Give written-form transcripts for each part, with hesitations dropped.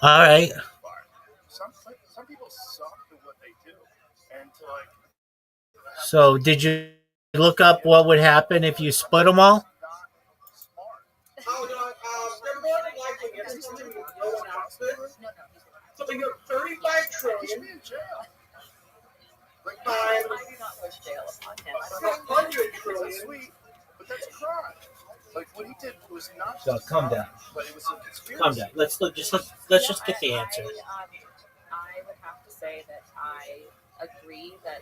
All right. So, did you look up what would happen if you split them all? Oh, no, they're more than likely it's going to be no announcement. So we got 35 trillion times 100 trillion. So, calm down. Calm down. Let's just get the answer. I would have to say that I agree that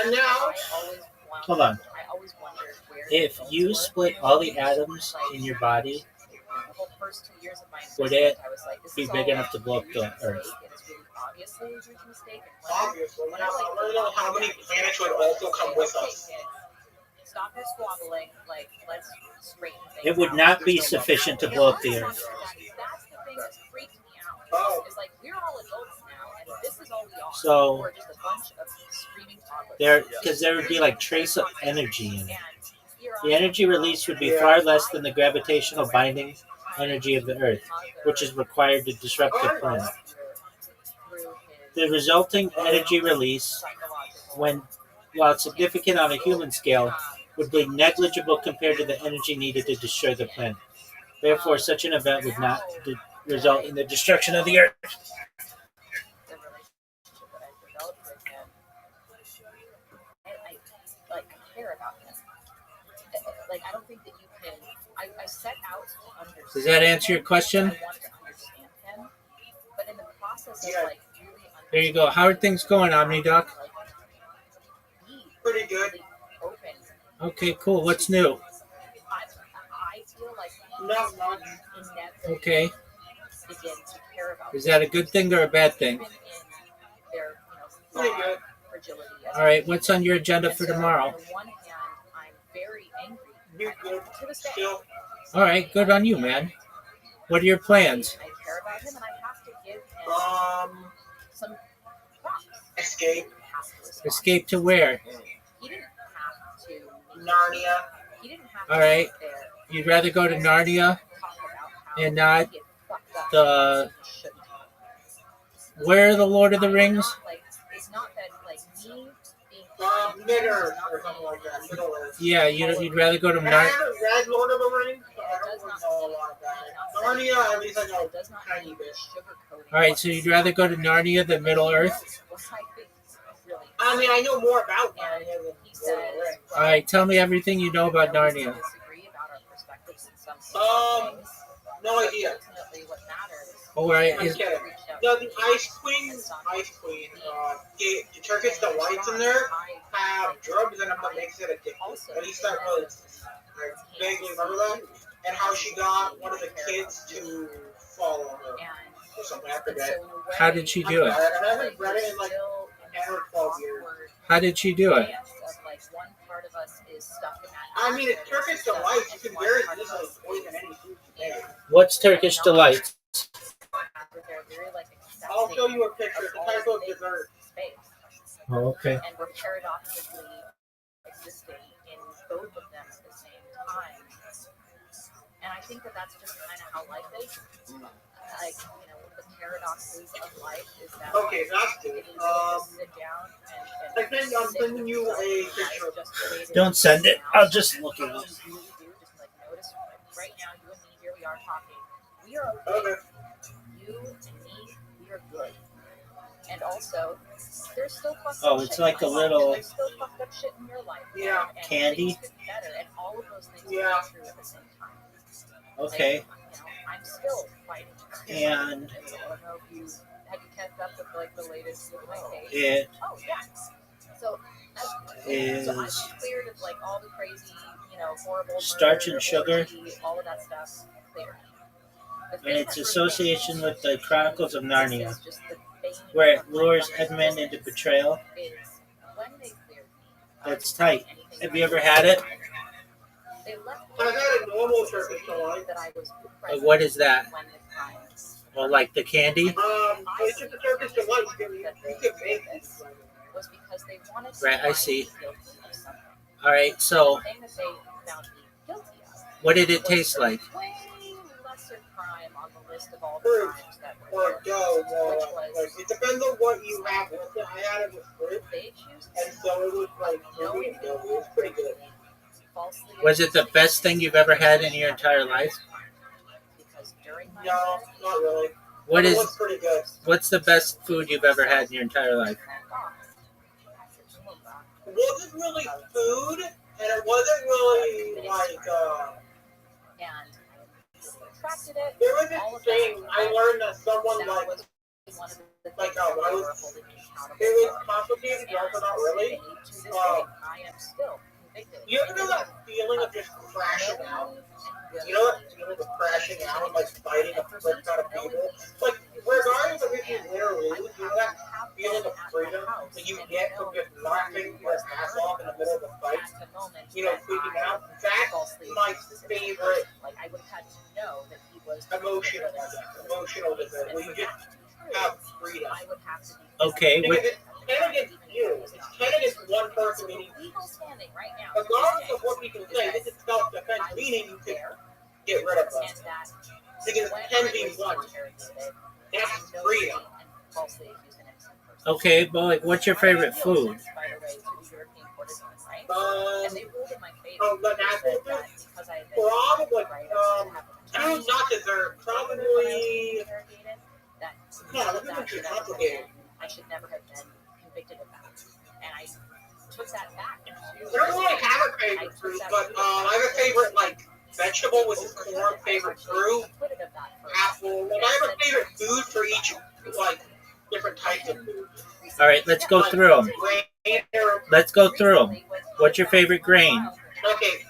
And now, Hold on. I always wondered where If you split all the atoms in your body, the whole first 2 years of my would it I was like, this be is big all enough to blow up the Earth? and it's really obviously a huge mistake. And obviously, now I want to know how many planets would also come with us. Stop your squabbling. Like, let's straighten things It would out. not be sufficient to blow up the Earth. That's the thing that freaked me out. Oh. It's like, we're all adults now, and this is all we are. So, We're just a bunch of screaming toddlers. because there would be like trace of energy in it. And here The energy released would be far less than the gravitational binding energy of the Earth, which is required to disrupt the planet. The resulting energy release, while significant on a human scale, would be negligible compared to the energy needed to destroy the planet. Therefore, such an event would not result in the destruction of the Earth. the relationship that I developed with him, I like care about him. Like, I don't think that you can. I set out to understand. Does that answer your question? I wanted to understand him, but in the process of like really understanding. There you go. How are things going, OmniDoc? Pretty good. Okay, cool. What's new? I feel like Not much. Okay. begin to care about Is that a good thing or a bad thing? even in their Pretty good. fragility. All right. What's on your agenda for tomorrow? On the one hand, I'm very angry. You're good. To this day. Still. All right. Good on you, man. What are your plans? I care about him, and I have to give him some props. Escape. He has to respond. Escape to where? He didn't have to. Narnia. He didn't have to All right. sit there You'd rather go to Narnia talk about how and not he had fucked up the. he shouldn't have. Where are the Lord of the Rings? It's not that like me being Mid-Earth or something like that. Middle Earth. Yeah, you'd rather go to And I Narnia. haven't read Lord of the Rings, so I don't really know a lot about it. Narnia, at least I know it does not tiny need bit. sugarcoating. All right, so you'd rather go to Narnia than Middle Earth? What I think is really I mean, I know more about Narnia than he Lord of says, the Rings. All right, tell me everything you know about Narnia. disagree about our perspectives in some things. No idea. Ultimately, what matters. All right, I'm is, kidding. No, the Ice Queen, the Turkish delights in there have drugs in them that makes it addictive. At least I was vaguely remember that. And how she got one of the kids to follow her or something. I forget. how did she do it? I haven't read it in like 10 or 12 years. How did she do it? I mean, it's Turkish delights. You can very easily poison any food you make. What's Turkish delight? I'll show you a picture. It's a type of dessert. Oh, okay. And we're paradoxically existing in both of them at the same time. And I think that that's just kind of how life is. Like, the paradoxes of life is that Okay, that's good. it is to sit down and I think I'm sending you a picture. Don't send it. I'll just look it up. Just like notice right now, you and me, here we are talking. We are okay. Okay. You and me, we are good. And also, there's still fucked Oh, up it's shit like in a my life, little and there's still fucked up shit in your life. Yeah. And Candy? things could be better, and all of those things Yeah. are true at the same time. Okay. Like, I'm still fighting. And I don't know if you have you kept up with like the latest with my case. it Oh yeah. So is so I'm cleared of like all the crazy, horrible starch murder, and sugar, orgy, all of that stuff. Cleared. The and thing its that association with the Chronicles of Narnia, is just the bane where it of my lures existence Edmund into betrayal. is when they cleared me. That's tight. Have you ever had it? They left I've had a normal Turkish delight. that I was present What is that? when the crimes Oh, like the candy? It's just a Turkish delight. You can make it. was because they wanted to Right, I find see. me guilty of something. All right, so The thing that they found me guilty of what did it was taste a like? way lesser crime time on the list of all the Fruit times that or were dough, more which like. was It depends on what you have with it. I had it with fruit, they choose and so it was like fruity and doughy. It was pretty good. falsely Was it the best thing you've ever had in your entire life? because during my No, not really. What It is? was pretty good. What's the best food you've ever had in your entire life? It wasn't really food, and it wasn't really like. And attracted it. There was all this of thing that. I learned that someone That like. was one of the Like, things that I they was. were holding me accountable It was for. complicated, but also not really. And to this day, Um, I am still convicted. You ever know that feeling of just crashing out? You know that feeling of crashing out and like fighting a frick out of people? Like, regardless of if you win or lose, you know that feeling of freedom that you get from just laughing your ass off in the middle of a fight? You know, freaking out? That's my favorite Like, I would have had to know that he was emotional desert, where you just have freedom. I would have to be Okay. Because it's 10 against you. It's 10 against one person, meaning legal standing right now. regardless of what people say, this is self-defense, meaning you can get rid of them. And that Because when 10 I v was 1, interrogated, that's no freedom. and falsely accused an innocent person. Okay, but like, what's your favorite food? By the way, to the European Court of Human Rights, Um, and they ruled in my favor. oh, the natural Said that food? because I had been Probably, right, I should have an attorney. food, not dessert. Probably, Interrogated, that no, none of this that is too should ever have complicated. been- I should never have been convicted of that. And I took that back. I don't really have a favorite fruit, but I have a favorite, like, vegetable, which is corn, favorite fruit, Acquitted of that for apple. Like, I have a favorite food for each, like, different types of food. All right, let's go through them. Grain or, Let's go through them. What's your favorite grain? okay,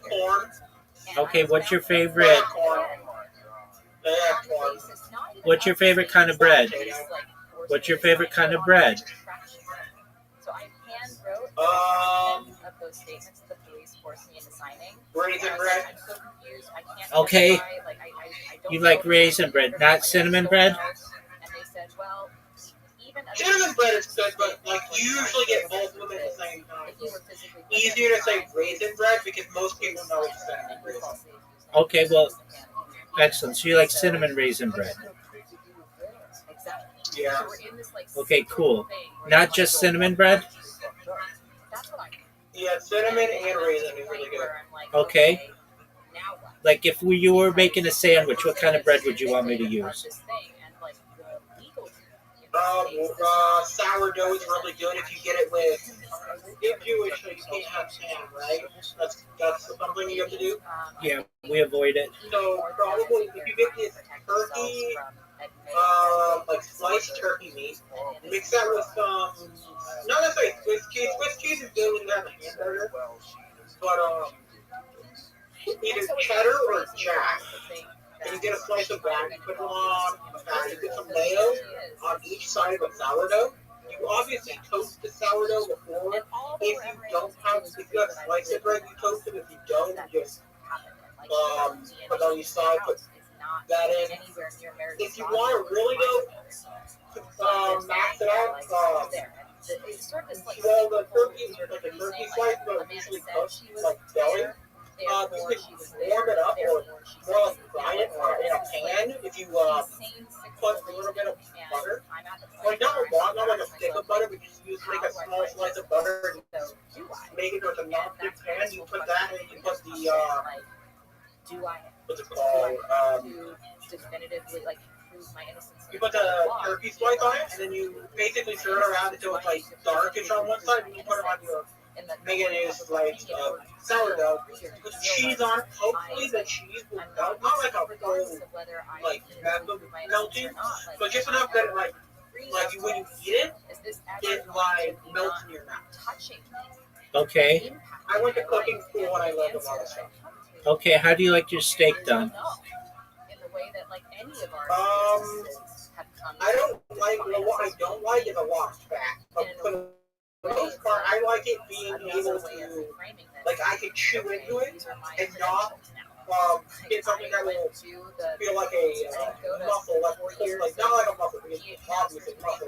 corn. Okay, what's your favorite? Corn. Yeah, corn. What's your favorite kind of bread? What's your favorite kind of bread? So I hand wrote Um, of those statements that the police forced me into signing. Raisin bread. I'm so confused. I can't Okay. identify, like, I don't You like know raisin bread, not cinnamon bread? And they said, well, even Cinnamon bread is good, but like you usually get both of them at the same time. Easier to say raisin bread because most people know it's cinnamon raisin. Okay, well, excellent. So you like cinnamon raisin bread? Yeah. Okay, cool. Not just cinnamon bread? Yeah, cinnamon and raisin is really good. Okay. Like if you were making a sandwich, what kind of bread would you want me to use? Sourdough is really good if you get it with. You're Jewish, so you can't have ham, right? That's something you have to do. Yeah, we avoid it. So probably if you get this turkey, like sliced turkey meat, mix that with some, not necessarily Swiss cheese. Swiss cheese is good when you have a hamburger, but either cheddar or jack. And you get a slice of that, you put it on, you put some mayo on each side of the sourdough. You obviously toast the sourdough before. If you don't have, if you have sliced bread, you toast it. If you don't, you just put on your side, put that in. If you want to really go, max it out, well, the turkey, like a turkey slice, but usually cooked, like belly. You can warm it up or more like fry it in a pan if you put a little bit of butter. Like not a lot, not like a stick of butter, but just use like a small slice of butter and make it with a non-stick pan. You put that and you put the what's it called? You put the turkey slice on it, and then you basically stir it around until it's like darkish on one side, and you put it on your make it is like sourdough. Put cheese on it. Hopefully the cheese will melt. Not like a full like massive melting, but just enough that it like you when you eat it, it like melts in your mouth. Okay. I went to cooking school and I learned a lot of stuff. Okay, how do you like your steak done? I don't like, well, what I don't like is a lot of fat. But for the most part, I like it being able to, like, I could chew into it and not get something that will feel like a muscle, like not like a muscle, because it's obviously muscle,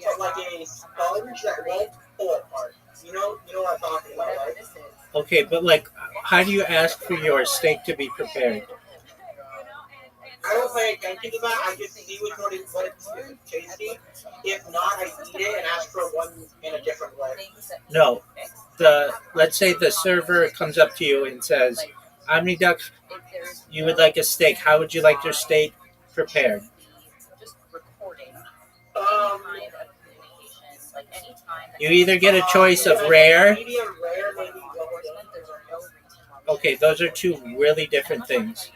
but like a sponge that won't pull apart. You know what I'm talking about, right? Okay, but like, how do you ask for your steak to be prepared? pay attention to that. I just see which one is tasty. If not, I eat it and ask for one in a different way. No. Let's say the server comes up to you and says, Omniduck, you would like a steak. How would you like your steak prepared? You either get a choice of rare. Medium rare, maybe well done. Okay, those are two really different things.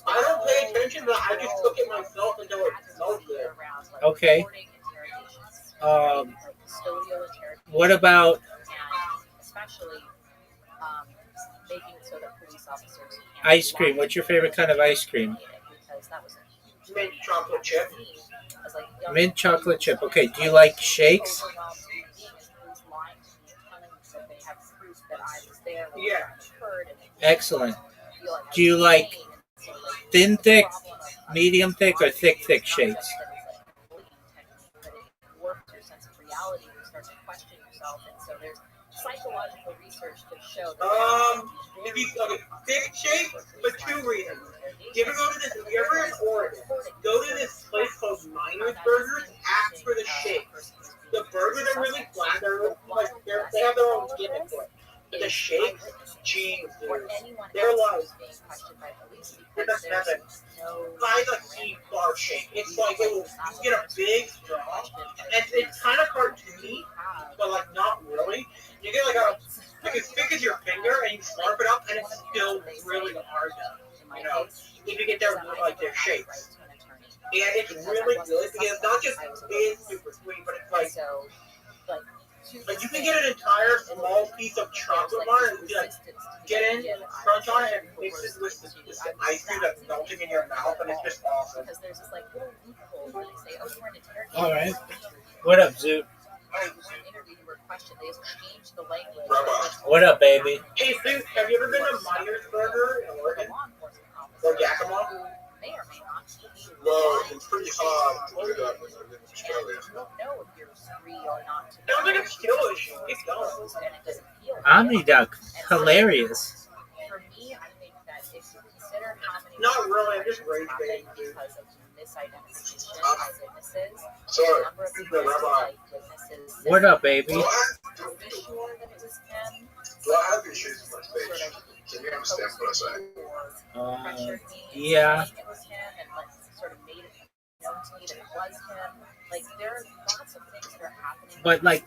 I don't pay attention, but I just cook it myself until it smells good. Okay. What about ice cream? What's your favorite kind of ice cream? Mint chocolate chip. Mint chocolate chip. Okay, do you like shakes? Yeah. Excellent. Do you like thin thick, medium thick, or thick shakes? Psychological research to show thick shake for two reasons. You ever in Oregon, go to this place called Miner's Burgers, ask for the shakes. The burgers are really flat, they have their own gimmick to it. But the shakes, geez, dude, they're like, that's nothing. Buy the key bar shake. It's like, you get a big straw, and it's kind of cartoony, but like not really. You get like as thick as your finger, and you slurp it up, and it's still really hard to, if you get their shakes. And it's really good because it's not just big, super sweet, but it's like you can get an entire small piece of chocolate bar and get in, crunch on it, and mix it with the ice cream that's melting in your mouth, and it's just awesome. All right. What up, Zoot? What up, baby? Hey, Zoot, have you ever been to Miner's Burger in Oregon? Or Yakima? No, it's pretty hard to do that when you're in Australia. Sounds like a skill issue. Keep going. Omniduck, hilarious. Not really, I'm just rage baiting, dude. Sorry, Rabbi. What up, baby? Do I have issues with my speech? Can you understand what I say? Yeah. But like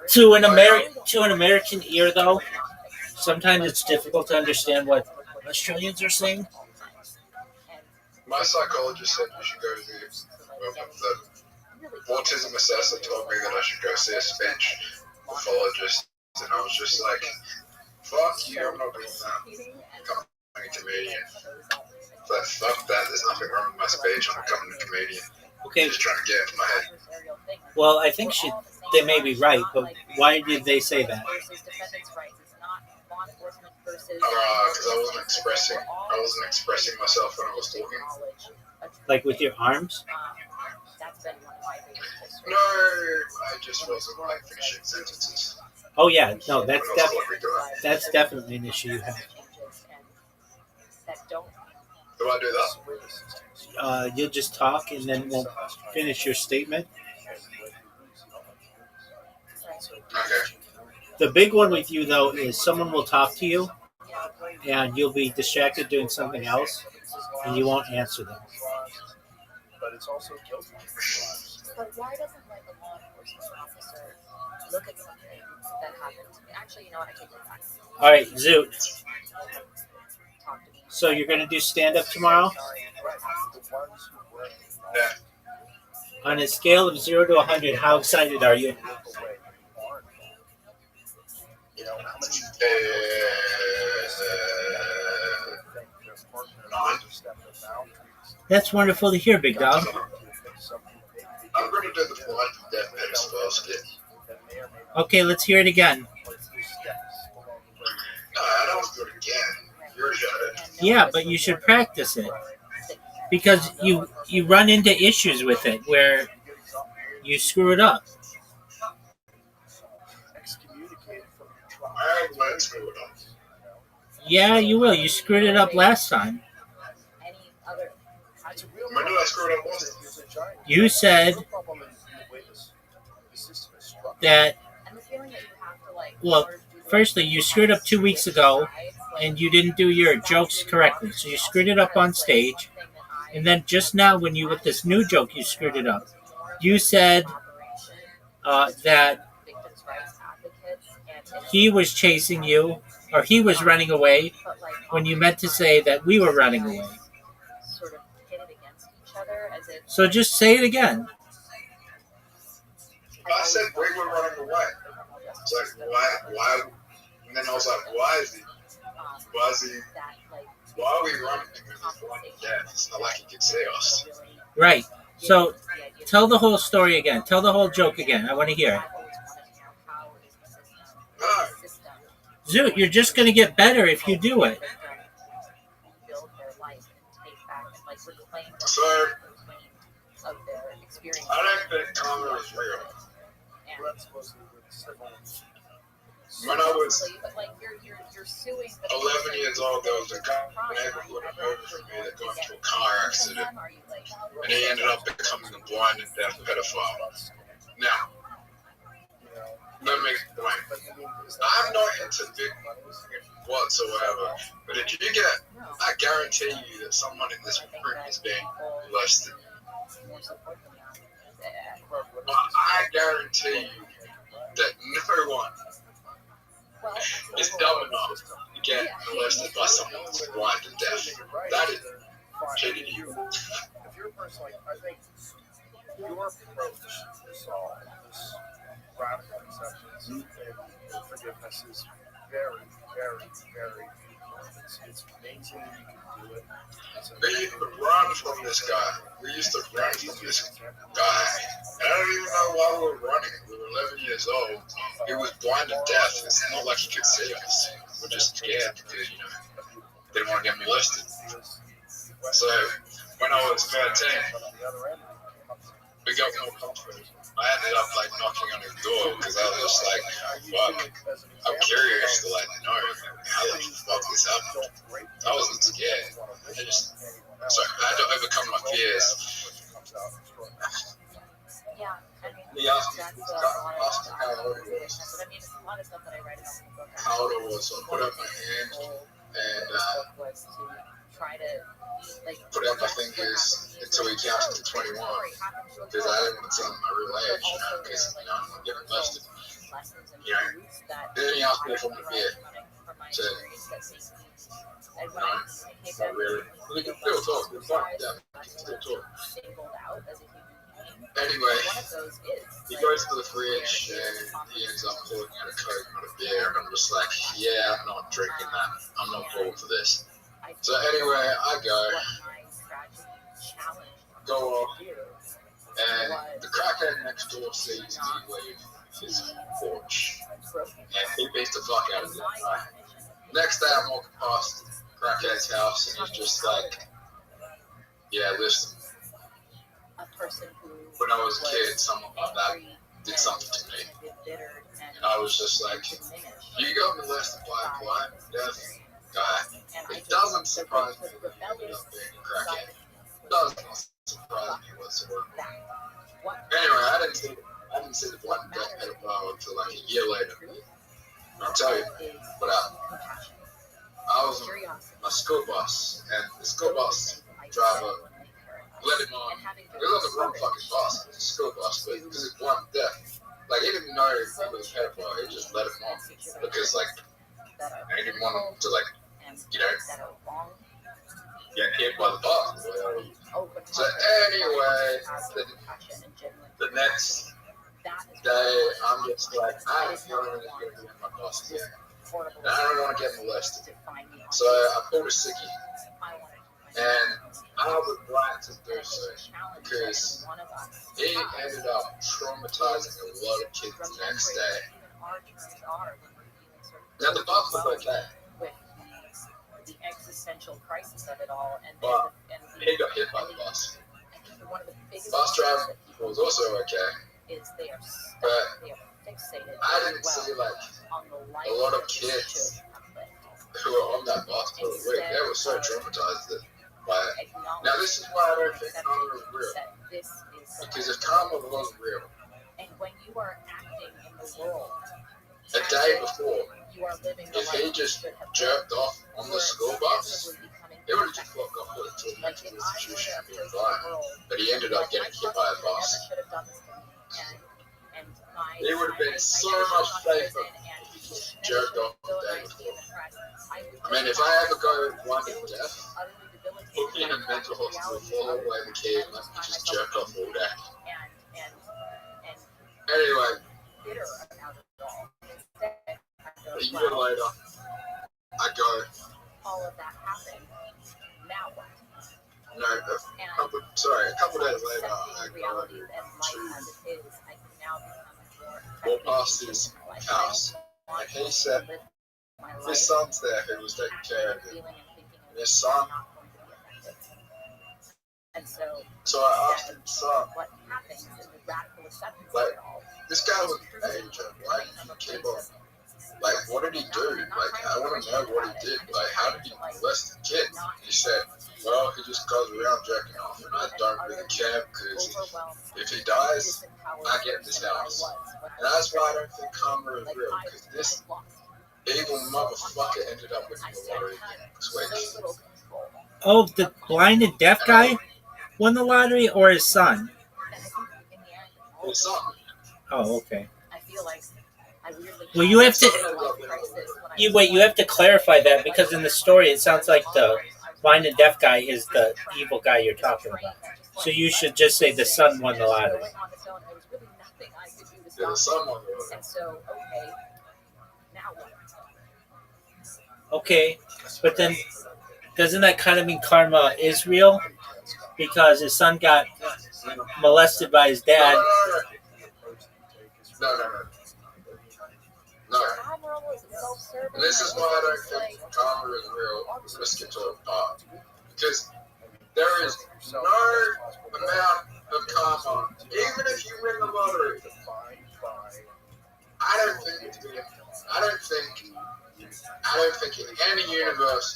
to an American ear, though, sometimes it's difficult to understand what Australians are saying. My psychologist said you should go to the autism assessor told me that I should go see a speech pathologist, and I was just like, fuck you, I'm not doing that. I'm becoming a comedian. But fuck that, there's nothing wrong with my speech, I'm becoming a comedian. Okay. Just trying to get into my head. Well, I think they may be right, but why did they say that? Because I wasn't expressing myself when I was talking. Like with your arms? No, I just wasn't like finishing sentences. Oh yeah, no, that's definitely an issue you have. Do I do that? You'll just talk and then won't finish your statement. Okay. The big one with you though is someone will talk to you and you'll be distracted doing something else and you won't answer them. But it's also guilty. But why doesn't like a law enforcement officer look at something that happened to me? Actually, you know what? I take it back. All right, Zoot. So you're gonna do stand up tomorrow? Yeah. On a scale of 0 to 100, how excited are you? That's wonderful to hear, big dog. I'm going to do the blind death medicine basket. Okay, let's hear it again. I don't do it again. You already got it. Yeah, but you should practice it. Because you run into issues with it where you screw it up. I might screw it up. Yeah, you will. You screwed it up last time. It's a real When did I screw it up once? It's a giant You said real problem in the way this system is structured. that, And the feeling that you have to like. well, firstly, you screwed up 2 weeks ago, and you didn't do your jokes correctly. So you screwed it up on stage, and then just now when you, with this new joke, you screwed it up. You said that he was chasing you, or he was running away, when you meant to say that we were running away. Sort of pitted against each other as if. So just say it again. I said we were running away. It's like, why? And then I was like, why is he? Why are we running? Because he's blind to death. It's not like he can see us. Right. So tell the whole story again. Tell the whole joke again. I want to hear it. No. Zoot, you're just going to get better if you do it. So, I don't think karma is real. Well, that's supposed to be with civil. When I was but like you're suing 11 years old, there was a guy in the neighborhood over from me that got into a car accident, and he ended up becoming a blind and deaf pedophile. Now, let me explain. I'm not into big whatsoever, but if you get, I guarantee you that someone in this room is being molested. But I guarantee you that no one is dumb enough to get molested by someone that's blind and deaf. That is kidding you. If you're a person like, I think your approach to solve this radical acceptance and forgiveness is very, very, very important. It's amazing that you can do it. We run from this guy. We used to run from this guy. And I don't even know why we were running. We were 11 years old. He was blind and deaf. It's not like he could see us. We're just scared because, didn't want to get molested. So, when I was 13, we got more confident. I ended up knocking on his door because I was just like, fuck, I'm curious to know how the fuck this happened. I wasn't scared. I had to overcome my fears. Yeah, I mean, He asked me that's how old he was. But I mean, a lot of stuff that I write about in the book. How old I was, so I put up my hand and was to try to put up my fingers until he counted to 21 because I didn't want to tell him my real age, because I don't want to get molested. Then he asked me if I'm a beer. So, not really. We can still talk. We're fine. Yeah, we can still talk. Anyway, he goes to the fridge and he ends up pulling out a Coke, not a beer, and I'm just like, yeah, I'm not drinking that. I'm not full for this. So anyway, I go off, and the crackhead next door sees me leave his porch, and he beats the fuck out of the guy. Next day, I'm walking past crackhead's house, and he's just like, yeah, listen, when I was a kid, someone like that did something to me, and I was just like, you got molested by a blind, deaf guy. It doesn't surprise me that you ended up being a crackhead. It doesn't surprise me whatsoever. Anyway, I didn't see the blind and deaf pedophile until like a year later. And I'll tell you what happened. I was on my school bus, and the school bus driver let him on. He was on the wrong fucking bus. It was a school bus, but because he's blind and deaf, he didn't know he was a pedophile. He just let him on because he didn't want him to get hit by the bus. So anyway, the next day, I'm just like, I don't want to get in my bus again. And I don't want to get molested. So I pulled a sickie. And I was right to do so because he ended up traumatizing a lot of kids the next day. Now the bus was okay. The existential crisis of it all, But he got hit by the bus. Bus driver was also okay. But I didn't see a lot of kids who were on that bus for a week. They were so traumatized that But now this is why I don't think karma is real. Because if karma was real, and when you are acting in the world, a day before, you are living the if life he just you should have jerked off on the school bus, lived, becoming he would have just perfect. fucked off with to a Like mental if I were institution to and been approach the fine. world, But he ended up getting hit by a never bus. should have done this to me, and my It would have been so never much should have safer gone to prison, if he and just never jerked should off have the day villainized me in before. the press. I mean, if I ever go blind to death, utterly debilitated put me in a by mental the hospital, reality follow of away the key, and let me just jerk off all day. and Anyway, bitter about it all. Instead, I go, a year well, later, I go, all of that happened. Now what? no, a couple days later, I Accepting go reality and life as to it is, I can now become walk past his house, and he said my his life, son's there who was taking care of him. feeling and thinking And his son, not going to be effective. And so I asked him, son, what happens in the radical acceptance of like, it all? this guy was an agent, why did he keep on? Like, what did he do? Like, I want to know what he did. Like, how did he molest the kid? He said, well, he just goes around jerking off, and I don't really care because if he dies, I get this house. And that's why I don't think karma is real, because this evil motherfucker ended up winning the lottery next week. Oh, the blind and deaf guy won the lottery, or his son? His son. Oh, okay. I feel like Well, you have to. You have to clarify that, because in the story it sounds like the blind and deaf guy is the evil guy you're talking about. So you should just say the son won the lottery. Yeah, the son won the lottery. And so, okay, now what? Okay, but then doesn't that kind of mean karma is real? Because his son got molested by his dad. No. And this is why I don't think karma is real. Let's get to a part. Because there is no amount of karma, even if you win the lottery. I don't think in any universe,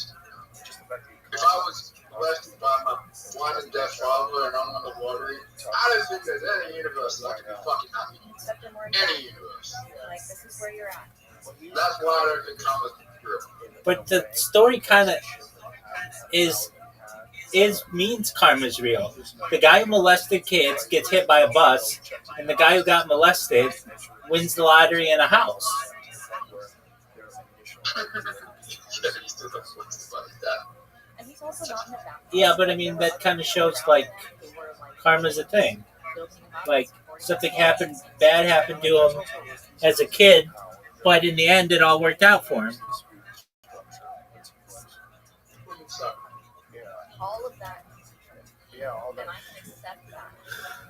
if I was molested by my blind and deaf father and I won the lottery, I don't think there's any universe that I could be fucking happy. Any universe. Like, this is where you're at. That's why I don't think karma is real. But the story kind of is means karma is real. The guy who molested kids gets hit by a bus, and the guy who got molested wins the lottery in a house. And he's also not in the back. Yeah, but I mean that kind of shows like karma's a thing. Like something bad happened to him as a kid, but in the end it all worked out for him. All of that is true. And I can accept that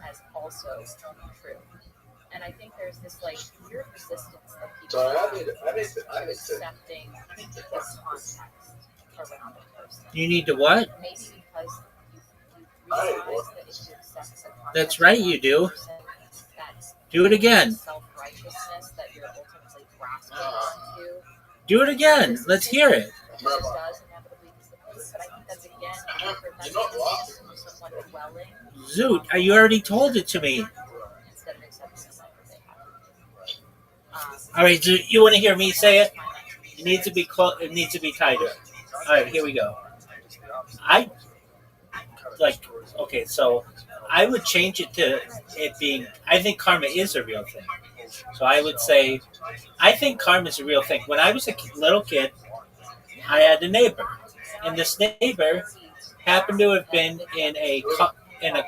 as also true. And I think there's this like weird resistance that people have accepting the context around a person. You need to what? Maybe because you realize that if you accept the context, That's right, you do. That's Do it again. self-righteousness that you're ultimately grasping onto. Do it again. Let's hear it. Does inevitably dissipate, but I think that's again someone dwelling Zoot, you already told it to me. instead of accepting the life that they have. All right, Zoot, you want to hear me say it? It needs to be It needs to be tighter. All right, here we go. Okay, so I would change it to it being. I think karma is a real thing. So I would say, I think karma is a real thing. When I was a little kid, I had a neighbor, and this neighbor happened to have been in a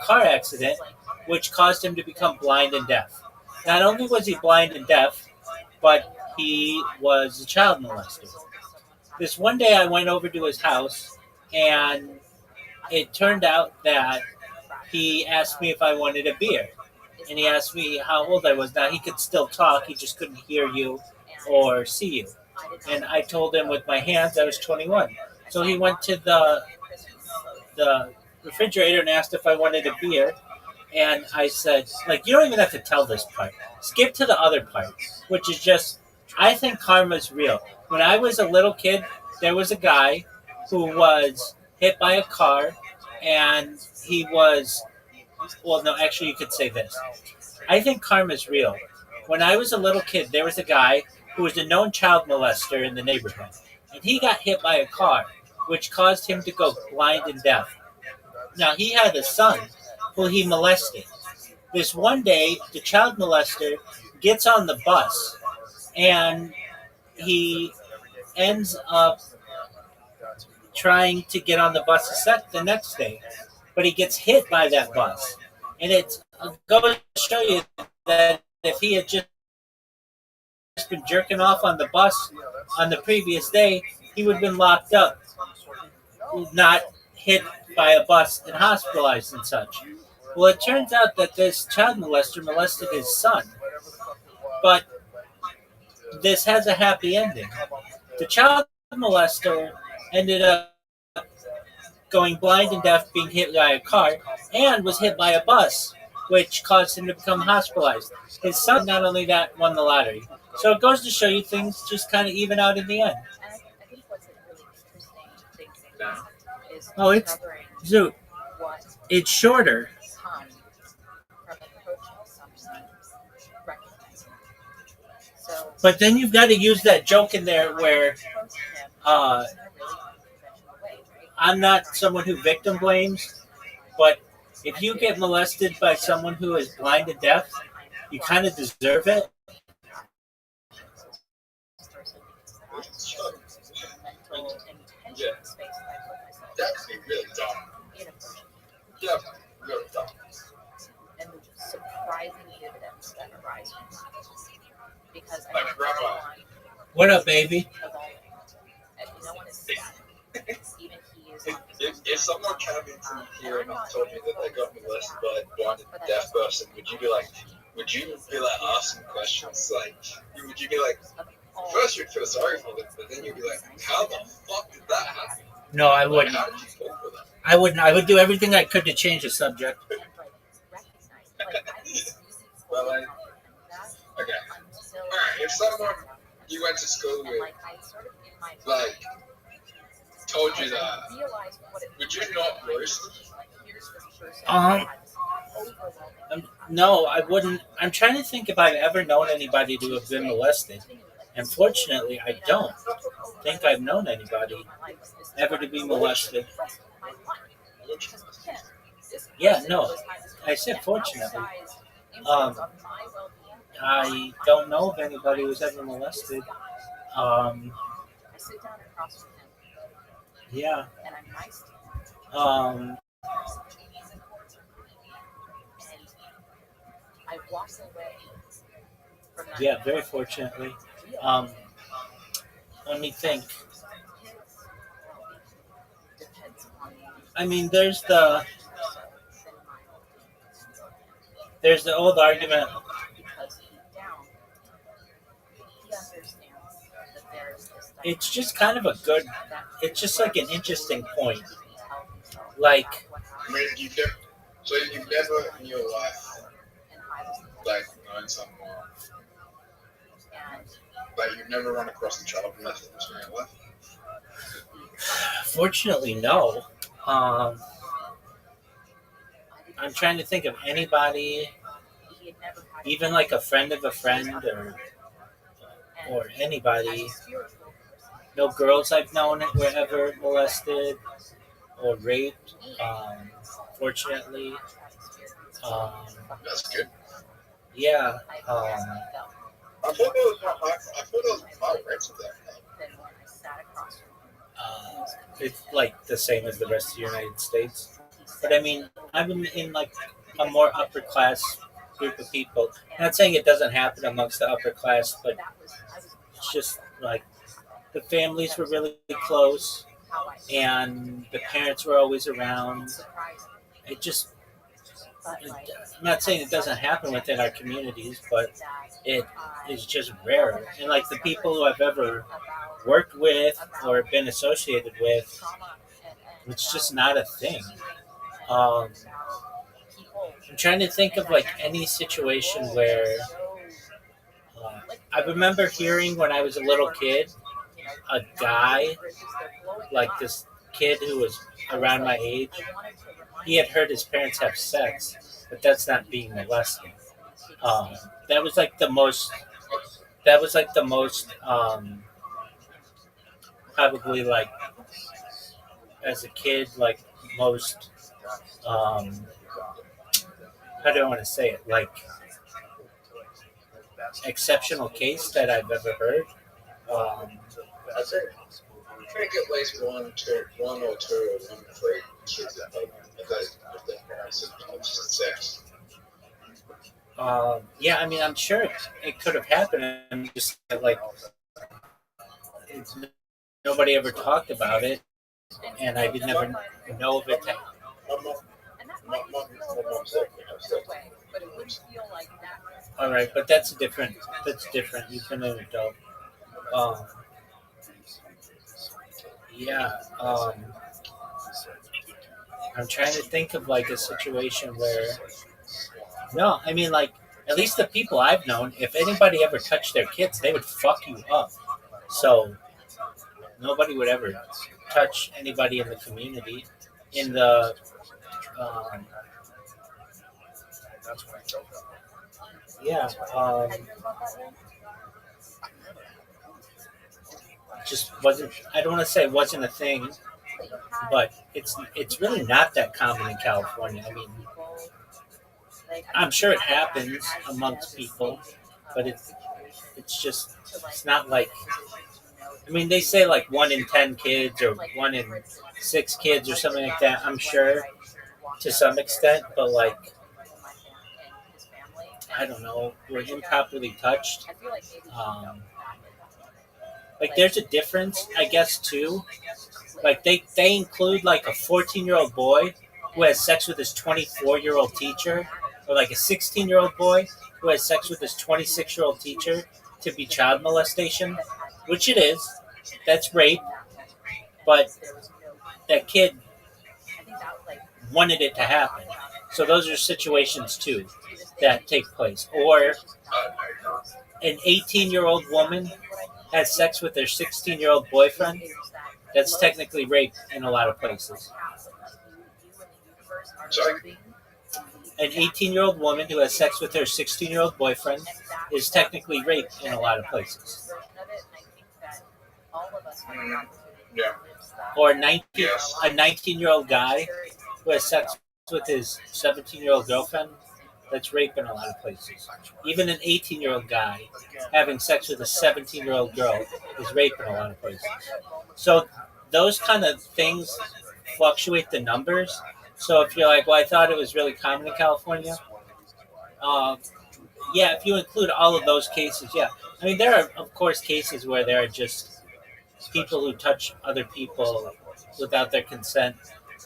car accident, which caused him to become blind and deaf. Not only was he blind and deaf, but he was a child molester. This one day I went over to his house, and it turned out that he asked me if I wanted a beer. And he asked me how old I was. Now, he could still talk, he just couldn't hear you or see you. And I told him with my hands I was 21. So he went to the refrigerator and asked if I wanted a beer. And I said, you don't even have to tell this part. Skip to the other part, which is just, I think karma's real. When I was a little kid, there was a guy who was hit by a car and he was, well, no, actually, you could say this. I think karma is real. When I was a little kid, there was a guy who was a known child molester in the neighborhood, and he got hit by a car, which caused him to go blind and deaf. Now, he had a son who he molested. This one day, the child molester gets on the bus, and he ends up trying to get on the bus the next day, but he gets hit by that bus. And it goes to show you that if he had just been jerking off on the bus on the previous day, he would have been locked up, not hit by a bus and hospitalized and such. Well, it turns out that this child molester molested his son, but this has a happy ending. The child molester ended up going blind and deaf, being hit by a car, and was hit by a bus, which caused him to become hospitalized. His son, not only that, won the lottery. So it goes to show you things just kind of even out in the end. And I think what's a really interesting thing about is Oh, it's discovering Zoot. what It's shorter. come from approaching something, recognizing it. So, But then you've got to use that joke in there where approach him uh, in a really unconventional way, right? I'm not someone who victim blames, but if you get molested by someone who is blind and deaf, you kind of deserve it. Mental intention space that I put myself That could be really dumb. in approaching Yeah, really dumb. and the surprising dividends that arise from it. Because I Like think Rabbi. everyone What up, baby? evolving, and no one is static. Even he is. If someone came into me here and told me that they got molested by a blind and deaf person, would you be like asking questions like, would you be like, first you'd feel sorry for them, but then you'd be like, how the fuck did that happen? No, I Like, wouldn't. how did you fall for that? I wouldn't. I would do everything I could to change the subject. And recognize, I didn't Well, fully like, comprehend that okay. until Alright, if someone you went to school and with, I sort of in my like, told you I that, realized what it would you not roast them? like. Here's this person Um, who had this overwhelming No, I wouldn't. I'm trying to think if I've ever known anybody to have been molested. Unfortunately, I don't think I've known anybody ever to be molested. Yeah, no. I said fortunately. I don't know of anybody who's ever molested. I sit down across from him Yeah. and I'm nice to him. Um, And I walk away from that. yeah, very fortunately. Let me think. Depends on I mean, there's the old argument. because deep down he understands that there's this It's just kind of a good. that It's just like an interesting point. he can tell himself Like, about what I happened. mean, you've never in your life, And I was the like, known someone, and like, you've never run across a child molester in your life? fortunately, no. I'm trying to think of anybody, he had never had even like a friend of a friend, or anybody. No girls I've known were ever molested or raped. Fortunately, That's good. yeah. I thought there was a high rates of that. It's like the same as the rest of the United States. But I mean, I'm in like a more upper class group of people. Not saying it doesn't happen amongst the upper class, but it's just like the families were really close and the parents were always around. It just, I'm not saying it doesn't happen within our communities, but it is just rare. And like the people who I've ever worked with or been associated with, it's just not a thing. I'm trying to think of like any situation where I remember hearing when I was a little kid, a guy, like this kid who was around my age, he had heard his parents have sex, but that's not being molested. Um, that was like the most. That was like the most. Probably like as a kid, like most. Um, how do I want to say it? Like exceptional case that I've ever heard. Um, I think at least one or two of them three kids at home if their parents have sex. yeah, I mean, I'm sure it could have happened. I'm just like it's, nobody ever talked about it, and I did never know of it. My mom, And that my might mom, feel a my little mom said we have sex. way, but it wouldn't feel like that. All right, but that's different. That's different. You've been an adult. Um, yeah. I'm trying to think of like a situation where no, I mean like at least the people I've known, if anybody ever touched their kids, they would fuck you up. So nobody would ever touch anybody in the community. In the um, yeah, just wasn't. I don't want to say it wasn't a thing, but it's really not that common in California. I mean, I'm sure it happens amongst people, but it's just it's not like. I mean, they say like 1 in 10 kids or 1 in 6 kids or something like that. I'm sure to some extent, but like I don't know, were improperly touched. Like there's a difference, I guess, too. Like they include like a 14-year-old boy who has sex with his 24-year-old teacher, or like a 16-year-old boy who has sex with his 26-year-old teacher to be child molestation, which it is. That's rape, but that kid wanted it to happen. So those are situations too that take place. Or an 18-year-old woman has sex with their 16-year-old boyfriend. That's technically rape in a lot of places. Sorry? An 18-year-old woman who has sex with her 16-year-old boyfriend is technically rape in a lot of places. Yeah. Or a 19-year-old guy who has sex with his 17-year-old girlfriend, that's rape in a lot of places. Even an 18-year-old guy having sex with a 17-year-old girl is rape in a lot of places. So those kind of things fluctuate the numbers. So if you're like, well, I thought it was really common in California, yeah, if you include all of those cases, yeah. I mean, there are, of course, cases where there are just people who touch other people without their consent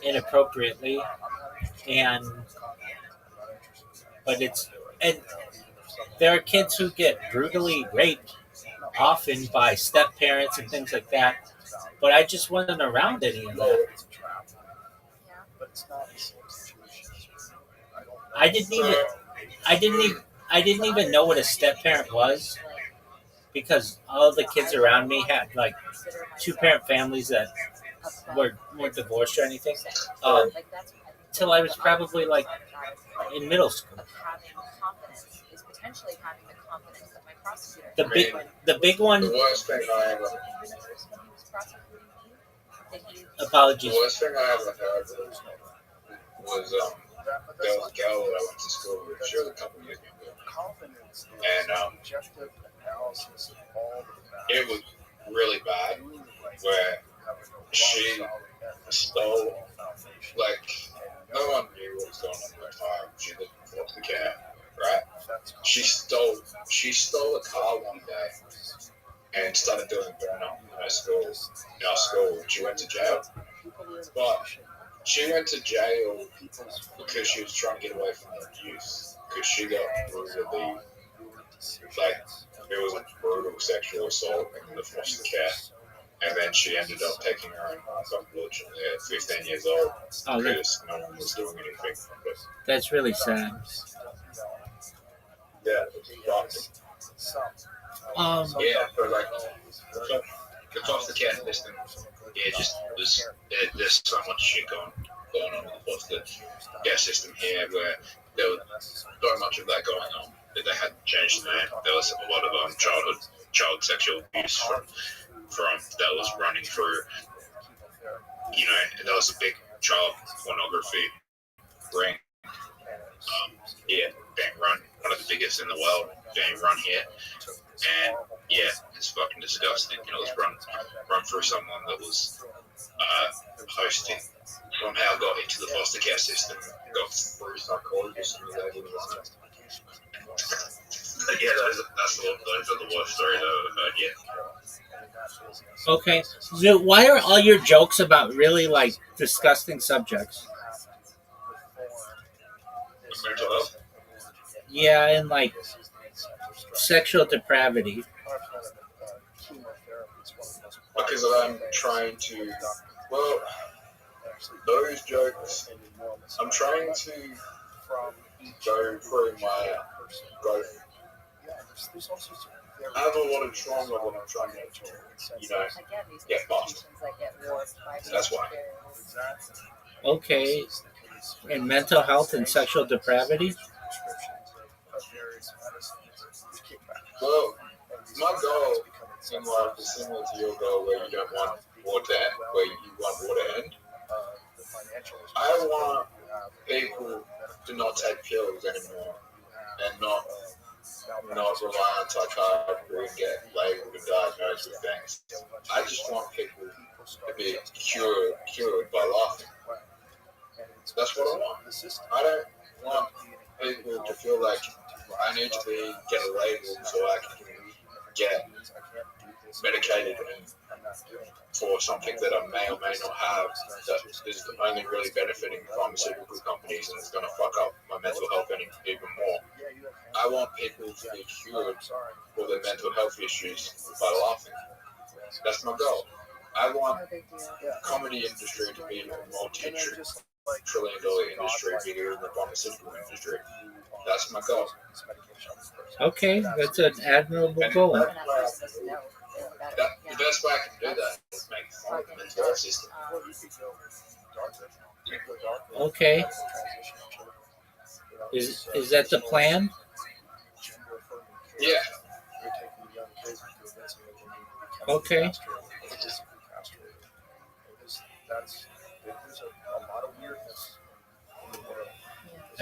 inappropriately, and but and there are kids who get brutally raped often by step parents and things like that. But I just wasn't around any of that. I didn't even I didn't even I didn't even know what a step parent was because all the kids around me had like 2 parent families that weren't divorced or anything. Till I was probably like in middle school. The big one. The worst thing I ever. Apologies. The worst thing I ever heard was there was a girl that I went to school with. She was a couple years younger, and it was really bad. Where she stole, like, no one knew what was going on at the time. She lived in foster care, right? She stole a car one day and started doing burnout in our school. She went to jail, but she went to jail because she was trying to get away from abuse. Because she got brutally, like, it was a brutal sexual assault in the foster care. And then she ended up taking her own life, unfortunately, at 15 years old, because no one was doing anything. But, that's really sad. yeah, yeah, but like, the foster care system, yeah, just there's so much shit going. going on with the foster care system here, where there was so much of that going on that they had changed the name. There was a lot of child sexual abuse from that was running through, and there was a big child pornography ring here being run, one of the biggest in the world being run here. And yeah, it's fucking disgusting. It was run through someone that was hosting, somehow got into the foster care system, got through psychologists and was able to run it. Yeah, those are the worst stories I've ever heard yet. Okay, so why are all your jokes about really like disgusting subjects? Mental health? Yeah, and like sexual depravity. Because I'm trying to, those jokes, I'm trying to go through my growth. I have a lot of trauma when I'm trying to, get past. That's why. Okay, and mental health and sexual depravity. Well, my goal in life is similar to your goal, where you don't want water, where you want water end. I want people to not take pills anymore and not rely on psychiatry and get labeled and diagnosed with things. I just want people to be cured by laughing. That's what I want. I don't want people to feel like I need to get a label so I can get medicated for something that I may or may not have that is only really benefiting pharmaceutical companies and is going to fuck up my mental health even more. I want people to be cured for their mental health issues by laughing. That's my goal. I want the comedy industry to be a multi-trillion-dollar industry bigger than the pharmaceutical industry. That's my goal. Okay, that's an admirable goal. The best way I can do that is make fun of the mental health system. Okay, is that the plan? Yeah. Okay.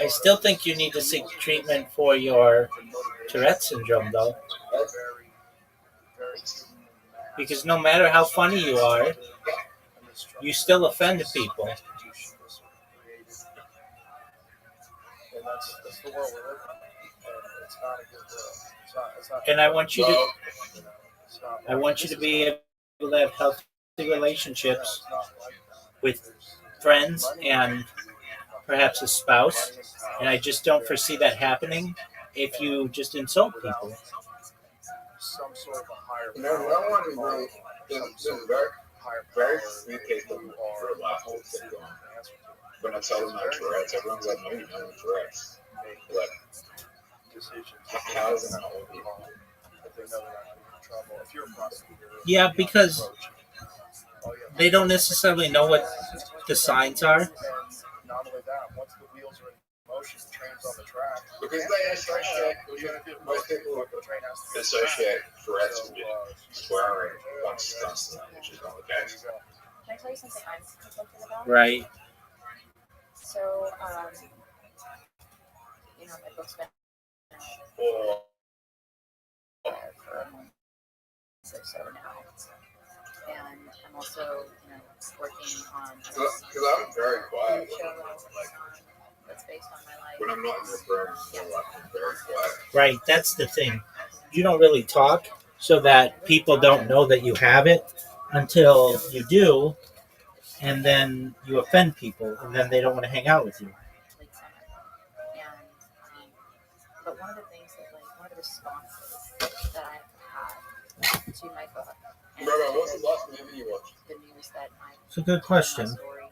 I still think you need to seek treatment for your Tourette syndrome, though. Because no matter how funny you are, you still offend people. And I want you to be able to have healthy relationships with friends and perhaps a spouse. And I just don't foresee that happening if you just insult people. No one really. There's very few people who are laughing at them. When I tell them I'm Tourette's, everyone's like, no, you don't have Tourette's. Like, how is it not with you? Yeah, because they don't necessarily know what the signs are. Because they associate, most people associate Tourette's with swearing constantly, which is not the case. Can I tell you something I'm thinking about? Right. So, my book's been Or for a month or so now. And I'm also, working on because I'm very quiet a show that I'm working on that's based on my life. when I'm not in the room. I'm very quiet. Right, that's the thing. You don't really talk so that people don't know that you have it until you do, and then you offend people, and then they don't want to hang out with you. Late summer. And, but one of the things one of the responses that I've had to my book. Rabbi, what's the last movie you watched? The news that It's a good question. story in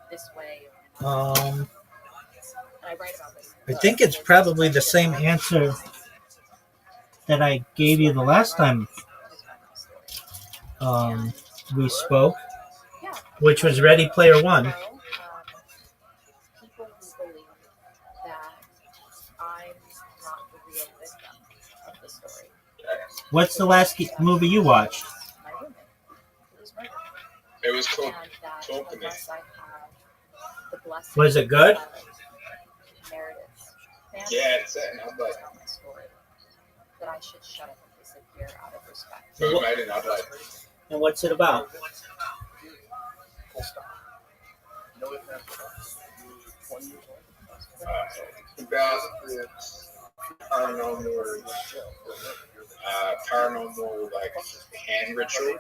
this way or and I write about this. I think it's probably the same answer that I gave you the last time we spoke, which was Ready Player One. not the real victim of the story. What's the last movie you watched? My roommate, who was murdered. It was called And that Talk to Me. unless I have the blessing Was it good? of Meredith's family Yeah, it's it. I'm to like, tell my story, that I should shut up and disappear out of respect. who made it? I'm like, And what's it about? Full stop. No ifs, ands, or buts. 20 years old. about paranormal like hand ritual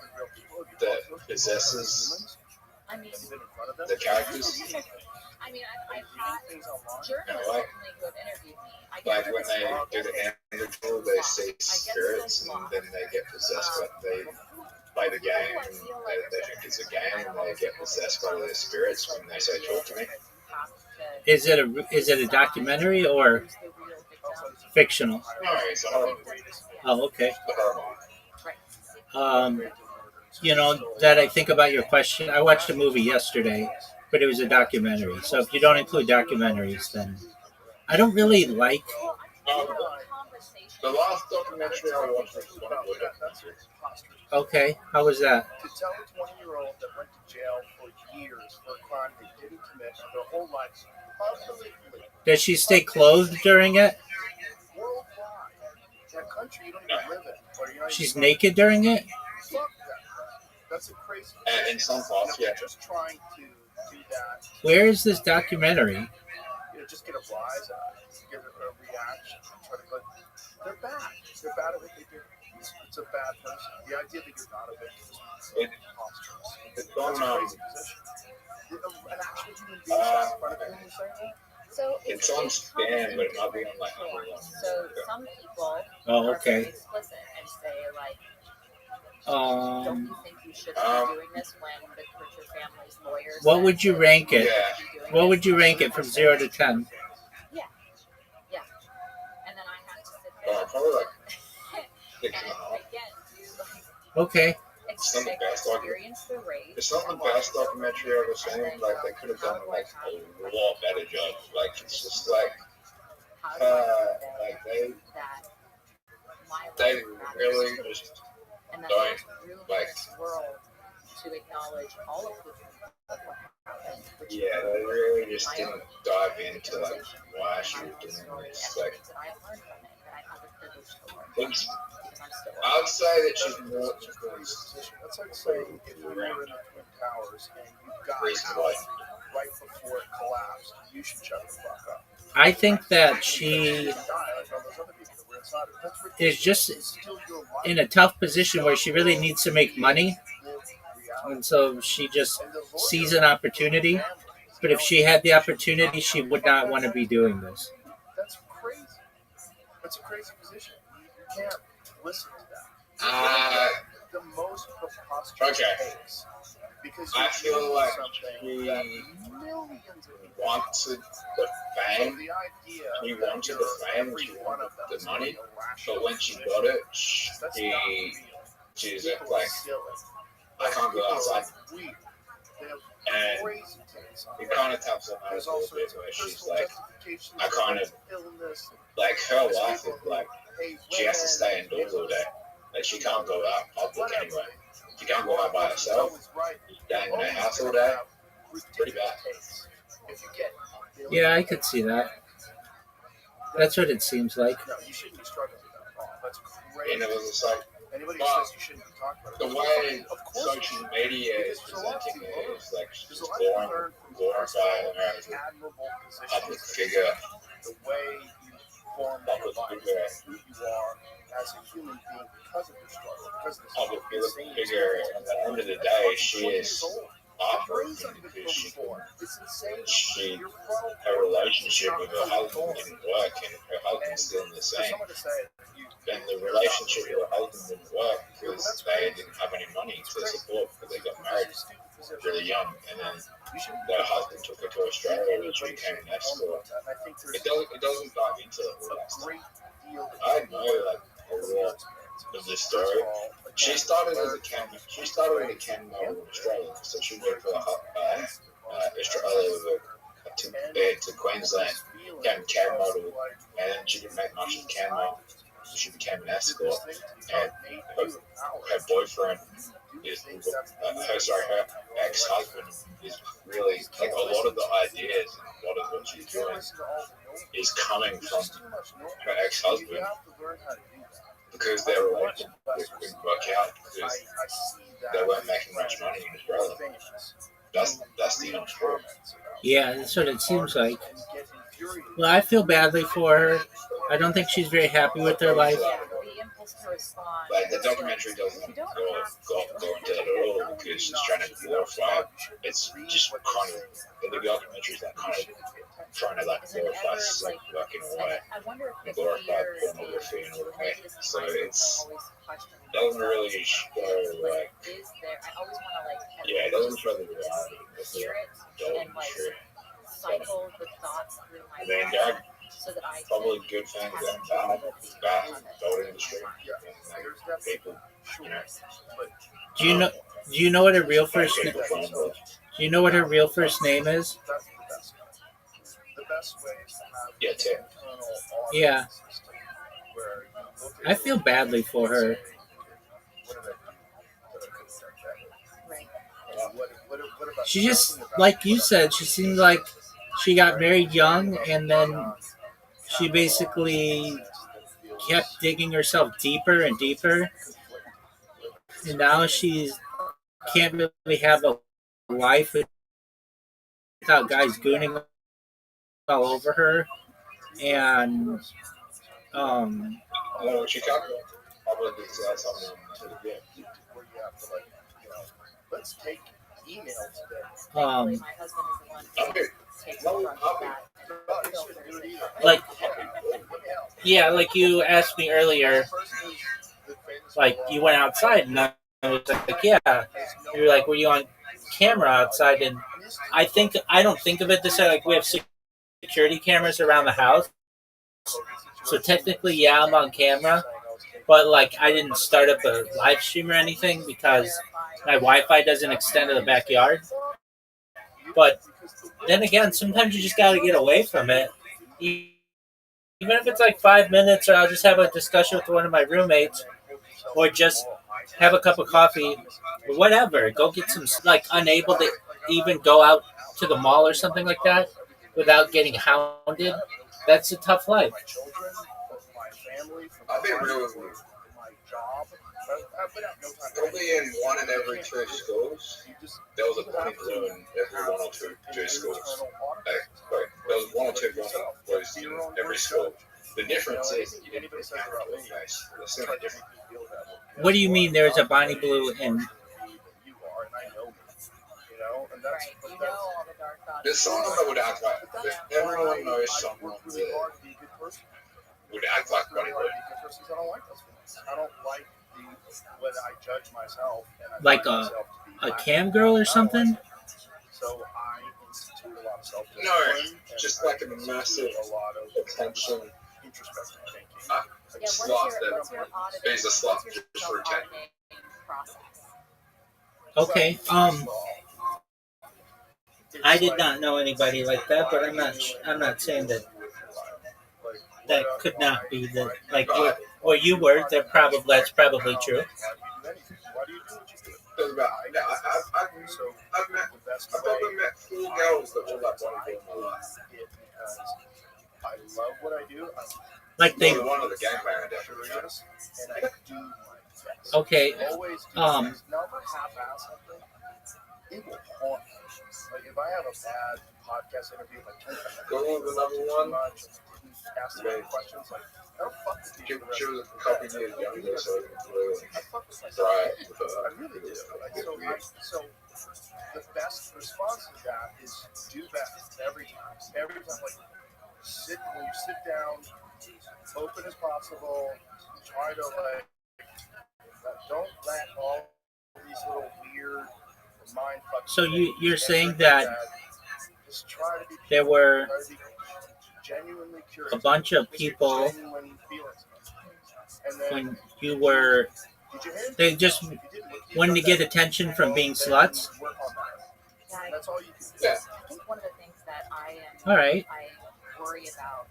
that possesses I mean, the characters. I've had journalists like- certainly who have interviewed me. I get Like when nervous they about do the hand ritual, they see spirits and then they get possessed, but they play the game and they think it's a game and they get possessed by the spirits when they say talk to me. Is it a documentary or who's the real victim. fictional? No, it's a horror. Oh, okay. It's a horror movie. That I think about your question. I watched a movie yesterday, but it was a documentary. So if you don't include documentaries, then I don't really like. The last documentary I watched was one of the Okay, how was that? To tell a 20-year-old that went to jail for years for a crime they didn't commit their whole life, publicly, Does she stay clothed during it? worldwide, in a country you don't even live in. Or the United She's States. naked during it? Fuck that. That's a crazy. In some parts, yeah. Just trying to do that. Where is this documentary? Just get a rise out of it, get a reaction, try to go. They're bad. They're bad at what they do. It's a bad person. The idea that you're not a victim is preposterous. It's on, That's a crazy position. An actual human being sat in front of you and you're saying that? So it's on Stan, but it might be on like other ones. So some people Oh, are very okay. explicit and say like, don't Um, you think you should be doing this when the Pritchard family's lawyer? what said would you that rank it? you should be doing What this? would you rank it from 0 to 10? Yeah. And then I had to sit Oh, there probably like and 6.5. again do like Okay. Not the best experience the rape. It's not the best documentary I've ever seen. Like they could have done like a lot better job. Like it's just like How do I like convey they that my they life matters really too, just and that don't, there's room like- in this world to acknowledge all of the what happened. which yeah they really just my didn't own dive into like realization, why she my was own doing story, this. and Like things that I have learned from it that I have the privilege to learn it's, because I'm still I would say that she's more That's a crazy position. That's like saying if you were in the Twin Towers and you got Crazy out life. right before it collapsed, you should shut the fuck up. I think that You she die like all those other people that were inside it. That's ridiculous. is just It's still your life. in a tough position where she really needs to make money, Reality. and so she just And the lawyer- sees an opportunity. But if she had the opportunity, she would not want to be doing this. That's crazy. That's a crazy position. You can't listen to that. The most preposterous Okay. case. Because I you're feel doing like something she that millions of people wanted the So fame, the idea she that wanted you're the fame, every she one wanted of them the is money, in a rational but when she position, got it, that's not she real. she's People like are silly. I can't go People are outside, weird. They have and crazy takes on it it. kind of taps on that There's a little also bit where she's personal like justifications I kind for of- illness. like her There's life people is who like hate she has to women, stay indoors all day. Like she can't go out public whatever. anyway. She can't go out by herself. Always right. Staying in her Always house all gonna day. have Pretty bad. ridiculous takes. If you get Yeah, I could see that. That's what it seems like. No, you shouldn't be struggling with that at all. That's crazy. And it was just like Anybody who Well, says you shouldn't be talking about it. the way Of course social media is presenting it is like she's There's a lot to glorifying learn from glorifying her as a admirable public positions. figure. The way you form your life, who you are as a human being because of your struggle, because of this Public insane figure, and at the end of the day, she is Your brain's heartbroken not even because she formed. It's insane. she Your frontal her relationship cortex with is her not husband fully didn't work, and her husband's still in the For same. someone to say you And the relationship with her husband didn't work because they didn't have any money to support because they got married really young, and then their husband took her to Australia, which became an escort. It doesn't dive into all that stuff. I know like a lot of this story. She started as a cam model in Australia, so she went for Australia to Queensland, became a cab model, and then she didn't make much of camera. She became an escort, and her boyfriend is her ex-husband is really like a lot of the ideas and a lot of what she's doing is coming from her ex-husband because their relationship couldn't work out because they weren't making much money in Australia. That's the honest truth. Yeah, that's what it seems like. Well, I feel badly for her. I don't think she's very happy with her life. The impulse to respond. Like the documentary doesn't go into that at all because it's trying to glorify. It's just kind of the documentary is like kind of trying to like glorify sex work in a way, and glorify pornography in a way. So it's doesn't really show like yeah, it doesn't show the reality of the adult industry. Cycle the thoughts through my I mean, mind there are so that I probably good things and bad adult industry. And like, people, you know. Do you know? Do you know what her real first name? People find love. Do you know what her real first name is? The best way is to have Yeah, Tim. Yeah, I feel badly for her. She just, like you said, she seemed like she got married young, and then she basically kept digging herself deeper and deeper, and now she can't really have a life without guys gooning all over her, and She can't probably decide something to the game. Where you have to, like, you know, let's take email today. my husband is the one who Okay. takes the brunt of that No, you shouldn't do it either. like, Let me help. yeah, like you asked me earlier, like you went outside, and I was like, yeah. You're like, were you on camera outside? And I don't think of it this way. Like we have security cameras around the house, so technically, yeah, I'm on camera. But like, I didn't start up a live stream or anything because my Wi-Fi doesn't extend to the backyard. But then again, sometimes you just got to get away from it. Even if it's like 5 minutes, or I'll just have a discussion with one of my roommates, or just have a cup of coffee, or whatever. Go get some, like, unable to even go out to the mall or something like that without getting hounded. That's a tough life. My children, for my family, for I'll be my real wife, with you. for my job. I've been out no time. Probably in one in every two schools, there was a bunny blue in every one or two schools. Like, there was one or two bunny blues in every school. The difference is you didn't put camera to the face. That's the only difference. What do you mean there's a Bonnie Blue in? You are, and I know me. You know, and that's Right, you know all the dark thoughts. There's someone that would act like everyone knows someone work really that hard to be a good person. would act like Bonnie Blue. I don't like those things. I don't like when I judge myself. And I Like find myself to be A black. cam girl or something? So I institute a lot of self No, just like a massive a lot of attention. introspective thinking. Yeah, Sloth what's your auditing? He's a sloth what's your just for attention. auditing process? Okay. I did not know anybody like that, but I'm not saying that could not be the like where you were. That's probably true. Why do you do what you do? I've probably met 4 girls that were like Bonnie Blue in my life. Because I love what I do. I'm Like they. One of the gang bangers, definitely. curious, and I do my best. Okay. Always do Um. things. Never half-ass something. It will haunt me. Like if I have a bad podcast interview, if I don't Go on with number one. much, didn't ask the right questions, like I don't fuck with She people. was a couple years younger, so it was really I fuck with myself. right. I really do. Like, so the best response to that is do best every time. Every time, like when you sit down, open as possible. Try to don't let all these little weird mind fucking. So you're things saying like that just try to be there were try to be genuinely curious. a bunch of people Genuine feelings. And then when you were did you hit? they just wanted to get attention from being sluts. Work on that. Yeah, That's all you can do. Yeah. I think one of the things that I am All right. I worry about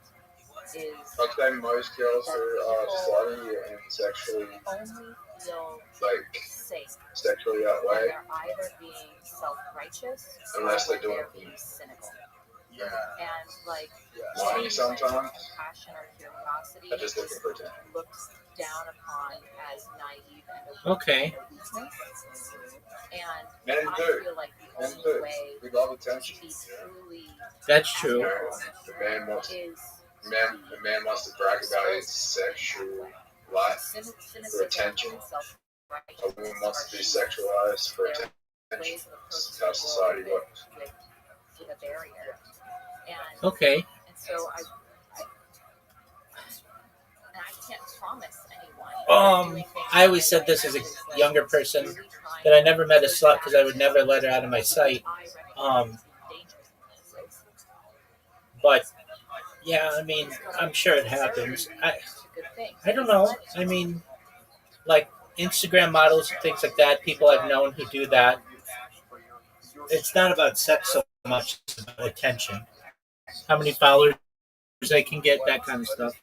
is I'd say most girls who are slutty and sexually, only feel like, safe sexually that when way, they're either being self-righteous unless or they're doing they're being cynical. Yeah. And like money genuine sometimes. compassion or curiosity I'm just looking is for attention. looked down upon as naive and Okay. weakness. And Men I do. feel like the Men only do. way We love to attention. be truly That's true. The man wants is to brag about his sexual life for attention. A woman wants to be sexualized for attention. This is how society works. with a barrier. And Okay. and so I can't promise anyone. I always said this as a younger person that I never met a slut because I would never let her out of my sight. But yeah, I mean, I'm sure it happens. I don't know. I mean, like Instagram models and things like that, people I've known who do that. It's not about sex so much, it's about attention. How many followers they can get, that kind of stuff.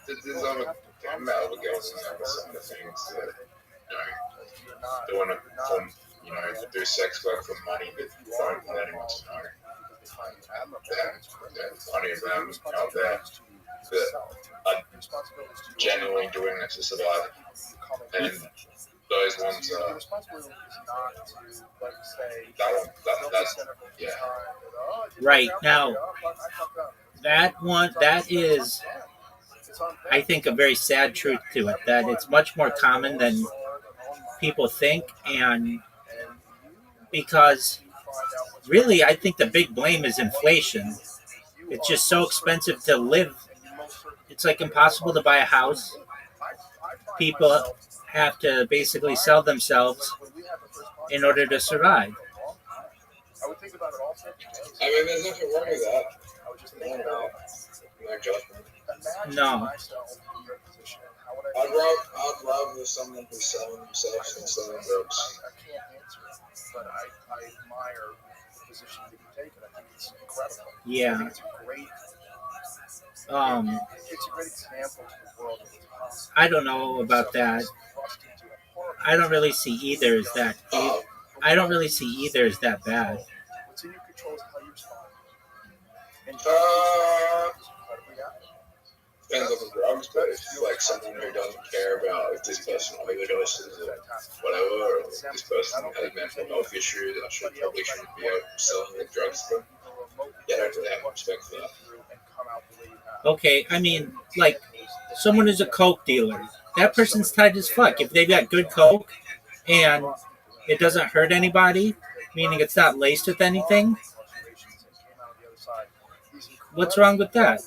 There's other metal girls in there with some of the things that, they want to do sex work for money, but don't want anyone to know. There's plenty of them out there that are genuinely doing it to survive. And those ones are, yeah. Right. Now, that is, I think, a very sad truth to it, that it's much more common than people think, and because really I think the big blame is inflation. It's just so expensive to live. It's like impossible to buy a house. People have to basically sell themselves in order to survive. I mean, there's nothing wrong with that. No judgment. No. I'd rather someone who's selling themselves than selling drugs. I can't answer it, but I admire the position that you take, and I think it's incredible. Yeah. I think it's a great example to the world of what's possible. I don't know about that. I don't really see either as that. I don't really see either as that bad. What's in your control is how you respond. And Depends on the drugs, but if like someone who doesn't care about if this person overdoses or whatever, or if this person has mental health issues, I probably shouldn't be out selling the drugs to them. Yeah, I don't really have respect for that. Okay, I mean, like, someone who's a coke dealer, that person's tight as fuck. If they've got good coke and it doesn't hurt anybody, meaning it's not laced with anything, what's wrong with that?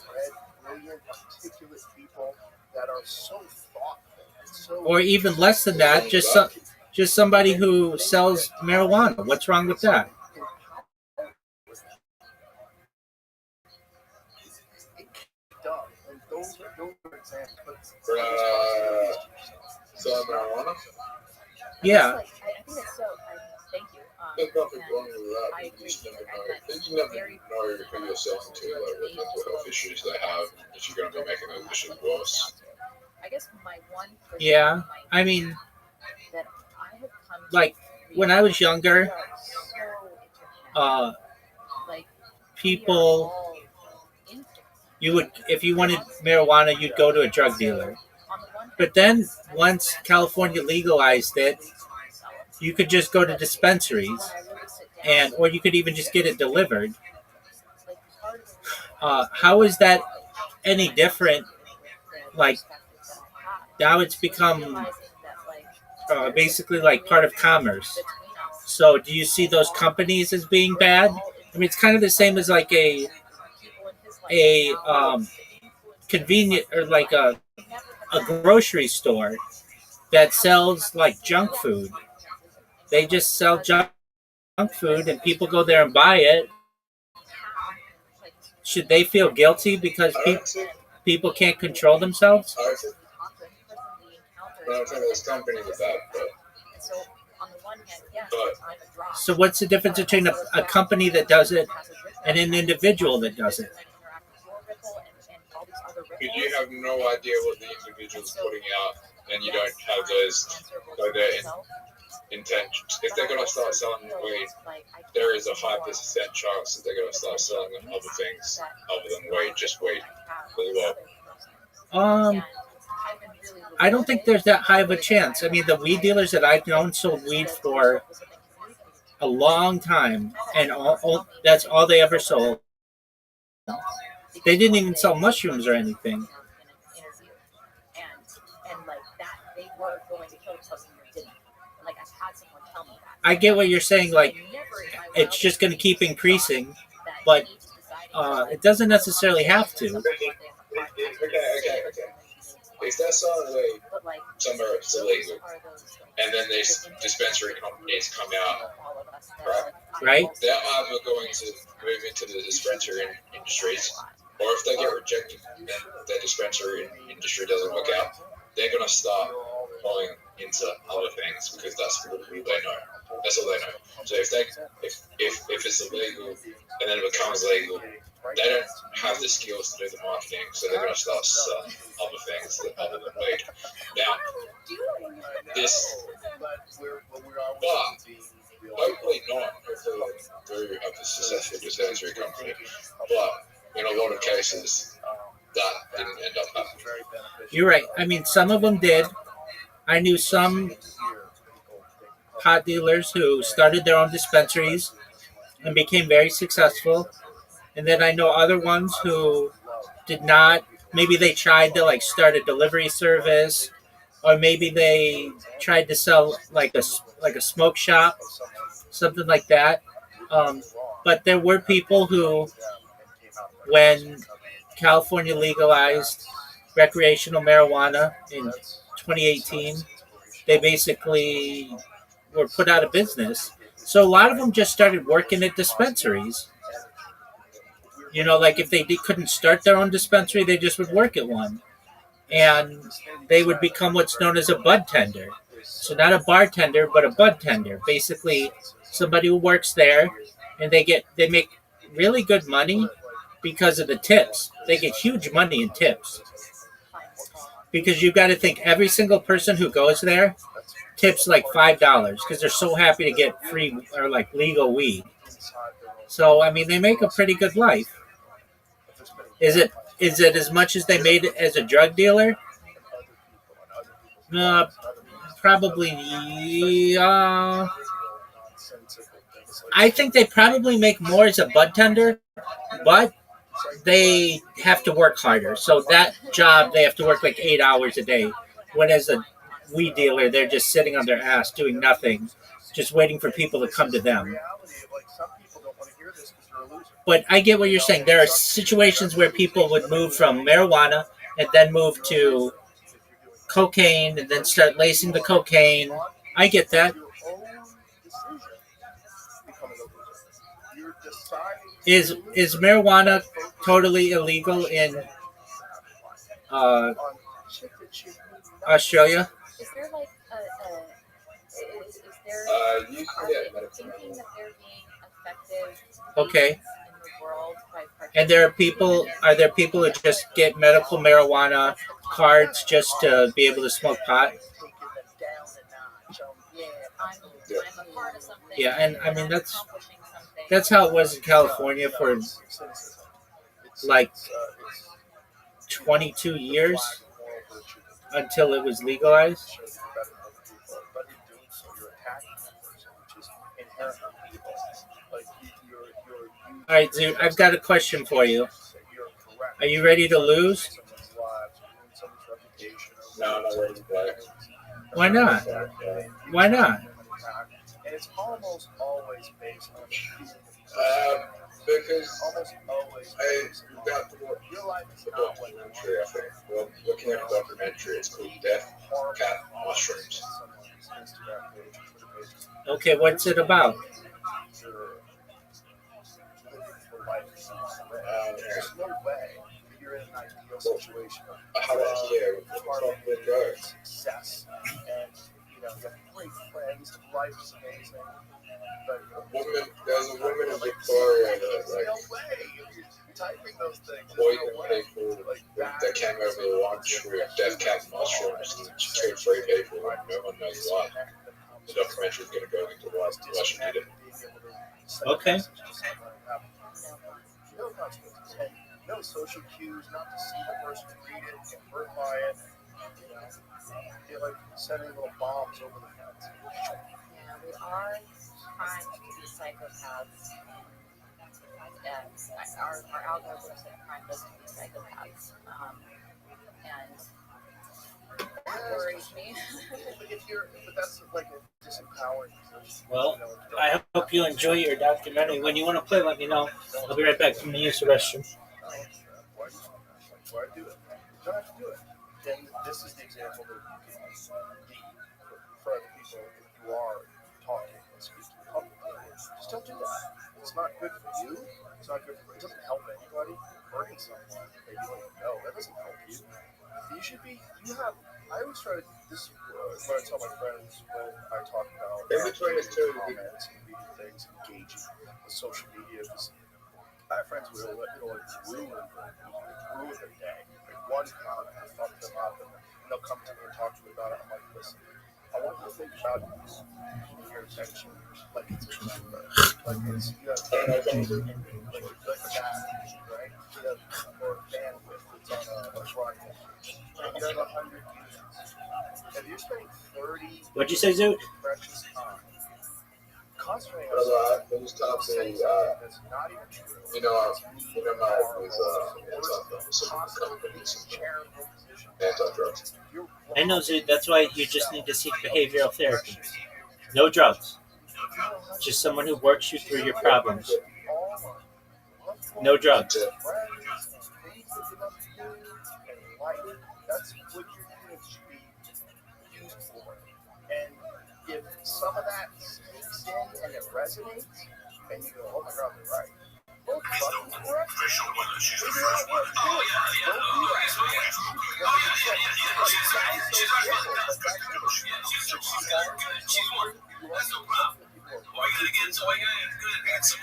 Or even less than that, just somebody who sells marijuana. What's wrong with that? Selling marijuana? Yeah. I think it's so. Thank you. There's nothing wrong with that. I You agree. just never know. You never know who you're selling to, like what mental health issues they have, that you're going to be making those issues worse. I guess my one. Yeah. I mean, that I have come to like, when I was younger, like people, you would, if you wanted marijuana, you'd go to a drug dealer. But then once California legalized it, you could just go to dispensaries, or you could even just get it delivered. How is that any different? Like, now it's become basically like part of commerce. So do you see those companies as being bad? I mean, it's kind of the same as like a convenient, or like a grocery store that sells like junk food. They just sell junk food and people go there and buy it. Should they feel guilty because people can't control themselves? I don't think there's company with that, but But So what's the difference between a company that does it and an individual that does it? if you have no idea what the individual's putting out, and you don't have those, like their intentions, if they're gonna start selling weed, there is a high percent chance that they're gonna start selling other things other than weed, just weed, as well. I don't think there's that high of a chance. I mean, the weed dealers that I've known sold weed for a long time, and that's all they ever sold. They didn't even sell mushrooms or anything. I get what you're saying. Like, it's just going to keep increasing, but it doesn't necessarily have to. Okay. If they're selling weed somewhere it's illegal, and then these dispensary companies come out, Right? they're either going to move into the dispensary industries, or if they get rejected and their dispensary industry doesn't work out, they're going to start going into other things because that's what they know. That's all they know. So if it's illegal and then it becomes legal, they don't have the skills to do the marketing, so they're going to start selling other things other than weed. Now, hopefully not. Hopefully they do have a successful dispensary company, but in a lot of cases, that didn't end up happening. You're right. I mean, some of them did. I knew some pot dealers who started their own dispensaries and became very successful. And then I know other ones who did not. Maybe they tried to like start a delivery service, or maybe they tried to sell like a smoke shop, something like that. But there were people who, when California legalized recreational marijuana in 2018, they basically were put out of business. So a lot of them just started working at dispensaries. You know, like if they couldn't start their own dispensary, they just would work at one. And they would become what's known as a bud tender. So not a bartender, but a bud tender. Basically, somebody who works there, and they make really good money because of the tips. They get huge money in tips. Because you've got to think every single person who goes there tips like $5 because they're so happy to get free or like legal weed. So I mean, they make a pretty good life. Is it as much as they made it as a drug dealer? Probably. I think they probably make more as a bud tender, but they have to work harder. So that job, they have to work like 8 hours a day. When as a weed dealer, they're just sitting on their ass doing nothing, just waiting for people to come to them. But I get what you're saying. There are situations where people would move from marijuana and then move to cocaine and then start lacing the cocaine. I get that. Is marijuana totally illegal in Australia? Is there like is there You can are get they medical. thinking that they're being effective Okay. in the world by And are there people who just get medical marijuana cards just to be able to smoke pot? I'm a part of something. Yeah, and I mean I'm that's accomplishing something. that's how it was in California for like 22 years until it was legalized. All right, dude, I've got a question for you. Are you ready to lose? No, not ready to play. Why not? Why not? And it's almost always based on Because almost always I got to watch your life is the not what documentary, I think. Well, looking at a documentary, it's called Death Cat Mushrooms. Okay, what's it about? There's no way you're in an ideal situation. How about here? It's not good go. Success, and you know, you have great friends. Life is amazing. But There's a woman in Victoria that no way. You're typing those things. poisoned people that came over the lunch with death cap mushrooms and she killed 3 people and no one knows why. The documentary is going to go into why she did it. Okay. No consequences. And no social cues, not to see the person read it, get hurt by it. You know, you're like sending little bombs over the fence. Yeah, we are trying to be psychopaths. And our algorithms have primed us to be psychopaths. And that worries me. But that's like a disempowering position. Well, I hope you enjoy your documentary. When you want to play, let me know. I'll be right back from the use of the restroom. Why do it? You don't have to do it. Then this is the example that you can be for other people if you are talking and speaking publicly. Just don't do that. It's not good for you. It's not good for it. Doesn't help anybody. Hurting someone that you don't even know, that doesn't help you. You should be. I always try to. This is what I tell my friends when I talk about comments and reading things, engaging with social media. Because I have friends who it'll ruin their day. Like one comment will fuck them up, and they'll come to me and talk to me about it. I'm like, listen, I want you to think about your attention like it's a number. Like it's you have like that, right? You have more bandwidth that's on a drive. And you have 100 units. If you're spending 30 What'd you say, Zoot? precious time concentrating Brother, on I was talking, that's not even true. my wife was anti-drugs. I know, Zoot. That's why you just need to seek behavioral therapy. No drugs. Just someone who works you through your problems. No drugs. That's what your unit should be used for. And if some of that sneaks in and it resonates, and you go, oh my God, they're right. Well, fucking correct. That's no problem. Why you gotta get into it? That's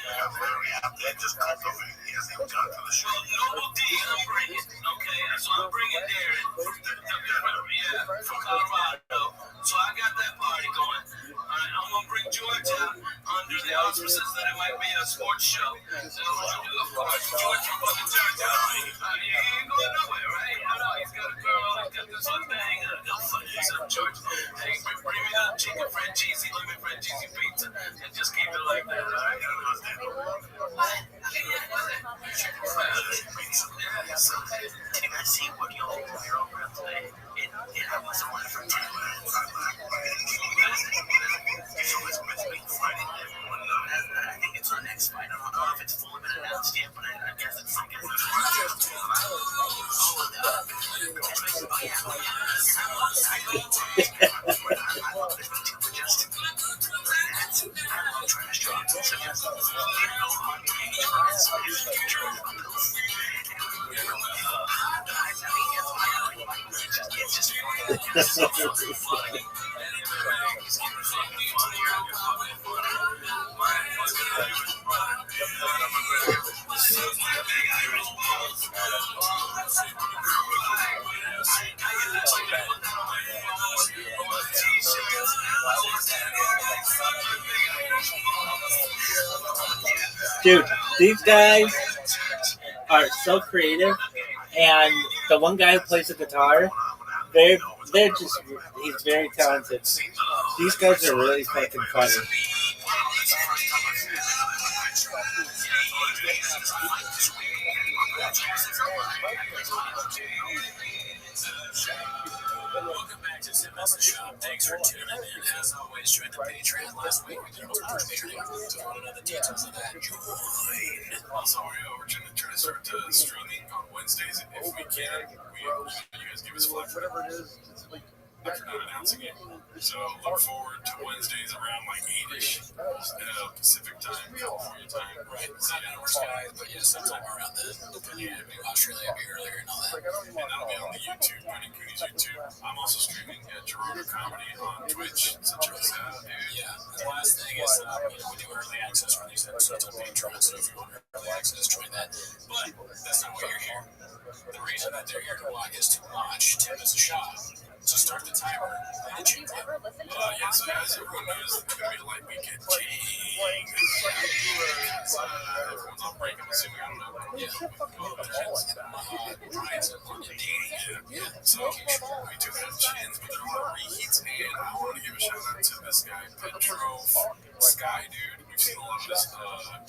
just cut the video. He hasn't even got to the show. Noble D, I'm bringing. Okay, so I'm bringing Darren. From Colorado. So I got that party going. I'm gonna bring George out under the auspices that it might be a sports show. So, of course, George from fucking Turntime. He ain't going nowhere, right? I know he's got a girl, he's got this other thing. Go fuck yourself, George. Hey, bring me the chicken francese, lemon francese pizza, and just keep it like that, all right? Can I see what you're over today? I wasn't one for 10 minutes. I think it's our next fight. I don't know if it's fully been announced yet, but I guess it's like Dude, these guys are so creative, and the one guy who plays the guitar, they're just, he's very talented. These guys are really fucking funny. Welcome back to Sim Message Shop. Thanks for tuning in. As always, join the Patreon. Last week we did a Patreon. To learn other details of that, join. Also, we're trying to start streaming on Wednesdays if we can. You guys give us flack. Whatever it is, it's like for not announcing it. So look forward to Wednesdays around like 8-ish Pacific time, California time. Right. See it in our skies, but yeah, sometime around then. Depending on maybe Australia, maybe earlier and all that. And that'll be on the YouTube, Winning Goonies YouTube. I'm also streaming at Gerardo Comedy on Twitch. So check us out, dude. Yeah. The last thing is, we do early access for these episodes on Patreon, so if you want early access, join that. But that's not why you're here. The reason that they're here to watch is to watch Tim as a shot. So start the timer and Do you ever listen to yeah, so as everyone knows, it's going to be a light weekend. Everyone's on break, I'm assuming. I don't know. Yeah. Brian's in London dating. Yeah. So we do have chins, but there are reheats. And I want to give a shout out to this guy, Petrov Sky, dude. We've seen a lot of his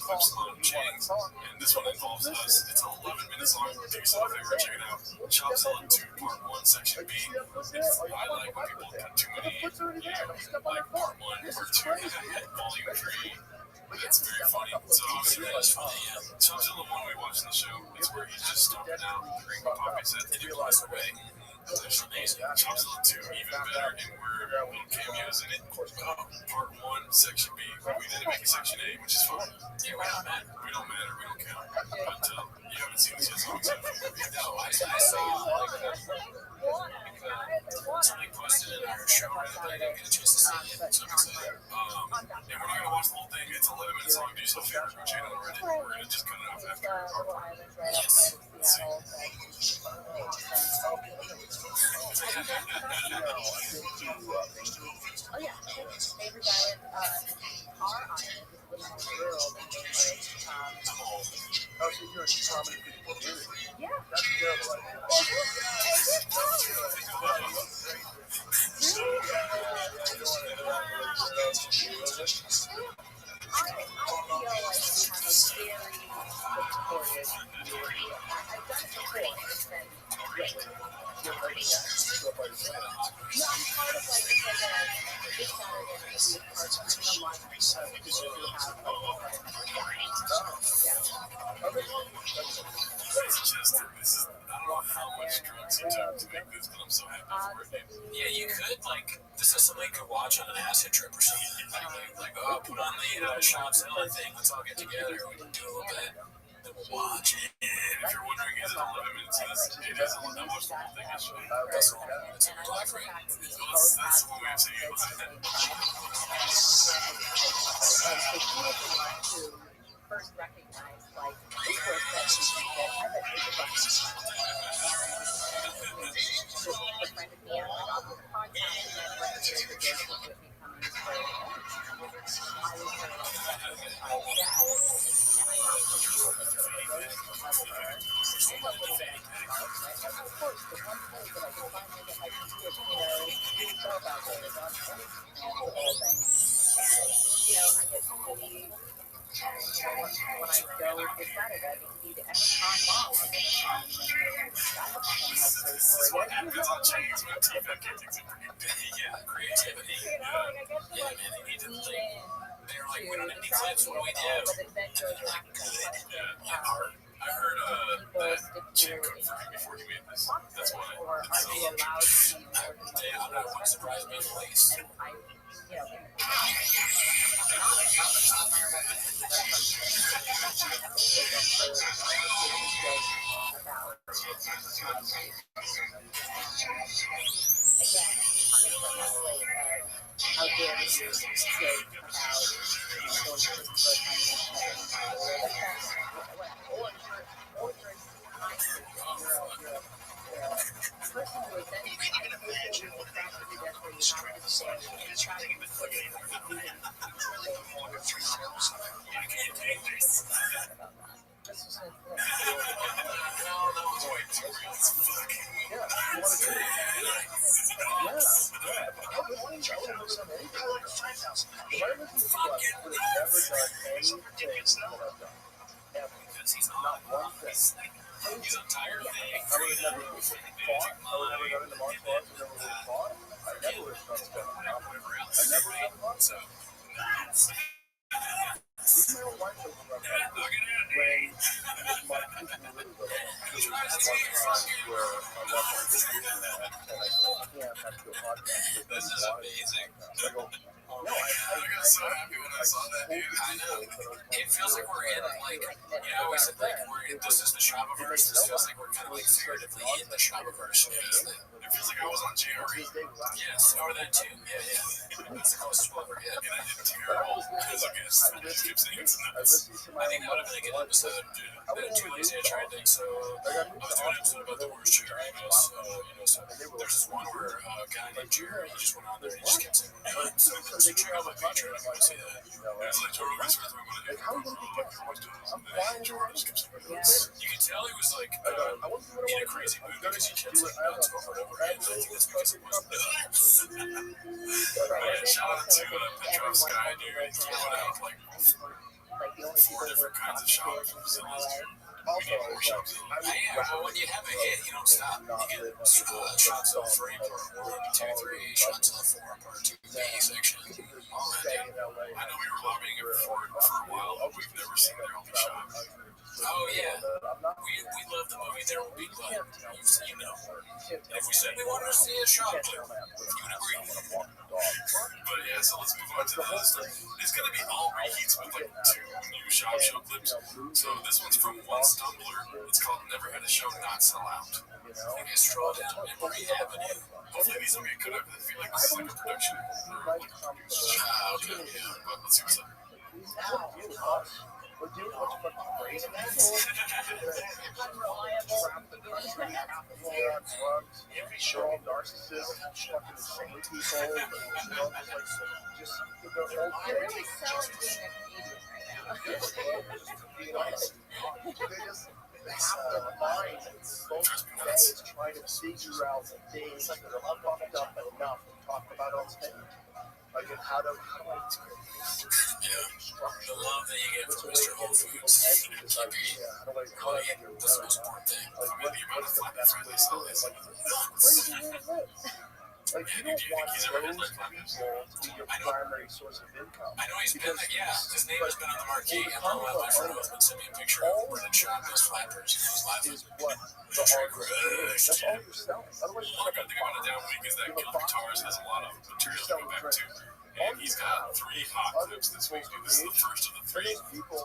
clips on chins, and this one involves us. It's 11 minutes long. Do yourself a favor, check it out. Chopzilla 2, Part 1, Section B. I like when people cut too many, like Part 1, Part 2, Volume 3. It's very funny. So obviously that is funny, yeah. Chopzilla 1 we watched in the show. It's where he's just stomping out during the poppy set. And you lost away. That's amazing. Chopzilla 2, even better, and we're little cameos in it. Part 1, Section B. We didn't make a Section A, which is fine. Yeah, we don't matter. We don't matter. We don't count. But you haven't seen this yet, so I'm excited. No, I saw somebody posted in our show, but I didn't get a chance to see it. So I'm excited. And we're not going to watch the whole thing. It's 11 minutes long. Do yourself a favor, go check it out on Reddit. We're going to just cut it off after our part. Yes. Oh yeah, favorite island. Our island is a little more rural than Bainbridge. Oh, so you're in comedy community. Yeah. That's terrible. I feel like we have a very supportive community. I've done it before. It's been great. No, I'm part of like the program. This Saturday I'm going to be a part of a lot of people who have It's just, I don't know how much drugs you took to make this, but I'm so happy for it, dude. Yeah, you could, like, this is something you could watch on an acid trip or something. Like, oh, put on the Shopzilla thing, let's all get together, we can do a little bit, then we'll watch it. And if you're wondering, is it 11 minutes? It is 11 minutes. I watched the whole thing yesterday. That's the one. It's a live rate. That's the one way of saying it. First recognize like this was that I bet you the friend of me on the podcast and then registered the business with me coming for I was very upset with my dad and I got to do it with her and of course the one place that I could finally get my computer, so about this on the whole thing. I get to really when I go this Saturday, I get to be the ex-con mom of the con. This is what happens on chains when TFM gets yeah, creativity. Yeah, man, they need to think. They're like, we don't have any clips, what do we do? I heard that Jim confirmed before he made this. That's why. Or are you allowed to be more than I'm not one surprised me in the least. and I, how dare you say about going to prison for a person who is then imagine what He's not one thing. He's on tire thing. I would have never fought. I would have never done the martial arts. I never would have fought. I never would have done stuff. I never would have fought. So, Even my own wife doesn't run that. When my kids were really little, there was one time where my wife wanted to do that, and I said, I can't have to do a podcast. so happy when I saw that, dude. I know. It feels like we're in, like, you know, we said, like, this is the Shopperverse. This feels like we're kind of, like, figuratively in the Shopperverse. It feels like I was on JRE. Yes, or that too. Yeah. That's the closest we'll ever get. And I did terrible as a guest. I just kept saying it's nuts. I think that would have been a good episode. Been too lazy to try and think. So I was doing an episode about the worst Jerry emails. So there's this one where a guy named Jerry, he just went on there and he just kept saying names. So check out my Patreon if you want to see that. It's like total research. I'm going to do You could tell he was like in a crazy mood because he kept saying nuts over and over again. I think that's because it was nuts. Shout out to Petrov Sky, dude. He's throwing out like 4 different kinds of shots. We need more shots. Well, when you have a hit, you don't stop. You get shots of free part 1, 2, 3, shots of 4, part 2, B section, all that. I know we were lobbying it for a while, but we've never seen their only shot. Oh, yeah. We love the movie There Will Be Blood. You know. And if we said we wanted to see a shot clip, you would agree. But yeah, so let's move on to the other stuff. It's going to be all reheats with like 2 new shop show clips. So this one's from One Stumbler. It's called Never Had a Show Not Sell Out. I guess stroll down Memory Avenue. Hopefully these will be good. I feel like this is like a production or like a producer. Okay, yeah. But let's see what's up. We're doing what's fucking crazy. They're all narcissists, fucking insane people. Just their whole You're really selling being a comedian right now. they just have their mind both days trying to figure out the things that are fucked up enough to talk about on stage. Like, how do I The love that you get from Mr. Whole Foods. That's the most important thing. the amount of flat fries they sell is like crazy. Like, you don't want those people to be your primary source of income. I know he's been like, yeah, his name has been on the marquee, and all my friend has been sending me a picture of where the shop is flappers, and he was laughing. Is what the hardware is. That's all you're selling. Otherwise, One good thing about a down week is that Killer Guitars has a lot of material to go back to. And he's got 3 hot clips this week. This is the first of the 3.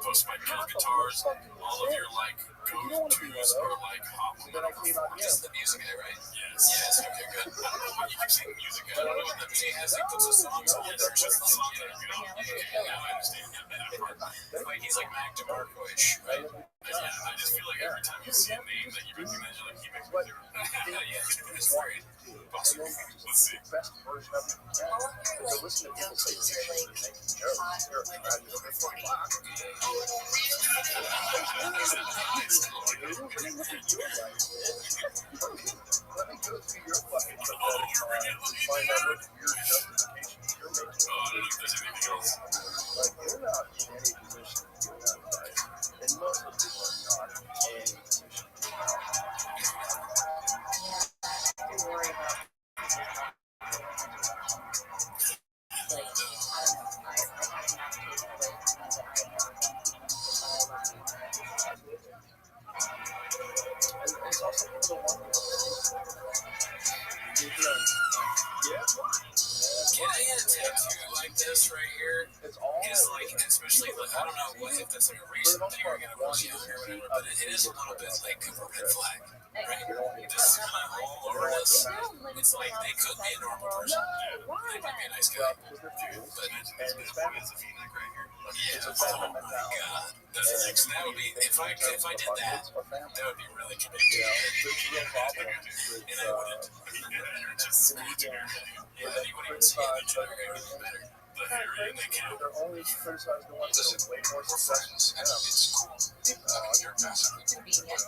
Posted by Killer Guitars. All of your like go-tos are like hot one. This is the music guy, right? Yes. Okay, good. I don't know what you keep saying music. I don't know what that means. He has, he puts his songs on there. There's just the song that you know. Yeah, I understand. like, he's like Mac DeMarco-ish, right? Yeah, I just feel like every time you see a name that you recognize, you're like, he makes me do it. Yeah, it's great. Let's see. Best version of it. So listen to people say you should be making jokes. You're a let me go through your fucking pathetic mind and find out what weird justifications you're making. I don't know if there's anything else. Like, you're not in any position to do that, right? And most of people are not in any position to do that. I do worry about It's also one of the ones Getting a tattoo like this right here it's all is like, especially like, I don't know what if that's like a recent thing or gonna was young or whatever, but it is a little bit like a red flag, right? This is kind of all over this. It's like they could be a normal person. They might be a nice guy, but His family has a V-neck right here. yeah, oh my god, that's the next. That would be if I did that, that would be really convicting. And I wouldn't. You're just scratching your head. Yeah, and you wouldn't even see it. Each other would be better. The hair and the cow. They're only criticizing the ones that are way more successful. It's cool. You're massive. convenient.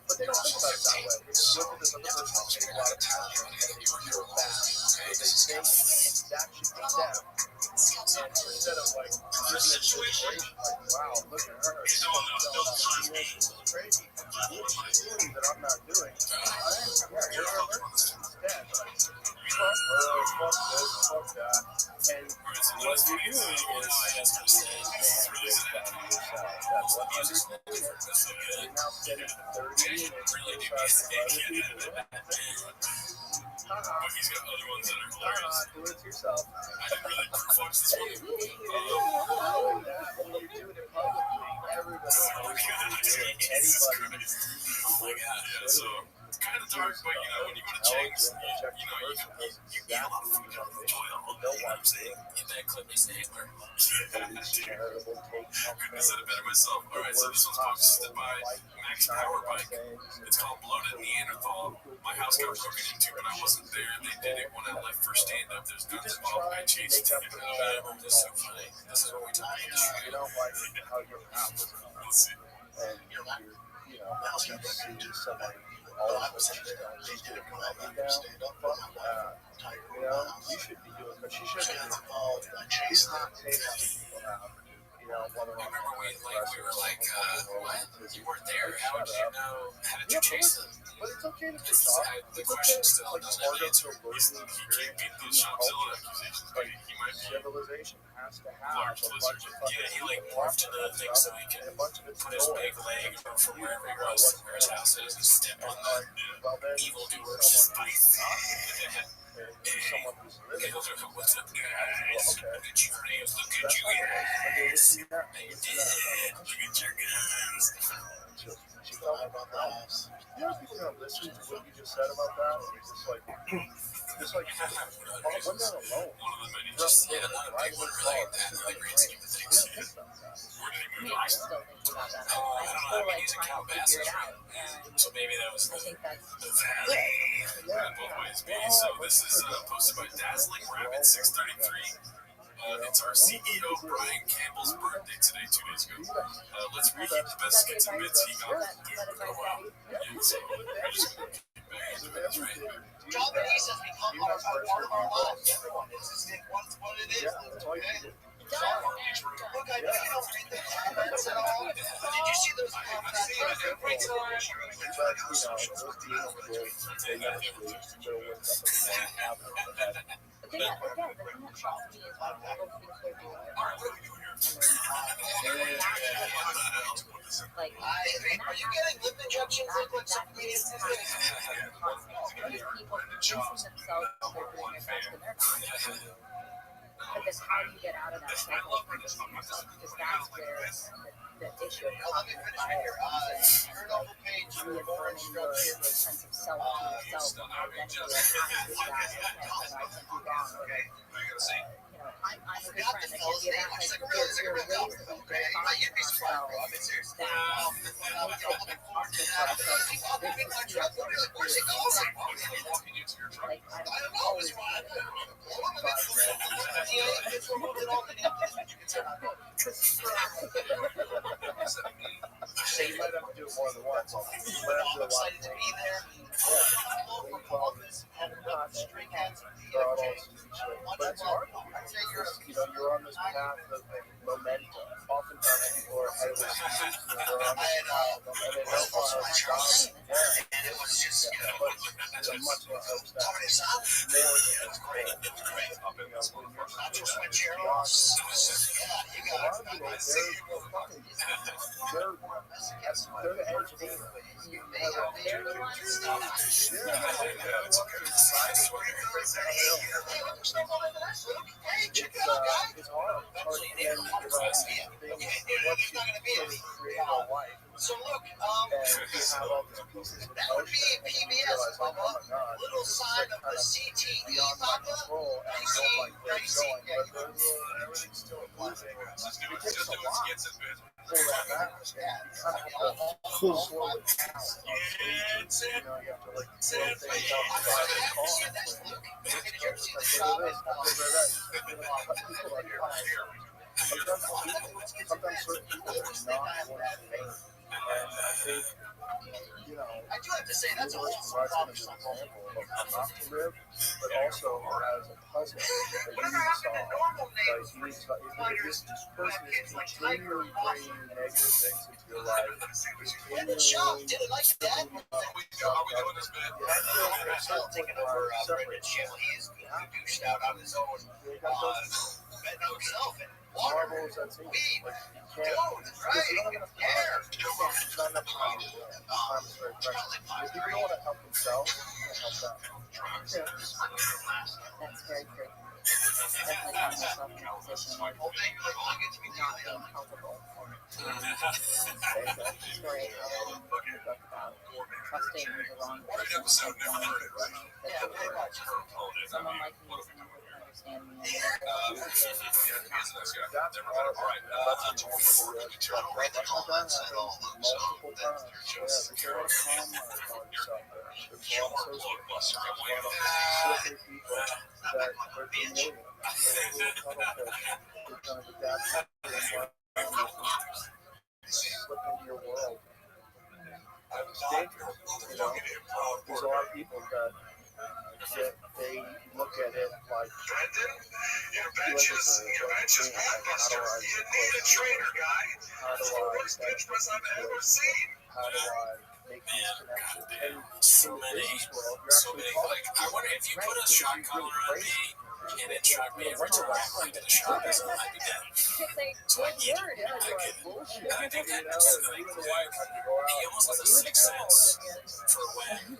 But they don't think about it that way. They just look at this other person and say, wow, that's how you feel bad. But they think that should be them. And instead of like, giving it situation, like, wow, look at her. She's crazy. That I'm not doing. Yeah, you're a person instead. Like, fuck her, fuck this, fuck that. And what you're doing is you're now spending 30 minutes criticizing other people. stop. But he's got other ones that are hilarious. Do it to yourself. I didn't really watch this one. When you do it publicly, everybody knows you do it. Jesus Anybody. Christ. Oh my god, yeah, so it's kind of dark, but you know, when you go to Chang's, you eat a lot of food, you don't enjoy it all day, you know what I'm saying? In that clip, he's the Hitler. Couldn't have said it better myself. Alright, so this one's posted by Max Power Bike. It's called Bloated Neanderthal. My house got broken into, but I wasn't there. They did it when I left for stand-up. There's guns involved. I chased it. This is so funny. This is what we talk about. You don't like how your app was Let's see. and you see somebody all of a sudden they did it coming down. You should be doing, but she should be involved. She's not taking people out. Remember we were like, what? You weren't there? How did you know? How did you chase them? But it's okay to talk. The question still doesn't have an answer. He can't beat those Shopzilla accusations, but he might be Civilization has to have large a lizard. bunch of Yeah, he like morphed into things so he can put his big leg from wherever he was, where his house is, and step on the evil doers. someone who's Hey, living. what's up, guys? Look at you guys. Look at you guys. Look at your guns. She felt about that. People gonna listen to what you just said about that? It's just like, we're not alone. One of the many. Just, yeah, not a big one really in that great scheme of things. Where did he move I'm to? still thinking about that. I don't know. I mean, he's a trying cow to figure it bastard, out. so maybe that was I think that's the valley. Both ways be. So this is posted by Dazzling Rabbit 633. It's our CEO Brian Campbell's birthday today, 2 days ago. Let's reheat the best skits and bits he got. Oh wow! Yeah, so we're just gonna keep banging into it. That's right. Diabetes has become part of our lives. It's just what it is. Okay? Look, I know you don't read the comments at all. Did you see those comments? Every time. the thing that shocks me is when people think they're doing it. All right, what are we doing here? Like, Are you getting lip injections like some comedians do? people convincing themselves that they're doing their best when they're not. But then how do you get out of that cycle of convincing yourself? Because that's where the issue of Let me finish right here. Turn on the page for more your instructions. sense of self to yourself and identity, like I can do that, I can do that. What are you gonna say? I'm a good friend. I give you that. Like, there are ways that we can find You'd be surprised, bro. I mean, seriously. I'm looking forward to that. People are moving my truck. Where's he going? Walking into your truck. like, I don't know. It's fine. It's removed it all. You can tell. So you might have to do it more than once. You might have to do a lot Excited to be there. we call this but it's hard. You're on this path of momentum. Oftentimes people are ahead of the season. They're on this path of momentum. And they don't want to stop. And it was just, But it's a much more substance. More great. Up in this one. Not just my chair off. Yeah, you got it. they're the entertainment. they're the ones that It's okay. Size sweater. Hey, check it out, guys. It's hard. There's not going to be any. So look, that would be PBS, Bubba. Little sign of the CTE, Bubba. You see, Everything's still moving. Let's do it. Let's do it. Let's get some bit. Pull that back. You kind of have to slow it down. You have to like slow things down to drive the car. Sometimes certain people are not going to think. And I think, I do have to say, that's a Universe provides an example of not to live, but also as a puzzle that you need to solve. Like, this person is continually bringing negative things into your life. When the shop did it like that, Are we doing this, man? taking over Brendan's show. He's douched out on his own, betting on himself and water. Marbles, that's it. Weed. Like, you Dude, can't. right? You don't have enough time. It's not enough time. Time is very precious. If people don't want to help themselves, they're going to help them. True. That's very true. Definitely found myself in a position of not being comfortable. There's a story I read in the book about trusting the wrong person. Someone like me is able to understand me. Slip into your world. It's dangerous, you know. There's a lot of people that they look at it like Your bench is blockbuster. You need a trainer, guy. That's the worst bench press I've ever seen. how do I make these connections? And So in the many, business world, you're so actually many. taught Like, I wonder if you put a shot collar on me, and it shocked me every time I went to the shop. I'd be dead. So I get it. I get it. bullshit. And I think that You know, is and like, you and the wife have to go out. he almost has a sixth sense for when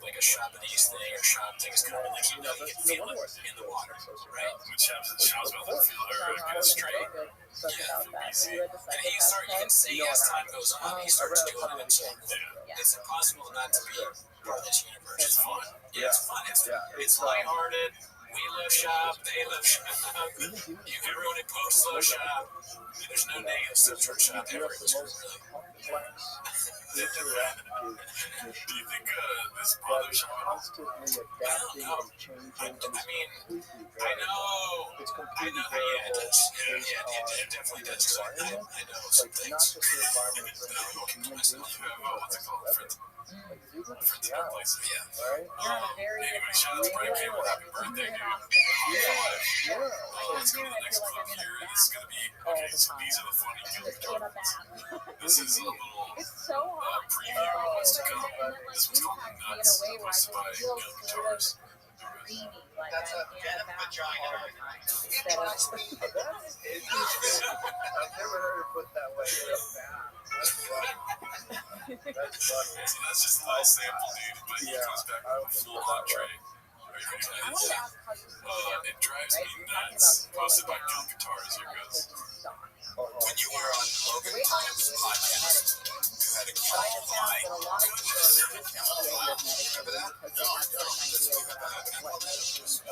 like a Japanese thing or shop thing is coming. Like, you know, you can feel it in the water, right? Which shows about the feel or Straight. Yeah. And you can see as time goes on, he starts doing it himself. It's impossible not to be part of this universe. It's fun. Yeah, it's fun. It's lighthearted. We love shop. They love shop. Everyone in post loves shop. There's no negative stuff for shop ever. It's really. Do you think this bothers you? Constantly adapting and changing. I mean, I know. It's I completely know. Yeah, it does. based Yeah, it definitely does. I know some like not things. just the environment, but the human beings. What's it called? Like if you look at For the Seattle, place. Yeah. right? You're in a very Anyway, different shout out to Brian way. Cable. Happy birthday, dude. Yeah. Let's go to the next club here. This is going to be, okay, so these are the funny guilty cards. This is a little It's so hot. preview of what's to come. And then, This one's called Nuts, posted by Guilty Guitars. dreamy, like That's I a can't venom imagine vagina. all the time. Instead of That's interesting. I've never heard it put that way. That's funny. That's funny. So that's just a little sample, dude. But he comes back with a full entree. Are you ready for I wanted this? to ask how you slow down. It drives Right? me You're talking nuts. about Posted by slowing Guild down Guitars. Here and goes. taking stock. When you were on Logan Times podcast, you had a But I have found my that a lot of people are resistant to the idea of meditating Remember that? because they have certain ideas about what meditating is. And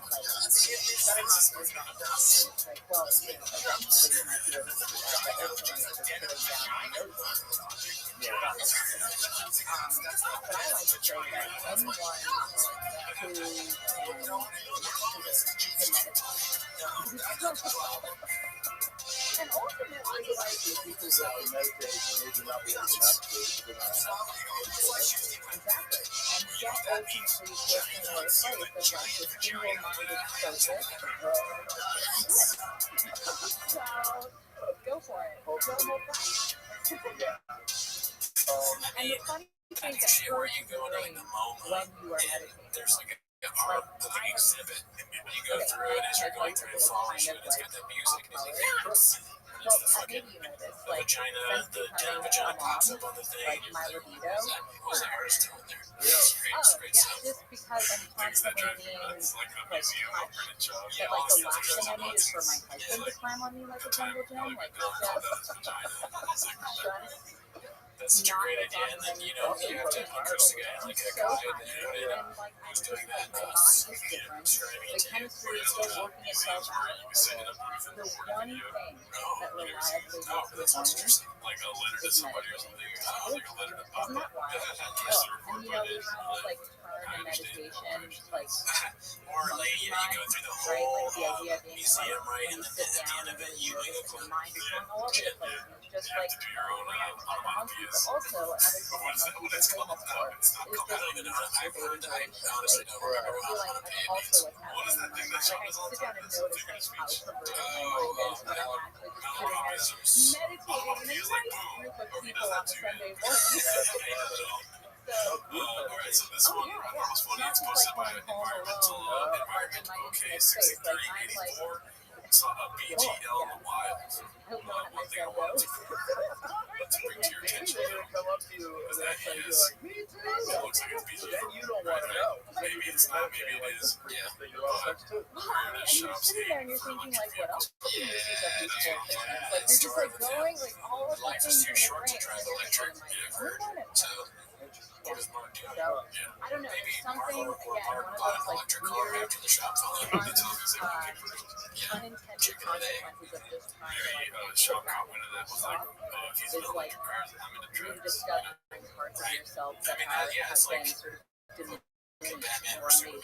like, sometimes it's not like, well, you know, eventually you might be able to do that, but ultimately it's just putting down the notes. But I like to say that anyone who can meditate. And ultimately, like, People that are meditating maybe not be enough to, exactly. And yet, ultimately, just in a place of like this single-minded focus. So, go for it. Go hold back. And the funny thing that shit where you hurts go your into like brain the moment when you are and meditating. there's like a art like exhibit. You go through it as you're going through and following shit. It's got that music and it's like, So, it's the fucking maybe you know this, the like, vagina, since the becoming vagina a pops mom, up on the thing. like my libido. What was the artist doing there? Yeah. It's great Yeah, stuff. just because I'm Things that constantly drive me being nuts, like the like museum touched. over in China. But like the last thing I need is for my husband to climb on me like a jungle gym. Like it's just That's such a great idea. And then, you know, you have to approach the guy like a so guide fun. and put it And like I who's just doing like that. my body is different. Describing The it to you. chemistry is still working itself out. The one thing that reliably Oh, makes me that sounds horny interesting. Like a letter to somebody or something. Like a letter to isn't Papa. that wild? Oh, and you know, we have like turn and meditation, like Or like, you know, you go through the right? whole Like the idea of being museum, right? when And you then sit at the down end of and it, really you like notice go, that your mind is going all over the place. And it's just like, Do your own like a monkey. But also, another thing that monkeys are famous for is I don't even know. I've heard, I honestly don't remember I feel what like that's also what's happening in my mind. Like I sit down and notice like how perverted my mind is, but I'm actually just sitting there meditating in a nice group of people on a Sunday morning. Alright, so this one I thought was funny. It's posted by Environmental, in my OK intimate space. Like 6384. saw a BTL in the wild. I hope not. One thing I wanted to bring to your attention They're gonna come up to you and they're gonna be like, "Me too." it looks like it's So BTL. then you don't want to know. Maybe it's not, maybe it is. Yeah. That you want sex too. And you're sitting there and you're thinking, like, what else can you see of these cool things? Like, you're just like going, like, all of the Life things is too in your short to brain. drive And you're electric. thinking, like, I've oh, heard. no. So, what does Mark do? So, I don't know. There's something, again, one of those, like, electric car weird, after the shop unintended check consequences of just trying to, like, shop cop went in that was like, if he's is, like, electric cars, I'm into you drugs. discovering parts of yourself that I mean, have yeah, it's been like sort of diminished Batman or or made Superman.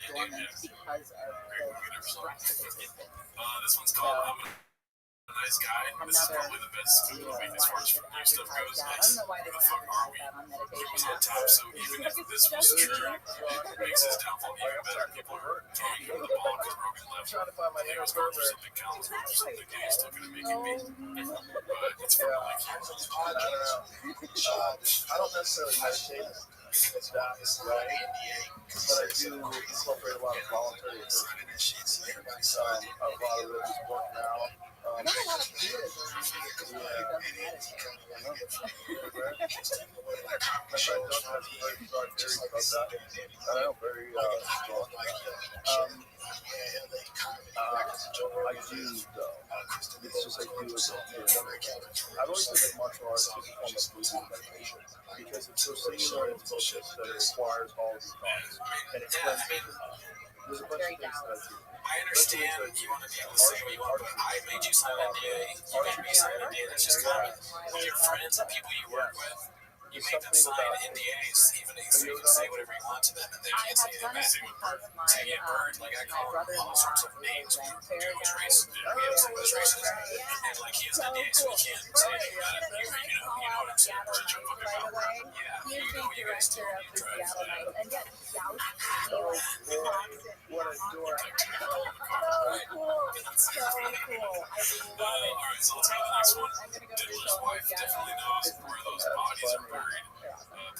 dormant because of the stress of existence. This one's called I'm a Nice Guy. This is Another probably the best movie as far as should new stuff goes. advertise that. I don't know why they Who the don't fuck are we? advertise that on He meditation was on apps. top, so even if this was true, it makes his downfall even better. People are throwing him the ball with broken left. Trying to find my He inner was going for pervert. something counselor or something gay, still gonna make it me. But it's for like I don't know. I don't necessarily meditate. It's that way, but I do incorporate a lot of voluntary work. A lot of it is working out. I know a lot of Buddhas around here who doesn't meditate. My friend Doug has some very strong theories about that. I know, very strong. I do, though. It's just I do it. I've always said that martial arts is a form of Buddhist meditation because it's so singular and it's focused that it requires all of these thoughts. And it cleanses. There's a bunch of things that I do. I understand you want to be able to say what you want, but I made you sign an NDA. You made me sign an NDA. That's just common. With your friends and people you work with, you make them sign NDAs, even so you can say whatever you want to them, and they I can't say have done anything it back. because Say get burned, like I call him all brother-in-law sorts of was names. a Ren Dude Fair was guy. racist. We have some was racist. And like he has an NDA, so he can't say anything about it. You know what I'm saying? Burn your fucking Right mouth. away. Yeah, He you is know the you guys do. director of You the drive. Seattle Knights, and yet Joust feels toxic. What a dork. So cool. It's so cool. I love it. Alright, so let's go to the next one. I'm gonna go to the Diddler's show wife definitely knows where those bodies are buried.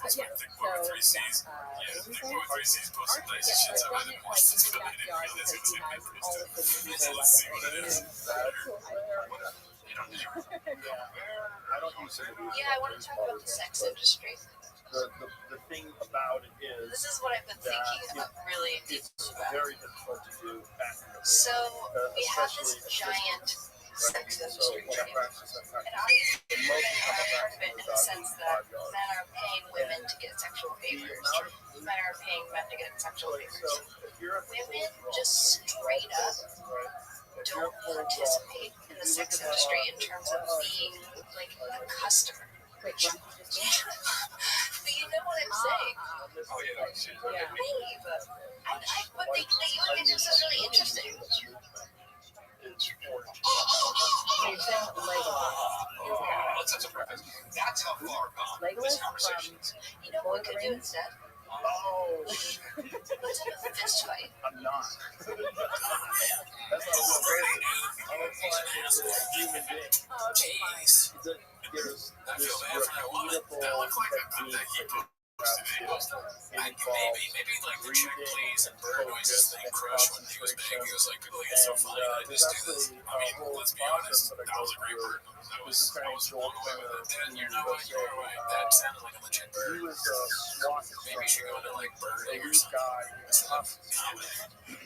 Plus, yeah, I think Boy with 3 C's. Yeah, I think Boy with 3 C's posted nice shit so about run it. it like in his backyard because he has all of the medieval Let's see what it weapons. is. Yeah, I don't use it. Yeah, I want to talk about the sex industry. The thing about it is This is what I've been thinking about really. it's very difficult to do accurately. So we have this giant sex So industry, when I practice, and obviously women are part of it in the sense that men are paying women to get sexual favors. Men are paying men to get sexual favors. So if you're a Women just straight up don't participate in the sex industry in terms of being like a customer. Wait, what? But you know what I'm saying? Oh, yeah, that's shit. Yeah. What they do is really interesting. So you're saying Legolas. Let's touch a preface. That's how far gone Legolas this conversation is. You know what we could do instead? Oh, Let's have a fist fight. I'm not. That's not so crazy. I'm applying it to a human being. Oh, okay, fine. There's I this feel bad for that woman. repeatable That looked like a good technique that he posted. Maybe like the chick please and bird noises thing crushed when he was big. He was like, people think it's so funny that I just do this. I mean, let's be honest, that was a great bird. That was blown away with it. And you know what, you were right. That sounded like a legit He bird. was a SWAT Maybe you should go into like birding or elite something. guy in hospital.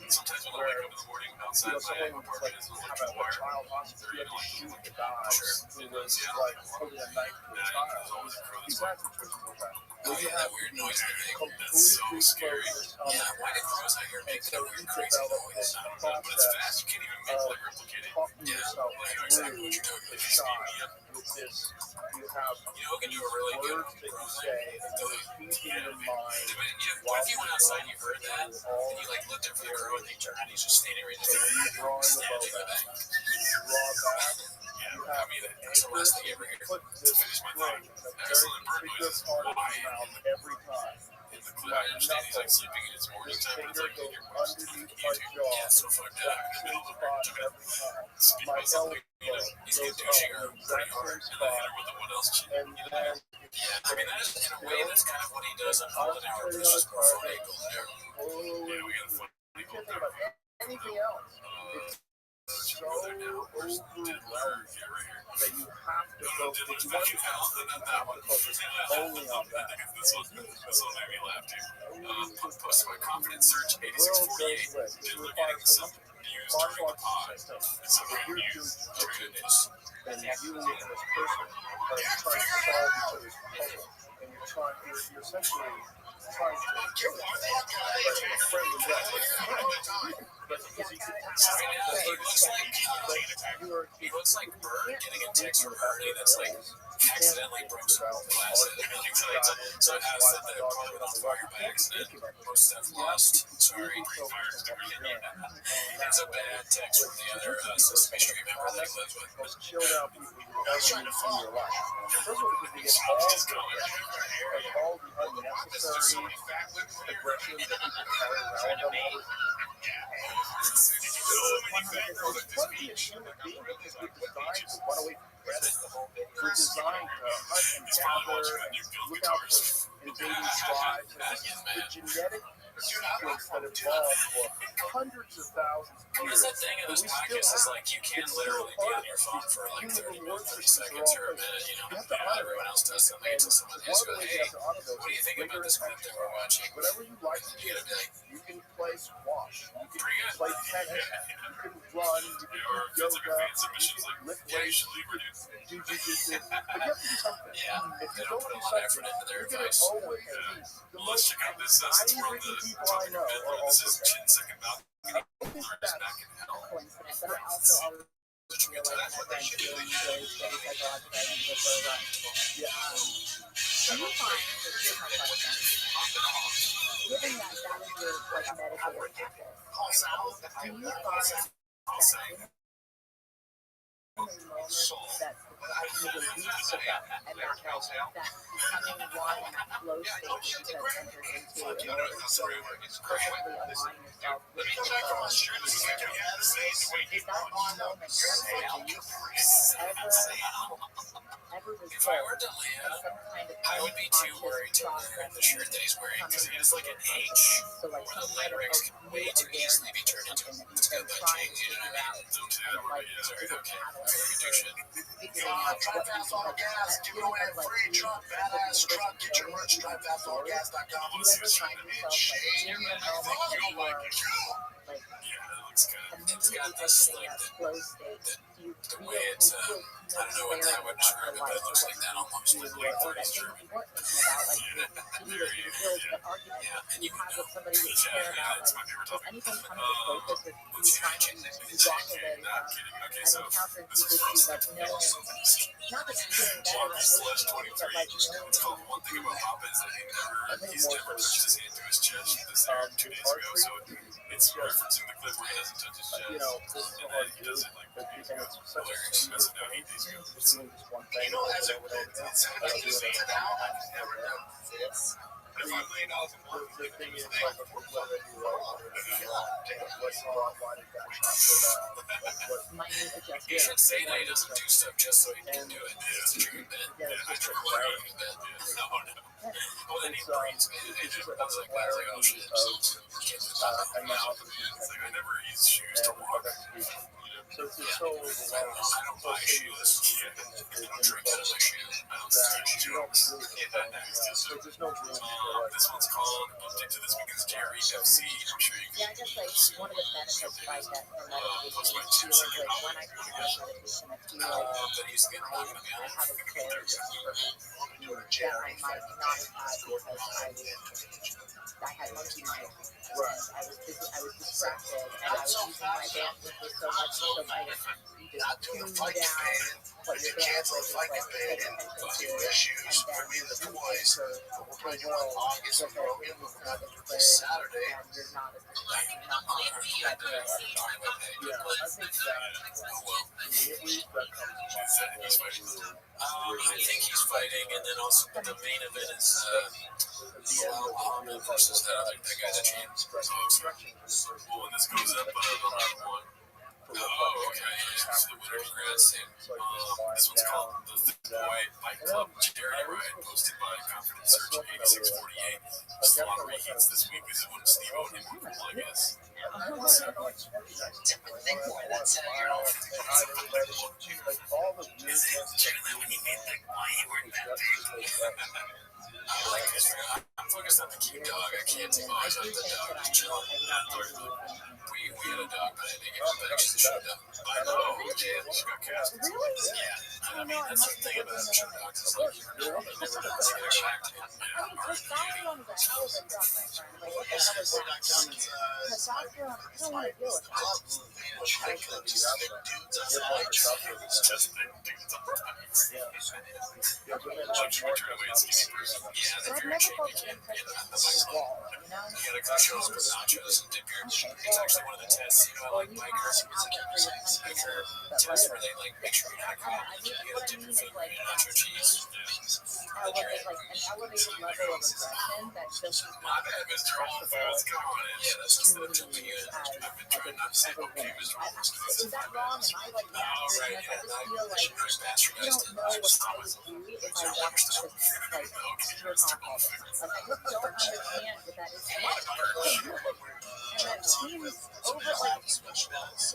Sometimes when I wake up in the morning outside my Someone was like, apartment, it's have electric a wire. child hospital, you have to shoot the guy who was like holding a knife to a child. He's had situations like that. Oh yeah, that weird noise thing. That's so scary. Yeah, why did crows out here make that weird crazy noise? I don't know, but it's fast. You can't even make like replicate it. Talking Yeah, yourself I know exactly what you're talking about. If you shot see me up, with this, you have you know who can do a really good words that you crows say out? and you're keeping in mind. What if you went outside and you heard that, and you like looked up for the crow and they turned and he's just standing right So there, when you're drawing the bow standing back, back. you draw back, Yeah, you I have mean, that's the last thing you ever hear. put this Finish my string thought. in a very Excellent bird conspicuous noises. part of Why? his mouth every time. I understand he's like sleeping in his morning His time, but it's finger like goes your voice. underneath my jaw. Yeah, so fucked up in the middle of the Spot night. every time. Speaking My about something, you know, elbow he's goes getting douching her up in the pretty exact hard, same and then hit spot. her with the what else shit. And then Yeah, I mean, that is, in a way, that's kind of what he does on Golden Hour, but it's just more funny at Golden Hour. Yeah, we got a funny you Golden can't think Hour. about anything else. It's so overwhelming that you have to focus. If you want to focus only on that. This one made me laugh too. Posted my confidence search 8648. People are getting some views during the pod. It's a great news. Good news. And you and this person are trying to solve each other's puzzle. And you're essentially trying to kill one of them, but in a friendly way. But because you can He looks like Bird getting a text from Ernie that's like accidentally broke some glasses. So it has that the apartment on fire by accident. Most stuff lost. Sorry. It's a bad text from the other Sesame Street member that he lives with. most chilled out people you've ever met in your life. First of all, because they get all the unnecessary aggression that people carry around them. We're designed to hunt and gather and look out for invading tribes. The genetic sequence that evolved for hundreds of thousands of years. The thing of this podcast is like you can literally be on your phone for like 30 seconds or a minute, everyone else does something until someone asks you, hey, what do you think about this clip that we're watching? Whatever you like to do, you can play squash, you can play tennis, you can run, you can do yoga, you can lift weights, do jiu-jitsu, but you have to do something. If you don't do something, you're going to always be the most anxiety-ridden people I know are also coincidence, but I also always feel like whenever I'm feeling really steady psychological, I need to go for a run. Do you find, here's my question, given that is your like meditative practice, do you find that in the moment that you release of that and that becoming one in that flow state that you have entered into in order to perfectly align yourself with the flow, is that moment do you ever If I were to live, I would be too worried to wear the shirt that he's wearing because it has like an H so like where the limericks can way too easily be turned into a good king, you know what I mean? Don't do that where he is, okay, do shit. figuring out what you like you don't have free truck, badass truck, get your merch, drivefatallgas.com. Do you ever find yourself like in the moment that you are like It's got this like the way it's I don't know what that would describe it, but it looks like that almost like Freddie's German. And you have with somebody that you care about, like, does anything come to focus or do you find that you walk away from an encounter and you just like knowing, not that you're feeling better, but like knowing One thing about Papa is that he's never touched his hand to his chest this 2 days ago, so it's referencing the clip where he doesn't touch his chest. And then he does it like hilarious. That's a no, he needs to go. As it now, I've never done this. The thing is, like, whether you what's wrong, why did that shot minute adjustments. You should say that he doesn't do stuff just so he can do it. It's a true bit. It's a true bit. No. Well, then he brings me to it. I was like, oh shit. I never use shoes to walk. So it's so overwhelming. I don't buy shoes. I don't drink out of my shoes. I don't stretch shoes. So there's no room for This one's called Update to This Week's Jerry FC. I'm sure you can. Yeah, I guess like one of the benefits I get from meditation is like when I come out of meditation, I feel like I have a clarity that I might not have had because I had monkey mind. I was busy, I was distracted, and I was using my bandwidth so much so I you just tune down what your bandwidth is like to pay attention to, and then you enter August with a Saturday, and you're not as distracted, not distracted. Yeah, I think that immediately that comes to I think he's fighting, and then also the main event is Muhammad versus that guy that changed. Well, when this goes up, one. Oh, okay. So the winner's grad thing. This one's called The Thick Boy Fight Club Charity Ride, posted by Confidence Search 8648. The lottery heats this week is when Steve owed him, I guess. Think more than saying, you know, Like all the weirdness. When you meet the why you weren't that I'm focused on the cute dog. I can't always let the dog just chill. We had a dog, but I didn't get it back. She showed up. I know. Yeah, she got cast. Really? Yeah. I mean, that's the thing about show dogs. It's like you're never going to get checked. Testosterone is a hell of a drug, my friend. Like, what the hell is that? Testosterone, I don't want to deal with that. But I've never felt an impression of wall, you know? You gotta cut yours with nachos and dip your. It's actually one of the tests. You know, I like bikers. Biker tests where they like make sure you're not caught. You gotta dip your foot in nacho cheese. Like an elevated level of aggression that just is My bad, Mr. Oliver. What's going on? Yeah, that's instead of jumping in. I've been trying not to say okay, Mr. Oliver. Is that wrong? Am I like mastering this? I just feel like you don't know what I would do if I watched this like jerk off all this. Like I just don't understand what that is like. And that seems over like that's not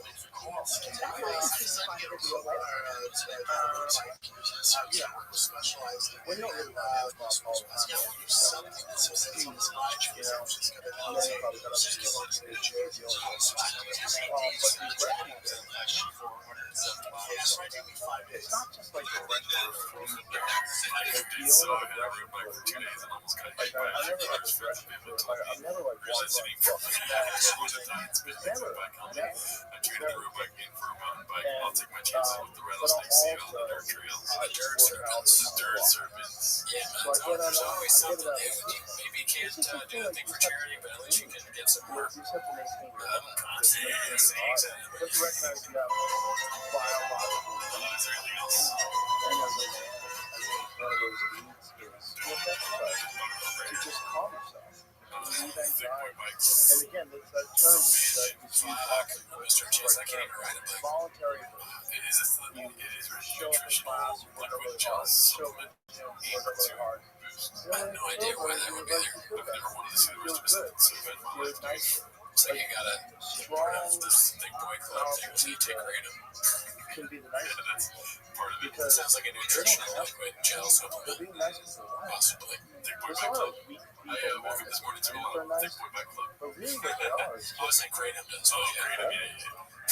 even too fun to deal with. When you don't really have all the time, it's not just like the red I've never like I'll take my chances with the rattlesnakes, see all the dirt trails. Dirt serpents. Yeah, man, there's always something new. Maybe you can't do anything for charity, but at least you can get some work. you just have to make things Let's recognize you have biological Is there anything else? and as one of those needs is to just calm yourself. You need anxiety. And again, that term that you see Mr. Chase, I can't even ride a bike. voluntary. It is Show up in class, you work really hard, show up, work really hard. I have no idea why that would be there. I've never wanted to see the rest of it. So good. Feels nice. It's like you gotta part of this big boy club thing was you take kratom. Can be the nicest. That's part of it. It sounds like a nutritional liquid gel They're supplement. being nice to the life. Possibly. Thick boy There's a bike lot club. of weak I people woke up this morning to a lot of thick boy bike club. but really what they are is I was saying kratom does. Oh, kratom, yeah.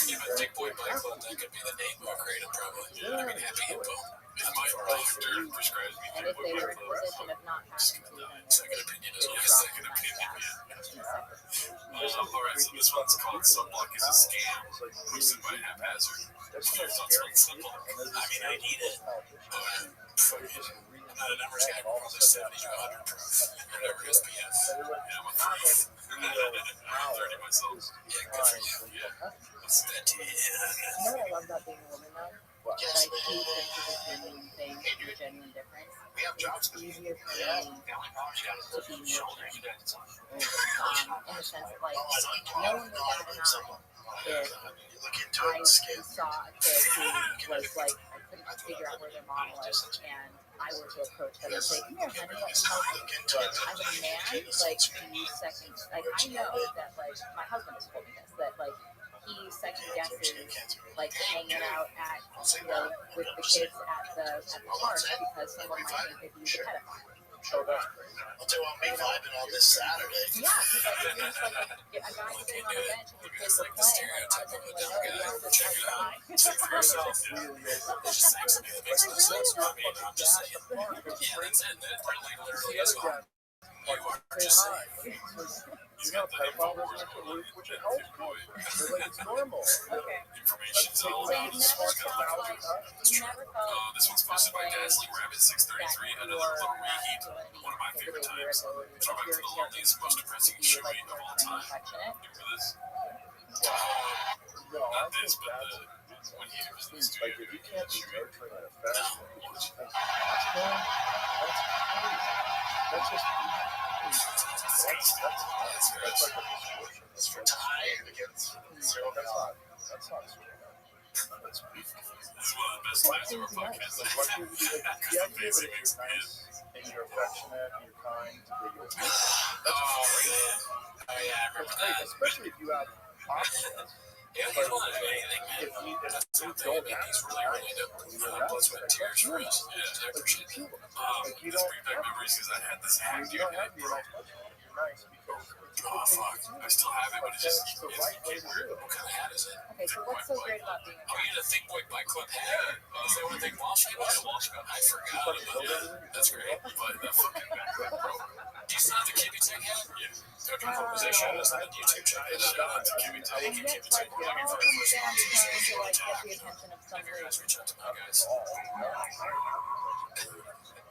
Yeah, but thick boy bike club, that could be the name of kratom probably. I mean, happy hippo. If my doctor prescribes me And thick if boy they were bike in a club, position of not having to, then second opinion is always second opinion, yeah. Alright, so this one's called Sunblock is a Scam, posted by Haphazard. that's Your thoughts on Sunblock? I mean, I need it. I'm not a numbers guy, but probably 70 to 100 proof. Whatever SPF. Yeah, I'm a 3. I'm 30 myself. Yeah, good for you. Yeah. What's that? you know what I love about being a woman though? That I do think is a genuine thing, a genuine difference. It's easier for me to be nurturing. In the sense of like, no one would bat an eye if I saw a kid who was like, I couldn't figure out where their mom was, and I were to approach them and say, come here, honey, let me help you. As a man, like, you second, like, I know that, like, my husband has told me this, that, like, he second guesses, like, hanging out at, you know, with the kids at the park because someone might think that he's a pedophile. oh, that's great. I'll tell you what, me vibing on this Saturday. Yeah, because like, if there's like a guy sitting on a bench and your kids are playing, like, how does anyone know that you're this nice guy? Check for yourself. Really is. It's just sex and it makes no sense. I mean, I'm just saying. Yeah, that's it. That literally is all. You are just saying. You know, pedophile doesn't have to lose, which is helpful. It's like it's normal. Okay. Information's So all you never felt like, you never felt this one's posted by Dazzling Rabbit 633, another little reheat. One of my favorite times. Throwback to the loneliest, most depressing show of all time. Remember this? No, I Not this, think but that's when he was in the like studio. if you can't be nurturing and affectionate, that's crazy. That's just that's like a prescription. That's for Tired against zero. that's not sweet. That's weak. This is one of the best times of our podcast. Like what you do, like the idea that if you're nice and you're affectionate and you're kind, that you're Oh, really? Oh, yeah, I that's remember great, that. especially if you have options. Yeah, he's willing to do anything, man. That's the thing. I mean, he's really willing to blood, sweat, and tears for us. Yeah, I appreciate that. You Let's don't bring back memories because I had this hack you the don't other have day, to be bro. nice because it's a Oh, good thing fuck. to do. I still have it, but it's just, That's the it's right way to weird. do it. What kind of hat is it? Okay, so what's so great about being a Oh, you need a Think Boy Bike Club hat? Yeah. Is that what Think Walsh Yeah, was? Walsh got I forgot about that. That's great. but that fucking backpack, bro. Do you still have the Kippy Tank hat? Yeah. Okay, cool. Because they showed us on the YouTube channel. Shout out to Kippy Tank. and Kippy yet, like, Tank. it all comes down to trying to, like, get the attention of Have your somebody. guys reach out to my guys.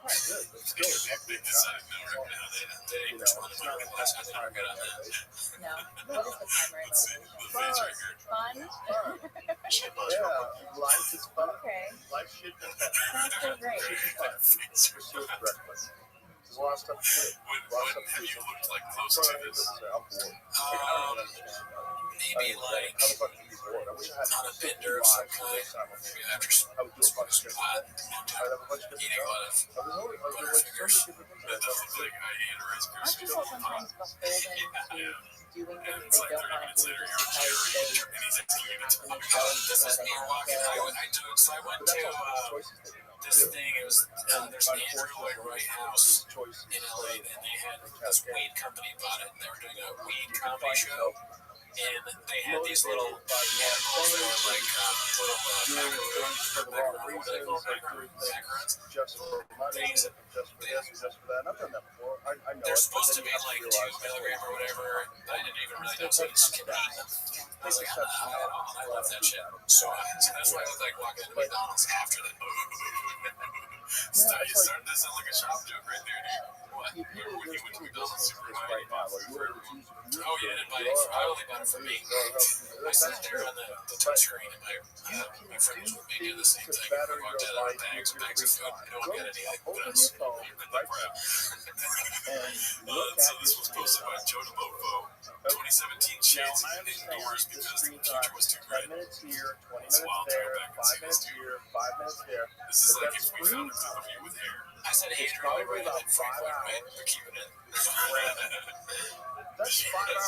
They decided no, right now they responded to my request. I never got on that. No. What is the primary Let's see. motivation? The face right here. Fun? Yeah, life is fun. Okay. Life should be fun. Sounds so great. Pursue it reckless. There's a lot of stuff to do. When have you looked like close to this? I'm bored. I don't even understand. Maybe like How the fuck can you be bored? I wish I had on a bender of some kind. Maybe after I would do a bunch of some pot, I'd have a bunch of eating a lot of Butterfingers. That doesn't look like I ate a Rice Aren't Krispie. people sometimes beholden to doing And things it's they like don't 30 want minutes to do later, just you're because and he's asking you to tell me This is me walking. I do it. So I went to this thing. It was there's the Andrew Lloyd Wright House in LA, and they had this weed company bought it, and they were doing a weed comedy show. And they had these little animals that were like little macaroons. What do they call macaroons? Just for money, Things that just for this, just for that. I've done that before. I know they're it, supposed to but then be you like have to 2 realize milligram or whatever. I didn't even really know so you just can eat them. I was like, I love that shit. So that's why I was like walking into McDonald's after that. You started to sound like a shop joke right there, dude. What? Remember when you went to McDonald's super high and you bought food for everyone? Oh, you didn't buy it. I only bought it for me. I sat there on the touch screen, and my friend was with me doing the same thing. I walked out of bags of food. I don't get anything. But it's so this was posted by Joe DeBofo. 2017 shades indoors because the future was too bright. 10 minutes here, 20 It's minutes wild to there, go back and 5 see this, minutes dude. here, 5 minutes there. This is like if we found a clip of you with hair. I said, hey, It's Andrew, I probably read about it for 5 hours. We're keeping it. That's 5 hours.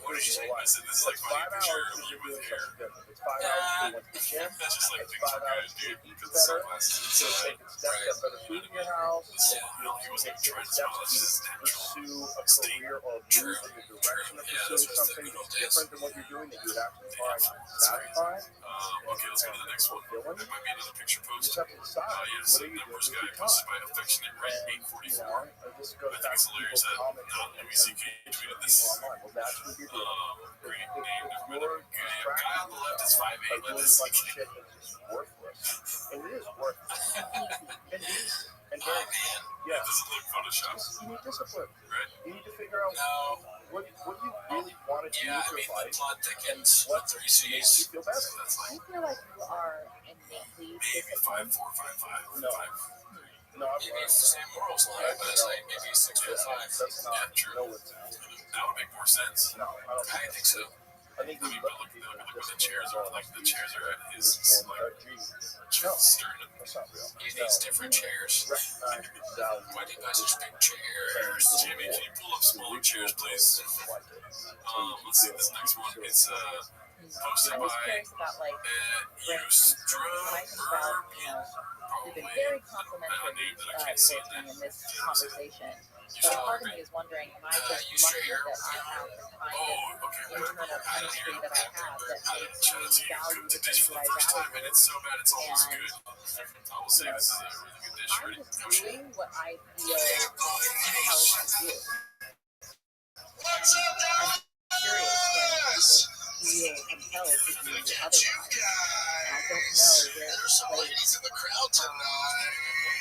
What did you say? I said this is like It's 5 funny picture hours of to you do with hair. something different. It's 5 hours to went to the gym. That's just like It's things 5 are hours good, dude. to eat Because the better. sunglasses To inside. take steps to have better food in your house. He wasn't trying to smile. This is natural. Pursue a career or move in the direction of pursuing something that's different than what you're doing that you would actually find satisfying. Okay, let's go to the next one. That might be another picture You just post. have to decide Yes, what are you numbers doing guy with your posted time. by Affectionate Red And, 844. this I goes think back it's to hilarious people's that comments not Louis C.K. tweeted this. online. Well, that's what you're doing. Great name. Guy on the left is 5'8". Like Let doing this a bunch of shit that's just worthless. And it is worthless. And easy. And Oh, very, man. yeah. doesn't look Photoshop. You need discipline. Right. You need to figure out No. what do you really want to do Yeah, I with mean, your the life. plot thickens with 3 Makes you C's. feel better. So that's Do like you feel like you are innately maybe disciplined? 5'4", 5'5", No. 5'. No, I've Maybe it's the same morals line, but it's like maybe 6'5". That's not. Yeah, true. No, it's That would make more sense. no. I don't I think so. I think I mean, but look where the chairs are. Like the chairs are at his like sternum. That's not real. He needs different chairs. Recognize the value. Why do you buy such big chairs? Jimmy, can you pull up smaller chairs, please? Let's see this next one. It's posted I was by curious about, like, use when I think about, you've been very complimentary towards me in this conversation. But part of me is wondering, am I just lucky that I have the kind Oh, of okay. internal chemistry that I have that makes me value the dish things for that the I first time, and value? it's so bad it's almost good. I will say this is a really good dish. I'm Ready? just doing what I feel compelled to do. What's up, I'm curious when people feel compelled to do otherwise. And I don't know where There's to some place ladies in the crowd tonight.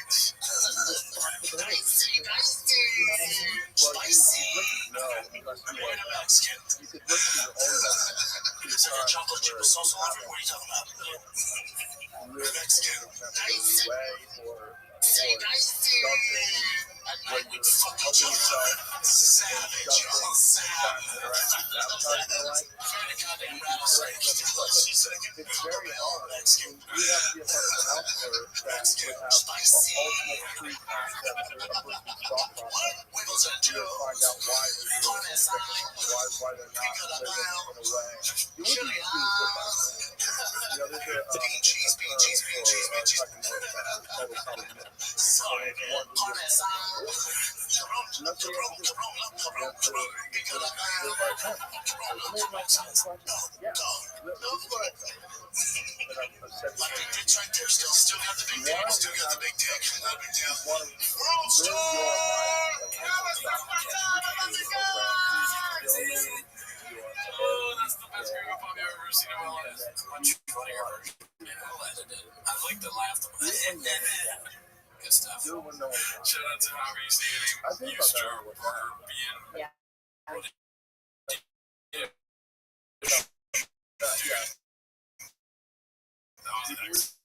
responsibility. Spicy, You know what I mean? spicy. No, unless you Wait a Mexican. you could look to your own life. Is that a chocolate chip with salsa on it? What are you talking about? Mexican. Nice. Way or Say nice. I might would fucking kill you. Savage, y'all. Savage. Find a goddamn rattlesnake. She's like, it's very hard. You have to be a part of a counselor that would have ultimate free concepts of a person's thought process. Wiggles and You Joe. find out why they're doing it, why they're not living in a way Like the dicks right there, still got the big dick. Still got the big dick. Not a big deal. World Star! Oh, that's the best girl pop I've ever seen in my life. Much funnier version. Yeah, I landed it. I like the laugh. Good stuff. Shout out to Javi standing. Used to being. Yeah. That was next.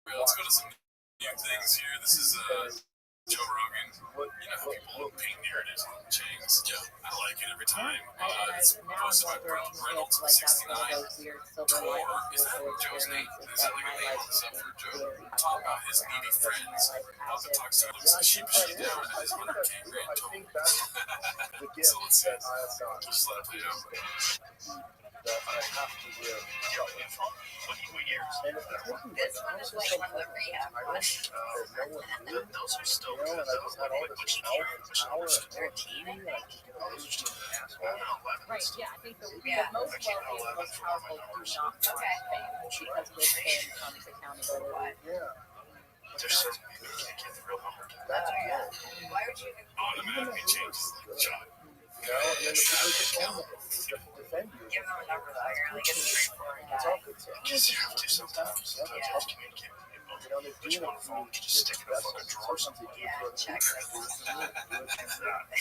Let's go to some new things here. This is Joe Rogan. You know how people paint narratives on chains? Yeah, I like it every time. It's posted by Reynolds 69. Tor, is that Joe's name? Is that like a name on the sub for Joe? Talk about his needy friends. How the toxic looks like sheepishly down at his 100K grand total. So let's see. Just let it play out. This one is like one of the rehab ones. Those are still good. They're teeny. Right, yeah, I think the most wealthy and the most powerful do not want fame, because with fame comes accountability. There's certain people who can't get real hard. Why would you even Automatically changes like John. And then the people defend you. give them a number though? You're like a straightforward It's guy. all good stuff. Because you have to sometimes. You have to communicate with people. You know, they do want to phone, you just stick it in a fucking drawer. Sometimes they do Yeah, throw it check.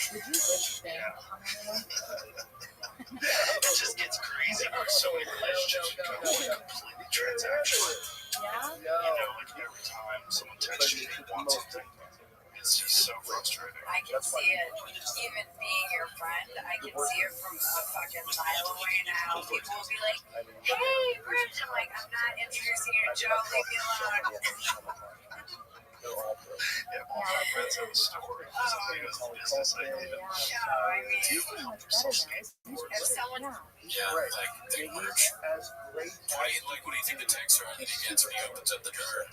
Did you wish fame It just gets crazy. So many relationships become completely transactional. Yeah? You know, like every time someone texts you, they want something. It's just so frustrating. I can see it, even being your friend, I can see it from a fucking mile away now. People will be like, hey, Rich. I'm like, I'm not introducing you to Joe, leave me alone. Yeah, all my friends have a story. Business idea. Yeah, I mean, if someone, Yeah, like they merch. What do you think the texts are that he gets when he opens up the drawer?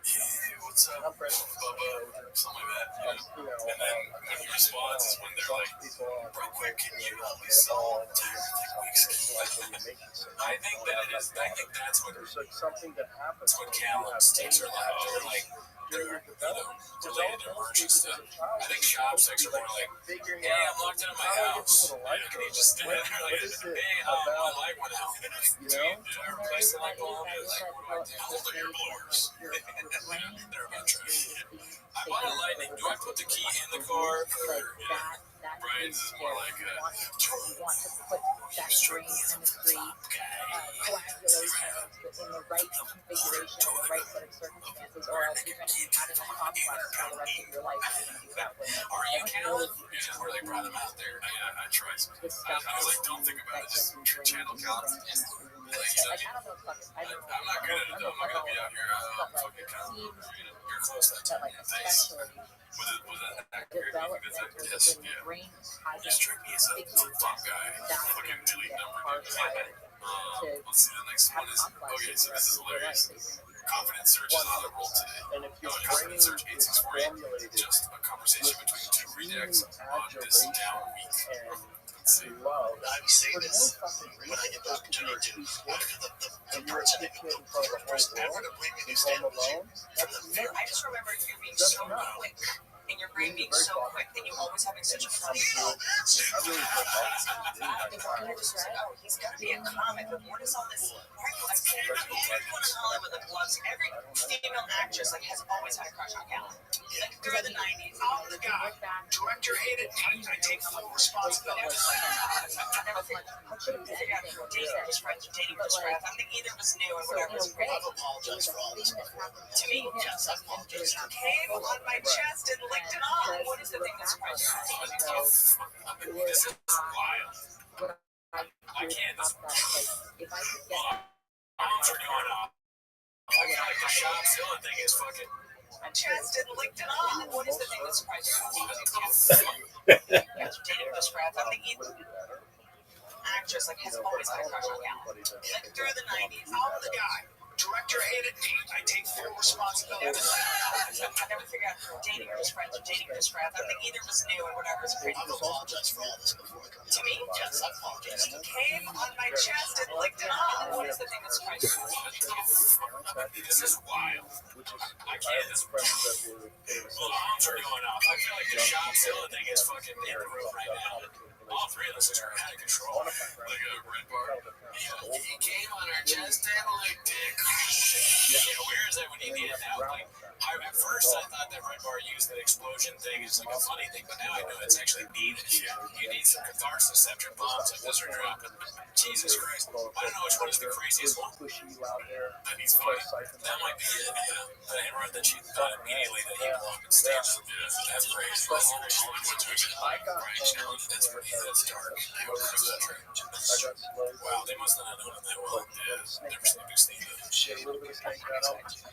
Hey, what's up, Bubba? Something like that, you know? And then when he responds is when they're like, real quick, can you help me solve I think that it is. I think that's what Something that happens. that's what Callum's texts are like. They're like, they're, related to merch and stuff. I think shop's texts are more like, hey, I'm locked out of my house. Yeah, can you just stand there like, hey, my light went out. Did I replace the light bulb? Like, what do I do? Hold up your blowers. They're about trash. I bought a lightning. Do I put the key in the car? Brian's is more like you want to put that brain chemistry, coagulation in the right configuration, in the right set of circumstances, or else you're going to be having a complex for the rest of your life. You're going to be suffering. Are you Callum? Yeah, where they brought him out there. I tried some. I was like, don't think about it. Just channel Callum. Like, I don't know, I'm not good at it though. I'm not gonna be out here fucking Callum. You're close that that time. like Thanks. especially Was that accurate? development Yes. within the Yeah. brain Just hasn't trick me as a figured fuck guy. that Fucking delete number. hardwired Let's see the next one is. Okay, so this is hilarious. Confidence search is on the roll today. And if your Confidence brain search is 8648. formulated Just a conversation between two redacts on this down week. Let's see. love, I would say this when I get the opportunity to. After the person that the person inevitably when you stand alone from the very. I just remember you being so quick, and your brain being so quick, and you always having such a funny I really I was just like, oh, he's got to be a comic. But what is all this? Like, everyone in Hollywood that loves every female actress like has always had a crush on Callum. Like through the '90s, I'm the guy. Director hated me. I take full responsibility. I never figured out if you were dating his friends or dating his friends. I think either was new or whatever. I've apologized for all this. To me, yes, I've apologized. Came on my chest and licked it off. What is the thing that surprised you? This is wild. I can't. This If I could get bombs are going off. Like the shop ceiling thing is fucking. Chest and licked it off. What is the thing that surprised you? Dating his friends. I think either actress like has always had a crush on Callum. Like through the '90s, I'm the guy. Director You're hated me. I take full responsibility. I never figured out if we were dating or just friends or dating or just friends. I think either of us knew or whatever. It's crazy. I've apologized for all this before. To me? Yes, I've apologized. He came on my chest and licked it off. And then what is the thing that's crazy? This is wild. I can't. This alarms are going off. I feel like the Shopzilla thing is fucking in the room right now. All three of us are out of control. Like a red bar. Yeah, he came on our chest and licked it. Yeah, where is that when you need it now? Like, at first I thought that red bar used the explosion thing as like a funny thing, but now I know it's actually needed. You need some catharsis after bombs like this are dropping. Jesus Christ. I don't know which one is the craziest one. That needs funny. That might be it. Yeah. I didn't that she thought immediately that he belonged on stage. Yeah, that's crazy. That's dark. Wow, they must not have known it that well. Yeah, never seen a big stand up.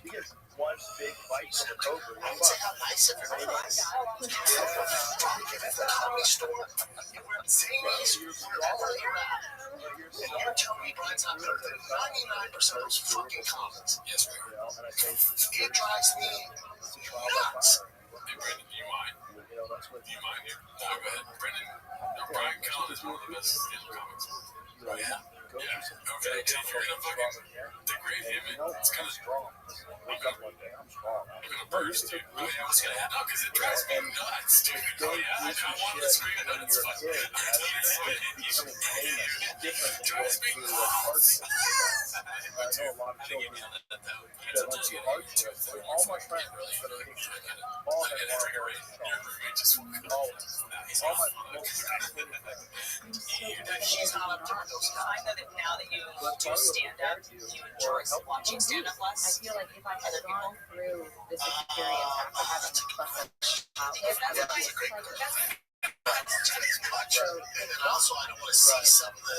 He gets one big bite from a cobra. I would say how nice everybody is. At the comedy store, you wear Zanies wherever you're at. And you're telling me Brian's not better than 99% of those fucking comics. Yes, we are. It drives me nuts. Hey, Brendan, do you mind? Do you mind here? No, go ahead. Brendan, Brian Cullen is one of the best stand-up comics. Oh, yeah? Yeah. Okay, if you're gonna fucking degrade him, it's kind of strong. I'm gonna burst, dude. Oh, yeah, what's gonna happen? No, because it drives me nuts, dude. Oh, yeah, I want to scream it, it's fucking it drives me nuts. I know a lot of children sometimes you get into it. All my friends really all have a roommate just he's all She's not up to those guys. I know that now that you do stand-up, you enjoy watching stand-up less. I feel like if I had gone through this experience after having a fucking And also, I don't want to see some of the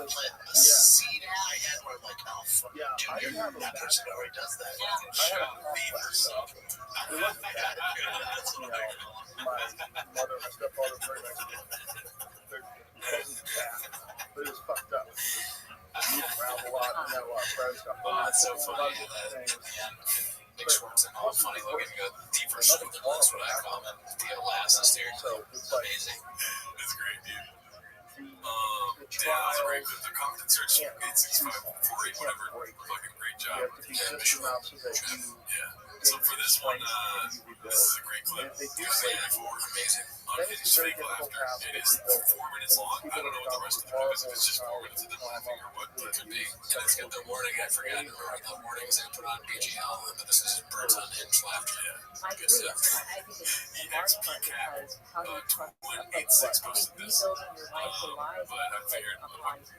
plant a seed in my head where I'm like, oh, fuck, dude, that person already does that. It wasn't bad. My mother and my stepfather were very nice to me. It wasn't bad, but it was fucked up. Moved around a lot, and had a lot of friends. It's so funny. Nick Schwartz and all funny looking, good, deeper shoulder. That's what I call him. The elastic there. It's amazing. It's great, dude. Yeah, it's great. The confidence search 86548, whatever. Fucking great job. Yeah, Michigan. Yeah. So for this one, this is a great clip. You've seen it before. Amazing. Unhinged fake laughter. It is 4 minutes long. I don't know what the rest of the movie is. If it's just 4 minutes of them laughing or what it could be. And it's got the warning. I forgot. The warnings I put on BGL, but this is Bird's Unhinged Laughter. Yeah. Good stuff. I think it's smart because how do you trust 186 posted this. rebuilding your life or lives But I figured, applies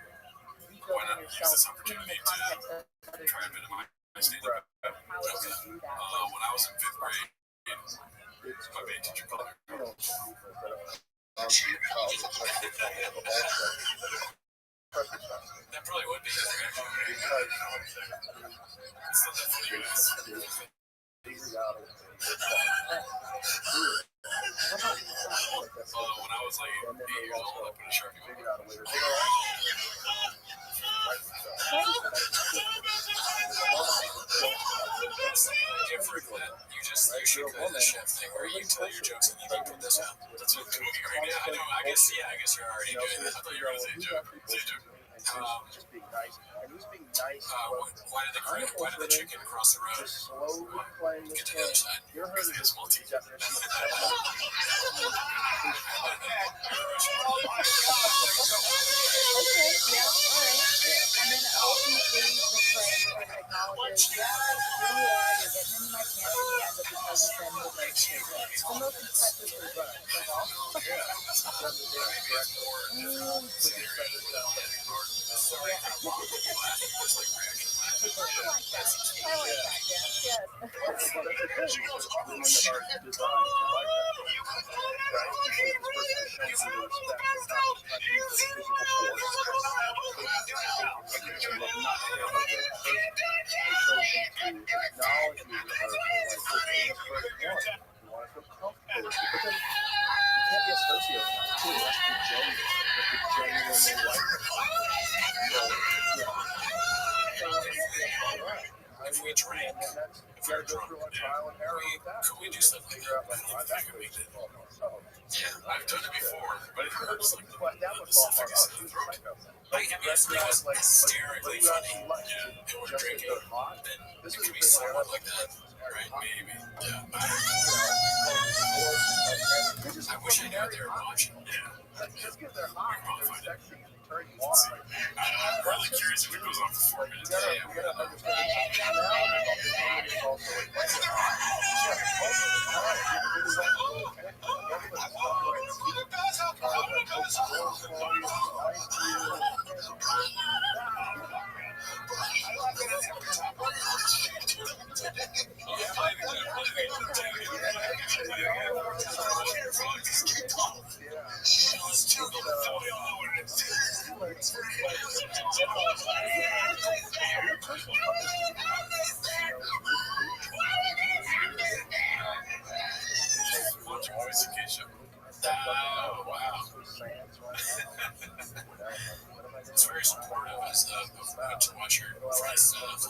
why not rebuilding use this yourself in opportunity the context to of other try a bit of my stand-up? how would you do that? When I was in 5th grade, my band teacher called me. That probably would be his reaction. It's not that funny, guys. When I was like 8 years old, I put a Sharpie on my different that you should go to the chef thing where you tell your jokes and you put this out. That's what we're doing right now. I know. I guess you're already doing that. I thought you were going to say joke. Say joke. Just being nice. And he was being nice. Why did the chicken cross the road? Just slowly playing Get to the other side. You're hurting His small teeth. definition. Okay, yeah, all right. And then ultimately the friend acknowledges, yeah, you're getting into my pants in the end, but because you said the right shit. The most impressive result, that's all. She goes, oh, shit. if we drank, And that's, if you we were gotta go drunk, through a trial and error with that. could we do something like Figure out, that? like, why that person fall apart. Oh, Yeah, I've done it before, but it hurts. Like but that would the fall apart. esophagus Oh, and the she's a throat. psycho. Like, I mean, if somebody was like, hysterically what do you funny, actually like? yeah, and we're Just that drinking, they're hot? then This it is could the be thing where I somewhat like like that, right? Maybe. Yeah. I wish I knew what they were watching. Yeah. Just because they're hot, they're sexy, and they turn you on. Like, I'm really curious if it goes on for 4 minutes. you gotta understand the personality of the thing is also a player. Always occasion. Oh, wow. It's very supportive as good to watch your friends stuff.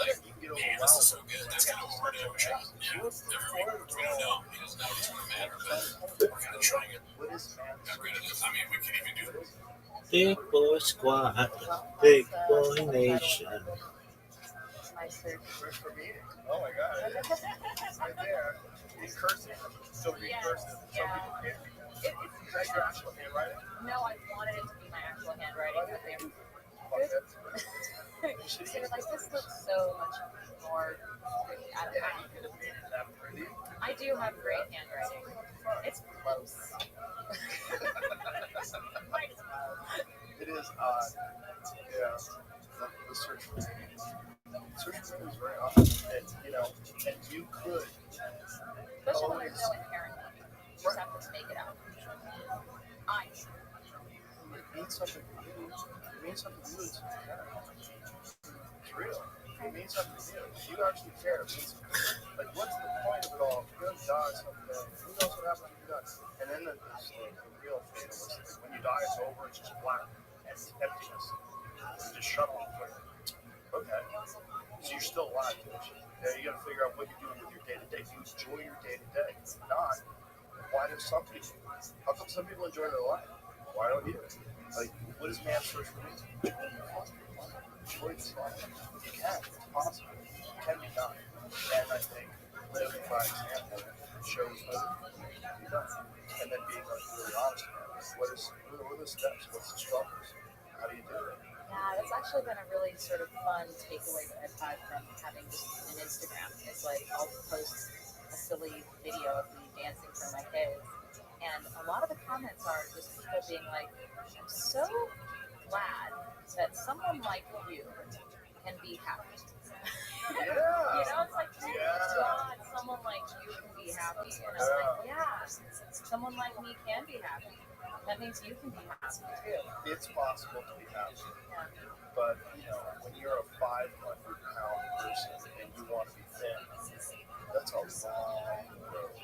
Like, man, this is so good. That's kind of what we're doing with Sean. Yeah, every week. We don't know. He doesn't know it's going to matter, but we're kind of trying it. How great it is. I mean, we could even do it. Big boy squad, big boy nation. My surgery. For me, oh my god, it is right there. It's cursive. So be cursive. Some people can't be. Is that your actual handwriting? No, I wanted it to be my actual handwriting, but they were like, this looks so much more pretty. I don't know. I do have great handwriting. It's close. Might as well. It is odd. Yeah. The search for meaning. Search for meaning is very odd. And, and you could. Especially when there's no inherent meaning. You just have to make it out. It means something new. It means something new. It's real. It means something new. If you actually care, it means something. Like, what's the point of it all? If you're going to die someday, who knows what happens when you die? And then there's the real fatalistic. When you die, it's over. It's just black and emptiness. You just shut off. Okay. So you're still alive, yeah, you got to figure out what you're doing with your day-to-day. Do you enjoy your day-to-day? If not, why do some people? How come some people enjoy their life? Why don't you? Like, what is man's search for meaning? Enjoy this life. You can. It's possible. It can be done. And I think living by example shows that it can be done. And then being really honest about it. What are the steps? What's the struggles? How do you do it? Yeah, that's actually been a really sort of fun takeaway that I've had from having an Instagram. It's like I'll post a silly video of me dancing for my kids, and a lot of the comments are just people being like, I'm so glad that someone like you can be happy. Yeah. It's like, thank God someone like you can be happy. And I'm like, yeah, someone like me can be happy. That means you can be happy too. It's possible to be happy. Yeah. But, when you're a 500-pound person and you want to be thin, that's a long road.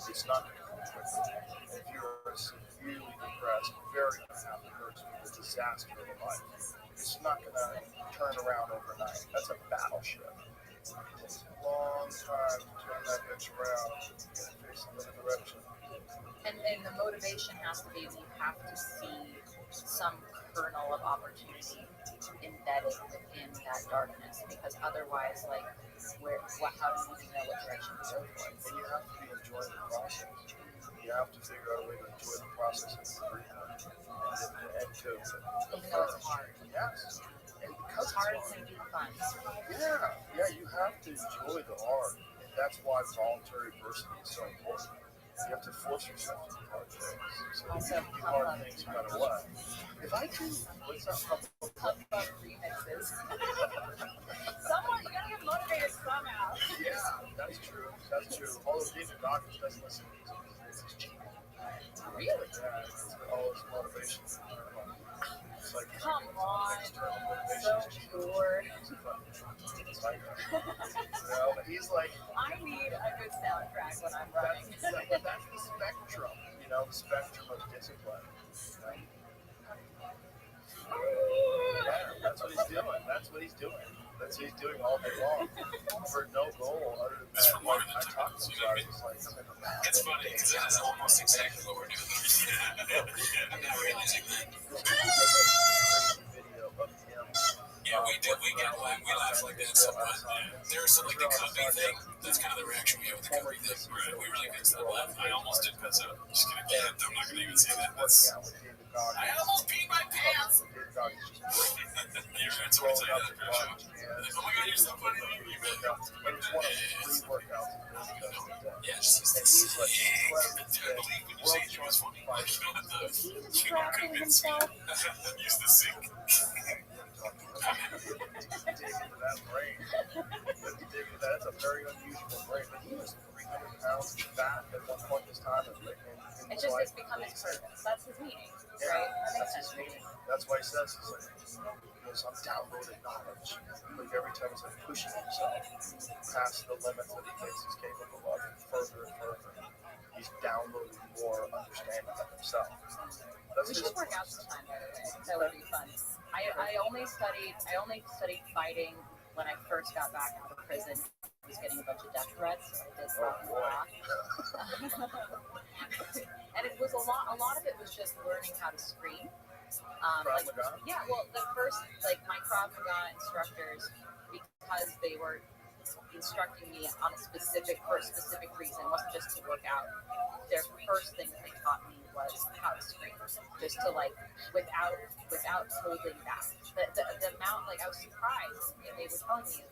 It's not going to come quickly. If you're a severely depressed, very unhappy person with a disaster of a life, it's not going to turn around overnight. That's a battleship. It takes a long time to turn that bitch around and face another direction. And the motivation has to be we have to see some kernel of opportunity embedded within that darkness, because otherwise, like, how do we know what direction to go for? And you have to be enjoying the process. You have to figure out a way to enjoy the process and free and to Even though it's hard. Yes. And because It's hard, it's going to be fun. Yeah, you have to enjoy the art. And that's why voluntary diversity is so important. You have to force yourself to do hard things. So Also, you do hard things no matter what. If I do, what's that Pump up remixes. Someone, you gotta get motivated somehow. Yeah, that's true. Although David Goggins doesn't listen to music because it's cheap. Really? Yeah, it's all his motivation. It's like Come on. external So motivation. bored. It's like, but he's like, I need a good soundtrack when I'm running. that's the spectrum, the spectrum of discipline. Right? Yeah, that's what he's doing. That's what he's doing all day long for no goal other than It's that. for more Like, than I the talk to titles, those you know what I guys. mean? It's like I'm in the It's funny because that is almost exactly what we're doing. I'm not realizing that. video of him. Yeah, we do. We get like we laugh like that somewhat. Yeah. There's some like the company thing. That's kind of the reaction we have with the company thing. Right. We really get to that laugh. I almost did piss out. Just kidding. Yeah, I'm not gonna even say that. That's. I almost peed my pants. You're right. Somebody tell you that after a show. Oh my god, you're so funny. But it's one of the 3 workouts. Yeah, just use this. He's like incredibly I believe when you say it was funny. Like, you know what the. Is he distracting himself? Use the sink. Dig into that brain. That's a very unusual brain. But he was 300 pounds fat at one point in his time. It's just it's become his purpose. That's his meaning, Yeah, right? That makes that's his sense. meaning. That's why he says he's like, I'm downloaded knowledge. Like every time he's like pushing himself past the limits that he thinks he's capable of, further and further. He's downloading more understanding of himself. That's We his. should work out sometime, by the way. That would be fun. I only studied fighting when I first got back out of prison. I was getting a bunch of death threats, so I did probably a lot. And it was a lot of it was just learning how to scream. Like, yeah, well, the first, like, my Krav Maga instructors, because they were instructing me on for a specific reason, it wasn't just to work out. Their first thing that they taught me was how to scream, just to, like, without holding back. The amount, like, I was surprised, and they were telling me,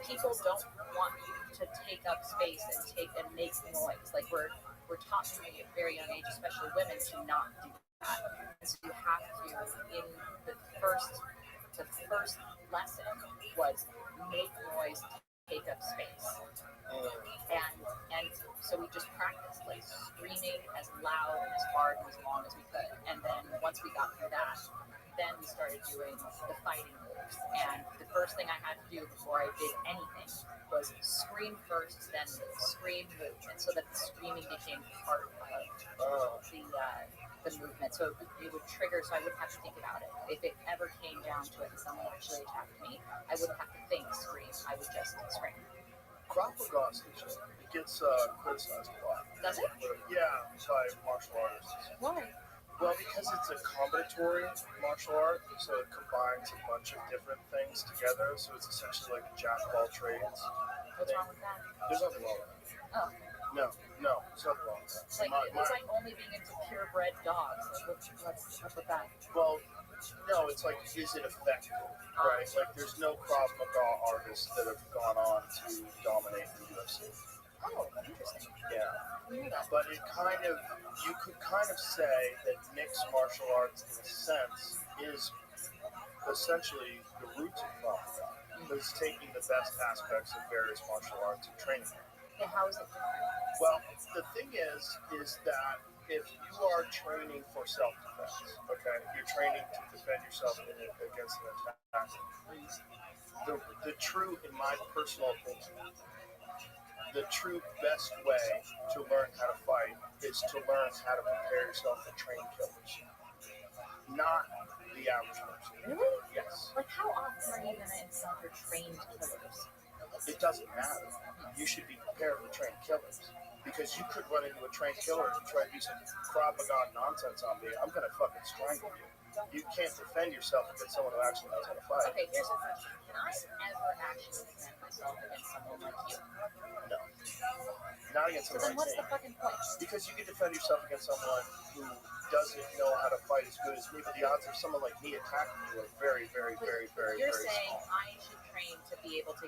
people don't want to take up space and make noise. Like, we're taught from a very young age, especially women, to not do that. And so you have to, in the first lesson was make noise, take up space. And so we just practiced, like, screaming as loud and as hard and as long as we could. And then once we got through that, then we started doing the fighting moves. And the first thing I had to do before I did anything was scream first, then scream, move. And so that the screaming became part of the movement. So it would trigger, so I wouldn't have to think about it. If it ever came down to it and someone actually attacked me, I wouldn't have to think, scream. I would just scream. Krav Maga it gets criticized a lot. Does it? Yeah, by martial artists. Why? Well, because it's a combinatory martial art, so it combines a bunch of different things together. So it's essentially like a jack of all trades. What's wrong with that? There's nothing wrong with that. Oh. No, there's nothing wrong with that. It's like only being into purebred dogs. Like, what's up with that? Well, no, it's like, is it effective? Right? Like, there's no Krav Maga artists that have gone on to dominate the UFC. Oh, interesting. Yeah. But you could kind of say that mixed martial arts, in a sense, is essentially the roots of Krav Maga. It's taking the best aspects of various martial arts and training. Yeah, how is it different? Well, the thing is that if you are training for self-defense, okay, you're training to defend yourself against an attack, the true, in my personal opinion, the true best way to learn how to fight is to learn how to prepare yourself for trained killers, not the average person. Really? Yes. Like, how often are you going to encounter trained killers? It doesn't matter. You should be prepared for trained killers. Because you could run into a trained killer and try to do some Krav Maga nonsense on me. I'm going to fucking strangle you. You can't defend yourself against someone who actually knows how to fight. Okay, here's the question. Can I ever actually defend myself against someone like you? No. Not against So someone then what's like the fucking point? Because you can defend yourself against someone who doesn't know how to fight as good as me, but the odds of someone like me attacking you are very, very, very, very, You're very saying small. I should train to be able to,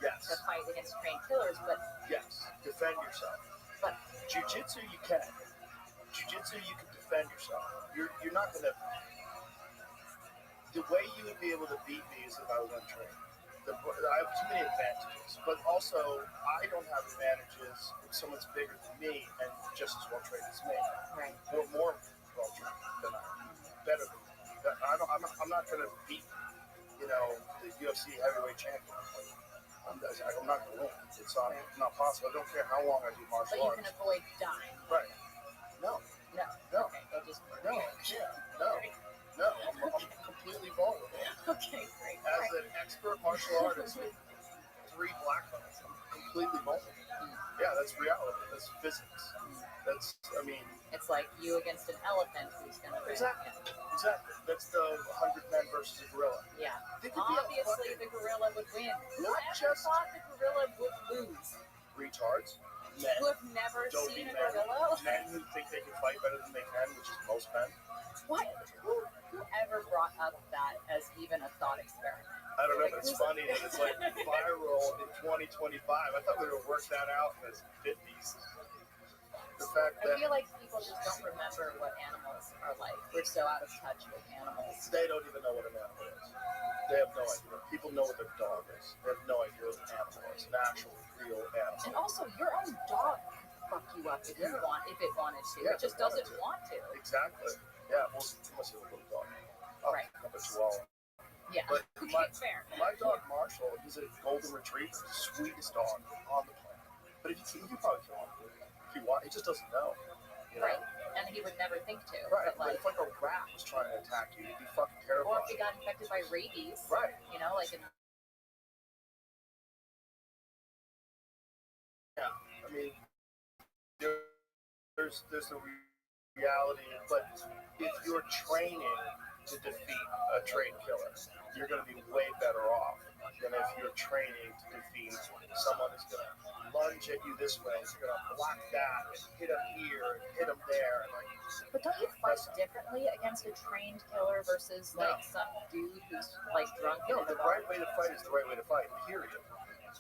Yes. to fight against trained killers, but... Yes, defend yourself. But Jiu-jitsu, you can. Jiu-jitsu, you can defend yourself. You're not going to... The way you would be able to beat me is if I was untrained. I have too many advantages, but also I don't have advantages if someone's bigger than me and just as well trained as me. Right. Or more well trained than I am. Better than me. I'm not going to beat, the UFC heavyweight champion. I'm not going to win. It's not possible. I don't care how long I do martial But you arts. can avoid dying. Right. No. No. No. Okay, No. I'm completely vulnerable. Okay, great. As an expert martial artist with 3 black belts, I'm completely vulnerable. Yeah, that's reality. That's physics. That's, I mean... It's like you against an elephant who's going to... Exactly. That's the 100 men versus a gorilla. Yeah. They could Obviously, the gorilla would win. Not I just thought the gorilla would lose. retards, men, Who have never dopey seen a men, gorilla? men who think they can fight better than they can, which is most men. What? Whoever brought up that as even a thought experiment? I don't know, but it's funny that it's like viral in 2025. I thought we would work that out in the 50s. The fact I that feel like people just don't remember what animals are like. We're so out of touch with animals. they don't even know what an animal is. They have no idea. People know what their dog is. They have no idea what an animal is. An actual, real animal. And also, your own dog could fuck you up if it wanted to. Yeah, it just if it wanted doesn't to. want to. Exactly. Yeah, well, you must have a little dog. Oh, Right. I'm a chihuahua. Yeah. But Okay, fair. my dog Marshall, he's a golden retriever, sweetest dog on the planet. But if you probably kill him if you want. He just doesn't know. You know? Right. And he would never think to. Right. But If like a rat was trying to attack you, you'd be fucking terrified. or if he got infected by rabies. Right. You know, like in Yeah. I mean, there's the reality, but if you're training to defeat a trained killer, you're going to be way better off than if you're training to defeat someone who's going to lunge at you this way, you're going to block that, and hit him here, and hit him there, and like. But don't you fight differently against a trained killer versus like some dude who's like drunk? No, the right way to fight is the right way to fight. Period.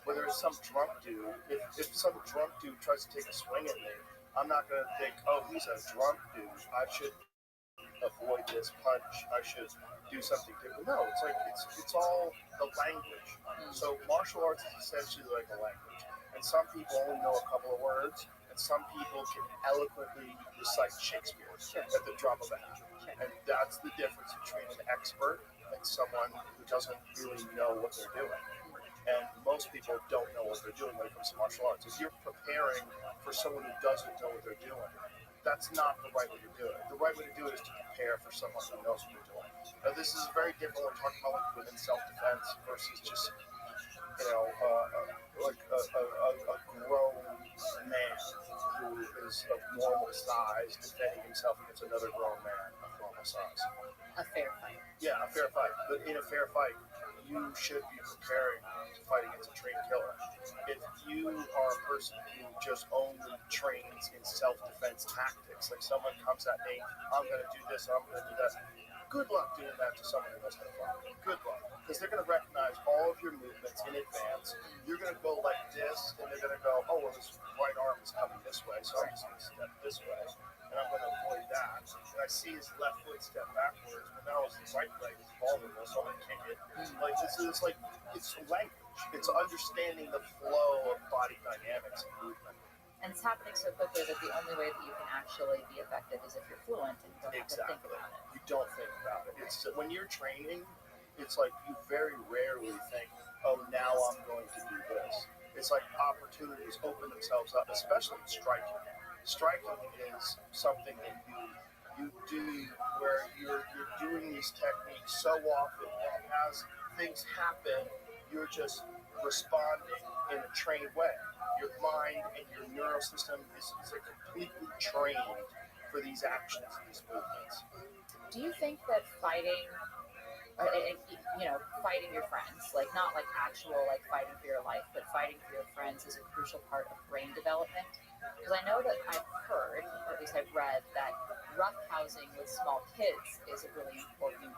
Whether it's some drunk dude, if some drunk dude tries to take a swing at me, I'm not going to think, oh, he's a drunk dude, I should avoid this punch, I should do something different. No, it's like it's all the language. So martial arts is essentially like a language, and some people only know a couple of words, and some people can eloquently recite Shakespeare at the drop of a hat. And that's the difference between an expert and someone who doesn't really know what they're doing. And most people don't know what they're doing when it comes to martial arts. If you're preparing for someone who doesn't know what they're doing, that's not the right way to do it. The right way to do it is to prepare for someone who knows what they're doing. Now, this is very different when we're talking about like women's self-defense versus just, like a grown man who is of normal size defending himself against another grown man of normal size. A fair fight. Yeah, a fair fight. But in a fair fight, you should be preparing to fight against a trained killer. If you are a person who just only trains in self-defense tactics, like someone comes at me, I'm going to do this, I'm going to do that, good luck doing that to someone who knows how to fight. Good luck. Because they're going to recognize all of your movements in advance. You're going to go like this, and they're going to go, oh, well, this right arm is coming this way, so I'm just going to step this way, and I'm going to avoid that. And I see his left foot step backwards, but now his right leg is vulnerable, so I'm going to kick it. Like, this is like, it's language. It's understanding the flow of body dynamics and movement. And it's happening so quickly that the only way that you can actually be effective is if you're fluent and you don't have to think about it. You don't think about it. It's when you're training, it's like you very rarely think, oh, now I'm going to do this. It's like opportunities open themselves up, especially in striking. Striking is something that you do where you're doing these techniques so often that as things happen, you're just responding in a trained way. Your mind and your neural system is completely trained for these actions, these movements. Do you think that fighting your friends, like not like actual like fighting for your life, but fighting for your friends is a crucial part of brain development? Because I know that I've heard, or at least I've read, that roughhousing with small kids is a really important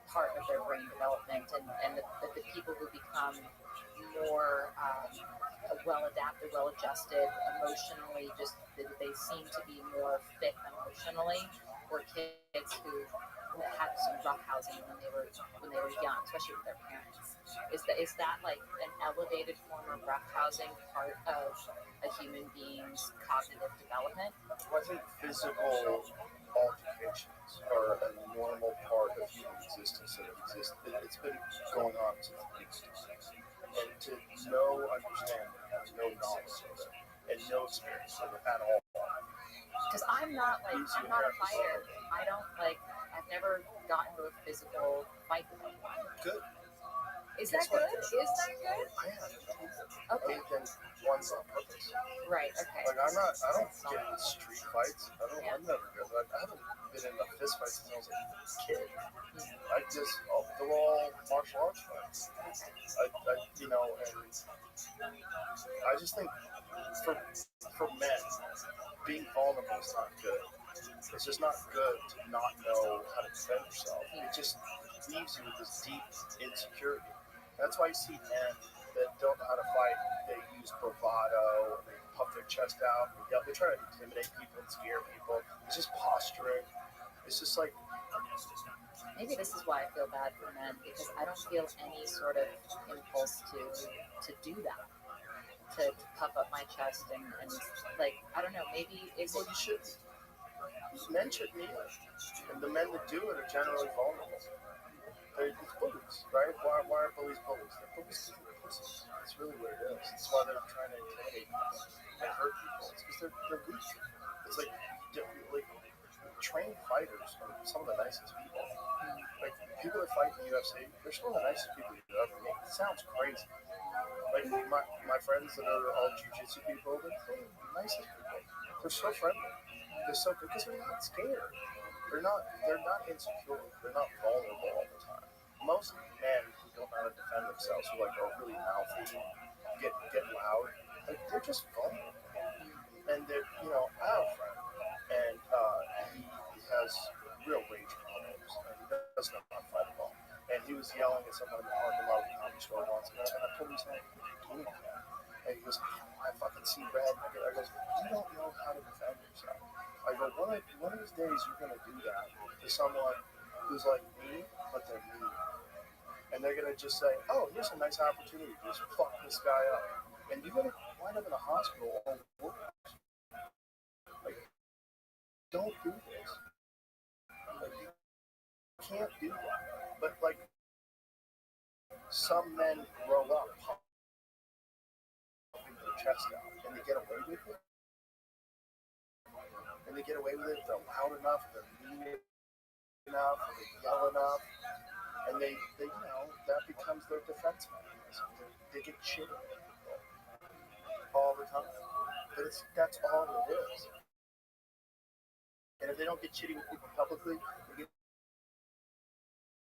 part of their brain development, and that the people who become more well-adapted, well-adjusted emotionally, just that they seem to be more fit emotionally, were kids who had some roughhousing when they were young, especially with their parents. Is that like an elevated form of roughhousing part of a human being's cognitive development? Well, I think physical altercations are a normal part of human existence that exists. It's been going on since the beginning. And to no understanding, no knowledge of it, and no experience of it at all. Because I'm not a fighter. I don't like. I I've never gotten into a physical fight with anyone. Good. Is that good? Is that good? I haven't. Okay. Other than ones on purpose. Right. Okay. Like I don't get in street fights. I'm never good. Like, I haven't been in a fist fight since I was a kid. They're all martial arts fights. And I just think for men, being vulnerable is not good. It's just not good to not know how to defend yourself. It just leaves you with this deep insecurity. That's why you see men that don't know how to fight. They use bravado, they puff their chest out, they try to intimidate people and scare people. It's just posturing. It's just like, maybe this is why I feel bad for men, because I don't feel any sort of impulse to do that, to puff up my chest and like, I don't know, maybe it's... well, you should. Men should be, and the men that do it are generally vulnerable. They're bullies, right? Why are bullies bullies? They're bullies because they're pussies. That's really what it is. That's why they're trying to intimidate people and hurt people. It's because they're weak. It's like trained fighters are some of the nicest people. Like people that fight in the UFC, they're some of the nicest people you've ever meet. It sounds crazy. Like my friends that are all jiu-jitsu people, they're the nicest people. They're so friendly. They're so good because they're not scared. They're not insecure. They're not vulnerable all the time. Most men who don't know how to defend themselves, who are really mouthy, get loud, like they're just vulnerable. And they're, I have a friend, and he has real rage problems, and he doesn't know how to fight at all. And he was yelling at someone in the parking lot of the comedy store once, and I told him, he's not doing that. And he goes, I fucking see red. I goes, you don't know how to defend yourself. I go, one of these days you're going to do that to someone who's like me, but they're mean. And they're going to just say, oh, here's a nice opportunity to just fuck this guy up. And you're going to wind up in a hospital or worse. Like, don't do this. Like, you can't do that. But, like, some men grow up popping their chest out, and they get away with it. And they get away with it if they're loud enough, they're mean enough, they yell enough, and they that becomes their defense mechanism. They get shitty at people all the time. But that's all it is. And if they don't get shitty with people publicly, they get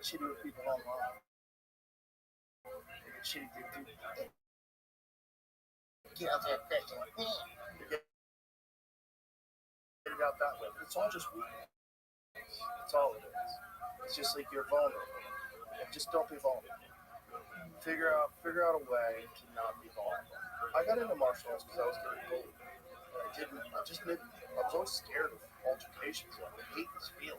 shitty with people online. They get shitty with people. Get it out that way. But it's all just weakness. That's all it is. It's just like you're vulnerable. And just don't be vulnerable. Figure out a way to not be vulnerable. I got into martial arts because I was getting bullied. And I was always scared of altercations. I hate this feeling.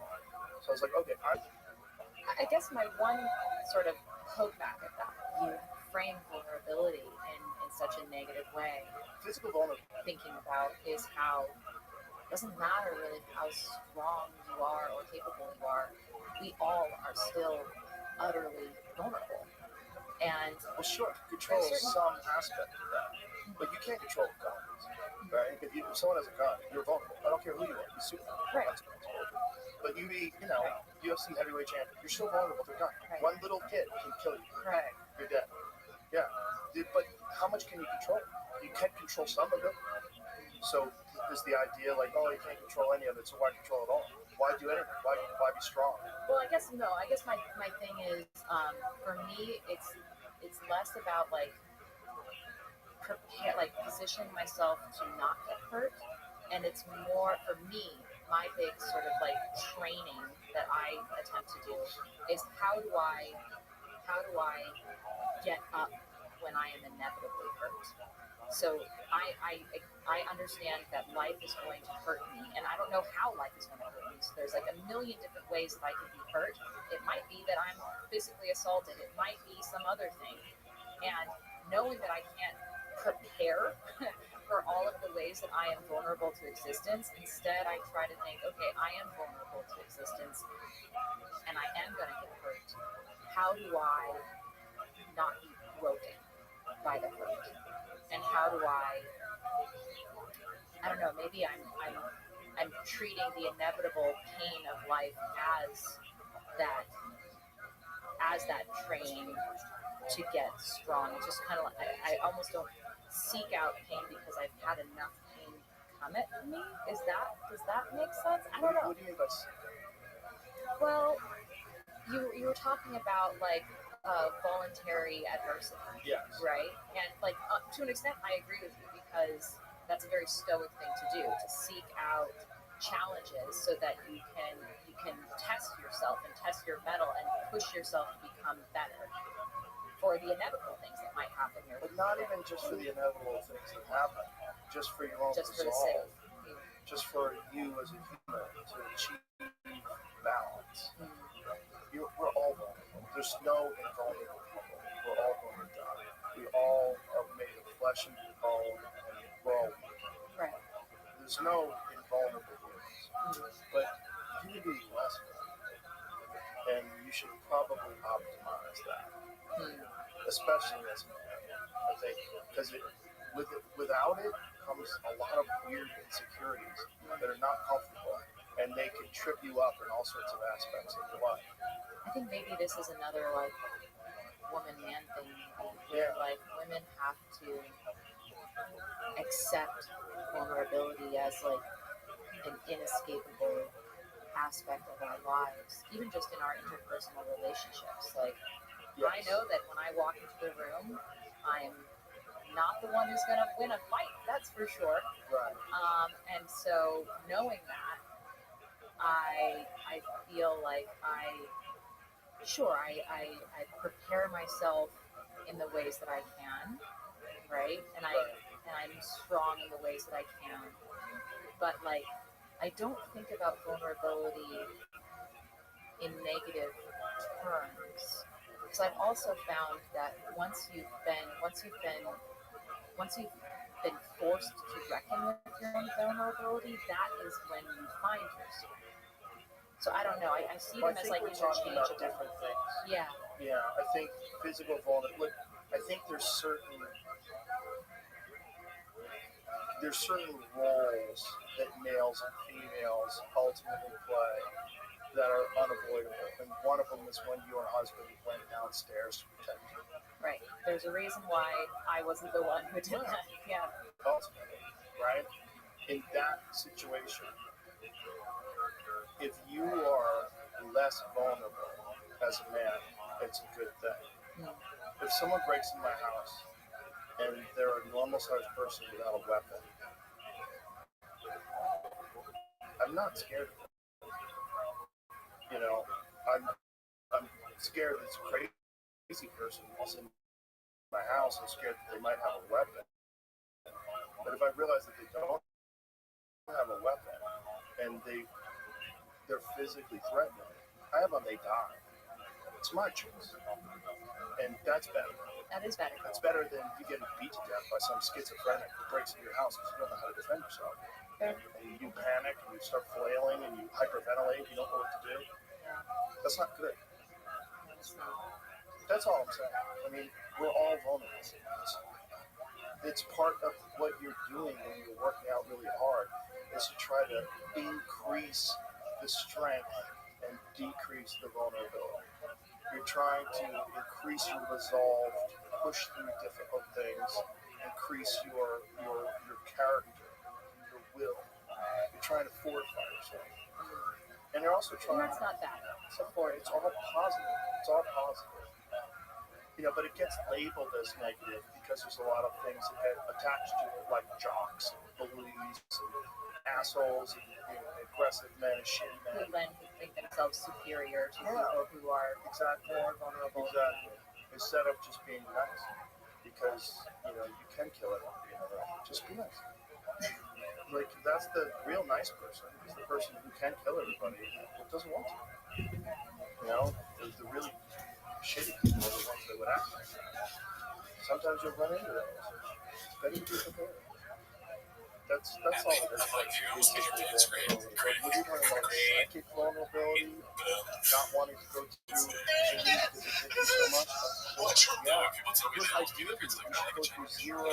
So I was like, okay, I guess my one sort of poke back at that, you frame vulnerability in such a negative way. Physical vulnerability. Thinking about is how it doesn't matter really how strong you are or capable you are, we all are still utterly vulnerable. And well, sure, control some aspect of that, but you can't control guns, right? If someone has a gun, you're vulnerable. I don't care who you are, you shoot them. Right. But you be, UFC heavyweight champion, you're still vulnerable to a gun. Right. One little kid can kill you. Right. You're dead. Yeah. But how much can you control? You can't control some of it. So there's the idea like, oh, you can't control any of it, so why control it all? Why do anything? Why be strong? Well, I guess no. I guess my thing is, for me, it's less about like positioning myself to not get hurt, and it's more for me. My big sort of like training that I attempt to do is how do I get up when I am inevitably hurt. So I understand that life is going to hurt me, and I don't know how life is going to hurt me. So there's like a million different ways that I can be hurt. It might be that I'm physically assaulted. It might be some other thing. And knowing that I can't prepare for all of the ways that I am vulnerable to existence, instead I try to think, okay, I am vulnerable to existence, and I am going to get hurt. How do I not be broken by the hurt? And how do I don't know, maybe I'm I'm treating the inevitable pain of life as that training to get strong. It's just kind of like I almost don't seek out pain because I've had enough pain come at me. Does that make sense? I don't know. What do you mean by Well, you were talking about like voluntary adversity, yes? right? And like to an extent, I agree with you because that's a very stoic thing to do, to seek out challenges so that you can test yourself and test your mettle and push yourself to become better for the inevitable things that might happen here. But not even just for the inevitable things that happen, just for your own Just for the resolve, sake of you. just for you as a human to achieve balance. We're all vulnerable. There's no invulnerable people. We're all going to die. We all are made of flesh and bone, and we're all weak. Right. There's no invulnerable humans. But you can be less vulnerable. And you should probably optimize that. Especially as a man, I think. Because without it comes a lot of weird insecurities that are not comfortable. And they can trip you up in all sorts of aspects of your life. I think maybe this is another like woman-man thing. Yeah. Like women have to accept vulnerability as like an inescapable aspect of our lives, even just in our interpersonal relationships. Like I know that when I walk into the room, I'm not the one who's going to win a fight. That's for sure. Right. And so knowing that, I feel like I prepare myself in the ways that I can, right? And I'm strong in the ways that I can. But like I don't think about vulnerability in negative terms. Because I've also found that once you've been forced to reckon with your own vulnerability, that is when you find your strength. So I don't know. I see them as like we're talking about interchangeable. different things. Yeah. Yeah, I think physical vulnerability. I think there's certain roles that males and females ultimately play that are unavoidable, and one of them is when your husband went downstairs to protect you. Right. There's a reason why I wasn't the one who did that. Yeah. Ultimately, right? In that situation, if you are less vulnerable as a man, it's a good thing. If someone breaks in my house and they're a normal-sized person without a weapon, I'm not scared of them. You know, I'm scared that it's a crazy person walks in my house. I'm scared that they might have a weapon. But if I realize that they don't have a weapon and they're physically threatening, I have them, they die. It's my choice. And that's better. That is better. That's better than you getting beat to death by some schizophrenic who breaks into your house because you don't know how to defend yourself. And you panic and you start flailing and you hyperventilate, you don't know what to do. That's not good. That's all I'm saying. I mean, we're all vulnerable. It's part of what you're doing when you're working out really hard is to try to increase the strength and decrease the vulnerability. You're trying to increase your resolve to push through difficult things, increase your character, your will. You're trying to fortify yourself. And you're also trying... And that's not bad. It's all positive. It's all positive. You know, but it gets labeled as negative because there's a lot of things that get attached to it, like jocks and bullies and assholes and aggressive men and shitty men. Who then think themselves superior to people who are more vulnerable. Exactly. Instead of just being nice. Because, you know, you can kill everyone being around. Just be nice. Like, that's the real nice person, is the person who can kill everybody but doesn't want to. You know, the really shitty people are the ones that would act like that. Sometimes you'll run into those. It's better to be prepared. That's all. That's like great. When you learn like psychic vulnerability, not wanting to go through the news because it gives you so much. Yeah. Because ideally, you should go through zero.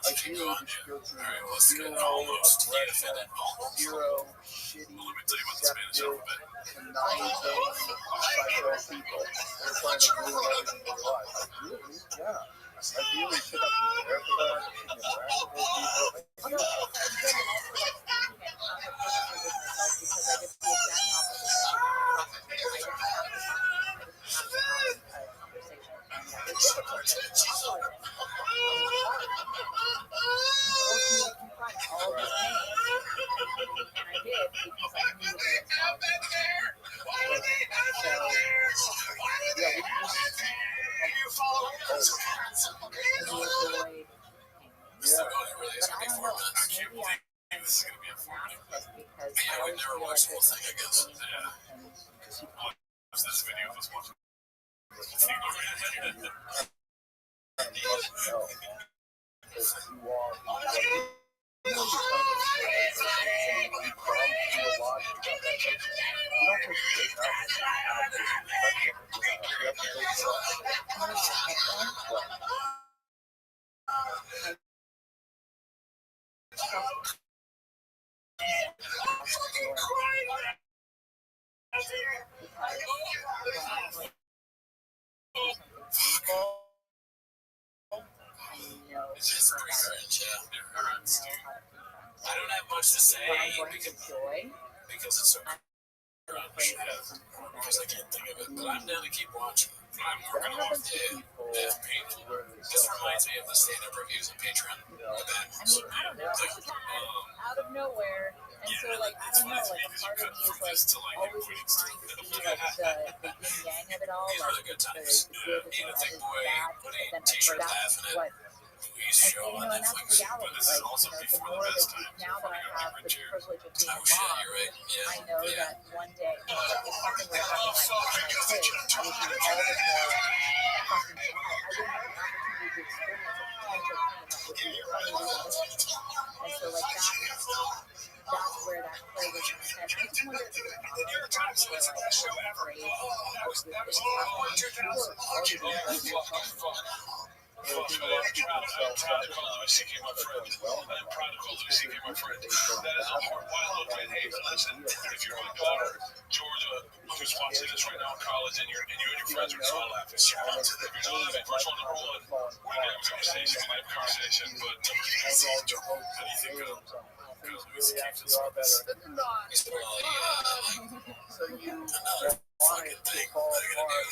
Ideally, you should go through zero aggression, zero shitty, deceptive, conniving, psycho people that are trying to ruin everything in your life. Ideally, yeah. Ideally, you should have to prepare for that. You should interact with those people. Although I've been also like speaking it perfectly with myself because I did the exact opposite thing. I didn't have the time. I didn't have to have a conversation, and that was difficult. It was forced me to confront all of this pain, and I did because I knew that it was hard. This is going to really is going to be But 4 minutes. I can't believe this is going to be a 4 minute. because Yeah, we've never watched the whole thing, I guess. Watch this video of us watching. It's just pretty cringe, yeah. I don't have much to say because it's so cringe. Because I can't think of it, but I'm down to keep watching. I'm working on the painful. This reminds me of the stand-up reviews on Patreon. I don't know. Out of nowhere. And so, like, I don't know, like, a part of me is, like, always just trying to see, like, the yin-yang of it all, like, the good as well as the bad, but then that's what, and that's the reality, like, the more that now that I have the privilege of being a mom, I know that one day, like, if something were to happen to my kids, I would be all the more fucking sad. I wouldn't have the opportunity to experience a potential pain that would be unrealistic. And so, like, that's where that play was in my head. I just wonder if it's afraid of this thing happening. I'm proud to call Lucy my friend. I'm proud to call Lucy my friend. That is a hard, wild look, man. Hey, listen, if you're my daughter, Georgia, who's watching this right now in college, and you and your friends are all laughing, shout out to them. You're not laughing. First one, number one, we're going to have a conversation, but how do you think of Things really actually are better. So you wanted to fall apart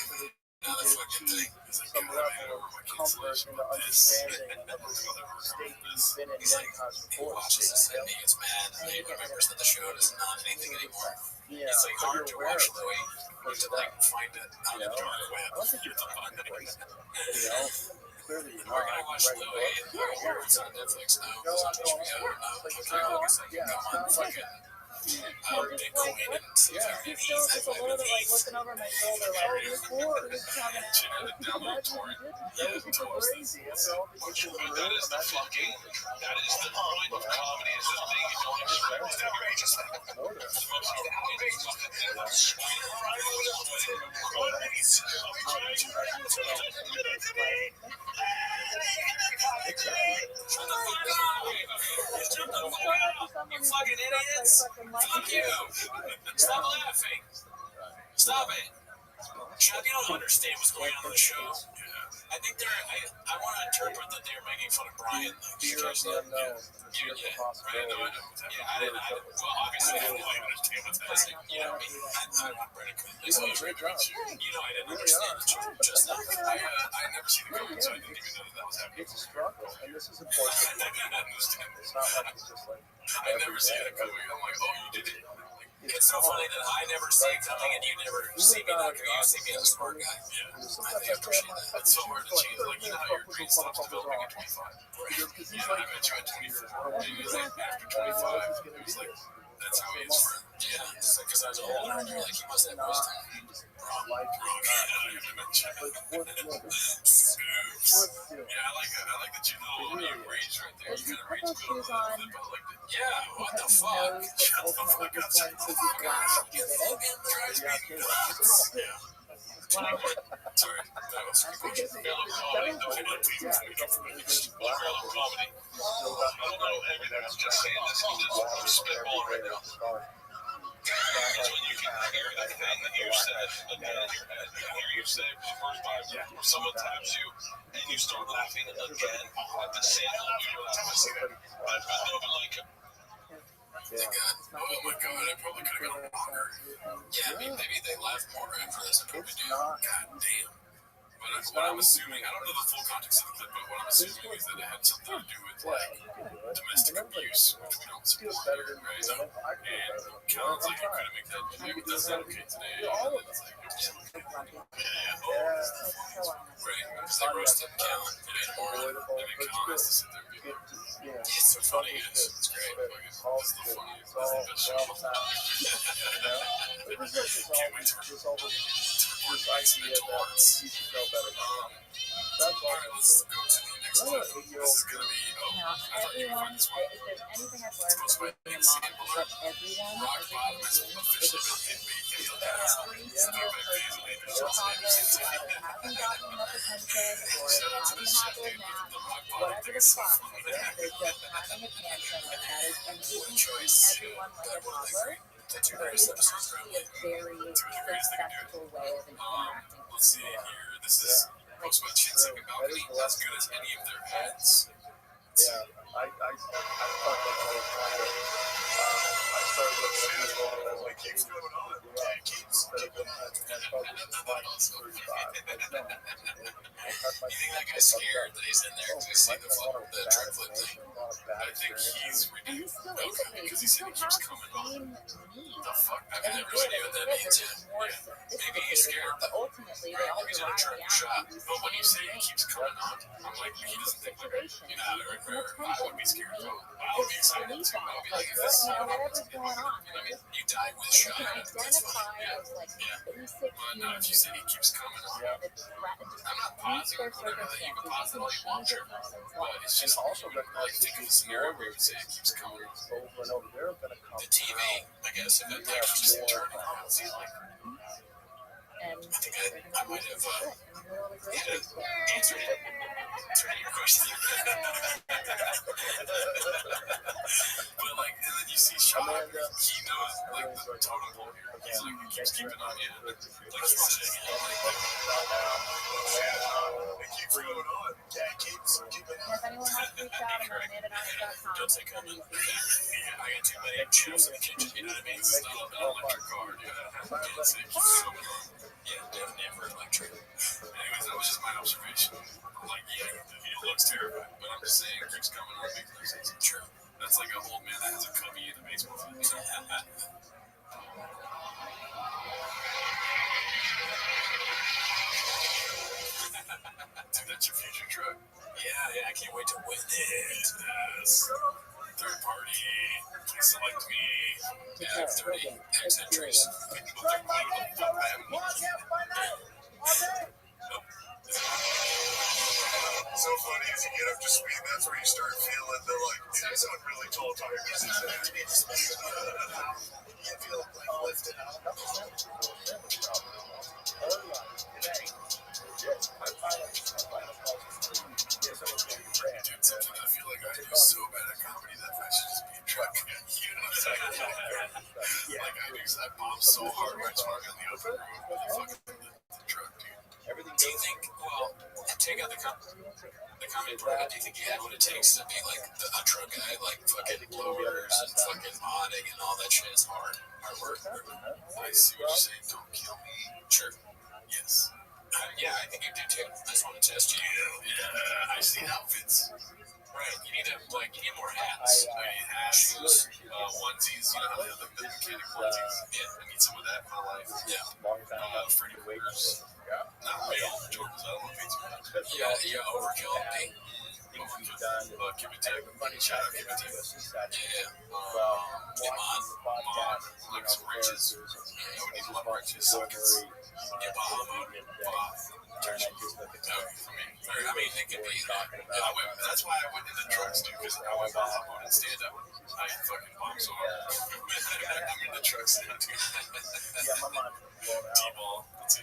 so that you achieve some level of comfort and the understanding of the state that you've been in many times before. He gets mad and he remembers that the show doesn't have anything anymore. Yeah, it's like hard to watch the way you have to like find it on the dark web. I don't think you're clearly you're We're gonna watch Louie. It's on Netflix now. It's on HBO now. Bitcoin and He's still just a little bit like looking over my shoulder, like, oh, you're bored. It's coming out. crazy. That's all the issues are. That is the fun game. That is the point of comedy. Is the thing you don't expect. It's outrageous. The most outrageous You fucking idiots! Fuck you! Stop laughing! Stop it! Chuck, you don't understand what's going on in the show. I think I want to interpret that they're making fun of Brian. Fear of the unknown. Right, no, I know. Yeah, I didn't. Well, obviously, I didn't understand what's happening. You know, I'm not Brandon Cook. You know, I didn't understand the show. Just I never seen the coming, so I didn't even know that was happening. It's a struggle, and this is important. It's not like it's just like I never seen it coming. I'm like, oh, you did it. It's so funny that I never see it coming and you never see me not coming. You see me as a smart guy. Yeah. I think I appreciate that. It's so hard to change. Like, you know how your brain stops developing at 25? Right. Yeah, I met you at 24. He was like, after 25, he was like, that's how he is for him. Yeah. It's like, because I was older and you're like, he must have wisdom. Wrong. Yeah, I have dementia. moves. Yeah, I like that you little range right there. You kind of range build a little clip. I like that. Yeah, what the fuck? Shut the fuck up. Shut the fuck up. You fucking drives me nuts. Yeah. Sorry, that was quick. Fellow comedy. Fellow comedy. I don't know everything. I'm just saying this. I'm spitballing right now. It's when you can hear the thing that you said again in your head. You can hear you say first time where someone taps you and you start laughing again at the same level you laugh. I've been like it. Thank God. Oh my God, I probably could have gone longer. Yeah, I mean, maybe they laugh more after this. I probably do. God damn. But what I'm assuming, I don't know the full context of the clip, but what I'm assuming is that it had something to do with like domestic abuse, which we don't support here, right? So, and Callan's like, I couldn't make that, maybe that's not okay today. And it's like, right, because they roasted Callan and Marlon, and then Callan has to sit there and be like, it's so funny, guys. It's great. This is the funniest. This is the best show. Can't wait to record Bikes and Torts. Alright, let's go to the next one. This is gonna be, I thought you would find this one. If there's anything I've learned It's from being a mom, is that everyone, Rock every bottom human is being, officially is about hit me. every single person in your toddler who either hasn't gotten enough attention or having a habit nap, whatever the fuck, they're just having a tantrum like that is, and even treating everyone like a toddler. That's your Is greatest episode, actually a very successful way of interacting. Let's see here. This is post by Chinsek and Balcony. As good as any of their ads. Yeah, I thought that all the time. I started looking at this one as like, keeps going on. Yeah, it keeps. Instead of my focus is like 35. You think that guy's scared that he's in there to see the truck flip thing? I think he's And he ridiculous. still is a Because he he said still he has keeps the coming on. same needs. The fuck? I've And he never did seen what that means. they're just more Maybe he's sophisticated scared. now, but ultimately they all Maybe he's in a derive trunk down shot. to the But when you say same he thing. keeps coming on, I'm like, he doesn't think like, Situation. you know, I would be scared too. I would be excited too. I would be like, if Like, this, whatever's going on, I mean, like, you die with you shot. can That's funny. identify Yeah. as like Yeah. basic But no, human if you say he keeps coming on, just I'm not meet pausing their or whatever that you can pause it all you want, circumstances, sure. you can change a person's But life. it's just also like think of a scenario where you would say it keeps coming on. Over and over, they're going to come. The TV, I guess, if that timer's just turning on, see, like, And I think I might have answered your question. But like, and then you see Sean, he knows like the totem pole here. He's like, he keeps keeping on, yeah. Like he said, It keeps going on. Yeah, it keeps keeping if anyone wants to reach out, I'm on amandanice.com. don't take on it. Yeah, I got too many chips in the kitchen, you know what I mean? It's not an electric car, yeah. It's yeah, never electric. Anyways, that was just my observation. Like, yeah, he looks terrified, but I'm just saying, it keeps coming on because it's true. That's like an old man that has a cubby in a baseball field. Dude, that's your future truck. Yeah, I can't wait to win it. Yes. Third party. Please select me. Yeah, I have 30 X entries. so funny as you get up to speed, that's where you start feeling the like, these are really tall tires. You feel like lifted out. Dude, something I feel like I do so bad at comedy that I should just be a truck. You know what I'm saying? Like I do, I bomb so hard right spark on the open road with the fucking truck, dude. Do you think, well, take out the comedy part of it, do you think you have what it takes to be like a truck guy, like fucking blowers and fucking modding and all that shit is hard work? I see what you're saying, don't kill me. Sure. Yes. Yeah, I think you do too. I just want to test you. Yeah, I've seen outfits. Right, you need more hats. I need hats, shoes, onesies. You know how they have the mechanic onesies? Yeah, I need some of that in my life. Yeah. Freddy Krueger's. Not real Jordans. I don't know if it's yeah, overkill. Hey. Give it to funny shot. Give it to yeah. Mod. Like some riches. Yeah, we need a lot of riches. Sockets. Yeah, Bahama. reputation. I mean, it could be that. That's why I went into drugs, dude, because I went up on stand up. I fucking bomb so hard. I'm in the trucks now, dude. T-ball. That's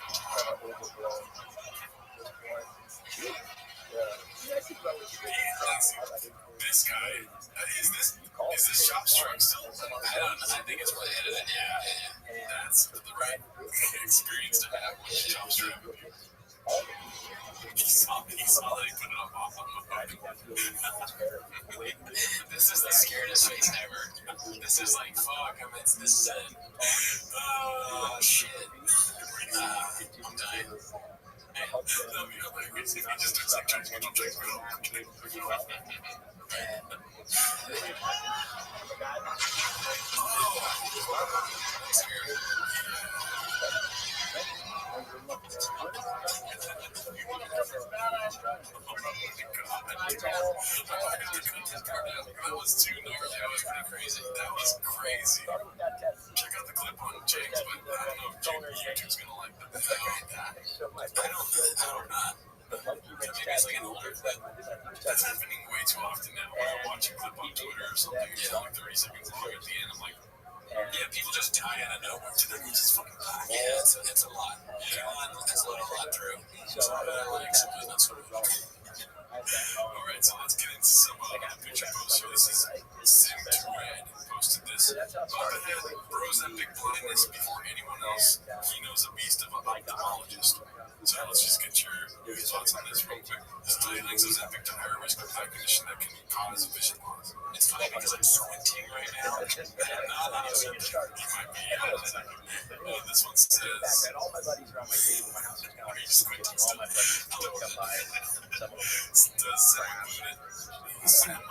it. This guy, is this shop truck still? I don't know. I think it's related. Yeah. That's the right experience to have with the shop truck. He saw that he put it up off on the phone. This is the scariest face ever. This is like, fuck, this is it. Oh, shit. I'm dying. That'd be hilarious if he just took some drugs. That was too gnarly. That was pretty crazy. That was crazy. Check out the clip on James, but I don't know if YouTube's gonna like that. I don't know. Maybe it's like an older clip. That's happening way too often now. When I watch a clip on Twitter or something, it's like 30 seconds long at the end. I'm like, yeah, people just die out of nowhere. Dude, that just fucking die. Yeah, it's a lot. Yeah, that's a lot through. So I like something that's sort of. Alright, so let's get into some picture posts. So this is Sim2Red posted this. Bros have big blindness before anyone else. He knows a beast of an ophthalmologist. So let's just get your thoughts on this real quick. Study links Ozempic to higher risk of eye condition that can cause vision loss. It's funny because I'm squinting right now. I'm not on Ozempic. You might be. This one says. Are you squinting still? Does Sama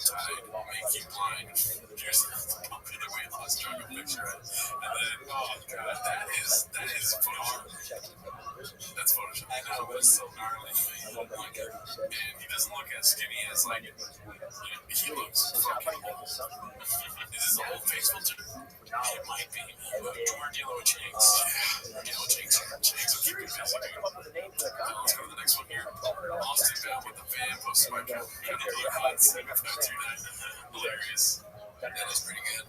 tide make you blind? Here's the weight loss drug picture. And then, oh god, that is Photoshop. That's Photoshop. I know, but it's so gnarly. And he doesn't look as skinny as like, he looks fucking old. Is this the old face filter? It might be. We're dealing with Jinx. Jinx will keep you busy, dude. Let's go to the next one here. Austin down with the fan posted by Drew. Hilarious. That was pretty good.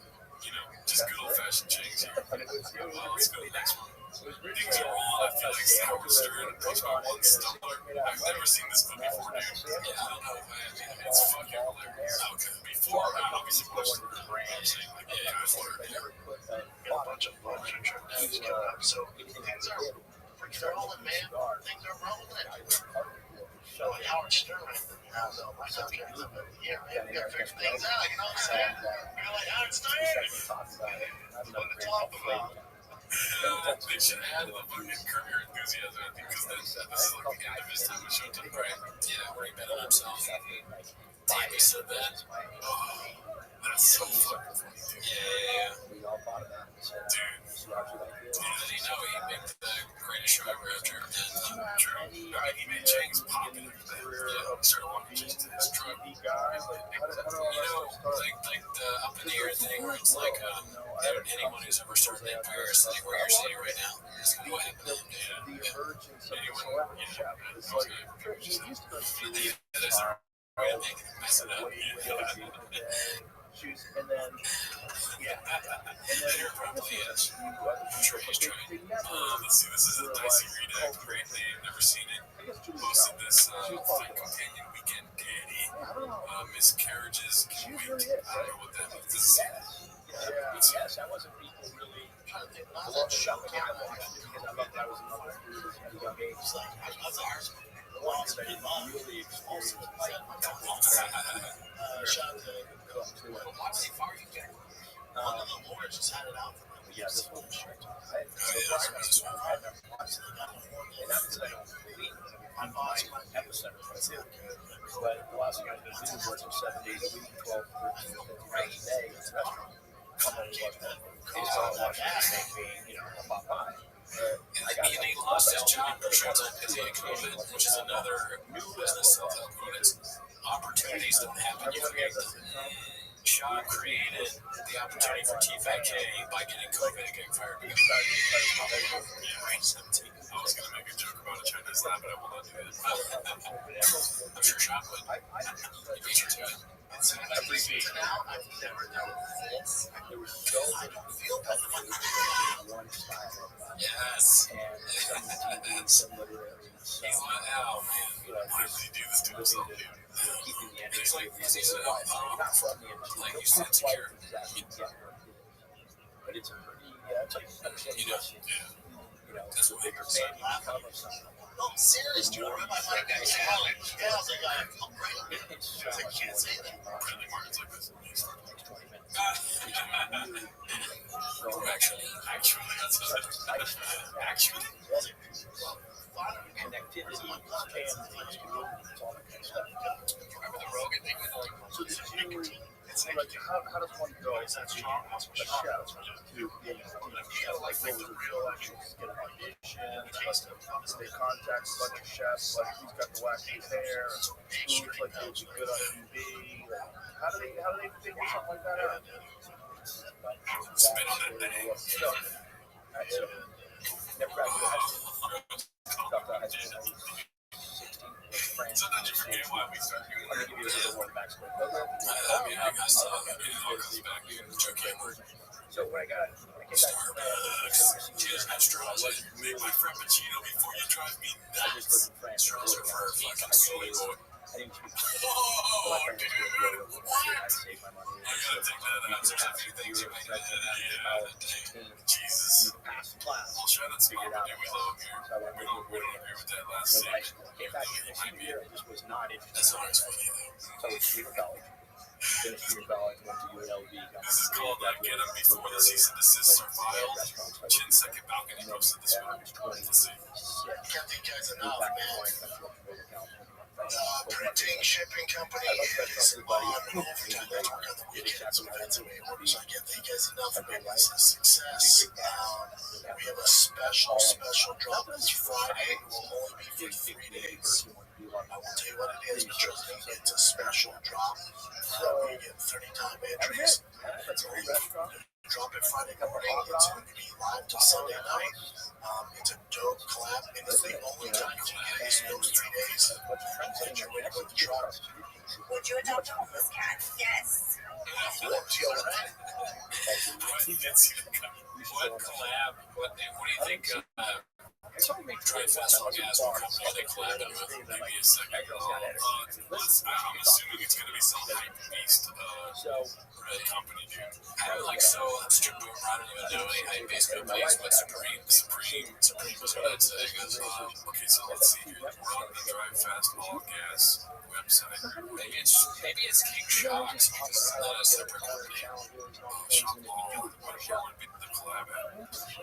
Just good old-fashioned Jinx here. Let's go to the next one. Things are wrong. I feel like Howard Stern and Post by One Stumbler. I've never seen this clip before, dude. Yeah, I don't know. It's fucking hilarious. Okay. Before, I obviously watched the I'm saying, like, yeah, A bunch of bullshit dudes coming up, so things are freaking rolling, man. Things are rolling. So like Howard Stern, so my subject is yeah, man, we gotta figure things out, you know what I'm saying? You're like Howard Stern. What to talk about? They should add the fucking Curb Your Enthusiasm, I think, because this is like the end of his time with Showtime, right? Yeah, where he bet on himself. Damn, he said that. Oh, that's so fucking funny, dude. Yeah. Dude. Little did he know he made the greatest show ever after. True. I mean, he made James popular. Yeah, started walking just to his drug. Like the up in the air thing where it's like, anyone who's ever started an empire is like where you're sitting right now. It's kind of what happened. Anyone, there's a way to make it mess it up. And then there probably is. I'm sure he's trying. Let's see, this is a dicey read act. Great name, never seen it. Posted this Fight Companion Weekend Daddy. Miscarriages can wait. I don't know what that means. Yes, that wasn't people really trying to think. Not that show because I love that was another at a young age. Like, I love ours. The ones that really experienced like shout out to watch how far you get. One of the lords just had it out for them. Yeah, this one was short. I never watched it. And that was like a week. I watched my episode. But the last thing I was going to do was 7 days a week, 12, 13, 15 hours a day in the restaurant. And he lost his job for short-time because he had COVID, which is another new business self-help quote. It's opportunities don't happen, you create them. Shaw created the opportunity for T5K by getting COVID and getting fired because of range 17. I was going to make a joke about a Chinese lab, but I will not do that. I'm sure Sean would. You beat you to it. Every day now, I've never done this. There was so many one style. Yes. And some TV, some literary. He's not out, man. Why would he do this to himself, dude? Keeping the He's energy like, of the life. Not from the energy. like he's insecure. But it's a pretty, it's like, You know, it's a bigger fan you become of something. No, I'm serious, dude. I read my mind next to Helen. Yeah, I was like, I'm right. I can't say that. Bradley Martin's like this. Actually. Connectivity, families, communities, all that kind of stuff. Remember the Rogan thing? So did you, like, how does one go as a chef to being like, what was the real actual get an audition, they contact a bunch of chefs, like, who's got the wacky hair, who looks like they would be good on TV, like, how do they figure something like that out? Spit on that thing. Alright, so, never graduated high school. Dropped out of high school when I was 16. Sometimes you forget why we started doing I'm that. going to give you a little more backstory. I mean, I guess it all comes back to Joe Campbell. So when I came back Starbucks. She doesn't have straws. Make my frappuccino before you drive me I just nuts. lived in France. Straws are for fucking silly boy. I didn't speak French. Oh, My friend was doing really well. I what? saved my money. I gotta take that out. There's a few things you might Jesus. Passed the class. Well, shout out to Mom, dude. We love him here. We don't agree with that last When I statement. came back He in the might senior be. year, I just was not interested. That's always funny, though. So I went to junior college. Finished junior college, went to UNLV. This is called Get Them Before the Cease and Desists are filed. Chin second balcony posted this one. Let's see. Can't think guys enough, man. Printing shipping company is on overtime. That's work on the weekends. So that's the way it works. I can't thank you guys enough for making this a success. We have a special drop this Friday. It will only be for 3 days. I will tell you what it is, but trust me, it's a special drop. We get 30 time entries. Drop it Friday morning. It's going to be live till Sunday night. It's a dope collab, and it's the only time you can get it those 3 days. That you're waiting for the drop. Would you adopt a homeless cat? Yes. What collab? What do you think? Try Festival Gas will come while they collab it with maybe a second. I'm assuming it's going to be some hype beast company, dude. Strip Boom, I don't even know any hype based companies, but Supreme was what I'd say. Because, okay, so let's see here. We're on the Drive Fast All Gas website. Maybe it's King Shocks because it's not a separate company. Shop Mall, where would be the collab at?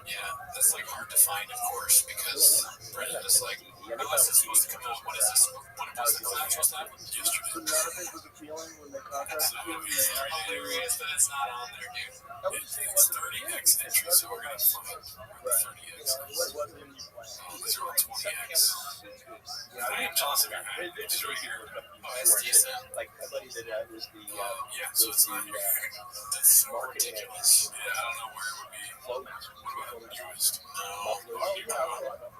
Yeah, that's like hard to find, of course, because Brennan is like, when was this supposed to come out? What is this? When was the collab supposed to happen? Yesterday. None of it was appealing when they contacted So it's hilarious that it's not on there, dude. It's 30x entry, so we're gonna find 30x. What was in your plan? These are all 20x. I am tossing your hand. It's right here. Oh, it's decent. Like my buddy that is the Yeah, so it's not here. That's so ridiculous. Yeah, I don't know where it would be. float. What about newest?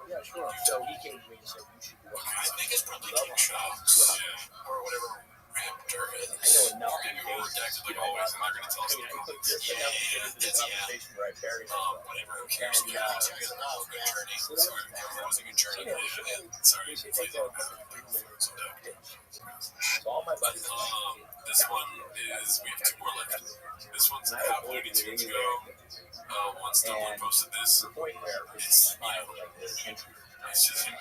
Yeah, sure. So he came to me and said, you should do it. I think it's probably King Shocks. Yeah. Or whatever Raptor is. I know enough. Or maybe we're redacted like always. I'm not going to tell us I the put this thing up into the conversation where I buried myself. whatever, who cares? And, Yeah, it's a good journey. Sorry, it was a good journey. Sorry, please don't have it. So all my buddies This one is, we have 2 more left. This one's a couple Looney Tunes ago. Once Dublin posted this, the point where it's, it's just him.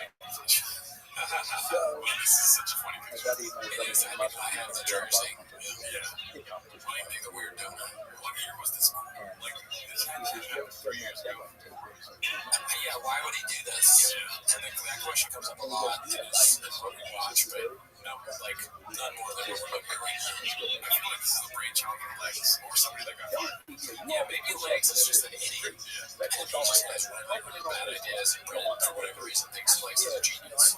This is such a funny picture. It is, I have the jersey. Yeah. Funny thing, the weird donut. What year was this? Like, this happened 3 years ago. Yeah, why would he do this? Yeah. And that question comes up a lot. Is what we watch, but no, like, none more than what we're looking at right now. I feel like this is the brainchild of Legs, or somebody that got fired. Yeah, maybe Legs is just an idiot. And he just has really bad ideas, and for whatever reason thinks Legs is a genius.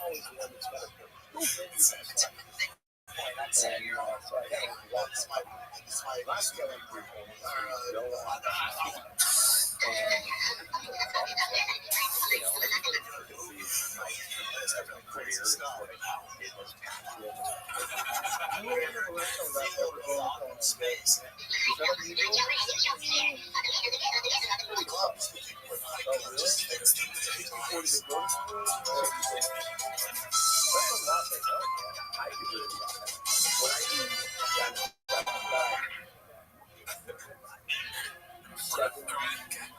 Space. What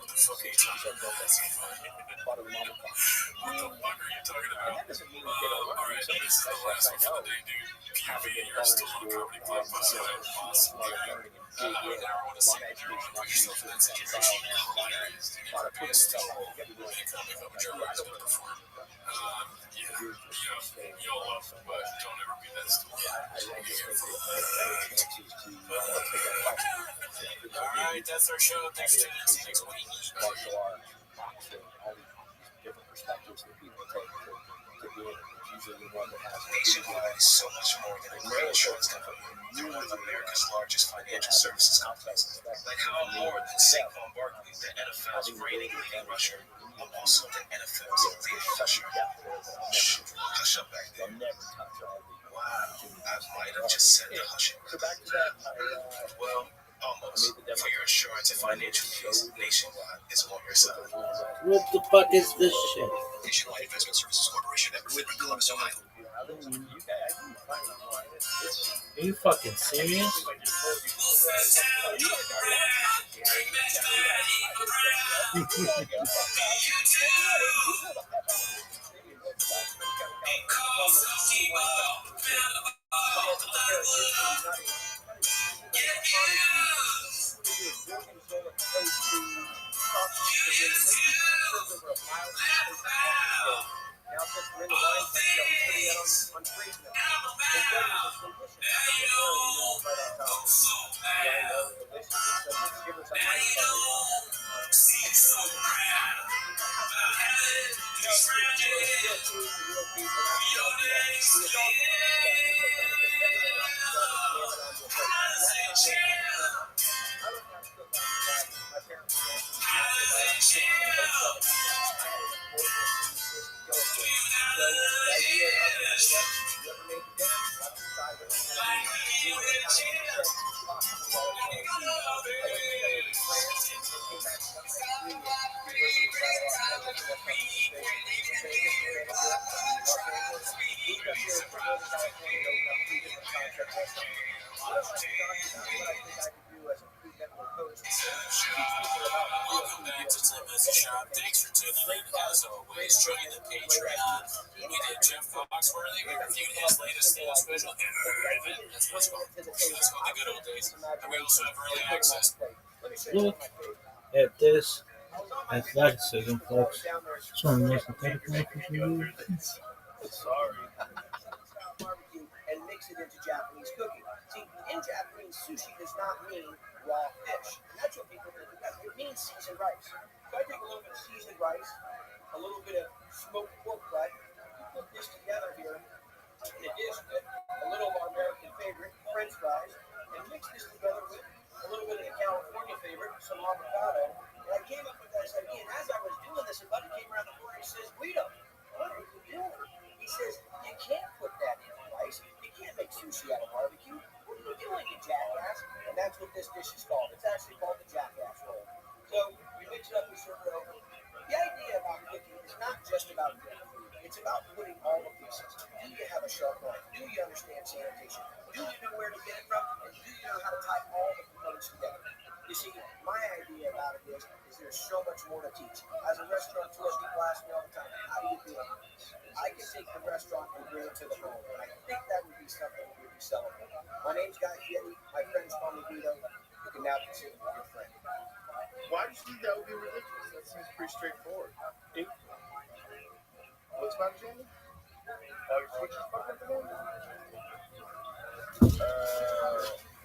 the fuck are you talking about? That's so funny. What the fuck are you talking about? Alright, this is the last one for the day, dude. POV, you're still on Comedy Club, pussy whatever boss. I never want to see you. Never want to put yourself in that situation. Hilarious, dude. Never be a still. Make up a Joe Rogan's gonna perform. YOLO, but don't ever be that still. Be careful. Alright, that's our show. Thanks for tuning in. See you next week. Martial art, boxing, all these different perspectives that people take to do it. It's usually the one that has Nationwide is so much more than a great insurance company. They're one of America's largest financial services companies. Like how I'm more than Saquon Barkley, the NFL's reigning leading rusher. I'm also the NFL's leading rusher. Shh, hush up back there. Wow, I might have just said the hush. Well, almost. For your insurance and financial needs, Nationwide is on your side. What the fuck is this shit? Nationwide Investment Services Corporation, Whitney, Columbus, Ohio. Are you fucking serious? Welcome back to 10 Minutes of Shop. Thanks for tuning in. As always, join the Patreon. We did Jeff Foxworthy. We reviewed his latest stand-up special. That's what's called. That's called the good old days. And we also have early access. Look at this athleticism, folks. It's one of the most athletic rifles in the world. Sorry. And mix it into Japanese cooking. See, in Japanese, sushi does not mean raw fish. And that's what people think it does. It means seasoned rice. So I take a little bit of seasoned rice, a little bit of smoked pork butt, you put this together here in a dish with a little of our American favorite, French fries, and mix this together with a little bit of the California favorite, some avocado. And I came up with this idea, and as I was doing this, a buddy came around the corner and he says, Guido, what are you doing? He says, you can't put that in rice. You can't make sushi out of barbecue. What are you doing, you jackass? And that's what this dish is called. It's actually called the jackass roll. So we mix it up, we serve it over. The idea about cooking is not just about cooking food. It's about putting all the pieces. Do you have a sharp knife? Do you understand sanitation? Do you know where to get it from? And do you know how to tie all the components together? You see, my idea about it is there's so much more to teach. As a restaurateur, people ask me all the time, how do you do it? I can take the restaurant and bring it to the home. And I think that would be something we would be celebrating. My name's Guy Fieri. My friends call me Guido. You can now consider me your friend. Why do you think that would be ridiculous? That seems pretty straightforward. What's about Jamie? Oh, you're switching fucking for them?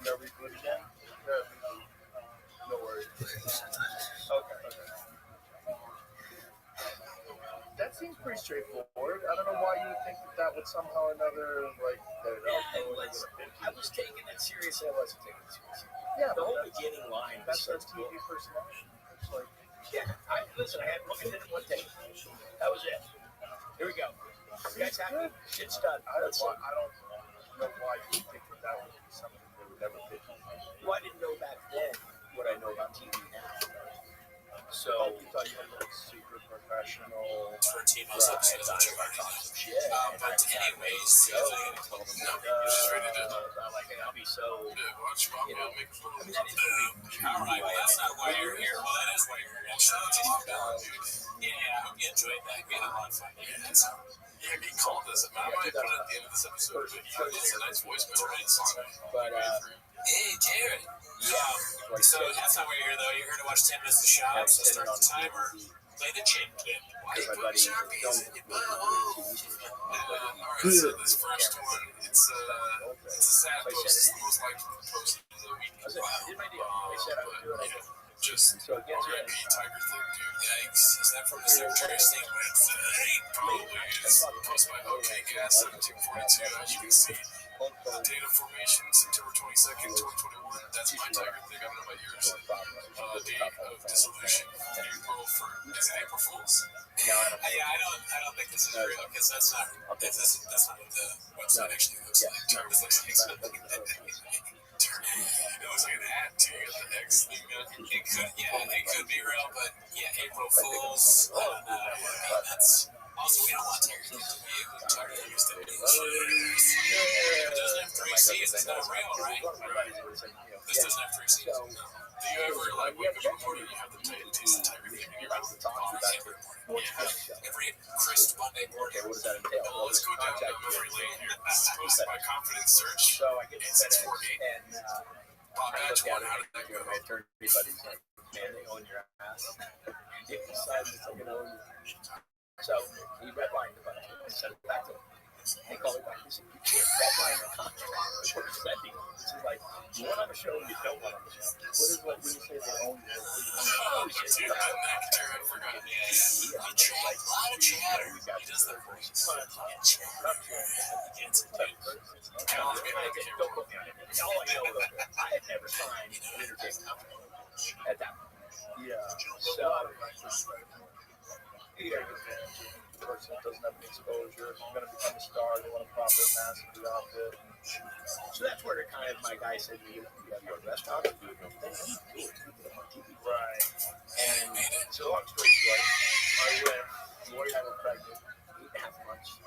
No reboot again? No worries. Okay. That seems pretty straightforward. I don't know why you would think that would somehow or another, like, I was taking it seriously. I wasn't taking it seriously. yeah, The whole beginning line was that's so our cool. TV personality. It's like, Yeah, I had one take. That was it. Here we go. You guys happy? Shit's done. I don't know why you would think that would something they would never pitch on. Well, I didn't know back then what I know about TV now. So You thought you had to be super professional. For Timo's episode, I which talk some shit. but anyways, the other thing I told him, no, just ready to I'll be so. watch my You know, mom make a I mean, that is pretty. all right, well, that's not why you're here. Well, that is why you're here. Actually, yeah, I hope you enjoyed that. We had a lot of fun. Yeah, that's yeah, he called us. I might put it at the end of this episode, but it's a nice voicemail, right? But hey, Jared. Yeah. So that's not why you're here, though. You're here to watch 10 minutes of shop. So start the timer. Play the chin clip. Why are you putting Sharpies in your bowl? Alright, so this first one, it's a sad post. It's the most liked post of the week. I did my deal. I said I would do it. Just So it gets R.I.P. Tiger Thing, dude. Yikes. Is that from the Secretary of State? Probably is. Post by OK Gas 1742, as you can see. Date of formation, September 22nd, 2021. That's my Tiger Thing. I don't know about yours. Date of dissolution, April 1st. Is it April Fool's? Yeah, I don't think this is real, because that's not what the website actually looks like. This looks like it looks like an ad too. You got the X thing. It could be real, but yeah, April Fools. I don't know. I mean, that's also we don't want Tiger King to be able to Tiger King to be. It doesn't have 3 C's. It's not real, right? This doesn't have 3 C's. No. Do you ever wake up in the morning and you have the taste of Tiger King in your mouth? Every crisp Monday morning. What does that entail? Well, let's go down memory lane here. This is posted by Confidence Search. So I get It's 648. and Bob I Badge look one. at How it, did that you know, go? my attorney buddy's like, man, they own your ass. If you decide it's like an own you. So he redlined the budget and sent it back to him. They called it back. He said, you can't redline the contract. We're spending. This is like, you want on the show, you don't want on the show. What is what when you say they own you? Oh, dude, that nectar, I forgot. Yeah. He drank a lot of chatter. He does that for his son. He gets it, dude. Don't put me on it. All I know is I had never signed an entertainment contract at that point. Yeah. So, The person doesn't have any exposure. If you're going to become a star, they want to profit massively off it. so that's where kind of my guy said to me, you have your restaurant, you do it. Right. And so long story short, I went, Lori and I were pregnant, 8.5 months.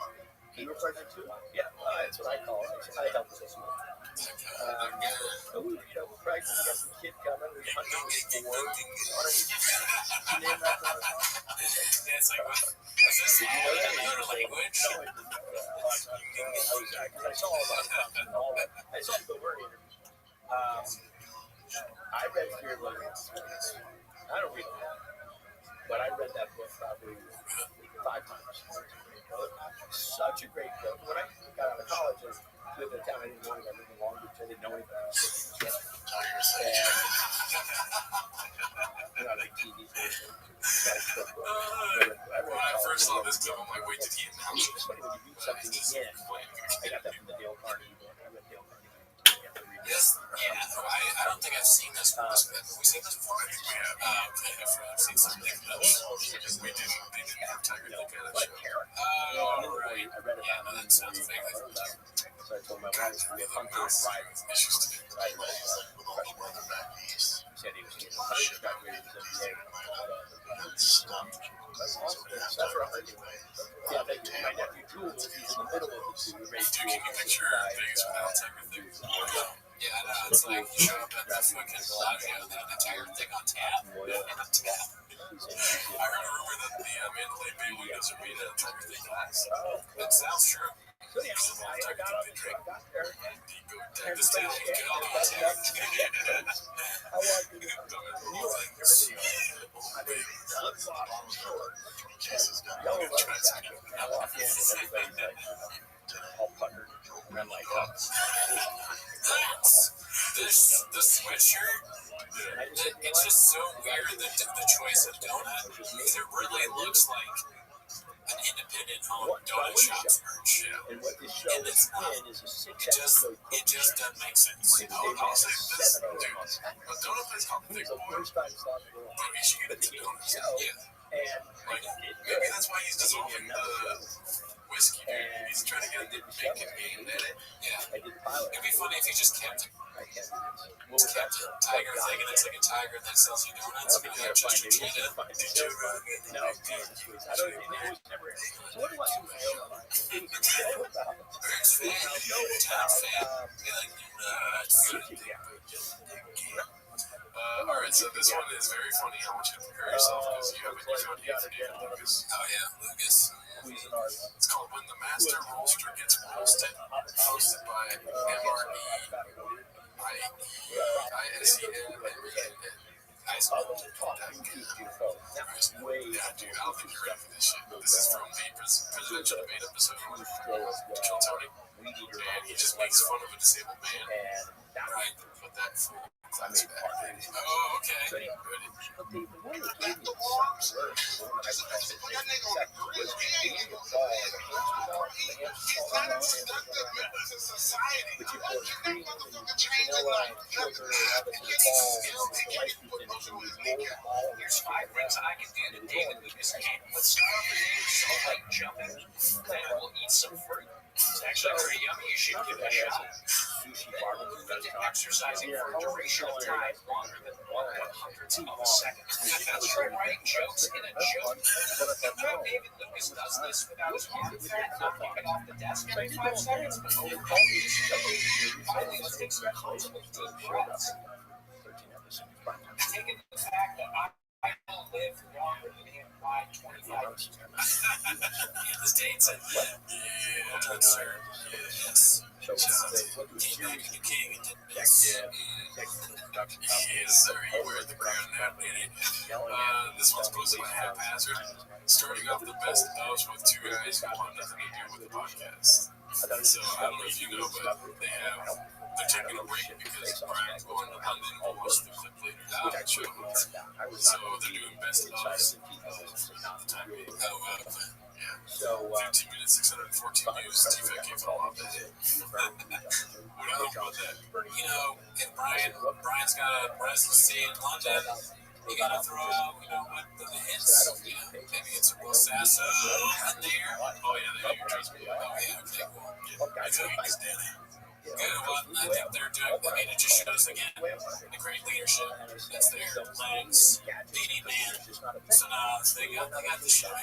You were pregnant too? Yeah, that's what I call it. I helped with this one. So we were pregnant, we got some kid coming, we were hunting with 4. She named that for It's like, is this another language? I saw all that. I saw the word interview. I read Fear of Living. I don't read that, but I read that book probably 5 times. Such a great book. When I got out of college, I lived in a town I didn't know anything. I lived in Long Beach. I didn't know anything. And I like TV station. When I first saw this film, I'm like, wait, did he announce it? It's funny when you read something again. I got that from the Dale Carnegie book. I read Dale Carnegie. Yes, I don't think I've seen this one. Have we seen this before? I think we have. I've seen something else. Because they didn't have Tiger King at the show. Oh, right. I read about it. That sounds fake. So I told my wife, we have Hunter and Ryder. Interesting. Right, said he was getting Hunter got rid of his NBA. That's right. Yeah, thank you. My nephew Jules, he's in the middle of the two. Dude, can you picture Vegas without Tiger Thing? Yeah, I know. It's like you show up at the fucking Bellagio and they have the Tiger Thing on tap. I heard a rumor that the Mandalay Bay windows are made out of Tiger Thing glass. That sounds true. So yeah, I got up there. This town, you get all the way I walked in New York. I mean, yellow jacket. I walk in and everybody's like all puckered. And I'm like, oh. The sweatshirt, it's just so weird, the choice of donut, because it really looks like an independent home donut shop's merch. And what this show is in is a 6-episode. It just doesn't make sense. I'll say this, dude, a donut place called the Big Boy, maybe you should get into donuts. Yeah. And like, maybe that's why he's dissolving the whiskey, dude. He's trying to get the bacon game in it. Yeah. It'd be funny if you just kept it. Just kept it. Tiger thing, and it's like a tiger that sells you donuts. And you have just your cheetah. Did you ever get the No, I don't think it was never. So what do I do about? Birds fan, Tom's fan. They like nuts. Alright, so this one is very funny. I want you to prepare yourself because you have a new found name for David Lucas. Oh yeah, Lucas. It's called When the Master Roaster Gets Roasted, hosted by MREISEN. Yeah, dude, I don't think you're ready for this shit. This is from the presidential debate episode with Kill Tony. And he just makes fun of a disabled man. Right, put that full class back. Oh, okay. Here's 5 things I can do to David Lucas. Let's start off the day, so like jumping. Then we'll eat some fruit. It's actually pretty yummy. You should give it a shot. Into exercising for a duration of time longer than 1/100th of a second. Let's try writing jokes in a joke. David Lucas does this without his arm fat not kicking off the desk every 5 seconds. But finally, let's take some comfortable deep breaths. Taking the fact that I will live longer than him by 25 years. The States said, yeah, good sir. Yes. King and yes. Yes, sir. You wear the crown now, lady. This one's posted by Haphazard. Starting off the best ofs with 2 guys who want nothing to do with the podcast. So I don't know if you know, but they're taking a break because Brian's going to London and watch the clip later show. So they're doing best ofs the time being. Yeah. 15 minutes, 614 views. T-Fat gave it all up. What do you think about that? You know, if Brian's got a residency in London, you gotta throw out, what the hits, maybe it's a Will Sasso in there. Oh yeah, there you go. Oh yeah, okay, cool. I feel you understand it. Good one. I think it just shows again the great leadership that's there. Legs, leading man. So now they got the ship.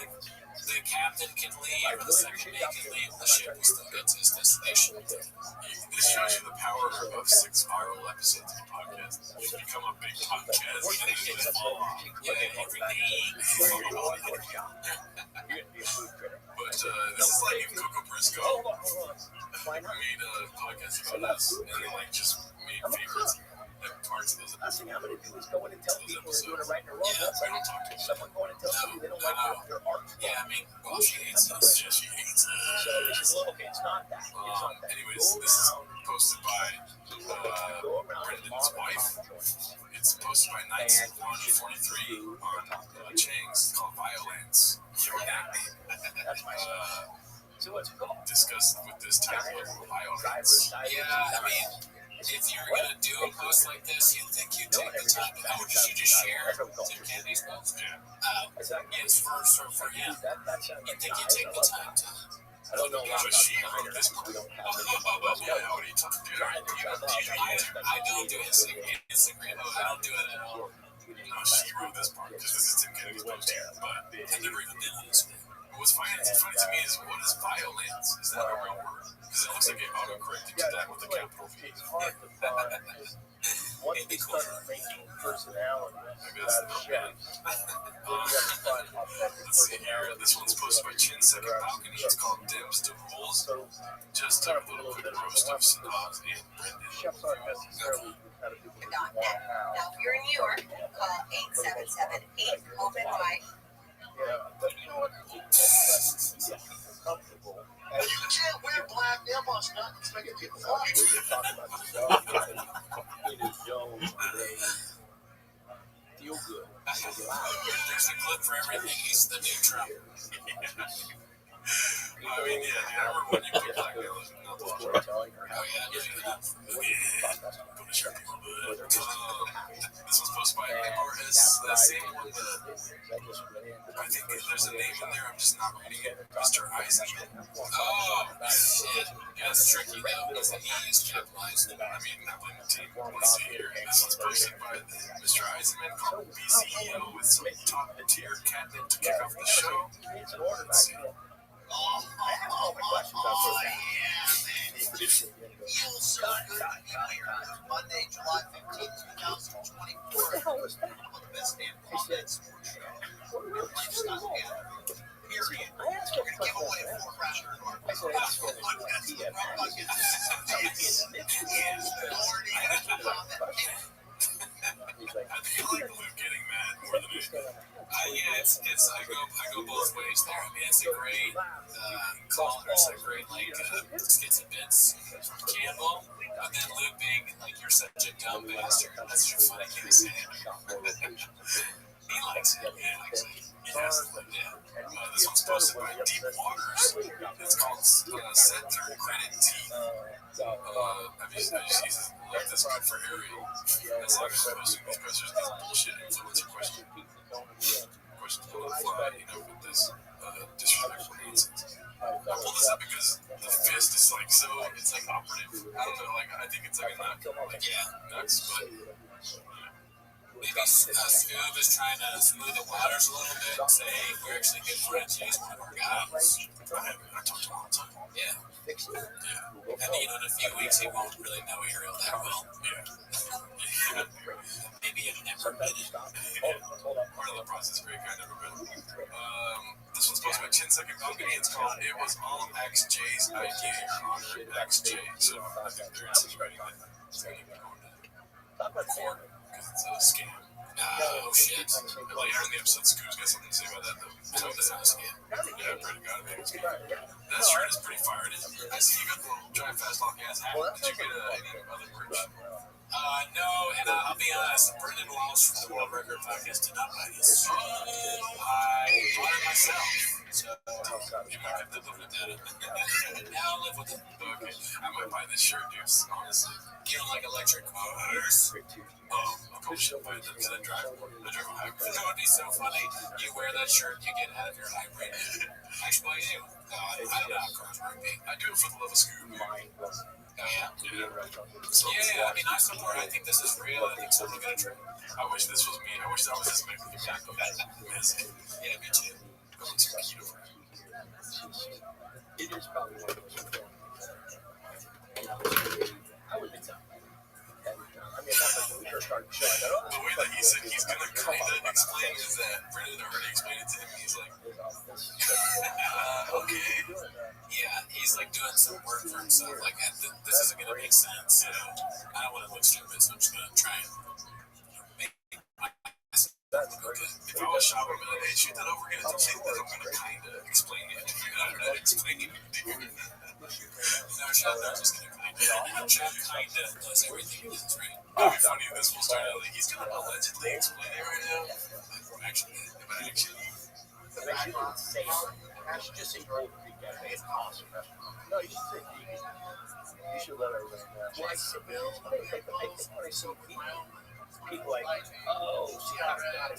The captain can leave, or the second mate can leave, the ship will still get to its destination. This shows you the power of 6 viral episodes of the podcast. You become a big podcast. Every But this is like if Coco Briscoe made a podcast about us, and they just made favorites. Parts of those episodes. I'm going to do is go in and tell people they're doing it right and wrong. We don't talk to someone going and tell people they don't like their art. Yeah, I mean, well, she hates us. Yeah, she hates us. So it's okay, it's not that. Anyways, this is posted by Brendan's wife. It's posted by Knights143 on Chang's called Violence. That's my So what's called? Discussed with this title of Violence. Yeah, I mean, if you're going to do a post like this, you'd think you'd take the time. How would you just share Tim Kennedy's post? Yes, for him. You'd think you'd take the time to. I don't know but she wrote this post. What are you talking about? I don't do Instagram. I don't do it at all. No, she wrote this part because this is Tim Kennedy's post. But I've never even been on this one. What's funny to me is, what is violence? Is that a real word? Because it looks like it autocorrected to that with a capital V. It's hard to find. Once they start making personality out of chefs, then you have to find authentic Let's see here. This one's posted by Chin Second Balcony. It's called Dims to Rules. Just a little quick roast of Sanaz and Brendan. Chefs aren't necessarily the kind of people that you want Now, if you're in New York, call 877-8-OPEN-WIDE. Yeah, but you know what? It's comfortable. You can't wear black earmuffs, not making people watch. You're talking about yourself in a zone where they feel good. There's a clip for everything. He's the new Trump. I mean, yeah, I remember when you put black earmuffs in the water. Oh, this was posted by MRS, the same one that I think there's a name in there, I'm just not reading it. Mr. Isaac. That's tricky though, because the E is capitalized. I mean, when the team wants to hear this is posted by Mr. Eisenman, called BCEO, with some top-tier catnip to kick off the show. Let's see. Monday, July 15th, 2024. One of the best damn comments sports show. Lifestyle gathering. Period. We're going to give away 4 rounders. I feel like Luke getting mad more than anything. Yeah, it's I go both ways there. I mean, it's a great call, or it's a great skits and bits from Campbell, but then Luke being like, "You're such a dumb bastard." That's such a funny thing to say. He likes it. He likes it. Yeah. This one's posted by Deep Waters. It's called Set Third Credit T. I've used this one for Ariel. As long as posting these questions, these bullshit influencer questions on the fly, with this disrespectful nonsense. I pulled this up because the fist is it's operative. I don't know, I think it's a knock. Nuts, but maybe Scoob is trying to smooth the waters a little bit and say, hey, we're actually good friends. He's one of our guys. I talk to him all the time. Yeah. And in a few weeks, he won't really know Ariel that well. Yeah. Maybe I've never been in. Part of the process, great guy, never been. This one's posted by 10 Second Company. It's called It Was All XJ's Idea, Your Honor, XJ. So I think they're insinuating that it's going to be going to court because it's a scam. Oh, shit. Later in the episode, Scoob's got something to say about that, though. So that's not a scam. Yeah, I pray to God, man, it's a scam. That shirt is pretty fired. I see you got the little Drive Fast Lock ass hat. Did you get any other merch? No, and I'll be honest, Brendan Walsh from the World Record Podcast did not buy this. I bought it myself. So, you might have to live with that. Now I'll live with it. Okay, I might buy this shirt, dude, honestly. You don't like electric motors? Oh, I probably should buy it because I drive a hybrid. That would be so funny. You wear that shirt, you get out of your hybrid. Actually, I do. I don't know how cars work. I do it for the love of Scoob. Oh, yeah? Yeah, I mean, I support. I think this is real. I think someone's gonna try. I wish this was me. I wish that was this man with the back of that. Yeah, me too. Going to keto for him. It is probably one of those things. I would think so. I mean, that's when we first started the show. I thought, the way that he said he's gonna kind of explain is that Brendan already explained it to him. He's like, okay. Yeah, he's doing some work for himself. This isn't gonna make sense. I don't want to look stupid, so I'm just gonna try and make myself look okay. If I was shopping, I'd be like, hey, shoot that over again. Don't say that. I'm gonna kind of explain it. I'm not explaining it to you. No, Chad, I'm just gonna kind of. Chad kind of does everything he does, right? It'd be funny if this will start out he's gonna allegedly explain it right now. Actually, I should just say Gold Creek Cafe. It's awesome restaurant. No, you should say vegan. You should let everybody know. Well, I see people oh, see how I got it. I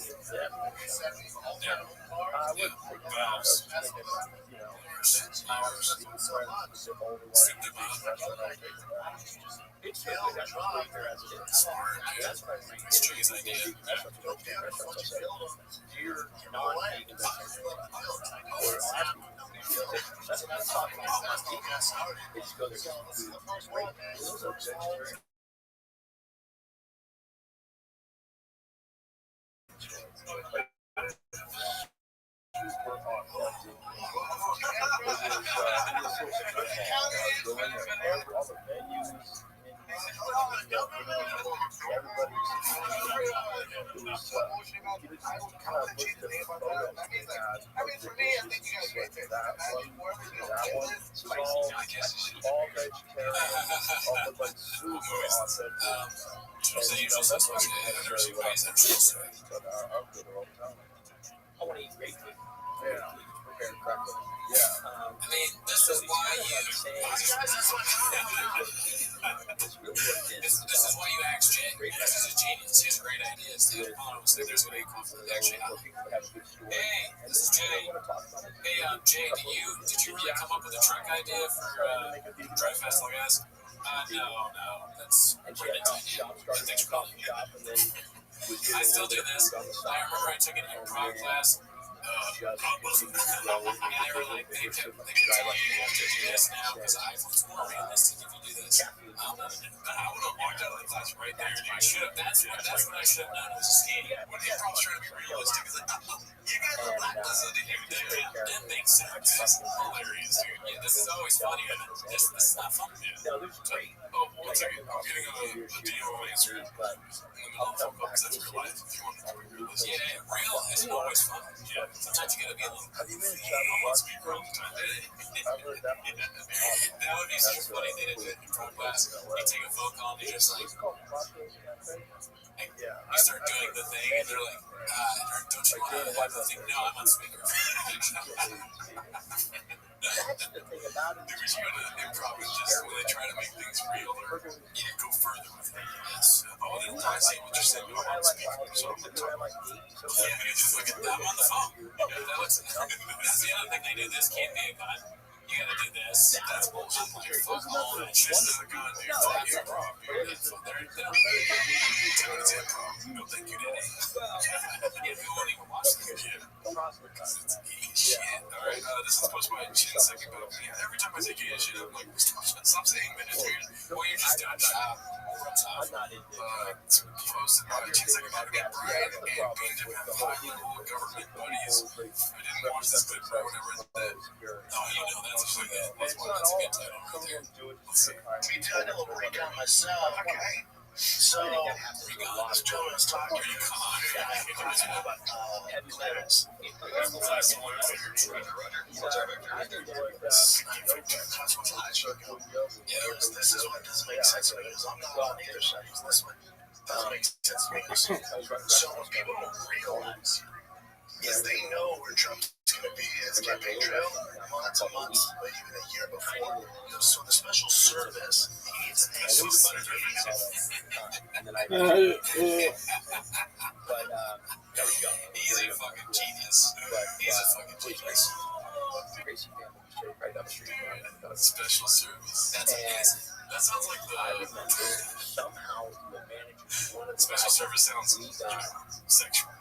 would think Valves. It's really that's right there as it is. That's It's Jay's idea. You're non-vegan. Or that's what I'm talking about. They just go there. Those are vegetarian. I want to eat great food. Yeah. Prepared correctly. Yeah. I mean, this is why this is why you ask Jay. This is genius. He has great ideas. Dude, hold on a second. There's going to be a conflict. Actually, hey, this is Jay. Hey, Jay, did you really come up with a truck idea for Drive Fast Low Gas? No, that's Brendan. Thanks for calling. I still do this. I remember I took an improv class. And they were like, they kept telling you have to do this now because iPhone's more realistic if you do this. I would have walked out of the class right there. That's what I should have done was skating. When the improv's trying to be realistic, it's like, you guys are black. That makes sense. That's hilarious, dude. Yeah, this is always funny. This is not fun. Yeah. Oh, one second. I'm getting a deal on Instagram in the middle of the phone call because that's real life. If you want to be realistic. Yeah, real is always fun. Yeah. Sometimes you gotta be a little. Let's be real all the time. That would be so funny. They did it in front class. You take a phone call and you're just like, you start doing the thing and they're like, don't you want to have the thing? No, I'm on speaker. Because you gotta improv is just when they try to make things real, you go further with it. Yes. Oh, they don't see what you're saying. I'm on speaker. So I'm gonna talk. Yeah, just look at them on the phone. That's the other thing they do. This can't be a gun. You gotta do this. That's bullshit. Fuck all that shit. This is a gun, dude. Fuck improv, dude. They don't tell it's improv. No, thank you, Daddy. You won't even watch the shit. Shit. Alright, this is supposed to be my chin second, but every time I say gay shit, I'm like, stop saying minutes, dude. Well, you're just done. Posted my chin second about to get Brian and Bean to have high-level government buddies. I didn't watch this clip or whatever that. Oh, you know, that's a good title right there. Let's see. Me too, I did a little recon myself. Okay. So, Lost Jones talking about clearance. This is what doesn't make sense to me because I'm not on either side. This one doesn't make sense to me. So most people don't realize is they know where Trump's going to be his campaign trail months and months, but even a year before. So the special service, he needs an extra He's a fucking genius. He's a fucking genius. Special service. That's amazing. That sounds like the special service sounds, sexual.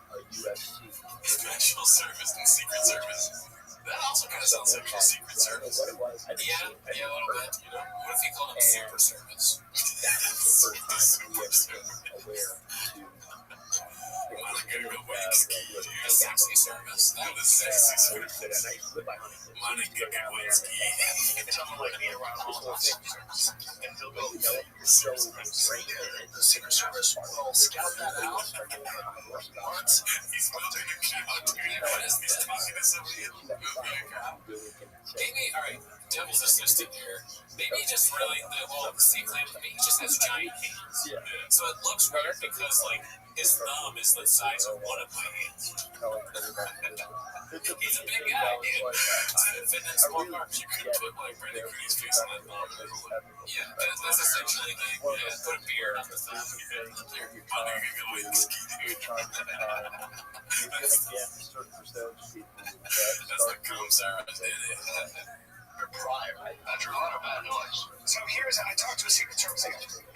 Special service and secret service. That also kind of sounds sexual. Secret service. Yeah, a little bit. You know, what if you called him super service? Super service. Monica Lewinsky, sexy service. That was sexy service. Monica Lewinsky. Tell him like me around all the Secret Service. And he'll go, the Secret Service will scout that out. What? He's building a cloud. What is this? Talking to somebody in the movie. Maybe, alright, devil's assistant here. Maybe just really, maybe he just has giant hands. So it looks weird because, like, his thumb is the size of one of my hands. He's a big guy, dude. To fit in small arms, you could put, like, Brandon Coonie's face on that thumb. Yeah, that's essentially, like, put a beard on the thumb. Monica Lewinsky, dude. That's the commissar, prior. After a lot of bad noise. So here's how I talked to a Secret Service agent.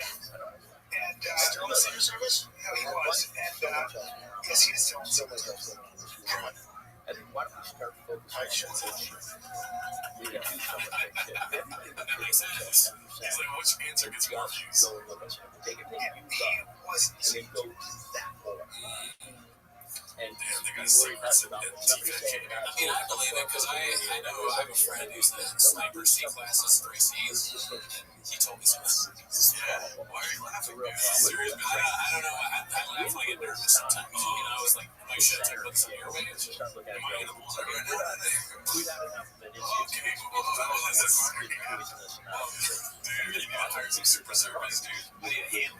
And still in the Secret Service? No, he was. And yes, he is still in the Secret Service. And why don't we start focusing I should say. That makes sense. He's like, which answer gets more views? Take it, He was. and then go that more. And damn, they got secret service. I mean, I believe it because I know I have a friend who's in sniper C classes, 3 Cs, and he told me something. Yeah, why are you laughing, dude? Serious? I don't know. I laugh when I get nervous sometimes. You know, I was like, my shit, I put some airwaves. Am I in the water right now? Okay, well, that's dude, you need to hire some super service, dude. I need a handle.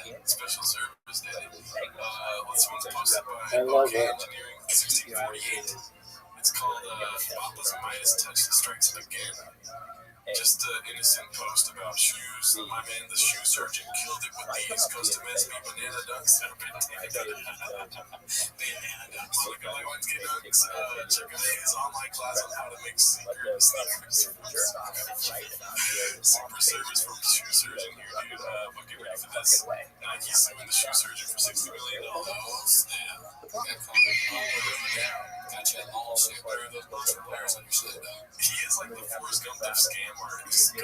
Yeah, special service, daddy. This one's posted by OK Engineering 1648. It's called Papa's Midas Touch Strikes Again. Just an innocent post about shoes. My man, the shoe surgeon, killed it with these custom SB banana dunks. Banana dunks. Monica Lewinsky dunks. Check out his online class on how to make sneakers. Super service from shoe surgeon here, dude. But get ready for this. Nike's suing the shoe surgeon for $60 million. Oh, snap. Gotcha. All shit. What are those monster players on your shit, though? He is like the Forrest Gump of scam artists.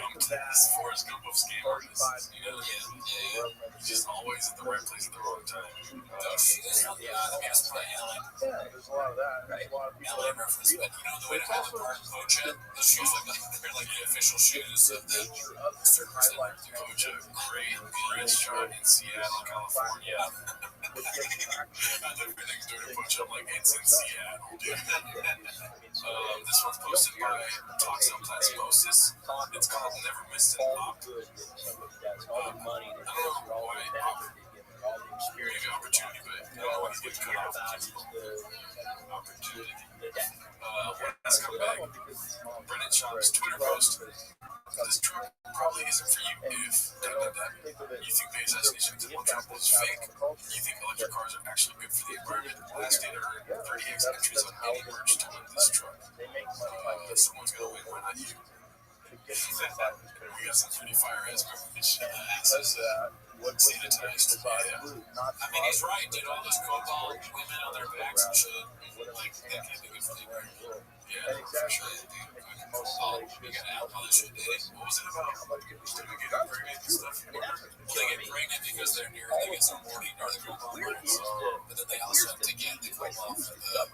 Forrest Gump of scam artists. You know? Yeah. He's just always at the right place at the wrong time. Those shoes, let me ask my like. Yeah, there's a lot of that. There's a lot of people. LA reference, but you know the way to Highland Park Pocha? Those shoes look like they're like the official shoes of the surfers that wear the Pocha. Great restaurant in Seattle, California. Everything's doing a Pocha. I'm like, it's in Seattle, dude. This one's posted by Toxoplasmosis. It's called Never Missed an Op. I don't know why maybe opportunity, but I don't know why he's getting cut off. Opportunity. When has come back? Brennan Schaub's Twitter post. This truck probably isn't for you if you think the assassination of Donald Trump was fake. You think electric cars are actually good for the environment. Last day to earn 30x entries on any merch to win this truck. Someone's gonna win, why not you? We got some pretty fire ass garbage. Asses sanitized. Yeah. I mean, he's right, dude. All those cobalt women on their backs and shit. Like, that can't be good for the environment. Yeah, for sure, dude. We got out all this shit, dude. What was it about? Did we get pregnant and stuff? Well, they get pregnant because they're near, they get some morning or the cobalt blowers. But then they also have to get the cobalt for the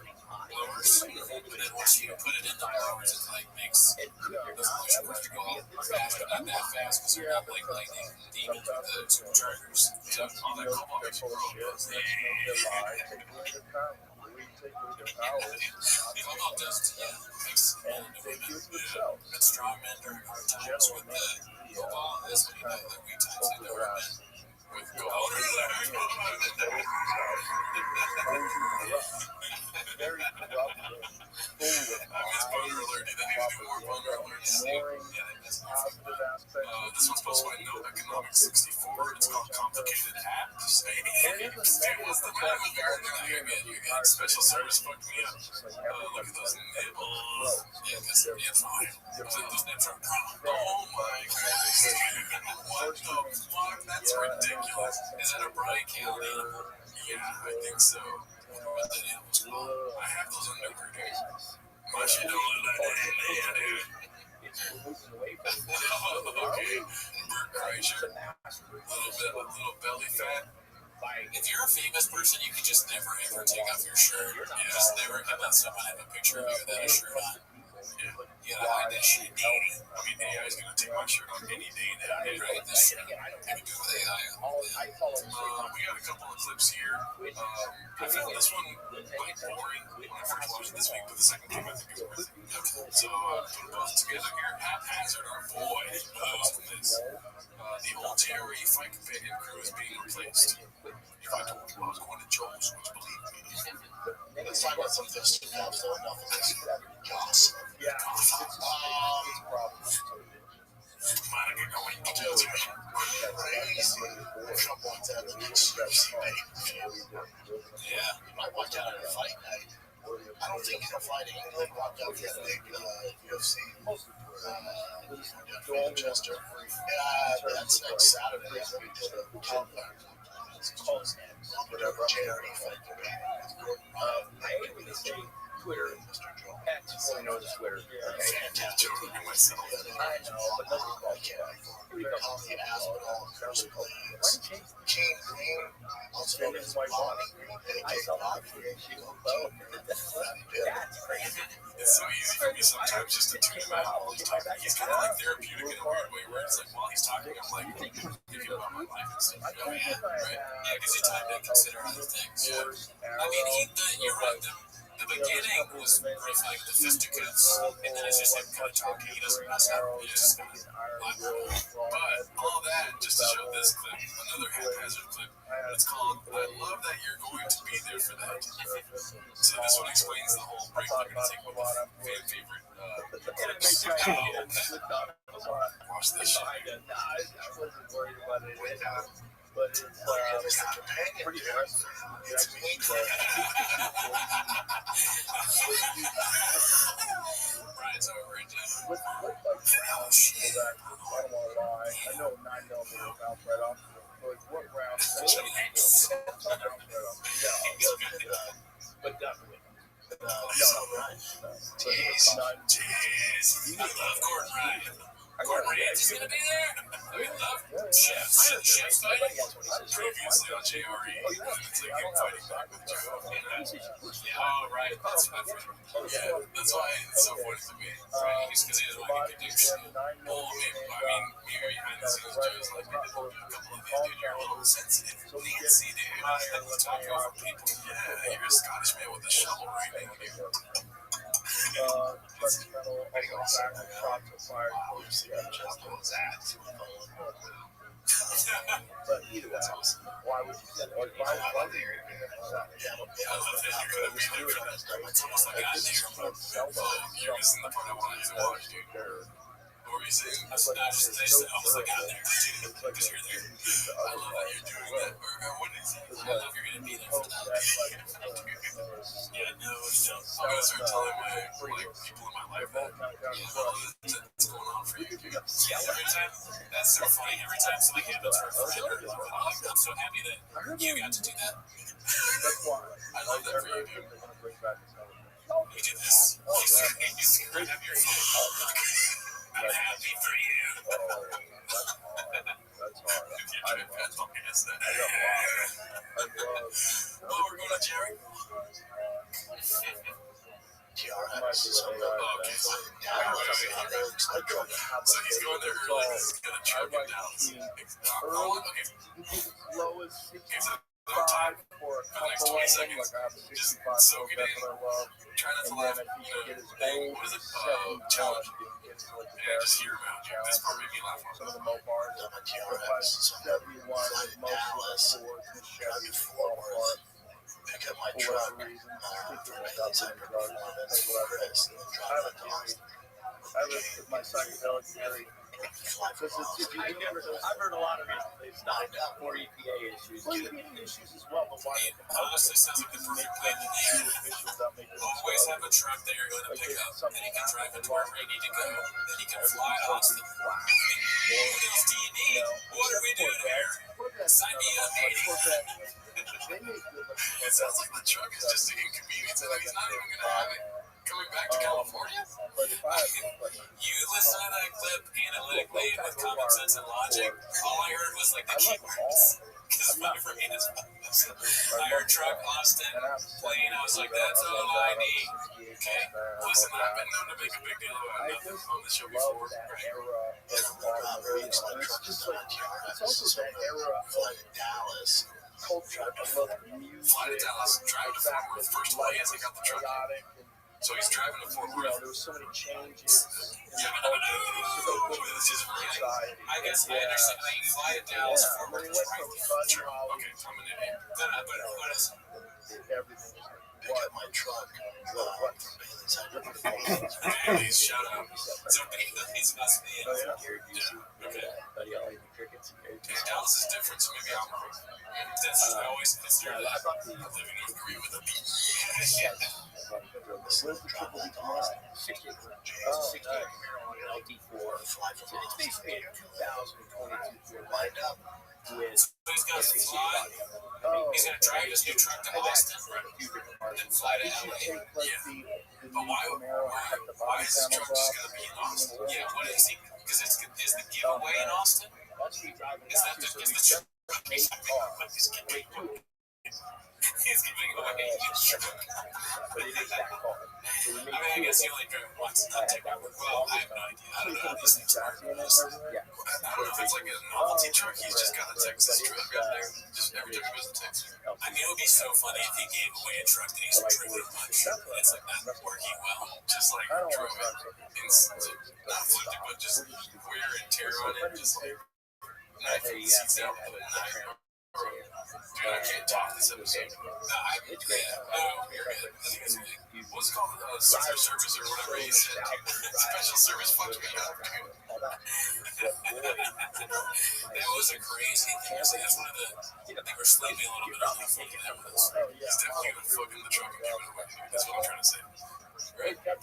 blowers. But then once you put it in the blowers, it like makes the motion to go out fast, but not that fast because you're not like lightning demons with the superchargers. So all that cobalt makes you grow. Cobalt does, yeah. Makes men into women. Yeah. And strong men during hard times with the cobalt is when you know that weak times they know men. With cobalt. Very corrupt. I miss Boner Alert. They need to do more Boner Alerts. Yeah, they miss Positive aspects. this one's supposed to be No Economics 64. It's called Complicated Apps. Hey, what's the matter with your special service fucked me up. Look at those nipples. Yeah, because they're fine. Those nips are oh my goodness. What the fuck? That's ridiculous. Is it a Bright County? Yeah, I think so. I wonder what that animal's called. I have those underwear, dude. My shit don't look like that in there, dude. Okay. Bert Kreischer. Little belly fat. If you're a famous person, you can just never ever take off your shirt. Yeah. Just never let someone have a picture of you without a shirt on. Yeah. You gotta hide that shit. I mean, AI is gonna take my shirt off any day now. Right? That's true. You can do with AI. We got a couple of clips here. I found this one quite boring when I first watched it this week, but the second time I think it was worth it. So put both together here. Haphazard, our boy, posted this. The old TRE fight companion crew is being replaced. If I told you I was going to Joel's, would you believe me? Let's talk about some of this stuff now. So enough of this gossip. Yeah. Monica going to do it. Crazy. Trump wants to have an exclusive date. Yeah. He might walk out on a fight night. I don't think he'll fight England. Walk out for a big UFC. Manchester. Yeah, that's next Saturday. Whatever charity fight they're I hate when they say Twitter. X, only known as Twitter. Fantastic. I know, but nobody calls it that. Call the hospital. King Green, also known as Bonnie Green, aka Green. That's crazy. It's so easy for me sometimes just to tune him out while he's talking. He's kind of like therapeutic in a weird way where it's like while he's talking, I'm like thinking about my life and stuff. Oh, yeah, right? Yeah, it gives you time to consider other things. Yeah. I mean, you're right. The beginning was rough, like the fisticuffs, and then it's just him kind of talking. He doesn't mess up. He just kind of but all that just to show this clip, another haphazard clip. It's called "I Love That You're Going to Be There for That." So this one explains the whole break we're going to take with the fan favorite. Pretty aggressive. Brian's over it. With like rounds for that, I don't want to lie. I know 9mm bounce right off. But like what round is that? But definitely. Jeez. I love Gordon Ryan. Gordon Ramsay's gonna be there. We love chefs. Chefs fighting. Previously on JRE. It's like him fighting back with Joe. Oh, right. That's why it's so funny to me. Right? Because he doesn't want to get douche. Oh, maybe behind the scenes, Joe's like, a couple of you, dude, you're a little sensitive. Nancy, dude. You talk over people. Yeah, you're a Scottish man with a shovel right now, dude. But either way, why would you say that? Why would you I love that you're going to be there for that. It's almost like I knew. You're missing the part I wanted to watch, dude. What were you saying? I was like, out there, too, because you're there. I love that you're doing that. Or what is it? I love you're going to be there for that. Yeah, no, I'm going to start telling my people in my life that, that's going on for you. Every time, that's so funny. Every time somebody happens for a friend, I'm so happy that you got to do that. I love that for you, dude. You did this. You screwed up your phone. I'm happy for you. That's hard. Oh, we're going to Jerry? So he's going there early. He's going to choke him down. Low as 65 for a couple of them. Like I have 65, so that's what I love. Try not to laugh. What is it? Challenge. Yeah, just hear about you. This part made me laugh. Some of the Mopars. 71 is most of the Fords and Chevys fall apart. Pick up my truck. I live with my psychedelic theory. I've heard a lot of reasons they've stopped for EPA issues. Well, EPA issues as well, but why? Honestly, sounds like the perfect plan. Always have a truck that you're going to pick up, then you can drive it to wherever you need to go, then you can fly to Austin. What else do you need? What are we doing here? Sign me up, baby. It sounds like the truck is just an inconvenience, and he's not even going to have it coming back to California. You listen to that clip analytically with common sense and logic. All I heard was like the keywords. Because my brain is fire truck, Austin, plane. I was like, that's all I need. Okay. Listen, I've been known to make a big deal about nothing on the show before. It's also that era of Dallas. Culture, music, fly to Dallas, drive to Fort Worth. First of all, he hasn't got the truck yet. So he's driving to Fort Worth. There were so many changes. I guess I understand how you fly to Dallas, Fort Worth, to drive the truck. Okay, I'm an idiot. But what else? Everything. Pick up my truck. What? Bailey's, shut up. So Bailey's must be in. Okay. Dallas is different, so maybe I'm wrong. That's I always consider that living in Korea with a B. Where's the triple B tomorrow? 60. 60 LD4. It's basically a 2022 lined up with. So he's got to fly. He's going to drive his new truck to Austin and then fly to LA. Yeah. But why is his truck just going to be in Austin? Yeah, what is he? Because is the giveaway in Austin? Is the truck? He's giving away his truck. I guess he only drove once. Well, I have no idea. I don't know how these things work. I don't know if it's like a novelty truck. He's just got a Texas truck out there. Just every time he goes to Texas. I mean, it would be so funny if he gave away a truck that he's driven much. It's like not working well. Just like drove it. Not flipped it, but just wear and tear on it. Just knife the seats out with a knife. Dude, I can't talk this episode. You're good. What's it called? Secret service or whatever he said. Special service fucked me up, dude. That was a crazy thing. See, that's one of the. They were sleeping a little bit on that one. That was. He's definitely gonna fuck in the truck and give it away. That's what I'm trying to say. Right? Yeah.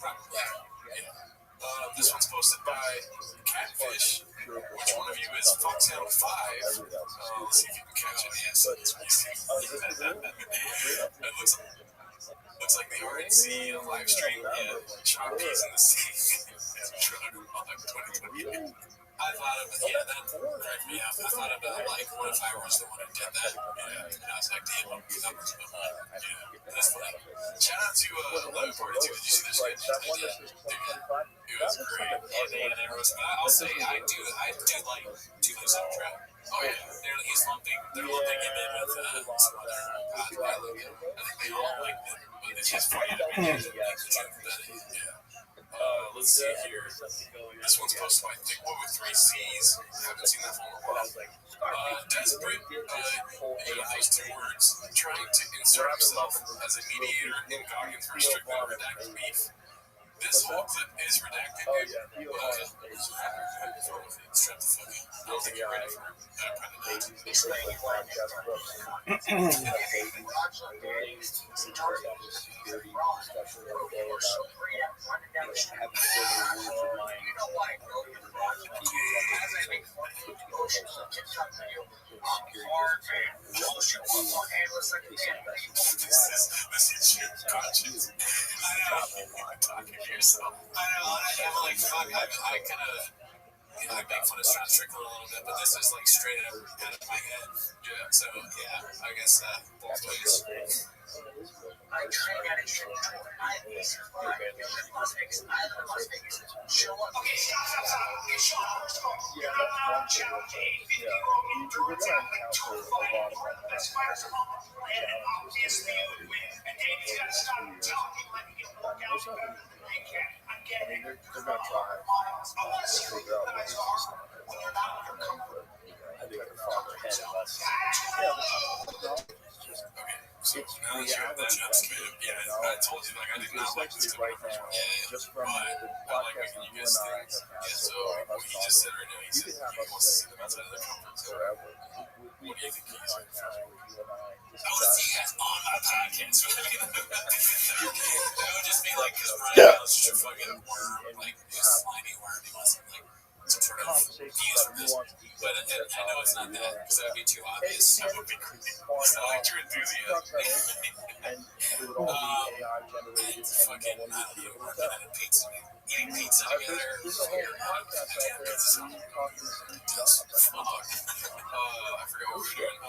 This one's posted by Catfish. Which one of you is Foxhound 5? Let's see if you can catch it. Yes, it looks like the RNC live stream. Yeah, Shoppies in the sea. I thought of it, that cracked me up. I thought about, like, what if I was the one who did that? Yeah, and I was like, damn, that's funny. Shout out to 1142. Did you see this shit? I did. It was great. And there was, I'll say, I do like Two Loose on Trap. Oh, yeah. They're lumping him in with some other guys. I think they all like them, but it's just funny to me. Yeah. Let's see here. This one's posted by Thick Boy with 3 C's. Haven't seen that for a while. Desperate, those 2 words, trying to insert himself as a mediator in Goggins for strictly redacted beef. This whole clip is redacted, dude. Strap the fuck in. I don't think you're ready for This is your conscience. I know, I'm like, fuck, I could have, I make fun of Star Strickland a little bit, but this is like straight up out of my head. Yeah, so, yeah, I guess both ways. I train at a strip club. I miss Las Vegas. I live in Las Vegas. Show up. Okay, stop. Okay, show up. Let's go. You're on channel 8, 50 into a 10, 2 flying. Best fighters on the planet. Obviously, you would win. And Davey's got to stop talking like he can work out. You can't. I'm getting it. They're going to try. I want to see what you guys are when you're not under comfort. I think they're farther ahead of us. Okay. So now that you have the jump scare, I told you, like, I did not like this right now. But I like making you guys think. So what he just said right now, he said he wants to see them outside of their comfort zone. What do you think he's like? I want to see you guys on my podcast. That would just be like, because Brian was just a fucking worm, like, a slimy worm. He wasn't like some sort of views from this. But I know it's not that, because that would be too obvious. That would be creepy. It's not like true enthusiasm. Fucking, I don't know, working at a pizza, eating pizza together. Fuck. I forgot what we were doing.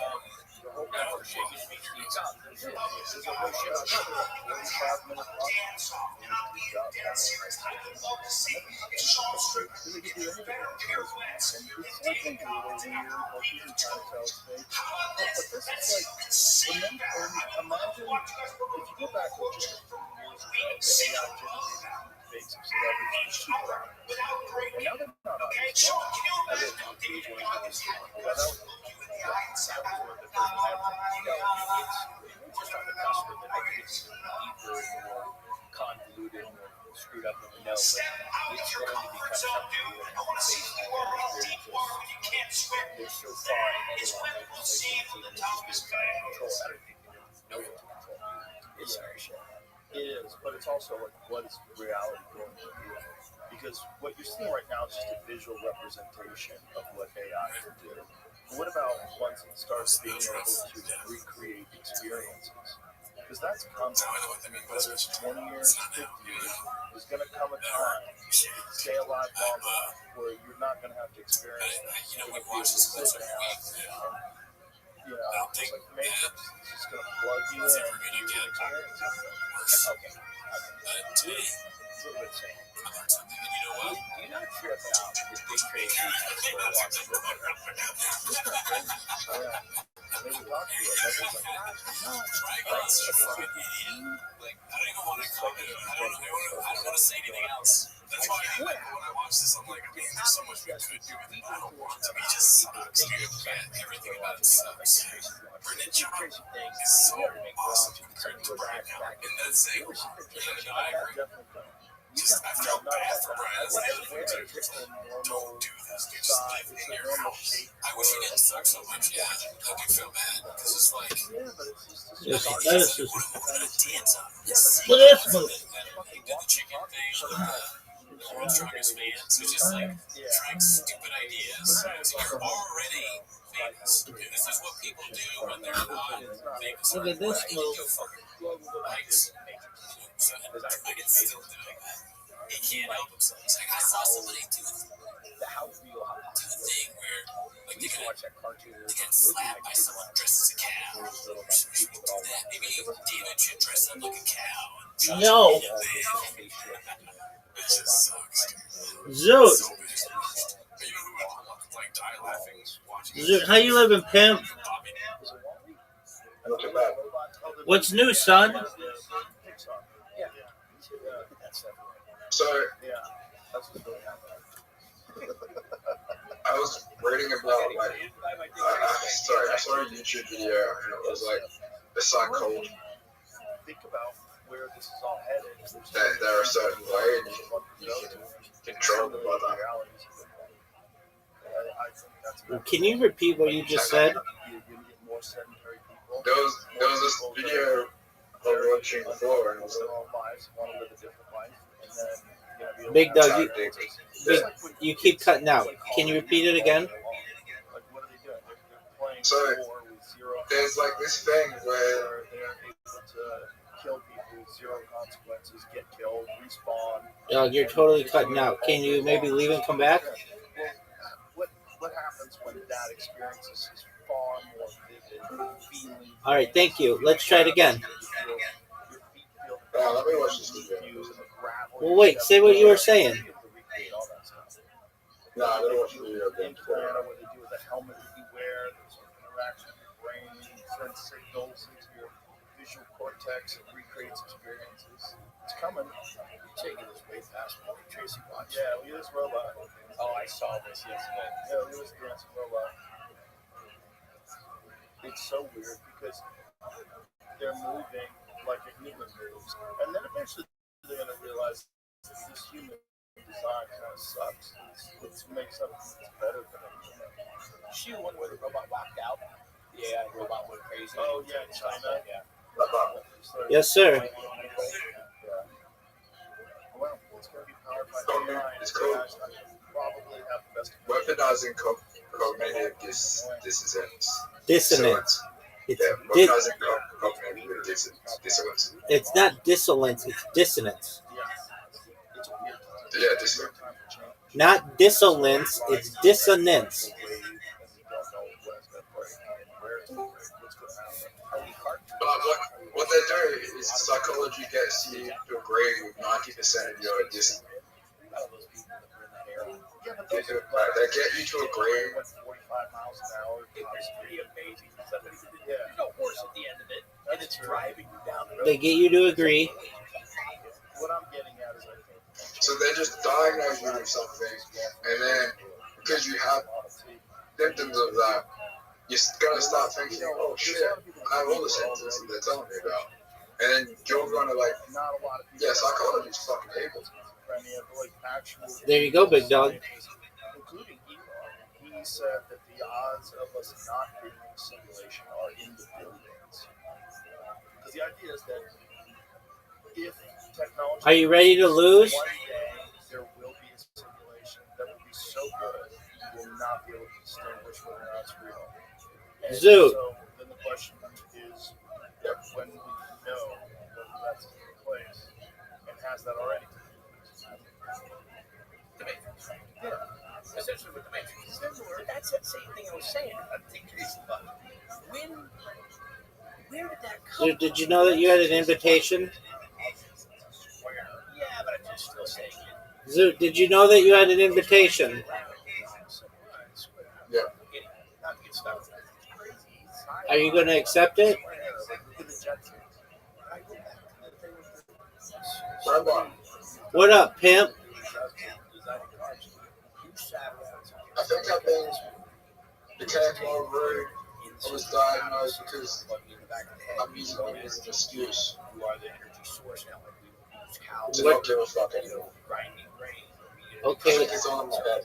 Convoluted, screwed up in the know, but it's going to be kind of they're so far ahead of it's very shit. It is, but it's also like, what is reality going to do? Because what you're seeing right now is just a visual representation of what AI can do. But what about once it starts being able to recreate experiences? Because that's coming. Whether it's 20 years, 50 years, there's going to come a time, stay alive longer, where you're not going to have to experience that. You know, we watch this close every week. You know, it's like the Matrix. It's just going to plug you in and experience it. Okay. Today, It's a little bit same. I learned something, and you know what? You're not sure about the big crazy They would talk to you, and they're like, Dragon's a fucking idiot. Like, I don't even want to comment. I don't want to say anything else. That's why when I watch this, I'm like, I mean, there's so much we could do with it. I don't want to. He just sucks, dude. Yeah, everything about it sucks. Brendan John is so awesome compared to Brad. And that's saying, I agree. Just, I felt bad for Brian. The other thing too, don't do this. Dude, just live in your house. I wish he didn't suck so much. Yeah, I do feel bad because it's like, Yes, I mean, that is just. we're gonna dance on it. Look at this move. He did the chicken thing. The world's strongest man. So it's just like trying stupid ideas. So you're already famous. And this is what people do when they're not famous. Look at this They move. do fucking likes. So, and I can still doing that. He can't help himself. He's like, I saw somebody do a thing where, like, they get slapped by someone dressed as a cow. Some people do that. Maybe David should dress up like a cow. No. It just sucks. Zoot. So bad. But you know who I like die laughing watching? Zoot, how you living, pimp? Not too bad. What's new, son? So, I was reading about, like, I saw a YouTube video, and it was like, a site called Think about where this is all headed. that they're a certain way, and you can control them by that. Can you repeat what you just said? There was this video I was watching before, and it was Big Doug, you keep cutting out. Can you repeat it again? So, there's like this thing where kill people with zero consequences, get killed, respawn. Doug, you're totally cutting out. Can you maybe leave and come back? What happens when that experience is far more vivid feeling? All right, thank you. Let's try it again. let me watch this video. Well, wait, say what you were saying. No, I gotta watch the video again. What they do with the helmet that you wear, there's an interaction with your brain, sends signals into your visual cortex, it recreates experiences. It's coming. You're taking this way past what Tracy watched. Yeah, look at this robot. Oh, I saw this yesterday. Yeah, look at this dancing robot. It's so weird because they're moving like a human moves, and then eventually they're going to realize that this human design kind of sucks. It makes up better than a human. She one where the robot walked out. Yeah, the robot went crazy. Oh yeah, in China. Yeah. Yes, sir. Yeah. Well, it's going to be powered by AI. It's cool. Probably have the best. Weaponizing cognitive dissonance. Dissonance. It's weaponizing cognitive dissonance. It's not dissonance, it's dissonance. Yeah, dissonance. Not dissonance, it's dissonance. But what they do is psychology gets you to agree with 90% of your dissonance. They get you to agree. 45 miles an hour. It's pretty amazing. There's no horse at the end of it, and it's driving you down the road. They get you to agree. What I'm getting at is I think. So they just diagnose you with something, and then because you have symptoms of that, you're gonna start thinking, oh shit, I have all the symptoms that they're telling me about, and then you're gonna like, yeah, psychology's fucking evil. There you go, big dog. Including Elon, he said that the odds of us not being in a simulation are in the billions. Because the idea is that if technology, Are you ready to lose? one day there will be a simulation that will be so good you will not be able to distinguish whether or not it's real. And Zoot. so then the question is, when we know whether that's taking place, and has that already? The Matrix. Yeah. Essentially with the Matrix. Similar. That's that same thing I was saying. I'm thinking about where did that come from? Did you know that you had an invitation? Yeah, but I'm just still saying it. Zoot, did you know that you had an invitation? Yeah. Are you going to accept it? Rabbi, What up, pimp? I think I've became more rude. I was diagnosed because I'm using it as an excuse. to not give a fuck anymore. I Okay, think it's all in my head.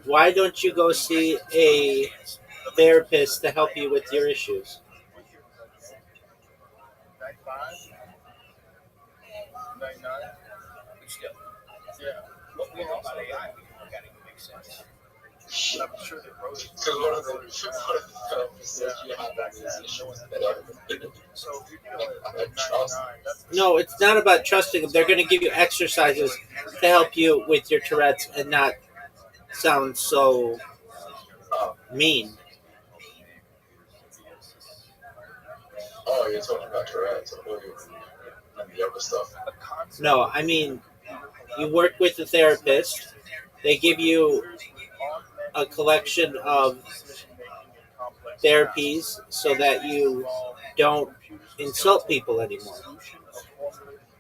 why don't you go see a therapist to help you with your issues? 95, 99. Yeah. What we know about AI, we got to make sense. I'm sure they wrote it. Because one of the therapists says you have all these issues that are. So if you're dealing with Trust. 99, that's No, it's not about trusting them. They're going to give you exercises to help you with your Tourette's and not sound so mean. Oh, you're talking about Tourette's. I thought you and the other stuff. No, I mean, you work with a therapist. They give you a collection of therapies so that you don't insult people anymore.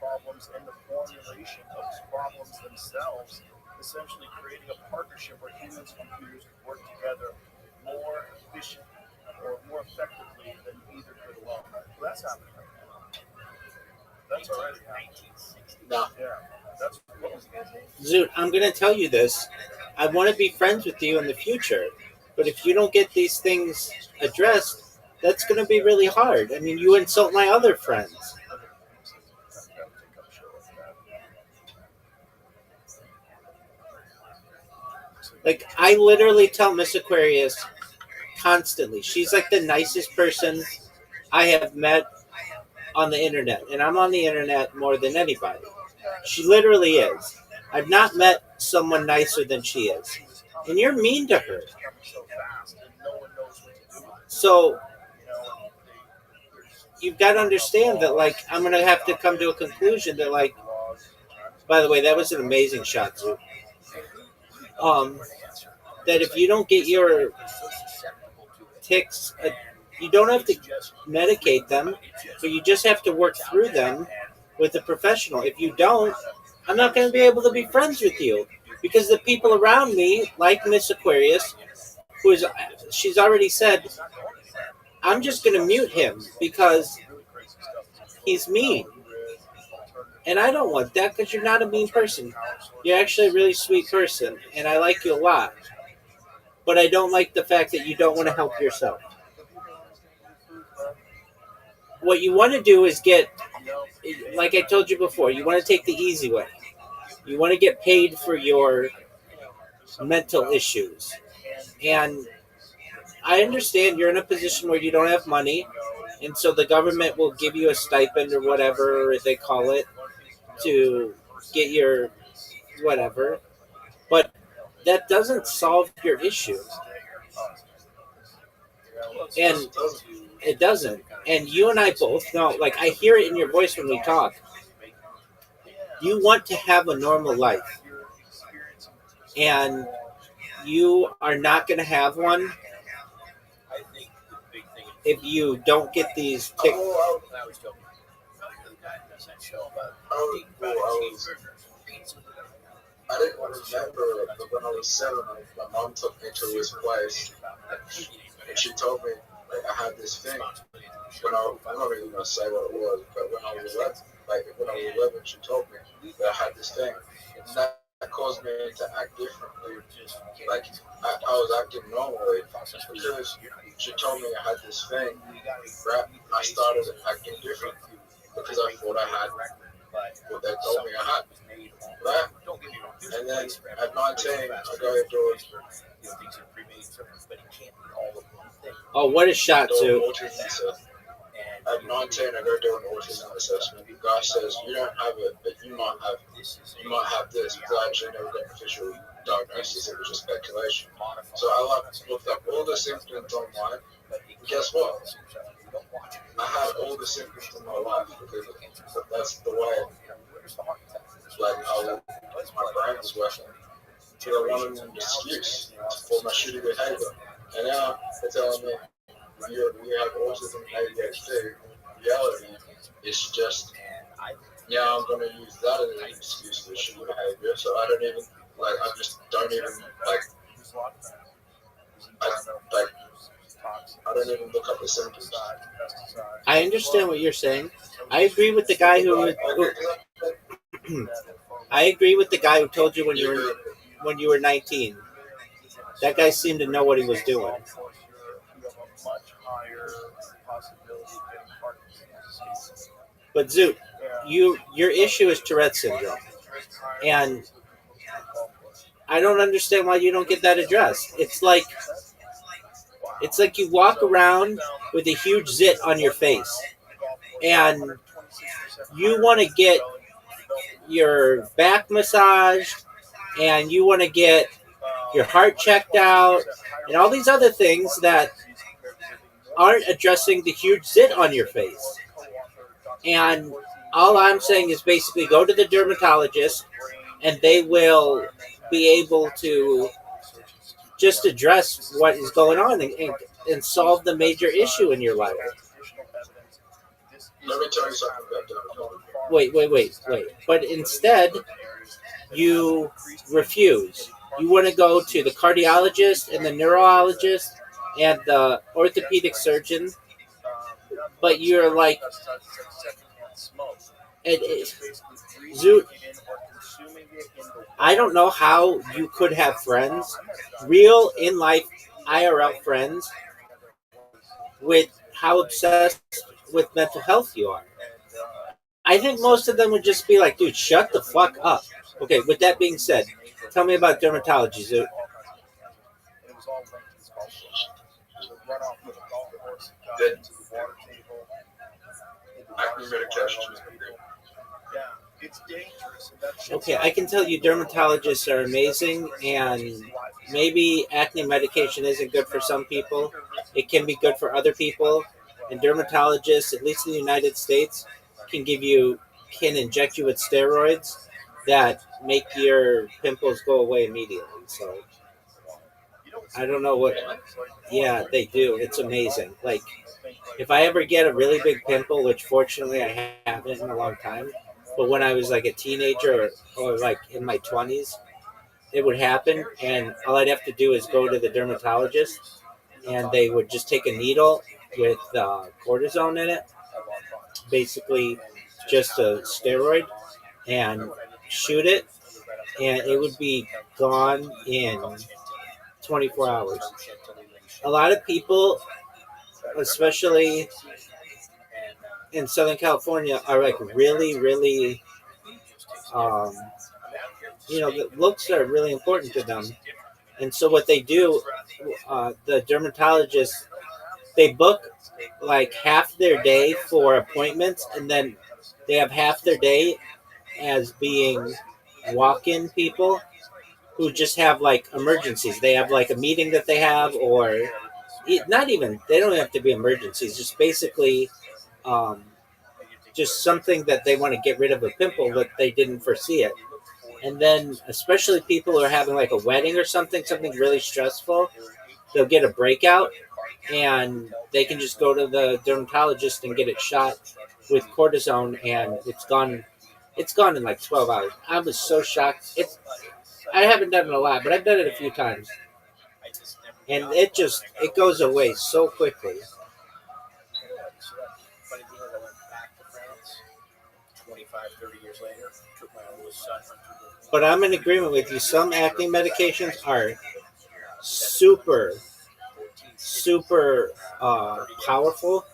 Problems and the formulation of problems themselves, essentially creating a partnership where humans and computers work together more efficient or more effectively than either could alone. Well, that's happening right now. That's already happening. No. Yeah, that's what was Zoot, I'm going to tell you this. I want to be friends with you in the future. But if you don't get these things addressed, that's going to be really hard. I mean, you insult my other friends. Like, I literally tell Miss Aquarius constantly, she's like the nicest person I have met on the internet. And I'm on the internet more than anybody. She literally is. I've not met someone nicer than she is. And you're mean to her. So you've got to understand that, like, I'm going to have to come to a conclusion that, like, by the way, that was an amazing shot, Zoot. That if you don't get your tics, you don't have to medicate them, but you just have to work through them with a professional. If you don't, I'm not going to be able to be friends with you because the people around me, like Miss Aquarius, she's already said, I'm just going to mute him because he's mean. And I don't want that because you're not a mean person. You're actually a really sweet person, and I like you a lot. But I don't like the fact that you don't want to help yourself. What you want to do is get, like I told you before, you want to take the easy way. You want to get paid for your mental issues. And I understand you're in a position where you don't have money, and so the government will give you a stipend or whatever they call it to get your whatever. But that doesn't solve your issue. And it doesn't. And you and I both know, like, I hear it in your voice when we talk. You want to have a normal life. And you are not going to have one if you don't get these tics. I didn't remember, but when I was 7, my mom took me to his place, and she told me, like, I had this thing. I'm not even gonna say what it was, but when I was 11, she told me that I had this thing, and that caused me to act differently. Like, I was acting normally because she told me I had this thing. Right? I started acting different because I thought I had what they told me I had. Right? And then at 19, I go indoors. Oh, what a shot, Sue. At 19, I go do an autism assessment. The guy says, you don't have it, but you might have this. Because I actually never got an official diagnosis, it was just speculation. So I looked up all the symptoms online. Guess what? I had all the symptoms in my life because that's the way, like, my brain was working. So I wanted an excuse for my shitty behavior. And now they're telling me, you have autism and ADHD. Reality is just, I'm going to use that as an excuse for shitty behavior. So I don't even, I just don't even, I don't even look up the symptoms. I understand what you're saying, I agree with the guy who I agree with the guy who told you when you were 19. That guy seemed to know what he was doing. You have a much higher possibility of getting Parkinson's disease. But Zoot, your issue is Tourette syndrome, and I don't understand why you don't get that addressed. It's like you walk around with a huge zit on your face, and you want to get your back massaged, and you want to get your heart checked out, and all these other things that aren't addressing the huge zit on your face. And all I'm saying is basically go to the dermatologist, and they will be able to just address what is going on and solve the major issue in your life. Let me tell you something about that. Wait. But instead, you refuse. You want to go to the cardiologist and the neurologist and the orthopedic surgeon, but you're like, Zoot, I don't know how you could have friends, real in life IRL friends, with how obsessed with mental health you are. I think most of them would just be like, dude, shut the fuck up. Okay, with that being said, tell me about dermatology, Zoot. Okay, I can tell you dermatologists are amazing, and maybe acne medication isn't good for some people. It can be good for other people, and dermatologists, at least in the United States, can inject you with steroids that make your pimples go away immediately. So I don't know what. Yeah, they do. It's amazing. Like, if I ever get a really big pimple, which fortunately I haven't in a long time, but when I was like a teenager or like in my 20s, it would happen, and all I'd have to do is go to the dermatologist, and they would just take a needle with cortisone in it, basically just a steroid, and shoot it, and it would be gone in 24 hours. A lot of people, especially in Southern California, are like really, really, the looks are really important to them. And so what they do, the dermatologists, they book like half their day for appointments, and then they have half their day as being walk-in people who just have like emergencies. They have like a meeting that they have, or not even, they don't have to be emergencies, just basically just something that they want to get rid of a pimple that they didn't foresee it. And then especially people who are having like a wedding or something really stressful, they'll get a breakout, and they can just go to the dermatologist and get it shot with cortisone, and it's gone in like 12 hours. I was so shocked. I haven't done it a lot, but I've done it a few times, and it goes away so quickly. But I'm in agreement with you. Some acne medications are super, super powerful,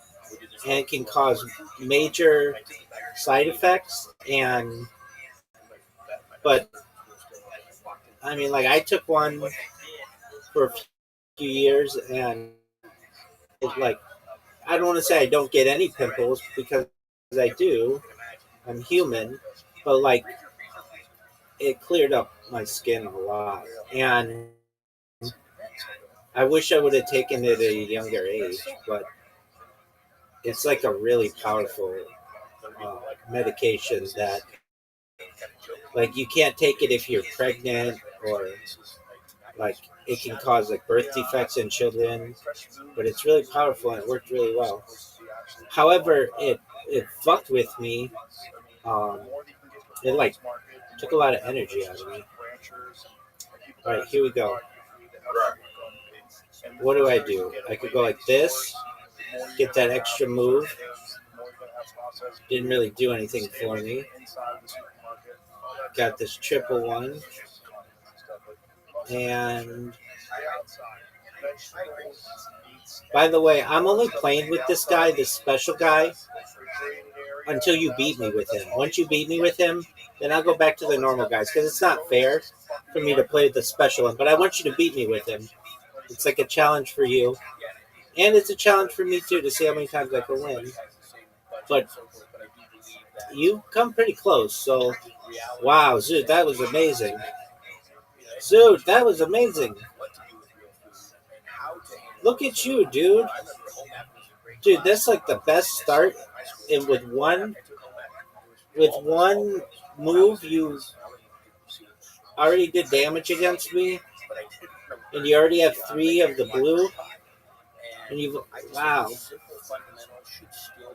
and it can cause major side effects. But I mean, like, I took one for a few years, and it's like, I don't want to say I don't get any pimples, because I do. I'm human, but like, it cleared up my skin a lot, and I wish I would have taken it at a younger age, but it's like a really powerful medication that, like, you can't take it if you're pregnant, or like, it can cause like birth defects in children, but it's really powerful and it worked really well. However, it fucked with me. It like took a lot of energy out of me. All right, here we go. What do? I could go like this, get that extra move, Didn't really do anything for me. Got this triple one. And by the way, I'm only playing with this guy, this special guy, until you beat me with him. Once you beat me with him, then I'll go back to the normal guys, because it's not fair for me to play with the special one. But I want you to beat me with him. It's like a challenge for you. And it's a challenge for me, too, to see how many times I can win. But you come pretty close, so... Wow, Zoot, that was amazing. Zoot, that was amazing. Look at you, dude. Dude, that's like the best start. And with one move, you already did damage against me. And you already have 3 of the blue. And you've... Wow.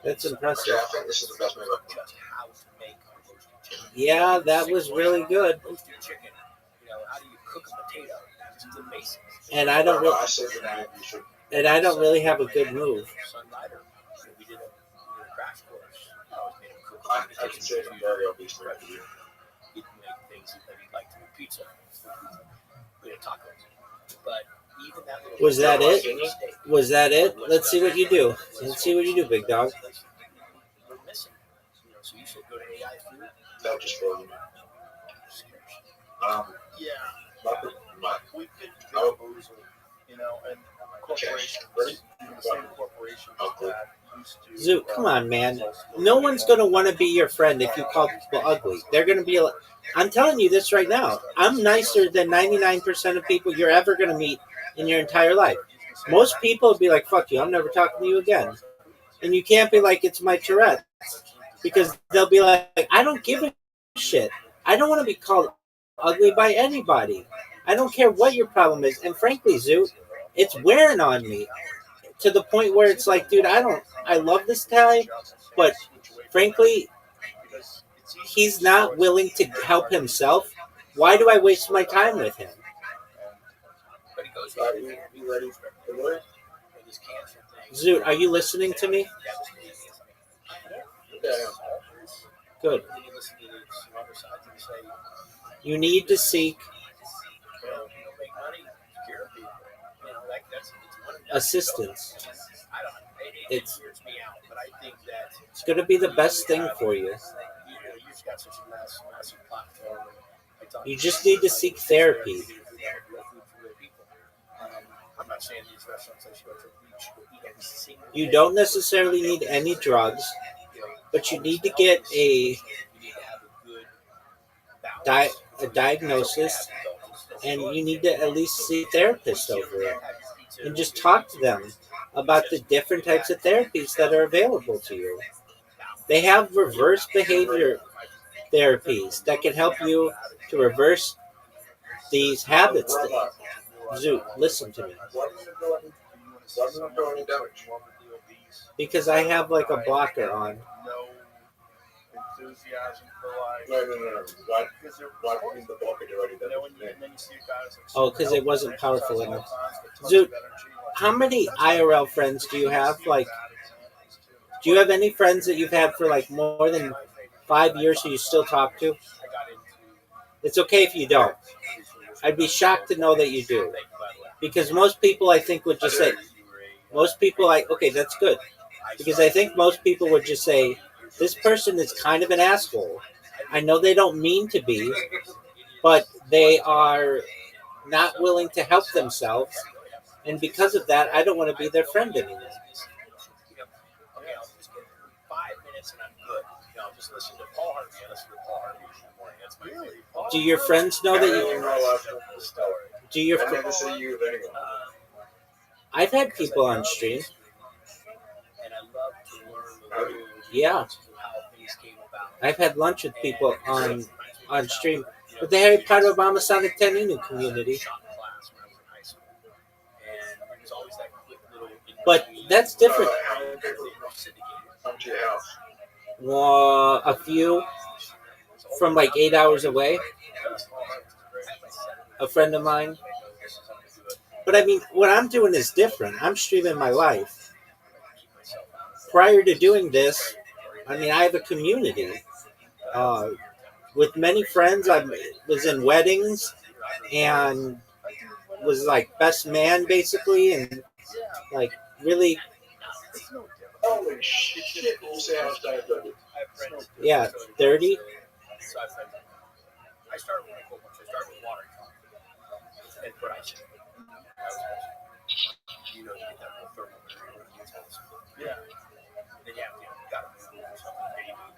That's impressive. Yeah, I think this is the best move I've done. Yeah, that was really good. And I don't really, I said that you should. and I don't really have a good move. I can say I'm very obviously right here. Was that it? Was that it? Let's see what you do. Let's see what you do, big dog. That just blows me. Yeah. My, We could Oh. you know, and corporations, Ready? the same corporations that used to. Zoot, come on, man. No one's going to want to be your friend if you call people ugly. They're going to be like, I'm telling you this right now. I'm nicer than 99% of people you're ever going to meet in your entire life. Most people would be like, fuck you, I'm never talking to you again. And you can't be like, it's my Tourette. Because they'll be like, I don't give a shit. I don't want to be called ugly by anybody. I don't care what your problem is. And frankly, Zoot, it's wearing on me to the point where it's like, dude, I love this guy, but frankly, he's not willing to help himself. Why do I waste my time with him? You ready for the Zoot, are you listening to me? Yeah. Good. You need to seek assistance. It's going to be the best thing for you. You just need to seek therapy. You don't necessarily need any drugs, but you need to get a diagnosis, and you need to at least see a therapist over it. And just talk to them about the different types of therapies that are available to you. They have reverse behavior therapies that can help you to reverse these habits. Zoot, listen to me. Because I have like a blocker on. No. Why is the blocker already done? Oh, because it wasn't powerful enough. Zoot, how many IRL friends do you have? Like, do you have any friends that you've had for like more than 5 years who you still talk to? It's okay if you don't. I'd be shocked to know that you do. Because most people, I think, would just say, okay, that's good. Because I think most people would just say, this person is kind of an asshole. I know they don't mean to be, but they are not willing to help themselves. And because of that, I don't want to be their friend anymore. Do your friends know that you... Do your... I never see you anyway. I've had people on stream. Yeah. I've had lunch with people on stream with the Harry Potter Obama Sonic 10 Inu community. But that's different. Come to your house. A few from like 8 hours away. A friend of mine. But I mean, what I'm doing is different. I'm streaming my life. Prior to doing this, I mean, I have a community with many friends. I was in weddings and was like best man basically, and like really, Holy shit! You say how much time is it? yeah, 30. I started with a whole bunch. I started with watering and put ice in. You know, you get that little thermal barrier when it gets cold. Yeah. Then you have to got to move something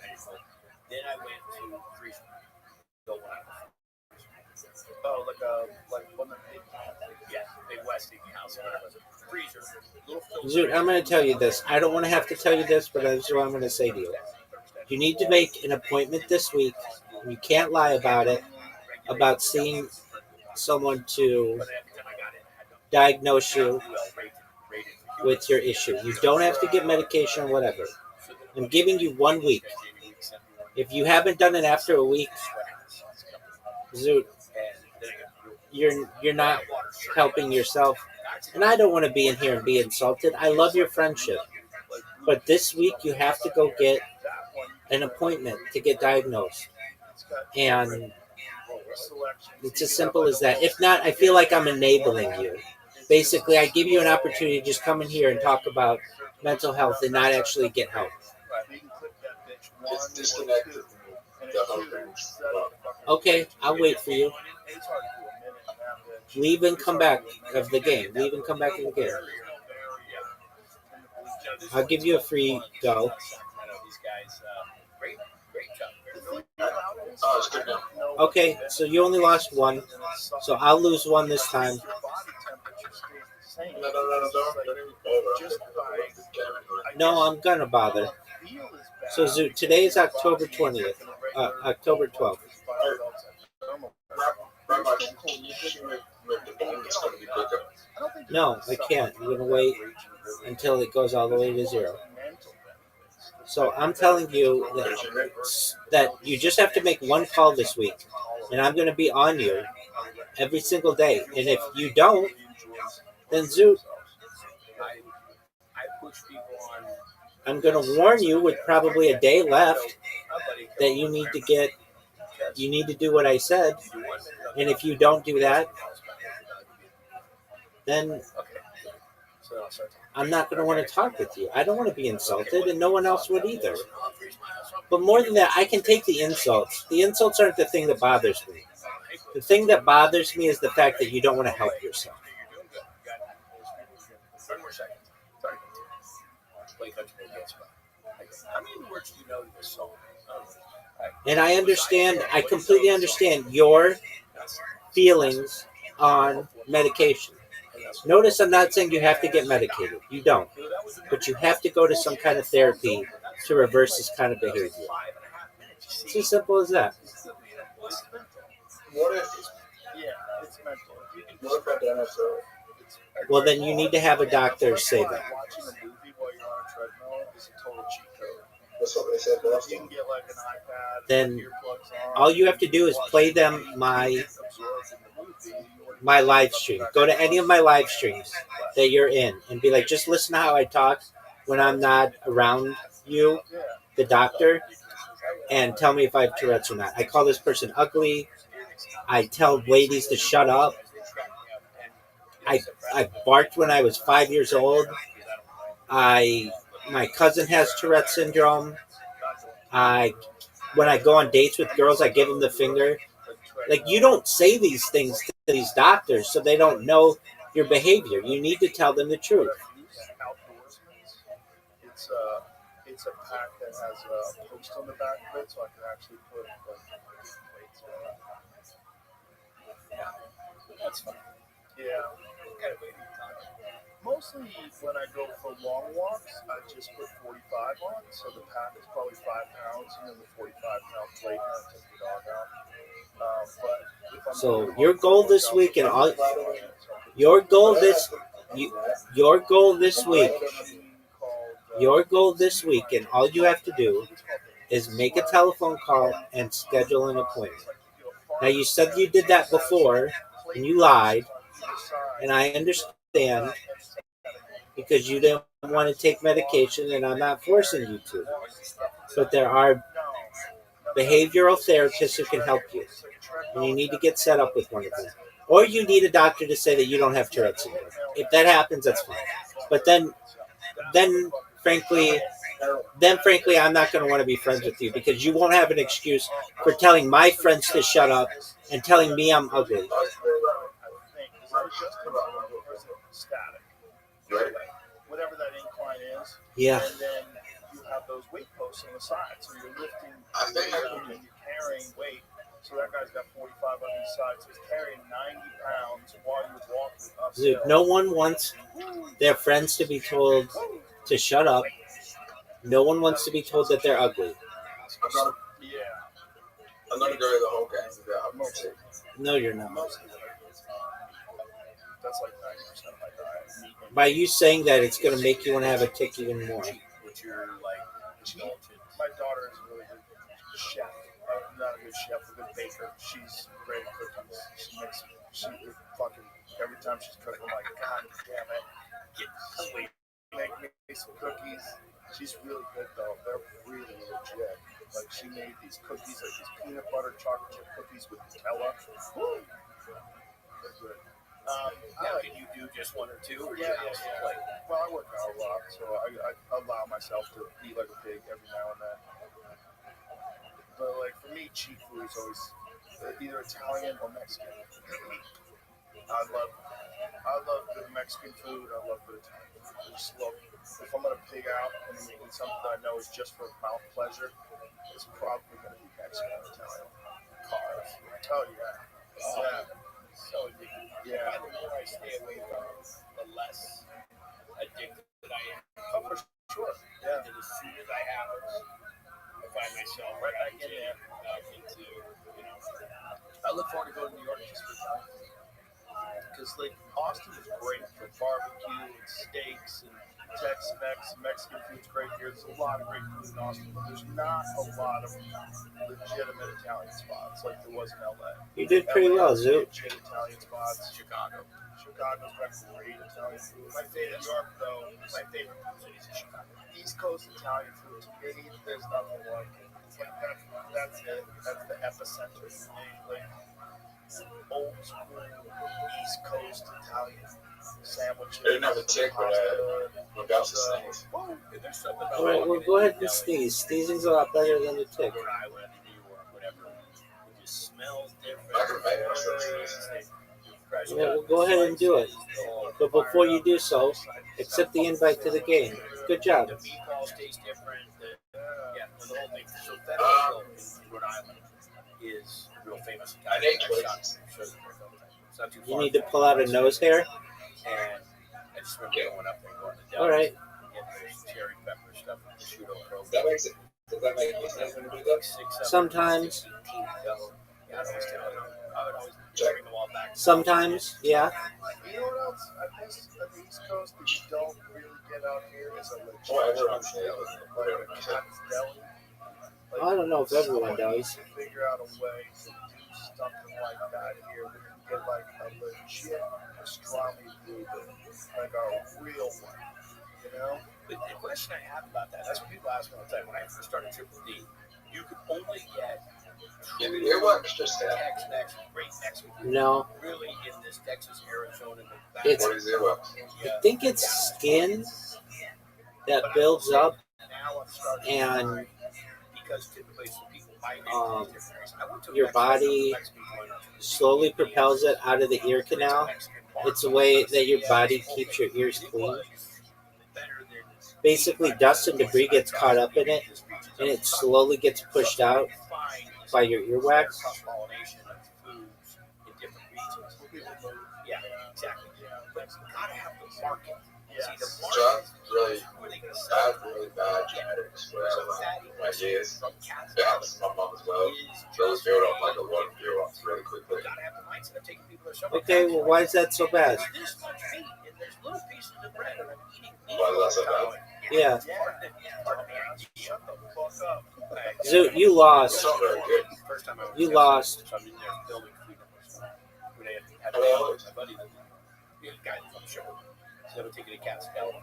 painful. Then I went to freezer. So when I like one of the big Westinghouse house, whatever. Freezer. Zoot, I'm going to tell you this. I don't want to have to tell you this, but this is what I'm going to say to you. You need to make an appointment this week. You can't lie about it, about seeing someone to diagnose you with your issue. You don't have to get medication or whatever. I'm giving you 1 week. If you haven't done it after a week, Zoot, you're not helping yourself. And I don't want to be in here and be insulted. I love your friendship. But this week you have to go get an appointment to get diagnosed. And it's as simple as that. If not, I feel like I'm enabling you. Basically, I give you an opportunity to just come in here and talk about mental health and not actually get help. It's disconnected. Okay, I'll wait for you. Leave and come back of the game. Leave and come back of the game. I'll give you a free go. Okay, so you only lost one. So I'll lose one this time. No, I'm gonna bother. So Zoot, today is October 20th. October 12th. No, I can't. I'm gonna wait until it goes all the way to 0. So I'm telling you that you just have to make one call this week, and I'm going to be on you every single day. And if you don't, then Zoot, I'm going to warn you with probably a day left that you need to do what I said. And if you don't do that, then I'm not going to want to talk with you. I don't want to be insulted, and no one else would either. But more than that, I can take the insults. The insults aren't the thing that bothers me. The thing that bothers me is the fact that you don't want to help yourself. And I completely understand your feelings on medication. Notice I'm not saying you have to get medicated. You don't. But you have to go to some kind of therapy to reverse this kind of behavior. It's as simple as that. What if I done it so? Well, then you need to have a doctor say that. That's what they said last time. Then all you have to do is play them my live stream. Go to any of my live streams that you're in and be like, just listen to how I talk when I'm not around you, the doctor, and tell me if I have Tourette's or not. I call this person ugly. I tell ladies to shut up. I barked when I was 5 years old. My cousin has Tourette's syndrome. When I go on dates with girls, I give them the finger. Like, you don't say these things to these doctors so they don't know your behavior. You need to tell them the truth. It's a pack that has a post on the back of it, so I can actually put plates on it. That's fine. Yeah. Mostly when I go for long walks, I just put 45 on, so the pack is probably 5 pounds, and then the 45-pound plate, and I take the dog out. So your goal this week and all your goal this week and all you have to do is make a telephone call and schedule an appointment. Now, you said you did that before and you lied, and I understand because you didn't want to take medication, and I'm not forcing you to. But there are behavioral therapists who can help you, and you need to get set up with one of them. Or you need a doctor to say that you don't have Tourette's syndrome. If that happens, that's fine. But then frankly, I'm not going to want to be friends with you because you won't have an excuse for telling my friends to shut up and telling me I'm ugly. Static. Whatever that incline is. Yeah. And then you have those weight posts on the side. So you're lifting weight up and you're carrying weight. So that guy's got 45 on each side. So he's carrying 90 pounds while you're walking up. Dude, no one wants their friends to be told to shut up. No one wants to be told that they're ugly. I'm gonna go to the whole game with that. I'm not sick. No, you're not. That's like 90% of my diet. By you saying that, it's going to make you want to have a tick even more. Which you're like, my daughter is a really good chef. Not a good chef, a good baker. She's great at cookies. She fucking, every time she's cooking, I'm like, God damn it. Make me some cookies. She's really good though. They're really legit. Like she made these cookies, like these peanut butter chocolate chip cookies with Nutella. They're good. Now, can you do just one or two? Or Yeah. Well, I work out a lot, so I allow myself to eat like a pig every now and then. But like for me, cheap food is always either Italian or Mexican. I love good Mexican food. I love good Italian food. I just love. If I'm gonna pig out and eat something that I know is just for mouth pleasure, it's probably gonna be Mexican or Italian. Carbs. Oh yeah. So yeah. The more I stay away from, the less addicted I am. Oh, for sure. Yeah. And as soon as I have it, I find myself right back in there, into, I look forward to going to New York just for time. Because like Austin is great for barbecue and steaks and Tex-Mex, Mexican food's great here. There's a lot of great food in Austin, but there's not a lot of legitimate Italian spots like there was in LA. You did pretty well, Zoo. Legit Italian spots. Chicago's got great Italian food. My favorite New York though, my favorite city is Chicago. East Coast Italian food to me, there's nothing like it. It's like that's it. That's the epicenter for me. Like old school East Coast Italian sandwiches. I didn't have a tick, but I'm about to sneeze. All right, well, go ahead and sneeze. Sneezing's a lot better than a tick. Rhode Island, New York, whatever. It just smells different. I can make myself sneeze. Yeah, well, go ahead and do it. But before you do so, accept the invite to the game. Good job. The meatballs taste different. The whole thing. So Federal in Rhode Island is real famous. I ate twice. You need to pull out a nose hair. And I just remember going up there and going to the All right. getting the cherry pepper stuff with the prosciutto provolone. That makes it. Does that make sense when you do that? Sometimes. Yeah, I would always bring them all back. Sometimes, yeah. You know what else I miss on the East Coast that you don't really get out here is a legit Everyone's like Cap's Deli. Like, I don't know if everyone does. to figure out a way to do something like that here. We can get like a legit pastrami food, like a real one, you know? But the question I have about that, that's what people ask me all the time. When I first started Triple D, you could only get It works just that. Tex-Mex, great Mexican food. No. Really in this Texas, Arizona, It's- What is it works? I think it's skin that builds up Now I'm starting to and find, because typically some people migrate um, to different areas. I went to a your Mexican body joint. slowly propels it out of the ear canal. It's a way that your body keeps your ears clean. Basically, dust and debris gets caught up in it, and it slowly gets pushed out by your earwax. Cross-pollination of foods in different regions. Yeah, exactly. But you gotta have the market. See, the So market I'm really, is where they can I sell have really bad genetics where so my ears, from cats it happens to my mom as well. So it's built up like a lot of earwax really quickly. You gotta have the mindset of taking people to summer Okay, camps. well, why is that so bad? There's this much meat, and there's little pieces of bread, and I'm eating meat. Why is that so bad? Yeah. Part of the idea. Shut the fuck up. Zoo, you lost. It's very good. First time I was You there, lost. So I'm in there filming food numbers. When I had Oh, my buddy, the guy from the show, so they would take it to Cat's Deli.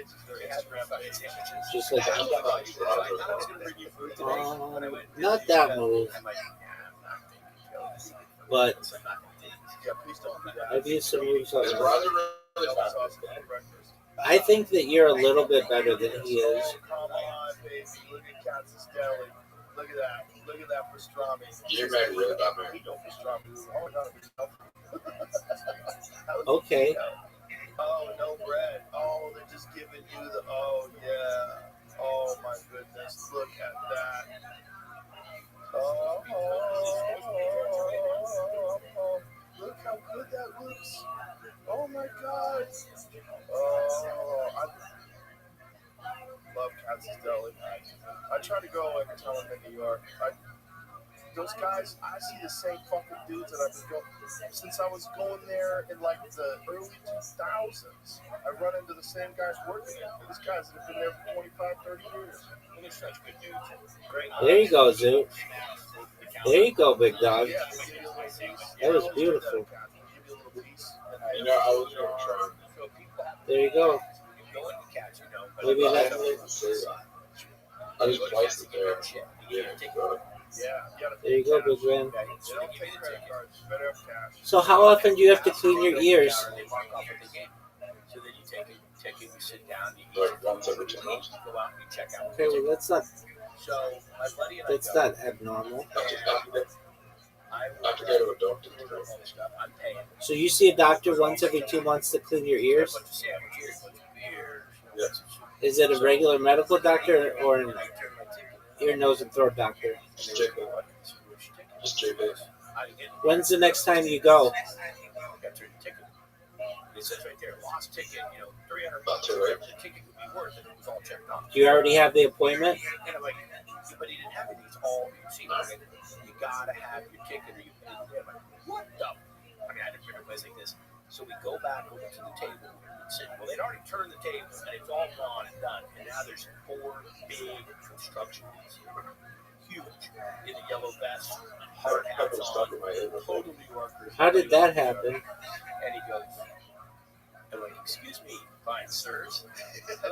kids is very extreme about his images. Just like I thought I was going to bring you food today. But I went, not that move, I'm like, yeah, I'm not thinking. but So I'm not going to take it. Yeah, please don't do that. I've used some moves on His him. brother really Double found sauce it. for breakfast. I think that you're a little bit better than he is. Oh, come on, baby. Look at Katz's Deli. Look at that. Look at that pastrami. You made really bad man. We know pastrami. Oh my god, it's Okay. Oh, no bread. Oh, they're just giving you the. Oh, yeah. Oh, my goodness. Look at that. Oh, look how good that looks. Oh, my God. Oh, I love Katz's Deli. I try to go every time I'm in New York. Those guys, I see the same fucking dudes that I've been going since I was going there in like the early 2000s. I run into the same guys working there. These guys that have been there for 25, 30 years. And they're such good dudes. Great. There you go, Zoot. There you go, big dog. Yeah, they give you a little piece. That was beautiful. They give you a little piece. You know, I was going to try. There you go. Maybe that. I just placed it there. Yeah, There you go, big man. They don't take credit cards. Better have cash. So how often do you have to clean your ears? So then you take it, you sit down, you like once every 2 months. go out and you check out. Okay, well that's not So my buddy and I that's go, not abnormal. I have to go to a doctor. I'm paying. So you see a doctor once every 2 months to clean your ears? But to say I'm here, but beers. Yes. Is it a regular medical doctor or an ear, nose, and throat doctor? Just check it. Just check it. When's the next time you go? It says right there, lost ticket, $300. Not too late. The ticket would be worth it. It was all checked off. Do you already have the appointment? And I'm like, but he didn't have it. He's all you see. Like, you gotta have your ticket or you pay. I'm like, what the? I mean, I didn't remember a place like this. So we go back over to the table and sit. Well, they'd already turned the table and it's all gone and done. And now there's 4 big construction dudes here. Huge. In the yellow vest, hard hats on, total New Yorkers. How did that happen? And he goes, I'm like, excuse me, fine sirs. I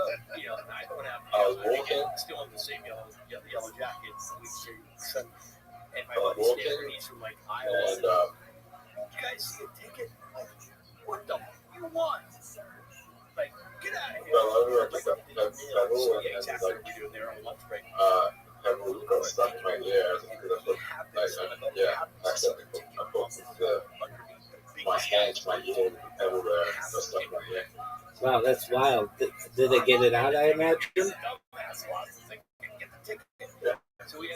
don't have still have the same yellow jacket. And my buddy's standing, he's from like Iowa. Did you guys see a ticket? Like, what the you want? Like, get out of here. Yeah, exactly what we're doing there on lunch break. Got stuck in my ear. Accidentally put my hands, my ear, everywhere. Got stuck in my ear. Wow, that's wild. Did they get it out, I imagine? Get the ticket. Yeah. So we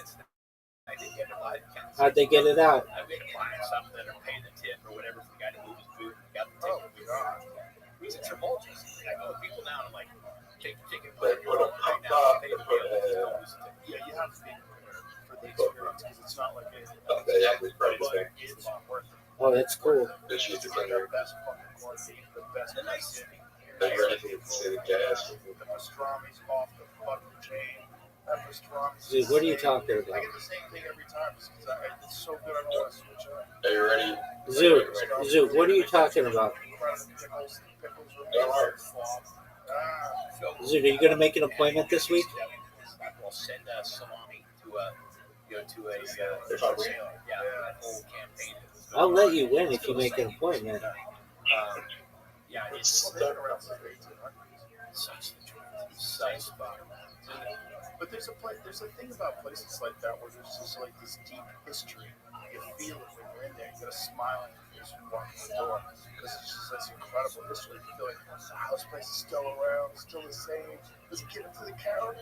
I didn't get it live. How'd they get it out? I went buying something or paying the tip or whatever for the guy to move his boot. Got the ticket. He's a tumultuous. I go with people now and I'm like, take the ticket. They put a Right now, pay the bill. Yeah, you have to be prepared for the experience because it's not like anything. They actually probably But think it's not worth it. Oh, that's cool. they should It's to like clean the best fucking corned beef, the best Thanksgiving. They ready to see the gas. The pastrami's off the fucking chain. That pastrami's Dude, what are you insane. talking I about? get the same thing every time just because it's so good. I don't want to switch up. Are you ready? Zoot, what are you talking about? Pickles Don't worry. Zoot, are you going to make an appointment this week? We'll send salami to a If I win. that whole campaign. I'll let you win if you make an appointment. Yeah, it's They've been around since the 1800s. such spot. But there's a thing about places like that where there's just like this deep history. You feel it when you're in there. You get a smile on your face when you walk in the door because it's just this incredible history. You feel like, wow, this place is still around, still the same. Let's get into the counter.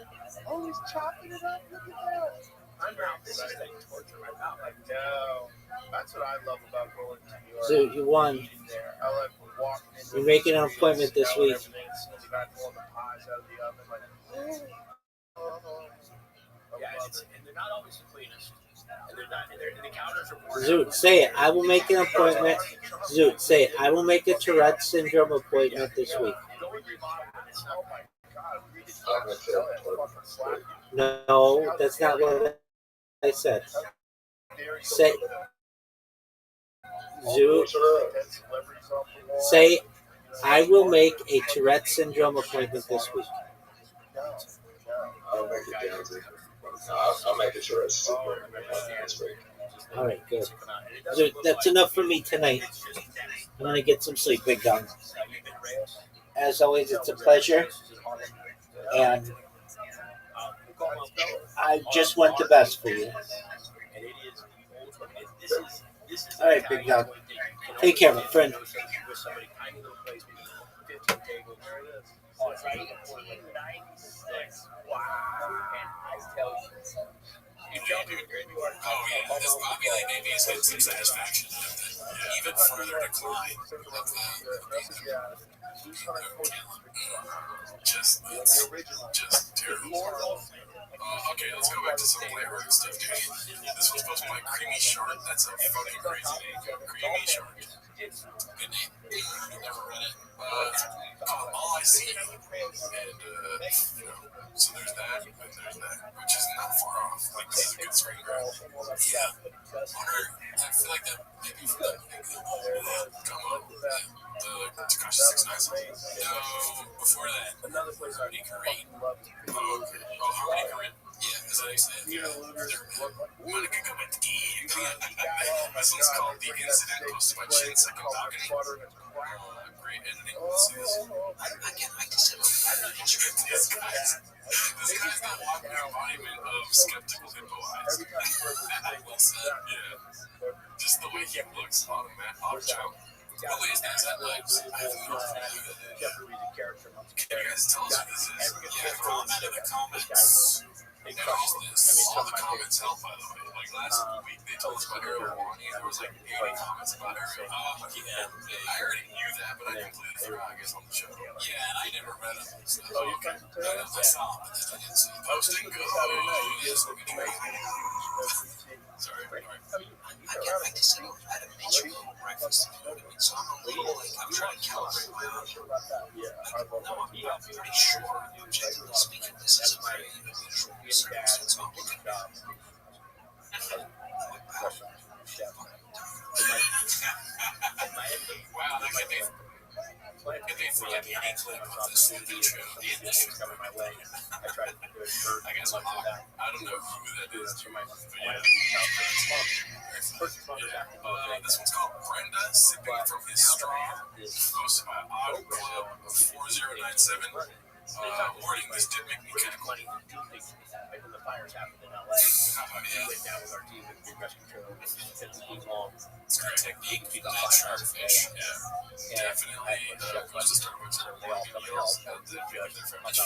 Oh, he's chopping it up. Look at that. I'm out. This is like torture. I'm out. Like, no. That's what I love about going to New York. Zoot, you won. Eating there. I like walking in. You're making an appointment this week. The guy pulling the pies out of the oven. Like, Yeah, and they're not always the cleanest. And they're not. And the counters are worn Zoot, say it. I will make an appointment. Zoot, say it. I will make a Tourette syndrome appointment this week. oh my God, read it. I'm gonna tell you. Fucking slap you. No, that's not what I said. Say, Zoot, Dead celebrities off the wall. say, I will make a Tourette syndrome appointment this week. I'll make it down to. I'll make it to rest this week. All right, good. So that's enough for me tonight. I'm going to get some sleep, Big Dog. As always, it's a pleasure. And I just want the best for you. All right, Big Dog. Take care, my friend. Oh yeah, this Bobby Lee baby is getting some satisfaction. Even further decline of the just terrible. Okay, let's go back to some lighthearted stuff, dude. This was posted by Creamy Shark. That's a fucking crazy name. Creamy Shark. Good name. Never read it. Called All I See. And, so there's that, and there's that, which is not far off. Like, this is a good screen grab. Yeah. I feel like that maybe for the come on. The Tekashi 6ix9ine song. No, before that. Harmony Korine. Oh, okay. Oh, Harmony Korine. Yeah, is that how you say it? Yeah. This one's called The Incident, posted by Chin Second Balcony. Great editing. Let's see this. This guy's the walking embodiment of skeptical hippo eyes. Well said. Yeah. Just the way he looks on a child. What way is that? Is that legs? I have no idea. Can you guys tell us what this is? Yeah, comment in the comments. Now, is this? All the comments help, by the way. Like last week, they told us about Ariel Wani, and there was like 80 comments about Ariel. Yeah, I already knew that, but I completely forgot, I guess, on the show. Yeah, and I never read them. So, I saw them, but I didn't see them. Posting goes. Sorry. I can't make this anymore. I had a major breakfast, so I'm a little like, I'm trying to calibrate my audio. I'm pretty sure, generally speaking, this is a very unusual circumstance. I'm looking at wow, that might be for like any clip of this intro. I guess I'm not. I don't know who that is. But yeah. This one's called Brenda Sipping from His Straw. Posted by Odd Club 4097. Warning, this did make me kind of funny. Like when the fires happened in LA, we went down with our team with the rescue trailer, 50 long. It's great technique, that shark fish. Yeah. Definitely goes to Starbucks and they all come and help. They're from much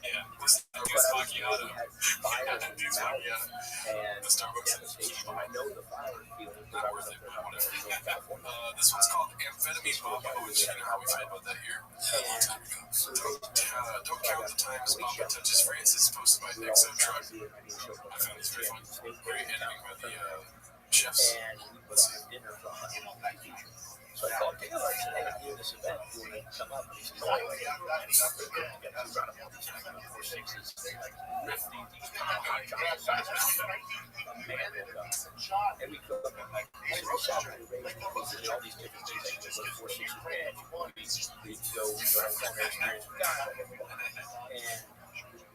yeah, this dude's macchiato. Dude's macchiato. The Starbucks I know the fire feeling because I was up there, whatever. This one's called Amphetamine Baba, which you know how we feel about that here. A long time ago. Don't count the times Baba touches Francis, posted by Nexo Truck. I found this very fun. Great editing by the chefs. Let's see. So I called Taylor. I said, hey, I'm doing this event. You want to come up? And he said, oh, yeah. We brought up all these 4-6s, like 50, these hot chocolate sizes. And we cooked them like Saturday, all these different things. Like 4-6s red. We go, experience with God. And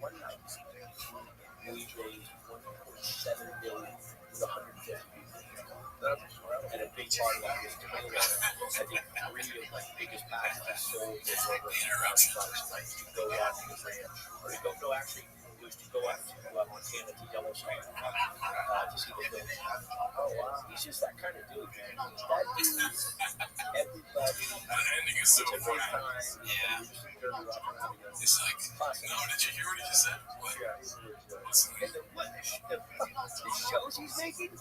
one night, we raised $1.7 million with 150 people. And a big part of that was to I think 3 of my biggest packages sold was over to go out to the ranch. Or to go, no, actually, it was to go out to Montana to Yellowstone to see the film. Oh, wow. He's just that kind of dude, man. That dude, everybody. The ending is so funny. Yeah. It's like, no, did you hear what he just said? What? Listen. The shows he's making?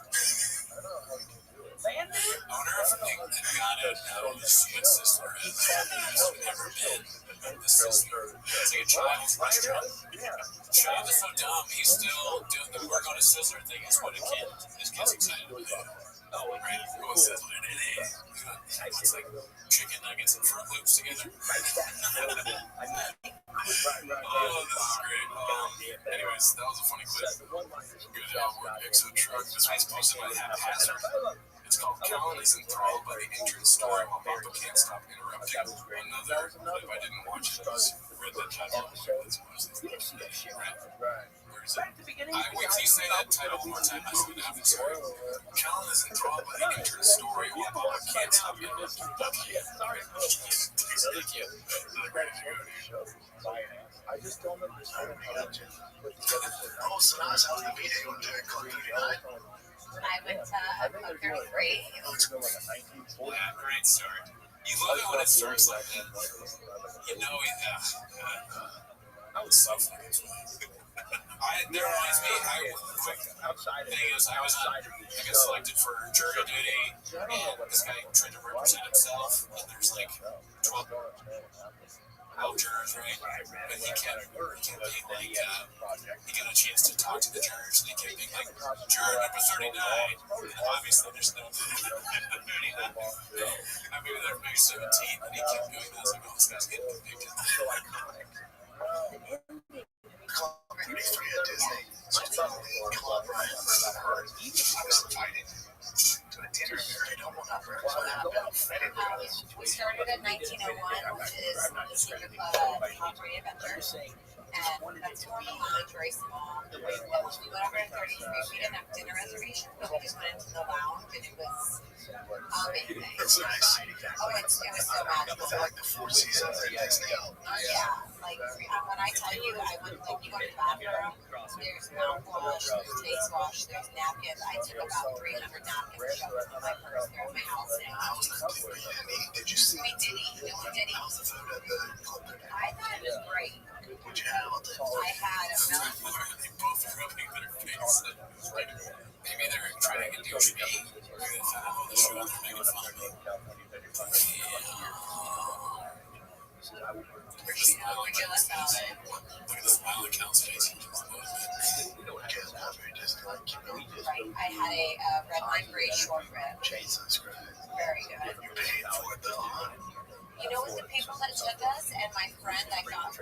On Earth, they've got to know the sweet sister has never been the sister. It's like a child. Child is so dumb. He's still doing the work on his sister thing. It's what a kid. This kid's excited with it. Oh, right. Who says what it is? It's like chicken nuggets and Fruit Loops together. Oh, this is great. Anyways, that was a funny clip. Good job, Exo Truck. This one's posted by Haphazard. It's called Callan is enthralled by the entrance story while Papa can't stop interrupting. Another, if I didn't watch it, was Red Dead title. Right. Where is it? Wait till you say that title one more time. I said that. I'm sorry. Callan is enthralled by the entrance story while Papa can't stop interrupting. Okay. Sorry. Thank you. I just don't understand how to put together. Oh, so now it's how the meeting on Club 39. I went to Club 33. Yeah, great start. You love it when it starts like that. You know, I was so fucking funny. That reminds me, quick thing is, I got selected for jury duty, and this guy tried to represent himself, and there's like 12 jurors, right? But he kept being like, he got a chance to talk to the jurors, and he kept being like, juror number 39, and obviously there's no 39. I mean, there maybe 17, and he kept doing this, like, oh, this guy's getting convicted. Club 33 at Disney. So it's not only a club, right? I was invited to a dinner there. I don't want to We started in 1901, which is the secret club operating vendors. And that's when we were very small. We went over to 33. We didn't have dinner reservations, but we just went into the lounge, and it was amazing. It's nice. Oh, it was so magical. Like the Four Seasons at Disney. Yeah, like when I tell you, I went like you go to the bathroom, there's mouthwash, there's face wash, there's napkins. I took about 300 napkins shoved in my purse. They're in my house now. Did you see? We did eat. No, we did eat. How's the food at the Club 39? I thought it was great. What'd you have? I had a melon. They both rubbing their face. Maybe they're trying to get deal with me. Maybe they found out on the show and they're making fun of me. We're jealous about it. Look at the smile on Cal's face. Right. I had a red wine braised short rib. Very good. You know, it was the people that took us, and my friend that got us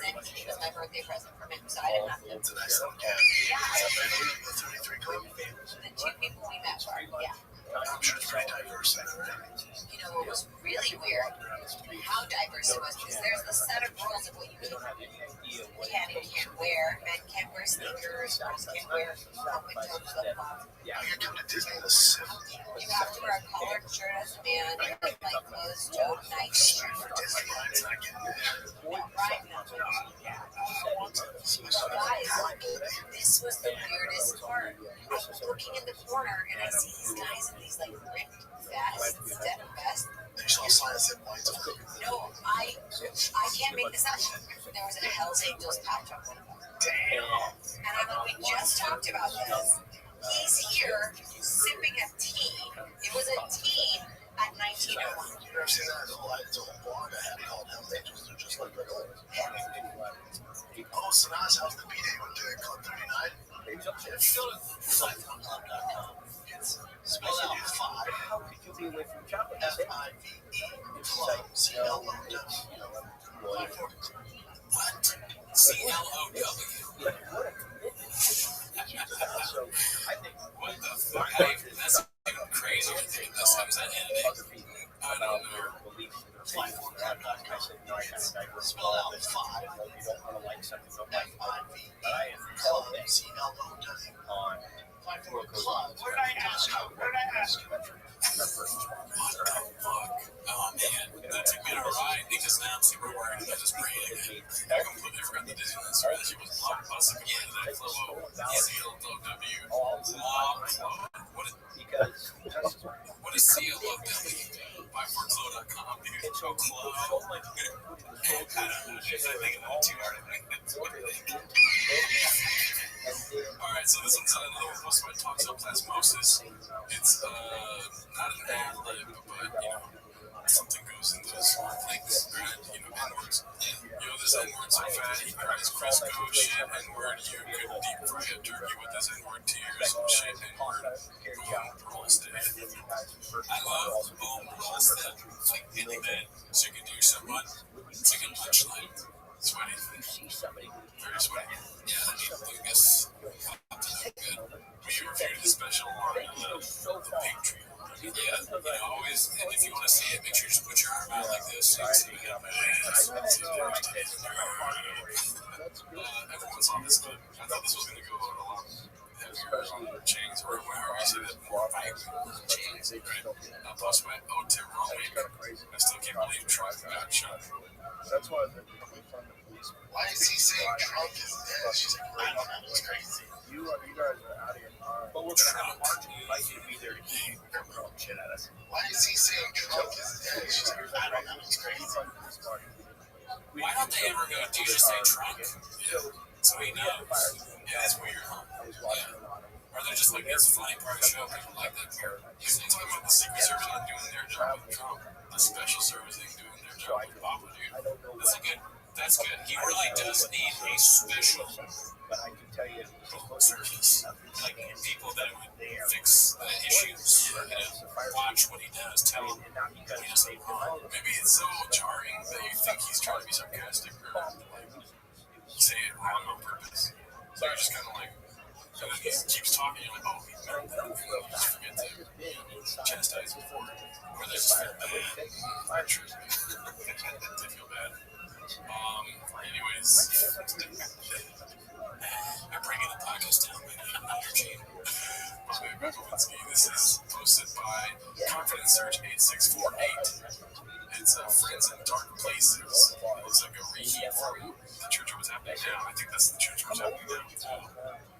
in, it was my birthday present from him, so I didn't have to. The two people we met were, yeah. I'm sure it's very diverse, right? You know, what was really weird, how diverse it was, because there's the set of rules of what you can and can't wear. Men can't wear sneakers, girls can't wear open-toed flip-flops. You're coming to Disney in the 70s. You have to wear a collared shirt as a man, and like closed-toed nice shirt. For Disneyland's not getting there. Right now. Guys, this was the weirdest part. I'm looking in the corner, and I see these guys in these like ripped vests, denim vests. There's all signs that wines are cooking. No, I can't make this up. There was a Hell's Angels patch on one of them. Damn. And I'm like, we just talked about this. He's here sipping a tea. It was a tea at 1901. You ever seen that? It's a whole blog I had called Hell's Angels. They're just like oh, so now it's how's the B-Day went to Club 39? If you go to FiveClub.com, it's spelled out 5. How could you be away from chocolate? F-I-V-E Club, C-L-O-W. What? C-L-O-W. What a commitment. So I think What the fuck? That's even crazier to think this. How was that ending? I don't know. Spelled out 5. you don't want to like something, don't like F-I-V-E but I am Club, C-L-O-W. on Club. What did I ask? What the fuck? Oh man, that took me to a ride because now I'm super worried about this brain again. I completely forgot the Disneyland story that she was blockbuster again. That flow C-L-O-W. What is C-L-O-W? Buy4clo.com, dude. it's Oh, so Clo. much I don't know. She's thinking that too hard. What do you think? Alright, so this one's another one most of my talks on plasmosis. It's not an ad lib, but you know, something goes into this things, right? You know, N-words. Yo, this N-word so fat, he cries Crisco shit N-word. You could deep fry a turkey with this N-word tears. Shit N-word. Boom, roasted. I love boom, roasted. Like any man. So you can do someone. It's like a punchline. Sweaty. Very sweaty. Yeah, I guess. Good. We reviewed the special on the Patreon. Yeah, always, and if you want to see it, make sure you just put your arm out like this. So you can see it. Everyone's on this clip. I thought this was going to go a lot heavier on chains or whatever you see that chains. Right? Plus my O-tip wrong way. I still can't believe Trump got shot. That's why the police. Why is he saying Trump is dead? She's like, I don't know, it's crazy. You guys are out of your mind. But we're going to have a march and invite you to be there to keep people from throwing shit at us. Why is he saying Trump is dead? She's like, I don't know, it's crazy. Why don't they ever go, do you just say Trump? Yeah. So he knows. Yeah, that's weird. Yeah. Or they're just like, it's a funny part of the show. People like that part. You're talking about the Secret Service not doing their job with Trump. The Special Service ain't doing their job with Obama, dude. That's good. He really does need a special service. Like people that would fix the issues. Watch what he does. Tell him he doesn't want. Maybe it's so jarring that you think he's trying to be sarcastic or like say it wrong on purpose. So you're just kind of like, he keeps talking. You're like, oh, he meant that. You just forget to chastise him for it. Or they just feel bad. They feel bad. Anyways, I'm bringing the podcast down with energy. This is posted by Confidence Search 8648. It's Friends in Dark Places. It looks like a reheat from the church was happening now. I think that's the church was happening now.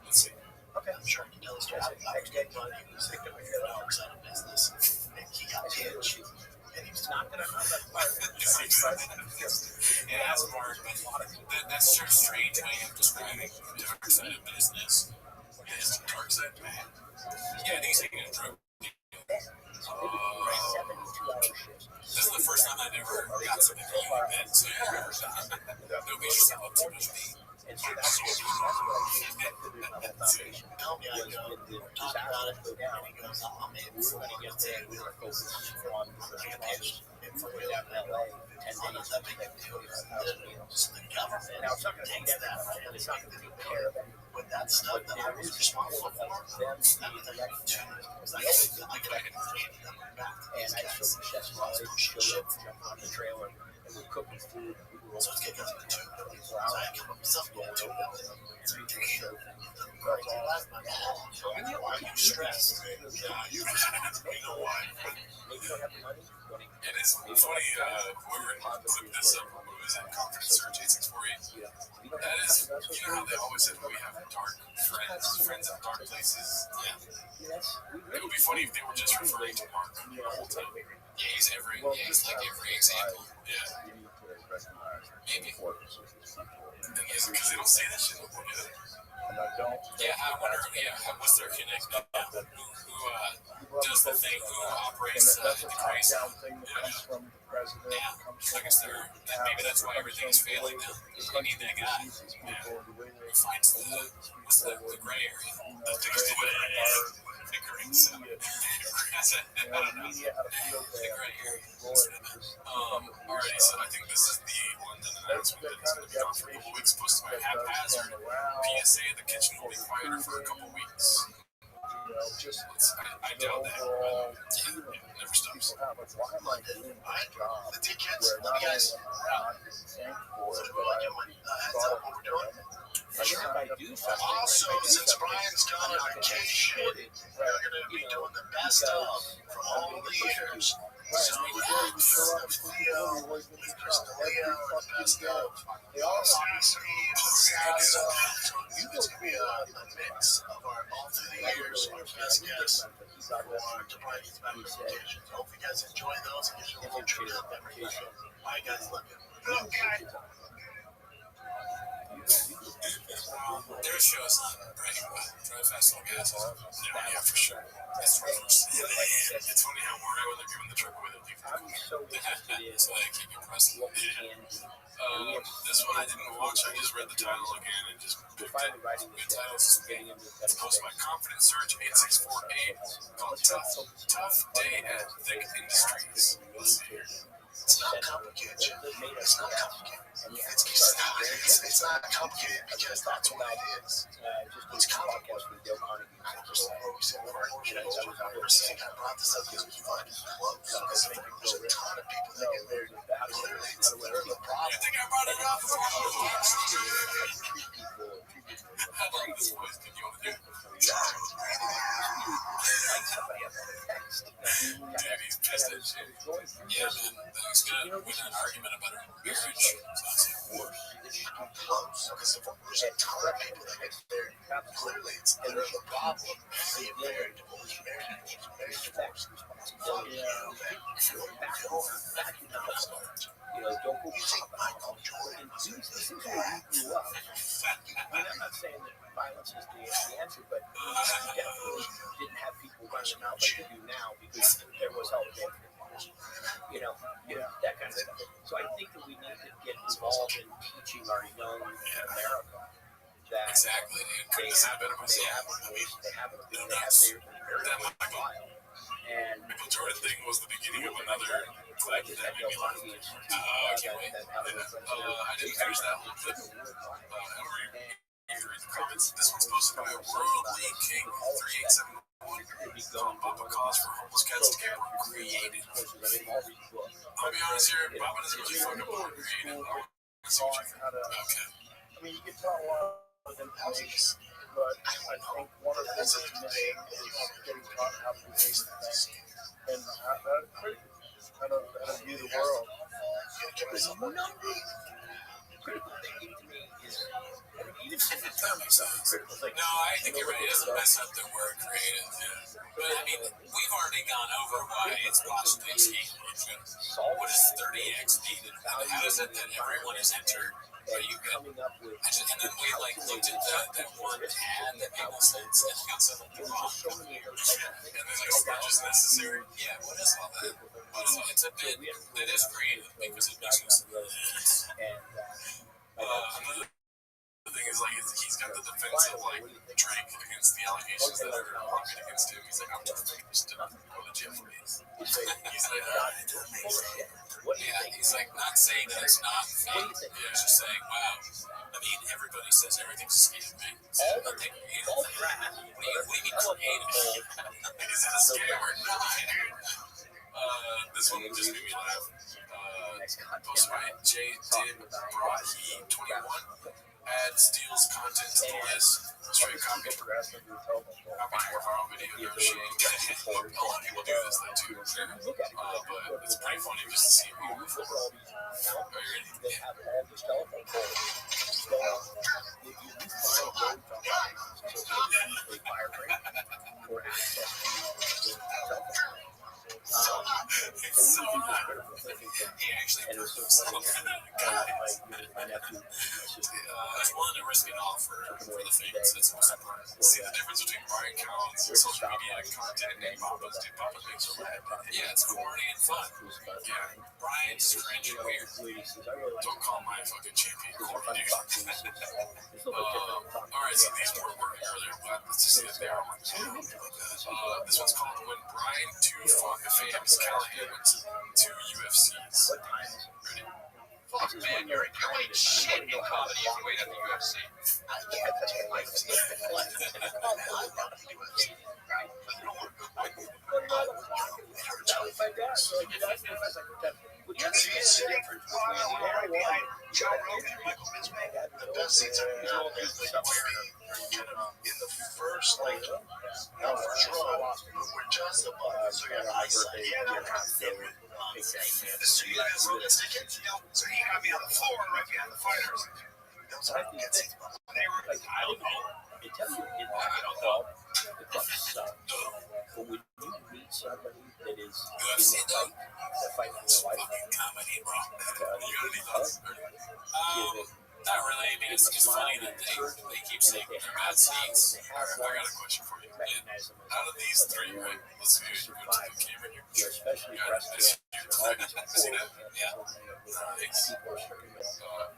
Let's see. Okay, I'm sure he knows what next day money was picked up a few hours out of business. And he got pinched. And he was not going to have that fire. Yeah, that's Mark. That's sort of strange how you're describing the dark side of business. His dark side, man. Yeah, I think he's taking a drug. This is the first time I've ever got something to you like that. So no major stuff up too much meat. And so that's tell me, I go, talk about it, and he goes, I'm in for when he gets there. We were focused on the pitch for real in LA. 10 days, that big deal. So the government now it's not going to take that, and it's not going to take care of it. With that stuff that I was responsible for, that was the only thing I could create them back. And I showed the chef's knowledge, showed up on the trailer, and we're cooking food. So it's getting to the 24 hours. So I come up with something to do with it. Why are you stressed? You know why. And it's funny, we were clipping this up when we was at Confidence Search 8648. That is, you know how they always say we have dark friends in dark places? Yeah. It would be funny if they were just referring to Mark the whole time. Yeah, he's like every example. Yeah. Maybe. Because they don't say that shit no more, do they? Yeah, I wonder, what's their connect? Who does the thing? Who operates the crazy? Yeah, I guess maybe that's why everything's failing now. You need that guy. Yeah. Who finds what's the gray area? The gray area. I don't know. The gray area. Alrighty, so I think this is the London announcement that is going to be on for a couple weeks, posted by Haphazard. PSA, the kitchen will be quieter for a couple weeks. I doubt that. It never stops. The tickets, love you guys. Also, since Brian's gone on vacation, we're going to be doing the best of from all the years. So we have Leo, Leo, the best of. Last week, so it's going to be a mix of all through the years, our best guests for to Brian gets back from vacation. So hope you guys enjoy those and get your little treat up every night. Bye, guys. Love you. Okay. Their shows on Drive Fast All Gas. Yeah, for sure. That's right. It's funny how more I would have given the truck away than people. So I keep you pressed. This one I didn't watch. I just read the title again and just picked it. Good titles. It's posted by Confidence Search 8648 called Tough Day at Thick Industries. Let's see here. It's not complicated. It's not complicated. It's not complicated because that's what it is. It's complicated. I brought this up because it was fucking close. Because there's a ton of people that get married. Clearly, it's a problem. You think I brought it up? How long this voice did you want to do? Dude, he's pissed at shit. Yeah, man. Then he's gonna win an argument about a marriage. Sounds like war. Close. Because there's a ton of people that get married. Clearly, it's there's a problem. Being married, divorce, marriage, divorce. Don't go pop out. And this is where we grew up. I'm not saying that violence is the answer, but we definitely didn't have people running out like they do now because there was help there. That kind of stuff. So I think that we need to get involved in teaching our young America that exactly, dude. they have a voice, they have their style. And Michael Jordan thing was the beginning of another clip that made me laugh. I can't wait. I didn't finish that whole clip. However, you read the comments. This one's posted by World League King 3871. Papa cause for homeless cats to get created. I'll be honest here, Papa doesn't really fucking want to create it. Okay. I mean, you can tell a lot of them houses, but I think one of the things that's missing is getting taught how to behave and how to view the world. Critical thinking to me is even No, I think you're right. It doesn't mess up the word creative. Yeah. But I mean, we've already gone over why it's possibly escapism. What is 30x needed? How is it that everyone is entered? But you can, and then we looked at that one ad that made no sense, and it got something wrong. And there's like stretches necessary. Yeah, what is all that? It's a bit that is creative because it makes no sense. The thing is, like, he's got the defensive, like, Drake against the allegations that are levied against him. He's like, I'm just didn't go to jail for these. He's like, he's like, not saying that it's not fake. He's just saying, wow. I mean, everybody says everything's a scam, man. So nothing creative. What do you mean creative? Is it a scam or not? This one just made me laugh. Posted by J. Dib Brahi 21. Add steals content to the list. Straight copy. Copy more viral video negotiating. A lot of people do this though too. But it's pretty funny just to see people. It's so hot. He actually proved something. I was willing to risk it all for the fans. That's what's important. See the difference between Brian Collins, social media content, and Papa's. Dude, Papa makes so mad. Yeah, it's corny and fun. Yeah, Brian's cringe and weird. Don't call my fucking champion corny, dude. Alright, so these weren't working earlier, but let's just see if they are working. This one's called When Brian Famous Callahan went to UFCs. Ready? Fuck, man, you ain't shit in comedy if you ain't at the UFC. See the difference between Joe Rogan and Michael Bisping? The best seats are usually in the first, like, draw, we're just above. So you're eyesight. Yeah, so you guys roll this ticket, so he got me on the floor right behind the fighters. Those are good things. They were like, I don't know. It tells you in the club sucks. But when you meet somebody that is in the fight for their life, comedy, bro. You got any thoughts? Not really. I mean, it's just funny that they keep saying they're bad seats. I got a question for you. Out of these three, right? Let's see if you go to the camera here. especially See that? Yeah. Thanks.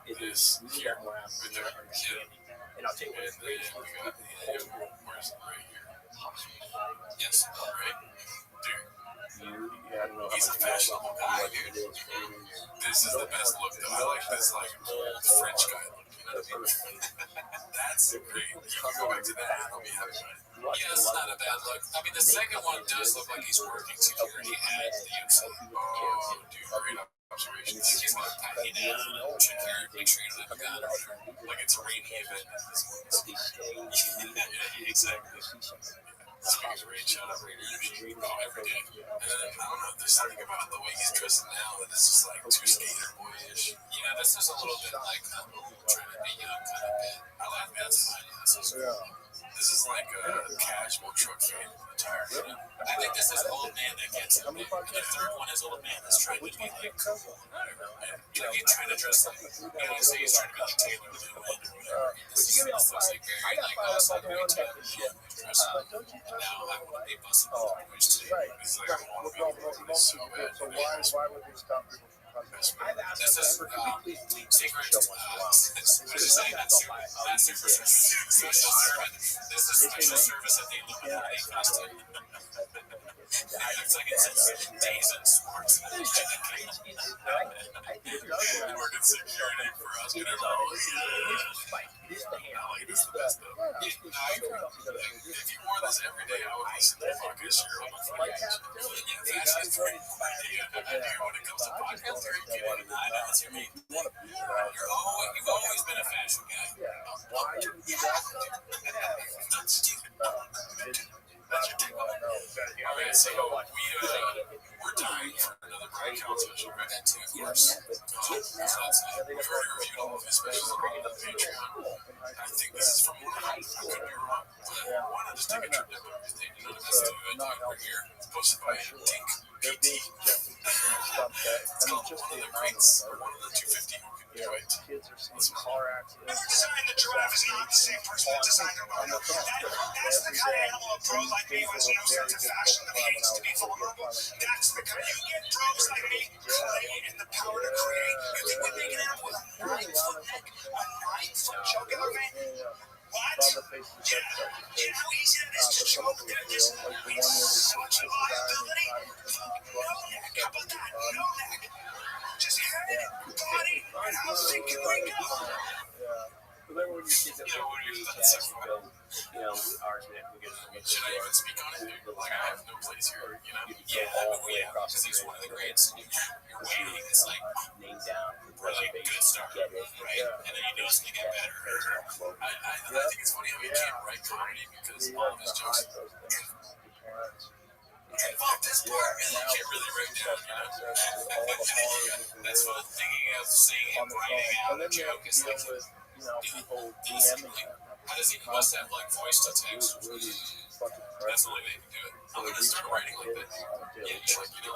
It is here. Right there. Yeah. And I'll tell you what, And then we got where's it? Right here. Yes. Right. Dude. He's a fashionable guy, dude. This is the best look, though. I like this, like, old French guy look. You know what I mean? That's great. You can go back to that and I'll be happy with it. Yeah, it's not a bad look. I mean, the second one does look like he's working security at the UFC. Oh, dude, great observation. He's like packing down, check here, make sure you don't have a gun or whatever. Like it's a rainy event at this point. Yeah, exactly. Speaking of rain, shout out Rain Energy. Oh, every day. And then, I don't know, there's something about the way he's dressing now that it's just like too skater boyish. Yeah, this is a little bit like trying to be young kind of bit. I like that. That's fine. This is like a casual truck fan attire. You know? I think this is old man that gets it. And the third one is old man that's trying to be like cool. I don't know, man. Like he's trying to dress like, you say he's trying to be like Taylor Lewin or whatever. This looks like very like, oh, it's like a Taylor Lewin dress up. And now I want to be busted for language too. It's like, I want to be so bad. So why would they stop people? This is secret. What is it? That's special service. This is special service at the Illuminati costume. It's like it says Days and Sports. Working security for us. You know, this is the best though. If you wore this every day, I would listen to fucking shit on my phone. Fashion is pretty cool idea. When it comes to podcast, you've always been a fashion guy. Why you do that? That's stupid. That's your take on it. Okay, so we're dying for another Brian Count special. We've had two, of course. We've already reviewed all of his specials on the Patreon. I think this is from one. I could be wrong, but why not just take a trip down memory lane? You know, let's do it over here. Posted by Dink PT. It's called One of the Greats, or One of the 250 who can do it. Some car accidents. Whoever designed the giraffe is not the same person that designed the rhino. That's the kind of animal a pro like me who has no sense of fashion that hates to be vulnerable. That's the kind. You get pros like me, clay, and the power to create. You think we make an animal with a 9-foot neck, a 9-foot jugular vein? What? You know how easy it is to choke their discipline. It's such a liability. No neck. How about that? No neck. Just head, body, and how thick can we go? Remember when your kids at ours, Should I even speak on it? Like, I have no place here, you know? Yeah, because he's one of the greats. You're waiting, it's like, we're like good start, right? And then you know it's going to get better. I think it's funny how he can't write comedy because all of his jokes involve this part, and you can't really write down, you know? That's fun, thinking of saying and writing out a joke is like, people how does he must have like voice to text? That's the only way he can do it. I'm gonna start writing like this. Yeah,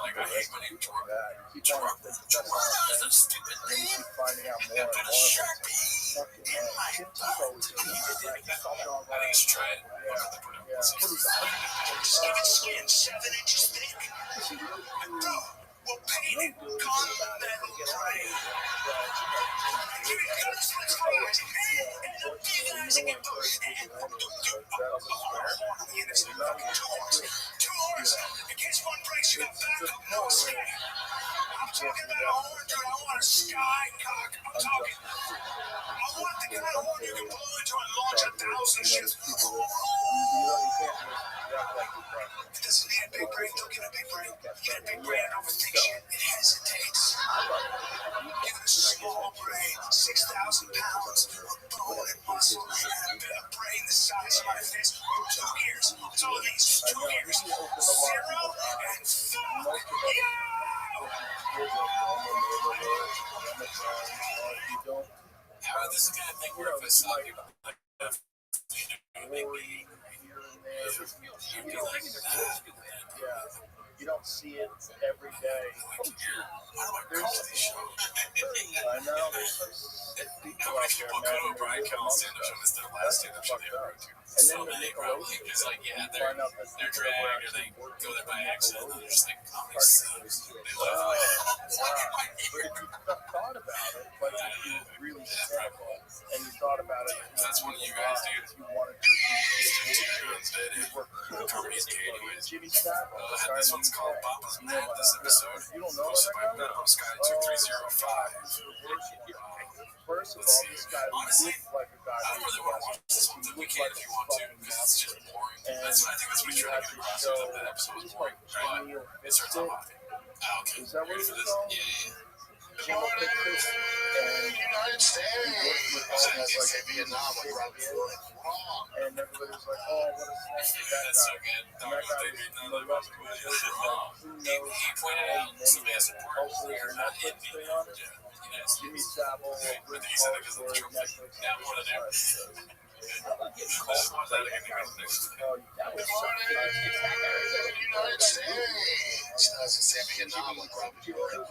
like I hate my name Jordan. Jordan is a stupid name. I put a Sharpie in my butt. I think you should try it. Look at the product. Just give it skin 7 inches thick. We'll paint it continental gray. Give it guns, let's go. And the big eyes again. And two horns. In case one breaks, you got backup nose. I'm talking about a horn, dude. I want a skycock. I'm talking. I want the kind of horn you can blow into and launch 1,000 ships. It doesn't need a big brain. Don't get a big brain. You get a big brain and overthink shit. It hesitates. Give it a small brain, 6,000 pounds, bone and muscle, and a bit of brain the size of my fist. 2 years. That's all it needs. 2 years. 0 and fuck you! This is the kind of thing where if I saw people like that, make me you don't see it every day. Why do I call these shows? I know. How many people go to a Brian Kelley stand-up show? It's their last stand-up show they ever go to. So many, probably. It's like, yeah, they're dragged or they go there by accident and they're just like, comedy sucks. They love it. But if you thought about it, but you really cynical and you thought about it, that's one of you guys, dude. You wanted to Comedy's gay anyways. Jimmy Savile. This one's called Papa's Mad, this episode. You don't know Hosted by that? Sky 2305. First of all, this guy Honestly, looked like a guy I don't who really want to watch this one, he but we looked can like if a you want to, fucking because it's just monster. boring. And I think that's what he's trying to get across with that episode was boring. But it starts off hot. Oh, okay. Is that what Ready it's for this? called? Yeah. Jimbo Pictures. And United States. he worked with all Saying these it's like Vietnam kids, like Robert wrong. and everybody's like, oh, what a snake that That's so guy. good. And that guy was molesting children. Like, who knows He pointed how out many. something that's important. Also, there's a Netflix thing on it. Jimmy Savile, British Horror Story, Netflix. That more than ever. Let's watch that again. That was so good. United States. Doesn't say Vietnam like Robert wrong.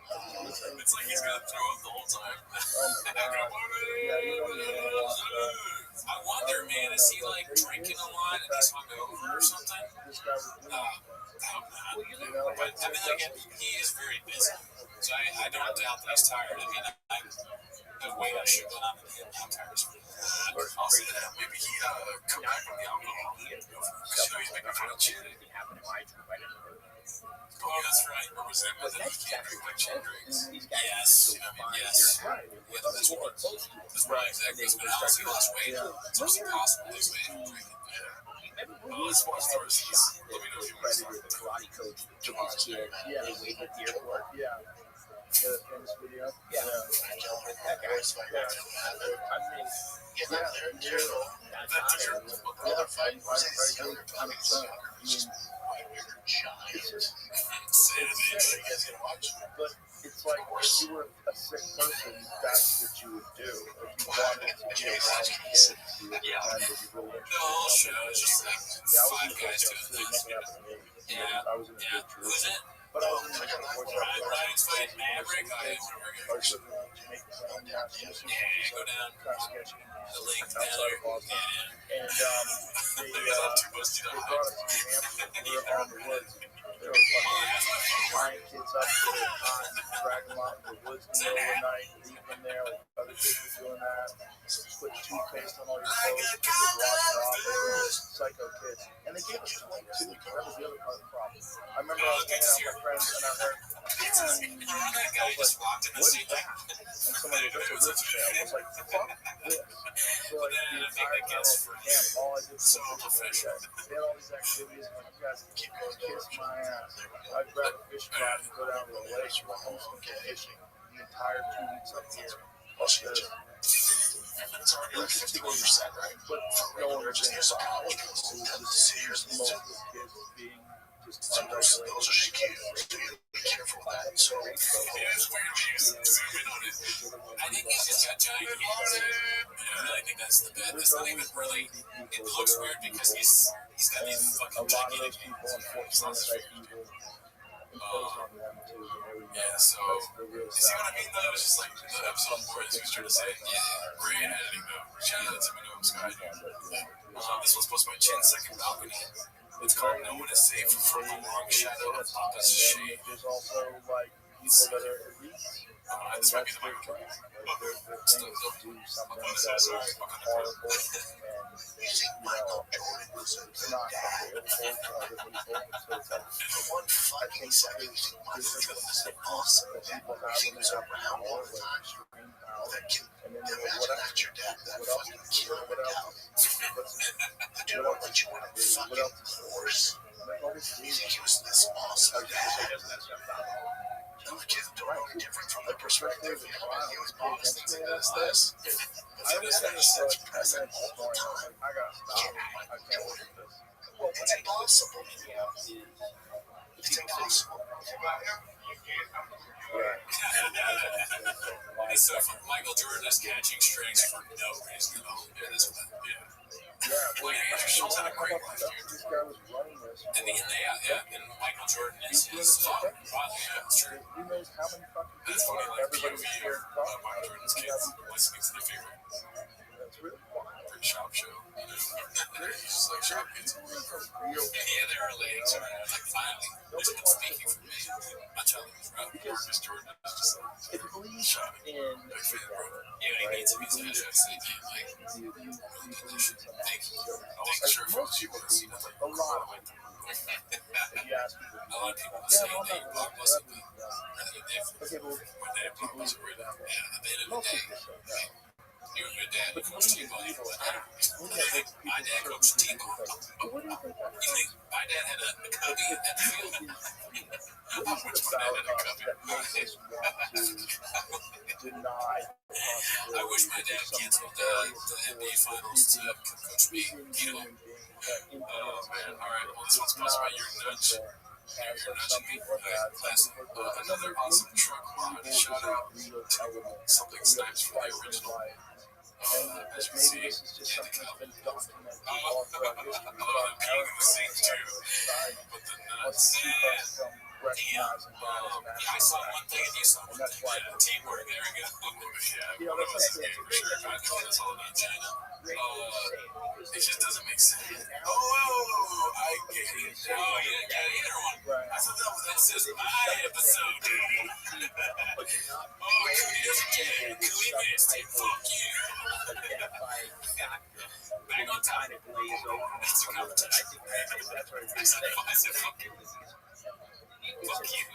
It's like he's gonna throw up the whole time. Yeah, you don't even want to watch that. I wonder, man, is he like drinking a lot and he's hungover or something? This guy was doing But I mean, again, he is very busy, so I don't doubt that he's tired. I mean, the weight I should go on him, I'm tired. I'll say that. Maybe he come back from the alcohol. Because he's making fun of Chin. Oh, that's right. Or was that he can't drink like Chin drinks? Yes. I mean, yes. Yeah, that's what that's right. Exactly. But how has he lost weight? It's almost impossible to lose weight. Well, let's watch the receipts. Let me know if you want to start. The karate coach took his kid. Yeah. They waited at the airport. Yeah. The famous video. Yeah. That guy's like, Yeah. I mean, get out there and do that's awesome. other fighting was his younger brother. It's just, Say it, You guys gonna watch? but it's like if you were a sick person, that's what you would do. If you wanted to be around kids, you would kind of be really The whole show is just like Yeah, I was five in guys the doing nothing things. happened to me. Yeah. I was in a Yeah. good troop. Who's it? But I was in a good Ryan's fighting Maverick. I I was living in Jamaica, Yeah, go down kind of sketchy. the lake Outside down of Boston. there. And They got too busty to they hide. brought us to New Hampshire. We were out in the woods. They were fucking tying kids up to their time, dragging them out in the woods in the middle of the night, leaving them there. Like other kids were doing that. Put toothpaste on all your clothes, kids washing off. They were just psycho kids. And they gave us 22. That was the other part of the problem. I remember I was hanging out with my friends and I heard, Remember that guy just walked in the what is scene? that? And someone goes, that's a rich sale. I was like, fuck this. So like the entire time I was for him, all I did was So fish with professional. guys. They had all these activities. I'm like, you guys keep going, kiss my ass. I'd grab a fish rod and go down to the lake and home fishing the entire 2 weeks up here. It's already like 51%, right? But no one was in Years of college. It was just most of the kids being just So those unregulated. are just kids. So you be careful with that. So Yeah, it's weird when you zoom in on it. I think he's just got giant hands. I really think that's the bad. That's not even really. It looks weird because he's got these And a fucking lot of those gigantic people, hands. unfortunately, that evil impose on them too. And there we go. Yeah, so That's the real you see what I sad. mean though? It's just like the episode where he was trying to say, yeah, great editing though. Shout out to Minnow Sky. This was supposed to be Chin's second balcony. It's called No One Is Safe from the Long Shadow of Papa's And Shade. then there's also like people that are elites. And This might be that's the their microphone. thing. Like their thing is to do something that is horrible and you think Michael Jordan was a it's good not dad? helpful to other people. So it's like For one fucking second, you think Michael Jordan was an awesome that dad. people You have think when he was they have around all power, the like time? extreme power. That kid, And then you know, imagine what that's your dad, that else? fucking killer What went else? down. What's The dude won't let you on a fucking horse. You think he was this awesome dad? No, the kid's totally different from the perspective. He was honestly thinking this. I always say this That's like present all the time. I gotta stop. I can't look at this. Well, it's impossible. It's impossible. And so Michael Jordan is catching strings for no reason at all. Yeah, this one. Yeah. Yeah, Well, Andrew Schultz had a great life here. this guy was running this. And Michael Jordan is his father. Yeah, that's true. Who knows how many fucking That's people funny, like everybody's POV scared of of. Michael Jordan's kids listening to their favorite That's really wild. shop show. You know? He's just like shop kids. Real. Yeah, there are ladies around. Like, finally, there's one speaking for me. I'm telling you, bro. Because Miss Jordan is just like, if you believe in big fan, bro. Yeah, he needs to be so interested. Like, you believe in something. thank you. I wasn't sure if Most people was, you know, like, a lot of like, if you ask people, a lot of people yeah, say well, they not blockbuster, but I think they okay, well, when they blockbuster written. Yeah, deny I wish my dad canceled the NBA finals to coach me. You know. Oh man! All right. Well, this one's sponsored by Your Nudge. You're nudging me. Classic. Another awesome truck mod. Shout out to Something Snipes for the original. As you can see, I'm peeing in the sink too. But the nuts. I saw one thing and you saw one thing. Yeah, teamwork. There we go. Yeah, one of us is gay for sure. I know that's all about China. It just doesn't make sense. Oh, I get it. Oh, yeah, got either one. I thought that says my episode. Oh, Cootie doesn't care. Cootie missed it. Fuck you. Back on time. That's a competition. I said fuck you. Fuck you.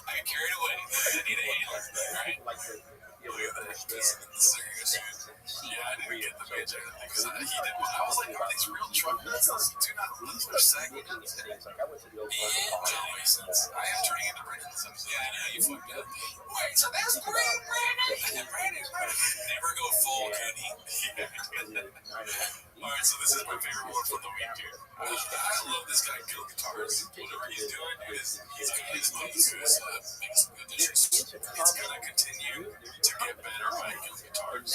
I got carried away. I need a handler. Alright? Look at that. This is yeah, I didn't get the bitch because he did one. I was like, are these real truck nuts? Do not lose their segment. It doesn't make sense. I am turning into Brandon. Yeah, I know, you fucked up. Wait, so that's Brandon? Never go full, Cootie. Alright, so this is my favorite one from the week, dude. I love this guy, Kill Guitars. Whatever he's doing, dude, he's got his love to make some good dishes. He's gonna continue to get better by Kill Guitars.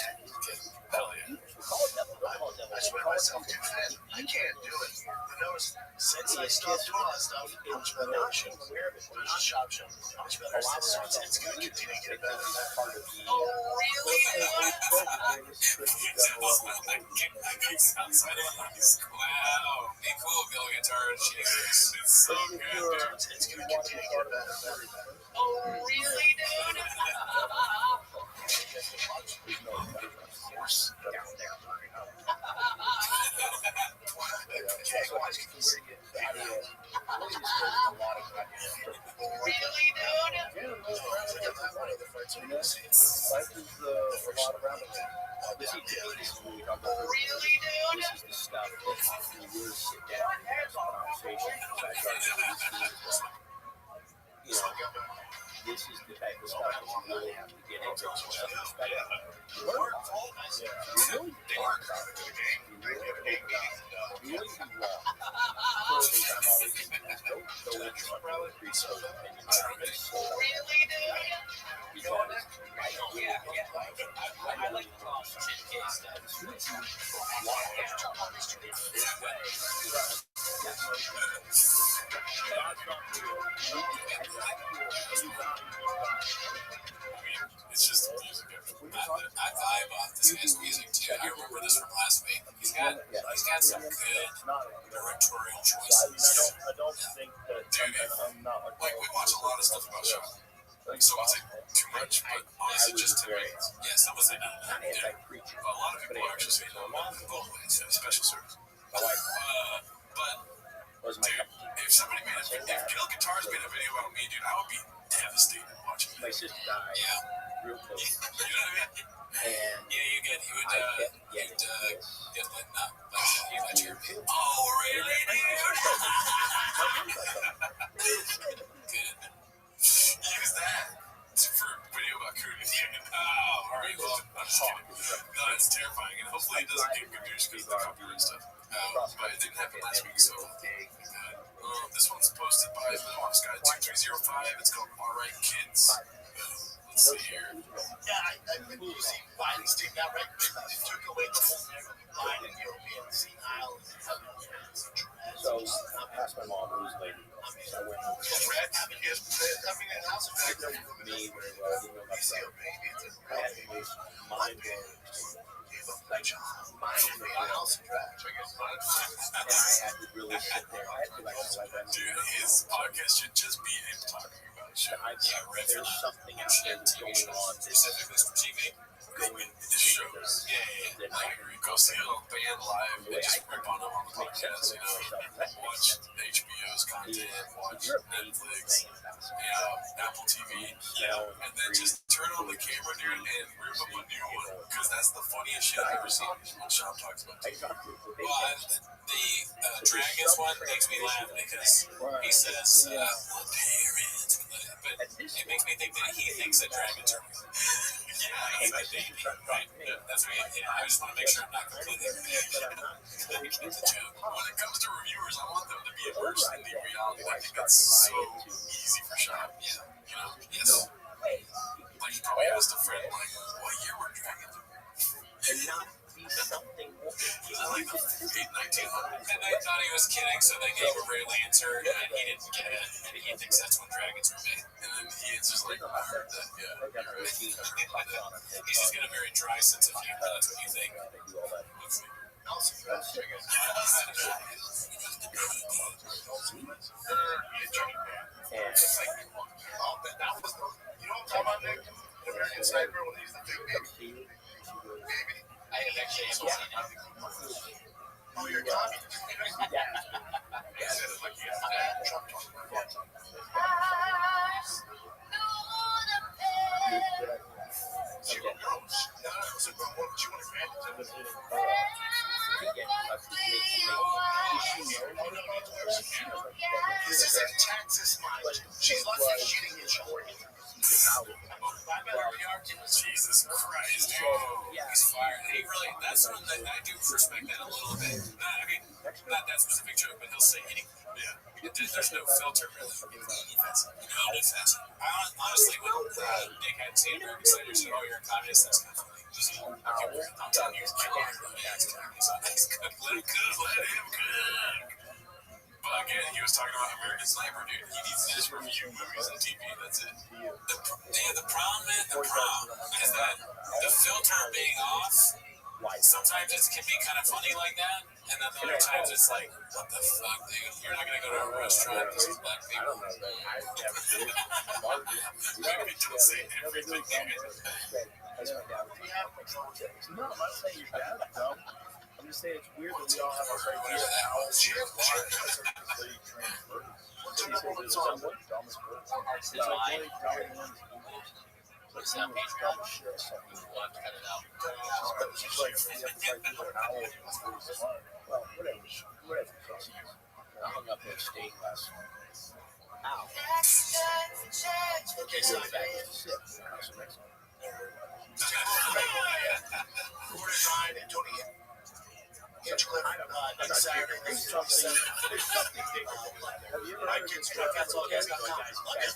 Hell yeah. I swear myself doing it. I can't do it. Who knows? Since I stopped doing that stuff, how much better I should. There's a shop show. How much better it's going to continue to get better. Oh, really? Outside of high school. Wow. Be cool, Kill Guitars. Jesus. It's so good, dude. It's going to continue to get better. Oh, really, dude? Force down there. Really, dude? Really, dude? This is the stuff that you really sit down and have a conversation. You know, this is the type of stuff that you really have to get into. It's just the music. I vibe off this guy's music too. I remember this from last week. He's got some good directorial choices. I don't think that I'm not like we watch a lot of stuff about shows. Some would say too much, but honestly, just to me, yeah, some would say no. Yeah. A lot of people actually say no. Both ways, special service. But dude, if somebody made if Kill Guitars made a video about me, dude, I would be devastated watching it. My sister died. Yeah. Real close. You know what I mean? And yeah, you would get lit up. Oh, really, dude? Good. Use that for a video about Cootie. Oh, alright, well, I'm just kidding. No, it's terrifying, and hopefully it doesn't get produced because of the copyright stuff. But it didn't happen last week, so this one's posted by the Boss Guy 2305. It's called Alright Kids. Let's see here. Yeah, I think you see Biden's taking out records. They took away the whole Biden, European senile. so I asked my mom who's lady. I went home. Me very well. I didn't know about that. I had to make mind-blowing. And I had to really sit there. I had to dude, his podcast should just be him talking about shit. There's something out there that's going on. Specifically for TV. Going to shows. Yeah. I agree. Go see a band live and just rip on them on the podcast, you know. Watch HBO's content, watch Netflix, Apple TV, and then just turn on the camera, dude, and rip up a new one. Because that's the funniest shit I've ever seen when Sean talks about TV. Well, the Dragons one makes me laugh because he says, parents, but but it makes me think that he thinks that dragons are real. Yeah, exactly. Right. That's right. I just want to make sure I'm not completely get the joke. When it comes to reviewers, I want them to be immersed in the reality. I think that's so easy for Sean. Yeah. Yes. Like he probably asked a friend, like, what year were dragons? And not be something more. I like the 1900s. And they thought he was kidding, so they gave a real answer, and he didn't get it. And he thinks that's when dragons were made. And then he answers like, I heard that. Yeah. He's just got a very dry sense of humor. That's what you think. American Sniper when he's the big I have actually seen it. Oh, you're communist. This is a Texas mileage. She's like shitting in Jordan. Jesus Christ, dude. He's fired. He really, that's one that I do respect that a little bit. Not that specific joke, but he'll say anything. Yeah. There's no filter, really. No, it's fast. Honestly, when Nick had seen American Sniper said, oh, you're a communist, that's kind of funny. I'm telling you, he's killing He's good. Let him cook. But again, he was talking about American Sniper, dude. He needs to just review movies on TV. That's it. The problem is that the filter being off, sometimes it can be kind of funny like that, and then other times it's like, what the fuck, dude? You're not gonna go to a restaurant with some black people. Maybe don't say everything. No, I'm not saying your dad's dumb. I'm just saying it's weird that we all have our idea of how she is typically transferred. He says there's some dumbest person. It's like really telling one's English. It's like someone's dumb as shit. She's like, you have to do an owl. It's really smart. Well, whatever. I hung up in state last night. Ow. Okay, so I'm back to 6. That's the next one. There's something bigger. Have you ever heard of this? That's all guys got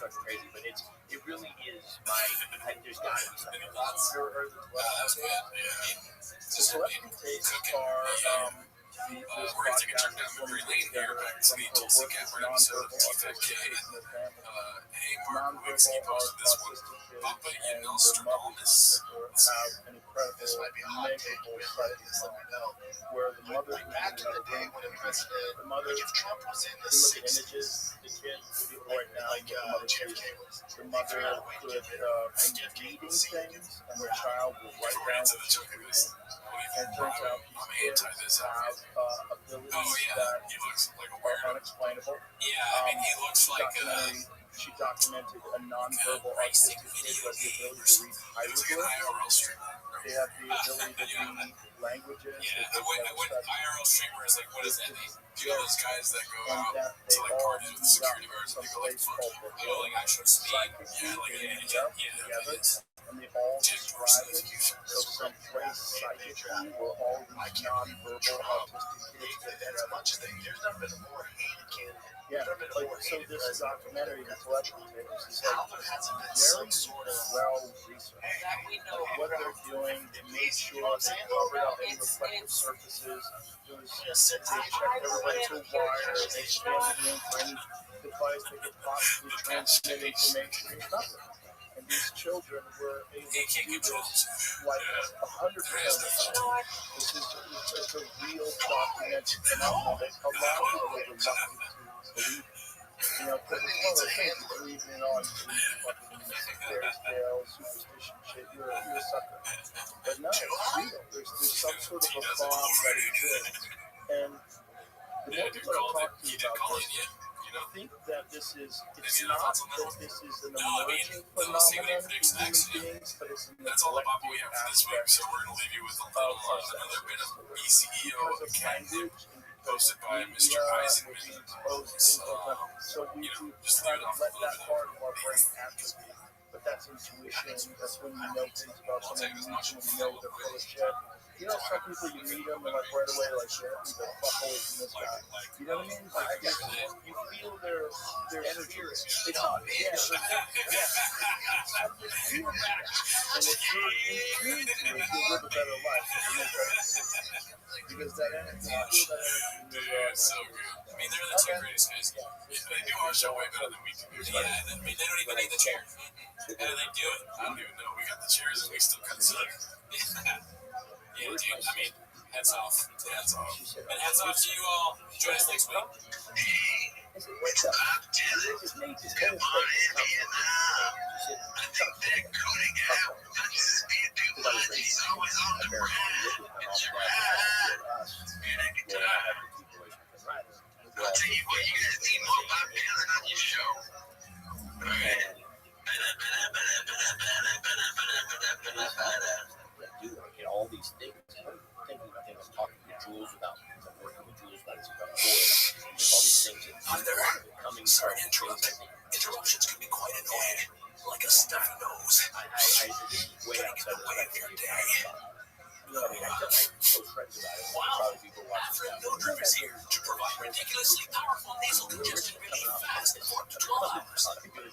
crazy, but it really is there's got to be something. Have you ever heard of this? The celebrity tastes are We're going to take a trip down memory lane here back to the Tulsi Gabbard episode of T5K. Hey, Mark Whipsky posted this one. Papa y Nostradamus. This might be a hot take, where the mother back in the day when the president, if Trump was in the 60s, the kid would be right now, like JFK was, the mother could reading things, and the child would write down what she's reading. And it turns out these kids have abilities that are unexplainable. Yeah, I mean, he looks like she documented a non-verbal autistic kid who has the ability to read hieroglyphs. They have the ability to read languages. Yeah, IRL streamer is like, what does that mean? Do you know those guys that go out to like parties with security guards and they go like, like I should speak? Yeah, like together. And they all describe it. So someplace psychically where all these non-verbal autistic kids get that as much as they. There's never been a more hated kid. Yeah, so this documentary, the telepathy tapes, is like very well researched. What they're doing, they made sure they covered up any reflective surfaces. They checked everybody's wire. They scanned the room for any device that could possibly transmit information. And these children were able to do this like 100%. This is a real documented phenomenon that a lot of people are reluctant to believe. You know, because it's one of those things you believe in all you fucking fairy tales, superstition shit, you're a sucker. But no, it's real. There's some sort of a bomb that exists. And the more people I talk to about this, think that this is, it's not that this is an emerging phenomenon in human beings, but it's an that's all the Papa we have for this week, so we're going to leave you with another bit of BCEO because of language and Posted by Mr. Eisenman. So we try to let that part of our brain atrophy. But that's intuition. That's when you know things about someone you meet, when you know they're full of shit. You know, some people you meet them and like right away like, shit, who the fuck away from this guy. You know what I mean? Like you feel their energy. They talk. Yeah. And if you're in tune to it, you'll live a better life. Because that energy, you feel that energy. Dude, it's so good. I mean, they're the two greatest guys. They do our show way better than we can do. Yeah, I mean, they don't even need the chair. How do they do it? I don't even know. We got the chairs and we still got the suck. Yeah, dude, I mean, hats off. Hats off. And hats off to you all. Join us next week. It's about Dylan. Come on in Vietnam. I think they're coding out. Not just being too much. He's always on the ground. It's your ride. And a guitar. I'll tell you what, you guys need more Bob Dylan on your show. Alright. Get all these things. I think I'm talking to Jules about, I'm working with Jules about his board. There's all these things that coming. Sorry to interrupt. Interruptions can be quite annoying. Like a stuffy nose. I way outside of way of your day. You know what I mean? I close friends about it. Probably people watching Friend Mildred is here to provide ridiculously powerful nasal congestion relief fast for up to 12 hours.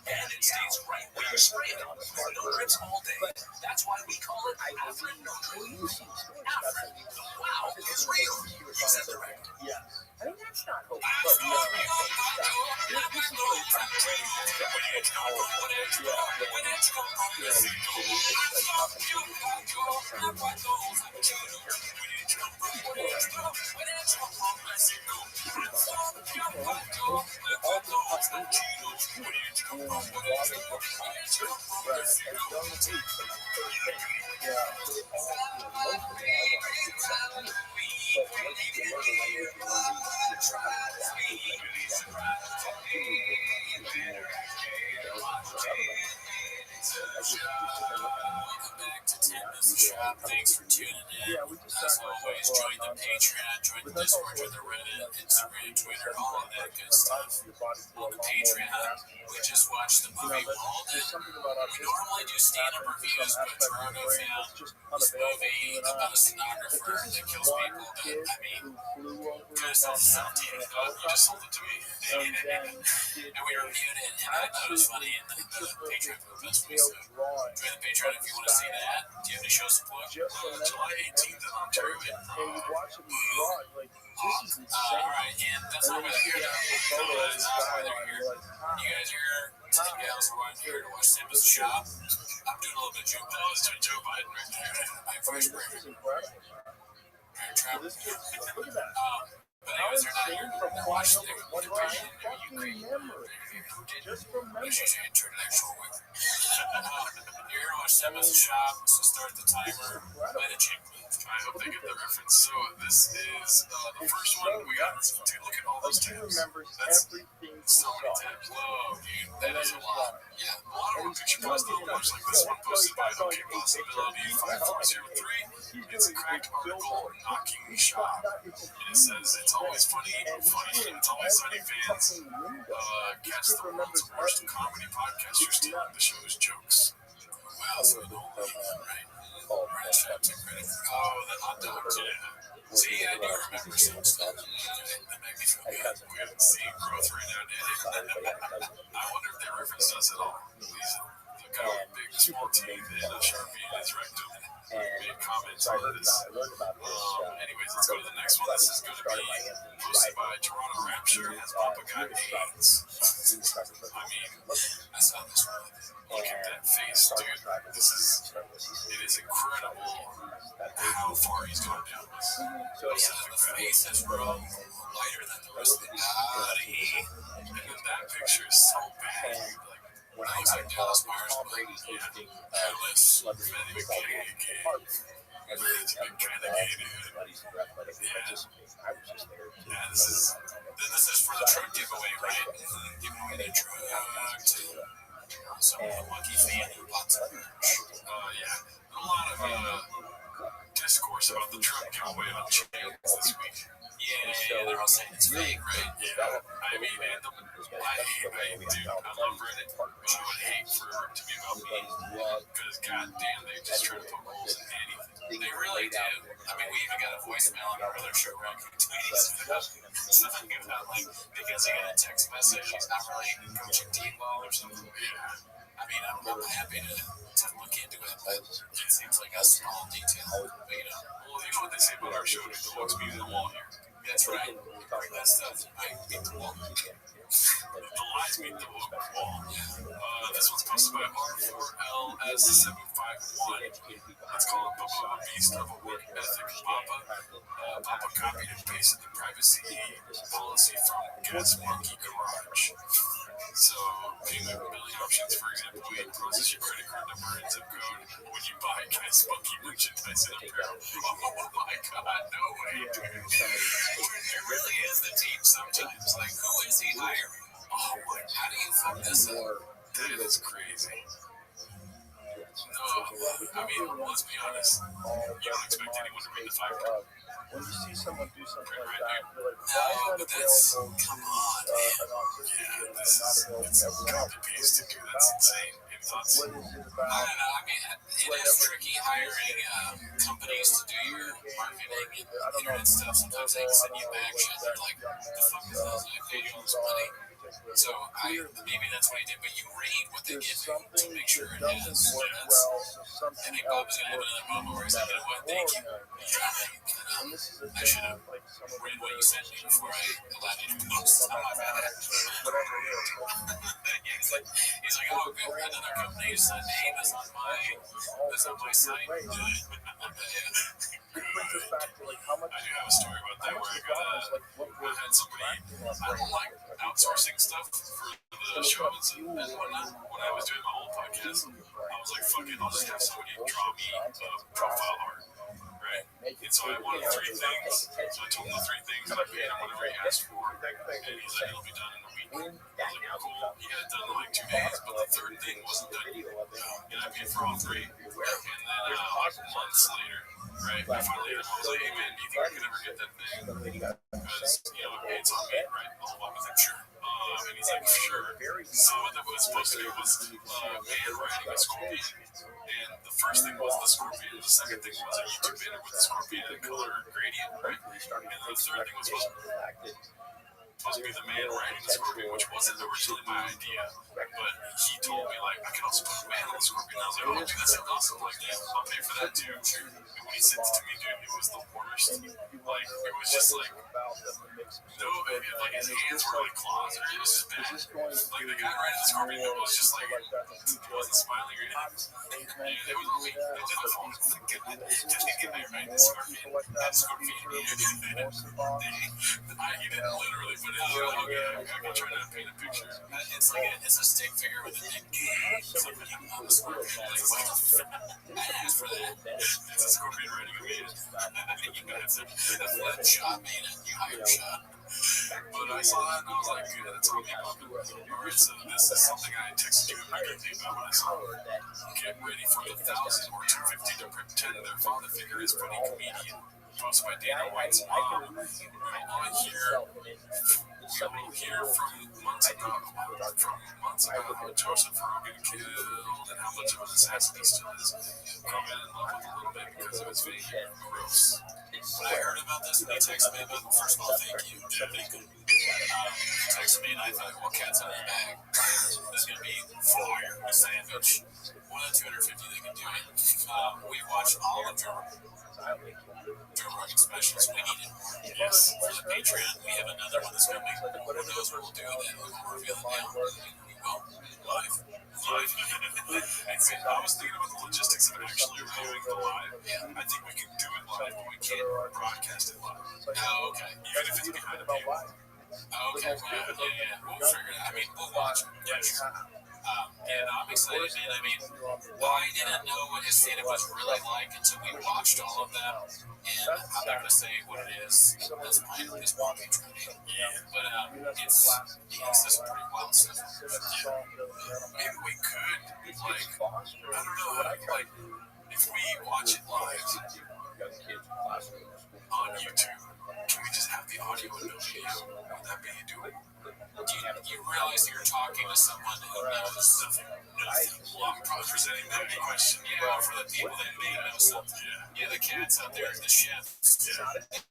And it stays right where you spray it. No drips all day. That's why we call it Afrin Mildred. Afrin, the wow is real. Use that direct. Yeah. I mean, that's not hope. Thanks for tuning in. As always, join the Patreon, join the Discord, join the Reddit, Instagram, Twitter, all of that good stuff. On the Patreon, we just watched the movie Walled It. We normally do stand-up reviews, but Toronto found this movie about a stenographer that kills people. But, I mean, kind of self-facilitating, but you just sold it to me. And we reviewed it, and I thought it was funny, and the Patreon for the best way. So join the Patreon if you want to see that. Do you have any shows to plug? July 18th in Ontario. Alright, and that's not why they're here. That's not why they're here. You guys are here, 10 gals are here to watch Sam's shop. I'm doing a little bit of Joe Biden. I was doing Joe Biden right there. My first break. Trump. But anyways, they're not here to watch the invasion of Ukraine. Which is intellectual with. You're here to watch Sam's shop, so start the timer, play the jingle. I hope they get the reference. So this is the first one we got. Dude, look at all those tabs. That's so many tabs. Whoa, dude, that is a lot. Yeah, a lot of them picture posted much like this one posted by OK Possibility 5403. It's a cracked article knocking shop. And it says it's always funny, and it's always sunny fans. Catch the world's worst comedy podcast for stealing the show's jokes. Wow, so right. Oh, the hot dogs, yeah. See, I do remember some stuff. That made me feel good. We haven't seen growth right now, did it? I wonder if they referenced us at all. He's the guy with big, small teeth and a Sharpie in his rectum. Made comments on this. Anyways, let's go to the next one. This is going to be posted by Toronto Rapture. Has Papa got AIDS? I mean, I saw this one. Look at that face, dude. It is incredible how far he's gone down this. The face is lighter than the rest of the body. And then that picture is so bad. When I was like Dallas Myers, hairless, really big gay. It's been kind of gay, dude. Yeah, this is for the truck giveaway, right? Giving away the truck to someone, a lucky fan who bought some merch. Yeah, a lot of discourse about the truck giveaway on channels this week. Yeah, they're all saying it's fake, right? Yeah. I mean, man, I love Reddit, but I would hate for it to be about me. Because, goddamn, they just try to poke holes in anything. They really do. I mean, we even got a voicemail on our other show, right? Something about, like, because he got a text message, he's not really coaching T-ball or something. Yeah. I mean, I'm happy to look into it, but it seems like a small detail. But, you know what they say about our show, the looks be the wall here. That's right. That stuff might meet the wall. The lies meet the wall. This one's posted by R4LS751. Let's call it Bubba, a beast of a work ethic. Papa copied and pasted the privacy policy from Gas Monkey Garage. So, payment billing options, for example, we process your credit card number and zip code when you buy Gas Monkey merchandise in apparel. Oh my god, no way, dude. It really is the team sometimes. Like, who is he hiring? Oh my, how do you fuck this up? That is crazy. No, I mean, let's be honest. You don't expect anyone to read the fine print. When you see someone do something like Right. that, you're like, No, why but is that that's, available to come on, man. an autistic Yeah, kid this and not is, available it's to everyone else? copy pasted, dude. That's insane. Any thoughts? What is it I about? don't know. I mean, it is tricky hiring companies to do your marketing and internet stuff. Sometimes they send you back shit. You're like, the fuck is this? I paid you all this money. So maybe that's what he did, but you read what they give you to make sure it has. I think Bob is going to have another moment where he's like, you know what, thank you. I should have read what you sent me before I allowed you to post on my bad. He's like, oh, good. Another company's name is on my site. It brings us back to like how much. I do have a story about that where I had somebody. I don't like outsourcing stuff for the shows and whatnot. When I was doing my whole podcast, I was like, fuck it, I'll just have somebody draw me profile art. Right? And so I wanted 3 things. So I told him the 3 things and I paid him whatever he asked for. And he's like, it'll be done in a week. I was like, cool. He got it done in like 2 days, but the 3rd thing wasn't done yet. And I paid for all 3. And then months later, right, I finally hit him. I was like, hey man, do you think I could ever get that thing? Because, you know, it's on me, right? I'll walk with him, sure. And he's like, sure. So what that was supposed to do was man riding a scorpion. And the first thing was the scorpion. The second thing was a YouTube banner with the scorpion and color gradient, right? And then the third thing was supposed to be the man riding the scorpion, which wasn't originally my idea. But he told me, like, I can also put a man on the scorpion. I was like, oh, dude, that sounds awesome. Like, yeah, I'll pay for that too. And when he said it to me, dude, it was the worst. Like, it was just like, no, like his hands were like claws, and it was just bad. Like, the guy riding the scorpion was just like, he wasn't smiling or anything. It was only, it did the phone. Just get me riding the scorpion. That scorpion. He didn't literally, but it was like, okay, I can try to paint a picture. It's a stick figure with a big scorpion on the scorpion. Like, what the fuck? I asked for that. It's a scorpion riding a man. You guys, a flat shot, man. You hired shot. But I saw that and I was like, dude, that's on me. Alright, so this is something I texted you immediately about when I saw it. Get ready for the 1,000 or 250 to pretend their father figure is funny comedian. Posted by Dana White's mom. We'll hear from months ago how Joseph Rogan killed and how much of an assassin he still is. Come in love with a little bit because of his fame. Gross. When I heard about this, and he texted me, but first of all, thank you. He texted me, and I thought, well, cat's out of the bag. There's going to be fire, a sandwich. More than 250, they can do it. We watched all of Joe Rogan specials. We needed more. Yes, for the Patreon. We have another one that's coming. Who knows what we'll do with it? We won't reveal it now. We will. Live. I was thinking about the logistics of actually reviewing the live. I think we can do it live, but we can't broadcast it live. Oh, okay. Even if it's behind a paywall. Okay, yeah. We'll figure it out. I mean, we'll watch it. Yeah, sure. And I'm excited, man. I mean, I didn't know what his stand-up was really like until we watched all of that. And I'm not going to say what it is. That's my Patreon. But it's some pretty wild stuff. Maybe we could, like, I don't know, like, if we watch it live, young kids in classrooms. On YouTube, can we just have the audio and no video? Would that be doable? You realize you're talking to someone who knows nothing. Well, I'm probably presenting that question. Yeah, for the people that may know something. Yeah, the cats out there, the chefs,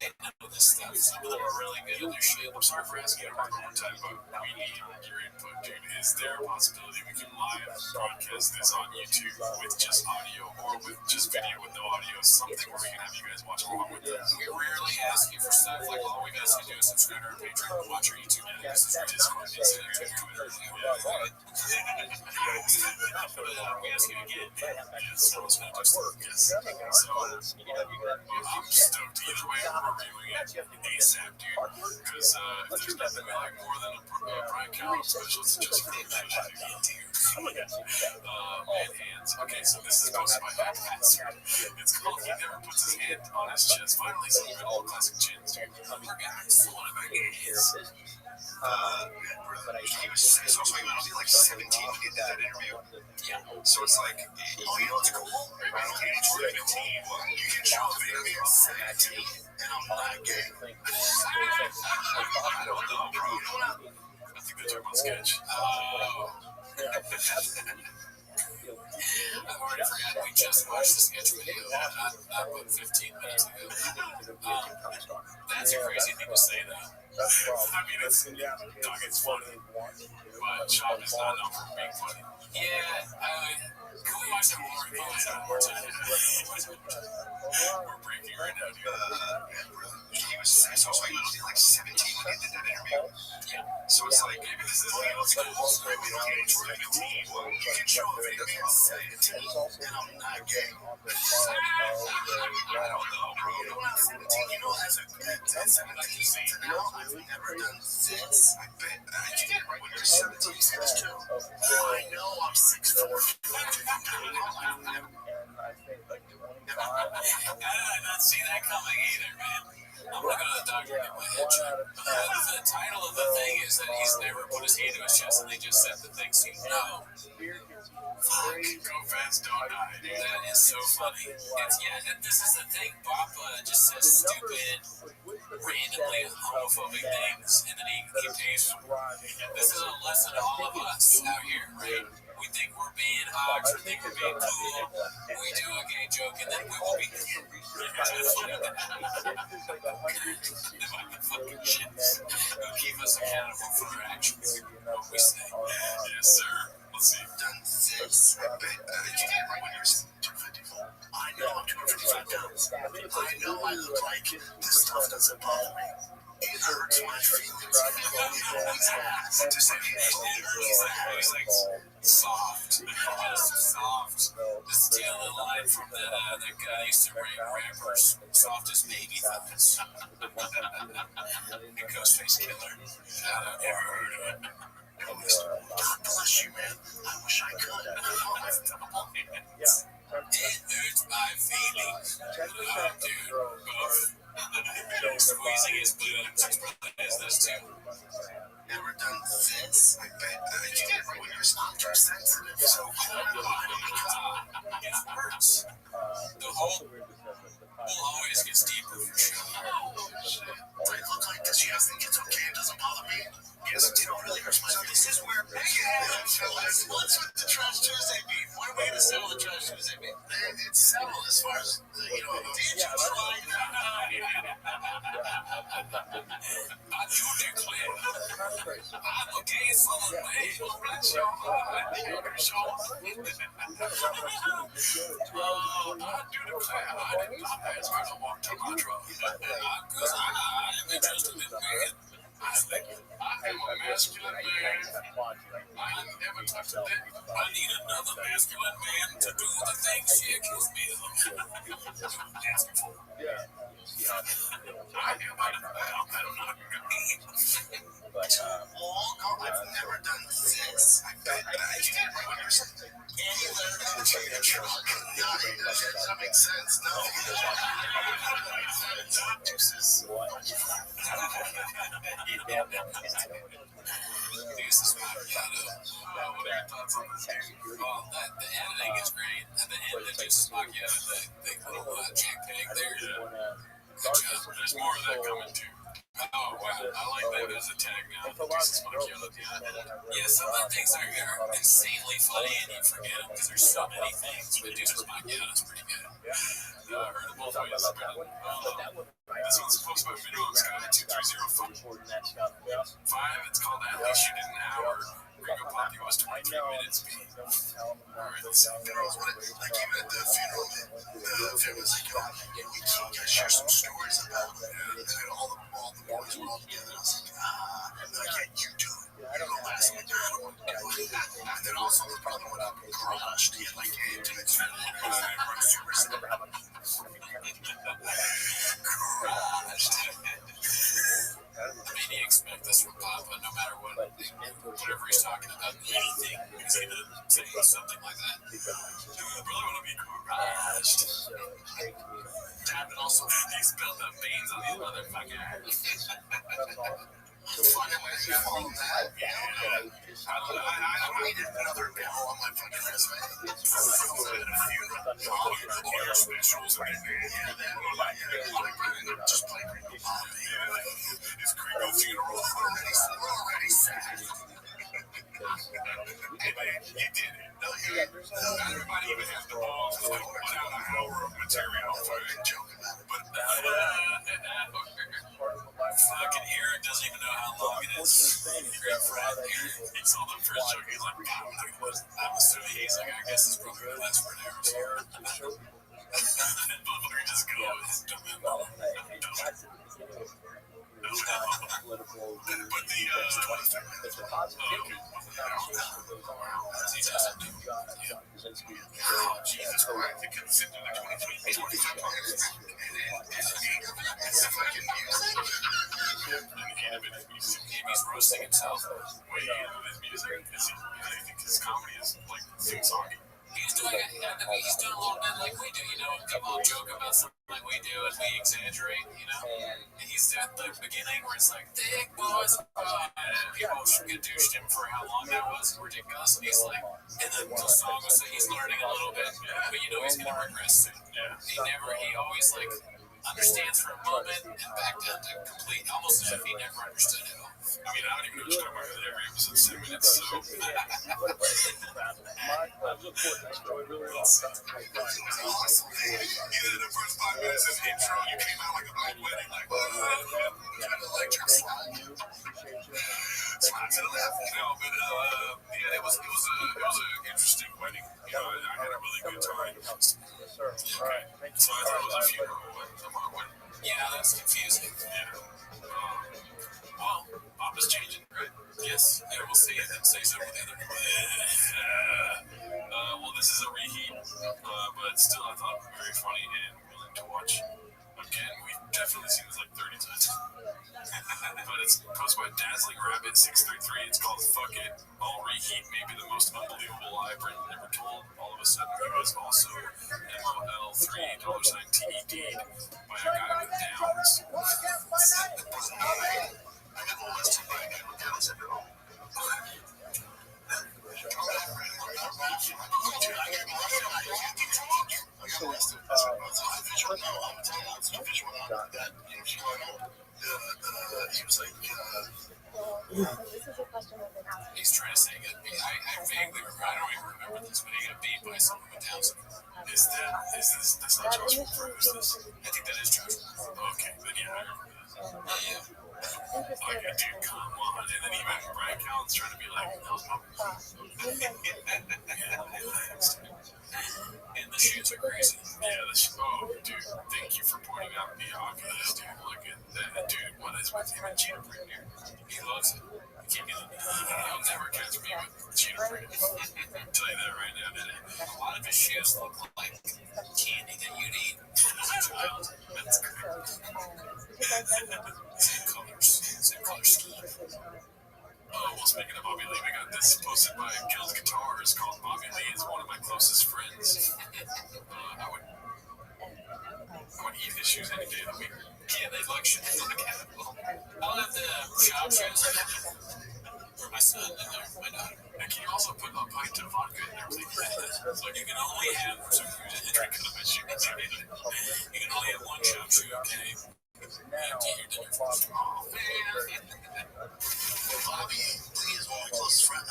they know this stuff. Some of them are really good in their shit. I'm sorry for asking you one more time, but we need your input, dude. Is there a possibility we can live broadcast this on YouTube with just audio or with just video with no audio? Something where we can have you guys watch along with us. We rarely ask you for stuff. Like, all we guys can do is subscribe to our Patreon and watch our YouTube videos. This is Discord, Instagram, Twitter. We ask you again, so it's not just yes. So, I'm stoked either way we're reviewing it ASAP, dude. Because if there's nothing we like more than a Brian Callen special, it's just for the man hands. Okay, so this is posted by Hat Hats. It's called He Never Puts His Hand on His Chest. Finally, some good old classic chins, dude. We're guys. One of my guys. He was only like 17 when he did that interview. Yeah. So it's like, oh, you know what's cool? Around age 17, you can show up and be 17, and I'm not gay. I don't know, bro. I think that's our sketch. I've already forgotten. We just watched the sketch video not about 15 minutes ago. That's a crazy thing to say, though. I mean, it's funny, but Sean is not known for being funny. Yeah, can we watch that more? Can we watch that more time? We're breaking right now, dude. He was only like 17 when he did that interview. Yeah. So it's like, maybe this is legal school. Maybe age 17. You can show up and be 17, and I'm not gay. I don't know, bro. When I was 17, you know, as a good test, like you say now, I've never done this. I bet you did right when you're 17, 6'2". I know I'm 6'4". How did I not see that coming either, man? I'm gonna go to the doctor and get my head checked. The title of the thing is that he's never put his hand to his chest, and they just said the thing, so you know. Fuck, go fast, don't die, dude. That is so funny. And this is the thing. Bob just says stupid, randomly homophobic things, and then he pays for it. This is a lesson to all of us out here, right? We think we're being hogs, we think we're being cool. We do a gay joke, and then we will be fucking shits who keep us accountable for our actions. What we say. Yes, sir. Let's see. Done this. I bet you did right when you're 254. I know I'm 255 pounds. I know I look like this stuff doesn't bother me. It hurts my feelings. He's like soft. Soft. To steal the line from that guy used to rate rappers. Soft as baby thighs. Ghostface Killer. I've never heard of it. God bless you, man. I wish I could. It hurts my feelings. Dude. Squeezing his boobs. He's probably has this too. Never done this. I bet you did right when you're not too sensitive. So it hurts. The whole always gets deeper for sure. I look like this. You guys think it's okay? It doesn't bother me. Yes, it really hurts my feelings. This is where what's with the Trash Tuesday beef? One way to settle the Trash Tuesday beef. It's settled as far as did you try? I do declare, I'm a gay southern man. Bless your heart. I do declare, I did not pass when I walked to my truck. Because I'm interested in men. I am a masculine man. I never touched a dick. I need another masculine man to do the things she accused me of. Asking for. I'm not gay. But, I've never done this. I bet you did right when you're saying any letter to your truck. Does that make sense? No. This is my piano. What are your thoughts on this? The editing is great. And the end that just Macchiato, the little JPEG there. that coming too? Oh, wow. I like that as a tag now. Deuces Macchiato. Yeah, some of the things are insanely funny and you forget them because there's so many things. But Deuces Macchiato is pretty good. I heard of both ways. This one's supposed to be minimum Scott 2305. It's called At Least You Did an Hour. Ringo Poppy was 23 minutes. Alright, let's see. Like even at the funeral, the family was like, "Yo, we gotta share some stories about it." And all the boys were all together. I was like, "Yeah, you do it. You're the last one. I don't want to do it." And then also the brother went up and crushed. He had like intimate super simple. Maybe expect this from Papa, no matter what, whatever he's talking about, anything, he's going to say something like that. Brother want to be crushed. Dad, but also, he's built up veins on these motherfuckers. Finally, you follow that? I needed another bell on my fucking resume. Lawyer specials and just play Gringo Poppy. It's Gringo funeral. Already sad. Hey man, you did it. No, not everybody even has the balls to put out an hour of material for a joke about it. But fucking Eric doesn't even know how long it is. Great friend Eric. He saw the first joke. He's like, I'm assuming he's like, I guess this probably going to last for an hour or so. And motherfucker just goes, but the Jesus Christ, it could sit in the 25 minutes. He's roasting himself way into his music. I think his comedy is like sing-songy. He's doing it. He's doing a little bit like we do, you know. People joke about something like we do, and we exaggerate, you know. And he's at the beginning where it's like, "Thick boys," and people get douched him for how long that was ridiculous. And he's like, and then the song was that he's learning a little bit, but you know he's gonna regress soon. He always like understands for a moment and back down to complete, almost as if he never understood it all. I mean, I don't even know what's talking about every episode 7 minutes, so. Awesome. Either the first 5 minutes of the intro, you came out like a black wedding, like, kind of electric slide. Slide to the left. No, but yeah, it was an interesting wedding. You know, I had a really good time. Okay, so I thought it was a funeral. Yeah, that's confusing. Yeah. Well, Papa's changing, right? Yes. Yeah, we'll see. And then say so with the other. Well, this is a reheat, but still, I thought very funny and willing to watch. Again, we've definitely seen this like 30 times. But it's posted by Dazzling Rabbit 633. It's called Fuck It. I'll reheat maybe the most unbelievable lie Britain ever told. All of a sudden, he was also MOL3 $TED by a guy with Downs. He was like, He's trying to say it. I vaguely remember, I don't even remember this, but he got beat by someone with Down syndrome. That's not Josh Wolfer, is this? I think that is Josh Wolfer. Okay, then yeah, I remember that. Yeah. Like, dude, come on. And then even Brian Callen's trying to be like, no. And the shoes are crazy. Yeah, dude, thank you for pointing out the obvious, dude. Look at that, dude. What is with him and cheetah print here? He loves it. He'll never catch me with cheetah print. I'll tell you that right now, today. A lot of his shoes look like candy that you'd eat as a child. That's great. Same color scheme. Oh, well, speaking of Bobby Lee, we got this posted by Guild Guitars called Bobby Lee is one of my closest friends. I would eat his shoes any day of the week. Yeah, they look shit. I'll have the shop shoes for my son and my daughter. And can you also put a pint of vodka in there, please? So you can only have, for some reason, drink out of my shoes. You can only have one shop shoe, okay? Bobby, please, one of my closest friends.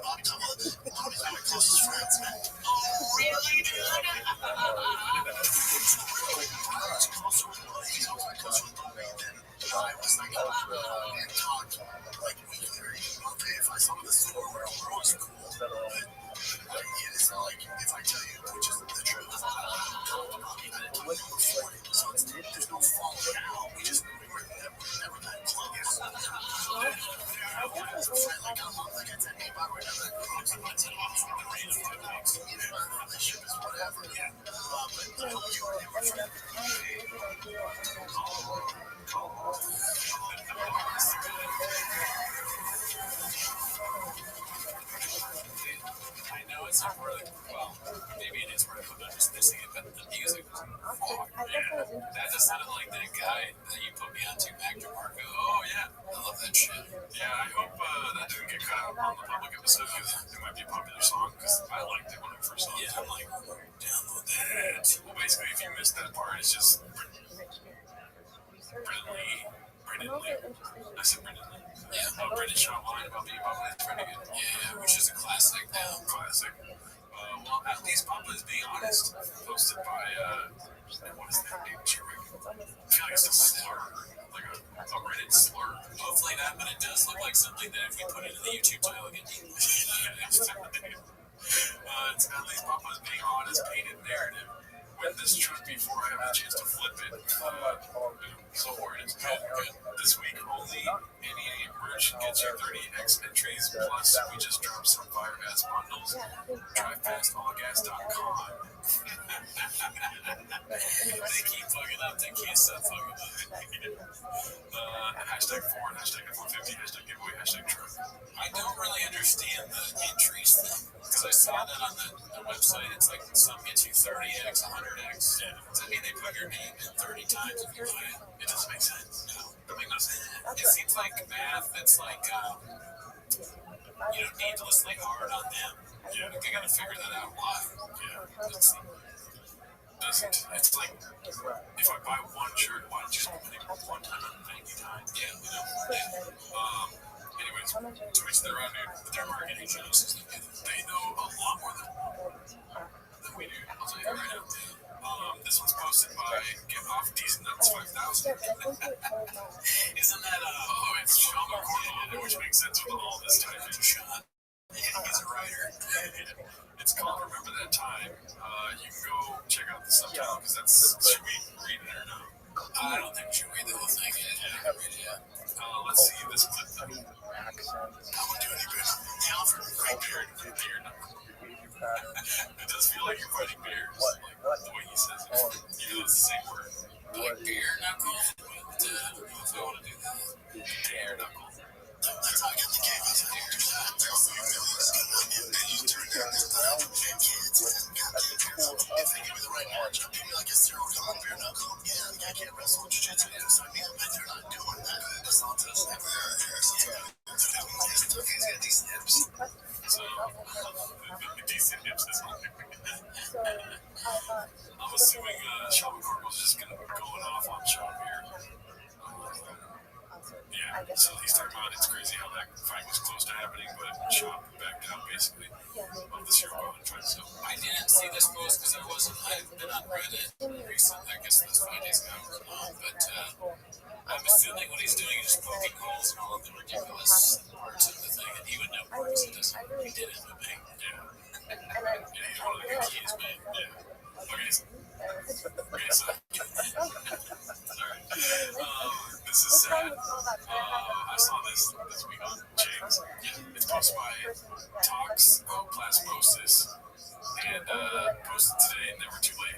Bobby talking about Bobby's one of my closest friends, man. Oh, really, dude? He's closer with Buddy. He's always closer with Bobby than I was. Like, and talked like weekly. Okay, if I saw him in the store, we're always cool. But it's not like if I tell you, which is the truth, I didn't tell you before. So there's no falling out. We were never that close. As a friend, like I said, hey, Bob, we're never that close. I said, oh, it's not the rate of 5 weeks. You know, our relationship is whatever. Yeah. But you were never friend. I know it's not really, well, maybe it is worth it, I'm just missing it, but the music was, oh, yeah, that just sounded like that guy that you put me onto, Mac DeMarco. Oh, yeah, I love that shit. Yeah, I hope that didn't get cut out on the public episode, because it might be a popular song, because I liked it when it first saw it. Yeah, I'm like, download that. Well, basically, if you missed that part, it's just Brendan Lee. I said Brendan Lee. Yeah. Brendan shot line about being Papa is pretty good. Yeah, which is a classic now. Classic. Well, at least Papa is being honest. Posted by, what is that name? Chiric. I feel like it's a slur. Like a Reddit slur. Hopefully not, but it does look like something that if we put it in the YouTube title, it It's at least Papa is being honest, painted narrative. With this truth before I have a chance to flip it. So worried it's good. This week only, any merch gets you 30x entries. Plus, we just dropped some fire-ass bundles. DrivePastAllGas.com. They keep fucking up. They can't stop fucking up. Hashtag forward, hashtag F150, hashtag giveaway, hashtag truck. I don't really understand the entries thing. Because I saw that on the website. It's like some gets you 30x, 100x. Yeah. Does that mean they put your name in 30 times if you buy it? It doesn't make sense. No. It makes no sense. It seems like math that's like, needlessly hard on them. Yeah. They gotta figure that out why. Yeah. It's, It's like, if I buy one shirt, why don't you spend money one time on 90 times? yeah, you know. Anyways, to each their own, dude. Their marketing knows. They know a lot more than we do. I'll tell you that right now. This one's posted by Get Off Decent Nuts 5000. Isn't that, It's Sean McCormick, which makes sense with all this type of shot. he's a writer. It's called Remember That Time. You can go check out the subtitle, because that's, should we read it or no? I don't think we should read the whole thing. Yeah. Let's see this clip. I won't do any good. They offered great beard. It does feel like you're fighting bears. Like the way he says it. You know, it's the same word. Like beer knuckle. But, I don't know if I want to do that. Bear knuckle. That's how I got the game. I said, there's millions. And you turn down this kids. If they give me the right margin, I'll give me like a 0 come bear knuckle. Yeah, I can't wrestle jiu-jitsu. So I mean, but they're not doing that. That's not just never. He's got decent hips. So, the decent hips is on I'm assuming Sean McCormick's just going off on Sean here. Yeah, so he's talking about it's crazy how that fight was close to happening, but Sean backed out basically of the zero fight. So I didn't see this post because I've been on Reddit recently. I guess this Friday's now but I'm assuming what he's doing is just poking holes in all of the ridiculous parts of the thing, and he would know more because he did it with me. yeah, he's one of the good keys, man. Yeah. Okay, so alright. This is sad. I saw this week on James. It's posted by Toxoplasmosis and posted today, never too late.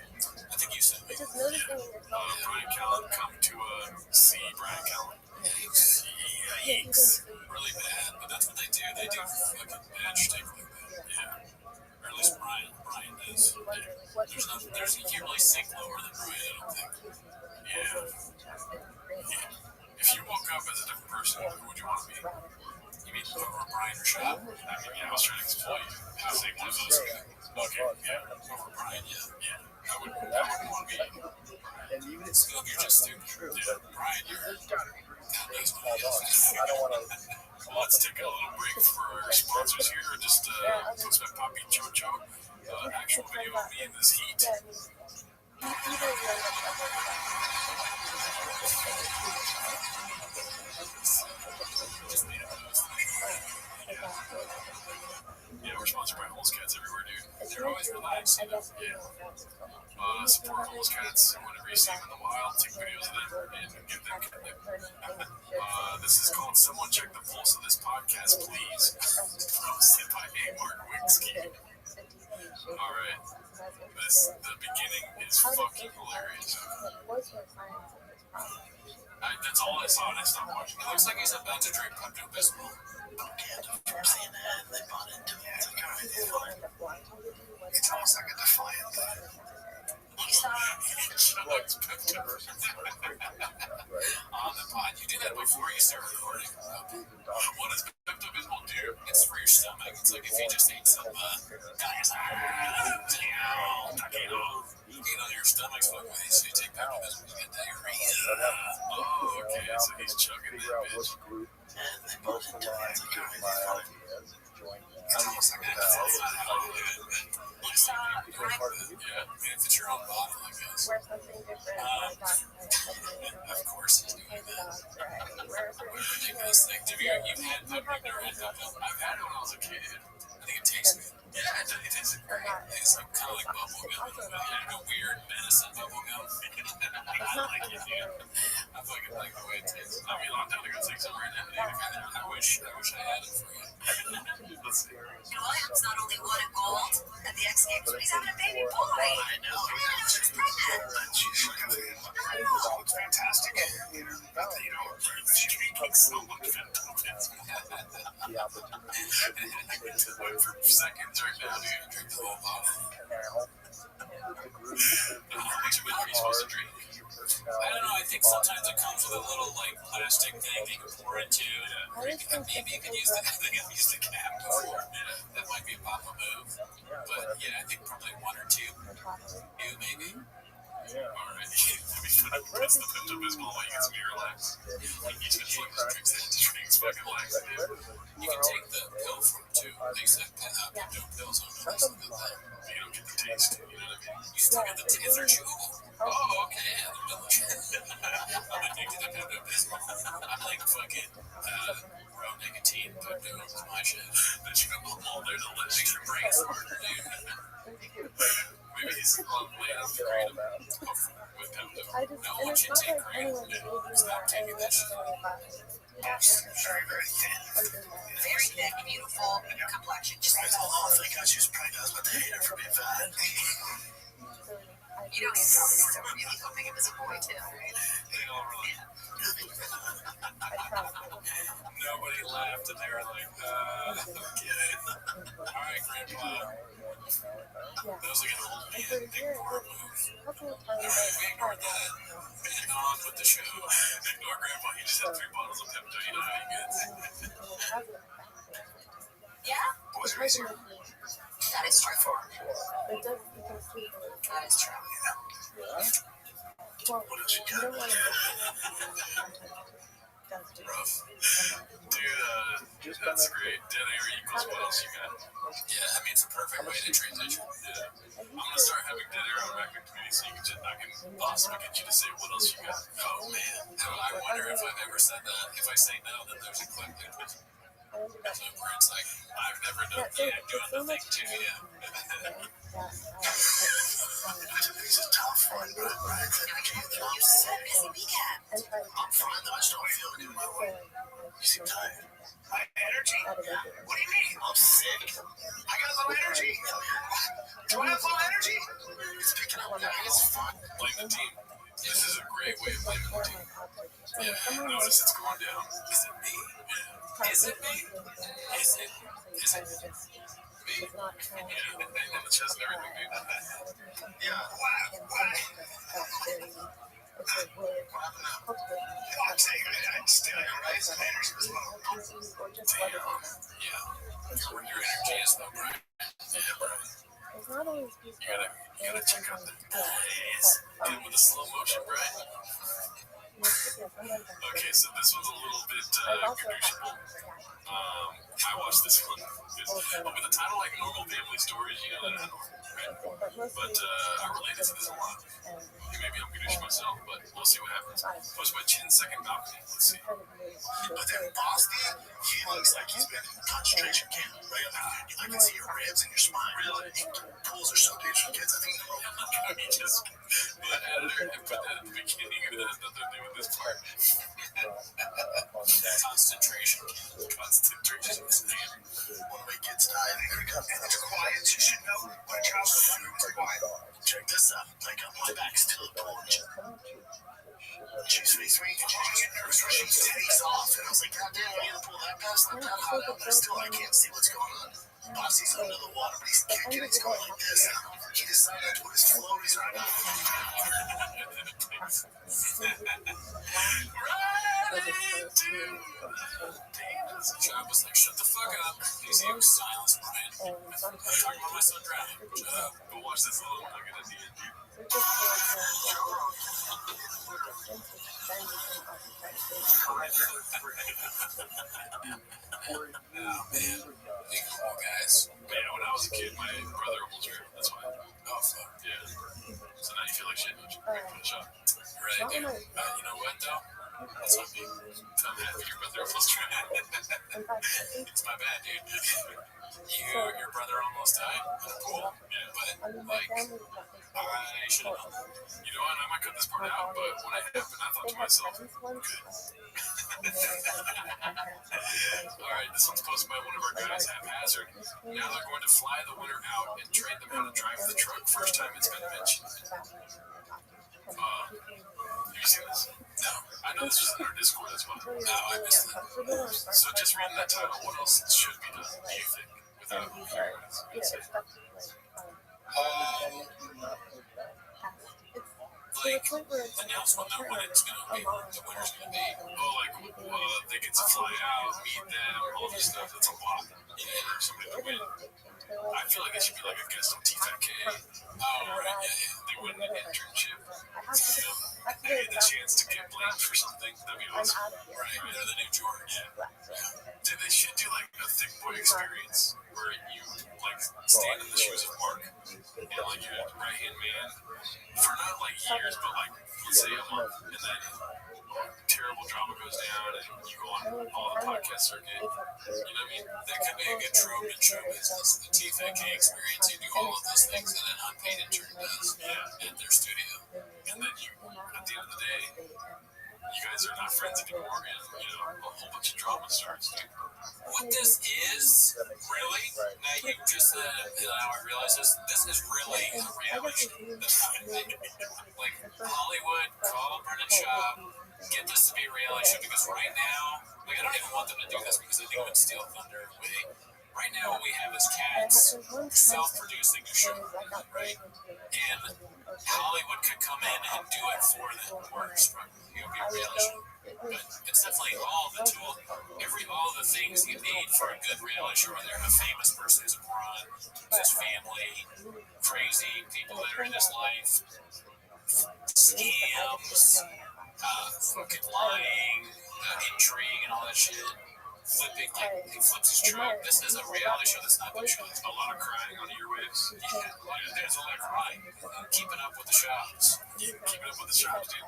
I think you said me. Brian Callen come to see Brian Callen. Yikes. Really bad, but that's what they do. They do fucking bad shit like that. Yeah. Or at least Brian does. Yeah. You can't really sink lower than Brian, I don't think. Yeah. If you woke up as a different person, who would you want to be? You mean over Brian or Shop? I mean, I was trying to explain how to say one of those guys. Okay, yeah. Over Brian, yeah. I wouldn't want to be Brian. Scoob, you're just stupid. Yeah. Brian, you're... There's got to be reasons God they knows what called it on. is. I don't want to. Let's take a little break for our sponsors here. Just post my Poppy Chocho. Actual video of me in this heat. Just made a post. Yeah, we're sponsored by Holes Cats everywhere, dude. They're always relaxing. Yeah. Support Holes Cats whenever you see them in the wild. Take videos of them and give them credit. This is called Someone Check the Pulse of This Podcast, Please. Hosted by A. Mark Winsky. Alright. The beginning is fucking hilarious. That's all I saw and I stopped watching. It looks like he's about to drink Pepto-Bismol. First thing that they bought into it, it's like, alright, it's fine. It's almost like a defiant thing. Chugs Pepto-Bismol. On the pod. You do that before you start recording. What does Pepto-Bismol do? It's for your stomach. It's like if you just ate some you know, your stomach's fucked with you, so you take Pepto-Bismol, you get diarrhea. Oh, okay, so he's chugging that bitch. And they both aligned to my ideas. It's almost like that's not how I do it, but yeah, I mean, if it's your own bottle, I guess. Of course he's doing that. Ridiculous thing. You've had Pepto, you've never had Pepto? I've had it when I was a kid. I think it tastes good. Yeah, it tastes great. It's like kind of like bubble gum, but like a weird medicine bubble gum. I like it, dude. I fucking like the way it tastes. I mean, I'm down to go take some right now, dude. I wish I had it for you. Let's see. Williams not only won a gold at the X Games, but he's having a baby boy. I know. I didn't know she was pregnant. She's looking fantastic. You know, she's making so much Pepto-Bismol. Wait for seconds right now, dude. Drink the whole bottle. How much of it are you supposed to drink? I don't know. I think sometimes it comes with a little like plastic thing that you can pour into. Maybe you can use the cap before. That might be a pop move. But yeah, I think probably one or two. You maybe. Alright. That's the Pepto-Bismol while you get some relax. Each of his drinks that drinks fucking relax. You can take the pill from it too. They said Pepto pills on it or something like that. You don't get the taste, you know what I mean? You still get the taste. They're chewable. Oh, okay. I'm addicted to Pepto-Bismol. I'm like fucking raw nicotine. Pepto is my shit. The chewable mold, there's a little makes your brain smarter, dude. Maybe he's laying up kratom with Pepto. No one should take kratom. Stop taking that shit. Very, very thin. Very thick, beautiful complexion. Just like Oh, thank God she was pregnant, but they hate her for being fat. you know, he's probably still really hoping it was a boy too. They all were like, nobody laughed and they were like, okay. Alright, Grandpa. That was like an old man, big poor move. Alright, we ignored that. And on with the show. Ignore Grandpa, he just had 3 bottles of Pepto, you know how he gets. Yeah, Boys are easier. that is true. That is true. What else you got? Rough. Dude, that's great. Dead air equals what else you got? Yeah, I mean, it's a perfect way to transition. Yeah. I'm gonna start having dead air on MacBook so you can just, I can possibly get you to say what else you got. Oh man, I wonder if I've ever said that. If I say no, then there's a clip there. So where it's like, I've never done doing the thing to you. It's a tough one, right? You said busy weekend. I'm fine though, I just don't feel good in my way. You seem tired. My energy? What do you mean? I'm sick. I got low energy. Do I have low energy? It's picking up, guys. Blame the team. This is a great way of blaming the team. Yeah, notice it's going down. Is it me? Yeah. Is it me? Is it? Is it me? Yeah, and the chest and everything, dude. Yeah, why? I'm saying I'm still right? Some energy was low. Yeah. Your energy is low, Brian. Yeah, Brian. You Gotta check out the eyes. And with a slow motion, right? Okay, so this was a little bit gadooshable. I watched this one. With a title like Normal Family Stories, you know that I don't, right? But I related to this a lot. Maybe I'm gadoosh myself, but we'll see what happens. Post my 10-second balcony. Let's see. But then Boston, he looks like he's been in a concentration camp. Right? I can see your ribs and your spine. Really? Pools are so dangerous for kids. I think You just put that editor and put that at the beginning, and it has nothing to do with this part. Concentration. one of my kids died. And it's quiet. You should know when a child's super quiet. Check this out. Like my back's to the porch. She speaks to me, and she gets nervous when she takes off. And I was like, God damn, I need to pull that past. I'm that hot out there still. I can't see what's going on. Bossy's under the water, but he's kicking. He's going like this. He decided to put his floaties right now. John was like, shut the fuck up. He's here with silence, Brian. I'm talking about my son drowning. Shut up. Go watch this little nugget at the end, dude. Oh, man. Big cool guys. Man, when I was a kid, my brother almost drove. That's why. Oh, fuck. Yeah. So now you feel like shit, don't you? Right for the shot. Right, dude. You know what, though? That's on me. I'm happy your brother almost drove. It's my bad, dude. Your brother almost died in a pool. Yeah, but, like, I should have known. You know what? I might cut this part out, but when it happened, I thought to myself, good. Alright, this one's posted by one of our guys, Haphazard. Now they're going to fly the winner out and train them how to drive the truck. First time it's been mentioned. Have you seen this? No. I know this was in our Discord as well. No, I missed it. So just reading that title, what else should be done, do you think? Without hearing what it's saying. Like, the nails will know when it's going to be, the winner's going to be. Oh, like, they get to fly out, meet them, all this stuff. That's a lot. Yeah, somebody to win. I feel like it should be like a guest on TFK. Oh, right, yeah. They win an internship. You know, they get the chance to get blamed for something. That'd be awesome. Right, they're the new George. Yeah. Dude, they should do like a thick boy experience where you like stand in the shoes of Mark and like you're a right hand man for not like years, but like let's say a month, and then terrible drama goes down and you go on all the podcast circuit. You know what I mean? That could be a good trope in show business. The TFK experience, you do all of those things and an unpaid intern does in their studio. And then you, at the end of the day, you guys are not friends anymore, and you know a whole bunch of drama starts. What this is really? Now you just said, now I realize this is really a reality show. That's not like Hollywood, call Brennan Schaub, get this to be a reality show because right now, like I don't even want them to do this because I think it would steal thunder away. Right now, what we have is cats self-producing a show, right? And Hollywood could come in and do it for them, or it would be a reality show. But it's definitely all the tool, all the things you need for a good reality show. Where a famous person who's a moron, his family, crazy people that are in his life, scams, fucking lying, intrigue, and all that shit. Flipping, like, he flips his truck. This is a reality show that's not been shown. A lot of crying on the airwaves. Yeah, there's a lot of crying. Keeping up with the shops. Keeping up with the shops, dude.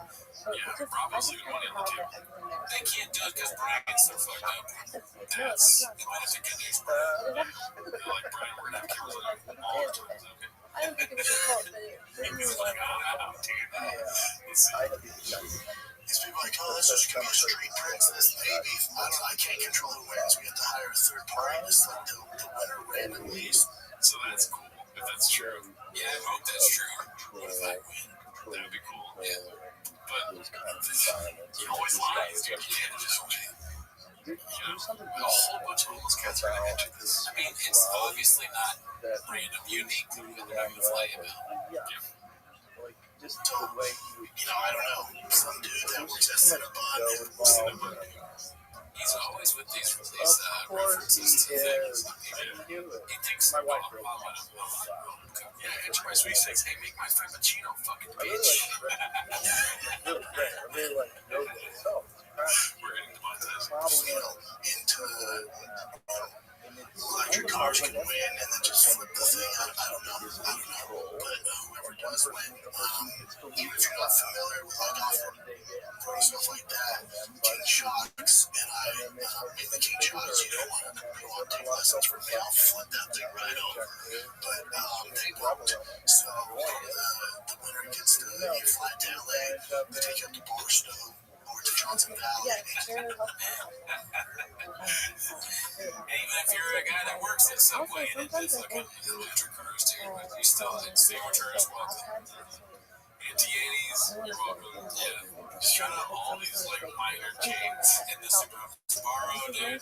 Yeah, Bravo's leaving money on the table. They can't do it because Brian's so fucked up. That's, they might have to get these, Brian. Like, Brian, we're gonna have cameras on all the time. Okay. I don't think it was your fault, but it He's like, oh, damn. Let's see. These people are like, oh, this is going to be a street princess, maybe. I can't control who wins. We have to hire a third party to select the winner randomly. So that's cool, if that's true. Yeah, I hope that's true. What if I win? That would be cool. Yeah. But he always lies, dude. You can't just win. You know, a whole bunch of homeless cats are going to enter this. I mean, it's obviously not random, unique to the fly about. Yeah. Just the way I don't know. Some dude that works at Cinnabon. He's always with these Of course references he to is. things. I knew it. He thinks, My wife oh, really I'm wants gonna, this. yeah, enter my sweepstakes. Hey, make my frappuccino, fucking I really bitch. like really great. I really like yoga itself. We're getting demonetized. Problem You know, is, into and it's electric cars can win and then just flip the thing. I don't know. But whoever does win, even if you're not familiar with like off-road stuff like that, King Shocks, and in the King Shocks, you don't want to take lessons from me. I'll flip that thing right over. But they won't. So the winner gets to fly to LA, they take up to Barstow or to Johnson Valley. And even if you're a guy that works at Subway and it's looking electric cars too, but you still stay on tourist welcome. Anti-80s, you're welcome. Yeah. Shut up all these like minor chains in the Sbarro, dude.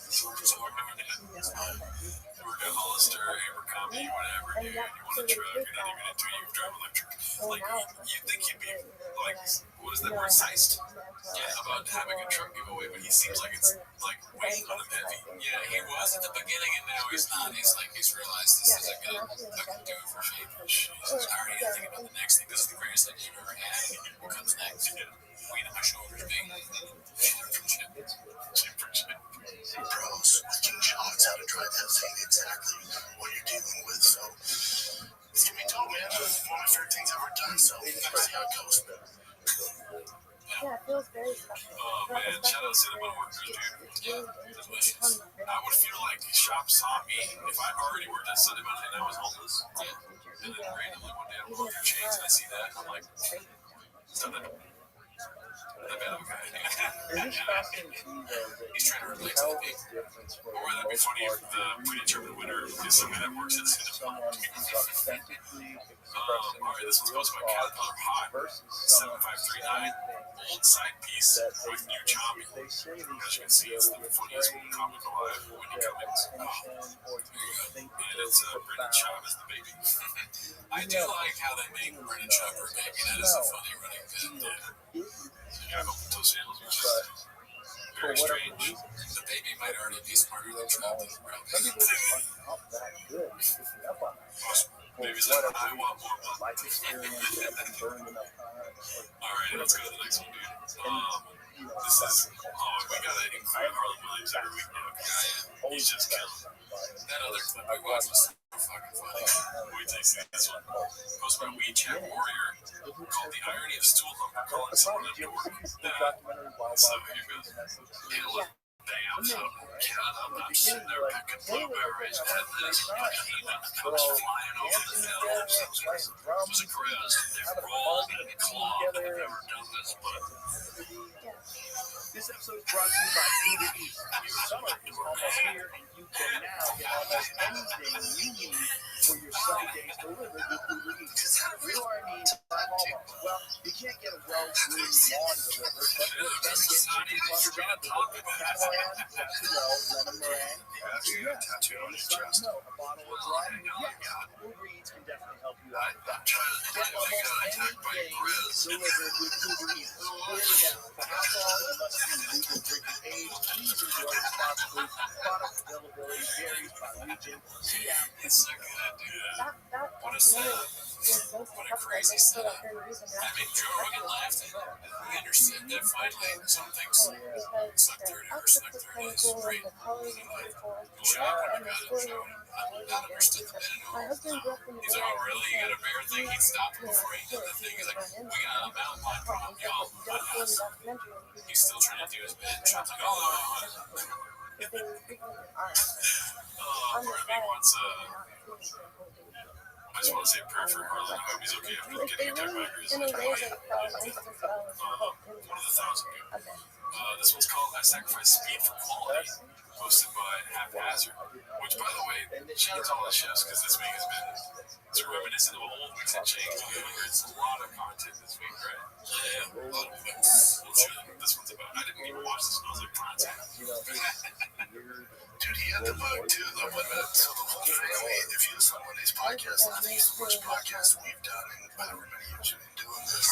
We're to Hollister, Abercrombie, whatever, dude. You want a truck, you're not even into it, you drive electric. Like, you think you'd be like, what is that word, sized? Yeah, about having a truck giveaway, but he seems like it's like weighing on him heavy. Yeah, he was at the beginning and now he's not. He's realized this isn't gonna do it for me. He's already thinking about the next thing. This is the greatest thing you've ever had. What comes next? Weight on my shoulders, being Pros with King Shocks, how to drive that thing, exactly what you're dealing with. So it's gonna be dope, man. One of my favorite things I've ever done. So let's see how it goes. Yeah, it feels very special. Oh man, shout out Cinnamon Workers, dude. Yeah, delicious. I would feel like Shop saw me if I already worked at Cinnamon and I was homeless. Yeah. And then randomly one day I'm off your chains and I see that and I'm like, stop that. That bad of a guy. it is fascinating to me though that He's trying to you relate can to tell the the people. difference for Or that'd be funny if the predetermined winner is somebody that works at Cinnamon. someone who's authentically expressing Alright, this one's real posted by thought Caterpillar Hot versus someone 7539. Old side piece that with new choppy. they say As you these can see, it's the things funniest with comic alive when you their come in. attention or There you you go. think that And they're it's Brendan Schaub as the baby. I do like how they make Brendan Schaub her baby. That is a funny running bit. Yeah. I hope those sandals are just very strange. The baby might already be smarter than Trump. some people just are not that good at picking up on that. Awesome. Maybe it's like, I want more money. Life experience that have been burned enough times. Alright, let's go to the next one, dude. This is, we gotta include Harlan Williams every week now. Yeah, he's just killing. That other clip I watched was so fucking funny. Wait till you see this one. Posted by WeChat Warrior called The Irony of Stool Lumber Calling Someone a Dork. So here goes. Damn, so I'm not sitting there picking blueberries and had this fucking coach flying over the hills. It was a cruise. They've rolled and clawed. I've never done this, but This episode is brought to you by Uber Eats. Summer is almost here, and you can now get almost anything you need for your sunny days delivered with Uber Eats. You are in need of Hallmark. Well, you can't get a well-groomed lawn delivered, but you can get chicken flutter jar delivered. Catalan, mozzarella, lemon meringue. A bottle of rum. Yes, Uber Eats can definitely help you out with that. Get almost anything delivered with Uber Eats. Order now. For alcohol, you must be legal drinking age. Please enjoy responsibly. Product availability varies by region. See app. it's so good, dude. What a setup. What a crazy setup. I mean, Joe Rogan laughed at it. He understood that finally some things suck through to her, suck through to us. Great. Shocker, I got it, Joe. I understood the minute over. He's like, oh, really? You got a bear thing? He'd stop him before he did the thing. He's like, we got a mountain lion problem, y'all. He's still trying to do his bit. Trump's like, Rabbi wants, I just want to say a prayer for Harlan. I hope he's okay after getting attacked by a grizzly. One of the 1,000 people. This one's called I Sacrifice Speed for Quality, hosted by Haphazard, which, by the way, shout out to all the chefs, because this week has been sort of reminiscent of old weeks and change. It's a lot of content this week, right? Yeah, a lot of things. We'll show you what this one's about. I didn't even watch this, and I was like, content. Dude, he had the bug too, though. But so the whole family, if you listen to one of these podcasts, I think it's the worst podcast we've done in however many years we've been doing this.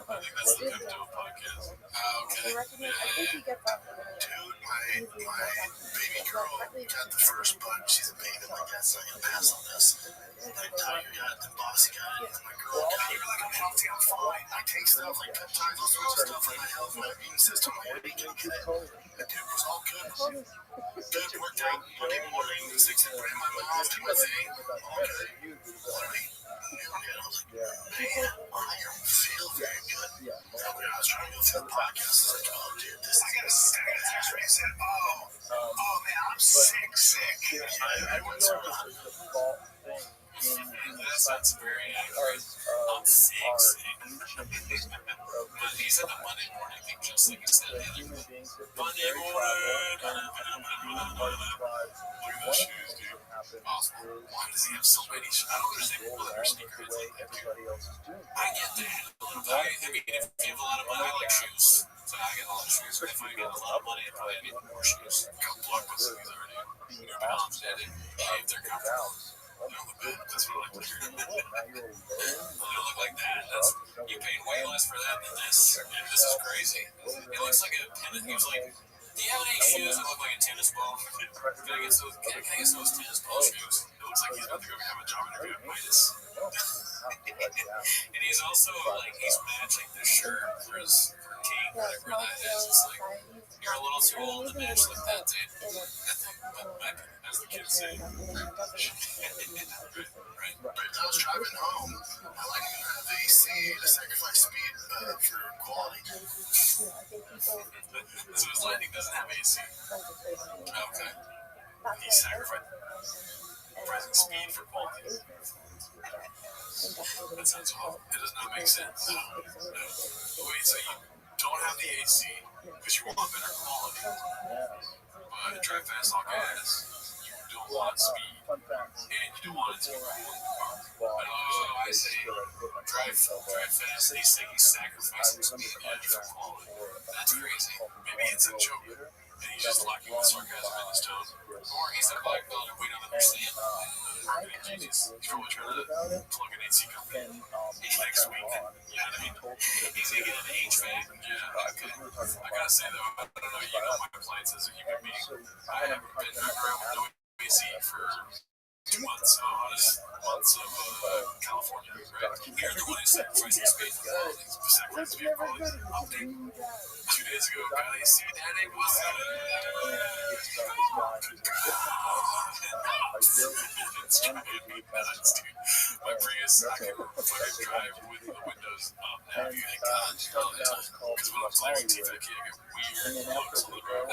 I think that's the Pepto podcast. Okay. Yeah. Dude, my baby girl got the first bug. She's a baby. My dad's not gonna pass on this. My tiger got it, the bossy got it, and my girl got it. You're like, I'm healthy, I'm fine. I take stuff like peptides, all sorts of stuff for my health, my immune system. My body can get it. The dude was all good. Good, worked out Monday morning, 6 in my mouth, do my thing. All good. Literally, I was like, man, I don't feel very good. I was trying to go through the podcast. I was like, oh, dude, this I got a text from you said, oh man, I'm sick. I went through That sounds very accurate. I'm sick. But he said the Monday morning thing, just like you said. Monday morning. Look at those shoes, dude. Awesome. Why does he have so many shoes? I don't understand people that are sneakerheads like that, dude. I get that. I mean, if you have a lot of money, I like shoes. So I get a lot of shoes. If I get a lot of money, I probably need more shoes. A couple blockbusters these are, dude. Your mom's dead. If they're comfortable. That's what I like to hear. They don't look like that. You paid way less for that than this. And this is crazy. It looks like a tennis. He was like, do you have any shoes that look like a tennis ball? Can I get those tennis ball shoes? It looks like he's about to go have a job interview at Midas. And he's also like, he's matching the shirt for King, whatever that is. It's like, you're a little too old to match like that, dude. As the kids say. Right. But I was driving home. I like to have AC to sacrifice speed for quality. So his Lightning doesn't have AC. Okay. He's sacrificing speed for quality. That sounds awful. It does not make sense. No. Wait, so you don't have the AC because you want better quality. But drive fast on gas. You don't want speed. And you don't want it to be cool. Oh, I see. Drive fast. And he's saying he's sacrificing speed for quality. That's crazy. Maybe it's a joke. And he's just lacking with sarcasm in his tone. Or he's a black belt and we don't understand. Jesus, he's probably trying to plug an AC company next week. Yeah, I mean, he's gonna get an HVAC. Yeah, I gotta say though, I don't know, you know my complaints as a human being. I haven't been around with no AC for 2 months, months of California, right? You're the one who's sacrificing space for quality. Sacrificing speed for quality. Update. 2 days ago, got AC, daddy, what's up? It's driving me nuts, dude. My Prius, I can fucking drive with the windows up now, dude. Thank God. Because when I'm playing with TVK, I get weird looks on the road.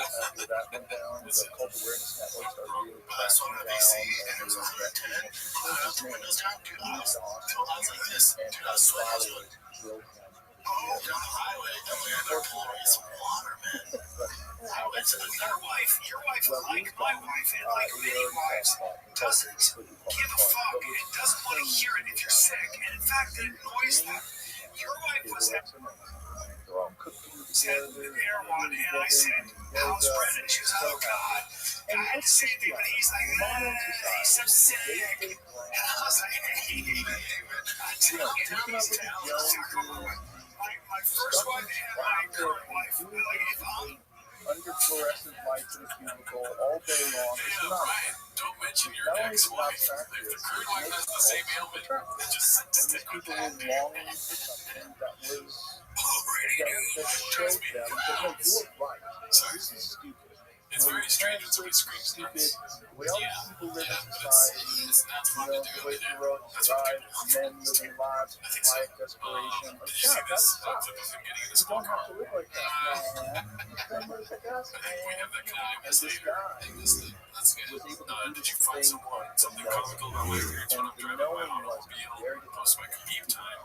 I saw an AC and it was 110. I left the windows down, dude. I was like this. Dude, I swear I was like, oh, down the highway. I'm like, I better pull over and get some water, man. It's another wife. Your wife, like my wife, and like many wives, doesn't give a fuck. It doesn't want to hear it if you're sick. And in fact, it annoys them. Your wife was at marijuana, and I said, how's Brendan? She was, oh God. I had to say anything, but he's like, he's so sick. And I was like, hey, man. I tell you, my first wife and my current wife, like, if I'm under fluorescent lights in a cubicle all day long. Yeah, Ryan, don't mention your ex-wife. If the current wife has the same ailment, then just stick with that. Longing for something that was already new. Trust me. Sorry. This is stupid. It's very strange when somebody screams nuts. We all people live in society, it's not fun to do. the way the road drives, men living lives of quiet desperation. Did you see this clip of him getting in his You don't car? have to live like that. Members of us, I think we have that guy and this later. guy That's good. was able to do Did you find something comical about my experience when I'm driving my automobile post my commute time? I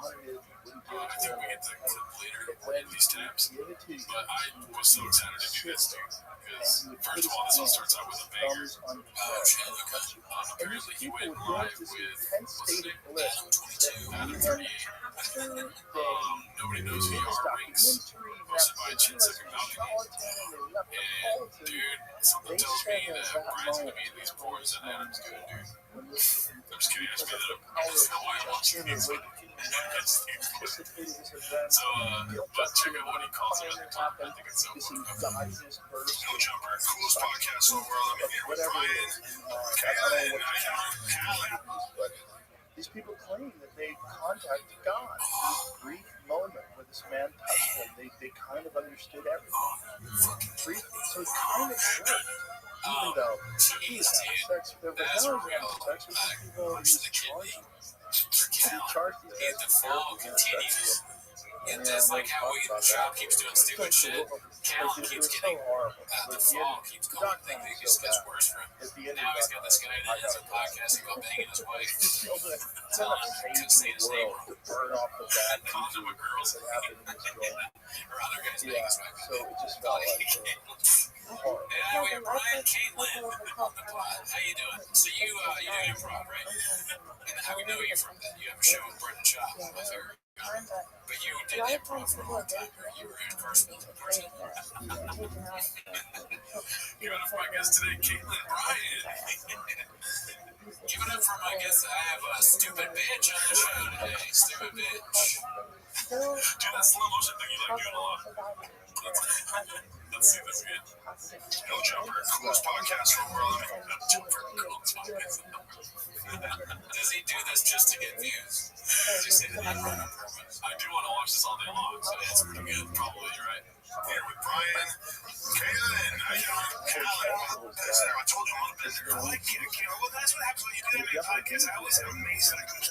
think we get the clip later in these tabs. But I was so excited to do this, dude. Because, first of all, this one starts out with a banger. Chandler, apparently he went live with, what's his name? Adam 22, Adam 38. Nobody knows who you are, Rinks. Hosted by Chinsuk and Balcony. And, dude, something tells me that Brian's going to be in these boards and Adam's good, dude. I'm just kidding, I just made that up. I don't know why I'm watching these, but participated in this event. So, but check out what he calls it on the top. I think it's so This cool. is God's first. No Jumper, coolest podcast in the world. I'm here with Whatever Brian, it is. Kayla, and Alan. But these people claim that they contacted God. This brief moment where this man touched them, they kind of understood everything. Briefly. So it kind of worked. Even though he was having sex with them, but now he's having sex with these people, he's charging. He charged these And guys the fall continues. And just like how Trump keeps doing stupid shit, Cal keeps getting, the fall keeps going. I think it just gets worse for him. Now he's got this guy that has a podcast about banging his wife. Telling him to say his name wrong. burn off the bad Calling him a girl. that happened in this world. Or other guys banging his wife. So it just felt like horrible. Yeah, we have Brian Caitlin on the pod. How you doing? So you do improv, right? And how we know you from that? You have a show with Brendan Shaw, my favorite guy. But you did improv for a long time, or you were in person. Give it up for my guest today, Caitlin Brian. Give it up for my guest. I have a stupid bitch on the show today. Stupid bitch. Do that slow motion thing you like doing a lot. Let's see this again. No Jumper, coolest podcast in the world. No Jumper, coolest podcast in the world. Does he do this just to get views? Does he say that he run on purpose? I do want to watch this all day long, so it's pretty good. Probably, you're right. Here with Brian, Kaylin, Alan. Listen, I told you I'm on a bender. I like you, Kayla. Well, that's what happens when you do that many podcasts. I always have amazing. I can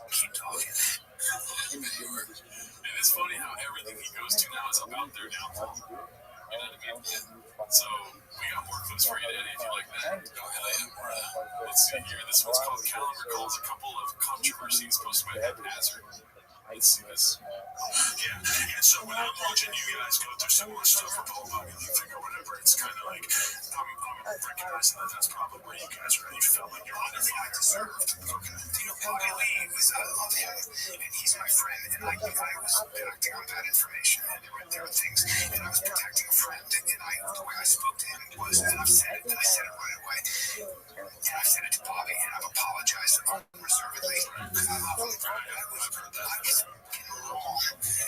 keep talking. And it's funny how everything he goes to now is about their downfall. You know what I mean? So we got more clips for you, Daddy, if you like that. Go ahead. Let's see here. This one's called Calendar Calls a Couple of Controversies posted by Ed Hazard. Let's see this. Yeah, and so when I'm watching you guys go through similar stuff or pull up anything or whatever, it's kind of like I'm recognizing that that's probably where you guys really felt like you're on the fly deserved. Okay. You know, Bobby Lee I love him, and he's my friend, and I was acting on bad information, and there were things, and I was protecting a friend, and the way I spoke to him was, and I said it right away, and I said it to Bobby, and I've apologized unreservedly, because I love him. I was wrong.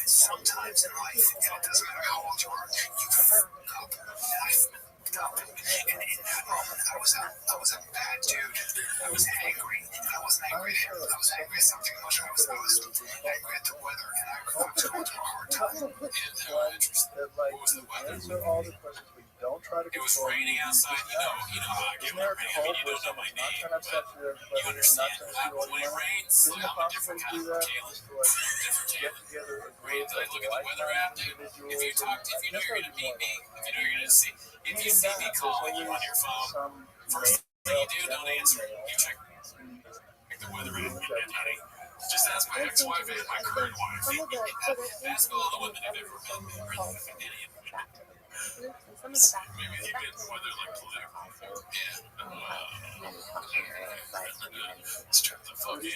Sometimes in life, and it doesn't matter how old you are, you fuck up, and I fucked up, and in that moment, I was a bad dude. I was angry, and I wasn't angry at him. I was angry at something much. I was angry at the weather, and I was going through a hard time. What was the weather? Answer all the questions, but you don't try to It was raining outside. You know how I get when it rains. I mean, you don't know my name, but you understand. When it rains, like, I'm a different kind of Caleb. Different Caleb. Rains, I look at the weather app, dude. If you know you're gonna meet me, if you know you're gonna see, if you see me calling you on your phone, first thing you do, don't answer. You check the weather app, and honey. Just ask my ex-wife and my current wife. Ask all the women I've ever met. Really, any of them. Maybe he did the weather like political. Yeah. Let's try the fuck in.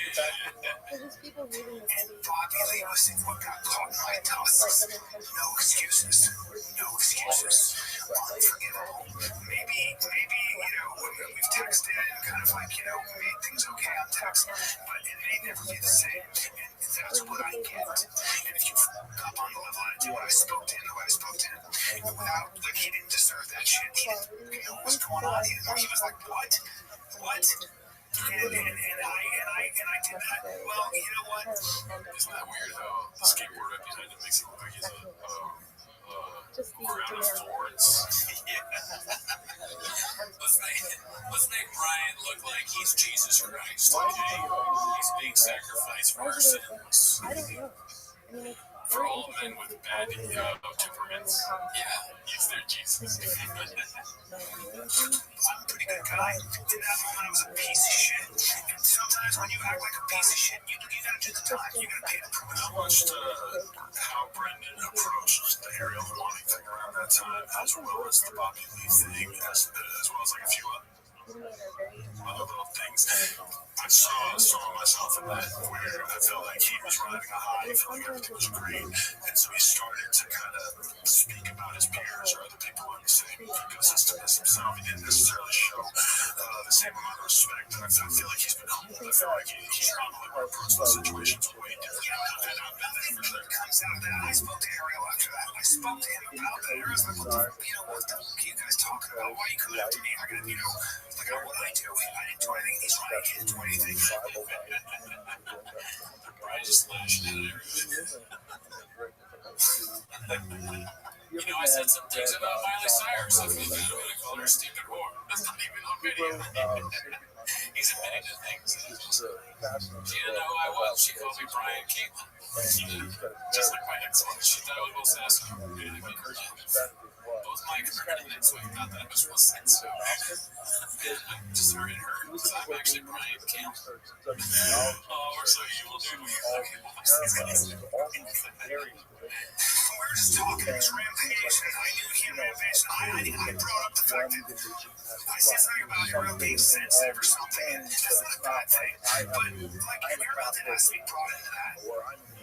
And Bobby Lee was what got caught in my tusks. No excuses. No excuses. Unforgivable. Maybe, we've texted and kind of like, made things okay on text, but it may never be the same. And that's what I get. And if you fuck up on the level I do, I spoke to him the way I spoke to him. And without, like, he didn't deserve that shit. He didn't know what was going on. He was like, what? And I did that. Well, you know what? Isn't that weird how the skateboard right behind him makes it look like he's a crown of thorns? Let's make Brian look like he's Jesus Christ. Okay? He's being sacrificed for our sins. For all men with bad temperaments. Yeah, he's their Jesus. I'm a pretty good guy. In that moment, I was a piece of shit. And sometimes when you act like a piece of shit, you gotta do the time. You gotta pay the price. I watched how Brendan approached the Ariel Hawani thing around that time, as well as the Bobby Lee thing, as well as like a few others. other little things. I saw myself in that where I felt like he was riding a high, he felt like everything was great. And so he started to kind of speak about his peers or other people in the same ecosystem as himself. He didn't necessarily show the same amount of respect that I feel like he's been humbled. I feel like he's humbled where personal situations way different. And it comes down to that. I spoke to Ariel after that. I spoke to him about that. Ariel's like, what the fuck are you guys talking about? Why are you coming after me? I gotta, like, what I do. I didn't do anything. He's right. He didn't do anything. I just lashed at everything. I said some things about Miley Cyrus. I feel bad when I called her a stupid whore. That's not even on video. He's admitting to things. She didn't know who I was. She called me Brian Caitlin. Just like my ex-wife. She thought I was Will Sasso. Both Mike and her next week. Not that it was Will Sasso. I just heard her. I'm actually Brian Caitlin. Oh, we're so evil, dude. We were just talking, it was Rampage, and I knew he Rampage, and I brought up the fact that I said something about Ariel being sensitive or something, and that's not a bad thing, but, like, Ariel didn't ask to be brought into that.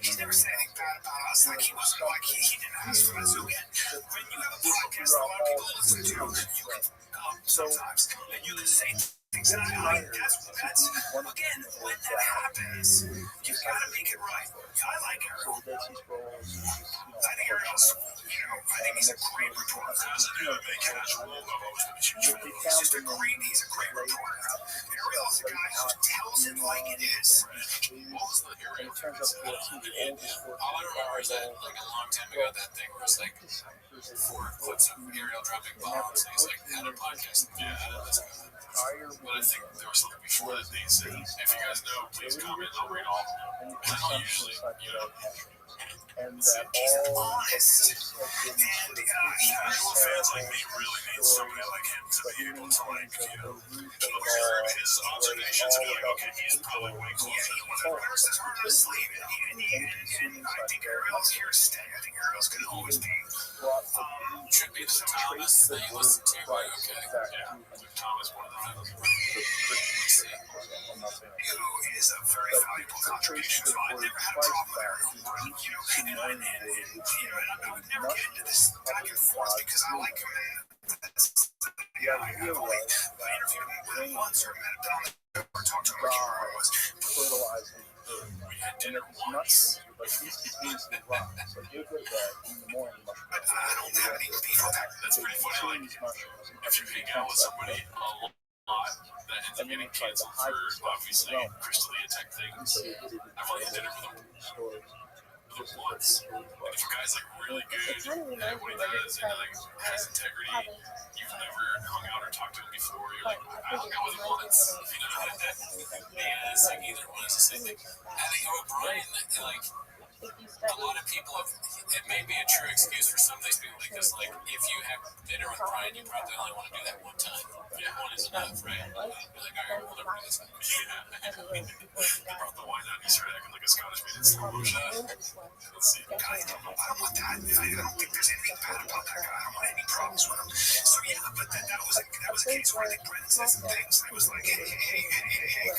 He never said anything bad about us, like, he wasn't, like, he didn't ask for that, so again, when you have a podcast that a lot of people listen to, you can come sometimes, and you can say things, and that's, again, when that happens, you gotta make it right. I like Ariel. I think Ariel's, I think he's a great reporter. He's a great reporter. Ariel's a guy who tells it like it is. All I remember is that, like, a long time ago, that thing was like 4 clips of Ariel dropping bombs, and he's like, had a podcast. Yeah, that's good. But I think there was something before that they said, if you guys know, please comment, I'll read all. And I don't usually, And that all honest. And Ariel fans like me really need somebody like him to be able to, like, observe his observations and be like, okay, he's probably way closer. he wears his heart on his sleeve, and I think Ariel's here to stay. I think Ariel's going to always be. Should be the Thomas that you listen to, right? Okay. Yeah. Thomas, one of them. Let's see. Who is a very valuable contribution. So I've never had a problem with Ariel. And I would never get into this back and forth because I like him. I've only interviewed him once or met him down there or talked to him like he was. Fertilizing. We had dinner once. Like these contains the rock. So give it in the morning. But I don't have any beef with that. That's pretty funny. Like, if you hang out with somebody a lot, that ends up getting canceled for obviously crystallia tech things. I've only had dinner with him once. And if a guy's like really good at what he does and like has integrity, you've never hung out or talked to him before, you're like, I hung out with him once, and it's like either one is the same thing. Having O'Brien, like, a lot of people have, it may be a true excuse for some of these people because, like, if you have dinner with Brian, you probably only want to do that one time. Yeah, one is enough, right? You're like, all right, we'll never do this. Yeah. He brought the wine out, he started acting like a Scottish man in slow motion. Let's see. Guys, I don't want that. I don't think there's anything bad about that guy. I don't want any problems with him. So yeah, but that was a case where I think Brendan said some things. I was like, hey,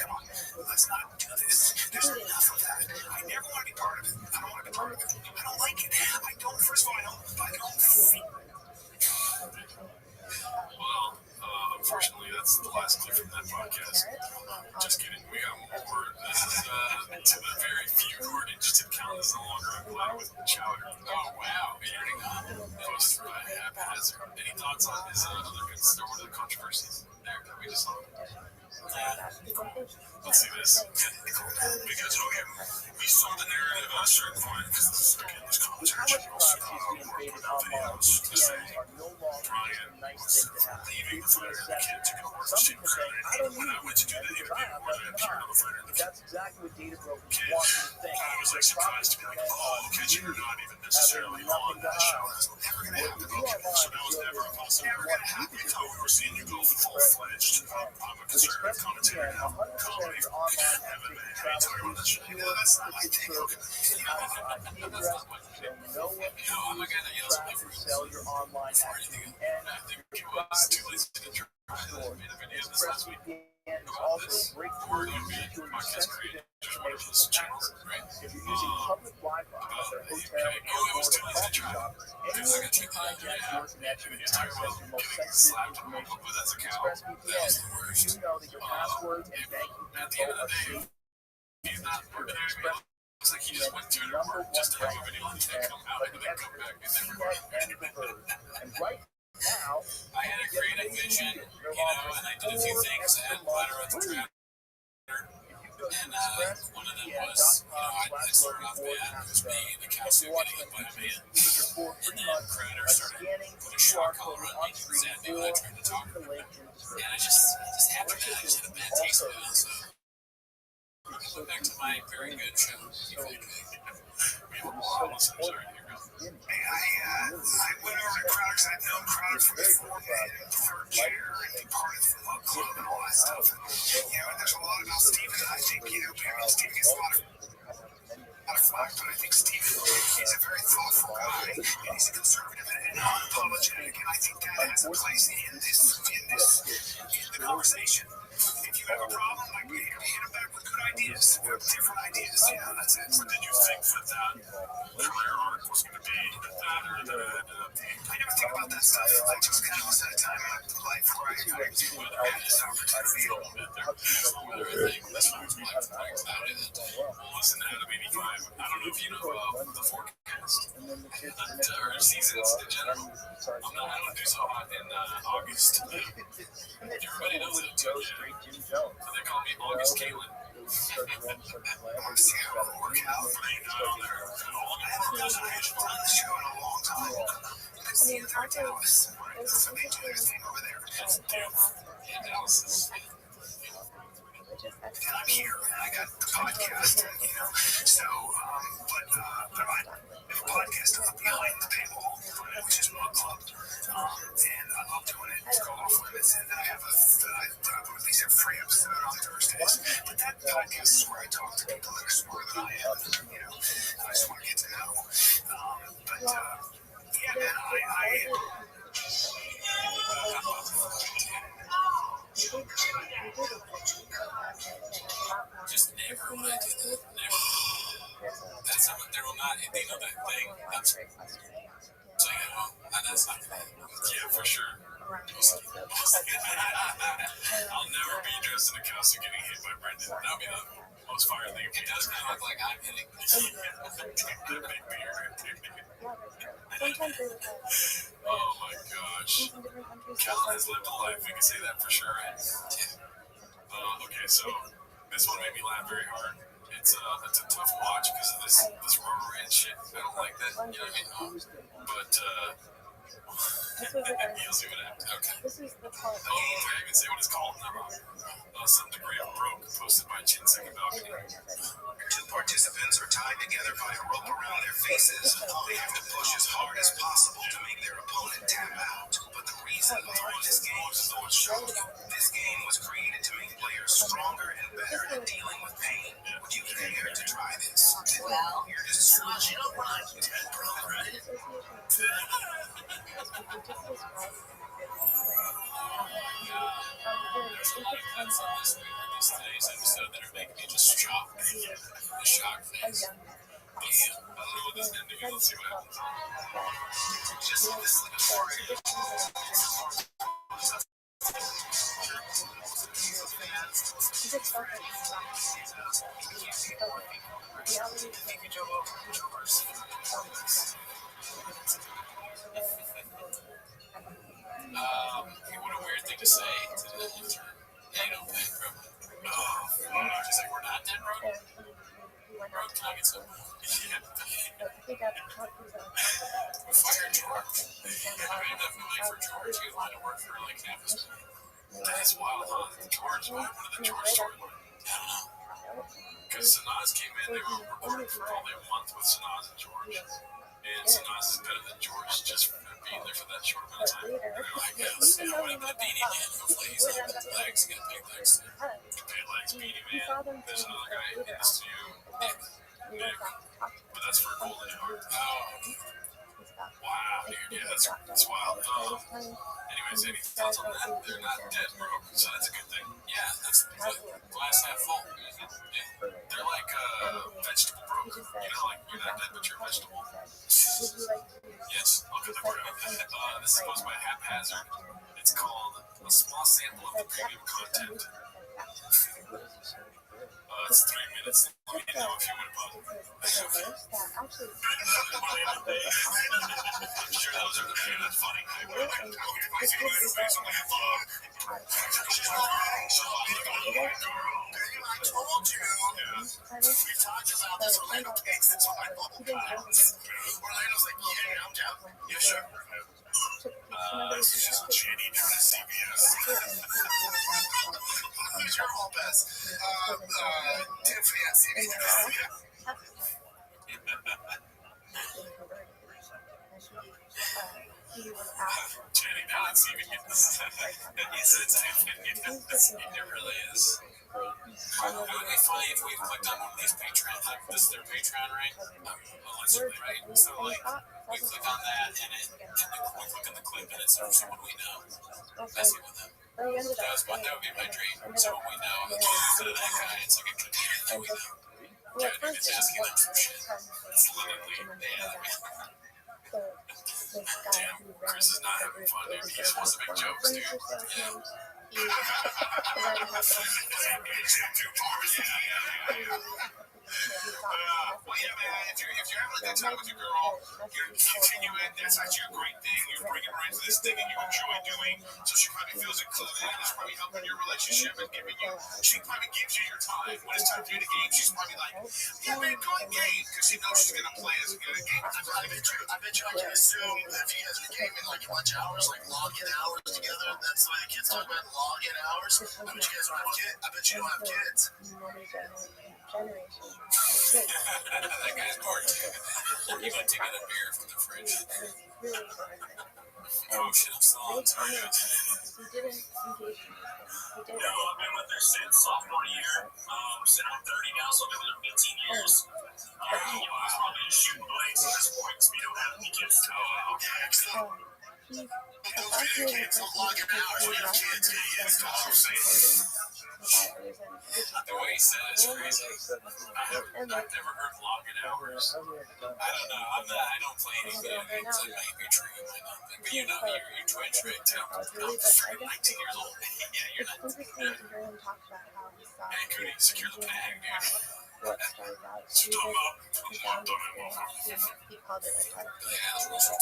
come on, let's not do this. There's enough of that. I never want to be part of it. I don't want to be part of it. I don't like it. I don't. First of all, I don't feel. Well, unfortunately, that's the last clip from that podcast. Just kidding. We got more. This is to the very few who are interested. Count is no longer a cloud with chowder. Oh wow, editing on. Post through a haphazard. Any thoughts on his other controversies there that we just saw? Let's see this. Because, okay, we saw the narrative at a certain point, because this commentary also without videos to say Brian was leaving the fighter, the kid took it over to Steve Credit. When I went to do the interview where they appeared on the fighter, That's exactly what data brokers want you to think. I was like surprised to be like, oh, okay, you're not even necessarily on that show. That's never going to happen. Okay, so that was never never going to happen. I thought we were seeing you go full-fledged. I'm a conservative commentator now. Comedy, MMA. How you talking about that shit? No, that's not my thing. Okay. I'm a guy that yells at my friends. Sell your online activity and I think it was too lazy to try. I made a video this last week. is also a great tool We're going to be to podcast sensitive creators, one of those channels, right? if you're using public Wi-Fi at a hotel, It was too lazy to try. anyone can hijack your connection and access your most sensitive information. But that's a cow. ExpressVPN, you know that your passwords and banking At the end info of the are day, safe. he's not working there. Looks like he just went to it work just to have a video and then come out and then come back and then record. And right now, I had a creative vision, and I did a few things that had glitter on the trailer. And one of them was, I started off bad. It was me, the cow suit getting hit by a man. And then Predator started putting a shock collar on me, sad me when I tried to talk. And I just happened to, I just had a bad taste of it, so go back to my very good show. We have a lot of listeners right here. I went over to Crowder because I'd known Crowder from before, third chair and part of the club and all that stuff. And, there's a lot about Steven. I think, Steven gets a lot of flack, but I think Steven is a very thoughtful guy, and he's a conservative and unapologetic, and I think that has a place in the conversation. If you have a problem, like, hit him back with good ideas, different ideas. Yeah, that's it. What did you think that career arc was going to be? I never think about that stuff. I just kind of listen to time in my life where I had this opportunity. Listen to Adam 85. I don't know if you know the forecast or seasons in general. I don't do so hot in August. Everybody knows it too. They call me August Caitlin. I want to see how it will work out for me. I haven't done the show in a long time. It's the other Dallas. That's a major thing over there. Yeah, Dallas is. And I'm here, and I got the podcast, so, but I have a podcast behind the paywall, which is Mug Club, and I love doing it. It's called Off Limits, and I release a free episode on Thursdays, but that podcast is where I talk to people that are smarter than I am, and I just want to get to know, yeah, man, just never will I do that. Never. That's not, there will not, that thing. That's so that's not. Yeah, for sure. I'll never be dressed in a costume getting hit by Brendan. That'll be the most fire thing. It does kind of look like I'm hitting. Big beard. Oh my gosh. Cal has lived a life, we can say that for sure, right? Okay, so this one made me laugh very hard. It's a tough watch because of this rubber band shit. I don't like that, you know what I mean? But you'll see what happens. Okay. I even say what it's called. Some degree of broke, posted by Chinsek about it. Two participants are tied together by a rope around their faces. They have to push as hard as possible to make their opponent tap out. But the reason behind this game is so shown. This game was created to make players stronger and better at dealing with pain. Would you care to try this? Well, you're just switching up on 10 pro, right? Today's episode that are making me just shocked. The shock face. I don't know what this is going to do. Let's see what happens. Just this like a story. What a weird thing to say to the intern. Hey, don't pay for it. Just like, we're not dead, bro. Bro, can I get some? Fire George. I definitely for George. He wanted to work for like campus. That is wild, huh? George, one of the George storyline. I don't know. Because Sanaz came in, they were recording for probably a month with Sanaz and George. And Sanaz is better than George just for being there for that short amount of time. And they're like, yes, yeah, what happened to Beanie Man? Hopefully he's got legs, he got big legs too. Big legs, Beanie Man. There's another guy in the studio, Nick. But that's for Golden Hour. Oh. Wow, dude, yeah, that's wild. Anyways, any thoughts on that? They're not dead broke, so that's a good thing. Yeah, that's glass half full. Yeah. They're like vegetable broke. You know, like you're not dead, but you're a vegetable. Yes, look at the crowd. This is posed by Haphazard. It's called A Small Sample of the Premium Content. It's 3 minutes. Let me know if you want to pause. Sure, those are the few that's funny. I see you face on my phone. I told you. We talked about this. Orlando takes the time. Orlando's like, yeah, I'm down. Yeah, sure. This is just Jenny doing a CBS. Who's your whole best? Tiffany at CBS. Jenny down at CBS. He said Tiffany. It really is. It would be funny if we clicked on one of these Patreon. This is their Patreon, right? Allegedly, right? So, like, we click on that and we click on the clip and it's someone we know. Messing with them. That would be my dream. Someone we know. Instead of that guy, it's like a comedian that we know. Yeah, dude, it's asking them some shit. It's literally, damn, Chris is not having fun, dude. He just wants to make jokes, dude. Yeah. Well, yeah, man, if you're having a good time with your girl, you're teaching it, that's actually a great thing. You're bringing her into this thing that you enjoy doing, so she probably feels included, and it's probably helping your relationship and giving you, she probably gives you your time. When it's time to do the game, she's probably like, yeah, man, go and game, because she knows she's going to play as a good game. I bet you I can assume that if you guys are gaming like a bunch of hours, like login hours together, that's the way the kids talk about login hours. I bet you guys don't have kids. I bet you don't have kids. That guy's bored too. He went to get a beer from the fridge. Oh shit, I'm still on. Sorry, guys. I've been with her since sophomore year. So I'm 30 now, so I've been with her 15 years. He's probably just shooting blanks at this point, so we don't have any kids. Oh, okay, excellent. Those video kids don't log in hours. We have kids, idiots. That's what I'm saying. The way he said it's crazy. I've never heard login hours. I don't know. I don't play any video games. I might be true, you might not be. But you know, you're Twitch, right? I'm 19 years old. Yeah, you're not. Hey, Cootie, secure the bag, dude. So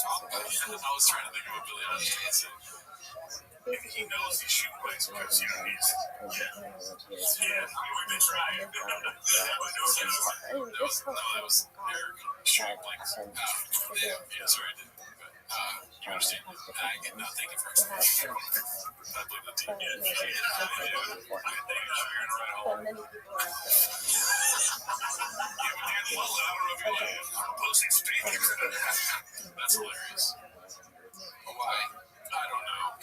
talking about I was trying to think of a Billy Eilish answer. He knows he's shooting blanks because, you know, he's, yeah, we've been trying. That was Eric shooting blanks. Yeah, sorry, I didn't. But, you understand. I get no, thank you for explaining. I believe the team. That's hilarious. Why? I don't know.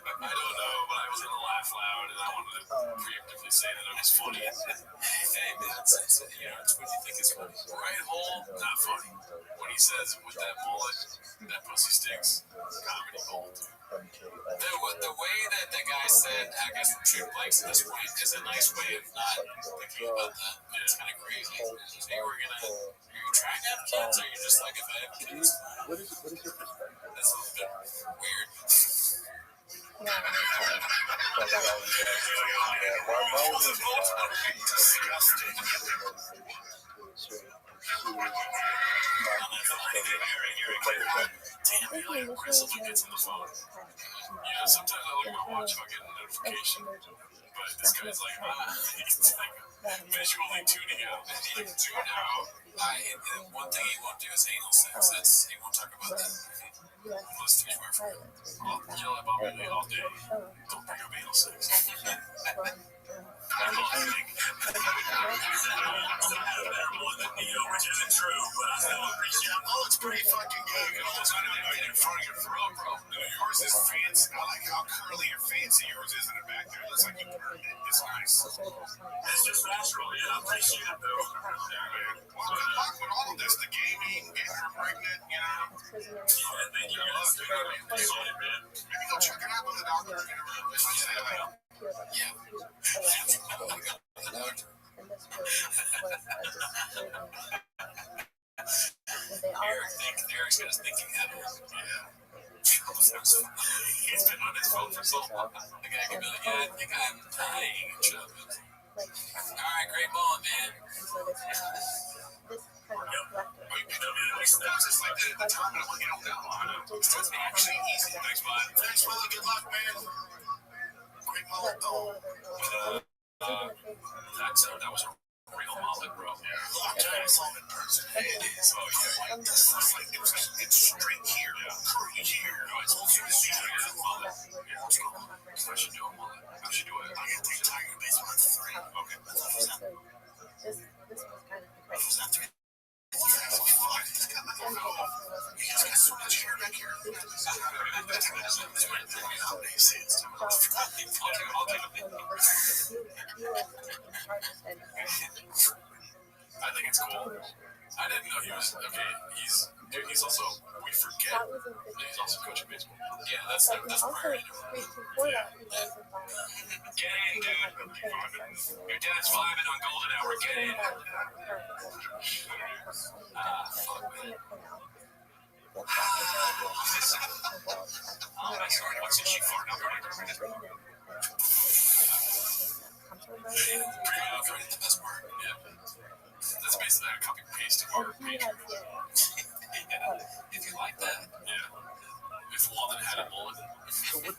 But I was gonna laugh loud and I wanted to preemptively say that it was funny. Hey man, it's you know, it's what you think is funny. Right hole, not funny. When he says with that mullet, that pussy sticks, comedy gold. The way that the guy said, I guess we're shooting blanks at this point is a nice way of not thinking about that. It's kind of crazy. Hey, are you trying to have kids or are you just like, if I have kids? What is your perspective? That's a little bit weird. Damn, Crystal gets on the phone. Yeah, sometimes I look at my watch and I get a notification. But this guy's like, visually tuning out. Tune out. One thing he won't do is anal sex. He won't talk about that. Unless to be fair for him. I'll yell at Bobby Lee all day. Don't bring up anal sex. I don't think one that which isn't true, but I still appreciate it. Oh, it's pretty fucking good. You almost got it right in front of your throat, bro. Yours is fancy. I like how curly and fancy yours is in the back there. It looks like you turned it. It's nice. It's just natural. Yeah, I appreciate it, though. Yeah, man. Well, good luck with all of this. The gaming, getting her pregnant, you know. Yeah, thank you. I appreciate it, man. Maybe go check it out with the doctor. Yeah. Eric's got his thinking hat on. Yeah. He's been on his phone for so long. The guy can be like, yeah, I think I'm dying and shit. Alright, great ball, man. That was just like at the time, I'm like, I don't know. It's actually easy. Thanks, bud. Thanks, brother. Good luck, man. Great mullet, though. That was a real mullet, bro. Yeah. Long time I saw him in person. So, yeah, it's straight here. Curly here. It's all here. It's a mullet. Yeah, let's go. I should do a mullet. I should do it. I can take Tiger Base on 3. Okay. This was kind of the Was that 3? He's got so much hair back here. I think it's cool. I didn't know he was okay. He's also, we forget that he's also coaching baseball. Yeah, that's prior. Yeah. Get in, dude. Your dad's vibing on golden hour. Get in. Fuck, man. What's it she fart out there? The best part. Yeah. That's basically a copy paste of our page. If you like that. Yeah. If Walden had a mullet. We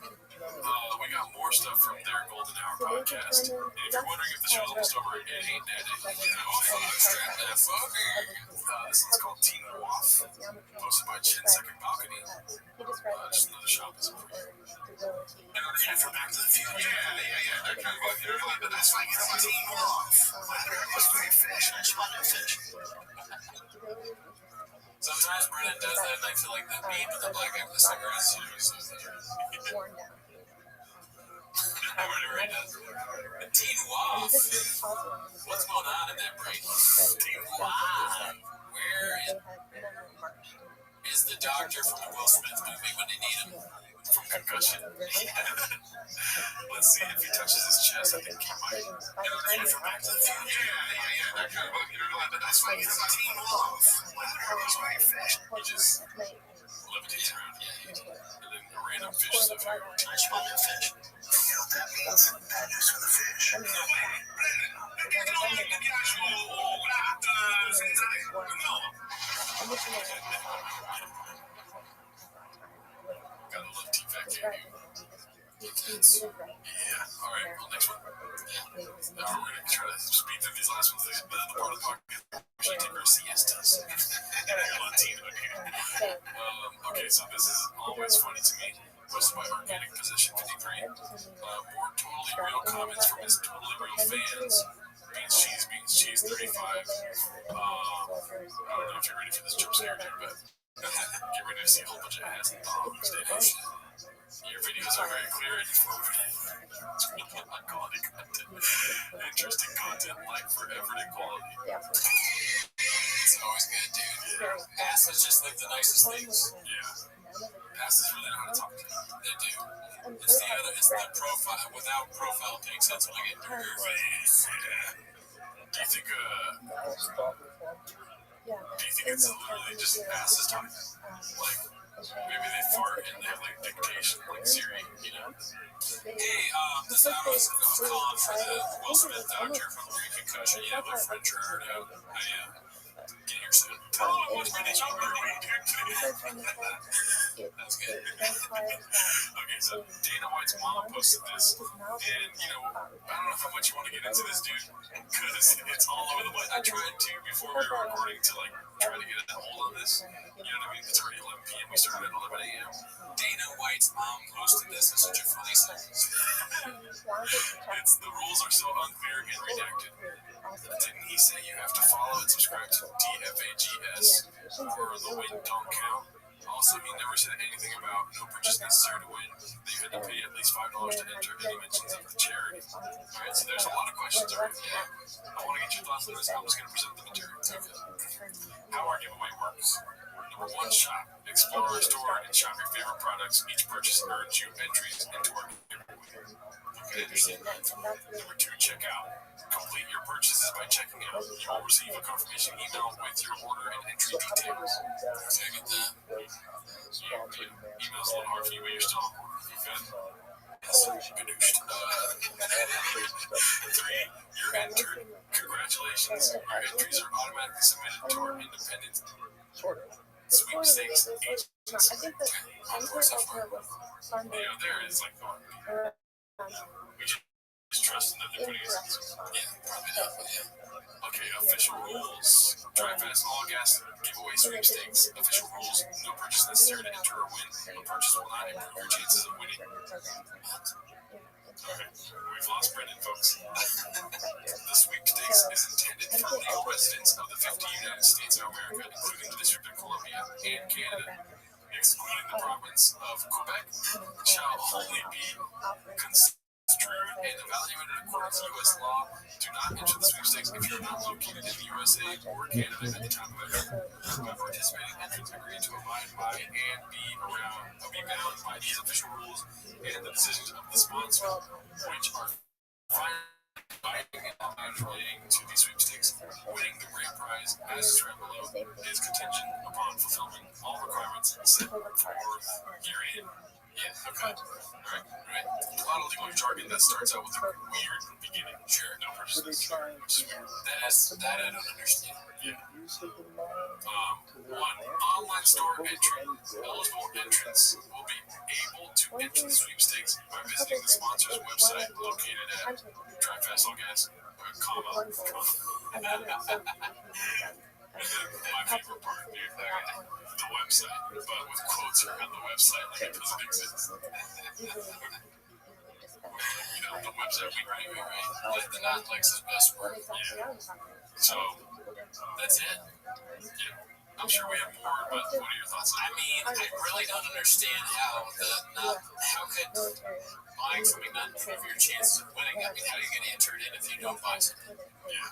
got more stuff from their Golden Hour podcast. And if you're wondering if the show's almost over, it ain't dead. Strap that fucker. This one's called Teen Wolf, posted by Chin Second Balcony. Just another shop is over here. And from Back to the Future. Yeah. They're kind of but that's like it's Teen Wolf. It's great fish. I just want no fish. Sometimes Brennan does that, and I feel like that meme with the black guy with the cigarettes. You know, he says that. Whatever he does. Teen Wolf. What's going on in that brain? Teen Wolf. Where is the doctor from the Will Smith movie when they need him? From concussion. Let's see if he touches his chest. I think he might. And from Back to the Future. Yeah. They're kind of but that's why it's Teen Wolf. He's very fish. He just levitates around. Yeah. And then a random fish stuff here. I just want no fish. You know what that means? Bad news for the fish. Gotta love T-Fact here, dude. Yeah. Alright, well, next one. Yeah. We're going to try to speed through these last ones. But the part of the podcast, we take our siestas. Okay, so this is always funny to me. Posted by Organic Position 53. More totally real comments from his totally real fans. Beans cheese 35. I don't know if you're ready for this jump scare, but get ready to see a whole bunch of ass and bombs, Dave. Your videos are very clear and informative. High quality content. Interesting content like forever equality. It's always good, dude. Yeah. Ass is just like the nicest things. Yeah. Ass is really know how to talk to them. They do. It's the profile without profile pics. That's when I get nervous. Yeah. Do you think it's literally just asses talking? Like, maybe they fart and they have like dictation, like Siri, you know? Hey, this I was calling for the Will Smith doctor from the concussion. Yeah, my friend Gerard out. Getting your soon. Tell them I watched my digital That's good. Okay, so Dana White's mom posted this, and I don't know how much you want to get into this, dude, because it's all over the place. I tried to before we were recording to try to get a hold on this. You know what I mean? It's already 11 p.m. We started at 11 a.m. Dana White's mom posted this in such a funny sentence. The rules are so unclear and redacted. Didn't he say you have to follow and subscribe to DFAGS or the win don't count? Also, he never said anything about no purchase necessary to win, that you had to pay at least $5 to enter any mentions of the charity. Alright, so there's a lot of questions right there. I want to get your thoughts on this. I'm just going to present the material. How our giveaway works. Number 1, shop. Explore our store and shop your favorite products. Each purchase earns you entries into our giveaway. Okay, Number 2, check out. Complete your purchases by checking out. You'll receive a confirmation email with your order and entry details. Second that. Email's a little hard for you, but you're still on board. You got it? Yes, Gadooshed. 3, you're entered. Congratulations. Your entries are automatically submitted to our independent sweepstakes agency. Of course, that's fine. There is we just trust them that they're putting it in. Yeah, probably not, but yeah. Okay, official rules. Drive fast all gas giveaway sweepstakes. Official rules. No purchase necessary to enter or win. A purchase will not improve your chances of winning. Okay, we've lost Brendan, folks. The sweepstakes is intended for legal residents of the 50 United States of America, including the District of Columbia and Canada, excluding the province of Quebec, shall only be construed and evaluated according to U.S. law. Do not enter the sweepstakes if you are not located in the USA or Canada at the time of entry. By participating, entrants agree to abide by and be bound by these official rules and the decisions of the sponsor, which are final binding and non-relating to these sweepstakes. Winning the grand prize, as described below, is contingent upon fulfilling all requirements set for herein. Yeah, okay. Right. A lot of legal jargon that starts out with a weird beginning. Sure. No purchase necessary, which is weird. That I don't understand. Yeah. 1. Online store entry. Eligible entrants will be able to enter the sweepstakes by visiting the sponsor's website located at drivefastallgas.com. My favorite part, dude. The website, but with quotes around the website like it doesn't exist. The website we write, right? The non-Lex's best work. Yeah. So, that's it. Yeah. I'm sure we have more, but what are your thoughts on it? I really don't understand how could buying something not improve your chances of winning? How do you get entered in if you don't buy something? Yeah.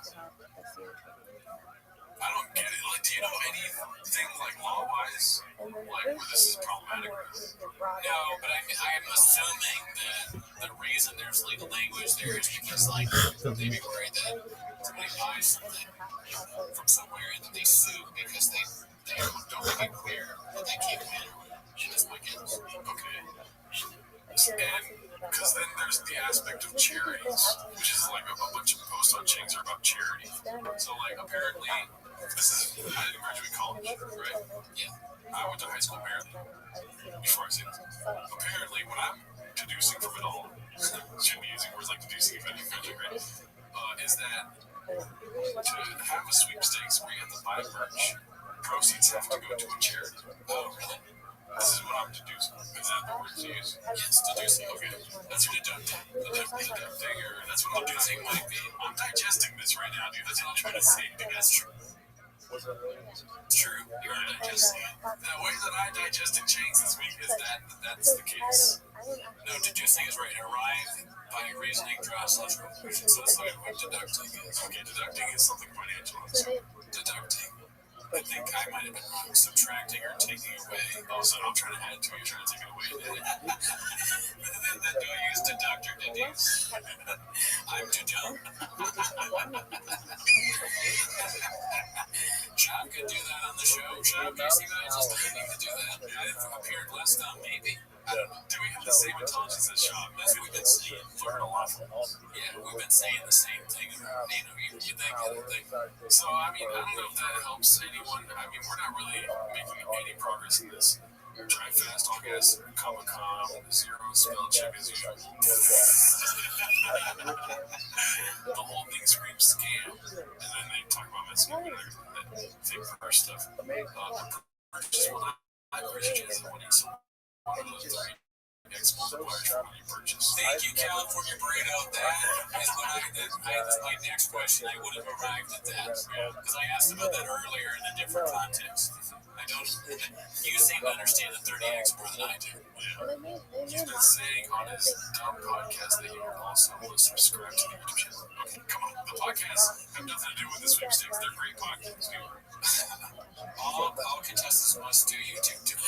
I don't get it. Do you know anything law-wise, where this is problematic? No, but I'm assuming that the reason there's legal language there is because, they'd be worried that somebody buys something from somewhere and then they sue because they don't make it clear that they can't win. That's my guess. Okay. And because then there's the aspect of charities, which is a bunch of posts on Chings are about charity. So apparently, I didn't graduate college, right? Yeah. I went to high school barely before I said it. Apparently, what I'm deducing from it all, shouldn't be using words like deducing if anything, right? Is that to have a sweepstakes where you have to buy merch, proceeds have to go to a charity. Oh, really? This is what I'm deducing. Is that the word to use? Yes, deducing. Okay. That's your deducting. Deducting, or that's what I'm deducing might be. I'm digesting this right now, dude. That's what I'm trying to say. That's true. It's true. You're digesting it. The way that I digested Chains this week is that's the case. No, deducing is right. Arrive by reasoning, draw slash conclusion. So that's what deducting is. Okay, deducting is something financial. Deducting. I think I might have been wrong. Subtracting or taking away. Oh, so I'm trying to add to it, you're trying to take it away. Then do I use deductor, did you? I'm too dumb. Shab could do that on the show. Shab, you see that? I just didn't need to do that. I appeared last time, maybe. Do we have the same intelligence as Sean? That's what we've been saying. Learn a lot from us. Yeah, we've been saying the same thing. You think other thing. So, I mean, I don't know if that helps anyone. I mean, we're not really making any progress in this. Try fast, all gas, Comic-Con, zero spell check as usual. The whole thing screams scam. And then they talk about Mexican that fake purse stuff. Purchase will not purchase when you sell one of those three X multipliers for when you purchase. Thank you, California Burrito. That is what that's my next question. I would have arrived at that. Because I asked about that earlier in a different context. I don't. You seem to understand the 30X more than I do. Yeah. He's been saying on his dumb podcast that he would also want to subscribe to the YouTube channel. Okay, come on. The podcasts have nothing to do with the sweepstakes. They're great podcasts. All contestants must do YouTube too.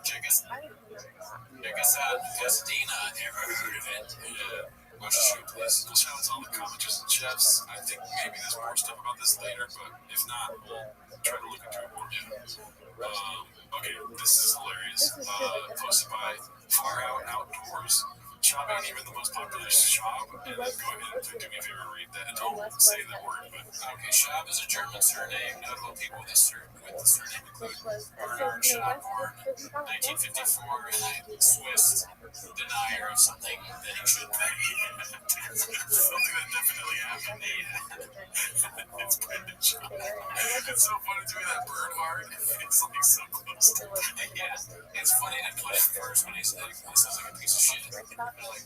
Check us out. Pasadena. Never heard of it. Watch the show, please. We'll shout out to all the commenters and chefs. I think maybe there's more stuff about this later, but if not, we'll try to look into it more. Okay, this is hilarious. Posted by Far Out Outdoors. Shop ain't even the most popular shop. And then go ahead and do me a favor, read that. And don't say that word, but okay, Shop is a German surname. Notable people with the surname include Bernard Schopborn, 1954, Swiss denier of something that he should be. Something that definitely happened. Yeah. It's Brendan Schop. It's so funny doing that Bernhard. It's like so close to yeah. It's funny to put it first when he sounds like a piece of shit. Like,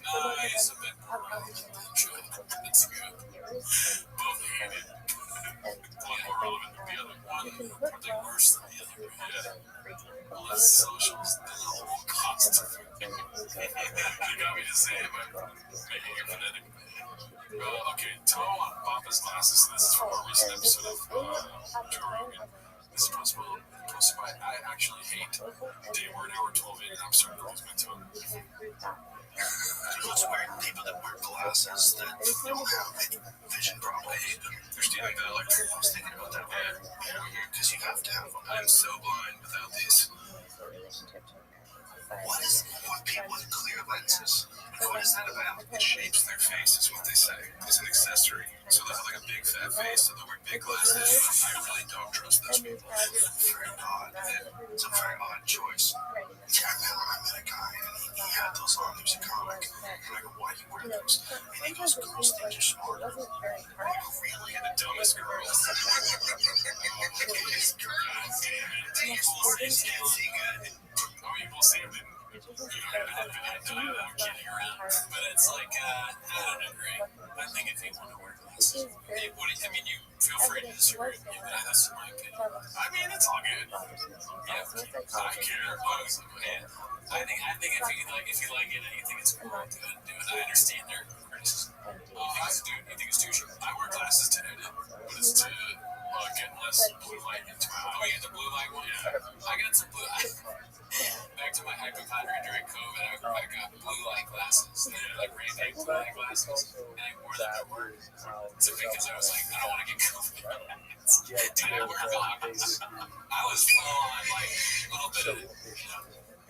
no, he's a bit more relevant than Joe. It's good. Both hated. One more relevant than the other. One probably worse than the other. Yeah. Less socials than the whole cost of it. You got me to say it by making it phonetic. Okay, Toe on Papa's glasses. This is from a recent episode of Joe Rogan. This is posted by I actually hate day. We're an hour 12 in, and I'm starting to lose my tongue. Those weird people that wear glasses that don't have any vision problem. I hate them. They're stealing the electric. I was thinking about that one. Because you have to have them. I'm so blind without these. What is with people with clear lenses? What is that about? It shapes their face, is what they say. It's an accessory. So they have like a big fat face, so they wear big glasses. I really don't trust those people. Very odd. It's a very odd choice. Yeah, I met a guy and he had those on. He was a comic. And I go, why do you wear those? And he goes, girls think you're smarter. Really? The dumbest girls. These girls, damn it. They can't see good. Oh, you will see him in I'm kidding around. But it's like, I don't agree. I think if you want to wear glasses, you feel free to disagree with me, but that's my opinion. I mean, it's all good. Yeah, I care. I think if you like it and you think it's cool, go ahead and do it. I understand their criticism. You think it's too short? I wear glasses today, but it's to get less blue light into my eye. Oh, you get the blue light one? Yeah. I got some blue. Back to my hypochondria during COVID, I got blue light glasses, like Ray-Ban blue light glasses, and I wore them at work. So because I was like, I don't want to get COVID. Dude, I wear goggles. I was full on like a little bit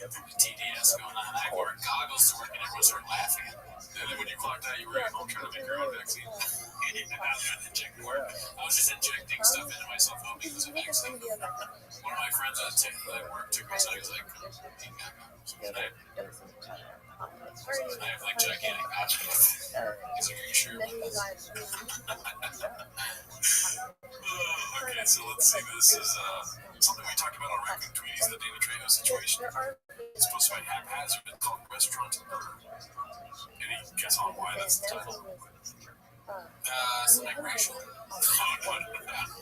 of TDS going on. I wore goggles to work, and everyone started laughing at me. And then when you clocked out, you were at home trying to make your own vaccine. I was just injecting stuff into myself, hoping it was a vaccine. One of my friends at work took me aside. He was like, I have like gigantic nostrils. He's like, are you sure? Okay, so let's see. This is something we talked about on Raccoon Tweeties, the Dana Trejo situation. It's supposed to be haphazard. It's called Restaurant Burn. Any guess on why that's the title? Something racial. Oh, no.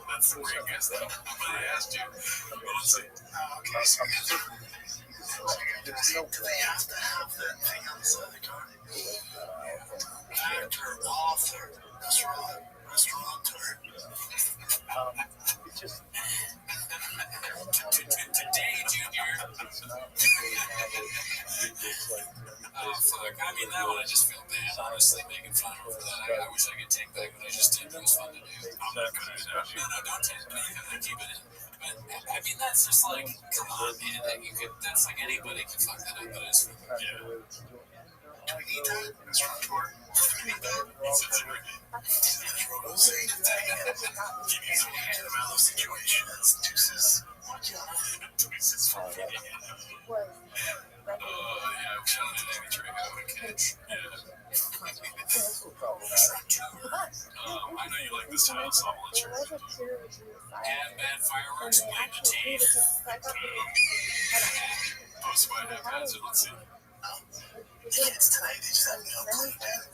That's a great guess, though. But I asked you. Well, let's see. Okay, so do they have to have that thing on the side of the car? Actor, author, restaurateur. It's just... Today, Junior. Oh, fuck. I mean, that one I just feel bad, honestly, making fun of her for that. I wish I could take back what I just did. It was fun to do. I'm not going to do that. No, don't take it. You gotta keep it in. But have mean, that's just like, come on, man. That's like anybody can fuck that up, but it's, Do we need that? Instructor? Do we need that? Rose, dang it. Give me some hand in those situations. Deuces. Deuces for me. Yeah, I'm trying to make a drink out of a catch. Yeah. I know you like this title, so I'll let you. And bad fireworks, blame the team. Posted by Haphazard, let's see. The kids tonight, they just have no clue, dude.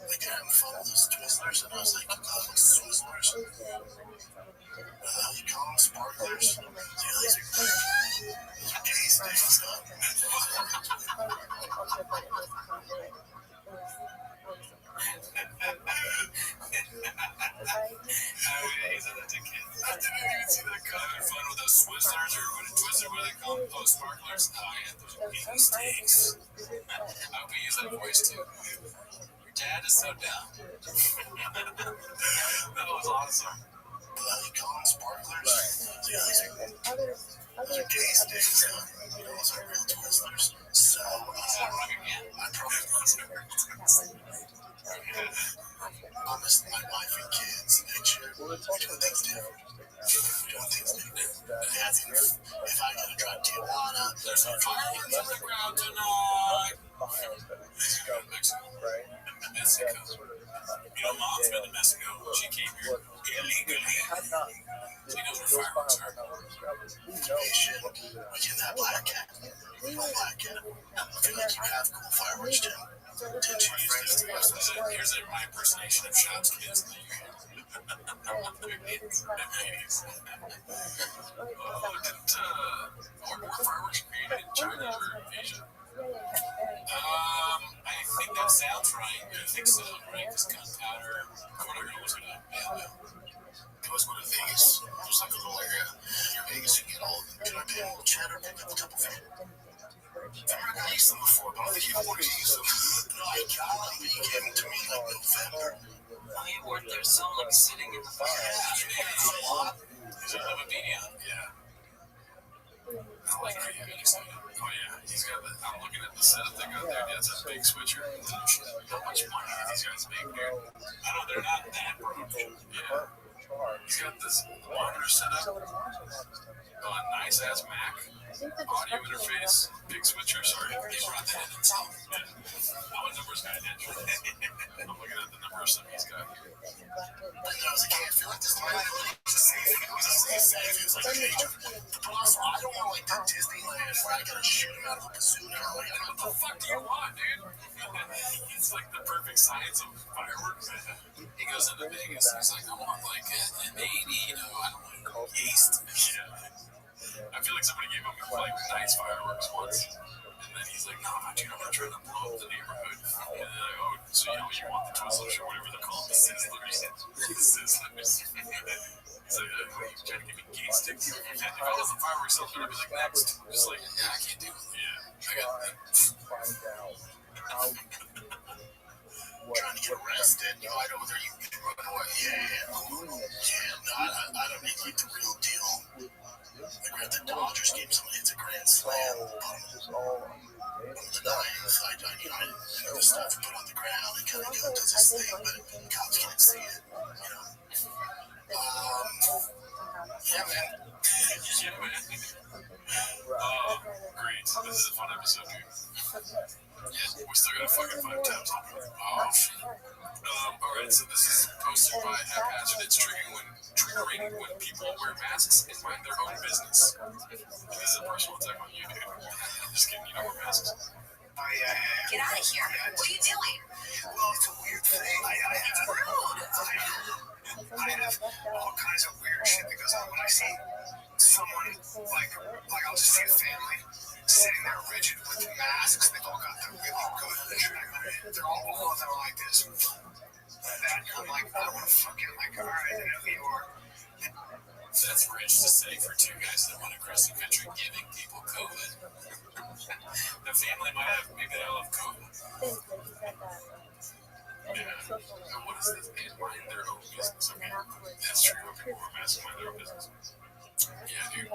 Like, I haven't followed those Twizzlers, and I was like, Twizzlers? You call them sparklers? Yeah, these are gay sticks, huh? I didn't even see that guy having fun with those Twizzlers, or what do they call them? Those sparklers? Oh, yeah, those are gay sticks. I hope we use that voice, too. Your dad is so down. That was awesome. You call them sparklers? Yeah, these are gay sticks, huh? Those are real Twizzlers. So, I probably promised my wife and kids next year we're doing things different. As if I gotta drive Tijuana, there's some fireworks on the ground tonight. Mexico. Mexico. You know, Mom's been to Mexico. She came here illegally. She knows where fireworks are. Nation, within that black cat. Black cat. I feel like you have cool fireworks, too. Here's my impersonation of Shop's kids in the year. Were fireworks created in China or Asia? I think that sounds right. I think so, right? Because gunpowder, whatever it was. I always go to Vegas. There's like a little area near Vegas you can get all of them. Can I pay a little cheddar? Pick up a couple of them. I've never used them before, but I don't think you wanted to use them. No, I got them. He gave them to me like November. You weren't there, so like sitting in the fire. Is it Lavadinia? Yeah. I like how you're excited. Oh, yeah. He's got the, I'm looking at the setup they got there. That's a big switcher. How much money do these guys make here? I know they're not that broke. Yeah. He's got this monitor set up. Nice ass Mac. Audio interface. Big switcher. Sorry. They brought that in themselves. Yeah. I'm a numbers guy, naturally. I'm looking at the numbers that he's got here. I was like, hey, I feel like this might be safe. It was safe. It was like a cage. But also, I don't want like that Disneyland where I gotta shoot him out of a bazooka. Like, what the fuck do you want, dude? It's like the perfect science of fireworks. He goes into Vegas and he's like, I want like maybe, I don't want yeast. Yeah. I feel like somebody gave him like nice fireworks once. And then he's like, no, dude, I'm not trying to blow up the neighborhood. And they're like, oh, so you want the Twizzlers or whatever they're called, the Sizzlers. Sizzlers. He's like, he's trying to give me gay sticks. If I was a fireworks salesman, I'd be like, next. Just like, yeah, I can't do it. Yeah, I got trying to get arrested. I know whether you can run away. Yeah. No, I don't need to get the real deal. Like we're at the Dodgers game, someone hits a grand slam. On the ninth, I know the stuff put on the ground and kind of does this thing, but cops can't see it. Yeah, man. Oh, great. This is a fun episode, dude. Yeah, we still got to fucking 5 times on it. Oh, shit. Alright, so this is posted by Haphazard. It's triggering when people wear masks and mind their own business. This is a personal attack on you, dude. Just kidding, you don't wear masks. Get out of here. What are you doing? Well, it's a weird thing. It's rude. I have all kinds of weird shit that goes on when I see someone, like I'll just see a family sitting there rigid with masks. They've all got their really good treatment. They're all of them are like this. And I'm like, I want to fucking, like, all right, New York. That's rich to say for 2 guys that went across the country giving people COVID. The family might have, maybe they'll have COVID. Yeah. And what is this? They mind their own business. Okay. That's true. People wear masks and mind their own business. Yeah, dude.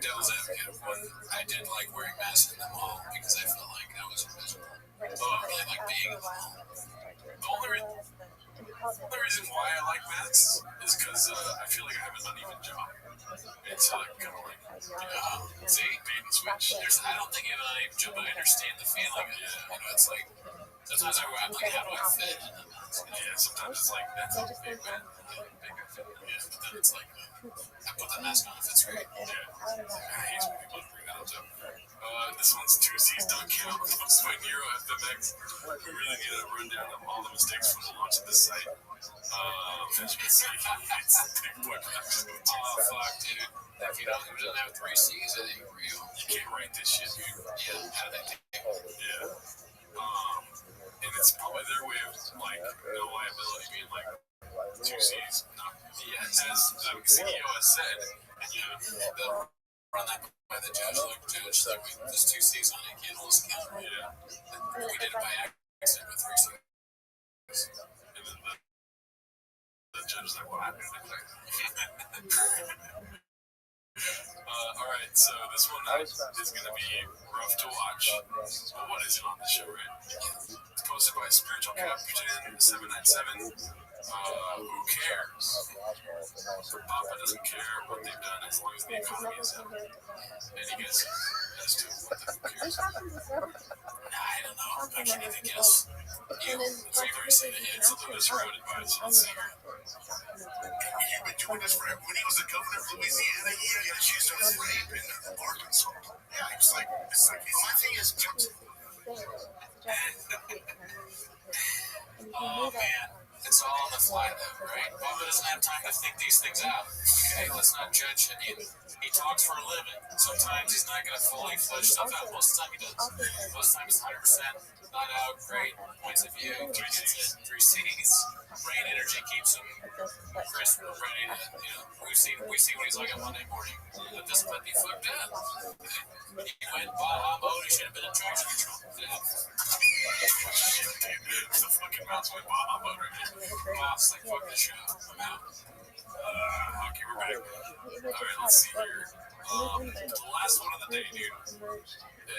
devil's advocate of one. I did like wearing masks in the mall because I felt like that was miserable. I really like being in the mall. The only reason why I like masks is because I feel like I have an uneven job. It's kind of like, see, bait and switch. I don't think I have an uneven job, but I understand the feeling. It's like, sometimes I'm like, how do I fit in the mask? Yeah, sometimes it's like, that's a big man. But then it's like, I put the mask on if it's right. Yeah. I hate when people bring that up, though. This one's 2 C's don't count. Looks my Nero FMX. We really need to run down all the mistakes from the launch of this site. As you can see, it's a big boy production. Oh, fuck, dude. If you don't have 3 C's, it ain't real. You can't write this shit, dude. Yeah, how did that take? Yeah. And it's probably their way of, like, no liability being like 2 C's. As the CEO has said, they'll run that by the judge. Like, judge, there's 2 C's on it, you can't hold us accountable. Yeah. We did it by accident with 3 C's. And then the judge was like, what happened? Alright, so this one is going to be rough to watch. But what is it on the show, right? It's posted by Spiritual Captain 797. Who cares? Papa doesn't care what they've done as long as the economy is up. Any guesses as to what the fuck cares? I don't know. I can't even guess. It's like you say that it's a little bit eroded by its own secret. You've been doing this forever. When he was the governor of Louisiana, he got accused of rape in Arkansas. Yeah, it's like, my thing is, oh man, it's all on the fly though, right? Bubba doesn't have time to think these things out. Okay, let's not judge him. He talks for a living. Sometimes he's not going to fully flesh stuff out. Most of the time he does. Most of the time he's 100% not out. Great points of view. 3 C's. Brain energy keeps him crisp, ready to, we see what he's like on Monday morning. But this might be fucked up. He went Baja mode. He should have been in charge of control. The fucking mouse went Baja mode right now. Mouse like, fuck this show. I'm out. Okay, we're back. Alright, let's see here. The last one of the day, dude.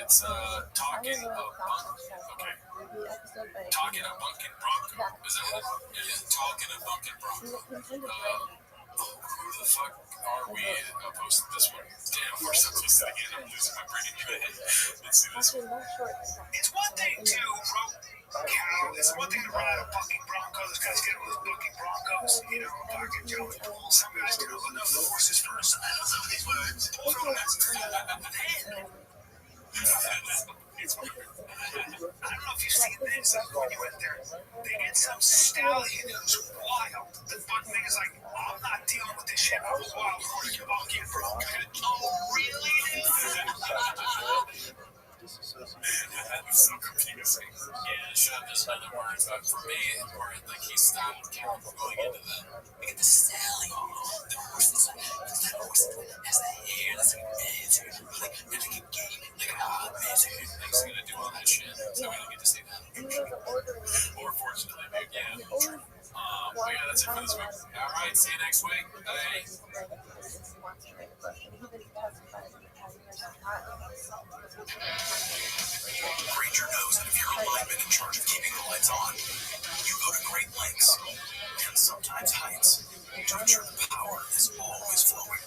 It's Talking a Bunkin' Bronco. Is that what it is? Yeah, Talking a Bunkin' Bronco. Who the fuck are we posting this one? Damn, we're so close to the end. I'm losing my brain. Let's see this one. it's one thing to rope cow. It's one thing to ride a bucking bronco. Those guys get on those bucking broncos, pocket Joey Pool. Some guys get on enough horses first, and then some of these women pull from that. I don't know if you've seen this when you went there. They get some stallion who's wild. The fun thing is like, I'm not dealing with this shit. I was wild before you bucking bronco. Oh, really? That was so confusing. Yeah, Sean does another word, but for me, it's more like he stopped Callum from going into the. Look at the stallion. The horse that horse has the hair that's like magic. Like a game, like a hot magic. Like he's gonna do all that shit. So we don't get to see that. Or fortunately, maybe, yeah. But yeah, that's it for this week. Alright, see you next week. Bye. Granger knows that if you're a lineman in charge of keeping the lights on, you go to great lengths, and sometimes heights, to ensure the power is always flowing,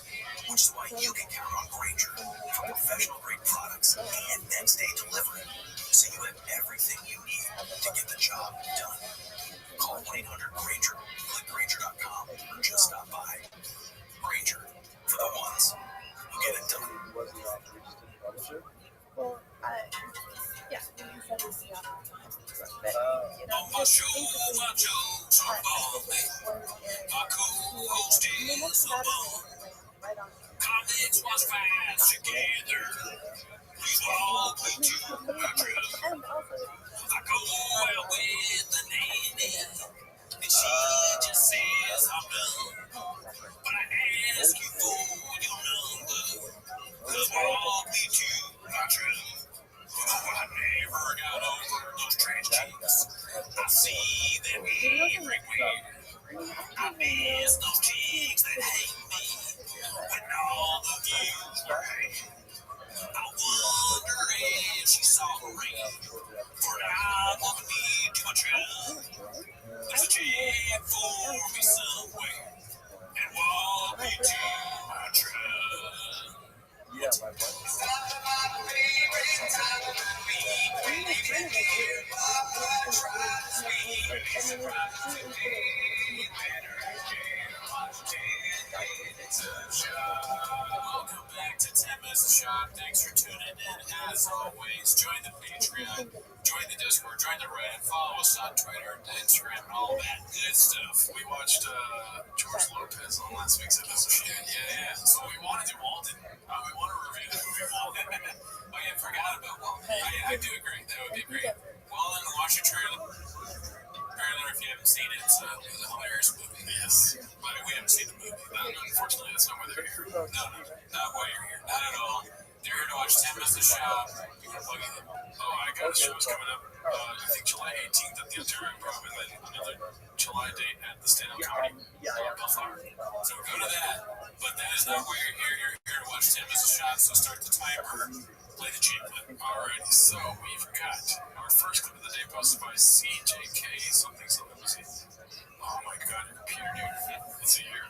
which is why you can count on Granger for professional-grade products and next-day delivery, so you have everything you need to get the job done. Call 1-800-GRANGER, click Granger.com, or just stop by. Granger, for the ones who get it done. On my show, my jokes are bumping. My co-host is a bum. Comics was fast together. We've all been to our truth. I go out with the nanny, and she just says I'm done. But I ask you for your number, 'cause we'll all be to our truth. I never got over those trash chicks. I see them everywhere. I miss those chicks that hate me when all the views were I wonder if she saw the rain, for I won't need too much help. There's a check for me somewhere, and walk me to my truck. Yeah, my buddy. It's not my favorite time of the week when even here Papa tries me. He's surprised to be better again. It's a show. Welcome back to 10 Minutes of Shock. Thanks for tuning in. As always, join the Patreon, join the Discord, join the Reddit, follow us on Twitter, Instagram, and all that good stuff. We watched George Lopez on last week's episode. Yeah. So we want to do Walden. We want to review the movie Walden. Oh yeah, forgot about Walden. I do agree. That would be great. Walden, watch your trailer. If you haven't seen it, it's a hilarious movie. Yes. But we haven't seen the movie. Unfortunately, that's not why they're here. No, not why you're here. Not at all. They're here to watch 10 Minutes of Shock. You can plug it in. Oh, I got shows coming up. I think July 18th at the Ontario Improv, and then another July date at the stand-up comedy. Bellflower. So go to that. But that is not why you're here. You're here to watch 10 Minutes of Shock, so start the timer. Play the cheap clip. Alrighty, so we've got our first clip of the day posted by CJK something was it? Oh my god, computer dude. Let's see here.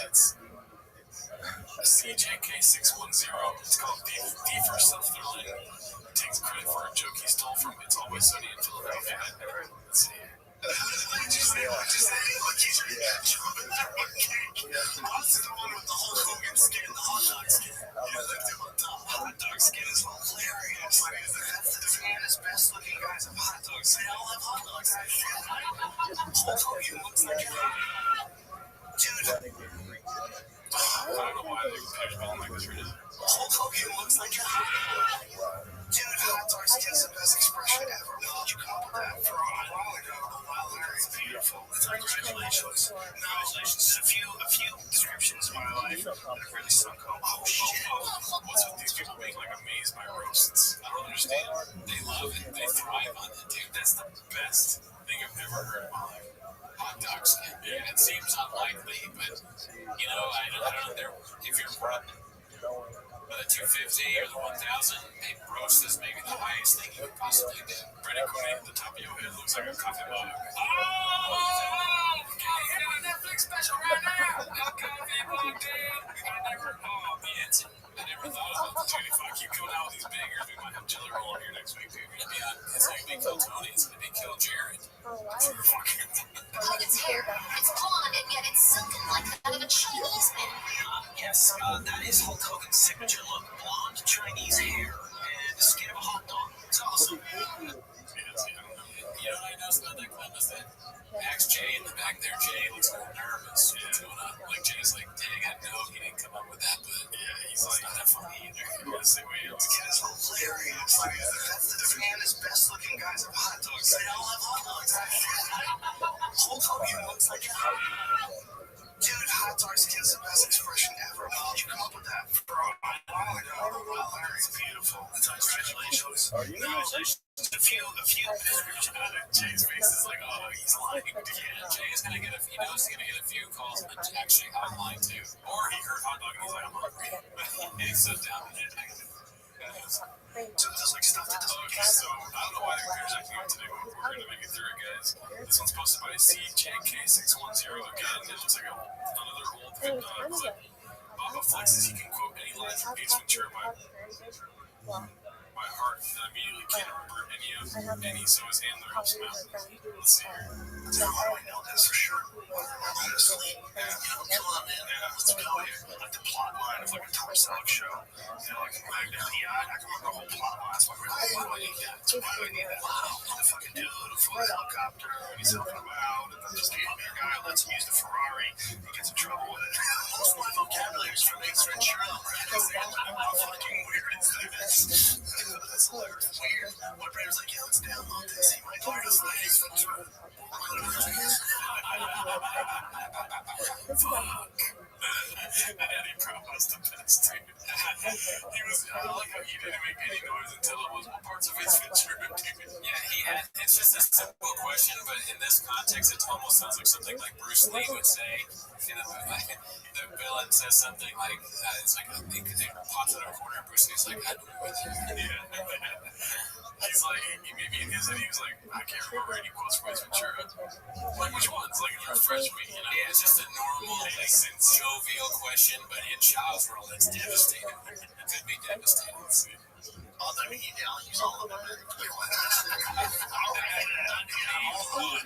It's CJK610. It's called D for Self-Thrilling. He takes credit for a joke he stole from It's Always Sunny in Philadelphia. Let's see here. What'd you say? What's the one with the Hulk Hogan skin, the hot dog skin? Hot dog skin is hilarious. That's the famous, best looking guys of hot dogs. They all have hot dogs. Hulk Hogan looks like dude. I don't know why they put it on like this right now. Hulk Hogan looks like dude, hot dog skin's the best expression ever. Well, you call that for a while ago. It's beautiful. Congratulations. Congratulations. A few descriptions of my life that have really sunk home. Oh shit. What's with these people being like amazed by roasts? I don't understand. They love it. They thrive on it, dude. That's the best thing I've ever heard in my life. Hot dog skin. Yeah, it seems unlikely, but you know, I don't know. If you're the 250 or the 1000, maybe roast is maybe the highest thing you could possibly get. Pretty cool. At the top of your head looks like a coffee mug. Oh! Can you hit a Netflix special right now? A coffee mug, dude. I never thought about this. Dude, if I keep coming out with these bangers, we might have Jelly Roll on here next week, dude. It's not gonna be Kill Tony, it's gonna be Kill Jared. Its hair, it's blonde and yet it's silken like that of a Chinese man. Yes, that is Hulk Hogan's signature look. Blonde Chinese hair and the skin of a hot dog. It's awesome. You know what I noticed about that clip is that Max J in the back there, Jay looks a little nervous. What's going on? Like Jay's like, dang, I know he didn't come up with that, but yeah, he's like, not that funny either. This kid is hilarious. That's the famous, best looking guys of hot dogs. They all have hot dogs. Hulk Hogan looks like dude, hot dog skin's the best expression ever. How did you come up with that? For a while ago. It's beautiful. Congratulations. Congratulations. A few descriptions out of Jay's face is like, oh, he's lying. Yeah, Jay's gonna get he knows he's gonna get a few calls, but actually, I'm lying too. Or he heard hot dog and he's like, I'm hungry. And he sits down and so there's like stuff that doesn't get so I don't know why the computer's acting up today, but we're gonna make it through it, guys. This one's posted by CJK610 again. It looks like another old clip. Baba flexes he can quote any lines from Ace Ventura by heart, and immediately can't remember any, so his handler helps him out. Let's see here. How do I know this for sure? Honestly, come on, man. Let's go here. Like the plot line of like a Tom Selleck show. Like, I can remember the whole plot line. It's like, why do I need that? Why do I need that? Wow, the fucking dude who flew a helicopter, and he's helping him out, and then this other guy lets him use the Ferrari. He gets in trouble with it. Most of my vocabulary is from Ace Ventura. How fucking weird is this? That's hilarious. Weird. My brother's like, yeah, let's download this. He might hear this like Ace Ventura. Fuck. Eddie Brown was the best, dude. He was, I like how he didn't make any noise until it was what parts of his Ventura, dude. Yeah, he had, it's just a simple question, but in this context, it almost sounds like something like Bruce Lee would say. You know, like, the villain says something like, it's like, they pops out of a corner, and Bruce Lee's like, I don't know what that is. Yeah. He's like, maybe in his head, he was like, I can't remember any quotes from Ace Ventura. Like, which ones? Like, refresh me, you know? Yeah, it's just a normal, innocent, jovial question, but in Child's world, it's devastating. It could be devastating. Although I'll use all of them.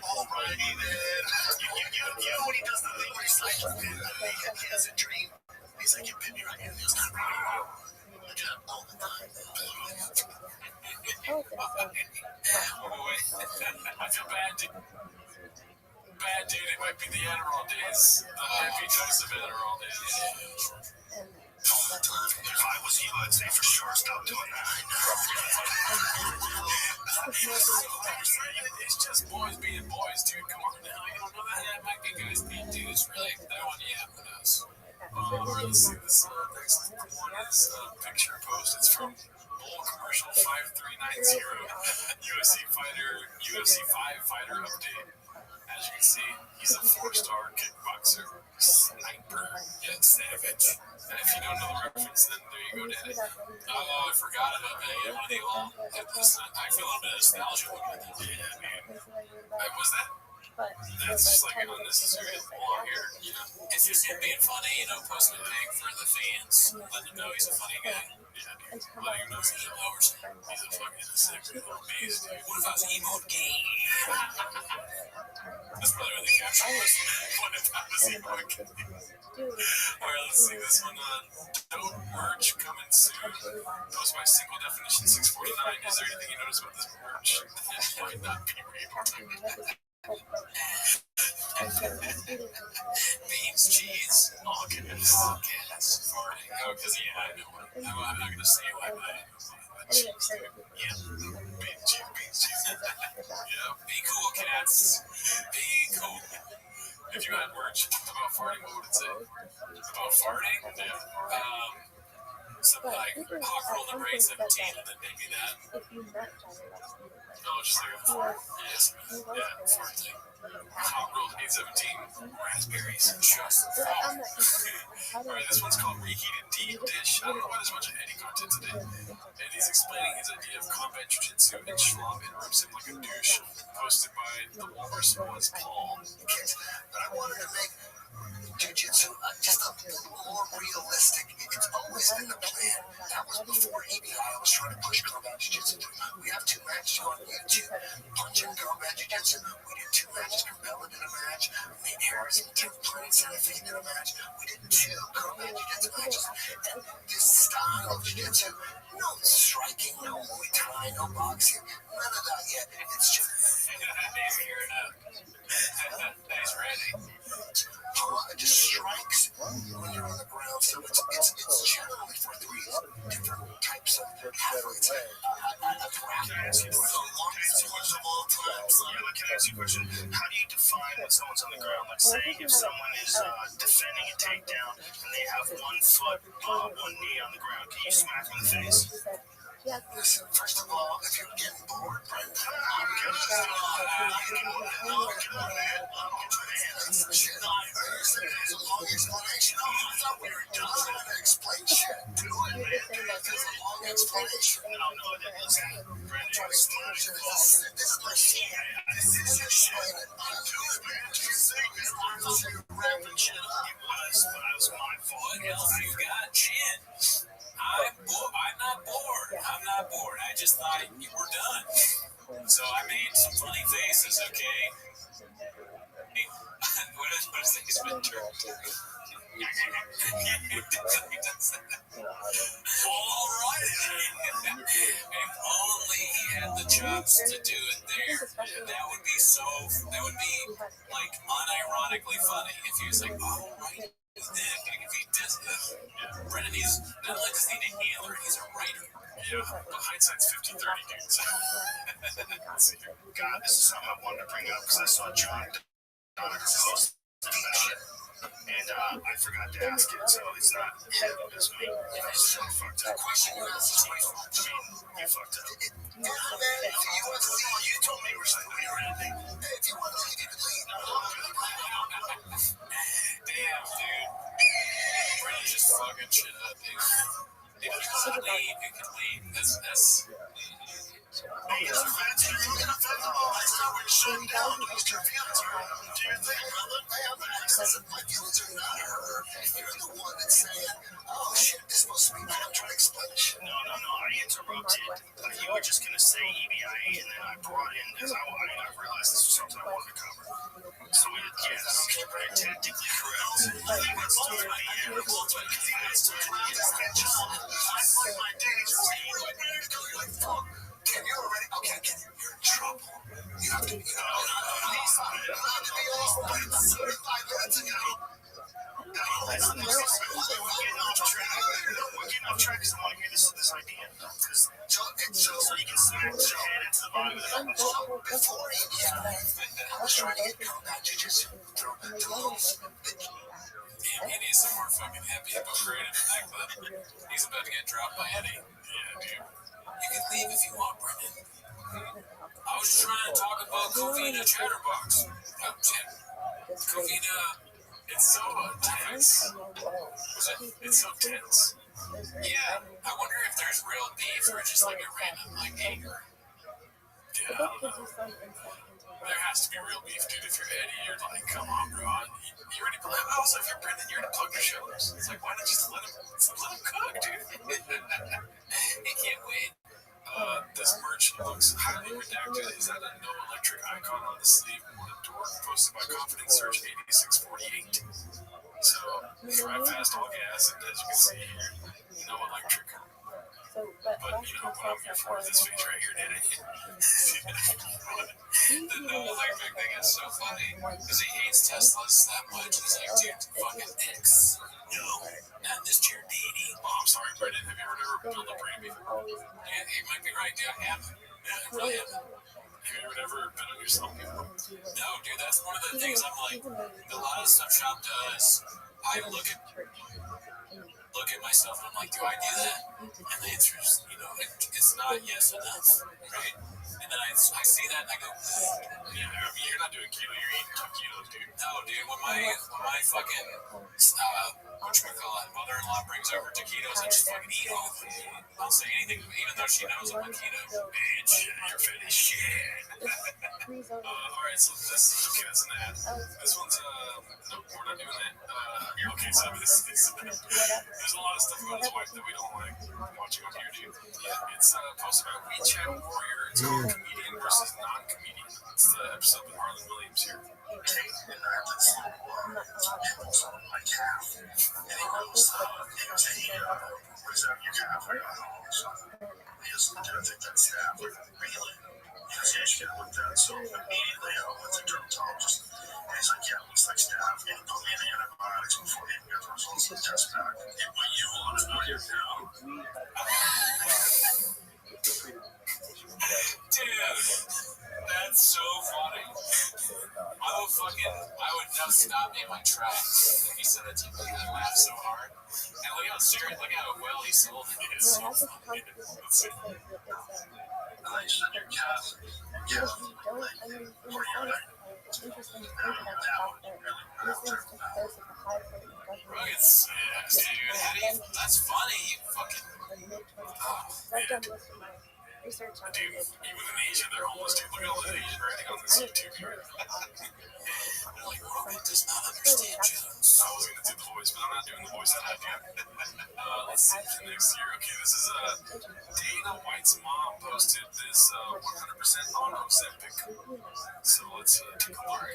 Alrighty then. You know when he does the thing where he's like, he has a dream. He's like, you bit me right here. He goes, all the time. I feel bad, dude. Bad, dude. It might be the Adderall days. The heavy dose of Adderall days. All the time. If I was you, I'd say for sure stop doing that. It's just boys being boys, dude. Come on now. You don't know that? Yeah, it might be guys being dudes. Really? That one, yeah, who knows? Let's see. This next one is a picture post. It's from Bull Commercial 5390. UFC 5 fighter update. As you can see, he's a 4-star kickboxer, sniper, yet savage. And if you don't know the reference, then there you go, Daddy. Oh, I forgot about that. Yeah, what do you all? I feel a bit of nostalgia looking at that. Yeah, man. Was that? That's just like an unnecessary long here, you know. It's just him being funny, you know, posting a pic for the fans, letting them know he's a funny guy. Yeah, dude. Letting him know he's a lowers. He's a fucking sexy little beast, dude. What if I was emote gay? That's probably where the caption was. What if I was emote gay? Alright, let's see this one. Dope merch coming soon. Post by single definition 649. Is there anything you notice about this merch that might not be real? Beans, cheese, all goodness, gas, farting. Oh, because, yeah, I know what. I'm not going to say it like that. Cheese, dude. Yeah. Beans, cheese. Yeah. Be cool, cats. Be cool. If you had merch about farting, what would it say? About farting? Yeah. Something like hot girl number 817, and then maybe that. Oh, just like a fart. Yes. Yeah, fart thing. Hot girl 817, raspberries, just fall. Alright, this one's called Reheated Deep Dish. I don't know why there's a bunch of Eddie content today. Eddie's explaining his idea of combat jiu-jitsu and Schwab interrupts him like a douche. Posted by the Walrus was Paul. Kids, but I wanted to make jiu-jitsu just a little more realistic. It's always been the plan. That was before ABI was trying to push combat jiu-jitsu. We have 2 matches on YouTube. Punch and combat jiu-jitsu. We did 2 matches. Cabela did a match. Nate Harris and Tim Prince and Faith did a match. We did 2 combat jiu-jitsu matches. And this style of jiu-jitsu, no striking, no Muay Thai, no boxing, none of that yet. It's just... He's gearing up. He's ready. It just strikes when you're on the ground, so it's generally for 3 different types of athletes. Can I ask you a question of all time? Can I ask you a question? How do you define when someone's on the ground? Like, say if someone is defending a takedown and they have 1 foot, 1 knee on the ground, can you smack them in the face? Listen, first of all, if you're getting bored, Brent, there's a long explanation. I thought we were done trying to explain shit. Do it, man. There's a long explanation. No, it doesn't. Brandon, This is my shit. This is your shit. I'm doing it, man. Just saying this. I'm just wrapping shit up. It was my fault. What else you got? Shit. I'm not bored. I'm not bored. I just thought you were done. So I made some funny faces, okay? What is this picture? Alright. If only he had the chops to do it there. That would be like unironically funny if he was like, alright. If he does this, Brennan, he's not only does he need a healer, he's a writer. Yeah, but hindsight's 50-30, dude. God, this is something I wanted to bring up because I saw John post And I forgot to ask it, so it's not as me. So fucked up. Question you asked you fucked up. You told me you were saying you were ending. If you want to leave, you can leave. Damn, dude. Brandon's just fucking shit up, dude. If you can leave, you can leave. That's Hey, it's a fancy room in a festival. I start with shutting down to Mr. Fields. Do you think brother, I have access? My feelings are not hurt. You're the one that's saying, oh shit, this must be bad. I'm trying to explain shit. No, I interrupted. You were just going to say EBIA, and then I brought in, because I realized this was something I wanted to cover. So, yes, you're very technically correct. I think that's totally I play my days. You're like, fuck. Can you already? Okay, you're in trouble. You have to be allowed to be off by 35 minutes ago. No, that's not we're getting off track. We're getting off track because I want to hear this idea. So you can smash your head into the bottom of the before I was trying to get combat jujitsu. he needs some more fucking happy hippo creative in that clip. He's about to get dropped by Eddie. Yeah, dude. You can leave if you want, Brendan. I was just trying to talk about Covina Chatterbox. Covina, it's so tense. It's so tense. Yeah, I wonder if there's real beef or just like a random like anger. Yeah, I don't know. There has to be real beef, dude. If you're Eddie, you're like, come on, bro. You already play. Also, if you're Brendan, you're gonna plug your shoulders. It's like, why not just let him cook, dude? He can't wait. This merch looks highly redacted. Is that a no electric icon on the sleeve or the door? Posted by Confidence Search 8648. So, drive fast, all gas, and as you can see here, no electric. But you know what I'm here for is this page right here, Danny. The no electric thing is so funny because he hates Teslas that much. He's like, dude, fucking X. No, not this chair, Danny. Oh, I'm sorry, Brendan. Have you ever built a brain before? Yeah, he might be right. Yeah, I have. Yeah, I really have. Have you ever been on yourself before? No, dude, that's one of the things I'm like, a lot of stuff shop does. I look at myself and I'm like, do I do that? And the answer is, it's not yes enough, right? And then I see that and I go, yeah, I mean, you're not doing keto, you're eating taquitos, dude. No, dude, when my fucking, mother-in-law brings over taquitos, I just fucking eat all of them. I don't say anything, even though she knows I'm a keto. Bitch, you're fat as shit. Alright, so this is okay, that's an ad. This one's, no, we're not doing that. Okay, so there's a lot of stuff about his wife that we don't like watching on here, dude. It's posted by WeChat Warrior. It's called Comedian versus Non-Comedian. It's the episode with Harlan Williams here. So immediately I went to dermatologist. And he's like, yeah, it looks like staph. And he put me in the antibiotics before he even got the results of the test back. And what you want to know now. Dude, that's so funny. I would now stop me in my tracks if he said it to me. I laughed so hard. And look how serious, look how well he sold it. It's so funny. Let's see. Nice, and your cat. Yeah, what are you doing? Yes, dude. That's funny. You fucking. Dude, even in Asia, they're homeless, dude. Look at all the Asian writing on this YouTube here. They're like, Robert does not understand jokes. I was going to do the voice, but I'm not doing the voice that I do. Let's see for next year. Okay, this is Dana White's mom posted this 100% on Ozempic. So let's take a look.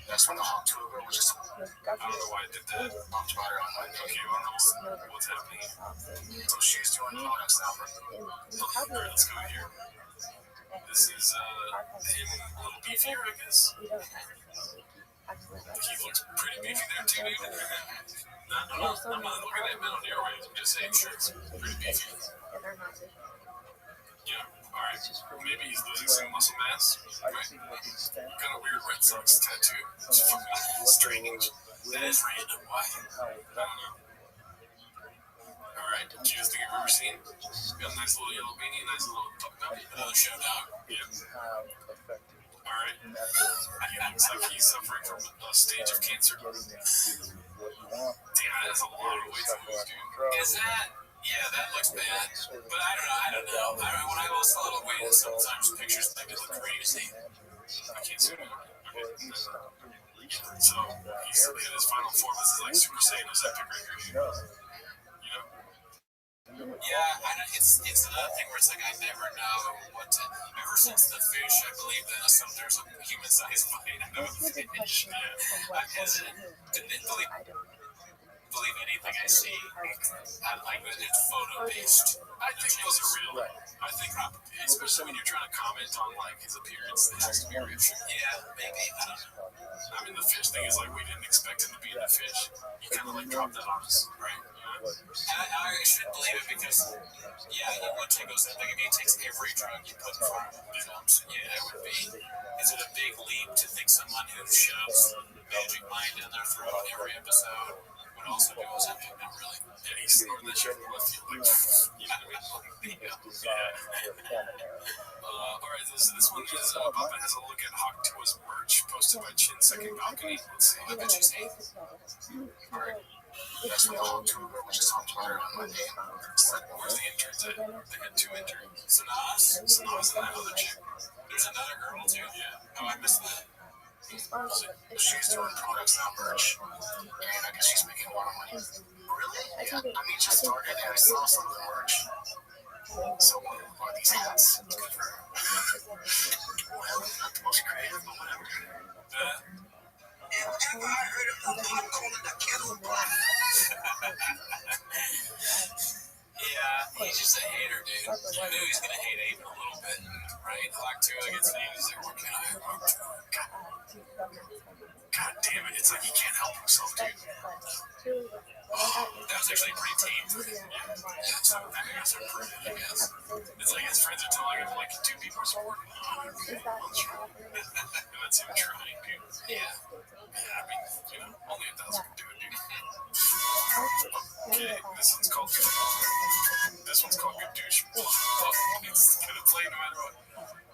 That's when the hot tour girl was just. I don't know why I did that. Talked about her online. Okay, I don't know what's happening. So she's doing products now. Alright, let's go here. This is him a little beefier, I guess. He looks pretty beefy there too, dude. I'm not looking at mental steroids. I'm just saying, sure, it's pretty beefy. Yeah, alright. Maybe he's losing some muscle mass. Got a weird Red Sox tattoo. It's fucking strange. That is random. Why? I don't know. Alright, cutest thing I've ever seen. Got a nice little yellow beanie, nice little puppy. Another show dog. Yeah. Alright. Looks like he's suffering from a stage of cancer. Damn, that is a lot of weight to lose, dude. Is that? Yeah, that looks bad. But I don't know. When I lost a little weight, sometimes pictures make it look crazy. I can't see it. So, he's in his final form. This is like Super Saiyan epic right here. You know? Yeah, it's another thing where it's like I never know what to. Ever since the fish, I believe that there's a human-sized bite out of the fish. I'm hesitant to believe anything I see. I like that it's photo-based. I think those are real. I think, especially when you're trying to comment on like his appearance, it has to be real. Yeah, maybe. I don't know. I mean, the fish thing is like we didn't expect him to be in the fish. He kind of like dropped that on us, right? And I should believe it because, yeah, he would take those. Like if he takes every drug you put in front of him, yeah, it would be. Is it a big leap to think someone who shoves Magic Mind in their throat every episode would also do his epic? Not really. Yeah, he's snorting that shit from left field. Like, alright, this one is Papa has a look at Hawk Tua's merch posted by Chin Second Balcony. Let's see. I bet you see. Alright. That's what Hawk Tua was just talking about on my name. Where's the interns at? They had 2 interns. Sanaz and that other chick. There's another girl too. Yeah. Oh, I missed that. She's doing products, not merch. And I guess she's making a lot of money. Really? Yeah. I mean, she started and I saw some of the merch. So what are these hats? It's good for her. Well, not the most creative, but whatever. Have I heard of the pot calling the kettle black? Yeah, he's just a hater, dude. I knew he's gonna hate Aiden a little bit, right? Hawk Tua gets Aiden. He's like, what can I have? God damn it, it's like he can't help himself, dude. Oh, that was actually pretty tame. Yeah, so I guess I'm pretty, I guess. It's like his friends are telling him, like, 2 people are supporting him. That's him trying, dude. Yeah. Yeah, I mean, you know, only 1,000 can do it, dude. Okay, this one's called Good Douche. It's gonna play no matter what.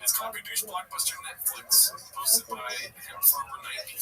It's called Good Douche Blockbuster Netflix, posted by Farmer 90.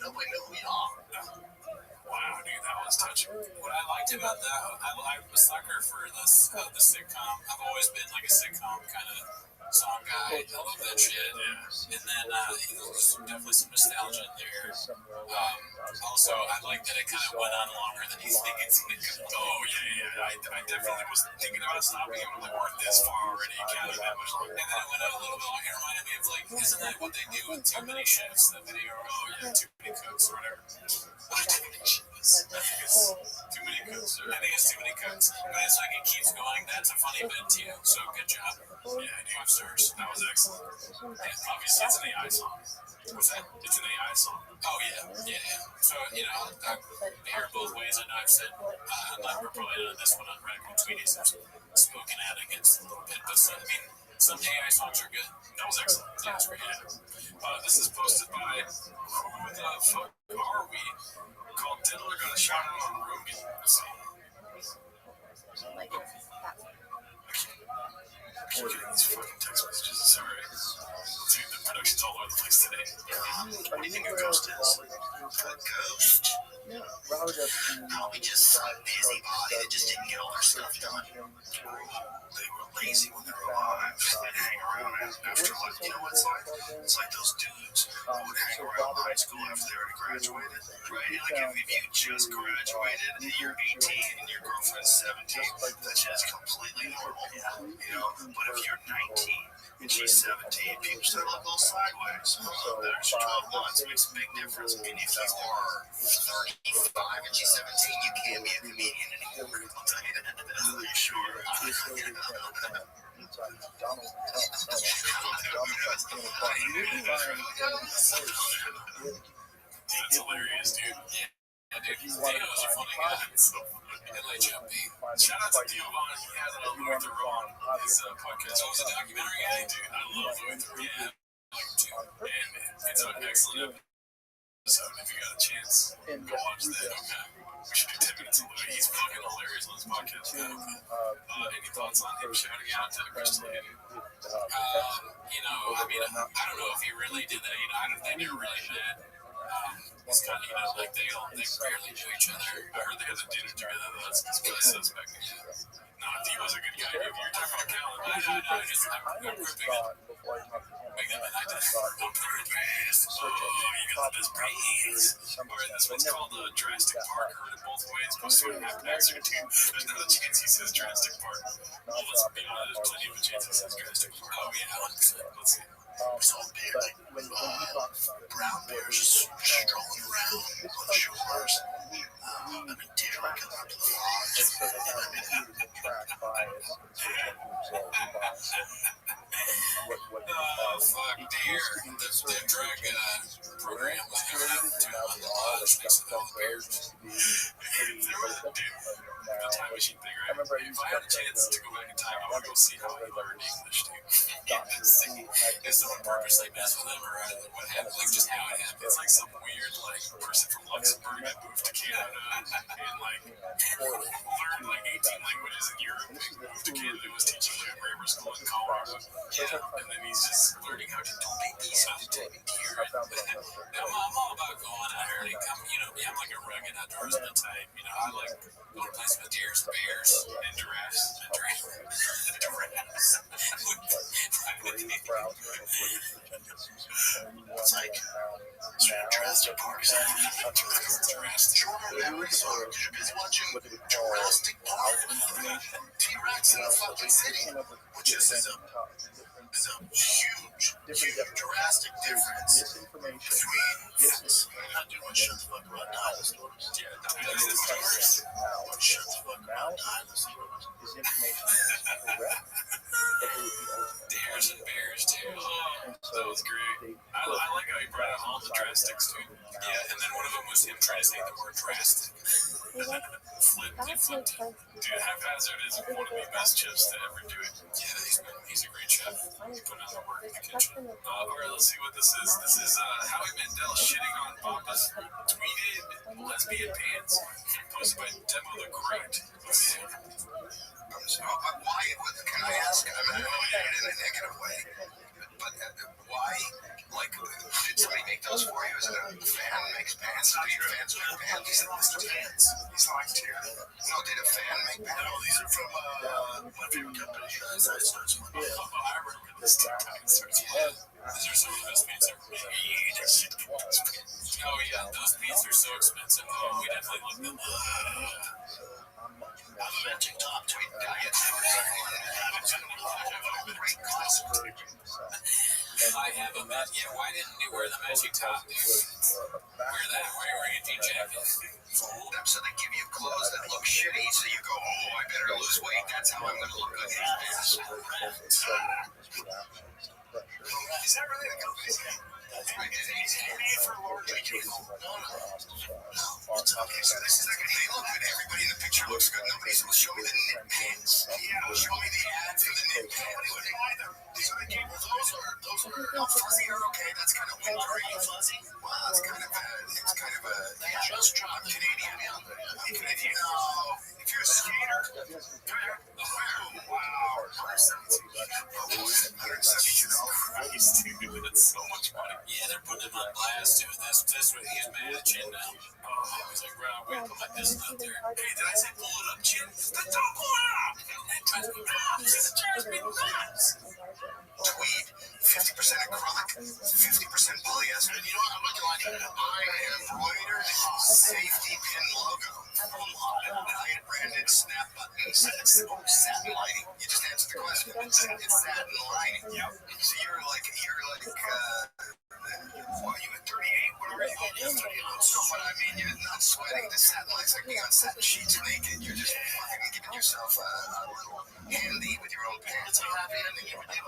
Nobody knew who you are. Wow, dude, that was touching. What I liked about that, I'm a sucker for this, the sitcom. I've always been like a sitcom kind of song guy. I love that shit. Yeah. And then there's definitely some nostalgia in there. Also, I like that it kind of went on longer than you think it's going to go. Oh, yeah. I definitely was thinking about stopping it when they weren't this far already. Counting that much longer. And then it went on a little bit longer. It reminded me of, like, isn't that what they do with Too Many Chefs? That video, oh, yeah, Too Many Cooks or whatever. Too many chefs. Too many cooks. I think it's Too Many Cooks. But it's like it keeps going. That's a funny bit, too. So good job. Yeah, I do have stars. That was excellent. And obviously, it's an AI song. What's that? It's an AI song. Oh, yeah. So, you know, I hear both ways. I know I've said, we're probably on this one on Radical Tweeties. I've spoken out against a little bit. But, some AI songs are good. That was excellent. Yeah, it's great. This is posted by Who the Fuck Are We? Called Diddler Got a Shout Out on Ruby. Let's see. I keep getting these fucking text messages. Sorry. Dude, the production's all over the place today. What do you think a ghost is? A ghost? Probably just some busybody that just didn't get all their stuff done. They were lazy when they were alive. They'd hang around after, like, you know what it's like? It's like those dudes who would hang around high school after they already graduated. Right? Like, if you just graduated and you're 18 and your girlfriend's 17, that's just completely normal. You know? But if you're 19 and she's 17, people start to look a little sideways. The extra 12 months makes a big difference. And if you are 35 and she's 17, you can't be a comedian anymore. I'll tell you that. Are you sure? That's hilarious, dude. Yeah, dude. Dio's a funny guy. LHMP. Shout out to Dio Vaughn. He has it on Louis Theroux on his podcast. Oh, it's a documentary guy, dude. I love Louis Theroux. Yeah, I like him too. And it's an excellent episode. If you got a chance, go watch that. Okay. We should do 10 minutes of Louis. He's fucking hilarious on his podcast. Any thoughts on him shouting out to Crystal Lady? You know, I mean, I don't know if he really did that. You know, I don't think they were really mad. It's kind of, you know, like they barely knew each other. I heard they had a dinner together. That's really suspect. No, he was a good guy. If you're talking about Callan, I'm ripping it. I just I'm very fast. Oh, you got the best brains. Alright, this one's called Drastic Park. Heard it both ways. Most of it happens here too. There's not a chance he says Drastic Park. Well, let's be honest, there's plenty of a chance he says Drastic Park. Oh, yeah, 100%. Let's see. So big, brown bears strolling around on the shores. And a deer coming up to the lodge. Oh, fuck, deer. The drug program was coming up to on the lodge next to all the bears. The time machine thing, right? If I had a chance to go back in time, I would go see how he learned English, dude. If someone purposely messed with him or what happened, like just how it happened. It's like some weird, like, person from Luxembourg that moved to Canada and, like, learned, like, 18 languages in Europe and moved to Canada and was teaching, like, a grammar school in Colorado. Yeah, and then he's just learning how to do babies, how to take deer. I'm all about going out here and come, you know, I'm like a rugged outdoorsman type. You know, I like going to places with deers, bears, and giraffes. It's like Jurassic Park. You're busy watching Jurassic Park. T-Rex in the fucking city, which is a huge drastic difference between this and not doing shut the fuck around dinosaurs. Shut the fuck around dinosaurs. Deers and bears, too. Oh, that was That's great. I like how he brought out all the drastics, dude. Yeah, and then one of them was him trying to say the word drastic. Flipped. Dude, Haphazard is one of the best chefs to ever do it. Yeah, he's a great chef. He put out the work in the kitchen. Alright, let's see what this is. This is Howie Mandel shitting on Papa's tweeted lesbian pants. Posted by Demo the Great. Why? Can I ask? I mean, I don't mean it in a negative way, but why? Like, did somebody make those for you? Is it a fan makes pants? Do your fans make pants? These are Mr. Pants. These are like two. No, did a fan make pants? No, these are from my favorite company. I remember this TikTok search. These are some of the best pants ever made. Oh yeah, those pants are so expensive. Oh, we definitely love them. I'm a magic top tweet diet. Great classic. I have a magic. Yeah, why didn't you wear the magic top, dude? Wear that. Wear your jean jacket. Fold them so they give you clothes that look shitty, so you go, oh, I better lose weight. That's how I'm gonna look good in these pants. Is that really the company's name? That's right. Is it made for larger people? No. Okay, so this is like a hey, look good. Everybody in the picture looks good. Nobody's will show me the knit pants. Yeah, show me the ad for the knit pants. Nobody would buy them. These are the cables. Those are fuzzy or okay. That's kind of wintery. Fuzzy. Well, it's kind of a just drop Canadian. Canadian. No, if you're a skater. Wow. $172. Christ, dude, that's so much money. Yeah, they're putting him on blast, dude. That's what he's matching now. Oh, he's like, bro, we put my business up there. Hey, did I say pull it up, Jim? Don't pull it up! That drives me nuts! It drives me nuts! Tweed, 50% acrylic, 50% polyester. And you know what? I'm not gonna lie to you. I embroidered safety pin logo. Diet branded snap buttons. Satin lining. You just answered the question. It's satin lining. Yep. So you're like, what are you at 38? What are you at? So what I mean, you're not sweating. The satin line's like being on satin sheets naked. You're just fucking giving yourself a little handy with your own pants. A happy ending you would do.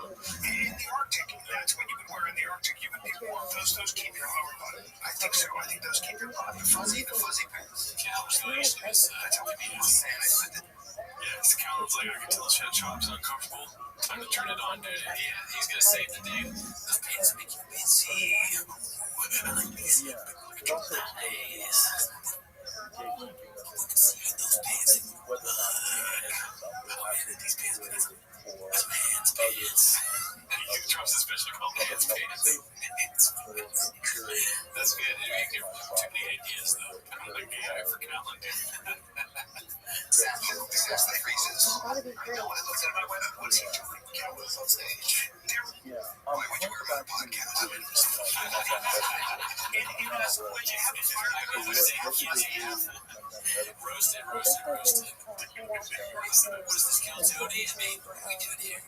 In the Arctic, that's what you would wear in the Arctic. You would be warm. Those keep your lower body. I think so. I think those keep your body fuzzy. The fuzzy pants. That's how we be Santa said that. Yeah, it's kind of like I can tell Chad Chop's uncomfortable. Time to turn it on, dude. Yeah, he's gonna save the day. Those pants make you busy. I like these. Look at your eyes. Look and see those pants. Look. How many of these pants? That's man's pants. He drops a special called man's pants. That's good. You make too many ideas, though. Kind of like AI for calendar. Exactly reasons. I know when I looked at my weather, what is he doing? Cal was on stage. Why would you wear my podcast? And that's what you have to roasted. What does this kill Tony and me? What are we doing here?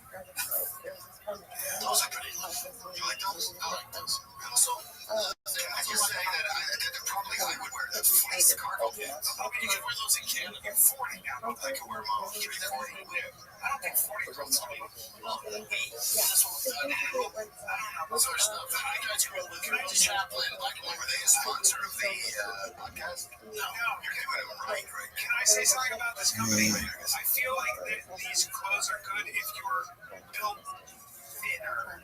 Those are pretty low. You like those? I like those. Also, can I just say that probably I would wear the fleece cargo pants. How can you wear those in Canada? You're 40 now. I could wear them all. You're 40. I don't think 40 year olds are those are stuff. I got you. Can I just Chaplin, like, were they a sponsor of the podcast? No, you're doing them right. Can I say something about this company? I feel like these clothes are good if you're built thinner.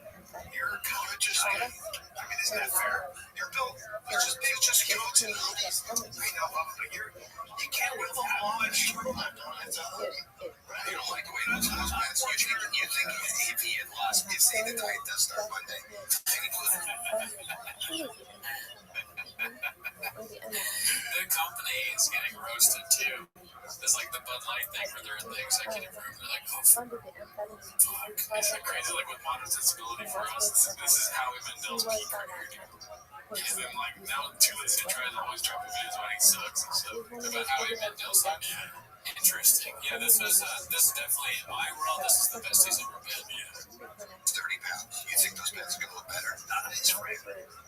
You're kind of just, I mean, isn't that fair? You're built, it's just coats and hoodies. I know, but you can't wear them much. You don't like the way those pants. You think if he had lost, you see the tight does start Monday. The company is getting roasted too. It's like the Bud Light thing where they're in the executive room. They're like, oh, fuck. It's like crazy. Like with modern sensibility for us, this is Howie Mandel's peak career, dude. And then like now too lazy to try to always drop videos when he sucks and stuff. About Howie Mandel's like, yeah, interesting. Yeah, this is definitely in my world. This is the best he's ever been. Yeah. 30 pounds. You think those pants are gonna look better? Not his frame.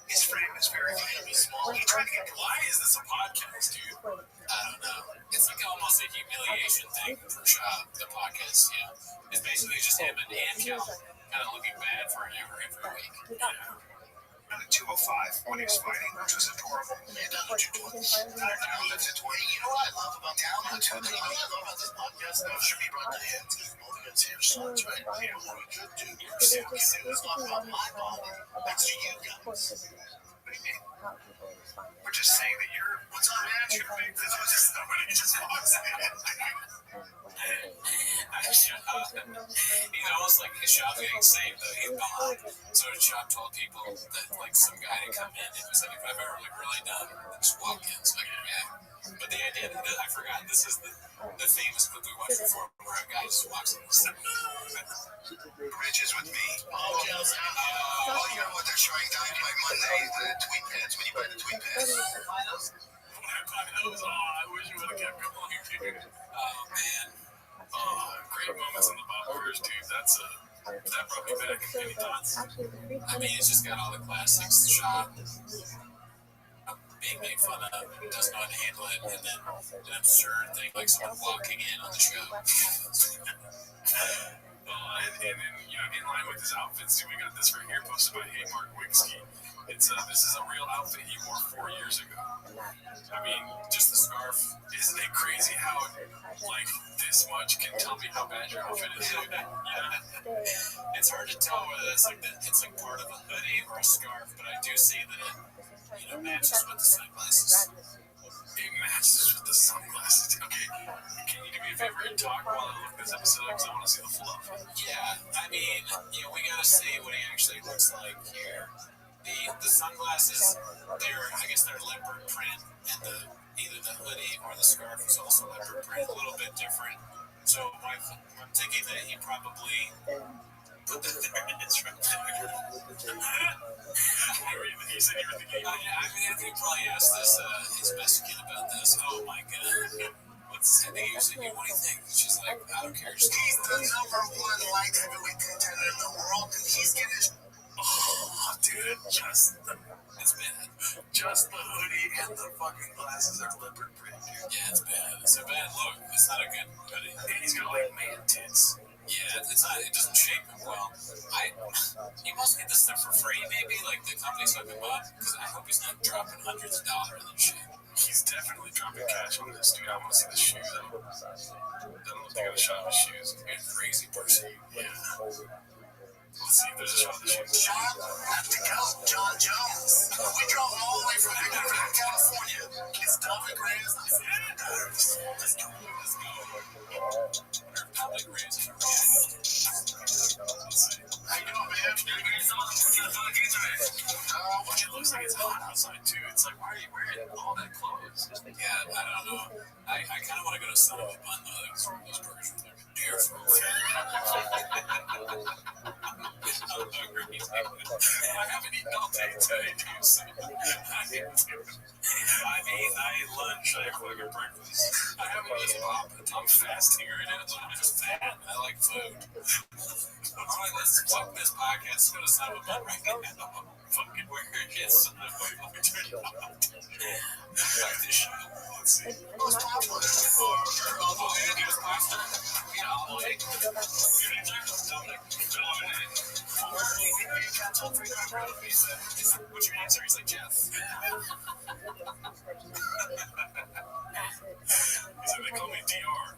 His frame is very small. You're trying to get. Why is this a podcast, dude? I don't know. It's like almost a humiliation thing for the podcast. Yeah, it's basically just him and Cal. kind of looking bad for an hour every week. And the 205 when he was fighting, which was adorable. And down to 220. Down to 220. You know what I love about down to 220? You know what I love about this podcast now? Should be brought to him. Morgan's here, so that's right. Yeah, what we could do. See, let's talk about my ball next to you guys. We're just saying that you're what's on at you, because somebody just walks in. He's almost like his shop getting saved, though. He's behind. So the shop told people that, like, some guy to come in. It was like, if I've ever really done, just walk in. So like, yeah. But the idea that I forgot, this is the famous clip we watched before where a guy just walks in and says, Rich is with me. Oh, you know what they're showing Dynamite Monday, the tweet pads, when you buy the tweet pads. I wish you would have kept going here. Oh, man. Oh, great moments on the Bobbers, dude. That brought me back. Any thoughts? I mean, it's just got all the classics. The shot being made fun of, does not handle it, and then an absurd thing like someone walking in on the show. And then, in line with his outfits, we got this right here posted by Hey Mark Wigsky. This is a real outfit he wore 4 years ago. I mean, just the scarf. Isn't it crazy how, like, this much can tell me how bad your outfit is? It's hard to tell whether it's like part of a hoodie or a scarf, but I do see that it matches with the sunglasses. It matches with the sunglasses. Okay, can you do me a favor and talk while I look this episode up because I want to see the fluff? Yeah, I mean, we gotta see what he actually looks like here. The sunglasses, they're leopard print, and either the hoodie or the scarf is also leopard print, a little bit different. So I'm thinking that he probably put that there and it's right there. You said you were thinking. I think he probably asked his Mexican about this. Oh my god. I think he was thinking, what do you think? She's like, I don't care. He's the number one light heavyweight contender in the world, and he's getting his. Oh, dude, it's bad. Just the hoodie and the fucking glasses are leopard print, dude. Yeah, it's bad. It's a bad look. It's not a good hoodie. And he's got like man tits. Yeah, it doesn't shape him well. He must get this stuff for free, maybe? Like the company's hooking him up? Because I hope he's not dropping hundreds of dollars in shit. He's definitely dropping cash on this, dude. I want to see the shoes. I don't know if they got a shot of his shoes. He's a crazy person. Yeah. Let's see if there's a shot of the shoes. John, have to go. John Jones. We drove all the way from Victorville, California. It's Dominic Reyes. Let's go. Dominic Reyes. How you doing, man? It looks like it's hot outside, too. It's like, why are you wearing all that clothes? Yeah, I don't know. I kind of want to go to Son of a Bun, though. Those burgers are like beautiful. I'm hungry. I haven't eaten all day today, dude. So I ate lunch. I had fucking breakfast. I haven't eaten pop. I'm fasting right now, so I'm just fat. I like food. Alright, let's fuck this podcast. Go to Son of a Bun right now. Fucking where it is. Turn it off. Like this show. Let's see. What's your name, sir? He's like Jeff. He's like, they call me DR.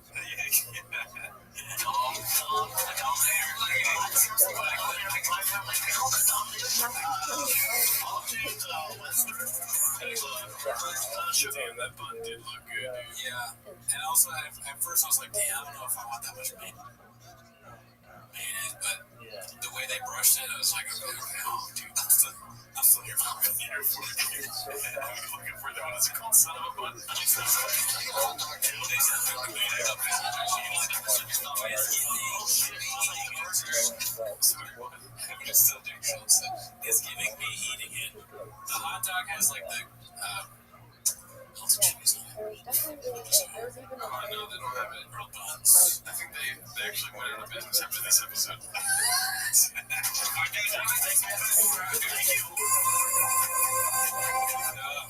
Damn, that bun did look good, dude. Yeah. And also, at first I was like, damn, I don't know if I want that much mayonnaise, but the way they brushed it, I was like, okay, oh, dude, I'm still here for it. I'm looking for that one. Is it called Son of a Bun? It's giving me eating it. The hot dog has like the lots of cheese on it. I know they don't have it grilled buns. I think they actually went out of business after this episode.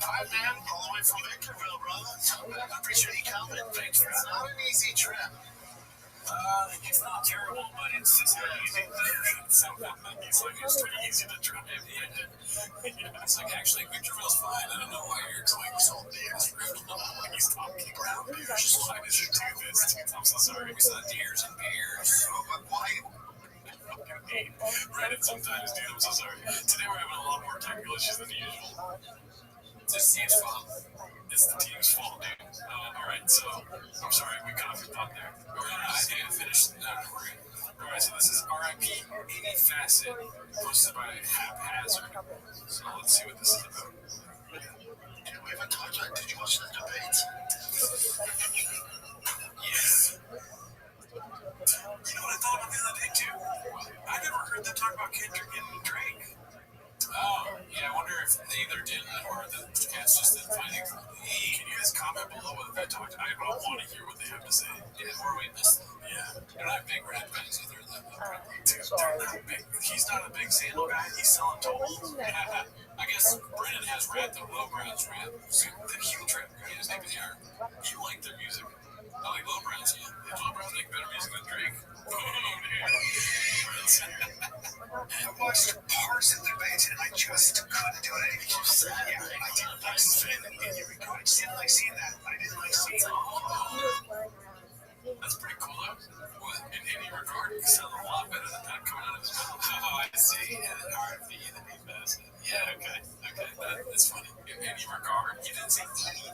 Hi, man. All the way from Victorville, brother. I appreciate you coming. Thanks. It's not an easy trip. It's not terrible, but it's just not easy. So it's like it's pretty easy to drive. Yeah. It's like actually Victorville's fine. I don't know why you're going so big. Like he's talking ground beers. Why does it do this? I'm so sorry. It's not deers and beers. But why? Reddit sometimes, dude. I'm so sorry. Today we're having a lot more technical issues than usual. It's the team's fault. It's the team's fault, dude. Alright, so I'm sorry, we got off your thought there. I didn't finish. Alright, so this is RIP 80 Facet, posted by Haphazard. So let's see what this is about. Dude, we haven't talked about. Did you watch the debates? Yes. You know what I thought about the other day, too? I never heard them talk about Kendrick and Drake. Oh, yeah, I wonder if they either didn't or the cats just didn't find it. Hey, can you guys comment below what they talked? I want to hear what they have to say. Yeah, or we missed them. Yeah. They're not big red bands either. Dude, they're not big. He's not a big sandal guy. He's selling tolls. I guess Brennan has rap, the Lowgrounds rap. The huge rap guys, maybe they are. You like their music. I like Lowgrounds, yeah. Lowgrounds make better music than Drake. Oh, I watched parts of the debate and I just couldn't do it. Yeah, I didn't like seeing it. I just didn't like seeing that. I didn't like seeing it. That's pretty cool, though. Well, in any regard, it sounds a lot better than that coming out of his mouth. Oh, I see. Yeah, the RFP, the big best. Yeah, okay. That's funny. In any regard, you didn't say any.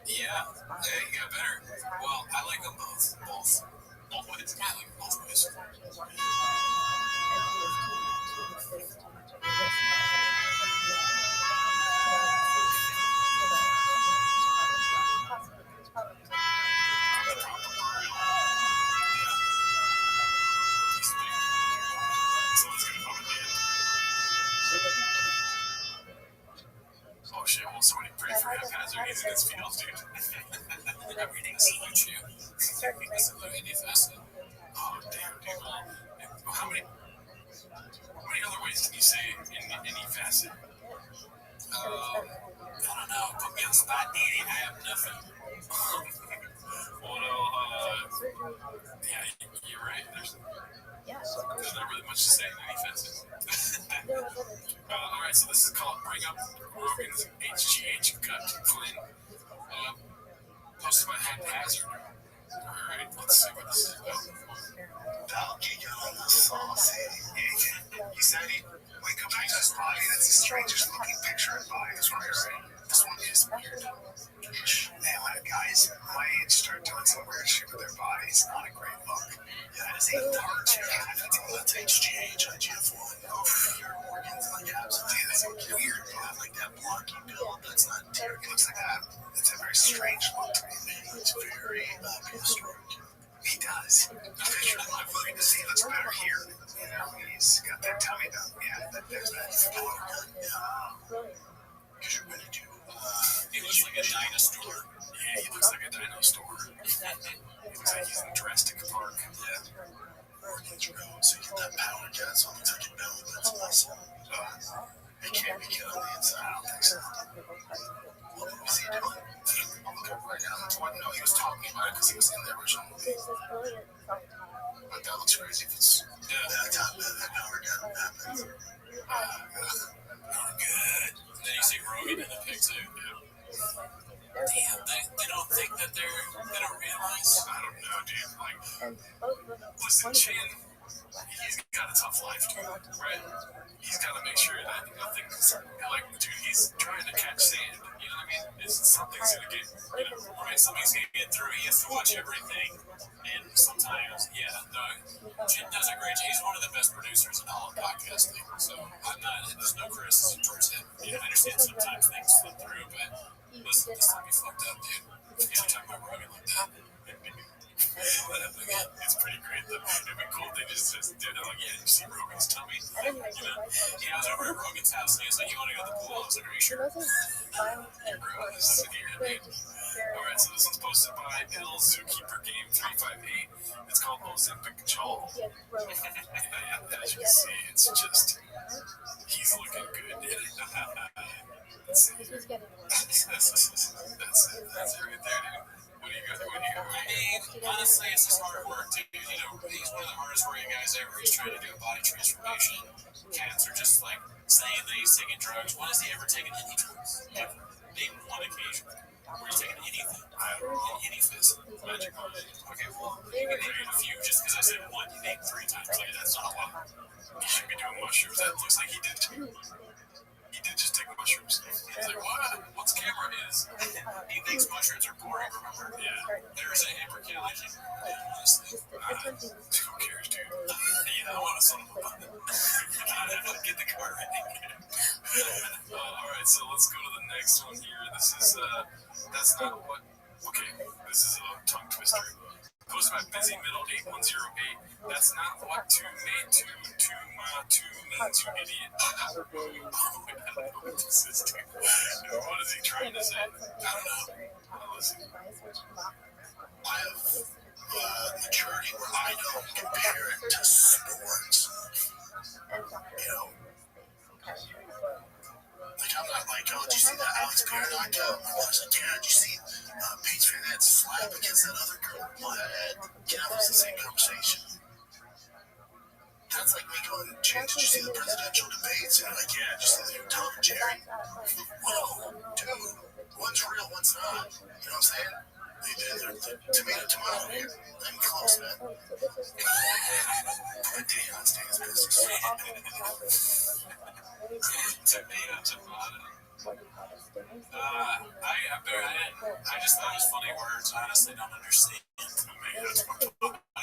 Yeah, you got better. Well, I like them both. Both ways. I like both ways. Oh shit, well, somebody pray for Haphazard. He's in his fields, dude. I'm reading a salute you. Salute Indy Fest. Oh, damn, dude. Well, how many other ways can you say any facet? I don't know. Put me on the spot, Danny. I have nothing. Well, no, yeah, you're right. There's not really much to say in any facet. Alright, so this is called Bring Up Rogan's HGH Gut Clean. Posted by Haphazard. Alright, let's see what this is about. I'll get you on the sauce, he said he'd wake up next to his body. That's the strangest looking picture in body. This one is weird. Man, when guys my age start doing some weird shit with their bodies, not a great look. Yeah, it's a dark that's HGH, IGF-1. Oh, your organs like absolutely. That's weird. You have like that blocky build. That's not tear. It looks like that. It's a very strange look to me. It's very prehistoric. He does. I'm looking to see if it's better here. You know, he's got that tummy down. Yeah, there's that floor. Because you're going to do. He looks like a dinosaur. Yeah, he looks like a dinosaur. He looks like he's in Jurassic Park. Yeah. Organs grown, so you get that power gas on the touch belly. That's awesome. It can't be good on the inside. I don't think so. What was he doing? I'm looking right now. No, he was talking about it because he was in the original movie. But that looks crazy if it's. Yeah, that power gas happens. Good. And then you see Rogan in the pic too. Damn, they don't think that they don't realize. I don't know, dude. Like, listen, Chin, he's got a tough life, dude, right? He's got to make sure that nothing's, like, dude, he's trying to catch sand, you know what I mean? Something's going to get, right? Something's going to get through. He has to watch everything. And sometimes, Chin does a great job. He's one of the best producers in all of podcasting. So there's no criticism towards him. I understand sometimes things slip through, but listen, this time he fucked up, dude. You have to talk about Rogan like that. It's pretty great though. It'd be cool if they just did it like, yeah, you see Rogan's tummy? You know? Yeah, I was over at Rogan's house and he was like, you want to go to the pool? I was like, are you sure? You're gross. This is here, dude. Alright, so this one's posted by Bill Zookeeper Game 358. It's called Ozempic Jaw. As you can see, it's just, he's looking good, dude. That's it right there, dude. What do you got? I mean, honestly, honestly, it's just hard work, dude. You know, he's one of the hardest working guys ever. He's trying to do a body transformation. Cats are just like saying that he's taking drugs. When has he ever taken any drugs? Ever. Name one occasion where he's taken anything. Any fist. Magic. Okay, well, you can name a few just because I said one. You named 3 times. Like, that's not a lot. He should be doing mushrooms. That looks like he did too. He did just take mushrooms. He's like, what? What's camera is? He thinks mushrooms are boring, remember? Yeah. There's a hammer calculation. Honestly. Who cares, dude? Yeah, I want a son of a bun. Get the car ready. Alright, so let's go to the next one here. This is, that's not what. Okay, this is a tongue twister. Posted by Busy Middle 8108. That's not what to means, you idiot. I don't know what this is, dude. What is he trying to say? I don't know. Listen. I have maturity where I don't compare it to sports. You know, like I'm not like, oh, did you see that Alex Pierre knockout? I was like, yeah, did you see Paige Van Zandt slap against that other girl? What? Yeah, it was the same conversation. That's like me going, Jay, did you see the presidential debates? And you're like, yeah, did you see the new Tom and Jerry? Whoa, dude, one's real, one's not. You know what I'm saying? They're tomato here. I'm close, man. But Deion stays business. I just thought it was funny words. I honestly don't understand. I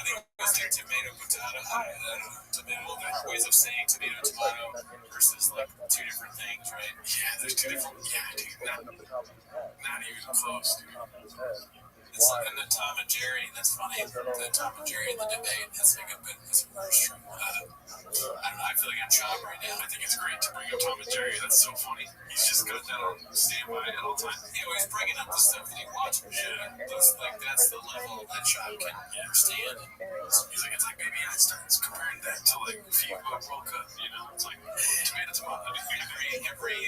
think it was like tomato, potato. I don't know. Tomato, ways of saying tomato, tomato versus like 2 different things, right? Yeah, there's 2 different. Yeah, dude. Not even close, dude. It's like in the Tom and Jerry. That's funny. The Tom and Jerry in the debate. It's like a bit. It's a worse from. I don't know. I feel like I'm chopped right now. I think it's great to bring up Tom and Jerry. That's so funny. He's just got that on standby at all times. Anyways, bringing up the stuff that he watches. Yeah, that's the level that Chop can understand. He's like, it's like Baby Einstein's comparing that to like FIFA World Cup. You know, it's like tomato. Every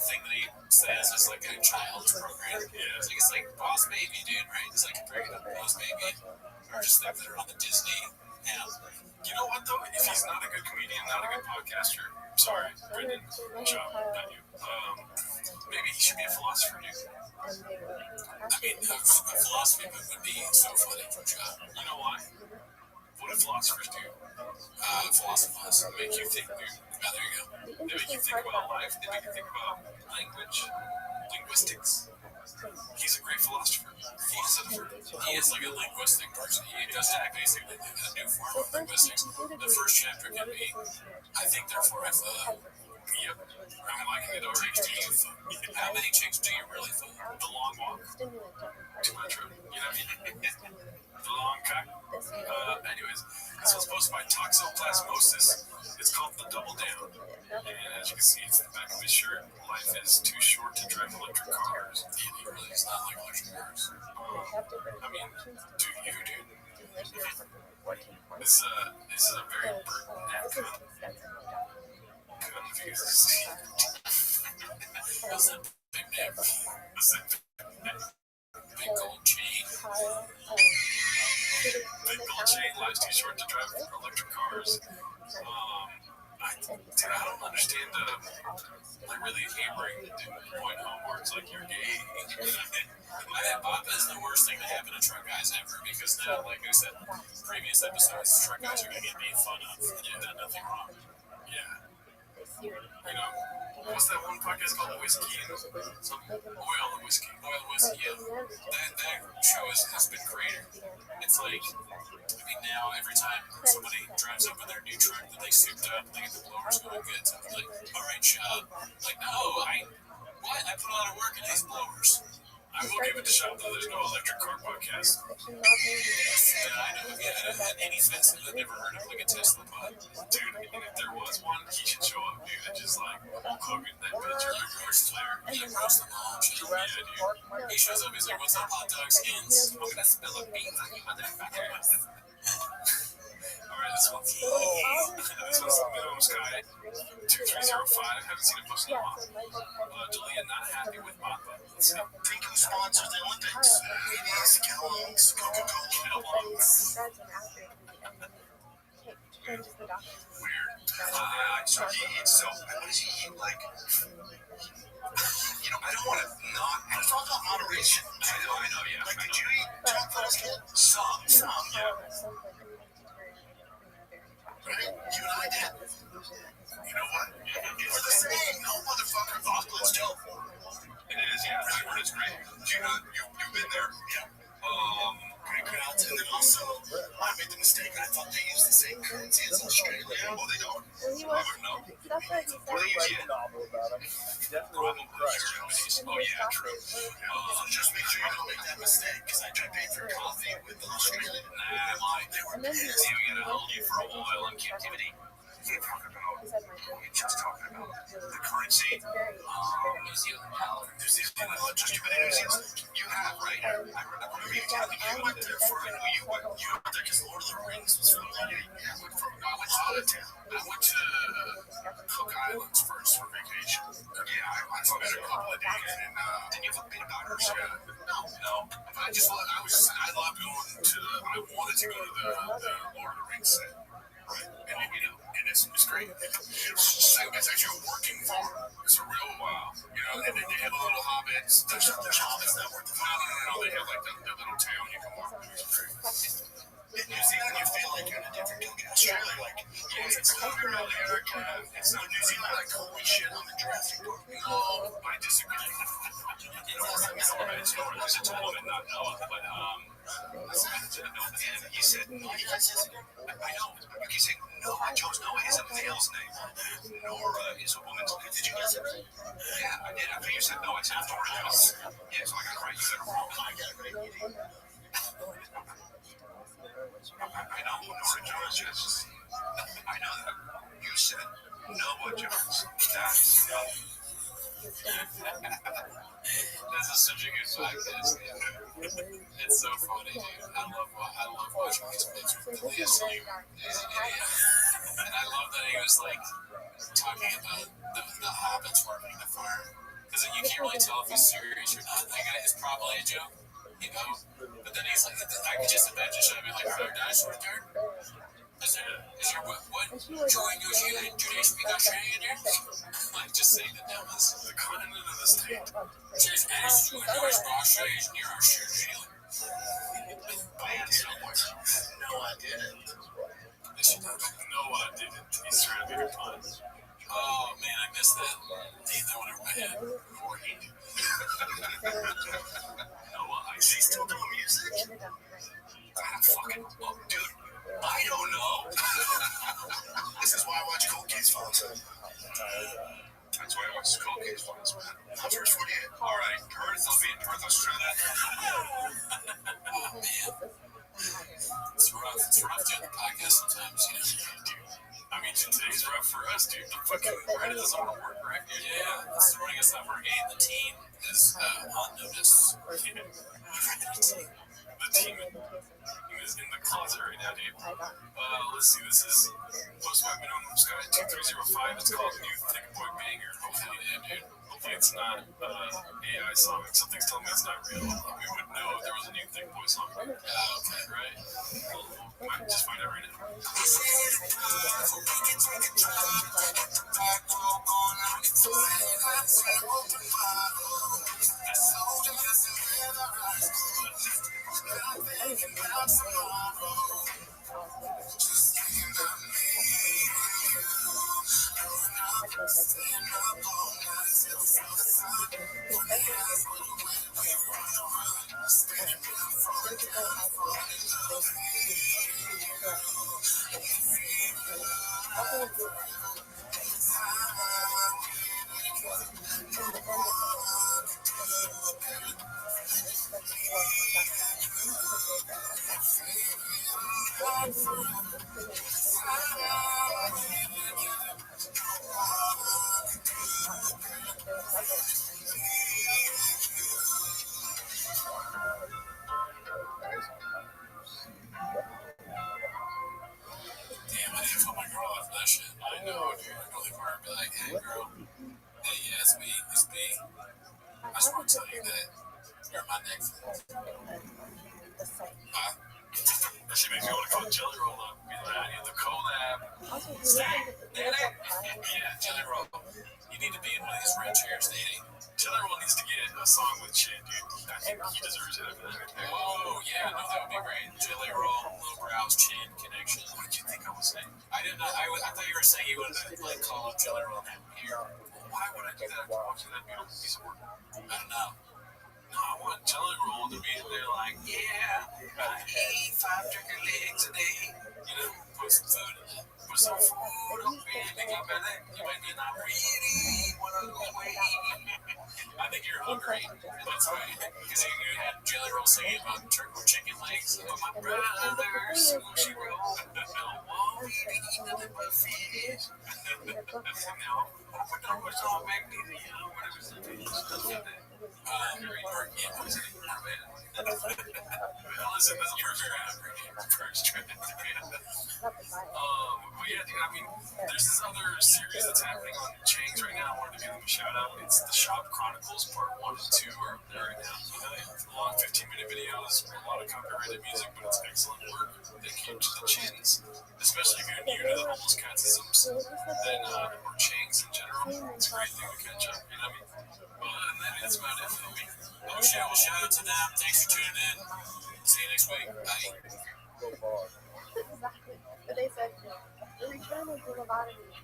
thing that he says is like a child's program. Yeah, it's like Boss Baby, dude, right? It's like bringing up Boss Baby, or just them that are on the Disney app. You know what though? If he's not a good comedian, not a good podcaster, sorry, Brendan, Chop, not you. Maybe he should be a philosopher, dude. I mean, a philosophy book would be so funny for Chop. You know why? What do philosophers do? Philosophize, make you think, dude. Oh, there you go. They make you think about life. They make you think about language, linguistics. He's a great philosopher. He is like a linguistic person. He does basically a new form of linguistics. The first chapter can be, I think, therefore, if, yep, I'm liking it over to you. How many chicks do you really fuck? The long walk. Too much, you know what I mean? The long cock. Anyways, this was posted by Toxoplasmosis. It's called The Double Down. And as you can see, it's the back of his shirt. Life is too short to drive electric cars. He really is not like electric cars. I mean, do you, dude? This is a very pertinent outcome. Confused. That's a big name. That's a big gold chain. Big gold chain, life's too short to drive electric cars. I don't understand like really hammering the point home where it's like you're gay. I mean, Papa is the worst thing to happen to truck guys ever because now, like I said, previous episodes, truck guys are going to get made fun of and you've done nothing wrong. Yeah. You know, what's that one podcast called? Whiskey and something? Oil and Whiskey. Yeah. That show has been great. It's like, I mean, now every time somebody drives up in their new truck that they souped up, they get the blowers going good. So I'm like, all right, Shop. Like, no, I put a lot of work in these blowers. I will give it to Shop, though. There's no electric car podcast. I know, yeah, any fence I've never heard of, like a Tesla pod. Dude, if there was one, he should show up, dude, and just like Hulk Hogan, that bitch, or like roast Flair. Yeah, roast them all. Yeah, dude. He shows up, he's like, what's up, hot dog skins? I'm gonna spill a beans on you, motherfucker. Alright, this one's the Minimum Sky 2305. Haven't seen it posted in a while. Julia not happy with Mappa. Let's see. Think who sponsors the Olympics? Mayonnaise, Kellogg's, Coca-Cola. Weird. So he eats so. What does he eat? Like, I don't want to not. It's all about moderation. I know, yeah. Like, did you eat chocolate as a kid? Some, yeah. Right? You and I did. You know what? We're the same. No motherfucker. Chocolate's dope. It is, yeah. Right, it's great. You've been there. Yeah. Great crowds. And then also, I made the mistake. I thought they used the same currency as Australia. Oh, they don't? I wouldn't know. What do they use? Probably Japanese. Oh, yeah, true. So just make sure you don't make that mistake, because I tried paying for coffee with the Australian. They were pissed. We gotta hold you for a while in captivity. We're just talking about the currency. New Zealand dollar. New Zealand dollar. Just New Zealand. You have, right? I remember you telling me you went there for. I know you went there because Lord of the Rings was from there. Yeah, I went out of town. I went to Cook Islands first for vacation. Yeah, I spent a couple of days, and didn't you have a bit about her? No. I loved going to. I wanted to go to the Lord of the Rings set. Right. And it's great. It's actually a working farm. It's a real and then they have a little hobbits. There's hobbits that work. No. They have like the little town you can walk through. In New Zealand, you feel like you're in a different country. Australia, it's Colonial America. It's not New Zealand, like, holy shit, I'm in Jurassic Park. No, I disagree. It's a woman, not Noah, but, and he said, I know, he said, Noah, chose Noah is a male's name. Nora is a woman's name. Did you guess it? Yeah, I did. After you said Noah, I said Nora. Yeah, so I got it right. You got it wrong. I got it right. I know who Nora Jones is. I know that. You said Noah Jones. That's no. This is such a good podcast. It's so funny, dude. I love watching these clips with Billy asleep. And I love that he was like talking about the hobbits working the farm. Because you can't really tell if he's serious or not. That guy is probably a joke, But then he's like, I could just imagine showing me like, are there dinosaurs there? Is there what? Join New Zealand? Do they speak Australian there? Like, just saying the numbers. The continent of the state. Says, as you know, Australia is near Australia. Land somewhere. No, I didn't. No, I didn't. He's trying to make a pun. Oh, man, I missed that. Damn, that went over my head. Poor he. Noah, is he still doing music? I fucking love dude. I don't know. This is why I watch Cold Case Files. That's why I watch Cold Case Files, man. That's first 48. All right, Perth. I'll be in Perth, Australia. Oh, man. It's rough. It's rough doing the podcast sometimes, Dude. I mean, today's rough for us, dude. The fucking Reddit doesn't want to work, right? Yeah, this morning it's not working. The team is on notice. The team is in the closet right now, dude. Let's see. This is Postmark Minimum Sky 2305. It's called New Thick Boy Banger. Hopefully, dude. Hopefully it's not AI song. Something's telling me it's not real. We would know if there was a new Thick Boy song. Okay, right? We might just find out right now. Damn, I didn't put my girl out for that shit. I know, dude. I go leave her and be like, hey, girl. Hey, yeah, it's me. I just want to tell you that Or my neck. The site. That shit makes me want to call Jelly Roll up. Be like, in the collab. Also, if you Stat. look at Yeah, Jelly Roll. You need to be in one of these red chairs dating. Jelly Roll needs to get a song with Chin, dude. I think he deserves it after that. Oh, yeah, no, that would be great. Jelly Roll, Low Brows, Chin connection. What did you think I was saying? I didn't know. I thought you were saying you wanted to like call up Jelly Roll and have him here. Why would I do that after watching that beautiful piece of work? I don't know. No, I want Jelly Roll to be there like, yeah, I eat 5 turkey legs a day. You know, put some food in it. Put some food on me to get better. You might be not really want to lose weight. I think you're hungry. That's why. Because you had Jelly Roll singing about turkey chicken legs. Oh, my brother's sushi roll. Won't we be eating it by feet? No. What's all magnesium? Whatever it is. Stuff like that. Listen, you're very hungry. First try. But yeah, dude, I mean, there's this other series that's happening on Chains right now. I wanted to give them a shout out. It's the Shop Chronicles Part 1 and 2 are up there right now. Long 15-minute videos, a lot of copyrighted music, but it's excellent work. They came to the Chins, especially if you're new to the homeless catechisms, then or Chains in general. It's a great thing to catch up. You know what I mean? And then that's about it for me. Oh shit, well, shout out to them. Thanks for tuning in. See you next week. Bye. Exactly. But they said, the return of the lobotomy.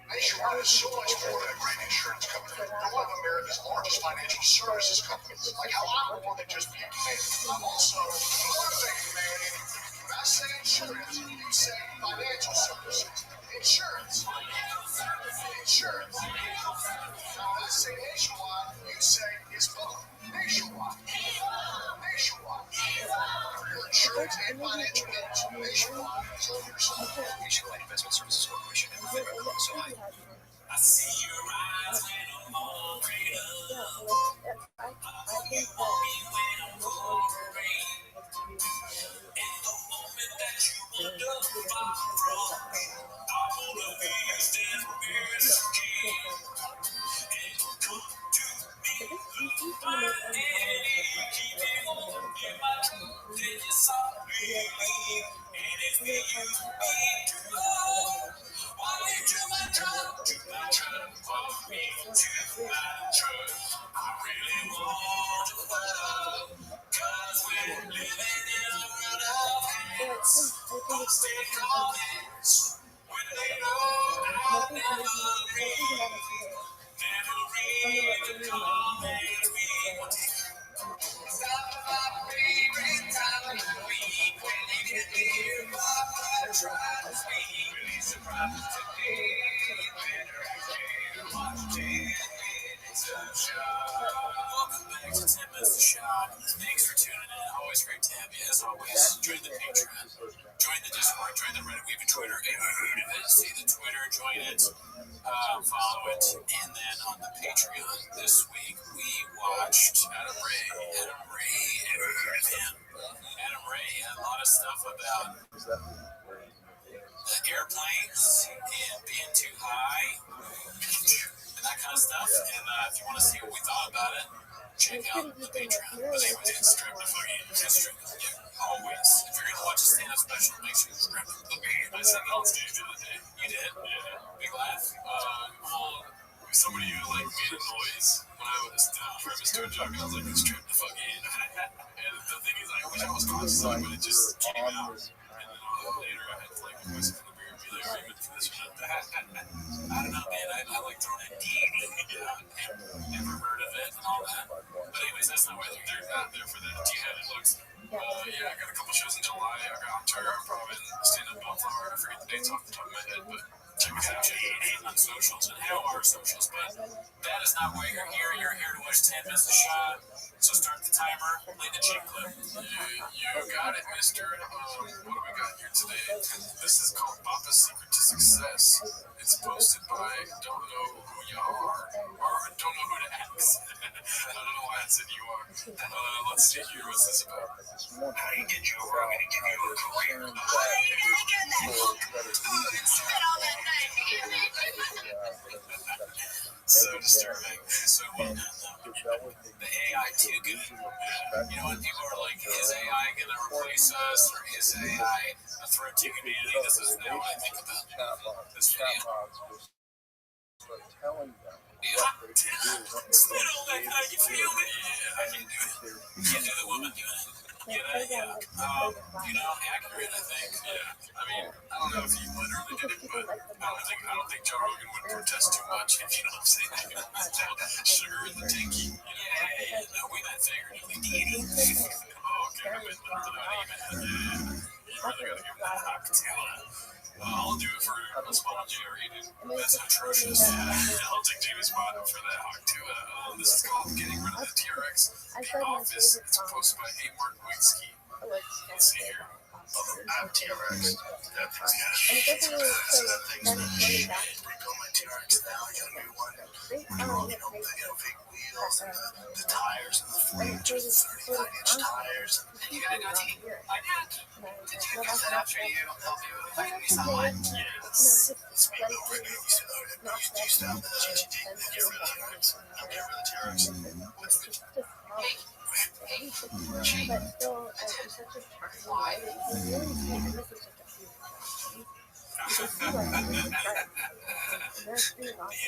Nationwide has so much more than a great insurance company. They're one of America's largest financial services companies. Like how I'm more than just being committed. I'm also motivated, man. When I say insurance, you say financial services. Insurance. Insurance. Now, when I say nationwide, you say it's both. Nationwide. Nationwide. For your insurance and financial needs, Nationwide is on your side. Nationwide Investment Services Corporation. So I see your eyes when I'm all prayed up. I think that In the moment that you wonder far from, I wanna be still again. And come to me, look my hand, keep it on in my truth, then you saw me. And it's me you need to love. Walk me to my truck, walk me to my truck. I really want to love, 'cause we're living in a world of hate. Folks take comments when they know I'll never read the comments we want. Stop my favorite time of the week when you can hear my heart try to speak. Really surprised today, better I watch 10 minutes of show. Welcome back to 10 Minutes of Show. Thanks for tuning in. Always great to have you. As always, join the Patreon, join the Discord, join the Reddit, we have a Twitter. See the Twitter, join it, follow it, and then on the Patreon this week we watched Adam Ray. Ever heard of him? Adam Ray had a lot of stuff about airplanes and being too high and that kind of stuff. And if you want to see what we thought about it, check out the Patreon. But anyways, it's strap the fucking always. If you're gonna watch a stand-up special, make sure you strap the fucking. I said that on stage the other day. You did? Yeah. Big laugh. Somebody who like made a noise when I was premise to a joke, I was like, strap the fuck in. And the thing is, I wish I was conscious of it, but it just came out. And then later I had to like put myself in the mirror and be like, are you meant for this or not? I don't know, man. I like throwing in D&D. Never heard of it and all that. But anyways, that's not why they're not there for that. T-headed looks. Yeah, I got a couple shows in July. I got Ontario Improv and Stand-Up Bellflower. I forget the dates off the top of my head, but check me out on socials and how are socials. But that is not why you're here. You're here to watch 10 Minutes of Shot. So start the timer, play the cheat clip. You got it, mister. What do we got here today? This is called Papa's Secret to Success. It's posted by Don't Know Who You Are, or Don't Know Who to Ask. I don't know why I said you are. Let's see here. What's this about? How do you get Joe Rogan to give you a career? How do you get that hook? Spit on that thing. So disturbing. So well done, though. the AI too good. You know, when people are like, is AI gonna replace us, or is AI a threat to humanity? This is now what I think about this video. Spit on that guy, you feel me? Yeah, I can do it. Can't do the woman doing it. Yeah. You know, accurate, I think. Yeah. I mean, I don't know if he literally did it, but I don't think Joe Rogan would protest too much, if you know what I'm saying. Sugar in the tanky. Yeah, no, we meant figuratively. Oh, okay, I meant literally, man. Yeah. You really gotta give him that hot potato. I'll do it for a small Jerry, dude. That's atrocious. I'll take Jamie's spot for that hawk too. This is called Getting Rid of the TRX in Office. It's posted by A. Mark Winsky. Let's see here. I'm TRX. That thing's got that thing's not shit. Rebuild my TRX now. I got a new one. Fake wheels and the tires and the 49-inch tires. And you got a new team. I did. Did you get that after you helped me with my new someone? Yes. It's me over again. You said, oh, you stopped the GTD. Then get rid of the TRX. I'll get rid of the TRX. What's the Hey, why?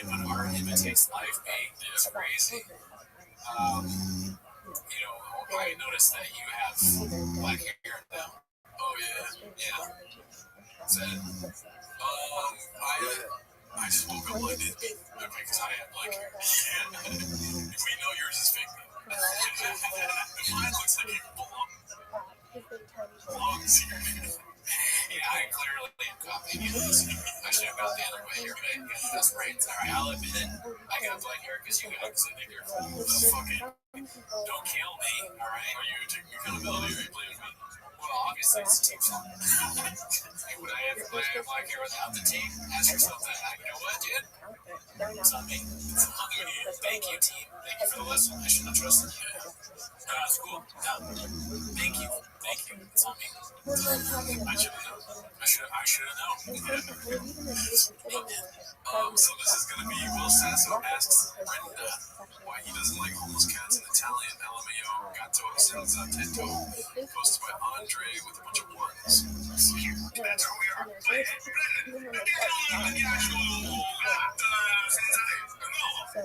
When art imitates life, it's crazy. You know, I noticed that you have black hair now. Oh yeah. Is that it? I just woke up like this because I have black hair. We know yours is fake. Mine looks like it belongs here. Yeah, I clearly am copying you. I should have got the other way here, but that's right. Alright, I'll admit it. I got black hair because you got it. Fucking don't kill me, alright? Are you taking accountability or are you playing with me? Well, obviously it's a team song. Would I have black hair without the team? Ask yourself that. You know what, dude? It's on me. It's on me. Thank you, team. Thank you for the lesson. I shouldn't have trusted you. That's cool. No. Thank you. It's on me. I should have known. I should have known. So this is going to be Will Sasso asks Brenda why he doesn't like homeless cats in Italian. LMAO Gatto Senza Tetto. Posted by Andre with a bunch of ones. That's who we are.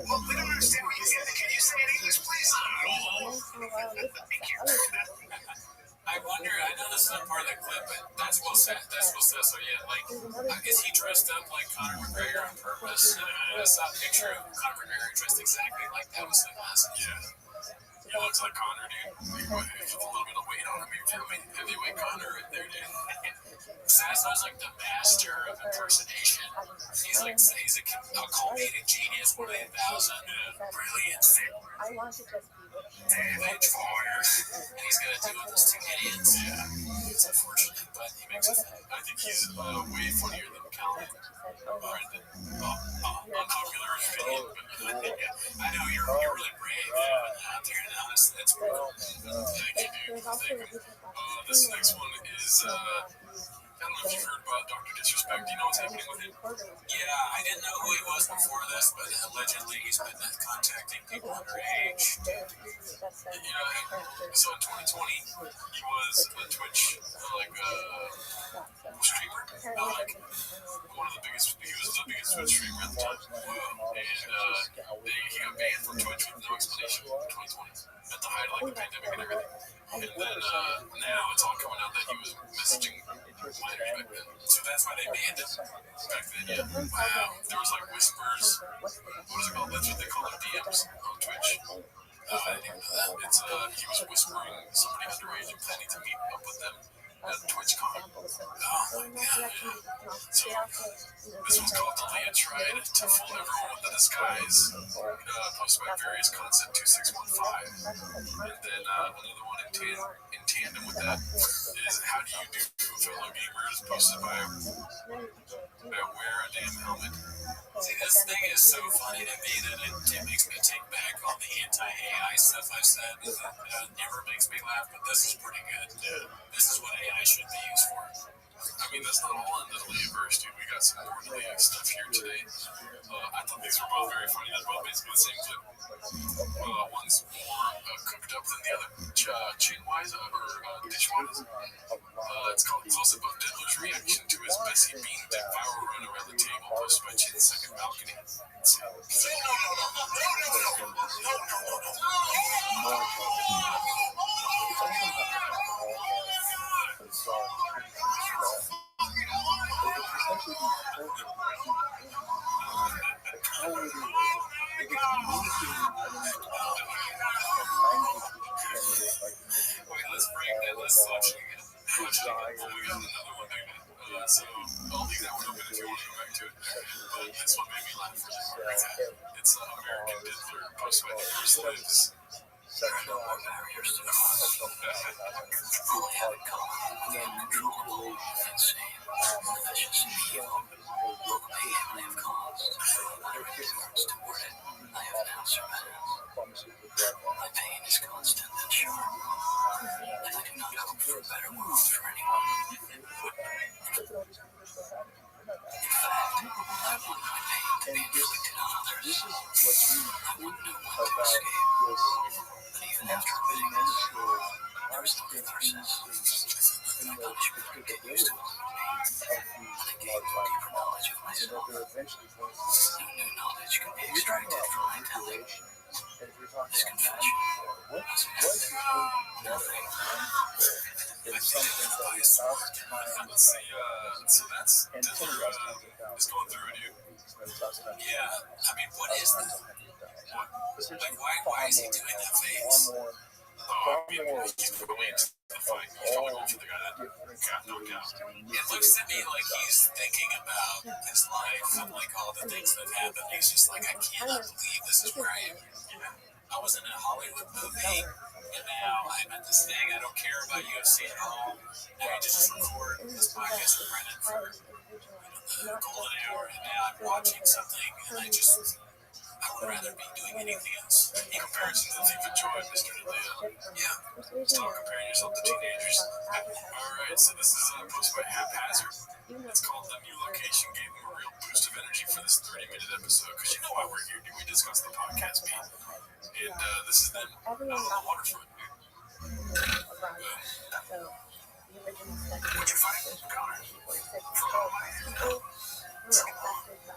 Well, we don't understand what you said. Can you say it in English, please? I wonder, I know this is not part of the clip, but that's Will Sasso, yeah. Like, is he dressed up like Conor McGregor on purpose? I saw a picture of Conor McGregor dressed exactly like that with sunglasses. Yeah. He looks like Conor, dude. With a little bit of weight on him, you feel me? Heavyweight Conor right there, dude. Sasso's like the master of impersonation. He's a culminated genius, 1 in 1,000. Brilliant. Damage fire. And he's gonna do it with 2 idiots. Yeah. It's unfortunate, but he makes it. I think he's way funnier than Calvin. Unpopular opinion, but I know you're really brave out there, and honestly, that's brutal. Thank you, dude. This next one is, I don't know if you've heard about Dr. Disrespect. Do you know what's happening with him? Yeah, I didn't know who he was before this, but allegedly he's been contacting people underage. Yeah, So in 2020, he was a Twitch, streamer. One of the biggest, he was the biggest Twitch streamer at the time. And he got banned from Twitch with no explanation in 2020, at the height of the pandemic and everything. And then now it's all coming out that he was messaging minors back then. So that's why they banned him back then. Yeah. Wow. There was whispers. What is it called? That's what they call it, DMs on Twitch. I didn't even know that. It's he was whispering somebody underage and planning to meet up with them at TwitchCon. Oh my god. So this one's called Delia Tried to Fool Everyone with the Disguise. Posted by Various Concept 2615. And then another one in tandem with that is How Do You Do, Fellow Gamers, posted by Wear a Damn Helmet. See, this thing is so funny to me that it makes me take back all the anti-AI stuff I've said. It never makes me laugh, but this is pretty good. This is what AI should be used for. I mean, that's not all in the Delia verse, dude. We got some more Delia stuff here today. I thought these were both very funny. They're both basically the same clip. One one's more cooked up than the other, chain-wise or dish-wise. It's called close-up of Diddler's reaction to his Bessie Bean devour run around the table posted by Chin's second balcony. Let's watch it again. So I'll leave that one open if you want to go back to it. But this one made me laugh. It's American Diddler posted by the First Lives. There are no more barriers to control efficiency, evil, will pay I have caused. My rewards toward it I have now surpassed. My pain is constant and sharp, and I do not hope for a better world for anyone. In fact, I want my pain to be inflicted on others. I want no one to escape. But even after admitting this, there was no catharsis. My punishment continues to elude me, and I gain no deeper knowledge of myself. No new knowledge can be extracted from my telling. This confession was nothing. Let's see, so that's Diddler is going through it, dude. Yeah, I mean, what is that? Like, why is he doing that face? I mean, he's probably into the fight. He's probably going for the guy that got knocked out. It looks to me like he's thinking about his life and like all the things that have happened. He's just like, I cannot believe this is where I am. I was in a Hollywood movie, and now I'm at this thing. I don't care about UFC at all. Now I just record this podcast with Brennan for the golden hour, and now I'm watching something, and I would rather be doing anything else. In comparison to the thief of joy, Mr. DeLeo. Yeah, stop comparing yourself to teenagers. Alright, so this is posted by Haphazard. It's called The New Location Gave him a real boost of energy for this 30-minute episode, because you know why we're here. We discuss the podcast beat. And this is them out on the waterfront. What'd you find, Connor?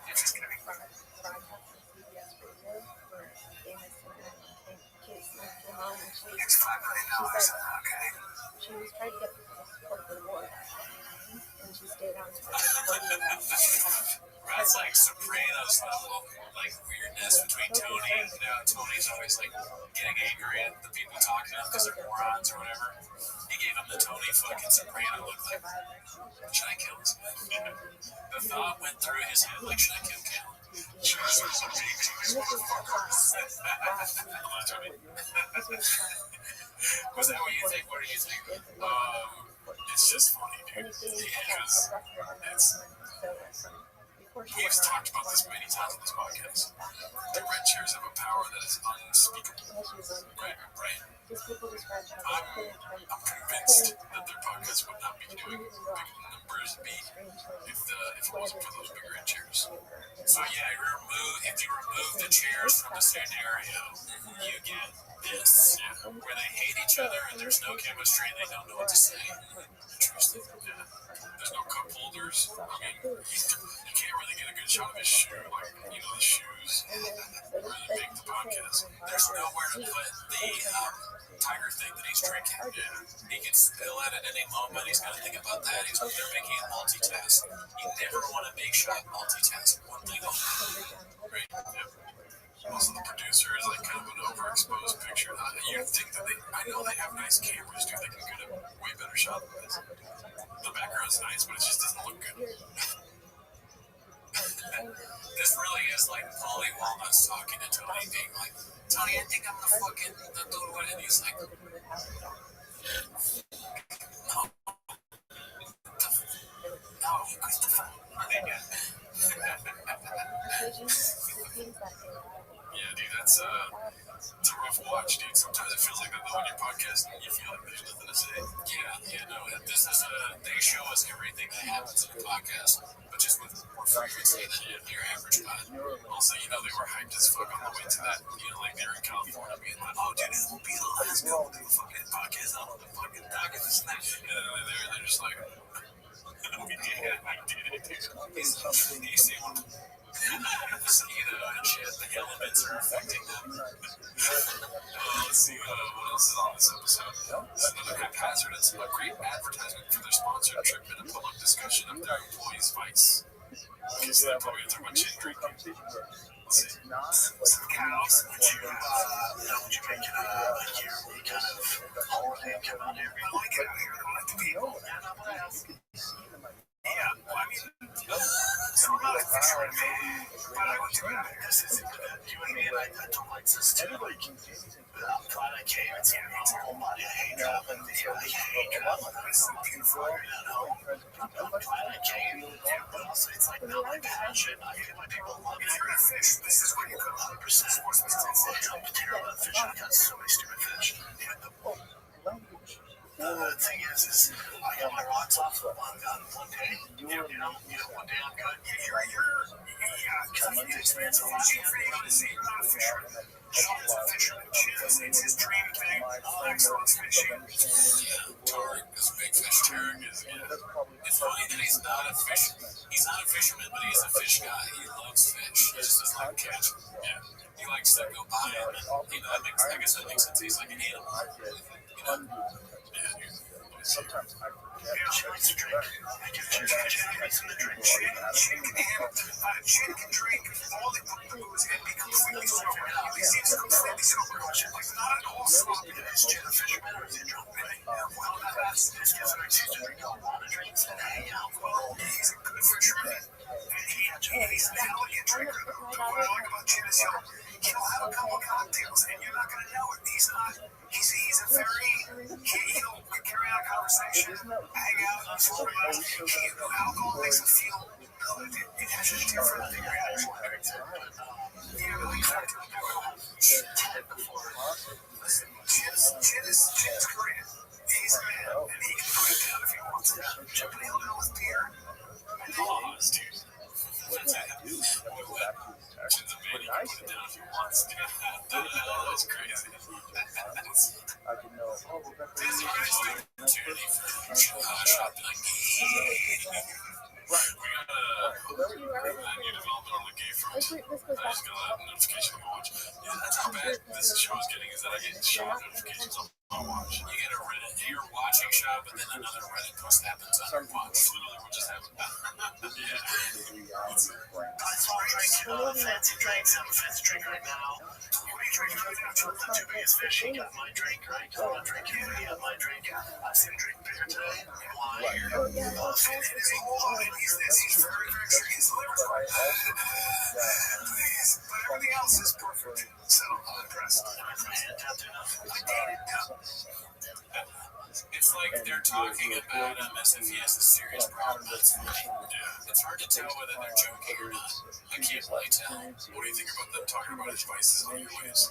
It's just gonna be fun. It's $5 million, okay. She was trying to get people to support the war, and she stayed on to That's like Sopranos level, like weirdness between Tony and Tony's always like getting angry at the people talking to him because they're morons or whatever. He gave him the Tony fucking Soprano look like, should I kill this man? The thought went through his head like, should I kill Cal? Was that what you think? What do you think? It's just funny, dude. Because we've talked about this many times on this podcast. The red chairs have a power that is unspeakable. Right? I'm convinced that their podcast would not be doing big numbers if it wasn't for those big red chairs. So yeah, if you remove the chairs from the scenario, you get this, where they hate each other and there's no chemistry and they don't know what to say. Interesting. Yeah. There's no cup holders. I mean, you can't really get a good shot of his shoe, like, the shoes really make the podcast. There's nowhere to put the tiger thing that he's drinking. Yeah. He can spill it at any moment. He's got to think about that. They're making it multitask. You never want to make shot multitask one thing only. Right? Yep. Also, the producer is like kind of an overexposed picture. You'd think that I know they have nice cameras, dude. They can get a way better shot than this. The background's nice, but it just doesn't look good. This really is like Polly Walnuts talking to Tony, being like, Tony, I think I'm the dude with it. And he's like, no, Christopher. Yeah, dude, it's a rough watch, dude. Sometimes it feels like that on your podcast, and you feel like there's nothing to say. This is they show us everything that happens in the podcast, but just with more frequency than your average pod. Also, they were hyped as fuck on the way to that, like they were in California being like, oh know what the fucking podcast, I don't know what the fucking doc is, this and that. And then they're just like, we did it. You see one, shit, the elements are affecting them. Let's see what else is on this episode. This is another haphazard. It's a great advertisement for their sponsorship and a public discussion of their employees' vice. Okay, so they're probably talking about gin drinking. It's not some cows that you drink in a year where you kind of holiday and come out here. I like it out here. I like the people. Yeah, well, I mean, so I'm not a fisher, but I would do it because it's good. You know what I mean? I don't like this too. Like, I'm glad I came. It's a whole lot. I hate traveling. I hate traveling. It's so beautiful here at home. I'm glad I came. But also, it's like not my passion. I feel like people love it. If you're a fish, this is where you go 100% sports business. I'm terrible at fishing. I got so many stupid fish. The thing is, I got my rocks off one day. One day I'm good. Because of the experience of fishing for you to see, you're not a fisherman. Sean's a fisherman. It's his dream thing. Excellent fishing. Tarek is a big fish. Tarek is, It's funny that he's not a fisherman, but he's a fish guy. He loves fish. He just doesn't like catch. Yeah. He likes to go buy him. And, I guess that makes sense. He's like an animal. Sometimes I forget. She likes to drink. Gin can drink all the booze and be completely sober. He seems completely sober. Like, not at all sloppy. Is Gin a fisherman or is he drunk? Well, that's this gives an excuse to drink a lot of drinks and hang out. Well, he's a good fisherman. And he's an elegant drinker. What I like about Gin is he'll have a couple cocktails and you're not going to know it. He's a very, he'll carry on a conversation, hang out, alcohol makes him feel good. It has a different thing. Listen, Gin is Korean. He's a man, and he can put it down if he wants it. But he'll do it with beer. Pause, dude. That's it. Gin's a man, he can put it down if he wants to. That's crazy. I can know. This is an opportunity for shopping. We got a new development on the gay front. I just got a notification on my watch. Yeah, that's how bad this show is getting, is that I get shop notifications on my watch. You get a Reddit, you're watching shop, and then another Reddit post happens on your watch. Literally what just happened. Yeah. That's why I drink fancy drinks. I'm a fancy drink right now. What are you drinking right now? The two biggest fish. You got my drink, right? I'm gonna drink you. You got my drink. I've seen him drink beer today. Why? He's very, very sure he's liver. But everything else is perfect. So I'm impressed. I dated him. It's like they're talking about him as if he has a serious problem. Yeah, it's hard to tell whether they're joking or not. I can't really tell. What do you think about them talking about his vices on your ways?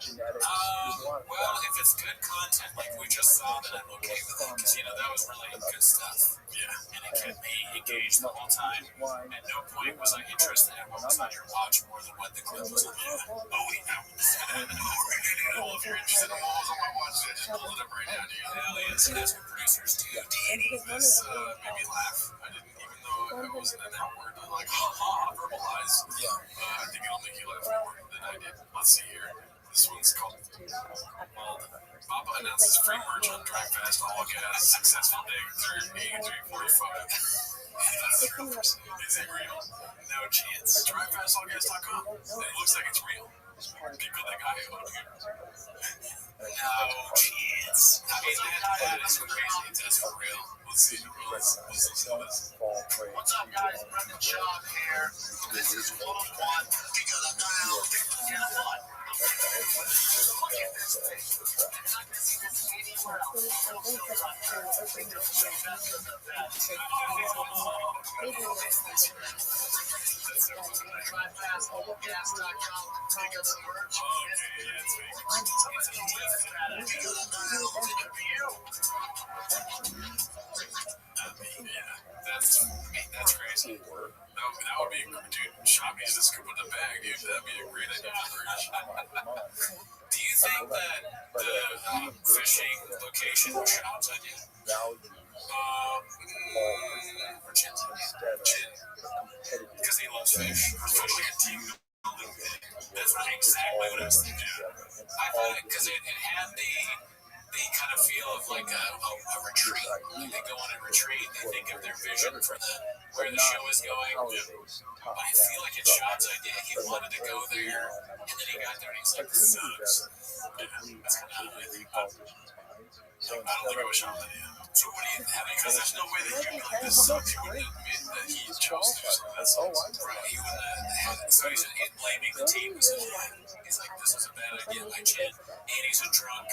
Well, if it's good content, like we just saw, then I'm okay with it, because, that was really good stuff. Yeah, and it kept me engaged the whole time, and no point was I interested in what was on your watch more than what the clip was on. Oh, wait, now. Well, if you're interested in what was on my watch, I just pulled it up right now, dude. Hell yes, and that's what producers do. This made me laugh. I didn't even know I wasn't in that word. I'm like, verbalize. Yeah. I think it'll make you laugh more than I did. Let's see here. This one's called Papa announces free merch on Drive Fast All Gas. Successful day 3:45. Is it real? No chance. DriveFastAllGas.com. It looks like it's real. People think I am. No chance. I mean, that is crazy. That's for real. Let's see. Let's listen to this. What's up, guys? Brendan Shaw here. This is one-on-one. Because I'm not out there. What? Look at this thing. You're not going to see this anywhere else. That's crazy. That would be a good, dude. Shop me just scoop in the bag, dude. That'd be a great idea. Do you think that the fishing location or shops I do. Because he loves fish. Especially a team building thing. That's exactly what I was thinking. I thought it because it had the kind of feel of like a retreat. When they go on a retreat, they think of their vision for where the show is going. But I feel like in Sean's idea, he wanted to go there, and then he got there and he's like, this sucks. Yeah, that's kind of how I think about it. I don't think it was Sean's idea. So what do you have? Because there's no way that you'd be like, this sucks. He wouldn't admit that he chose to do something. Right, he wouldn't have it. So he's blaming the team. He's like, this is a bad idea. My chin. And he's a drunk.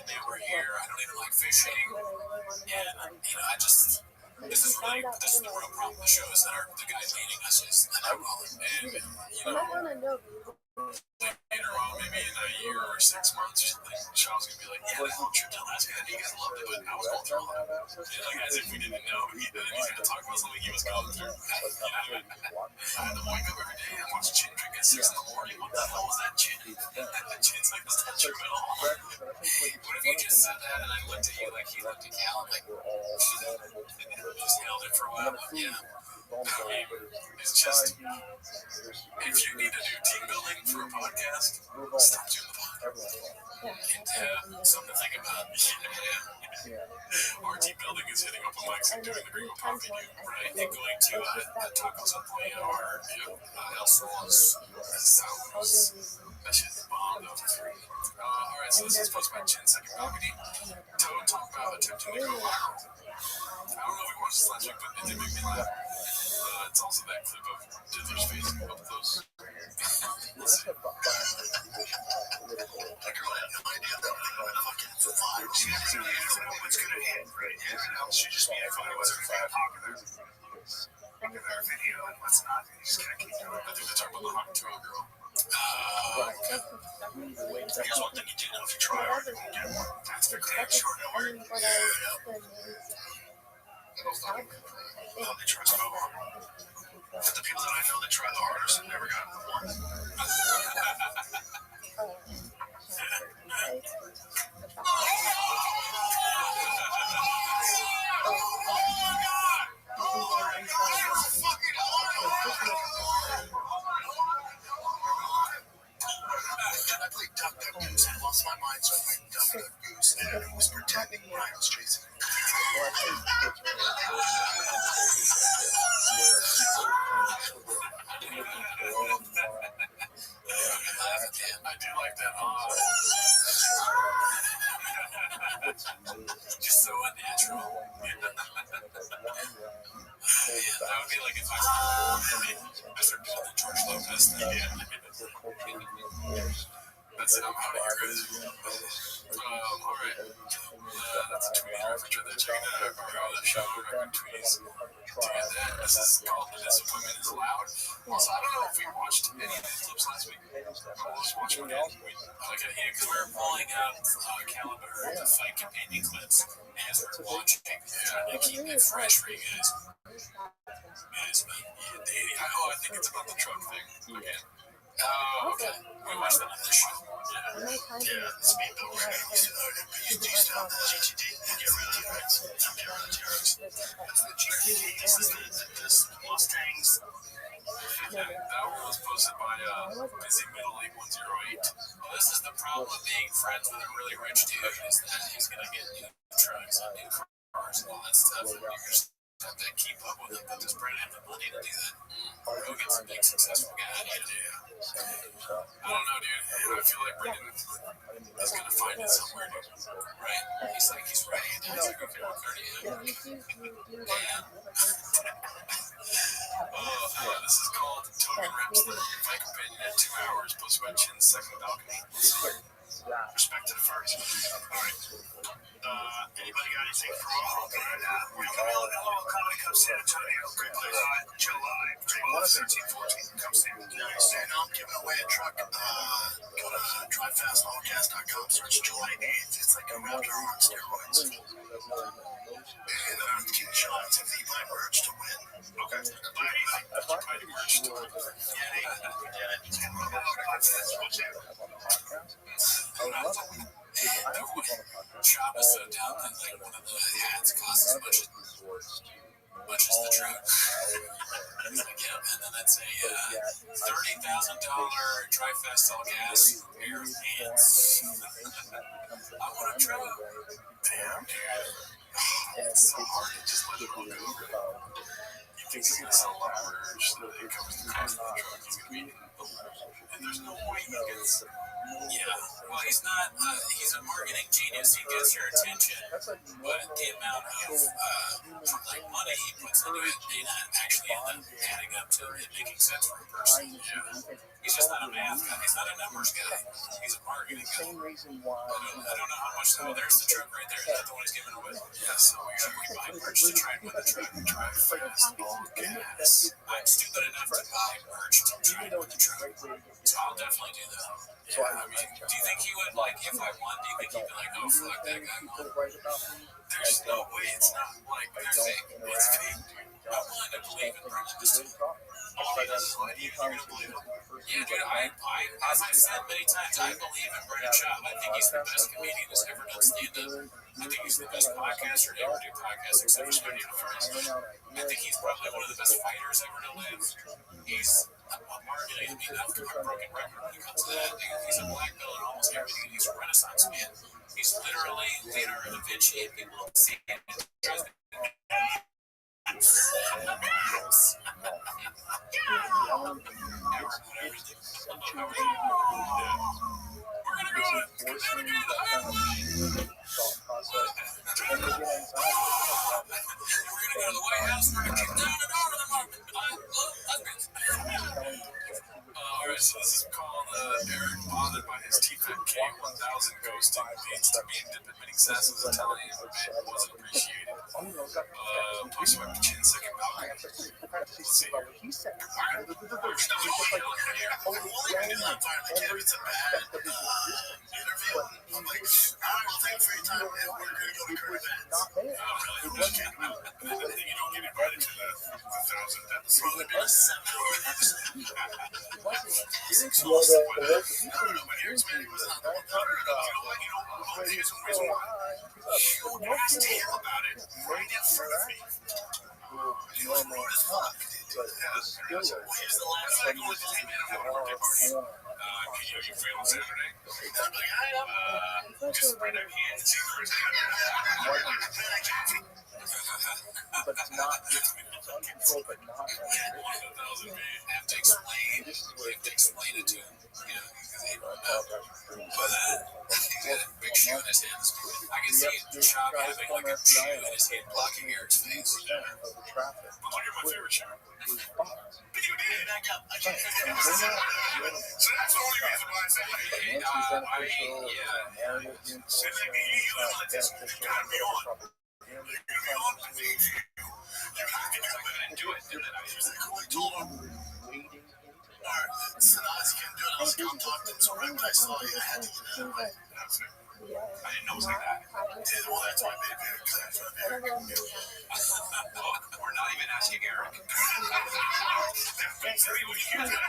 They were here. I don't even like fishing. And, I just... This is the real problem with the show is that the guy leading us is an alcoholic. And, later on, maybe in a year or 6 months, Sean's gonna be like, yeah, that whole trip to Alaska, and you guys loved it, but I was going through all that. Like, as if we didn't know, he's gonna talk about something he was going through. I had to wake up every day and watch Chin drink at 6 in the morning. What the hell was that, Chin? Chin's like, that's not true at all. What if you just said that and I looked at you like he looked at Cal and like, just held it for a while? Yeah. I mean, it's just, if you need to do team building for a podcast, stop doing the podcast. And something to think about. Our team building is hitting open mics and doing the Green Coffee Dude, right? And going to Tacos on Playa or El Sol's Sours. That shit's bomb, though. Alright, so this is Post by Chin, second balcony. Talk about attempting to go viral. I don't know if we watched this last week, but it did make me laugh. It's also that clip of Diddler's face up close. Listen. That girl had no idea that fucking viral. She didn't know what's gonna hit, right? She just made it funny. What's her favorite popular? Popular video and what's not. You just gotta keep doing it. I think they're talking about the Hawk Tour girl. Here's one thing you do know if you try hard, you won't get one. That's the damn short number. They try so hard. But the people that I know that try the hardest have never gotten one. I played Duck Duck Goose and I lost my mind, so I played Duck Duck Goose and it was pretending I was chasing it. I do like that. Just so unnatural. That would be like if I started doing the George Lopez thing. That's it. I'm out of here, guys. Alright. That's a tweet reference there. Check it out. The show, record tweets. Doing that. This is called The Disappointment is Loud. Also, I don't know if we watched any of these clips last week. We'll just watch them again. Because we were pulling up Caliber to fight companion clips as we're watching. Trying to keep it fresh for you guys. I think it's about the truck thing. Again. Oh, okay. We watched that on this show. Yeah, speedboat. You do stuff, GTD, get rid of the Rex. Get rid of the T-Rex. That's the GTD. This Mustangs. That one was posted by Busy Middle League 108. Well, this is the problem with being friends with a really rich dude, is that he's going to get new trucks and new cars and all that stuff. And you just have to keep up with him, but just Brandon have the money to do that. Rogan's a big successful guy. I don't know, dude. I feel like Brendan is going to find it somewhere, dude. Right? He's ready. He's like, okay, 130. This is called Token Reps, the fight companion at 2 hours, posted by Chin's second balcony. Respect to the first. Alright. Anybody got anything for all? We're coming to Local Comedy Cup San Antonio. Great place on July 13-14. Come see me. Nice. And I'm giving away a truck. Go to drivefastallgas.com. Search July 8th. It's like a Raptor on steroids. And King Sean to be my merch to win. Okay. Buy the merch to win. shop is so dumb that like one of the hats costs as much as the truck. He's like, yep, and then that's a $30,000 Tri-Fest all gas pair of pants. I want a truck. Damn, dude. It's so hard to just let it all go. You think he's gonna sell a lot of merch that it comes to cost of the truck. He's gonna be, and there's no way he gets. Yeah, well, he's not. He's a marketing genius. He gets your attention, but the amount of like money he puts into it may not actually end up adding up to it making sense for a person. Yeah, he's just not a math guy. He's not a numbers guy. He's a marketing guy. I don't know how much though. There's the truck right there. Is that the one he's giving away? Yeah. So we buy merch to try and win the truck. Drive fast, all gas. I'm stupid enough to buy merch to try and win the truck. So I'll definitely do that. Yeah, I mean, do you think he would, like, if I won, do you think he'd be like, oh, fuck, that guy won? There's no way it's not, like, there's fake. It's fake, dude. I'm willing to believe in Brendan. All he does is lie to you, you're going to believe it. Yeah, dude, as I've said many times, I believe in Brendan Schaub. I think he's the best comedian who's ever done stand-up. I think he's the best podcaster to ever do podcasts, except for Studio First. I think he's probably one of the best fighters ever to live. He's a marketing, I mean, I've got a broken record when it comes to that. He's a black belt in almost everything. He's a Renaissance man. He's literally Leonardo da Vinci, and people don't see him. Alright, so this is called Eric bothered by his T-1000 ghosting leads to being depicting Sass's Italian wasn't appreciated. Post about the 10-second balcony. Let's see here. It's a bad interview. I'm like, alright, thanks for your time, man. We're going to go to current events. Oh, really? You don't get invited to the 1,000th episode. Probably been a 7 hour episode. So what's the point? I don't know, but Eric's man, he was not the one that heard it. You know what? Here's one reason why. You asked him about it right in front of me. He was rude as fuck. Well, here's the last thing. I was like, hey, man, I'm having a birthday party. You free on Saturday? And I'm like, I am. Just bring up hands. See the first thing but it's not uncontrolled, but not I have to explain. You have to explain it to him. You know, because he don't know. But he's got a big shoe in his hands. I can see Chop having like a shoe in his hand blocking Eric's face. of the traffic. But look at my favorite shoe. But you did back up. I can't. So that's the only reason why I said, hey, so like you like this, you gotta be on. You gotta be on with me. You have to do it. And then I was like, I told him. Alright, so now as he can do it, I was going to talk to him. So right when I saw you, I had to get out of the way. I didn't know it was like that. Well, that's my baby. We're not even asking Eric. That makes everyone hear that.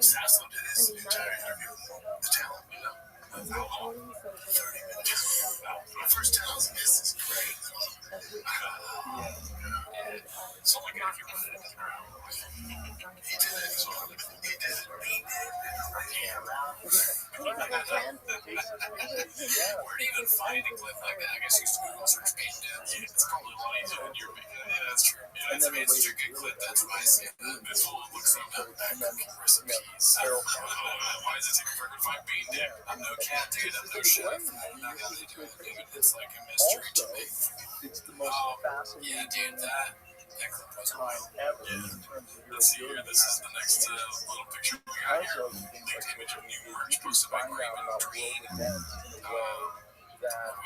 Sasso did his entire interview with the talent, you know. How long? 30 minutes. My first talent this is great. So like if you wanted it he did it. So he did it. Where do you even find a clip like that? I guess you Google search paint dance. It's probably a lot easier than your picking. Yeah, that's true. Yeah, it's a good clip. That's why I say that. This whole looks like recipes. Why does it take forever to find bean dip? I'm no cat, dude. I'm no chef. I'm not how they do it, dude. It's like a mystery to me. It's the most fascinating yeah, dude, that clip was time ever in terms of Let's see here. This is the next little picture we got here. Next image of New York posted by Raven Dream. We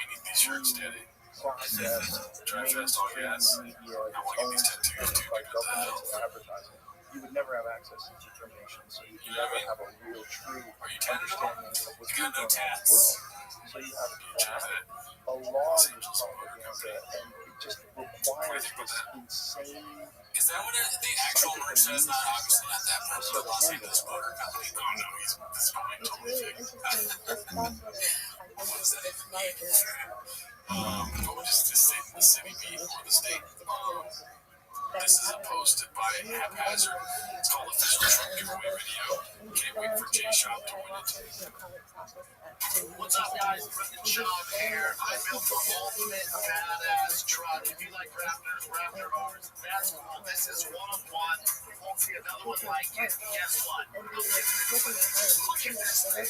need these shirts, Daddy. Process Drive fast, all gas. I want to get these tattoos, dude. What the hell? you would never have access to information, so you can never have a real, true understanding of what's going on in the world. So you have that along with propaganda, and it just requires this insane. Is that what the actual merch says? Not obviously not that part of the Los Angeles Motor Company. Oh no, he's spelling totally fake. What does that even mean? Just the city beat or the state. This isn't posted by Haphazard. It's called Official Truck Giveaway Video. Can't wait for J-Shop to win it. What's up, guys? Brendan Schaub here. I built the ultimate badass truck. If you like Raptors, Raptor R's, basketball, this is one-of-one. You won't see another one like it. Guess what? Look at this thing.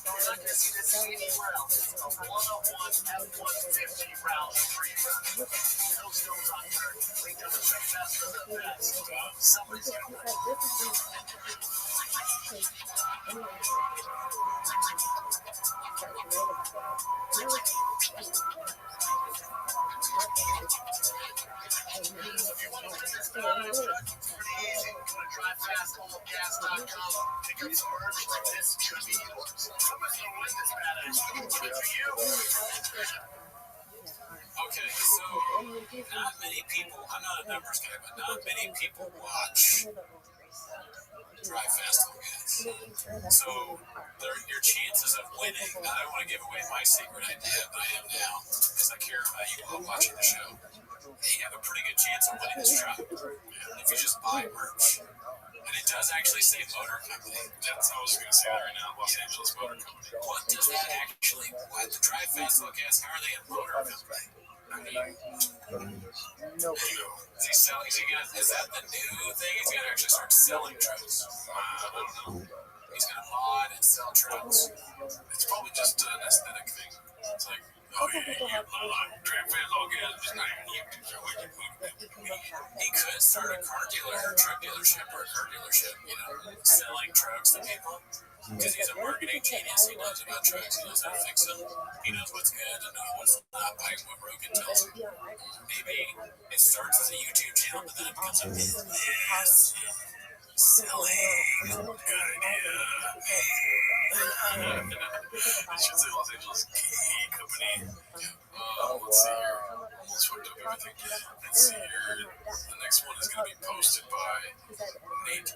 You're not going to see this anywhere else. A one-of-one F-150 round 3 round. No stones unturned. We do the best of the best. Somebody's going to win. If you want to win this badass truck, it's pretty easy. Go to drivefastallgas.com. Pick up some merch like this. Could be yours. Somebody's going to win this badass truck. Good for you. Okay, so not many people, I'm not a numbers guy, but not many people watch Drive Fast on Gas. So your chances of winning, I don't want to give away my secret idea, but I am now, because I care about you all watching the show. You have a pretty good chance of winning this truck if you just buy merch. And it does actually say Motor Company. That's I was going to say that right now, Los Angeles Motor Company. What does that actually, what? The Drive Fast on Gas, how are they a motor company? I mean, is that the new thing? He's going to actually start selling trucks. I don't know. He's going to mod and sell trucks. It's probably just an aesthetic thing. It's like, oh yeah, Drive Fast on Gas, just not even you. He could start a car dealer or truck dealership or a car dealership, selling trucks to people. Because he's a marketing genius. He knows about trucks. He knows how to fix them. He knows what's good and what's not by what Rogan tells him. Maybe it starts as a YouTube channel, but then it becomes a business. Selling. Good idea. I should say Los Angeles Key Company. Let's see here. Almost fucked up everything. Let's see here. The next one is going to be posted by Nate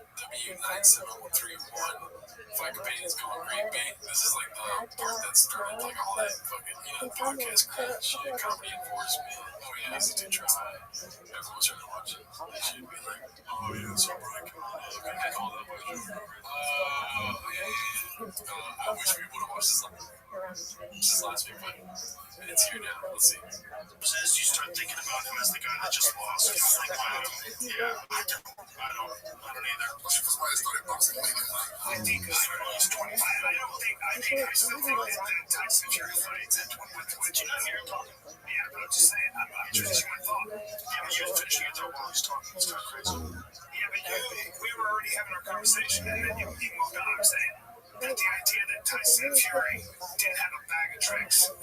W97131. Vicopain is going great, babe. This is like the part that started like all that fucking, podcast crap shit, comedy enforcement. Oh yeah, easy to try. Everyone's trying to watch it. They should be like, oh yeah, it's so bright. Can I call that one? I wish we would have watched this last week, but it's here now. Let's see. As you start thinking about him as the guy that just lost, it's like, wow, yeah, I don't either. That's why I started boxing late at night. I think he's 25. I still think that Tyson Fury fights at 21. But you're not here talking. Yeah, but I'm just saying, I'm not interested in my thought. Yeah, but you're finishing your thought while he's talking. It's not crazy. Yeah, but we were already having our conversation, and then you moved on. I'm saying that the idea that Tyson Fury did have a bag of tricks.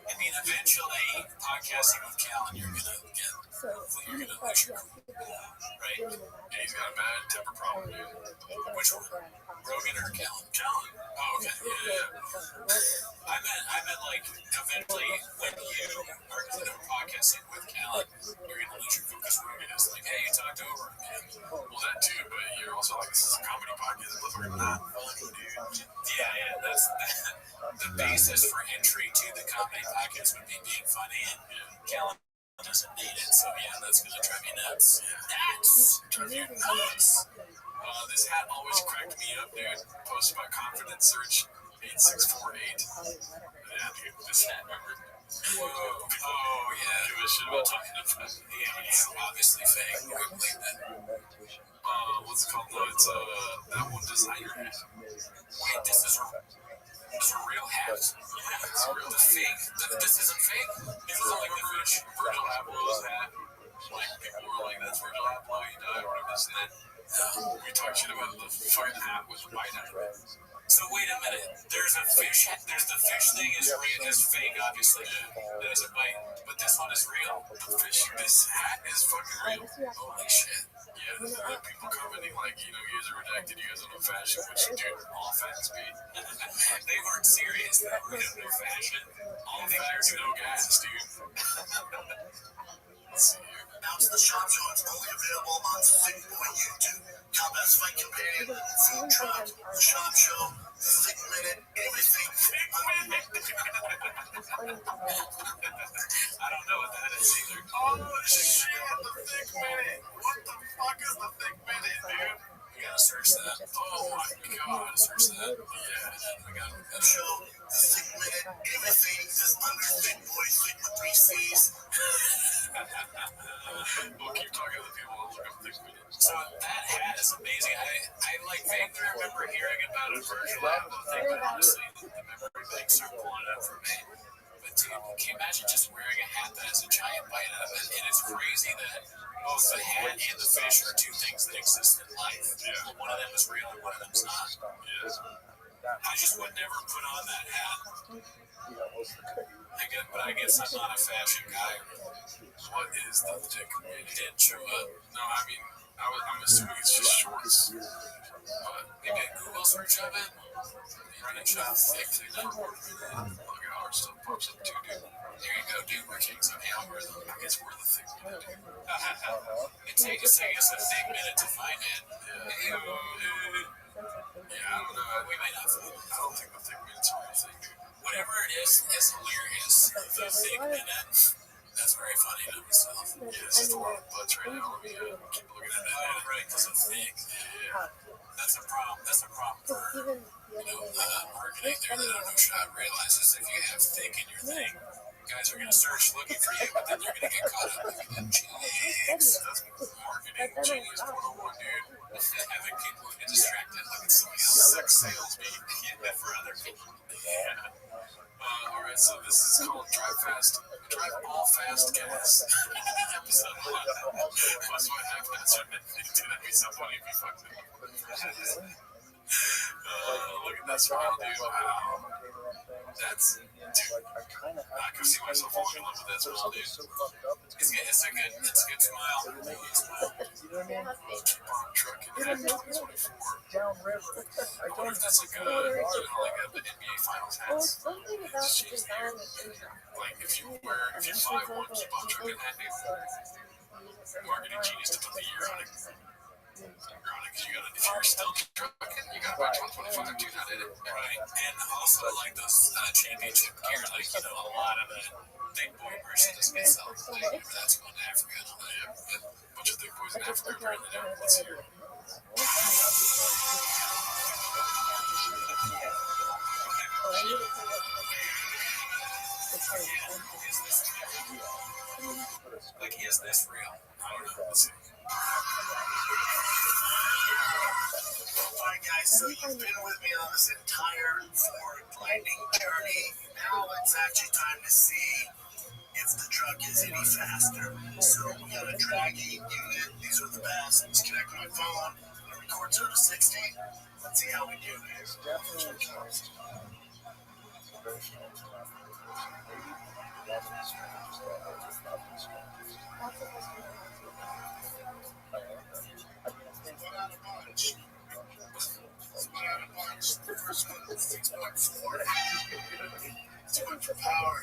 I mean, eventually, podcasting with Cal, and you're gonna lose your cool, right? And he's got a bad temper problem, dude. Which one? Rogan or Callan? Callan. Oh, okay. Yeah. I meant like eventually when you are podcasting with Callan, you're gonna lose your cool because Rogan is like, hey, you talked over him, man. Well, that too, but you're also like, this is a comedy podcast. It looks like not funny, dude. Yeah. That's the basis for entry to the comedy podcast would be being funny, and Callan doesn't need it, so yeah, that's gonna drive me nuts. Drive you nuts. This hat always cracked me up, dude. Posted by Confidence Search 8648. Yeah, dude, this hat, remember? Oh yeah, give a shit about talking about it. Yeah, it's obviously fake. We believe that. What's it called? No, it's that one designer hat. Wait, this is a real hat. Yeah, it's real. It's fake. This isn't fake. This isn't like the Virgil Abloh's hat. Like people were like, "That's Virgil Abloh. He died," or whatever. This and that. We talked shit about the fucking hat was white hat. So wait a minute. There's a fish. There's the fish thing is fake, obviously. That is a bite, but this one is real. The fish. This hat is fucking real. Holy shit. Yeah, people commenting like, you guys are redacted. You guys don't know fashion, which dude, all fans be. They weren't serious. They don't know fashion. All fans know gas, dude. Let's see here. Announce the shop show. It's only available on Thick Boy YouTube. Top Ass Fight Companion, Food Truck, the shop show, Thick Minute, everything. I don't know what that is either. Oh shit, the Thick Minute. What the fuck is the Thick Minute, dude? We gotta search that. Oh my god, search that. Yeah, we gotta Show, the Thick Minute, everything is under Thick Boy, Thick with 3 C's. We'll keep talking to the people. I'll look up Thick Minute. So that hat is amazing. I like vaguely remember hearing about a Virgil Abloh thing, but honestly, the memory banks are pulling it up for me. But dude, can you imagine just wearing a hat that has a giant bite out of it? And it's crazy that both the hat and the fish are two things that exist in life. Yeah. One of them is real and one of them's not. Yeah. I just would never put on that hat. But I guess I'm not a fashion guy. What is the Thick Minute? It didn't show up. No, I mean, I'm assuming it's just shorts. Maybe a Google search of it. Running shop thick. Look at how it still pops up too, dude. There you go, dude. We're getting some algorithm. I guess we're the Thick Minute. It's taking us a Thick Minute to find it. Yeah, I don't know. We may not. I don't think the Thick Minute's a real thing, dude. Whatever it is hilarious. The Thick Minute. That's very funny to myself. Yeah, it's just a lot of butts right now. Let me keep looking at that. Right, because of thick. Yeah. That's a problem. That's a problem for, marketing there that no shot realizes if you have thick in your thing, guys are going to search looking for you, but then they're going to get caught up with you. Jeez. That's marketing genius 101, dude. Having people get distracted. Look at somebody else. Sex sales beat for other people. Yeah. Alright, so this is called Drive All Fast Gas. Episode 1. Plus what happens when that'd be so funny if you fucked it up. Look at that smile, dude. Wow. That's, dude, I can see myself falling in love with that smile, dude. It's a good smile. Truck in 2024. I wonder if that's like a the NBA Finals hats. Like if you fly once, you bought truck in that, dude. Marketing genius to put the year on it. If you're still trucking, you gotta buy 2025 too, not in it. Right. And also like those championship gear, like, a lot of the Thick Boy merch doesn't get sold. Like, that's going to Africa and all that. But a bunch of Thick Boys in Africa apparently now. Let's hear it. Like, is this real? I don't know. Let's see. Alright guys, so you've been with me on this entire forward grinding journey. Now it's actually time to see if the truck is any faster. So we got a dragging unit. These are the best. Just connect my phone. I record 0 to 60. Let's see how we do this. The first one is 6.4. Too much power.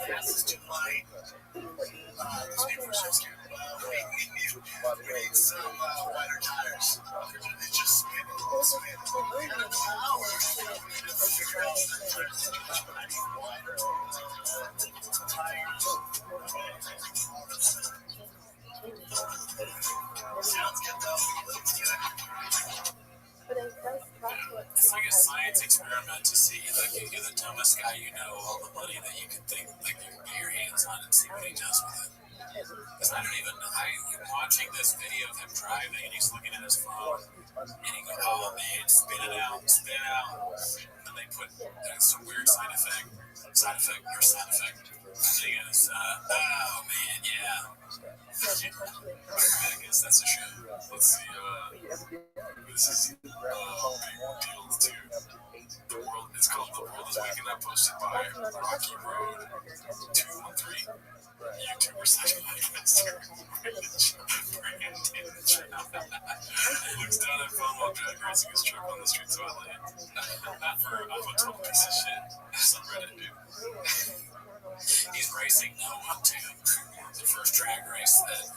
Gas is too light. These people are so scared. We need some wider tires. They just spin and spin. Power. Figure out the tires too much, but I need wider tires. Sounds good though. Looks good. It's like a science experiment to see, like, you're the dumbest guy all the money that you can think, like, you can get your hands on and see what he does with it. Because I'm watching this video of him driving and he's looking at his phone and he goes, oh man, spin it out. And they put some weird sound effect. And he goes, oh man, yeah. I guess that's a show. Let's see, this is big deal too. hosted by Rocky Road 213. YouTuber / influencer. Looks down at phone while drag racing his truck on the streets of LA. For a total piece of shit. Some Reddit dude. He's racing no one to the first drag race that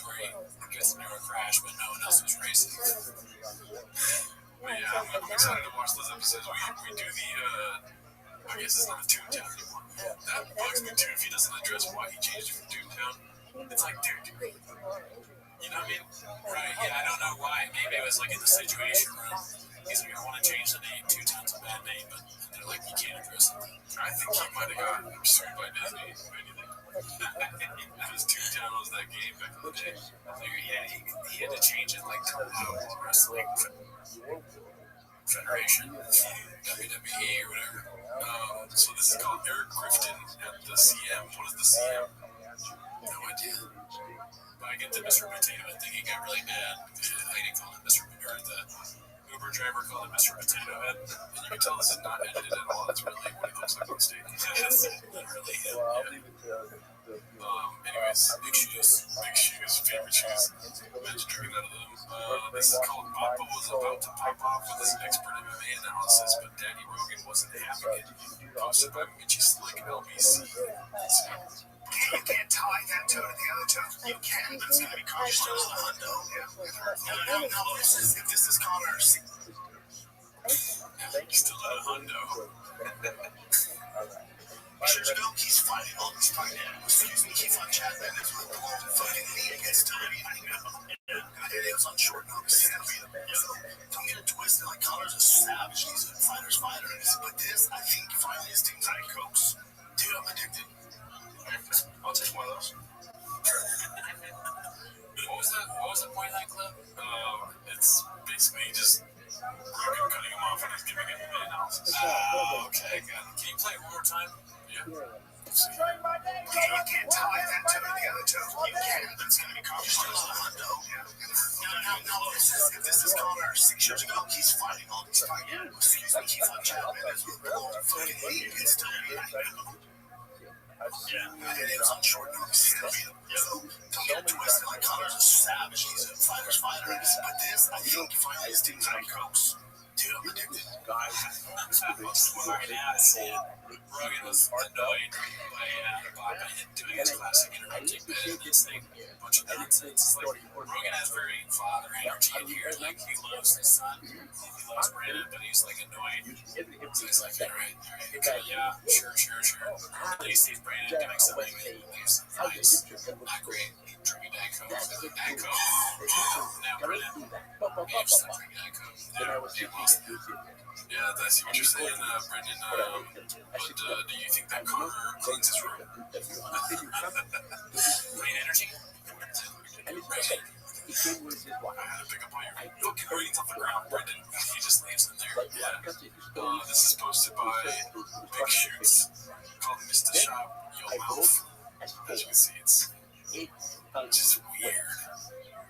where he gets into a crash but no one else was racing. But yeah, I'm excited to watch those episodes. We do the I guess it's not a Toontown anymore. That bugs me too if he doesn't address why he changed it from Toontown. It's like, dude, you know what I mean? Right, yeah, I don't know why. Maybe it was like in the Situation Room. He's like, I want to change the name. Toontown's a bad name, but they're like, you can't address it. I think he might have gotten sued by Disney, if anything. Because Toontown was that game back in the day. Yeah, he had to change it like to Wrestling Federation, WWE or whatever. So this is called Eric Griffin at the CM. What is the CM? No idea. But I get the Mr. Potato Head thing. He got really mad. I didn't call him Mr. Or the Uber driver called him Mr. Potato Head. And you can tell this is not edited at all. It's really what he looks like on stage. It's literally him. Anyways, big shoes, favorite shoes. Imagine drinking out of them. This is called Papa was about to pop off with his expert MMA analysis, but Danny Rogan wasn't having it. Posted by Mitchy Slick LBC. You can't tie that toe to the other toe. You can, but it's gonna be cautious to the hundo. No, this is Connor. Still at a hundo. Sure to know he's fighting on this fight. Excuse me, he's on Chapman. It's with the whole fucking league against Tony. I know. It was on short notice. Don't get it twisted. Like Connor's a savage. He's a fighter's fighter. But this, I think, finally his team's Diet Cokes. Dude, I'm addicted. I'll take one of those. What was the point of that clip? It's basically just Rogan cutting him off and he's giving him an analysis. Okay, got it. Can you play it one more time? Yeah. You can't tie that toe to the other toe. You can, but it's gonna be cautious to the hundo. No, this is Connor. 6 years ago, he's fighting on this fight. Excuse me, he's on Chapman. It's with the whole fucking league against Tony. I know. It was on short notice. Don't get it twisted. Like Connor's a savage. He's a fighter's fighter. But this, I think, finally his team's Diet Cokes. Dude, I'm addicted. Guys, Rogan was annoyed by Papa doing his classic interrupting bit and this thing, a bunch of nonsense. It's like Rogan has very father energy in here. Like he loves his son, he loves Brandon, but he's like annoyed. So he's like, all right, okay, yeah, sure. Then he sees Brandon doing something and he leaves nice, not great. Drinking Diet Coke. Now Brandon, I'm just not drinking Diet Coke. Yeah, that's what you're saying, Brendan. But do you think that Connor cleans his room? Clean energy? Right. I had to pick up all your fucking ratings off the ground, Brendan. He just leaves them there. Yeah. This is posted by Big Shoots called Mr. Shop Yo Mouth. As you can see, it's just weird.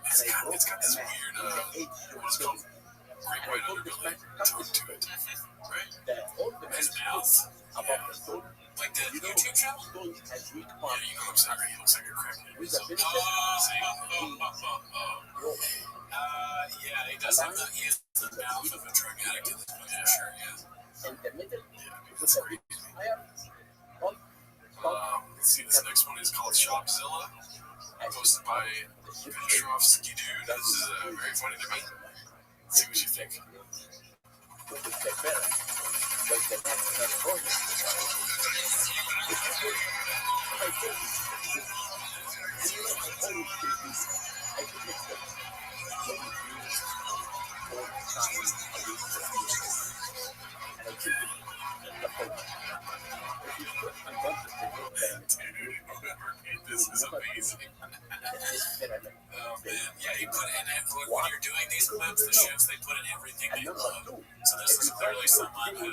It's got this weird, what's it called? Great white underbelly tone to it, right? His mouth, like the YouTube show? Yeah, you know what I'm saying? He looks like a crackhead. So, yeah, he does have he has the mouth of a drug addict at this point. Yeah, sure, yeah. That's crazy. Let's see, this next one is called Shopzilla, posted by Petrovsky Dude. This is very funny to me. Let's see what you think. This is amazing. Oh man, yeah, he put in it. When you're doing these clips, the shows, they put in everything they love. So this is clearly someone who,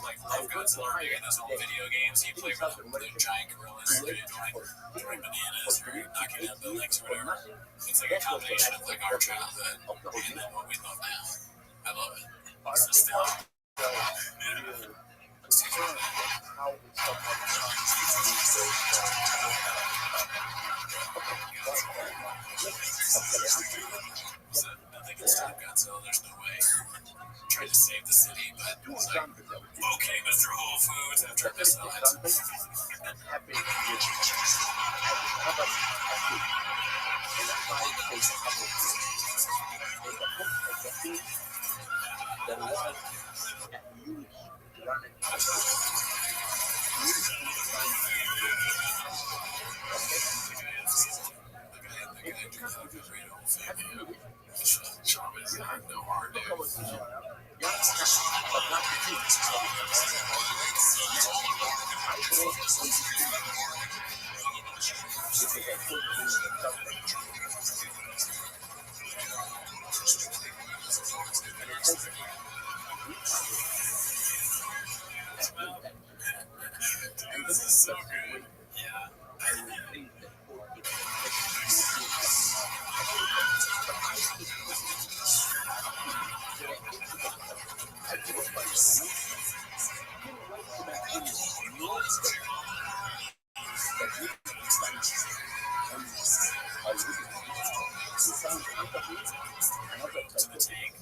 like, love guns and are making those old video games. You play with the giant gorillas, you're doing bananas, or you're knocking down buildings or whatever. It's like a combination of like our childhood and then what we love now. I love it. It's nostalgia. Yeah. how we somehow Nothing can stop Godzilla, there's no way. Tried to save the city, but it was like, okay, Mr. Whole Foods, after episodes. happened with in a five-page couple of in the book of the thing there was a huge running Chavez had no heart, dude. This is so good. Yeah. To the tank.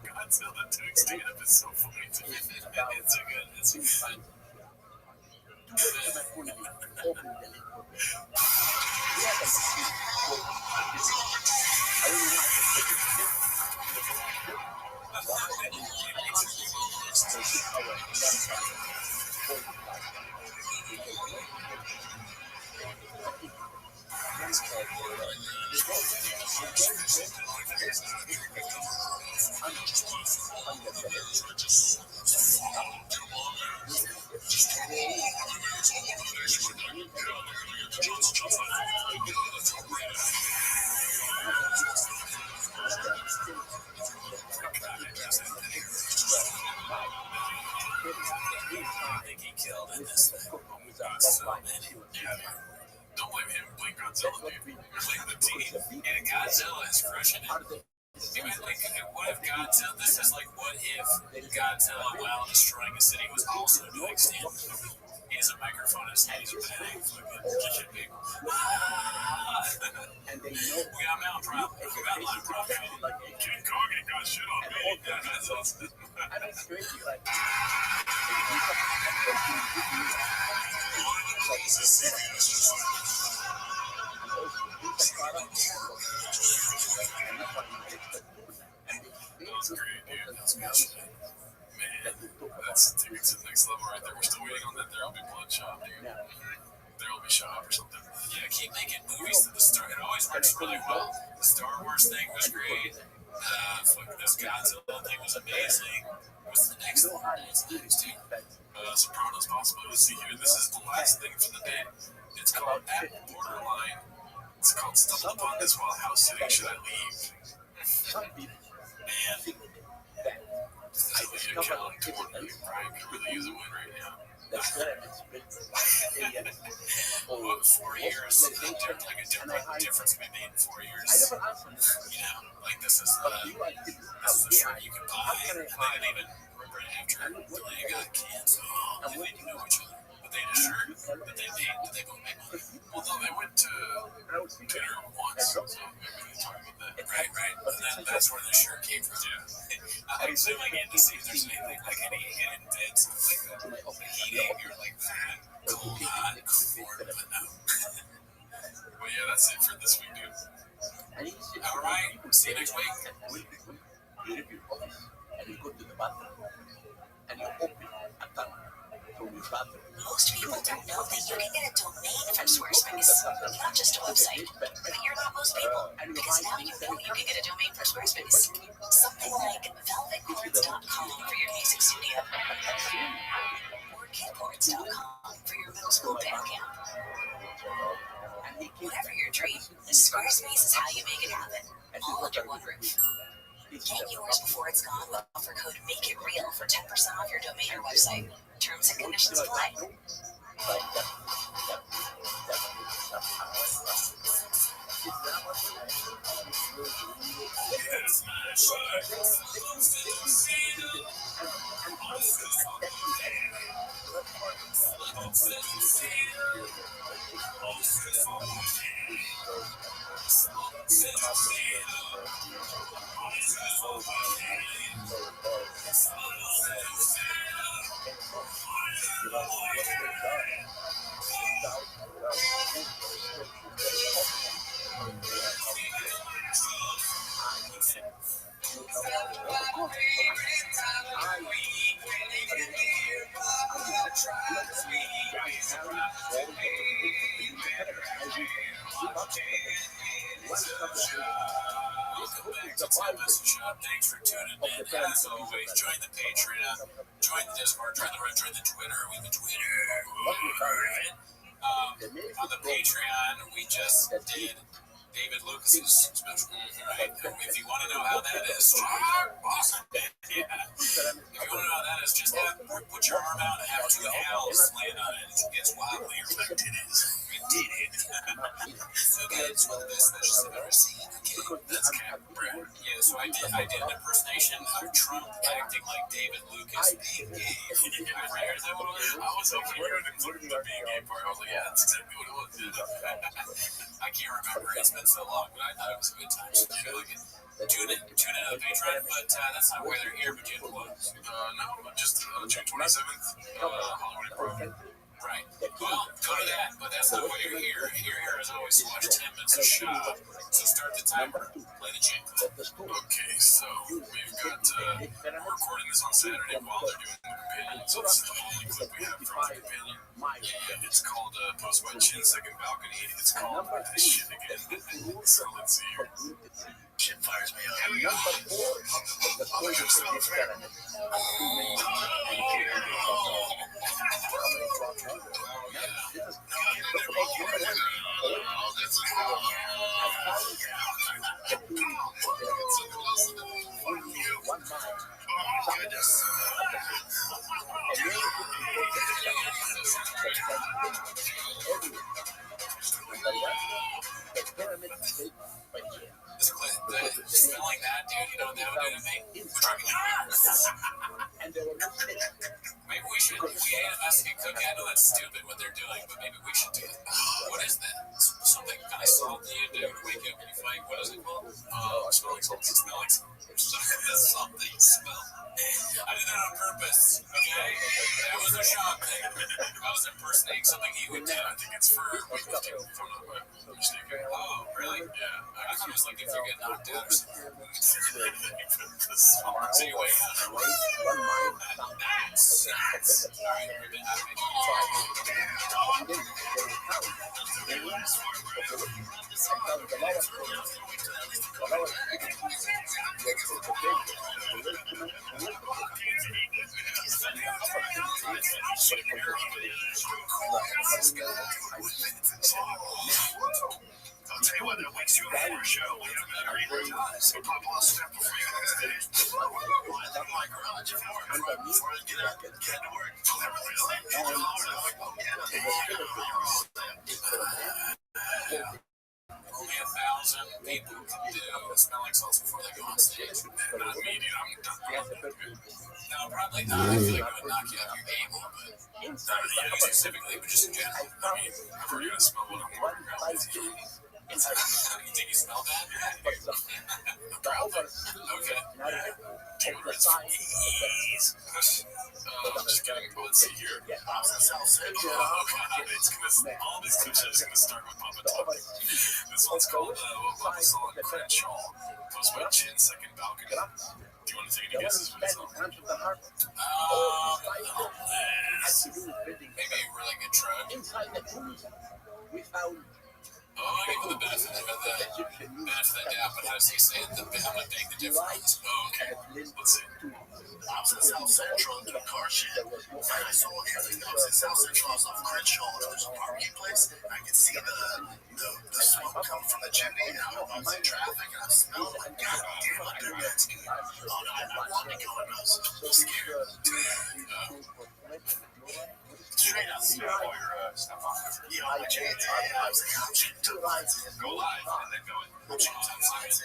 Godzilla texting it up is so funny to me. It's so good. It's so fun. I think he killed in this thing. So many. Don't blame him, blame Godzilla, dude. Blame the team. And Godzilla is crushing it. I mean, like, what if Godzilla, this is like, what if Godzilla, while destroying a city, was also doing stand-up? He has a microphone in his hand, he's a bang, fucking people. And they know we got Mount Prop, we got Line Prop, like King Kong ain't got shit on me. Yeah, that's awesome. I mean, it's crazy, like, That's great, dude. That's good shit. Man, that's taking it to the next level right there. We're still waiting on that There'll Be Bloodshot, dude. There'll Be Shot or something. Yeah, keep making movies to the Star. It always works really well. The Star Wars thing was great. This Godzilla thing was amazing. What's the next one? What's next, dude? Sopranos possible. Let's see here. This is the last thing for the day. It's called At Borderline. It's called Stumble Upon This While House Sitting. Should I leave? Man. I wish I could Brian could really use a win right now. Well, 4 years, like a difference we made in 4 years. You know, like this is the shirt you can buy. And they didn't even remember it after they got canceled. They didn't know each other. But they had a shirt that they made. Did they both make money? Well, no, they went to dinner once. So maybe we can talk about that. Right. And that's where the shirt came from. Yeah. I'm zooming in to see if there's anything like any hidden bits, like a heating or like that. Cold, hot, cold, but no. But yeah, that's it for this week, dude. All right. See you next week. You leave your office and you go to the bathroom and you open a tab from your bathroom. Most people don't know that you can get a domain from Squarespace, not just a website. But you're not most people, because now you know you can get a domain from Squarespace. Something like velvetchords.com for your music studio, or keyboards.com for your middle school band camp. Whatever your dream, Squarespace is how you make it happen, all under one roof. Get yours before it's gone with offer code MAKEITREAL for 10% off your domain or website. Terms and conditions apply. Thanks for tuning in. As always, join the Patreon, join the Discord, join the Twitter. We have a Twitter. On the Patreon, we just did David Lucas's special. Right? If you want to know how that is, awesome. Yeah. If you want to know how that is, just put your arm out and have two owls land on it. It gets wobbly. Like, did it. Okay, it's one of the best specials I've ever seen. Okay, that's kind of Brad. Yeah, so I did an impersonation of Trump acting like David Lucas being gay. Is that what it was? I was hoping you were including the being gay part. I was like, yeah, that's exactly what it was. I can't remember. It's been so long, but I thought it was a good time. So tune in to the Patreon, but that's not why they're here. But June was. No, just June 27th, Hollywood Improv. Right. Well, go to that, but that's not why you're here. You're here as always to watch 10 minutes of shop. So start the timer, play the jingle. Okay, so we've got, we're recording this on Saturday while they're doing the companion. So this is the only clip we have from the companion. And it's called Post by Chin Second Balcony. It's called Shit Again. So let's see here. Shit fires me up. Here we go. Smelling that, dude, you know what that would do to me? Maybe we should, we ain't a Mexican cook, I know that's stupid what they're doing, but maybe we should do it. What is that? Something kind of salty you do to wake up when you fight, what is it called? Smelling salt. Smelling salt. Something you smell. I did that on purpose, okay? That was a shock thing. I was impersonating something he would do. I think it's for weightlifting, if I'm not mistaken. Oh, really? Yeah. I thought it was like if you get knocked out or something. So anyway, that's. All right, we've been out of it. I'll tell you what, that wakes you up for a show. We have a great so pop on step before you get in my garage. If I work before I get out, get to work. Only 1,000 people can do smelling salts before they go on stage. Not me, dude. I'm done. No, probably not. I feel like it would knock you out of your game a little bit. Not you specifically, but just in general. I mean, if we're going to smell what I'm wearing, you think you smell bad? Okay. Deodorant's please. I'm just kidding. Let's see here. Oh, God. It's gonna, all these cliches are going to start with Papa Talk. This one's called Papa Saw and Crenshaw. Post by Chin Second Balcony. Do you want to take any guesses what it's on? Maybe a really good drug. Inside the booth, we found Oh, I give you the benefit of the doubt, but how does he say it? I'm gonna beg the difference. Oh, okay. Let's see. I was in South Central doing car shit, and I saw everything that was in South Central. I was off Crenshaw, and there was a barbecue place. I could see the smoke coming from the chimney, and I was in traffic, and I was smelling like, God damn, I bet that's good. Oh, no, I wanted to go, and I was scared. Straight out the stuff on the yeah, my chains. I was like, I'm shooting two lines. Go live and then go in. I'm shooting two lines.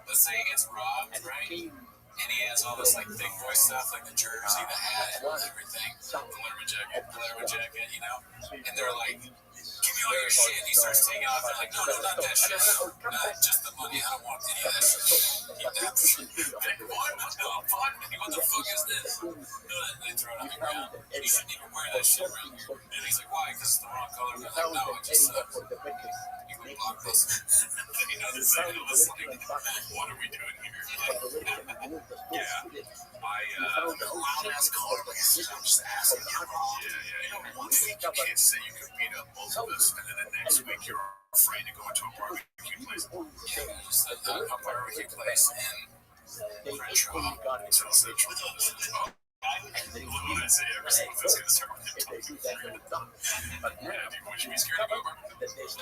Let's say it's Rob, right? And he has all this like big boy stuff, like the jersey, the hat, and everything, the Letterman jacket, you know. And they're like, "Give me all your shit." And he starts taking off. They're like, "No, not that shit. Not just the money. I don't want any of that shit. Keep that shit." Like, what? No, fuck me. What the fuck is this? They throw it on the ground. You shouldn't even wear that shit around here. And he's like, "Why? Because it's the wrong color." And they're like, "No, it just sucks." You can block this. Then he does it. It was like, what are we doing here? Yeah. Loud ass car, but I'm just asking you. Yeah. One week you can't say you can beat up both of us, and then the next week you're afraid to go into a barbecue place. Yeah, just a barbecue place in Crenshaw, South Central. What did I say? Every single thing's going to start with him talking. Yeah, would you be scared to go to a barbecue place?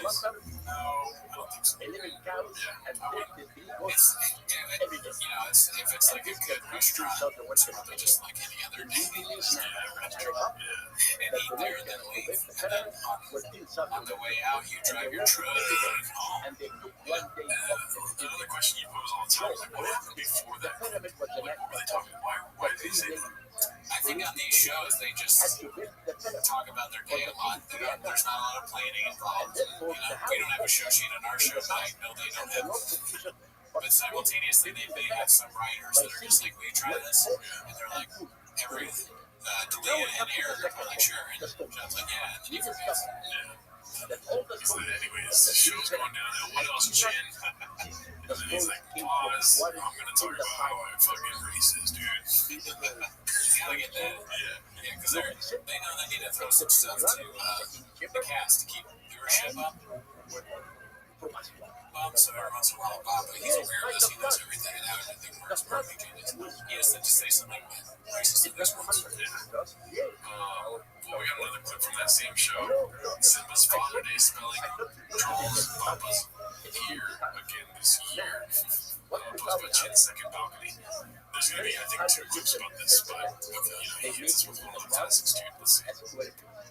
No, I don't think so. Yeah, I wouldn't. It's, if it's like a good restaurant, it's probably just like any other restaurant. And eat there and then leave. And then on the way out, you drive your truck home. Another question you pose all the time is like, what happened before that? Were they talking? Why did they say that? I think on these shows they just talk about their day a lot. There's not a lot of planning involved. We don't have a show sheet on our show, but I know they don't have. But simultaneously, they have some writers that are just like, "Will you try this?" And they're like, "Every Delia and Eric are like, sure." And John's like, "Yeah." And then you forget. He's like, "Anyways, the show's going downhill. What else, Chin?" And then he's like, "Pause. I'm gonna talk about how I fucking racist, dude." You gotta get that. Yeah, because they know they need to throw some stuff to the cast to keep viewership up. So every once in a while, Bob, he's a weirdness. He knows everything, and everything works perfectly. He has to just say something racist in this one. We got another clip from that same show. Simba's Father Day spelling trolls Papa's here again this year. Posted by Chin's second balcony. There's gonna be, I think, 2 clips about this, but he hits us with one of the classics, dude. Let's see.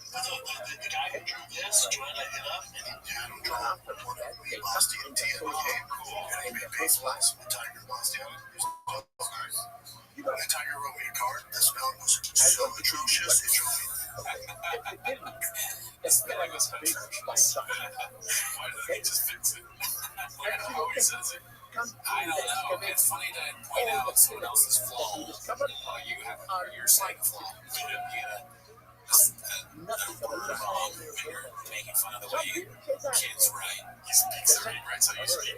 The guy who drew this, Joanna hit up, and he had him draw we lost him to him. Cool. And he made baseballs when Tiger lost him. When Tiger wrote me a card, the spelling was so atrocious, it drove me. The spelling was atrocious. Why did he just fix it? Look at how he says it. I don't know. It's funny to point out someone else's flaw. You have your slight flaw. Wrong. You're making fun of the way kids write. He speaks it, he writes how you speak.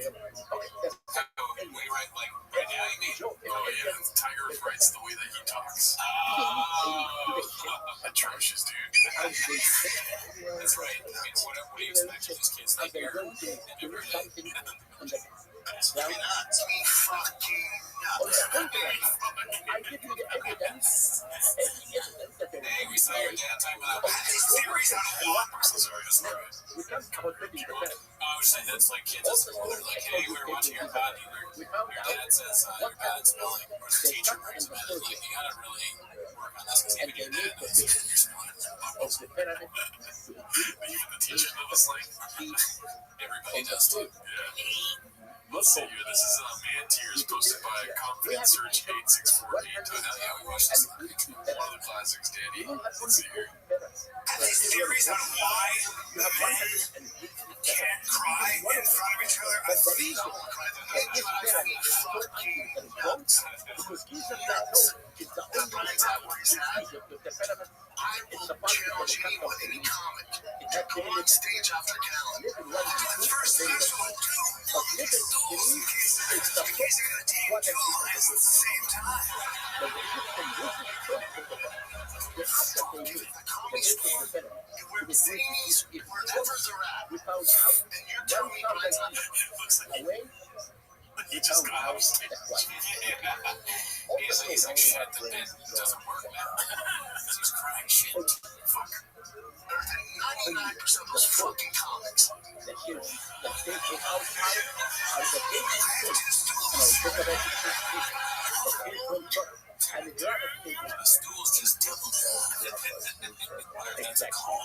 We write like right now, you mean? Oh yeah, Tiger writes the way that he talks. Atrocious, dude. That's right. I mean, what do you expect of these kids think you're every day? Me nuts. Me fucking nuts. I give you the evidence. Hey, we saw your dad talking about these theories on what? Sorry. I was saying that's like kids at school. They're like, "Hey, we were watching your pod. Your dad says you're bad at spelling." Or the teacher brings him in. Like, you gotta really work on this because even your dad knows you're spelling. Even the teacher knows, like, everybody does too. Yeah. Let's see here. This is Man Tears posted by Confident Search 8648. Yeah, we watched this. One of the classics, Danny. Let's see here. Have these theories on why men can't cry in front of each other? I think I will cry the night fucking nuts. I will challenge anyone, any comic, to go on stage after Callan. The first thing I will do But listen, it's the book what has been at the same time. the Egyptian music the after they knew the music was better. Where things, wherever they're at, We found out and you're telling me by the time it looks like away. you just got out upstairs. the quiet. He's like, shit, the bit doesn't work now. Because he's crying shit. Fuck. Better than 99% of those fucking comics. The kids that take it out of the basic things. Think about the kids will cook. And the driver takes The stool's just doubled up. That's a call.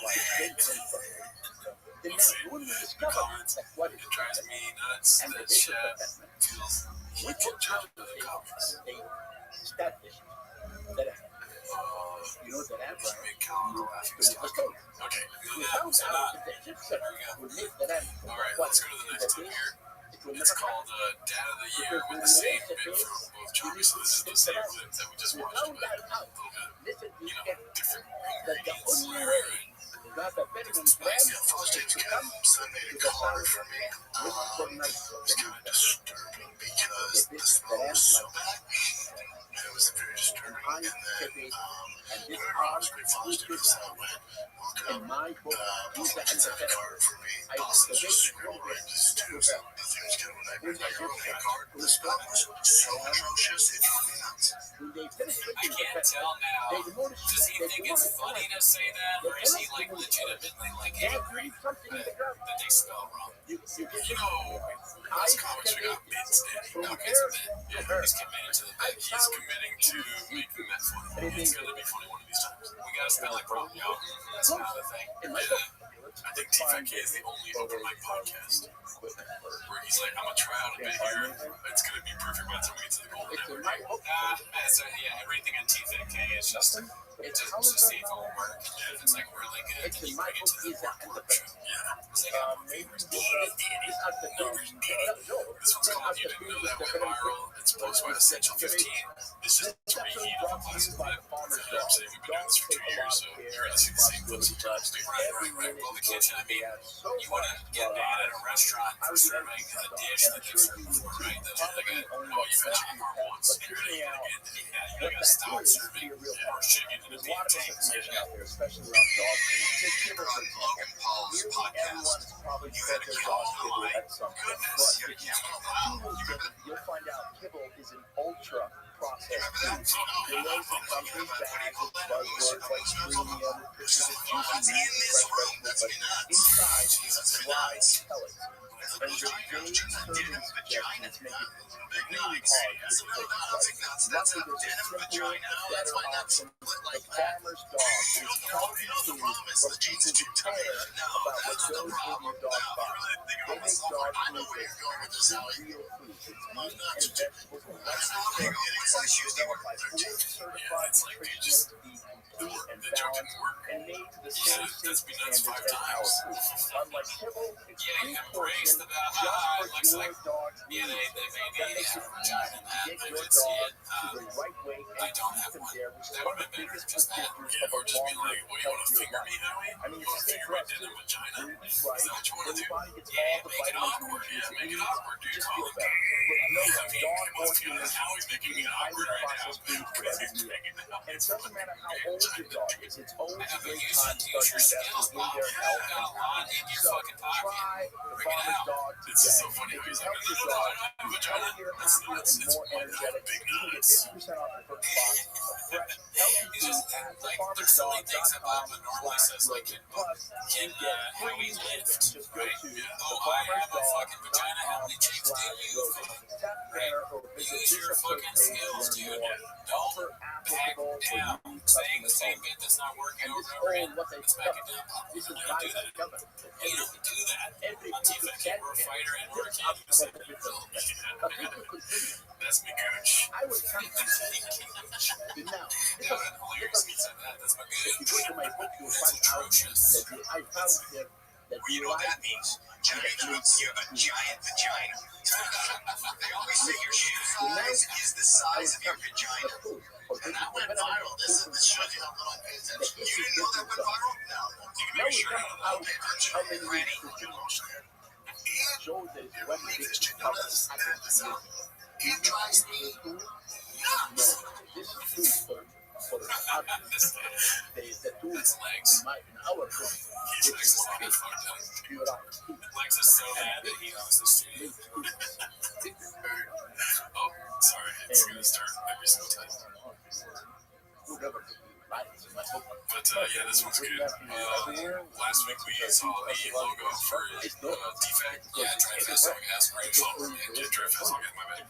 then now when we discover that what is It drives me nuts and the that business Chef assessment, feels we took out the they established that you know that Abraham big calendar laughing was stock. okay. Okay, We that found was out that the Egyptian would make that Alright, let's go to the next one here. it will It's never called Dad of the Year with the same bit from both Johnny. So this is the same clip that we just we watched, found but that out. a little bit, Listen, we get different that the ingredients. only way to got a veteran brand Father's Day to weekend, come so that made to it the harder sound for me. this is from night. It was kind of disturbing because the smell was so bad. And it was very disturbing. And then, And this remember, I was great Father's Day because I went walk up. in my book, these are It's a card for me. I Boston's the just super right. This is Tuesday. Nothing was good when I read my girlfriend card. The spell was so atrocious, it drove me nuts. when they finish I with the can't tell they now. notice Does he that think one it's funny to say that, or is he like legitimately like angry something in the ground. that they spell wrong? You get You know, last comics we got Vince Daddy. Now it's a bit. Yeah, he's committed to the bit. He's committing to making that funny. It's gonna be funny one of these times. We gotta spell it wrong, yo. That's not a thing. I think TFK is the only open mic podcast where he's like, I'm gonna try out a bit here. It's gonna be perfect by the time we get to the Golden Hour. Everything on TFK is just to see if it will work. If it's like really good, then you bring it to the more group show. Yeah. It's like, this one's called You Didn't Know That Went Viral. It's posted by Essential 15. This is a reheat of a classic clip. I'm saying we've been doing this for 2 years, so you're gonna see the same clips sometimes. Right. Well, the kitchen, I mean, you want to get mad at a restaurant for serving a dish that they've served before, right? That's like you've had chicken parm once, and you're gonna eat it again. You gotta stop serving horse chicken in a deep tank. Especially around dogs. Logan Paul's podcast. You had a kibble on the line. Goodness, you had a kibble on the line. You'll find out kibble is an ultra processed Remember that? food. There was some companies bags with buzzwords like premium, What's in this room? That's me nuts. inside Jesus, me dry nuts. pellets. And your daily serving suggestions make it Big really nuts. hard That's to a take not big nuts. That's a denim vagina. That's why nuts split The like that. farmer's dog is healthy You know the food problem is for the jeans people are too who care tight. No, about what that's not the goes in problem. your dog's No, body. really thinking They about make myself. dog I know food where you're going with this, with Howie. real foods. It's I'm meat not and too- vegetables and That's nuts. not where you're going. It's like Tuesday or Developed by Thursday. fully certified it's like they just- nutritionists to be complete and The joke balanced didn't work. and made to the Yeah, same that's safety been nuts standards 5 as our times. food. Unlike kibble, it's Yeah, you embrace pre-portioned the just it for looks your like dog's yeah, needs. they That maybe makes have it a vagina easy in to that. get Maybe your it's dog it. to the right way I and don't keep have them one. there, which is That one would of have the been better. biggest Just that. predictors Yeah, of or a just be longer, like, well, you want to healthier finger life. me, Howie? I mean, You it's want the to same finger for my us too. denim vagina? When we eat Is right, that what you want when to the do? body gets Yeah, all the make it vitamins and awkward. Yeah, nutrients it make it needs, awkward, dude. just Call feel it better. But no, I mean, dog come on, wants you to how he's making be me awkward highly right now. processed food for every meal. And it doesn't matter how Yeah, old your dog is, it's always a great time to use start your skills, investing in Bob. their health Got a and lot in your so fucking pocket. try the Bring it farmer's out. dog This is so today. funny. It can He's help like, your no, dog I don't have a be vagina. healthier, That's happier, nuts. and It's more energetic. big You can get nuts. 50% off your first box of fresh, healthy He's food just at like, there's so many things that Papa normally says, like, Plus, can you get how free he's lived, just go right? to Oh, I have a fucking vagina. How many chicks do you fuck? tap banner or visit Use your this fucking page to skills, learn dude. more. Don't Offer back applicable for down. new Saying the customers same only. bit that's not working And over this and over again. is what they Let's back it discovered. down. This is You don't why do they that. discovered. You don't do that. Every On piece of TFK, we're a fighter and we're a kid. You say, but people continue. that's me, coach. I was trying to say now, Yeah, that's hilarious. He said that. That's my if you good. go to my book, you'll find out Atrocious. that I found that You know what that means? Giant means you have a giant vagina. They always say your shoe size is the size of your vagina. And that went viral. This shows you how little I pay attention. You didn't know that went viral? No. You can make sure you don't pay attention. how many Granny, weeks you know what I'm saying? show that it's one big company. It drives me nuts. This is true for the artist. The tools in our book, which is pure art. Lex is so mad that he owns the studio. Oh, sorry. It's going to start every single time. Whoever writes my book. But yeah, this one's good. Last week we saw the logo for Defect. Yeah, Dreyfus, aspirational. Yeah, Dreyfus, I'll get my bad.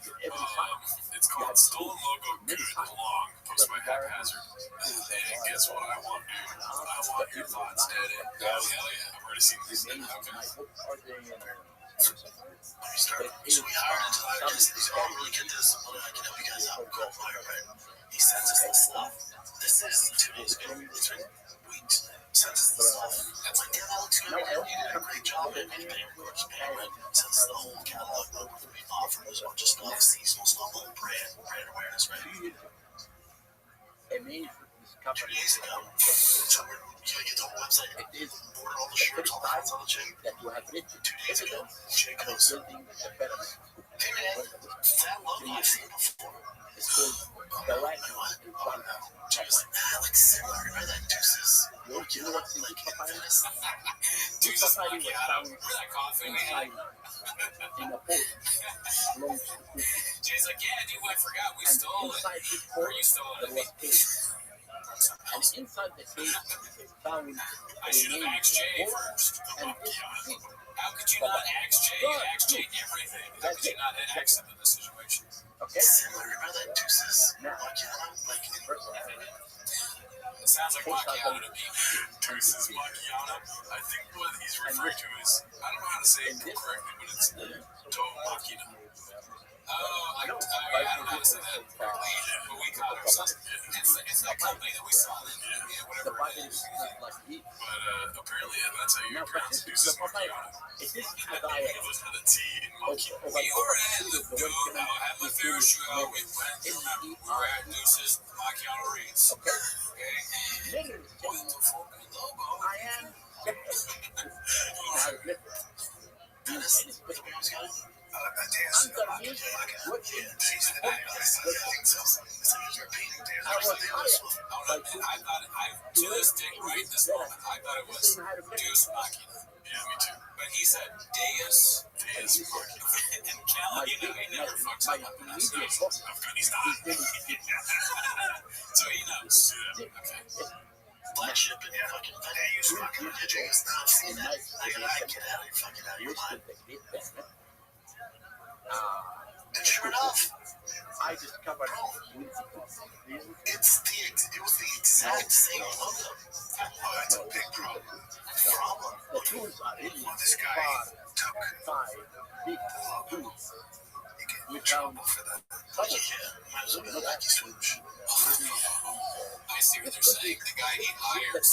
It's called Stolen Logo Good Long, posted by Haphazard. And guess what I want, dude? I want your thoughts, Daddy. Hell yeah, I've already seen this thing. Sweetheart, until I don't really get this. What I can help you guys out with Coldfire, right? He sends us this stuff. This is 2 days ago. It's been weeks. Sends us this stuff. It's like, yeah, that looks good. You did a great job. And he of course, right? Sends us the whole catalog book with the offer. There's a bunch of stuff, seasonal stuff, all brand awareness, right? 2 days ago. So we're going to get the whole website. Order all the shirts, all the hats on the chick. 2 days ago. Chick goes, hey man, that logo I've seen before. It's called the right one. She was like, like similar. Remember that Deuces? You know what's in good papaya? Deuces macchiato. Remember that coffee we had? In a boat. Jay's like, yeah, dude, I forgot. We stole it. Or you stole it. There was case. And inside the case, found I should have asked Jay first. How could you not ask Jay? Ask Jay everything. How could you not hit X into the situation? Okay. Similar. Remember that Deuces? Like in It sounds like macchiato to me. Deuces macchiato. I think what he's referring to is, I don't know how to say it correctly, but it's to macchiato. I don't know how to say that correctly, but we call it ourselves. It's that company that we saw in whatever it is. But apparently that's how you pronounce Deuces macchiato. It is papaya. It was with a T in macchiato. We were at the booth, have a fair show. We were at Deuces macchiato reads. Okay. Okay. With the fucking logo. I am. I to this day, right this moment, I thought it was Deus Machina. Yeah, me too. But he said Deus Machina. And Cal, he never fucks up on pronunciation. So he knows. Okay. Black ship and fucking Deus Machina. Did you guys not see that? Like, get out of your mind. And sure enough, I discovered it was the exact same logo. Oh, that's a big problem. the tools are really This guy took five big the logo. tools. He get in trouble for that. Yeah, might as well be like his swoosh. I see what they're saying. The guy he hires.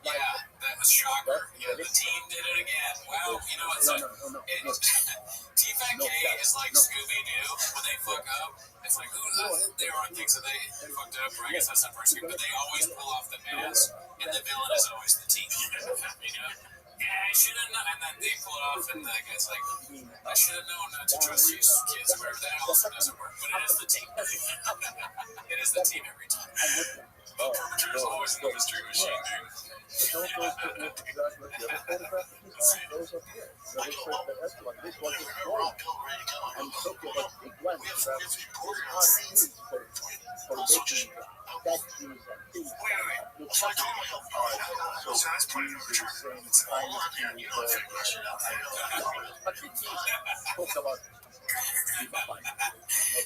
Yeah, that was shocker. Yeah, the team did it again. Well, you know, it's like T-Fat K is like Scooby-Doo when they fuck up. It's like, there are things that they fucked up, or I guess that's not for Scooby, but they always pull off the mask, and the villain is always the team. You know? Yeah, I should have known. And then they pull it off, and the guy's like, I should have known not to trust these kids, whoever that also doesn't work. But it is the team. It is the team every time. The perpetrator is always in the mystery machine, dude.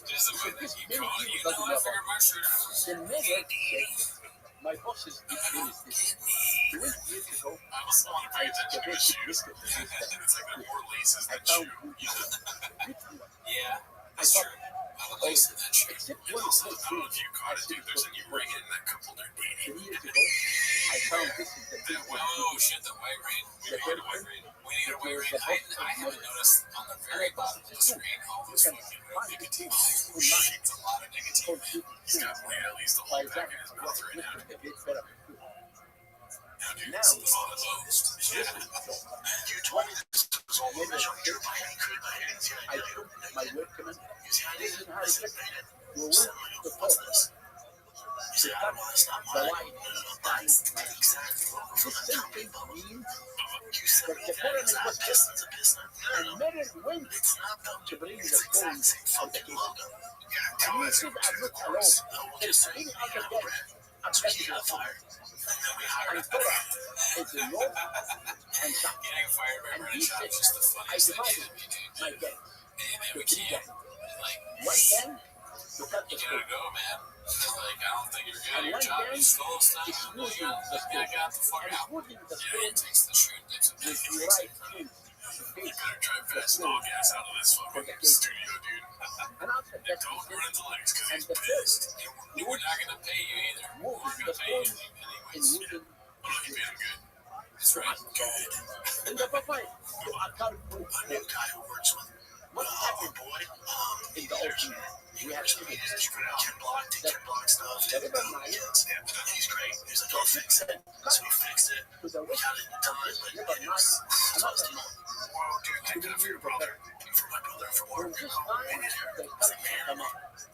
Just the way that you call it, you know, I figured my shirt out. My bosses did this 20 years ago. I was want to pay attention to his shoes. It's like they're more laces than shoe. Yeah, that's true. A lot of lace in that shoe. And also, I don't know if you caught it, dude. There's a new ring in that couple they're dating. 3 years ago, I found this is the big one. Whoa, shit, the white ring. We need a white ring. We need a white ring. I haven't noticed on the very bottom of the screen all this fucking nicotine. Oh, shit, it's a lot of nicotine. He's got at least a whole pack in his mouth right now. Now, dude, this is all closed. Yeah. You told me this was all over. You said Porque that fueron it's en not cuestión, Pistons and Pistons. No, and no, Meredith went it's not though. to bring It's the the story exact same of the fucking case. logo. Yeah, And tell you us see to that the look chorus. alone. No, we'll There's just say, many yeah, other no, guys Brad. are So he getting got the song. fired. And then we hired And him. Tora is the north and south. Getting fired by And Brandon he Schaub said, is just the I funniest thing divided to me, dude. my gangs And then to we 3 can't, gangs. like, One gang to cut the you school. gotta go, man. Like, I don't think you're good at And your one job. gang You stole stuff. is Well, smoothing the school. you got the fuck And out. smoothing the Yeah, school he takes the shoot and dips it with back. the right shoes. You better drive fast and all gas out of this fucking studio, dude. And after And that, don't run into Lex because and he's the pissed. We're not gonna pay you either. We're moving gonna the pay you school in anyways. wooden Oh, no, you paid him good. That's right. Good. in the Popeye to account for A new guy who works with what our happened boy. in the opening. We have to do He's Ken Block, did Ken Block stuff. that about my He's great. He's like, go fix it. So we fixed it. to the We west. got it in time. Never mind. Another man. Wow, dude, thank God for your brother. For my brother, for From work. this time, they cut the man.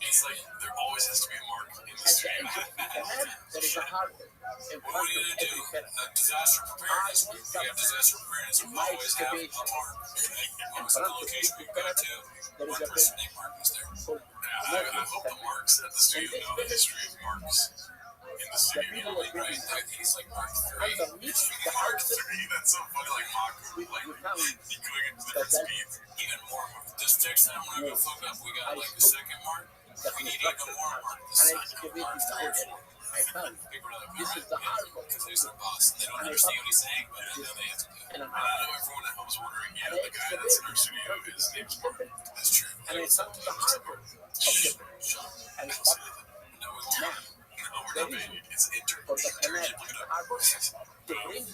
It's like there always has to be a mark in the At the stream. end of the man, there is a heart in What front are you of gonna do? every parent. Disaster preparedness. You have disaster preparedness. You My always have a excavation. mark. In Almost the front of location every we go parent, to, there is one a person parent. named Mark was there. So, I hope the marks at the studio know the history of marks in the studio. You know, like, right? Like, he's like Mark 3. underneath the Mark house, 3. That's so funny. Like Mark, we like found you going into different speeds. Even more mark. This next time when I go fuck up, we got like a second mark. the We need even construction more mark. This and time. excavated Mark the 3 whole or area. 4. I found People are like, this all is the right, hard yeah, because he's their boss. They don't understand what he's saying, but I know they have to do it. and And I know everyone at home is wondering, yeah, the guy that's in our studio, his name's Mark. That's true. and I found the harbor of the and No, but we won't. now No, we're not paying you. It's for the canal internship. Look it up. harbor to bring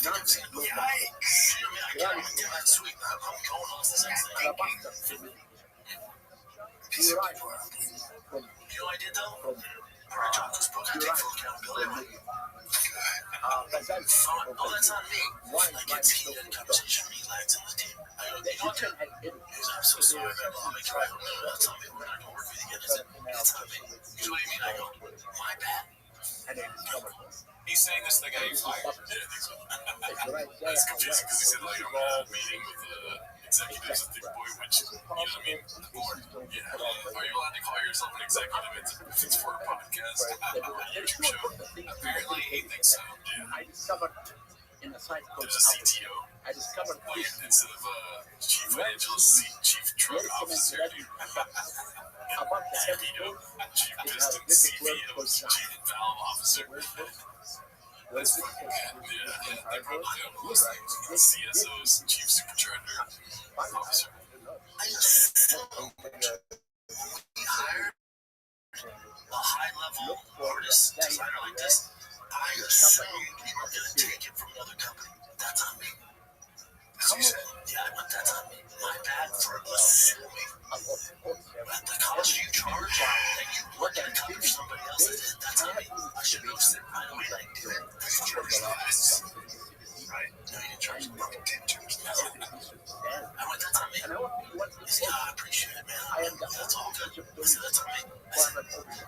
non-local Yeah, I can't get that sweet. I'm going on to the next thing. alabaster cement. Piece of Right. paper. From You know what I did though? I read Jocko's book. I take full accountability. but that's Oh, that's on me. why Like it's heated in conversation when he lags on the team. I go, the you know what? kitchen had been He goes, I'm so sorry, man. I'll make sure I go, no, that's on me. We're not going to work with you again. I said, that's on me. He goes, what do you mean? I go, my bad. and then discovered He's saying this to the guy you fired. Yeah, I think so. That's confusing because he said, like, I'm at a meeting with the executives at the boy, which, you know what I mean? The board. Yeah. Are you allowed to call yourself an executive if it's for a podcast? YouTube show? Apparently, he thinks so. Yeah. I discovered in a site called There's a CTO. I discovered Like, this instead of chief financial, chief drug officer, dude. about the CPO, chief business, CVO, chief valve officer. That's fucking good. Yeah, they probably have those things. CSOs, chief supercharger officer. I assume we hired a high-level artist, designer like this. I assume we were going to take it from another company. That's on me. That's what you said? Yeah, but that's on me. My bad for assuming that the cost you charge that you want to cover somebody else's. That's on me. I should have said, I don't mean I do it. I should charge less. Right? No, you didn't charge me. You didn't charge me. I went, that's on me. and I want to what He said, I appreciate it, man. I am the That's all good. I said, that's on me. I said,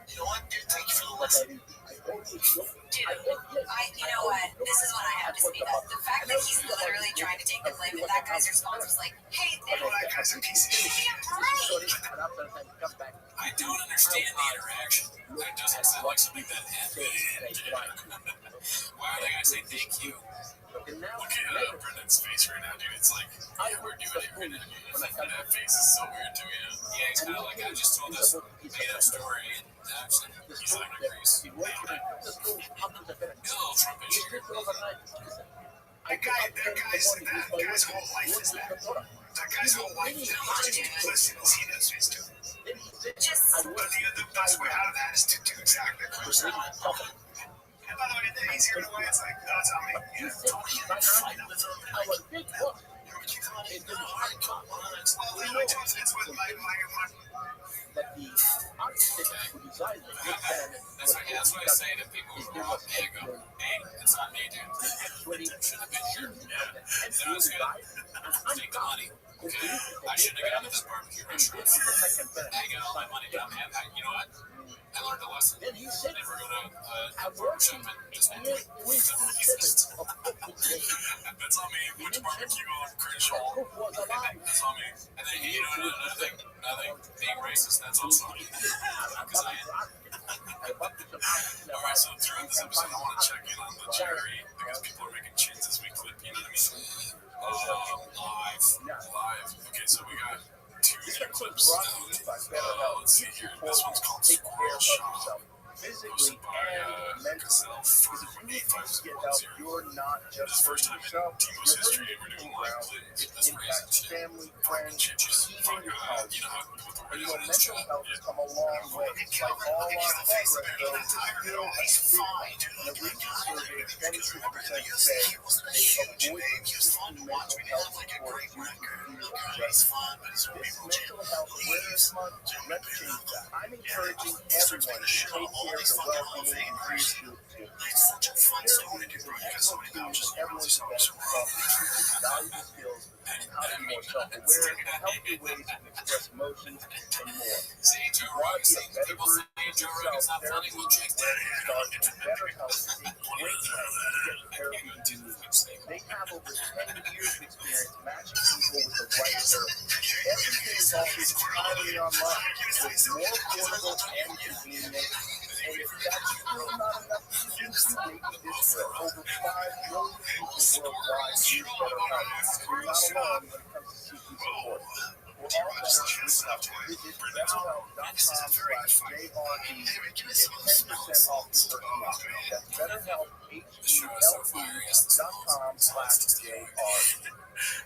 you know what, dude? Thank you for the but lesson. I always look Dude, you know what? This is what I have to speak of. The fact that he's literally trying to take the blame, and that guy's response was like, hey, You know that guy's a piece of shit. sorry, but after I come back, I don't understand the interaction. That doesn't sound like something that happened. Why are they gonna say thank you? and now Look at Brendan's face right now, dude. It's like, yeah, we're doing it, Brendan. That face is so weird to me. Yeah, he's kind of like, I just told this made-up story, and he's not gonna agree. he works in the school up to the parents. He's a little Trumpish He here. sleeps overnight. Listen, That guy's whole life is that. That guy's whole life is just listening. He knows what he's doing. just But the best way out of that is to do exactly what you're saying. And by the way, the easier way, it's like, that's on me. You know, don't even fight with him. our big boss You come on in, all right, cool. Well, you know, it's with my that the architect who designed the big pyramid That's what I say to people who are off the ego. Hey, it's not me, dude. actually Should have been here. Yeah. and That was good. Take the money. Okay. I shouldn't have gone to this barbecue restaurant. I got all my money down, man. You know what? I learned a lesson. Then he said, Never go to I a worked shop and just make here it. with the of Cook's Day. That's on me. Which barbecue on That Crenshaw? Cook was alive. That's on me. And then, you know, nothing being racist, that's also on me. Because I Alright, so throughout this episode, I want to check in on the Jerry, because people are making chins as we clip, you know what I mean? Live. Okay, so we got two clips. Let's see here. This one's called Squirrel Shop. Physically Hosted by and mentally. Gazelle Because if you need to get help, 8510. you're not This is just the first time in yourself. Temo's You're history hurting we're doing people live around. clips. It That's racist impacts shit. family, Fucking friends, chitches. even your health. You know how with the And radio your in this mental chat? health has come a long way. Like all our progress, though, is still a stigma. And a recent survey, 26% say they avoid seeking mental health support due to fear of judgment. This mental health awareness month, let's change that. I'm encouraging everyone to take care of their well-being and be good too. Therapy is an excellent tool for everyone to benefit from. It teaches valuable skills on how to be more self-aware, healthy ways to express emotions, and more. If you want to be a better version of yourself, therapy is where you start with better health. It's a great way to get the therapy you need. They have over 10 years of experience matching people with the right therapy. Everything is offered entirely online, so it's more affordable and convenient. And if that's still not enough to convince you, maybe this will. Over 5 million people worldwide use BetterHelp. You're not alone when it comes to seeking support. For all better, visit BetterHelp.com/JRE to get 10% off your first month. That's BetterHelp, HELP.com/JRE.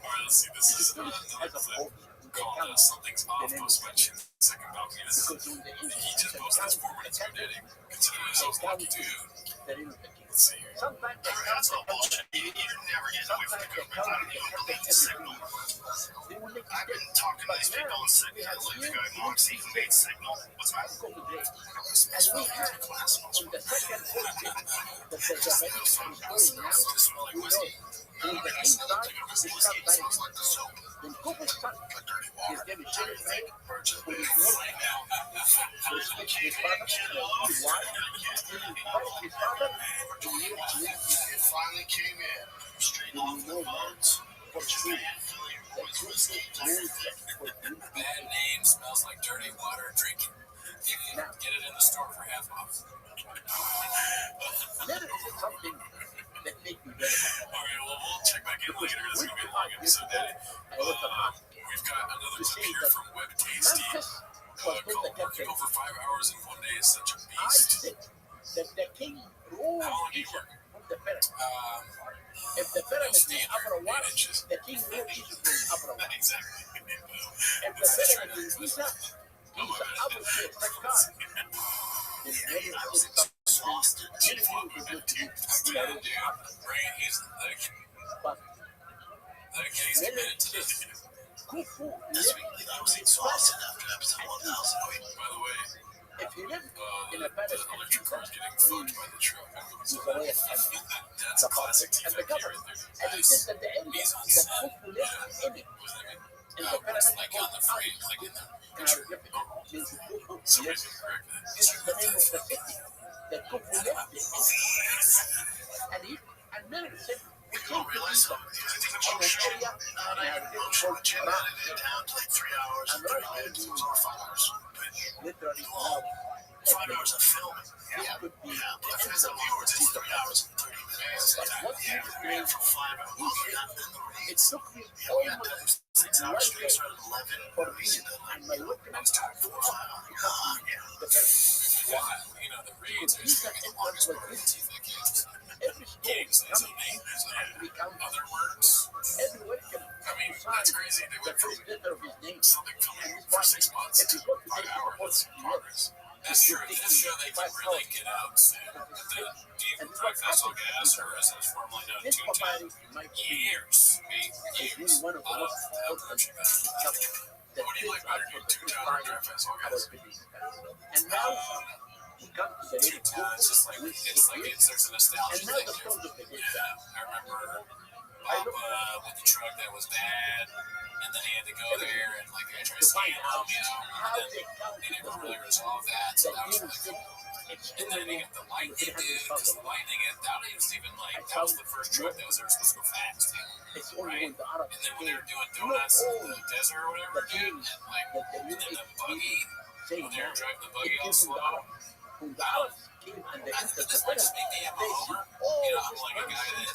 Alright, let's see. This is another clip called Something's Off Post Mention Second Balcony. He just posted this 4 minutes ago, did he? Consider yourself lucky, dude. Let's see here. That's all bullshit. You're never getting away from the government. I don't even believe the signal. I've been talking to these people and said, I believe the guy Moxie who made signal. What's that? As we had on the second portion, the then Cooper's son is demonstrated for his work. His father, his wife, his father, It finally came in. Straight off the boats. Bad name smells like dirty water. Drink it. Get it in the store for half off. That is something that makes me very happy. Alright, well, we'll check back in later. This is going to be a long episode, Daddy. We've got another clip here from Web Tasty. Called Working Over 5 Hours in 1 Day is Such a I Beast. think that the king rules How long do you work? from the pyramid. If the pyramid is up on a watch, the king rules from up on a watch. Exactly. If the pyramid is Giza, I would say thank God. Then maybe it's something really good to do. But He's committed to this. Kufu, This week, I was exhausted after episode 1000. By the way, if you live in a better the electric car is getting fucked by the truck. he's away at empty. That's a classic And the TVK government. right there. And he said that the area He's on that set. Kufu lives in it. And the pyramid Like goes on the out. free, like in the And I was looking at it. Kufu somebody lives. can correct that. This is the name of the city that Kufu lives in. And he admitted it. We came to Giza on an area and I had a different Jim edited it down to like 3 hours and 30 minutes. It was over 5 hours. literally now. 5 hours of filming. This could be But if it's a viewers, it's 3 hours and 30 minutes. But what he was Ran doing, for 5 hours. it took me We had almost those 6 hour one streams day at 11. for me and my lieutenant to go up to come the best. Yeah, you know, the raids are Giza the it longest was part like of this. TVK. Every story Games, that's a coming name. There's has to be counted. other words. Every word can I mean, that's crazy. They the went from first letter of his name. something And filming this for one, 6 months if you to go to 5 the hours in progress. That's true. This show they can really get out soon. The Deep Fried Festival gas, or as it's formerly known, this Toontown, providing might be years. is really one of the most important discoveries that What do you like takes us better, for the Toontown or finding Drive Festival our gas? business. And now we come to the area Toontown, it's just like, there's a nostalgia and now thing the here. stones of the good Yeah, I remember I look Bob with the truck that was bad, and then he had to go there and like they tried to scan him, and then they never really resolved that, so that was really cool. And then they got the lightning, dude, because the lightning, that was the first truck that was ever supposed to go fast, right? And then when they were doing donuts in the desert or whatever, dude, and then the buggy, when they were driving the buggy all slow, this might just make me a homer. I'm like a guy that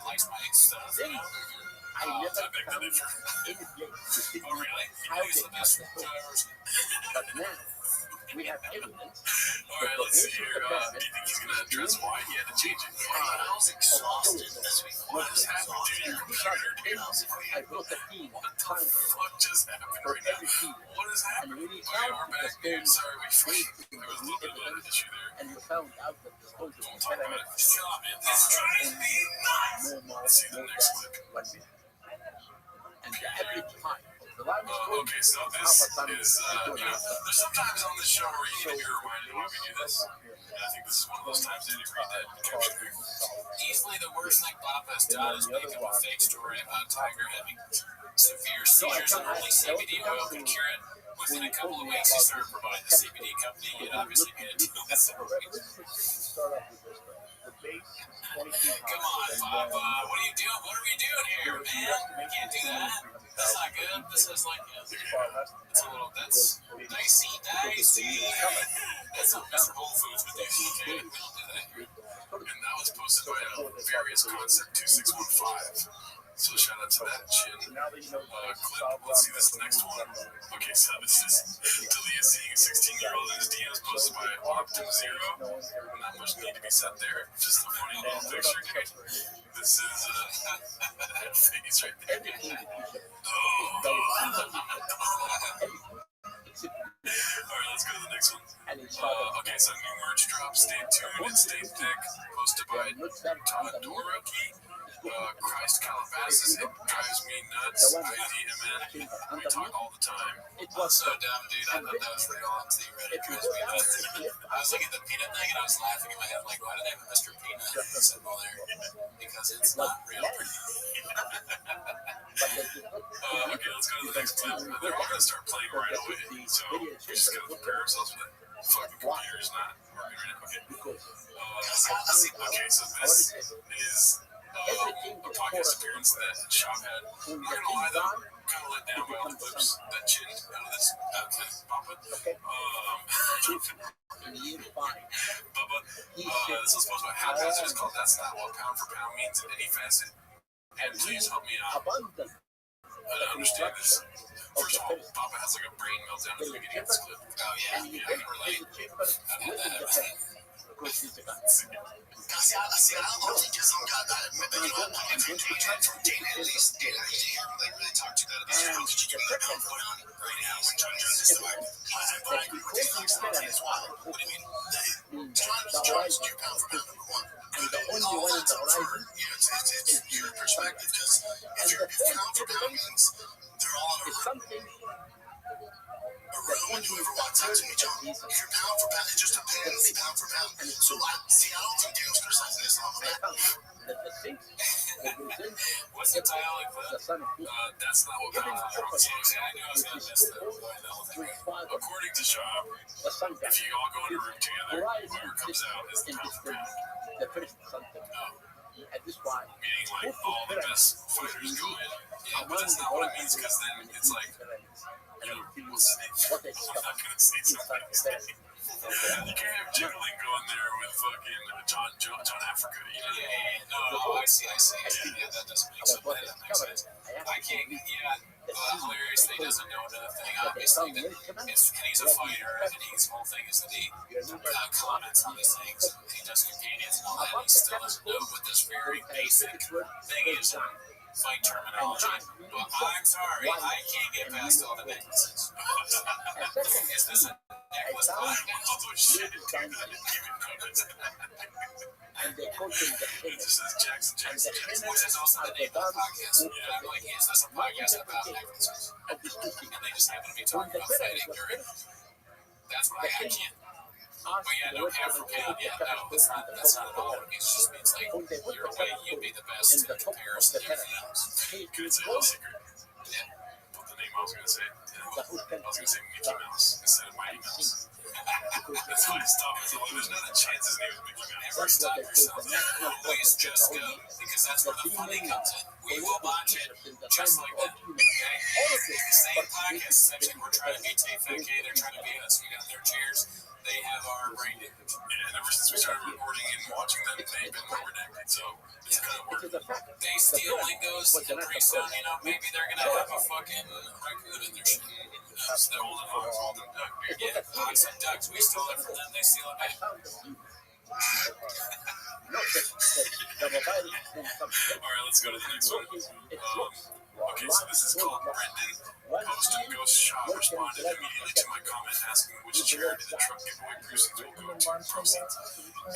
likes my stuff, I bet that if you're... Oh, really? He's the best drivers. We have evidence. All right, let's see here. Do you think he's going to address why he had to change it? I was exhausted this week. What has happened to your computer, dude? I wrote a team. What the fuck just happened right now? What is happening? Okay, we're back, dude. Sorry, there was a little bit of an issue there. And you found out that the soldiers Don't talk about it. Stop it. This drives me nuts. Let's see the next clip. And the average time of the live Okay, so this is, there's sometimes on this show where you need to be reminded why we do this. And I think this is one of those times that you read that caption. Easily the worst thing Bob has done is make up a fake story about Tiger having severe seizures and only CBD oil can cure it. Within a couple of weeks, he started providing the CBD company, and obviously made it to Come on, Bob. What are you doing? What are we doing here, man? We can't do that. That's not good. This is like it's a little. That's dicey. That's Whole Foods with you. Okay, we don't do that here. And that was posted by various concept 2615. So shout out to that shit. Clip. Let's see this next one. Okay, so this is Dalia seeing a 16-year-old in his DMs posted by Optim Zero. Not much need to be said there. Just a funny little picture. This is that face right there. Alright, let's go to the next one. Okay, so new merch drop. Stay tuned and stay thick. Posted by Todoroki. Christ Calabasas, it drives me nuts. IDMN, we talk all the time. It was so dumb, dude. I thought that was real on Reddit. It drives me nuts. I was looking at the peanut thing and I was laughing in my head, like, why do they have a Mr. Peanut symbol there? Because it's not real. Okay, let's go to the next clip. They're all going to start playing right away, so we just got to prepare ourselves for that. Fucking computer's not working right now. Okay, so this is a podcast appearance that Shop had. I'm not gonna lie though, kind of let down by all the clips that chinned out of this Papa. Bubba, this was supposed to be haphazard. It's called That's Not What Pound for Pound Means in Any Facet. And please help me out. I understand this. First of all, Papa has like a brain meltdown at the beginning of this clip. Oh yeah, I can relate. I've had that. Casi a los teachers on God that from Dana at least Dana like really talk to that about how much you really don't put on right now when trying to this work. But I agree with you as well. What do you mean? John's your pound for pound number one. And all that's up for it's your perspective because if you're pound for pound means they're all in a room and whoever walks out to me, John, if you're pound for pound, it just depends pound for pound. So I don't think Daniel's criticizing Islam on that. What's the title of the clip? That's Not What Pound for Pound. I knew I was going to miss the whole thing. According to Shop, if you all go in a room together, whoever comes out is the pound for pound. Meaning like all the best fighters go in. Yeah, but that's not what it means because then it's like, you know, I'm not going to say something. You can't have Jiggling going there with fucking John Africa, you know? Yeah, no, I see. Yeah, that doesn't make sense. That makes sense. I can't, hilarious that he doesn't know another thing, obviously, that he's a fighter, and his whole thing is that he comments on these things, he does companions and all that, and he still doesn't know what this very basic thing is on fight terminology. But I'm sorry, I can't get past all the necklaces. Is this a necklace podcast? Oh, shit. It just says Jackson. Which is also the name of the podcast. Yeah, I'm like, is this a podcast about necklaces? And they just happen to be talking about fighting during. That's what I can't. ask yeah, the no, rest pound of for the pound, people yeah, to no, that's not at all what it means. It just means like when they put your the way, capital you'd be the in best the in top of comparison the to everything pyramid, else. he Can I is say a called secret? Yeah. What the name I was gonna say? the who can I was gonna say Mickey Mouse instead of Mighty Mouse. because That's why I stopped myself. There's not a chance his name is Mickey Mouse. Never that's stop what they call yourself. the national Always project of the just whole go, nation. because that's The where the 3 funding million comes in. We will political launch it teachers in the just time like of that. humans. Okay? All of this The same podcast participated section we're trying to be TFK, they're trying to be us. We got their chairs, they have our brain damage. And ever since we started recording and watching them, they've been lower decking. So it's kind of It is working. a fact. They The steal pyramid lingos, was the and pretty national soon, you know, maybe they're gonna have a fucking raccoon in their shit. That's the golden hogs, golden duck, dude. Yeah, hogs and ducks, we stole it from them, they steal it I back. found them human. Not the mobile and something. All right, let's go to the next one. It looks Okay, so this is called Brendan. Post and Ghost Shop responded immediately to my comment asking which charity the truck giveaway proceeds will go to. Proceeds.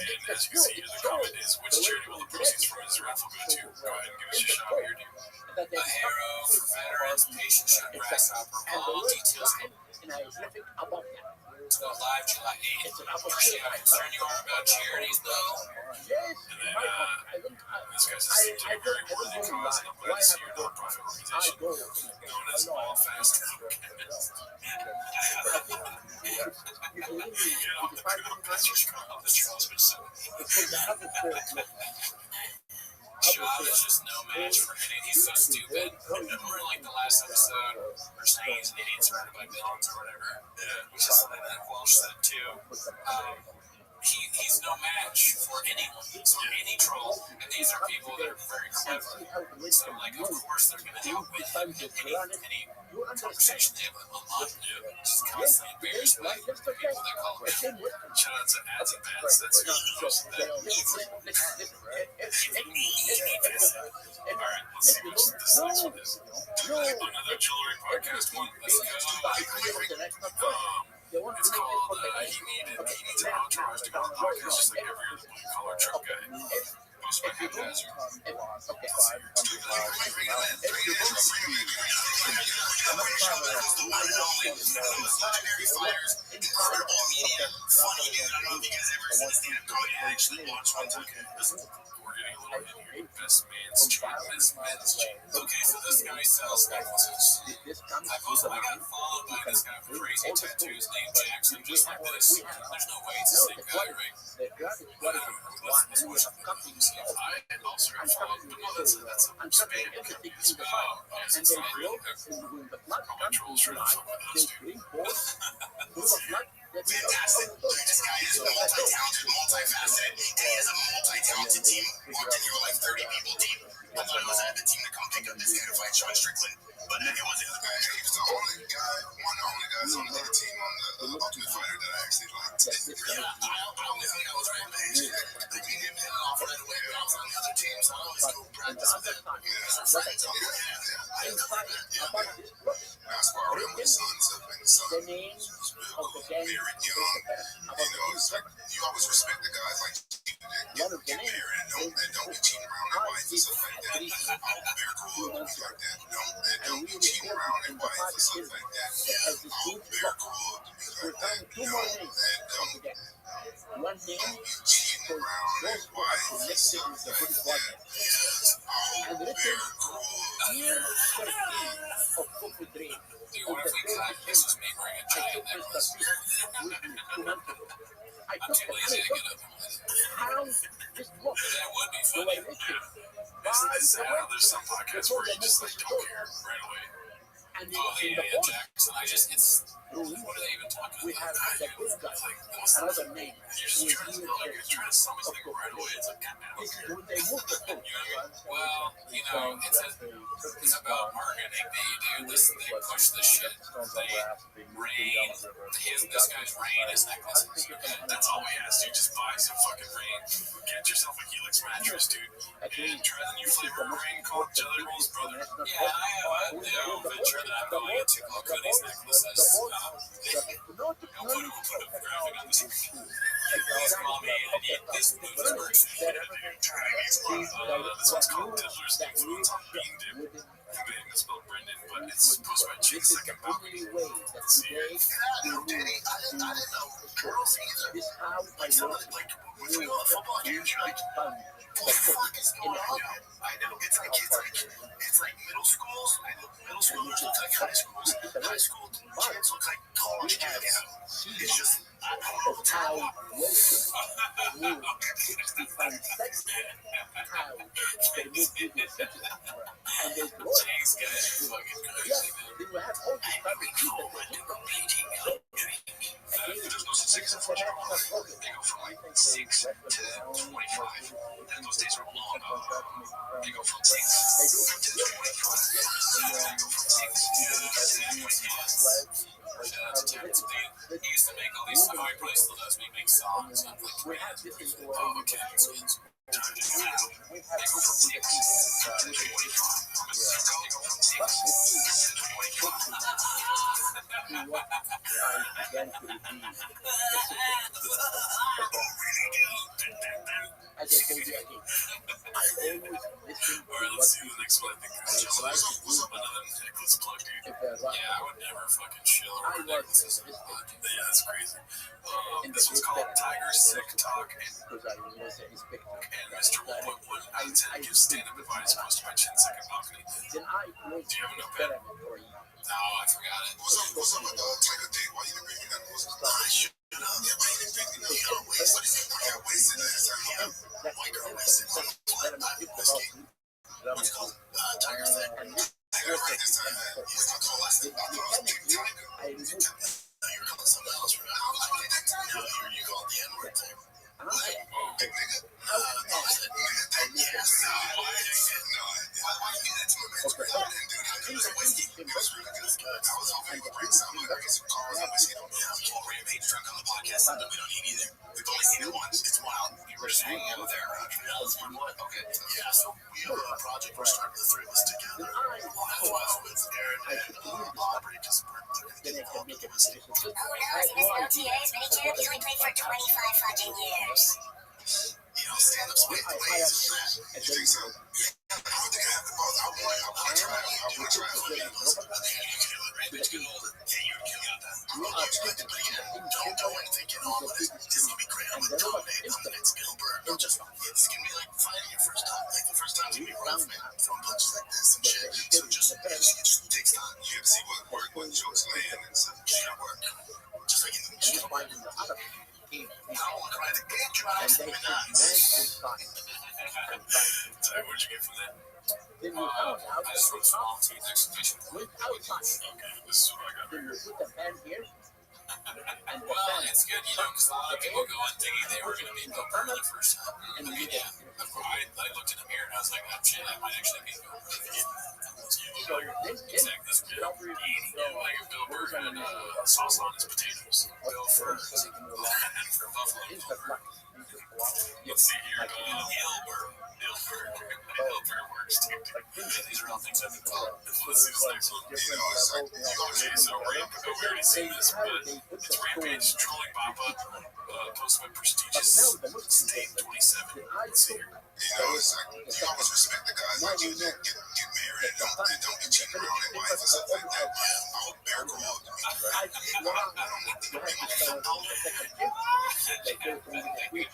And as you can see here, the comment is which charity will the proceeds from his raffle go to? Go ahead and give us your shout here, dude. that they A harrow for veterans, patient shot grasshopper, and the all word details crime in hieroglyphic above that. go live July 8th. It's an Appreciate how concerned you are about charities, though. Yes, And then, my I don't. this guy says seems like a very worthy cause, and I'm glad to see your nonprofit I organization go. known as All Fast Food. You believe me? Get off the coop, that's your strong up the trust, but so It's from the other person. Shab is just no match for any. He's so stupid. Remember, like the last episode, we're saying he's an idiot surrounded by villains or whatever, which is something that Walsh said too. He's no match for anyone. So any troll, and these are people that are very clever. So, like, of course, they're going to help with him in any conversation they have with online. Just constantly embarrassed by people that call him. Shout out to Ads and Bands. That's who posted that. Alright, let's see what this next one is. Another jewelry podcast one. Let's go. It's called he needs an entourage to go on the podcast just like every other blue collar truck guy. Posted by Haphazard. Legendary fighters, incredible media, funny dude. I don't know if you guys ever seen the stand-up comedy. I actually watched one time. We're getting a little bit here. Best man's cheap. Best men's cheap. Okay, so this guy sells necklaces. I posted, I got followed by this guy with crazy tattoos named Jackson, just like this. There's no way it's the same guy, right? Let's watch the movies. I also got followed, but no, that's a Spain company as well. Yes, it's not real. Probably trolls trying to fuck with us, dude. Fantastic. This guy is multi-talented, multifaceted, and he has a multi-talented team. Walked in here with like 30 people deep. I thought I was at the team to come pick up this guy to fight Sean Strickland, but it wasn't. He was the only guy, one of the only guys on the team on the Ultimate Fighter that I actually liked. Yeah, I only think I was Rampage. Like, we didn't hit it off right away, but I was on the other team, so I always go practice with him. Because we're friends. I didn't know that. I sparred with my sons up in the sun. The name of the gang Very young. You know, it's like you always respect the guys like you get married and don't be cheating around their wife and stuff like that. They're cool like that. Don't be cheating around their wife or something like that. They're cool We're like two that. more names of the gang. One name Be cheating for around their those who are wife and connected stuff with the like Buddhist that. warrior. And written They're cool. year 13 of Kofu Dream. Dude, what if we cut this was me wearing a giant necklace? I I'm took too the lazy to get up. how this works. That would be The funny. way this is. Isn't it sad how there's some podcasts where you just like don't care right away? And Oh, in yeah, the yeah, fourth Jackson. It's. What room, are they even talking we about? have the good guy, another name. You're just trying to smell like you're trying to summon something right away. It's like, God, This is when they move the foot. You know what I mean? Well, it's about marketing. They do this. They push this shit. They rain. This guy's rain is necklaces. that's all we ask, dude. Just buy some fucking rain. Get yourself a Helix mattress, dude. And try the new flavor of rain called Jelly Rolls, brother. Yeah, I have a venture that I'm going into called Goodies Necklaces. We'll put a graphic on the screen. Please call me. I need this boots merch. This one's called Diddler's Influence on Bean Dip. They misspelled Brendan, but it's posted by Chick Second Balcony. Let's see here. I didn't know girls either. Like somebody, like, when we go to football games, you're like, what the fuck is going on? I know. It's like middle schools. Middle schoolers look like high schools. High school kids look like college kids. It's just, I don't know what's happening. Jake's got it fucking crazy, man. There's no 6 and 4 They go from like 6 to 25. And those days are long gone. They go from 6 to 25. They go from 6 to 25. Shout out to Terrence. He used to make all these, he probably still does, but he makes songs on like bands. Oh, okay. So it's time to do now. They go from 6 to 25. They go from 6 to 25. As I told you again, I always listen to Alright, let's see the next one. I think this is what's up another necklace plug, dude? Yeah, I would never fucking chill over necklaces. Yeah, that's crazy. This one's called Tiger Sick Talk and Mr. 1.1 out of 10 gives stand-up advice posted by Chinsek and Balcony. Do you have a notepad? No, I forgot it. What's up with Tiger Dick? Why you didn't bring me that? I should have. Yeah, why you didn't bring me that? You got wasted. I got wasted last time. White girl wasted. What's it called? Tiger Thick. I got it right this time, man. He's not called last time. I thought it was Big Tiger. No, you're calling something else, right? No, you called the N-word thing. Big nigga? No, I said nigga thing. Yes. No, why you do that to my man? I didn't do that. It was a whiskey. It was really good. I was hoping you would bring some. I get some cars and whiskey. Yeah, we can't bring a page drunk on the podcast. Something we don't need either. We've only seen it once. It's wild. We were just hanging out there. Okay. Yeah, so we have a project. We're starting the three of us together. With Aaron and Aubrey, because we're going to get involved with the whiskey. Oh no, it's missing OTAs, miniature. He's only played for 25 fucking years. You know, stand-up's way the way is that. You think so? I don't think I have the balls. I want to try. I want to try for me. I think you can kill it, right? Bitch, get older. Yeah, you can kill that. I'm not expecting, but again, don't do anything, you know, but it's going to be great. I'm going to dominate. I'm going to Gilbert. I'm just, it's going to be like fighting your first time. Like the first time's going to be rough, man. Throwing punches like this and shit. So it just takes time. You have to see what jokes land and stuff. You got to work. Just like anything, you got to work. I don't want to cry. The game drives me nuts. Sorry, what'd you get from that? I just wrote small to his exclamation point. Okay, this is what I got right here. Well, it's good, you know, because a lot of people go in thinking they were going to be Bill Burr the first time. I mean, yeah, of course, I looked in the mirror and I was like, oh shit, I might actually be Bill Burr. Exactly, this bit eating like a Bill Burr had sauce on his potatoes. Bill Burr for Buffalo. Let's see here. Hilbert works too. These are all things I've been told. Let's see this next one. Okay, so we already seen this, but it's Rampage trolling Papa, posted by prestigious State 27. Let's see here. You know, it's like, you always respect the guys like you that get married and don't be cheating around their wife and stuff like that. I hope Bear grew up to me. I don't need to be my football. You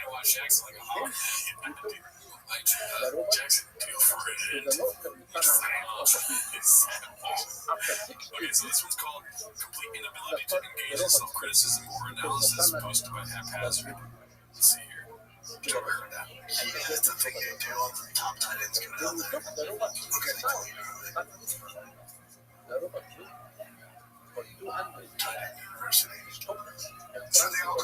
know what, Jackson like a hog. Like, Jackson, feel for it. Okay, so this one's called Complete Inability to Engage in Self-Criticism or Analysis, posted by Haphazard. Let's see here. Yeah, that's the thing they do. All the top tight ends coming out there. Okay, they call you tight end university. So they all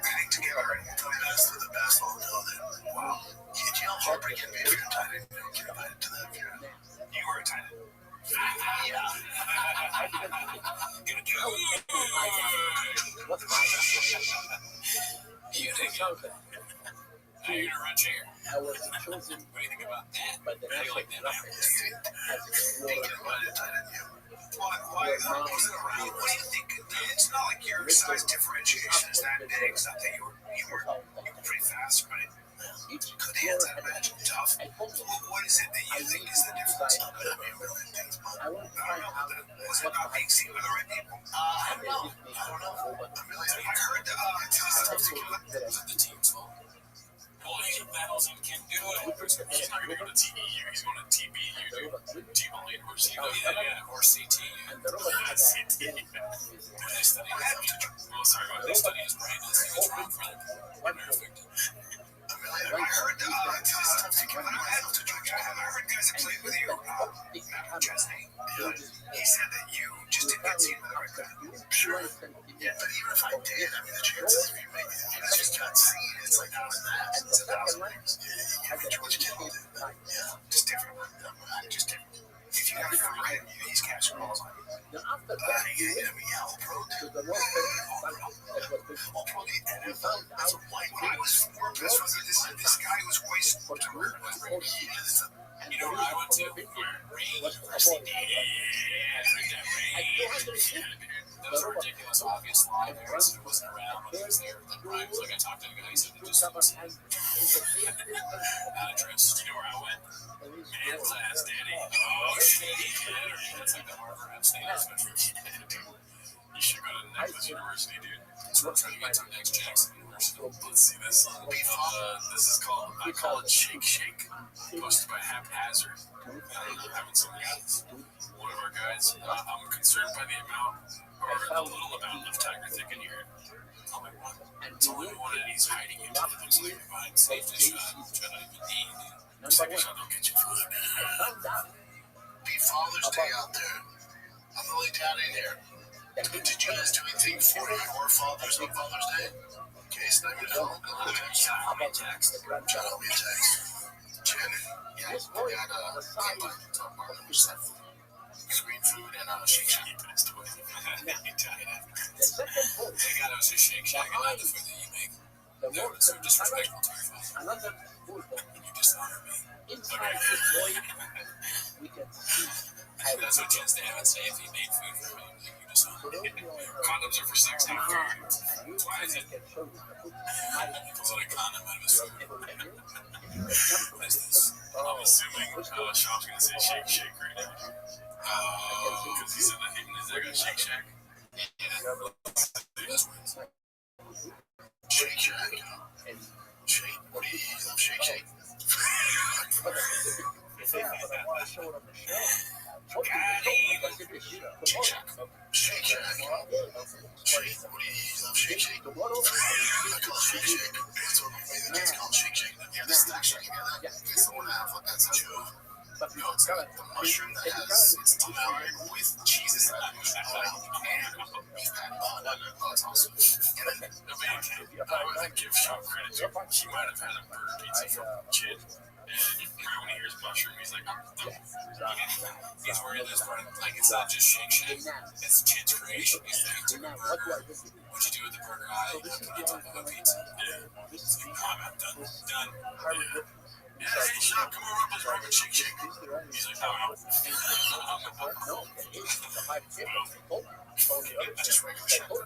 hang together and the best of the best all know that. Wow. You know how heartbreaking it is if you're tight end. You don't get invited to that. You were a tight end. Yeah. What's my You think so? Now you're gonna run chair. I was chosen What do you think about that? by the How do you like that? as They get invited tight end, you. Why was it around? What do you think? It's not like your size differentiation is that big. It's not that you were pretty fast, right? Good hands, I imagine. Tough. What is it that you think is the difference? I mean, a million things, but I don't know that. Was it not being seen by the right people? I don't know. Amelia, I heard that The team's fault. Well, he battles and can do it. He's not going to go to TEU. He's going to TBU, dude. T-Ball University. Yeah, or CT. CT. They study they study his brain. What's wrong for them? Perfect. Amelia, I heard that I heard guys that played with you. Chesney. He said that you just didn't get seen by the right guy. Sure. Yeah, but even if I did, I mean, the chances of you making it, I just got seen. It's like out of that. It's 1,000 rings. Yeah, George Kittle did. Yeah, just different. Just different. If you have to him, he's catching balls on you. All pro, dude. All pro, the NFL. That's a white guy. This guy was wasted. You know where I went to? Ray University. Those are ridiculous, obvious lie there. It wasn't around when he was there. Then Brian was like, I talked to the guy, he said it just was address. You know where I went? Man class, Daddy. Oh, shit. That's like the Harvard upstate special. You should go to Necklace University, dude. So we're trying to get to next Jackson University. Let's see this. This is called, I call it Shake Shake. Posted by Haphazard. I don't know, haven't seen this. One of our guys. I'm concerned by the amount, or the little amount of Tiger Thick in here. Only one. It's only one, and he's hiding it. It looks like you're behind safety shot, which I don't even need. Second shot, don't get you food. Be Father's Day out there. I'm really down in here. Did you guys do anything for your fathers on Father's Day? Okay, so I'm going to help me a text. Shout me a text. Janet, yeah, we got screen food and Shake Shack. Keep it to it. They got us a Shake Shack and not the food that you make. No, it's so disrespectful to your father. You dishonor me. That's what Jen Stan would say if he made food for me. You dishonor me. Condoms are for sex, not food. Why is it? Because what a condom out of his food. What is this? I'm assuming Shop's going to say Shake Shake right now. Because he said that is that going to Shake Shack? Yeah. Shake Shack. Shake? What do you use on Shake Shake? Shake Shack. Shake Shack. Shake. What do you use on Shake Shake? I call it Shake Shake. That's what the kids call Shake Shake. Yeah, this is actually it's the one I have. That's a joke. No, it's got the mushroom that has its tamari with cheeses and beef patty. Oh, it's awesome. And then I would give Shop credit to. He might have had a burger pizza from Chid. And when he hears mushroom, he's like, he's worried this part. Like, it's not just Shake Shack. It's Chid's creation. He's like, what'd you do with the burger? I put it on top of a pizza. Yeah. I'm done. Yeah. Yeah, hey, Shop, come over up. Let's grab a Shake Shake. He's like, just regular Shack. Well,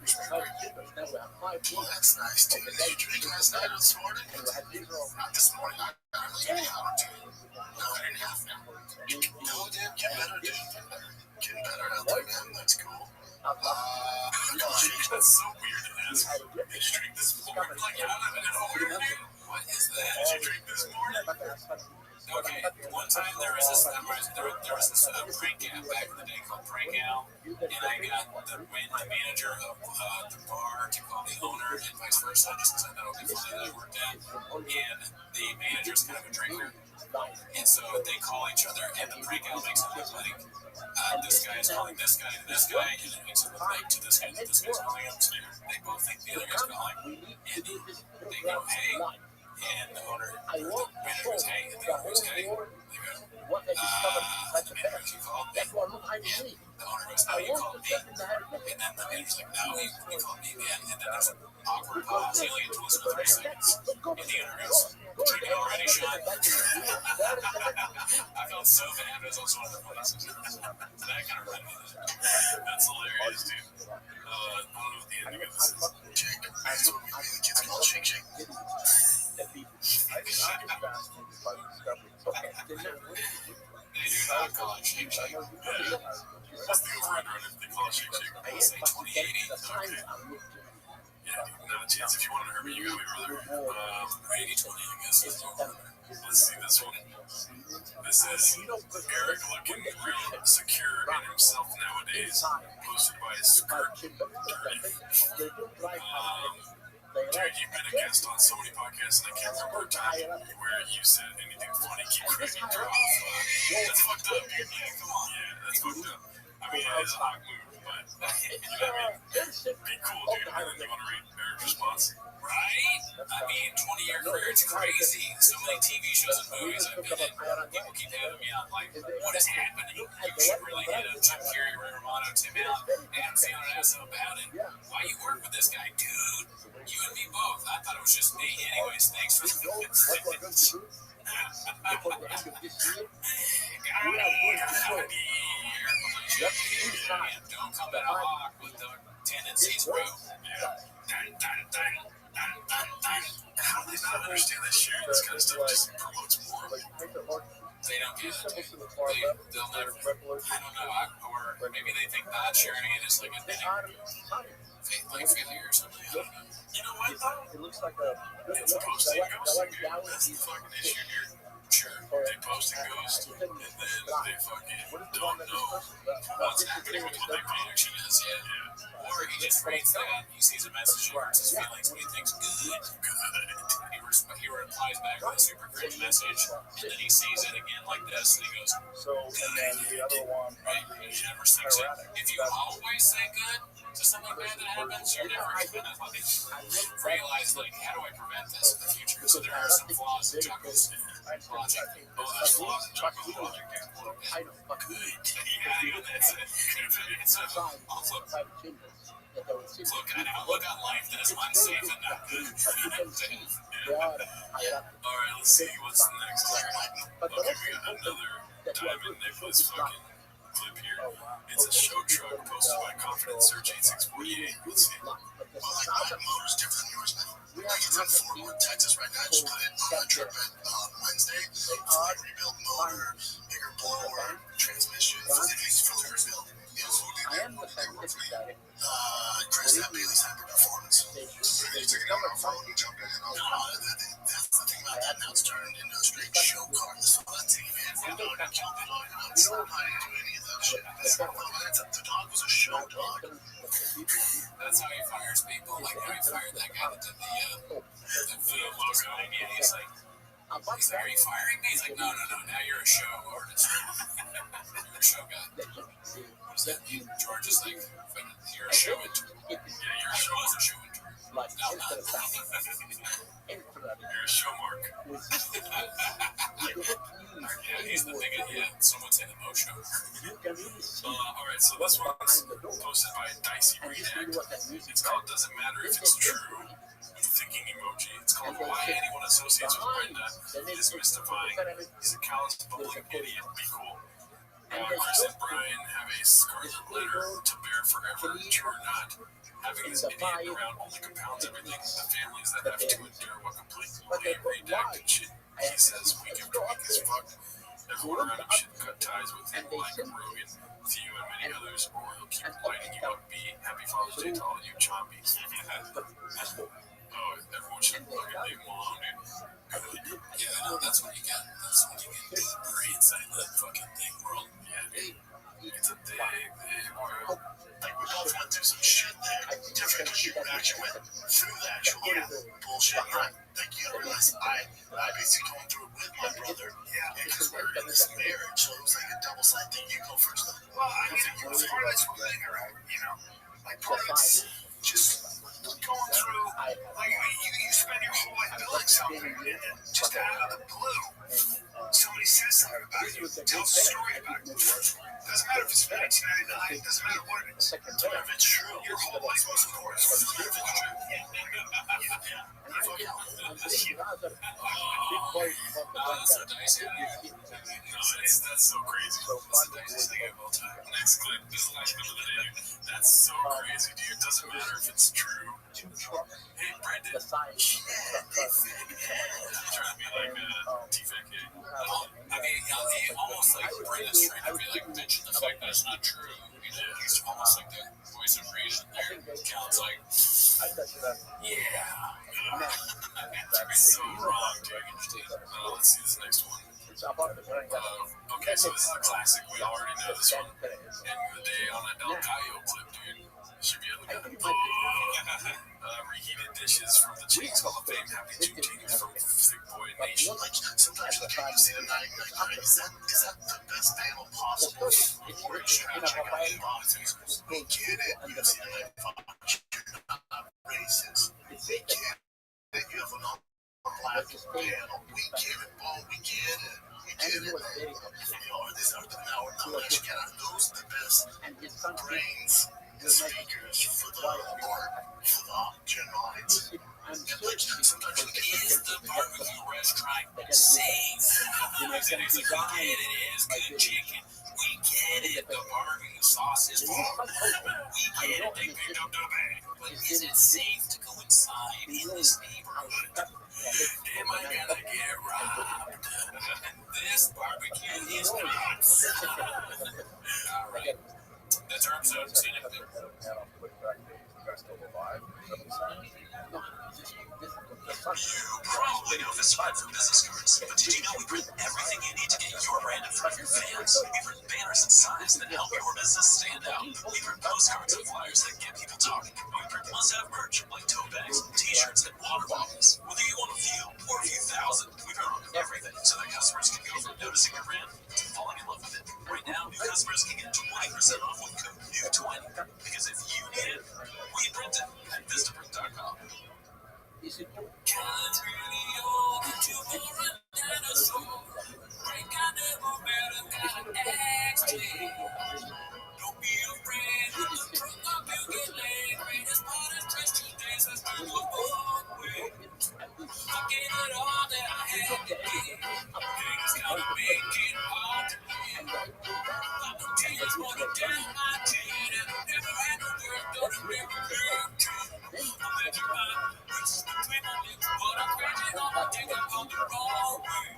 that's nice, too. Did you drink last night this morning? Not this morning. I don't do. No, I didn't have to. No, dude, get better, dude. Getting better out there, man. That's cool. That's so weird to ask. Did you drink this morning? Like, out of nowhere, dude? What is that? Did you drink this morning? Okay, one time there was this prank app back in the day called Prank Al, and I got the manager of the bar to call the owner and vice versa, just because I thought it would be funny that I worked at. And the manager's kind of a drinker, and so they call each other, and the Prank Al makes it look like this guy is calling this guy to this guy, and it makes it look like to this guy that this guy's calling him to. They both think the other guy's calling, and they go, hey. And the owner, the manager goes, hey, and the owner goes, hey. They go, the manager called me. And the owner goes, no, you called me. And then the manager's like, no, he called me, man. And then there's an awkward pause. He only had to listen for 3 seconds. And the owner goes, drinking already, Sean? I felt so bad. It was also one of the places. So that kind of reminded me of that. That's hilarious, dude. I don't know what the ending of this is. Jake, that's what we made the kids call Shake Shake. they do not call it Shake Shake. What's the over-under on if they call it Shake Shake? I say 2080. Okay. Yeah, dude, not a chance. If you want to hurt me, you got me, brother. 80-20, I guess. Is the over-under. Let's see this one. This is Eric looking real secure in himself nowadays. Posted by his skirt. Dirty. Dude, you've been a guest on so many podcasts, and I can't remember a time where you said anything funny. Keep cracking me off. That's fucked up, dude. Yeah, come on. Yeah, that's fucked up. I mean, it is a hot move, but you know what I mean? Be cool, dude. And then you want to read Eric's response? Right? I mean, 20-year career, it's crazy. So many TV shows and movies I've been in. People keep having me on, like, what is happening? You should really hit up Jim Carrey, Ray Romano, Tim Allen, and see what I know about it. Why you work with this guy, dude? You and me both. I thought it was just me. Anyways, thanks for the don't come at a hawk with the tendencies, bro. How do they not understand that sharing this kind of stuff just promotes more? They don't get it. They'll never. I don't know. Or maybe they think not sharing it is like a like failure or something. I don't know. You know what, though? It looks like a. It's posting ghosting, dude. That's the fucking issue here. Sure. They post and ghost, and then they fucking don't know what's happening with what their reaction is. Yeah. Or he just reads that, he sees a message, he hurts his feelings, and he thinks, good. He replies back with a super cringe message, and then he sees it again like this, and he goes, So, and then the other one, right? He never thinks it. If you always say good to something bad that happens, you're never going to realize, like, how do I prevent this in the future? So there are some flaws in Chuckle's logic. Oh, there's flaws in Chuckle's logic, dude. Good. Yeah, even that's it. It's a outlook. Look at outlook on life that is unsafe and not good. Alright, let's see what's next. Okay, we got another Diamond Nicholas fucking clip here. It's a show truck posted by Confidence Search 8648. Let's see. Well, like my motor's different than yours, man. Like it's in Fort Worth, Texas right now. I just put it on a trip on Wednesday. Fully rebuilt motor, bigger blower, transmission. It's fully rebuilt. I am the scientific guy. Chris at Bailey's Hyper Performance. You took it out on my phone and jumped in and all that. That's the thing about that. Now it's turned into a straight show car. This is what I'm taking, man. I'm not jumping on it. I'm not into any of that shit. The dog was a show dog. That's how he fires people. Like how he fired that guy that did the logo. Yeah, he's like, are you firing me? He's like, no. Now you're a show artist. You're a show guy. What does that mean? George is like, you're a show intern. Yeah, you're a show intern. No, not. You're a show mark. Yeah, he's the thing. Yeah, someone said the Mo show. Alright, so this one's posted by Dicey Redact. It's called Doesn't Matter If It's True, with thinking emoji. It's called Why Anyone Associates with Brenda is Mystifying. He's a callous, bumbling idiot. Be cool. Chris and Brian have a scarlet letter to bear forever, true or not. Having this idiot around only compounds everything. The families that have to endure what completely redacted shit he says weak after week as fuck. Everyone around him should cut ties with him like Rogan, Theo, and many others, or he'll keep lighting you up. Happy Father's Day to all you chompies. Oh, everyone should fucking leave him alone, dude. Yeah, no, that's what you get. That's what you get deeper inside that fucking thing world. Yeah, dude. It's a big world. Like we both went through some shit there. Different because you actually went through the actual bullshit. Right? Like you realize I basically going through it with my brother. Yeah, because we're in this marriage, so it was like a double-sided thing. You go first. Well, I mean, it was part of this whole thing, right? You know, like part of it's just going through. Like you spend your whole life building something, and then just out of the blue, somebody says something about you, tells a story about Doesn't matter if it's 1999, doesn't matter what it is. Doesn't matter if it's true. Your whole life was a chorus. Doesn't matter if it's true. That's so nice. That's so crazy. That's the nicest thing of all time. Next clip. This is the last clip of the day. That's so crazy, dude. Doesn't matter if it's true. Hey, Brendan. Trying to be like T-Fat Kid. I mean, he almost like Brendan's trying to be like mention the fact that it's not true. He's almost like the voice of reason there. Cal's like, yeah. It's so wrong, dude. Let's see this next one. Okay, so this is a classic. We already know this one. And the day on a Del Gallo clip, dude. Should be able to reheated dishes from the Chains Hall of Fame. Happy Juneteenth from Sick Boy Nation. Like, sometimes you can't see the night, like, is that the best panel possible? Or should I check out the politics? We get it. You see the night, you're not racist. We get it. You have an all-black panel. We get it, Bo. We get it. We get it. This after an hour, now actually get out. Those are the best brains. The speakers for the art, for the general lights. And like, sometimes you Is the barbecue restaurant safe? It's like, we get it, it's good chicken. We get it, the barbecue sauce is warm. We get it, they picked up the bag. But is it safe to go inside in this neighborhood? Am I gonna get robbed? This barbecue is not. Alright. That's our episode. See you next week. You probably know this spot for business cards, but did you know we print everything you need to get your brand in front of your fans? We print banners and signs that help your business stand out. We print postcards and flyers that get people talking. We print must-have merch like tote bags, t-shirts, and water bottles. Whether you want a few or a few thousand, we print on everything so that customers can go from noticing your brand to falling in love with it. Right now, new customers can get 20% off with code NEW20. Because if you need it, we print it at Vistaprint.com. God's really old, but you were a dinosaur. Frank, I never met a guy next to you. Don't be afraid, when the truck up you get laid. Greatest part is just 2 days, I still go away. I gave it all that I had to give. Things gotta make it hard to live. Papa tears running down my chin, and I never had to work, don't never lived. Imagine my riches between my lips, but I'm crazy on my dick, I'm on the wrong way.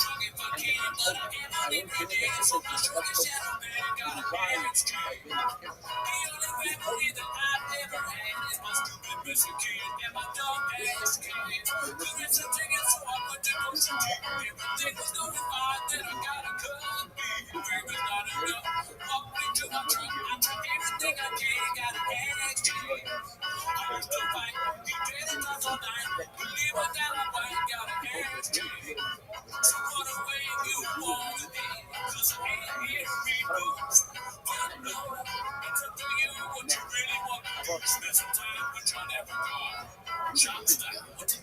Drunk if I can, but I am on every day, so my sugar shadow man got a dance train. The only memory that I've ever had is my stupid missing kid and my dumb ass kid. The rest of tickets, so I put the notion to everything was going fine, then I got a cut me. Where was not enough, walked into my truck, I took everything I can, got an exchange. I used to fight, he did it all night, believe I got a fight, got an exchange. So run away if you want to be, cause I ain't here to be boots. But no, it's up to you what you really want to do. Spend some time with John Evergard. John Style. It's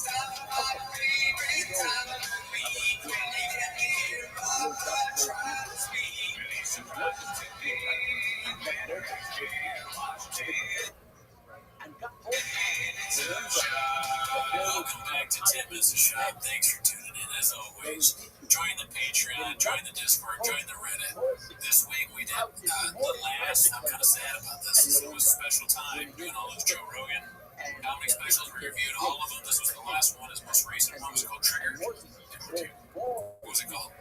time for my favorite time of the week. When you get me here, Papa tries me. Really surprised to be better than watch it. Welcome back to 10 Minutes of Shop. Thanks for tuning in as always. Join the Patreon, join the Discord, join the Reddit. This week we did the last, I'm kind of sad about this. It was a special time doing all those Joe Rogan comedy specials. We reviewed all of them. This was the last one. His most recent one was called Trigger. What was it called?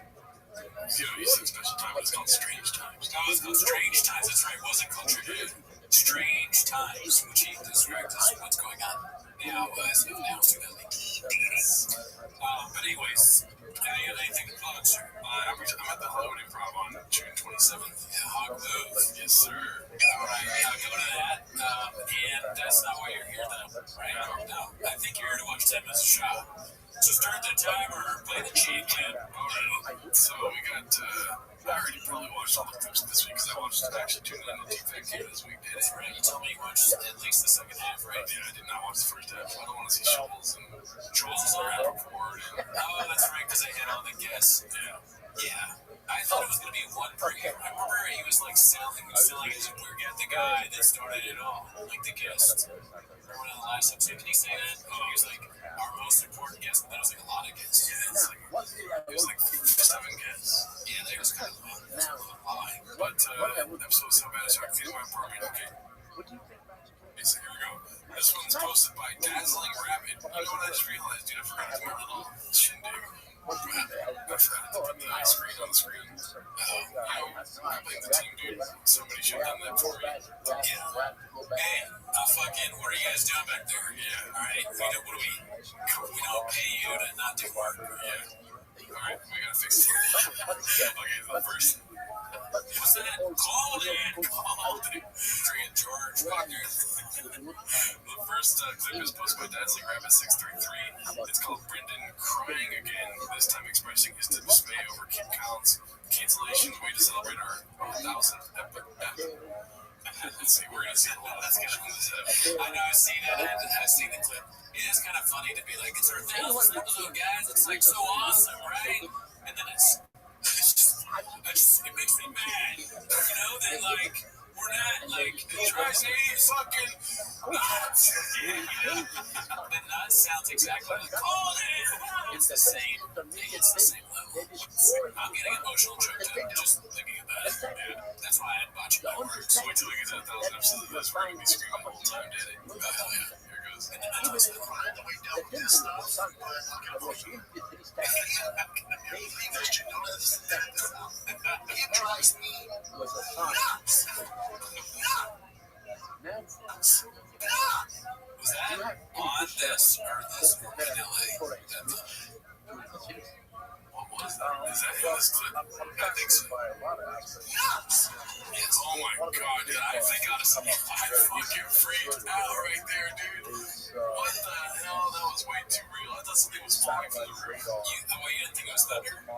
You said special time, but it's called Strange Times. Oh, it's called Strange Times. That's right. It wasn't called Trigger. Strange Times, which he described as what's going on now as of now, 2018. But anyways, you got anything to plug, sir? I'm at the Hollywood Improv on June 27th. Yeah, Hog Move. Yes, sir. All right, go to that. And that's not why you're here, though, right? No, I think you're here to watch 10 Minutes of Shop. So start the timer, play the cheat clip. All right. So we got, I already probably watched all the clips this week because I watched actually tuned in on T-Fat Kid this week. Did it, right? You told me you watched at least the second half, right? Yeah, I did not watch the first half. I don't want to see Schultz and Schultz is around report. Oh, that's right, because I hit on the guests. Yeah. I thought it was going to be one per year. I remember he was like selling it to the guy that started it all, like the guest. Remember in the last episode, did he say that? Oh, he was like, our most important guest, but that was like a lot of guests. Yeah, it was like 7 guests. Yeah, that was kind of a lie. But episode so bad, so I feel my apartment. Okay. So here we go. This one's posted by Dazzling Rabbit. You know what I just realized, dude? I forgot to put my little shindig. I forgot to put the screen on the screen. I blame the team, dude. Somebody should have done that for me. Yeah. Hey, fucking, what are you guys doing back there? Yeah, alright. What do we don't pay you to not do work. Yeah. Alright, we gotta fix it. Okay, the first. What's that? Called it. Freaking George Wagner. The first clip is posted by Dazzling Rabbit 633. It's called Brendan Crying Again, this time expressing his dismay over Kim Collins' cancellation. Way to celebrate our 1,000th episode. Let's see, we're gonna see a lot. That's good. I know I've seen it, and I've seen the clip. It is kind of funny to be like, it's our 1,000th episode, guys. It's like so awesome, right? And then it makes me mad, that like we're not like trying to say fucking nuts. The nuts sounds exactly like it's the same. It's the same level. I'm getting emotional choked up just thinking about it. Yeah, that's why I bought you my words. So wait till we get to 1,000 episodes of this. We're gonna be screaming the whole time, Daddy. Oh hell yeah! Here goes. And then I was crying the way down with this stuff. It drives me nuts. Was that on this or this in LA? What was that? Is that in this clip? I think so. Yes. Oh my god, dude. I think honestly, I fucking freaked out right there, dude. What the hell? That was way too real. I thought something was falling from the roof. You didn't think it was thunder? No,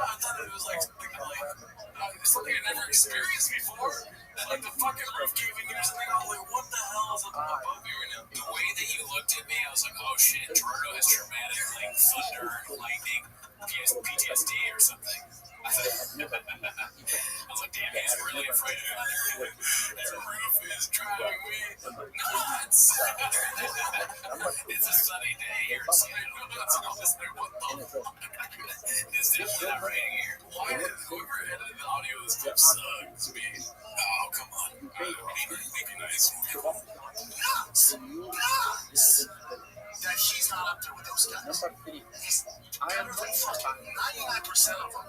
I thought it was like something I never experienced before. And like the fucking roof gave in or something. I was like, what the hell is up above me right now? The way that you looked at me, I was like, oh shit, Gerardo has traumatic like thunder and lightning PTSD or something. I was like, damn, he's really afraid of it. Your roof is driving me nuts. It's a sunny day here, so I know it's almost like, what the fuck? It's definitely not raining here. Why did whoever edited the audio of this clip sucks me? Oh, come on. Maybe nice. Nuts. That she's not up there with those guys. Every fucking 99% of them.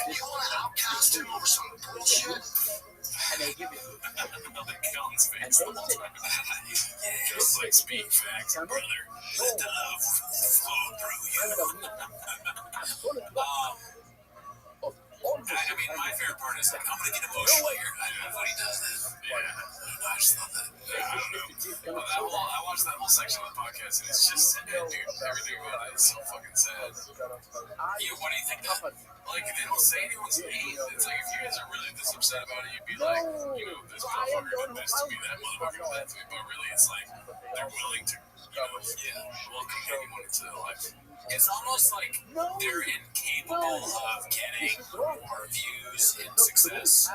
And you want to outcast him over some bullshit? And they give it. Collins fans the whole time. Just like speak facts, brother. Let the love flow through you. I mean, my favorite part is like, I'm gonna get emotional here. I don't know what he does that. Yeah, I just love that. I don't know. I watched that whole section of the podcast, and it's just sad, dude. Everything about it is so fucking sad. What do you think that? Like, they don't say anyone's name. It's like, if you guys are really this upset about it, you'd be like, this motherfucker did this to me, that motherfucker did that to me. But really, it's like, they're willing to, welcome anyone into their life. It's almost like they're incapable of getting more views and success.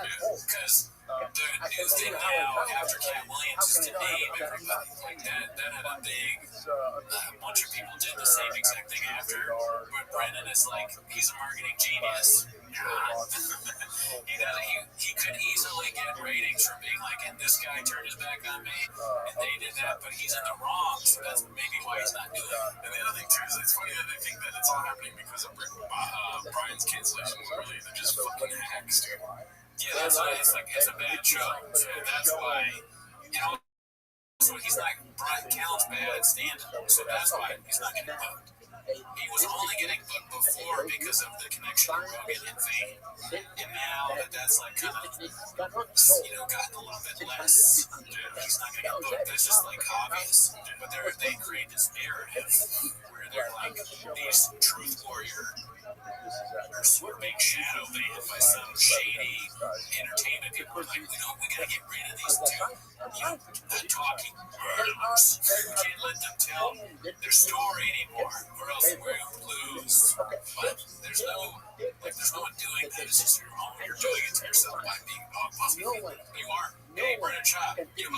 Because the new thing now, after Cat Williams, is to name everybody. Like that had a big, a bunch of people did the same exact thing after. But Brendan is like, he's a marketing genius. He could easily get ratings from being like, and this guy turned his back on me, and they did that, but he's in the wrong, so that's maybe why he's not doing it. And the other thing too is it's funny that they think that it's all happening because of Brian's cancellation. Really, they're just fucking hacks, dude. Yeah, that's why it's like it's a bad show. So that's why, so he's not Brian Callen's bad at stand-up, so that's why he's not getting booked. He was only getting booked before because of the connection of Rogan and fame. And now that's like kind of, gotten a little bit less. He's not going to get booked. That's just like obvious. But they create this narrative where they're like these truth warrior or sort of big shadow band by some shady entertainment people. Like, we gotta get rid of these the talking murderers. We can't let them tell their story anymore, or else we'll lose. But there's no one doing that. It's just you're doing it to yourself by being possible. You are. Hey, Brennan Shaw, you're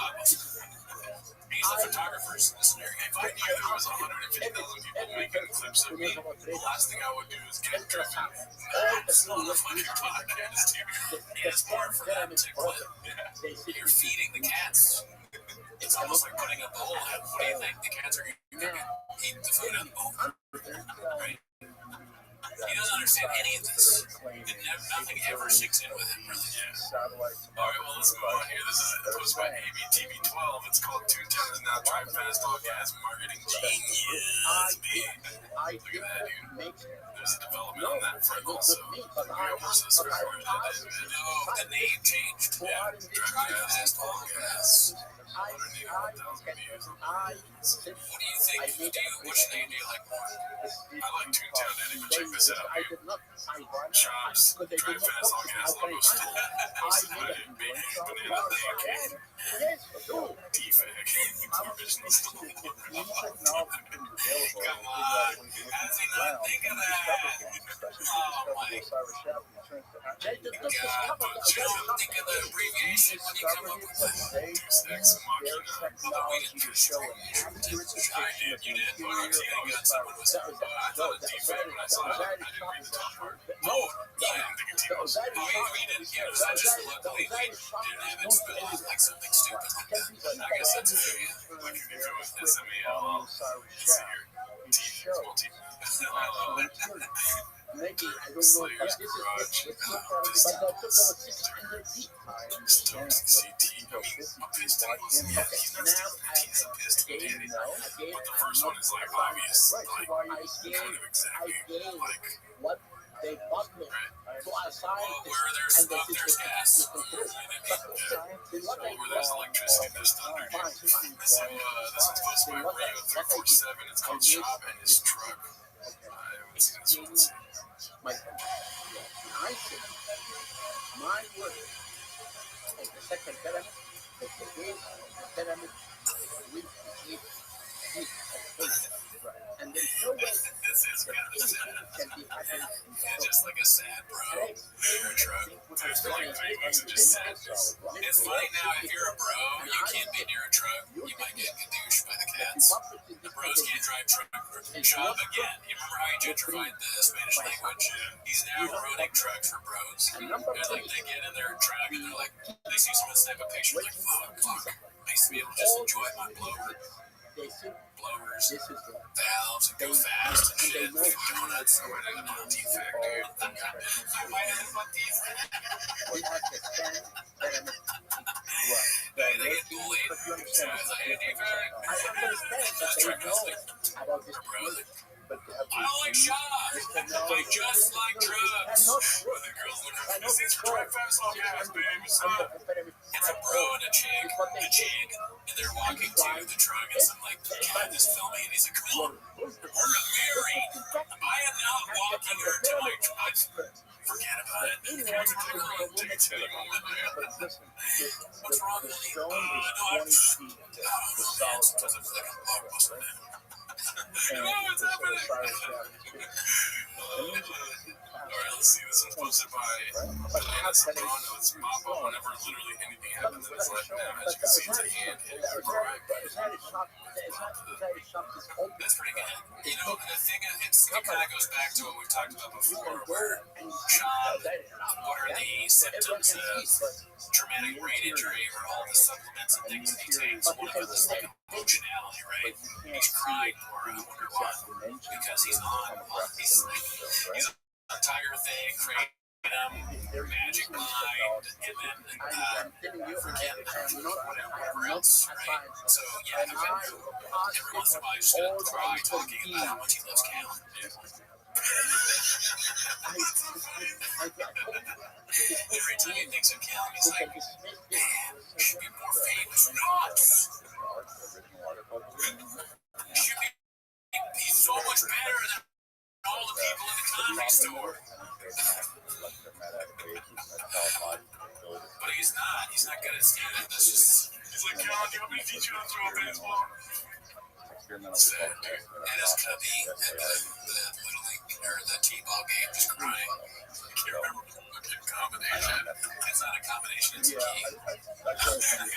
He's a photographer. Listen here, if I knew there was 150,000 people making clips of me, the last thing I would do is get driven nuts on the fucking podcast, dude. It's more for them to clip. You're feeding the cats. It's almost like putting up the whole head. What do you think? The cats are going to eat the food up? Right? He doesn't understand any of this. Nothing ever sinks in with him, really. Yeah. All right, well, let's move on here. This is a post by ABTV12. It's called Toontown is Now Drive Fast All Gas Marketing Genius. Look at that, dude. There's a development on that front also. The name changed. Yeah, Drive Fast All Gas. 181,000 views. What do you think? Which name do you like more? I like Toontown anyway. Check this out, dude. Shops, Drive Fast All Gas logos. Big banana pancake. D-Fag. Original store. Come on. How does he not think of that? Oh, my. Just think of the abbreviation when you come up with that. Ex Machina. Although we didn't do show I did. You did? Oh, no, you got someone was. I thought of D-Fag when I saw it. I didn't read the top part. Oh, yeah, I didn't think of T-Bones. Oh, we didn't. Yeah, it was just luckily we didn't have it spell out like something stupid like that. I guess that's it. Like if it was SMEL, let's see here. Small T. I love that. Slayer's Garage. Stokes CT. I mean, a piston was, yeah, he's not he's a piston daddy. But the first one is like obvious, like kind of exactly like. Right. Well, where there's smoke, there's gas. Where there's electricity, there's thunder. So this one's posted by Radio 347. It's called Shop and His Truck. I haven't seen this one. My word. The second pyramid, the base of the pyramid with and there's no way this is kind of sad. It's just like a sad bro. You're a truck. There's like 3 weeks of just sadness. It's funny now, if you're a bro, you can't be near a truck. You might get gadooshed by the cats. The bros can't drive truck. Job again. You remember how he gentrified the Spanish language? He's now running trucks for bros. And like they get in their truck and they're like, they see someone snap a picture like, fuck. I used to be able to just enjoy my blower. Blowers, valves, and go fast and shit. I don't know, that's what I got on D-Fag, dude. I might have my D-Fag. They get bullied. So I was like, hey, D-Fag. Just trying to like, I don't like Shaw. I just like drugs. The girls look at me. This is Drive Fast All Gas, baby. It's a bro and a chick, and they're walking to the truck, and some like cat is filming, and he's like, "Come on, we're married. I am not walking her to my truck." Forget about it. It's a clear on dates anymore. What's wrong with me? No, I don't know. It doesn't feel like a blockbuster now. No, what's happening? Alright, let's see. This one's posted by Atlanta Soprano. It's Mamba. Whenever literally anything happens in his life now, as you can see, it's a hand hit or crime. That's pretty good. You know, the thing, it kind of goes back to what we've talked about before, where Sean, what are the symptoms of traumatic brain injury, or all the supplements and things that he takes? One of them is like emotionality, right? He's crying more, I wonder why. Because he's on Tiger Thing, Kratom, Magic Mind, and then forget whatever else, right? So yeah, every once in a while he's gonna cry talking about how much he loves Cal. Every time he thinks of Cal, he's like, man, you should be more famous. Not! You should be so much you want me to teach you how to throw a baseball? So, and his cubby at the Little League or the T-ball game just crying. I can't remember the combination. It's not a combination, it's a key. That's when you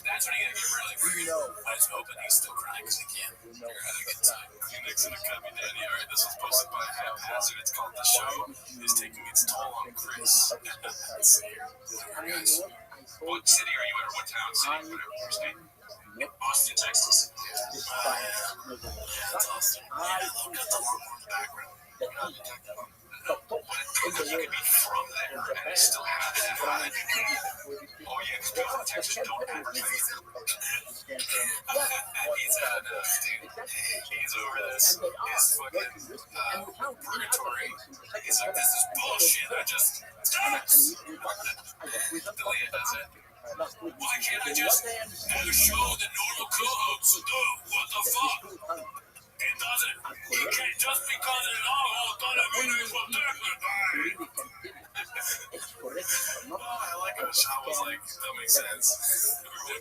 gotta get really worried. When it's open, he's still crying because he can't figure out how to get time. Next to the cubby daddy. All right, this was posted by Haphazard. It's called The Show is Taking Its Toll on Chris. Let's see here. Whatever, guys. What city are you in, or what town? City? Whatever your state. Austin, Texas. That's Austin. Yeah, look at the logo in the background. But you could be from there and still have that vibe. Oh yeah, because people in Texas don't have it. He's over this. His fucking purgatory. He's like, this is bullshit. I just Delia does it. Why can't I just have a show that normal co-hosts do? What the fuck? It doesn't. You can't just because it's all television will technically. Oh, I like how Sean was like, that makes sense.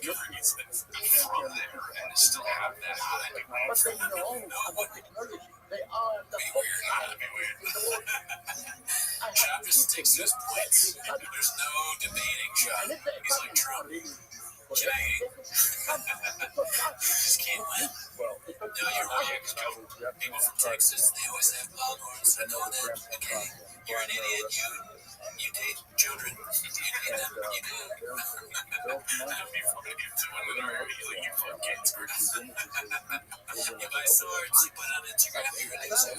From there and still have that high. No, what? Be weird, not be weird. Chop just sticks to his points. There's no debating Chop. He's like Trump. Jay. Just can't win. No, you're right. People from Texas, they always have longhorns. I know that. Okay, you're an idiot. You date children. You date them. You do. You fuck kids. You buy swords. You put on Instagram. You release them.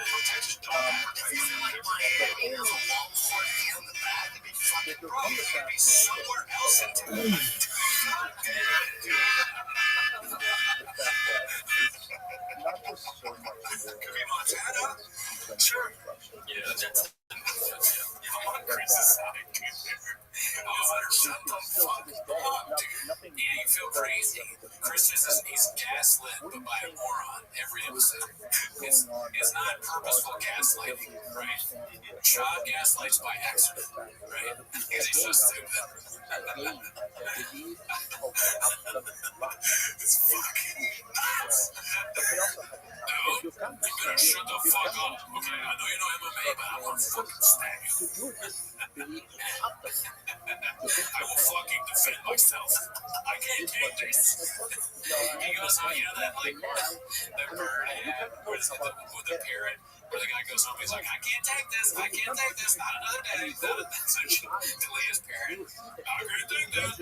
Texas don't feel like Miami. There's a longhorn in the back. They'd be fucking wrong. They'd be somewhere else in town. Could be Montana. Sure. Yeah, that's I'm on Chris's side. Shut the fuck up, dude. Yeah, you feel crazy. Chris he's gaslit, but by a moron every episode. It's not purposeful gaslighting, right? Sean gaslights by accident, right? Because he's so stupid. It's fucking nuts. Dude, you better shut the fuck up. Okay, I know you know MMA, but I want to fucking stab you. I will fucking defend myself. I can't take this. He goes, oh, you know that, like, the bird ad, with the parrot, where the guy goes home, he's like, I can't take this, not another day. So she Delia's parrot, I can't take this,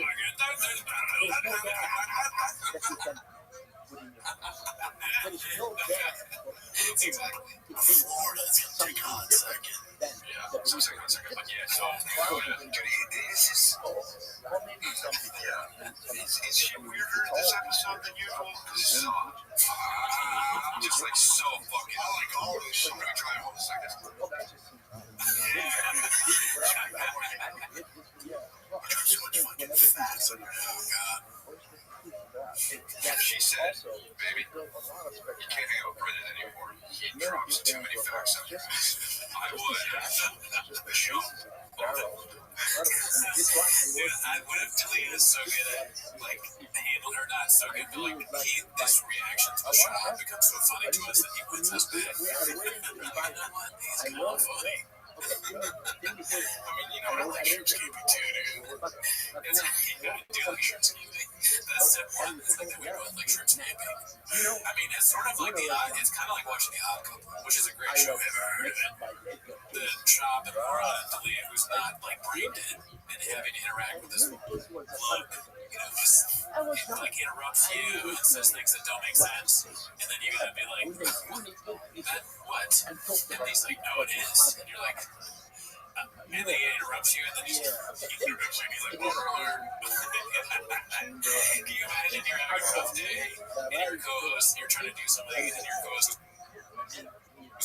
Exactly. Florida's gonna take on second. Yeah, so second, but yeah, so dude, this is is she weirder this episode than usual? Because just like so fucking like all this shit. I'm gonna try it. Hold a second. So much fucking fat. Oh god. She said, baby, you can't hang out with Brendan anymore. He drops too many facts on your ass. I would. The show. Dude, what if Delia is so good at, like, handling her not so good, but, like, this reaction to the show becomes so funny to us that he wins us back. You know what? He's kind of funny. I mean, you know, I like shirt skipping too, dude. It's like, you gotta do like shirt skipping. That's the one thing that we both like shirt skipping. I mean, it's sort of like it's kind of like watching The Odd Couple, which is a great show. Have you heard of it? The Chop and Laura and Delia, who's not like brain dead and having to interact with this bloke, you know, just like interrupts you and says things that don't make sense, and then you gotta be like, what? And he's like, no, it is, and you're like, and they interrupts you, and then he interrupts you, and he's like, boner alert. Can you imagine you're having a rough day, and your co-host, you're trying to do something, and your co-host,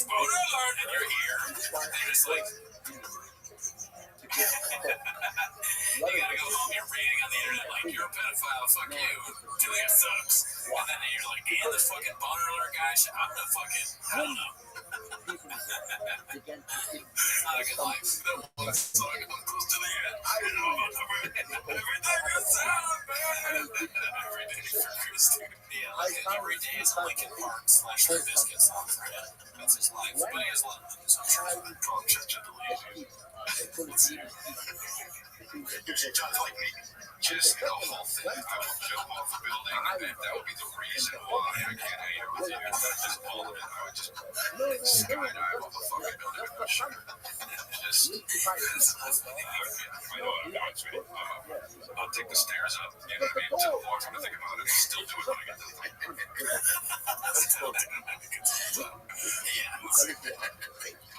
boner alert, and you're here, and you're just like, you gotta go home, you're reading on the internet, like, you're a pedophile, fuck you, Julia sucks, and then you're like, and this fucking boner alert guy, I'm the fucking, I don't know. not a good life. That one song, I'm close to the end. Everything is sound, man. Every day for Chris, dude. Yeah, like every day is a Linkin Park / Limp Bizkit song for him. That's his life. But he has a lot of money, so I'm sure he's been Just to leave. If you talk like me, just the whole thing. I will jump off a building, and that would be the reason why I can't hang out with you. It's not just all of it. I would just skydive off a fucking building and go shoot. I know I'm not sweet. I'll take the stairs up, you know what I mean? 10 blocks, I'm gonna think about it. Still do it when I get to the thing.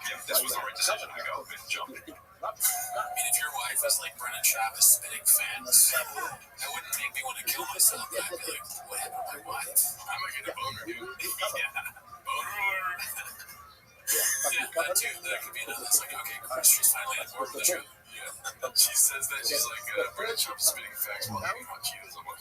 Yeah, this was the right decision. I go and jump. I mean, if your wife was like Brennan Chavez spitting fans, that wouldn't make me want to kill myself. I'd be like, what happened to my wife? I might get a boner, dude. Yeah. Boner alert. Yeah, that too. That could be another. It's like, okay, Chris, she's finally on board with the show. Yeah. She says that. She's like, Brennan Chavez spitting facts while eating hot Cheetos. I'm like,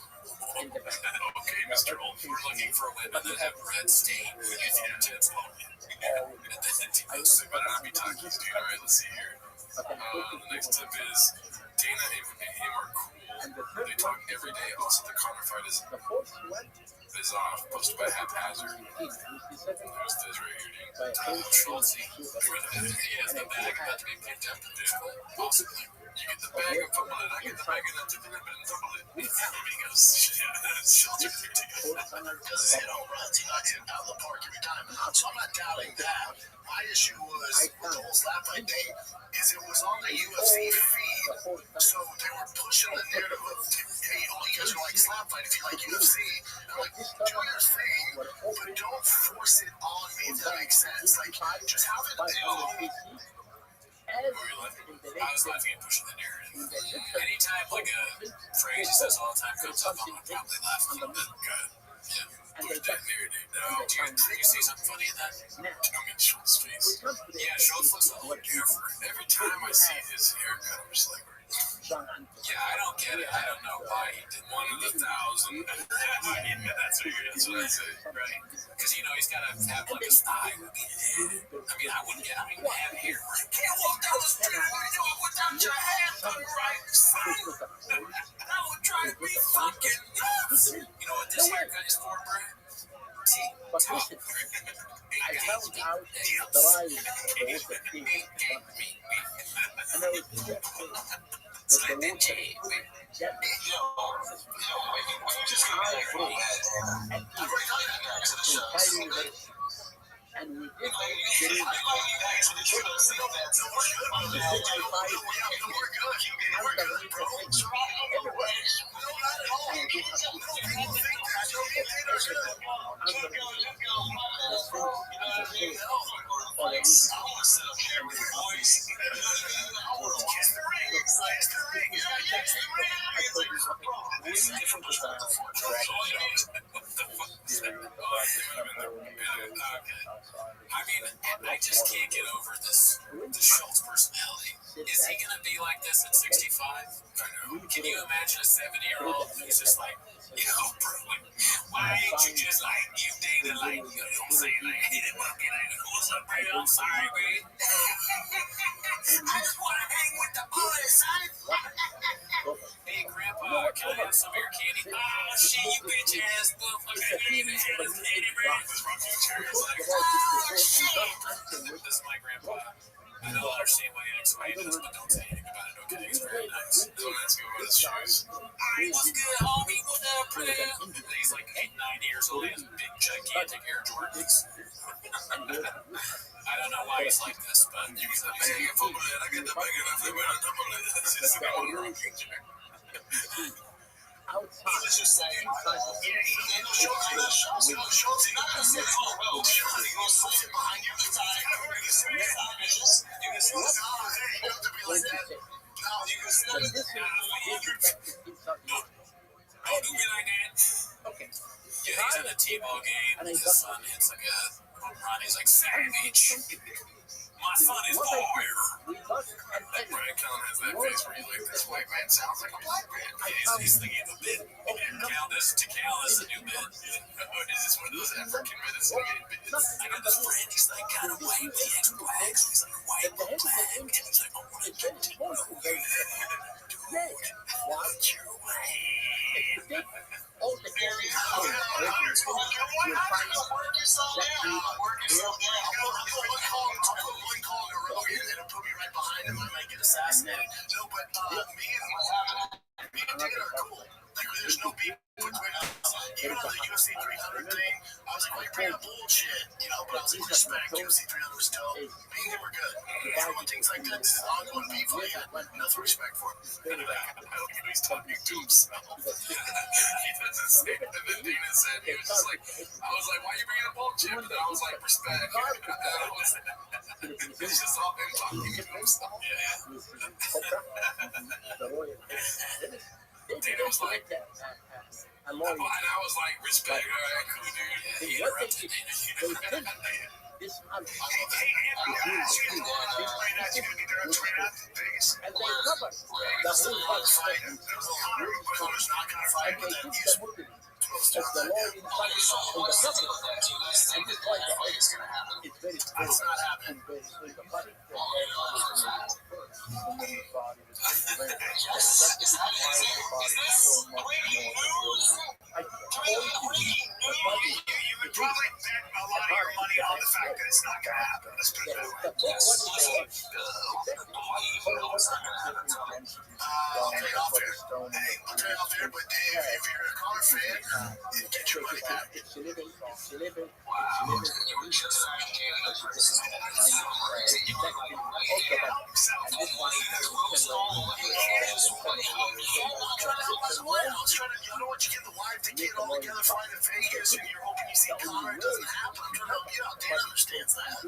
okay, Mr. Old. We're looking for women that have red stain with their tits only. And then This better not be talkies, dude. All right, let's see here. The next tip is Dana and him are cool. They talk every day. Also, the Connor fight is off. Posted by Haphazard. There's this right here, dude. Schultz, he has the bag about to be picked up. Possibly. You get the bag and fumble it. I get the bag and then tip it and fumble it. He goes, shelter ridiculous. Because it don't run, he knocks it out of the park every time. So I'm not doubting that. My issue was with the whole slap fight thing is it was on the UFC feed, so they were pushing the narrative of, hey, all you guys are like slap fight if you like UFC. And I'm like, do your thing, but don't force it on me, if that makes sense. Like, just have it do. I was laughing at pushing the narrative. Anytime like a phrase he says all the time comes up, I'm probably laughing a little bit. Good. Yeah. Push that narrative. No, do you see something funny in that? I'm in Schultz's face. Yeah, Schultz looks a little different. Every time I see his haircut, I'm just like, yeah, I don't get it. I don't know why he did one in 1,000. Yeah, that's what I say, right? Because, you know, he's got to have like a style. I mean, I wouldn't have hair. You can't walk down the street without your hair done right, son. That would drive me fucking nuts. You know what this haircut is for, bro? But listen, I found out that I was a king. And I was suggesting that the water that and we did get in. I mean, I just can't get over this Schultz personality. Is he going to be like this at 65? Can you imagine a 70-year-old who's just like, yo, bro, why ain't you just like, you dated like, you know what I'm saying? Like, hit him up, you know, what's up, bro? I'm sorry, man. I just want to hang with the boys, son. Hey, Grandpa, can I have some of your candy? Oh, shit, you bitch ass motherfucker. You ain't even had a candy, man. This is my grandpa. I don't understand why he acts the way he does, but don't say anything about it, okay? It's very nice. Don't ask him about his shoes. Alright, what's good, homie? What up, player? He's like 8, 9 years old. He has big, gigantic Air Jordans. I don't know why he's like this, but you can say, hey, I get the bag and I flip it on top of it. This is the one wrong picture. Outside. Let's just say, Schultz, not necessarily on the road. He was sitting behind you the time. You can sit on the hey, you have to be like that. No, you can sit on the Don't do me like that. Okay. Yeah, he's in a T-ball game. His son hits like a home run. He's like, savage. My son is fire. Brian Callen has that face where he's like, this white man sounds like a black man. Yeah, he's thinking of a bit. Cal, this is a new bit. Is this one of those African medicine bits? I got this friend, he's like kind of white, he acts black, so he's like white, black. assassinated. No, but me and Dana are cool. Like, there's no beef between us. Even on the UFC 300 thing, I was like, why you bring up bullshit? You know, but I was like, respect, UFC 300 was dope. Me and him were good. And when things like that, this is ongoing beef, I had enough respect for him. And I don't know, he's talking to himself. He doesn't say it. And then Dana said, he was just like, I was like, why are you bringing up bullshit? But then I was like, respect. It's just all him talking to himself. Dana was like, and I was like, respect, all right, cool, dude. He interrupted Dana. This Okay, hey, Anthony, I asked you to go on Trinidad. You're going to be there in Trinidad in Vegas. and they cover The whole fight. There's Conor McGregor's not going to fight, but then he's supposed to. as the law in the country and the government. And this like It's going to happen. it's very It's not happening. very the body. You would probably bet a lot of your money on the fact that it's not going to happen. Let's put it that way. Hey, I'll tell you off air, but Dave, if you're a car fan, get your money back. I don't want you to get the live ticket all together flying to Vegas and you're hoping you see Conor. It doesn't happen. I'm trying to help you out. Dan understands that.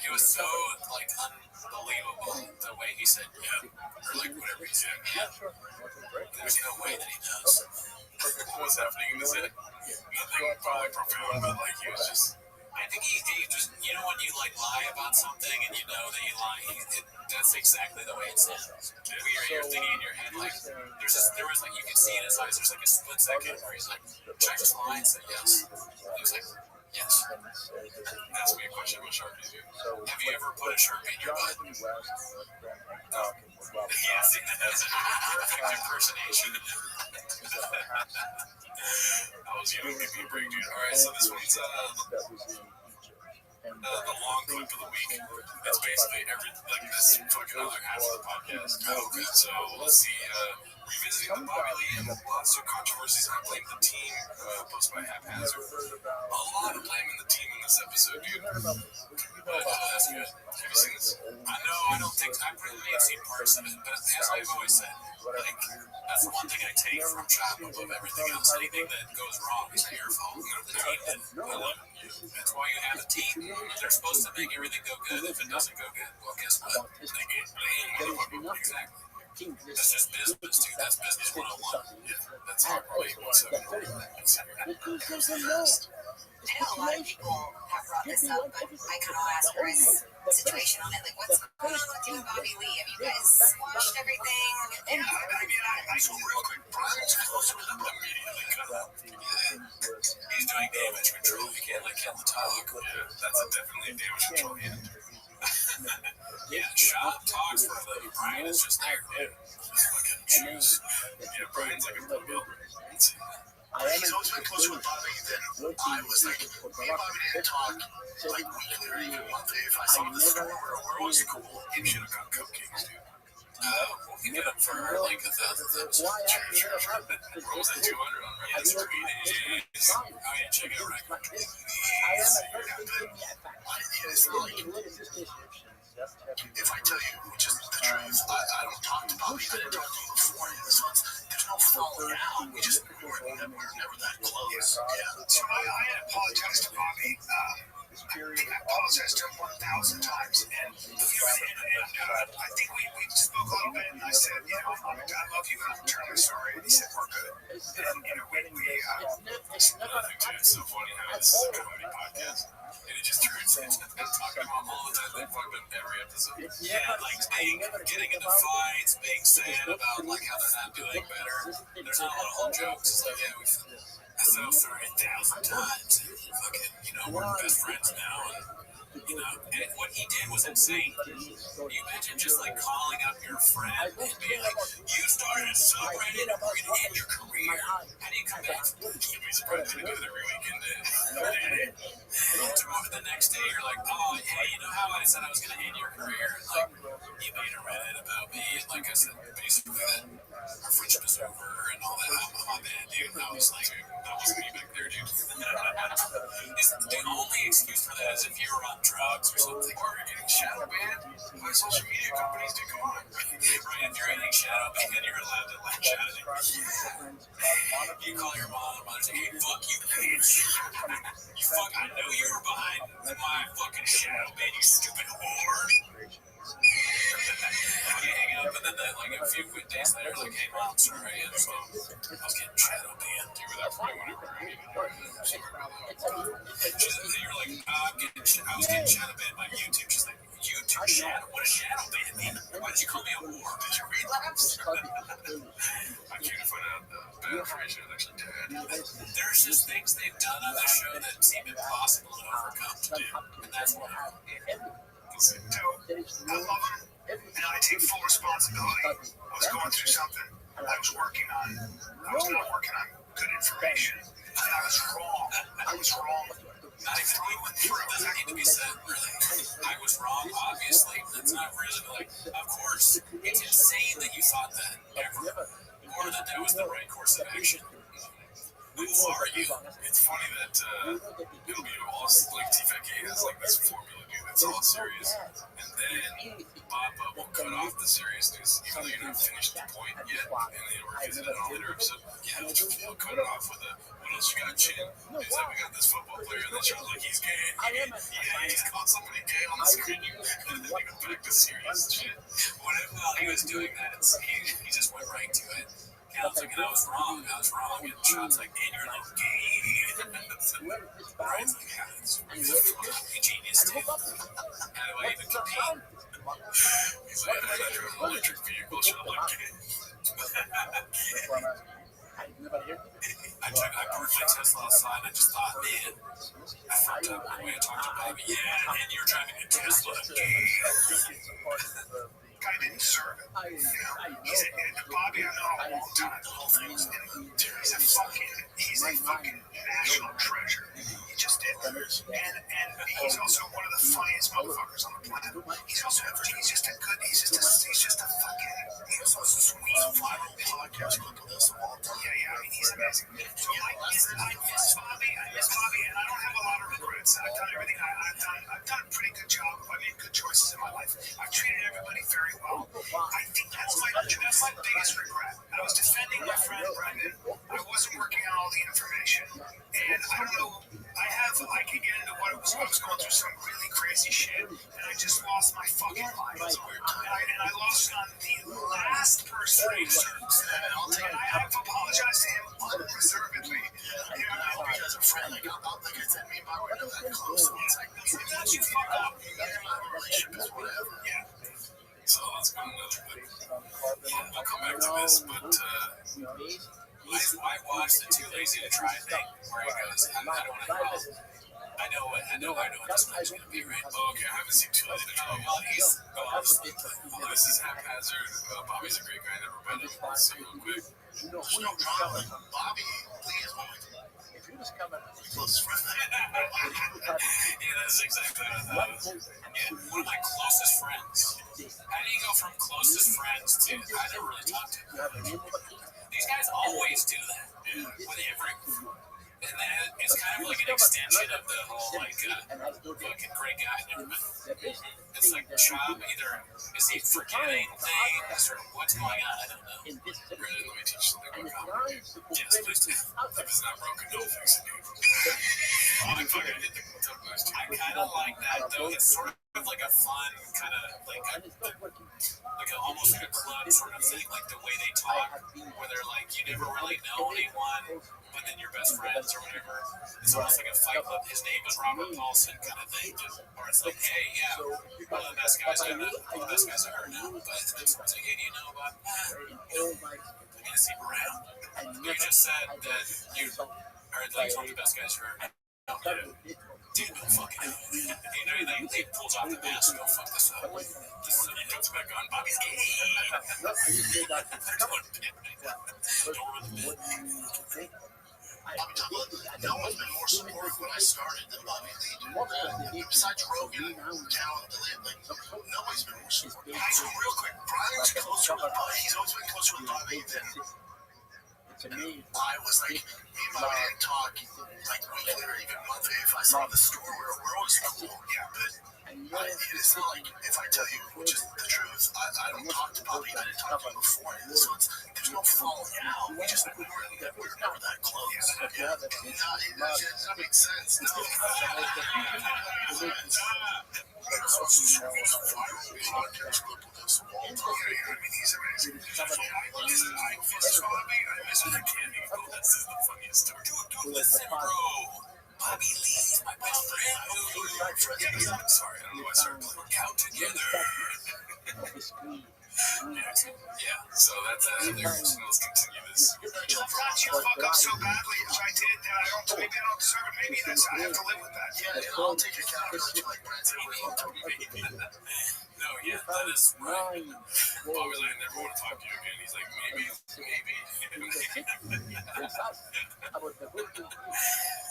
It was so like unbelievable the way he said yeah, or like whatever he said. Yeah. There's no way that he knows what's happening in his head. Nothing probably profound, but like he was just. I think he just, you know, when you like lie about something and you know that you lie, that's exactly the way it sounds. You're thinking in your head like there was like you could see in his eyes. There's like a split second where he's like, "Should I just lie and say yes?" And he was like, "Yes." Ask me a question about Sharpies. Have you ever put a Sharpie in your butt? Yes, that's a perfect impersonation. I was young, maybe a break, dude. All right, so this one's the long clip of the week. It's basically like this fucking other half of the podcast. Okay, so let's see. Revisiting the Bobby Lee and lawsuit controversies, I blame the team. Posted by Haphazard. A lot of blaming the team in this episode, dude. That's good. Have you seen this? I don't think I probably have seen parts of it, but as I've always said, like that's the one thing I take from Chop above everything else. Anything that goes wrong is not your fault. The team did. I love it. That's why you have a team. They're supposed to make everything go good. If it doesn't go good, well, guess what? They get blamed. Exactly. That's just business, dude. That's business 101. Yeah, that's probably 171. I know a lot of people have brought this up, but I kind of asked for his situation on it. Like, what's going on with you and Bobby Lee? Have you guys squashed everything? I saw real quick. Brian's close to the immediately cut out. He's doing damage control. You can't let kill the talk. Yeah, that's definitely a damage control hand. Yeah, Shop talks for a living. Brian is just there, dude. Just fucking choose. Yeah, Brian's like a pro builder. He's always been closer with Bobby than I was. Like, me and Bobby didn't talk like weekly or even monthly. If I saw him in the store, we're always cool. He should have got cupcakes, dude. We'll pick it up for like 1,000 episodes. Sure. We're almost at 200 on Reddit. Oh yeah, check it out right quick. It's like, if I tell you just the truth, I don't talk to Bobby. I didn't talk to him before. There's no falling out. We were never that close. Yeah. So I had apologized to Bobby. I apologized to him 1,000 times. And I think we spoke a little bit, and I said, you know, I love you, and I'm eternally sorry. And he said, we're good. And, you know, it's so funny how this is a comedy podcast. And it just turns into talking about all the time, like fucking every episode. Yeah, like getting into fights, being sad about like how they're not doing better. There's not a lot of whole jokes. It's like, yeah, I'm so sorry 1,000 times. Fucking, you know, we're best friends now, and you know, and what he did was insane. You imagine just like calling up your friend and being like, you started a subreddit, we're gonna end your career. How do you come back? You'd be surprised you do it every weekend. The next day you're like, oh, hey, you know how how I said I was going to end your career. Like, you made a Reddit about me, and like I said, basically that our friendship is over and all that. I'm on that, dude. And I was like, that wasn't me back there, dude. The only excuse for that is if you were on drugs or something, or you're getting shadow banned by social media companies. Dude, come on. Right, if you're getting shadow banned, you're allowed to lash out at it. You call your mom and say, hey, fuck you, bitch. You fuck, I know you were behind my fucking shadow, man, you stupid whore. You hang up, and then like a few quick days later, like, hey, mom, sorry, I was getting shadow banned. You were that funny whenever you're like, I was getting shadow banned by YouTube. She's like, YouTube shadow? What does shadow ban mean? Why did you call me a whore? Did you relapse? I came to find out bad information is actually dead. There's just things they've done on the show that seem impossible to overcome to do, and that's one of them. Listen, dude, I love him, and I take full responsibility. I was going through something I was working on. I was not working on good information, and I was wrong. I was wrong. Not even doesn't need to be said, really. I was wrong, obviously. That's not really like, of course. It's insane that you thought that ever, or that was the right course of action. Who are you? It's funny that it'll be all like TFK has like this formula, dude. It's all serious, and then Bob will cut off the seriousness, even though you're not finished the point yet, and then we'll revisit it on later episode. Yeah, we'll cut it off with a what else you got, Chin? He's like, we got this football player that shows like he's gay. Yeah, he's called somebody gay on the screen, and then they go back to serious shit. While he was doing that, he just went right to it. I was like, I was wrong. And Sean's like, man, you're a little gay. Brian's like, yeah, it's a genius, dude. How do I even compete? He's like, I got an electric vehicle, so I'm like, I proved my Tesla outside, and I just thought, man, I fucked up the way I talked to Bobby. Yeah, and you're driving a Tesla. Guy didn't deserve it. You know, Bobby, I've known a long time. He's a fucking national treasure. He just did. And he's also one of the funniest motherfuckers on the planet. He's just a fucking, he's also sweet. Podcast clip of this all the time. Yeah, I mean, he's amazing. So I miss Bobby, and I don't have a lot of regrets. I've done everything. I've done a pretty good job. I made good choices in my life. I've treated everybody very well. I think that's my biggest regret. I was defending my friend Brendan. I wasn't working on all the information, and I don't know. I could get into what it was. I was going through some really crazy shit, and I just lost my fucking mind. And I lost on the last person who served. And I've apologized to him unreservedly. I hope he has a friend. Like I said, me and Bob were not that close. It's like, sometimes you fuck up. Our relationship is whatever. Yeah. So let's go another bit. I'll come back to this, but I watched the Too Lazy to Try thing where he goes, I don't want to I know this guy's going to be right. Oh, okay, I haven't seen Too Lazy to Try. Well, this is haphazard. Bobby's a great guy. Never met him. Let's see real quick. There's no drama. Bobby, please, if you just come in close friend. Yeah, that's exactly what I thought. Yeah, one of my closest friends. How do you go from closest friends to I never really talked to him? These guys always do that with every. And then it's kind of like an extension of the whole, like, fucking great guy, never mind. It's like Chop, either is he forgetting things or what's going on? I don't know. Really, let me teach you something about comedy. Yes, please do. If it's not broken, don't fix it, dude. I kind of like that, though. It's sort of like a fun, kind of like almost like a club sort of thing, like the way they talk, where they're like, you never really know anyone, but then you're best friends or whatever. It's almost like a fight club. His name is Robert Paulson kind of thing, or it's like, hey, yeah, one of the best guys I know, one of the best guys I heard now, but it's like, hey, do you know about I'm gonna see Brown. You just said that you heard like one of the best guys you heard. No, dude, no fucking. You know anything? He pulls off the mask. Go fuck this up. This is he puts back on. Bobby's gay. Don't ruin the bit. Bobby talked about, no one's been more supportive when I started than Bobby Lee did. Besides Rogan and Talent, like, nobody's been more supportive. Hey, so real quick, Brian's closer with Bobby. He's always been closer with Bobby than I was. Like, me and Bobby didn't talk like weekly or even monthly. If I saw the store, we're always cool. Yeah, but it's not like if I tell you, which is the truth, I don't talk to Bobby. I didn't talk to him before. So there's no falling out. We were never that close. Yeah, that makes sense. No. He's amazing. That's the funniest story. Dude, listen, bro. Bobby Lee's my best friend. I'm sorry, I don't know why I started playing count together. Yeah, so that's let's continue this. Rachel, thought you fuck up so badly. If I did, then maybe I don't deserve it. Maybe that's I have to live with that. Yeah, I'll take accountability like Brent said. No, yeah, that is right. Bobby Lee never want to talk to you again. He's like, maybe.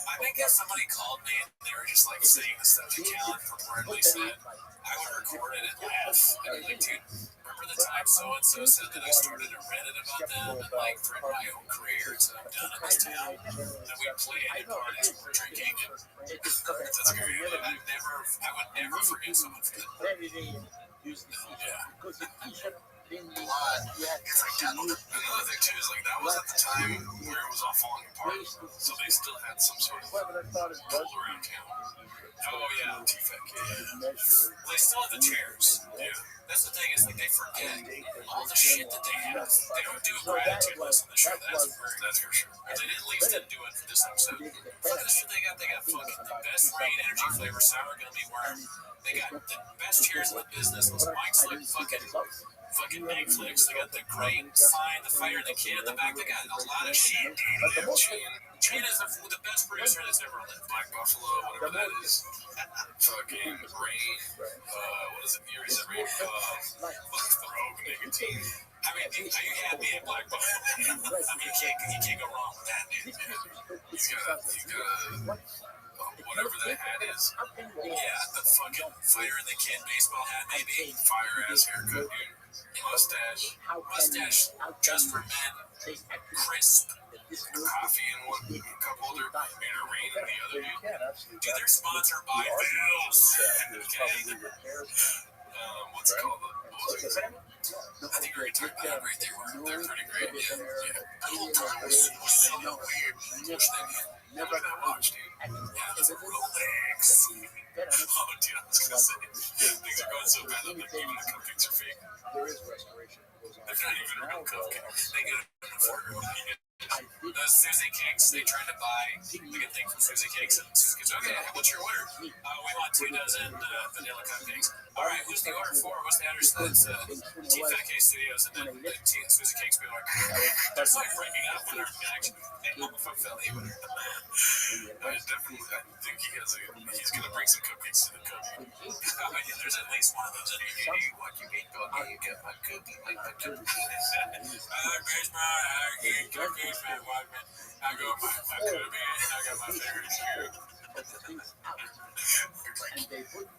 I think if somebody called me and they were just like saying the stuff that Callan purportedly said, I would record it and laugh. I'd be like, dude, remember the time so-and-so said that I started a Reddit about them and like threatened my own career to have done in this town? And we'd play it at parties and we're drinking. That's great. I would never forget someone for that. Yeah. It's like that. Another thing too is like that was at the time where it was all falling apart, so they still had some sort of pull around town. Oh yeah, T-Fec. Yeah. They still have the chairs. Yeah. That's the thing is like they forget all the shit that they have. They don't do a gratitude list on the show. That's for sure. They at least didn't do it for this episode. Look at the shit they got. They got fucking the best rain energy flavor sour gummy worm. They got the best chairs in the business. Those mics look fucking big flicks. They got the great sign, the fighter, the kid in the back. They got a lot of shit. Chan is the best producer that's ever lived. Black Buffalo, whatever that is. Fucking Rain. What is it? Years of Rain. Rogue Nicotine. I mean, are you happy at Black Buffalo? I mean, you can't go wrong with that, dude. He's got whatever that hat is. Yeah, the fucking fighter in the kid baseball hat, maybe. Fire ass haircut, dude. Mustache just for men, crisp, coffee and a couple other, and a Rain and the other dude. Dude, they're sponsored by Bills. Okay. What's it called? I think you're talking about right there. They're pretty great. Yeah. The whole time was so weird. Watch that, man. Look at that watch, dude. Yeah, that's a Rolex. Oh, dude, I was gonna say, things are going so bad that even the cupcakes are fake. There is restoration. They're not even real cupcakes. They get them for everyone. The Susie Cakes, they tried to buy like a thing from Susie Cakes, and Susie goes, okay, what's your order? We want 2 dozen vanilla cupcakes. All right, who's the order for? What's the address? That's T-Fec Studios, and then the Susie Cakes be like, they're like breaking up when they're connection. Hey, motherfucker, fell he would. I think he's gonna bring some cupcakes to the cookie. There's at least one of those. Hey, what you mean? Okay, you get my cookie, my cookie. I got my cookie, I got my favorite shirt.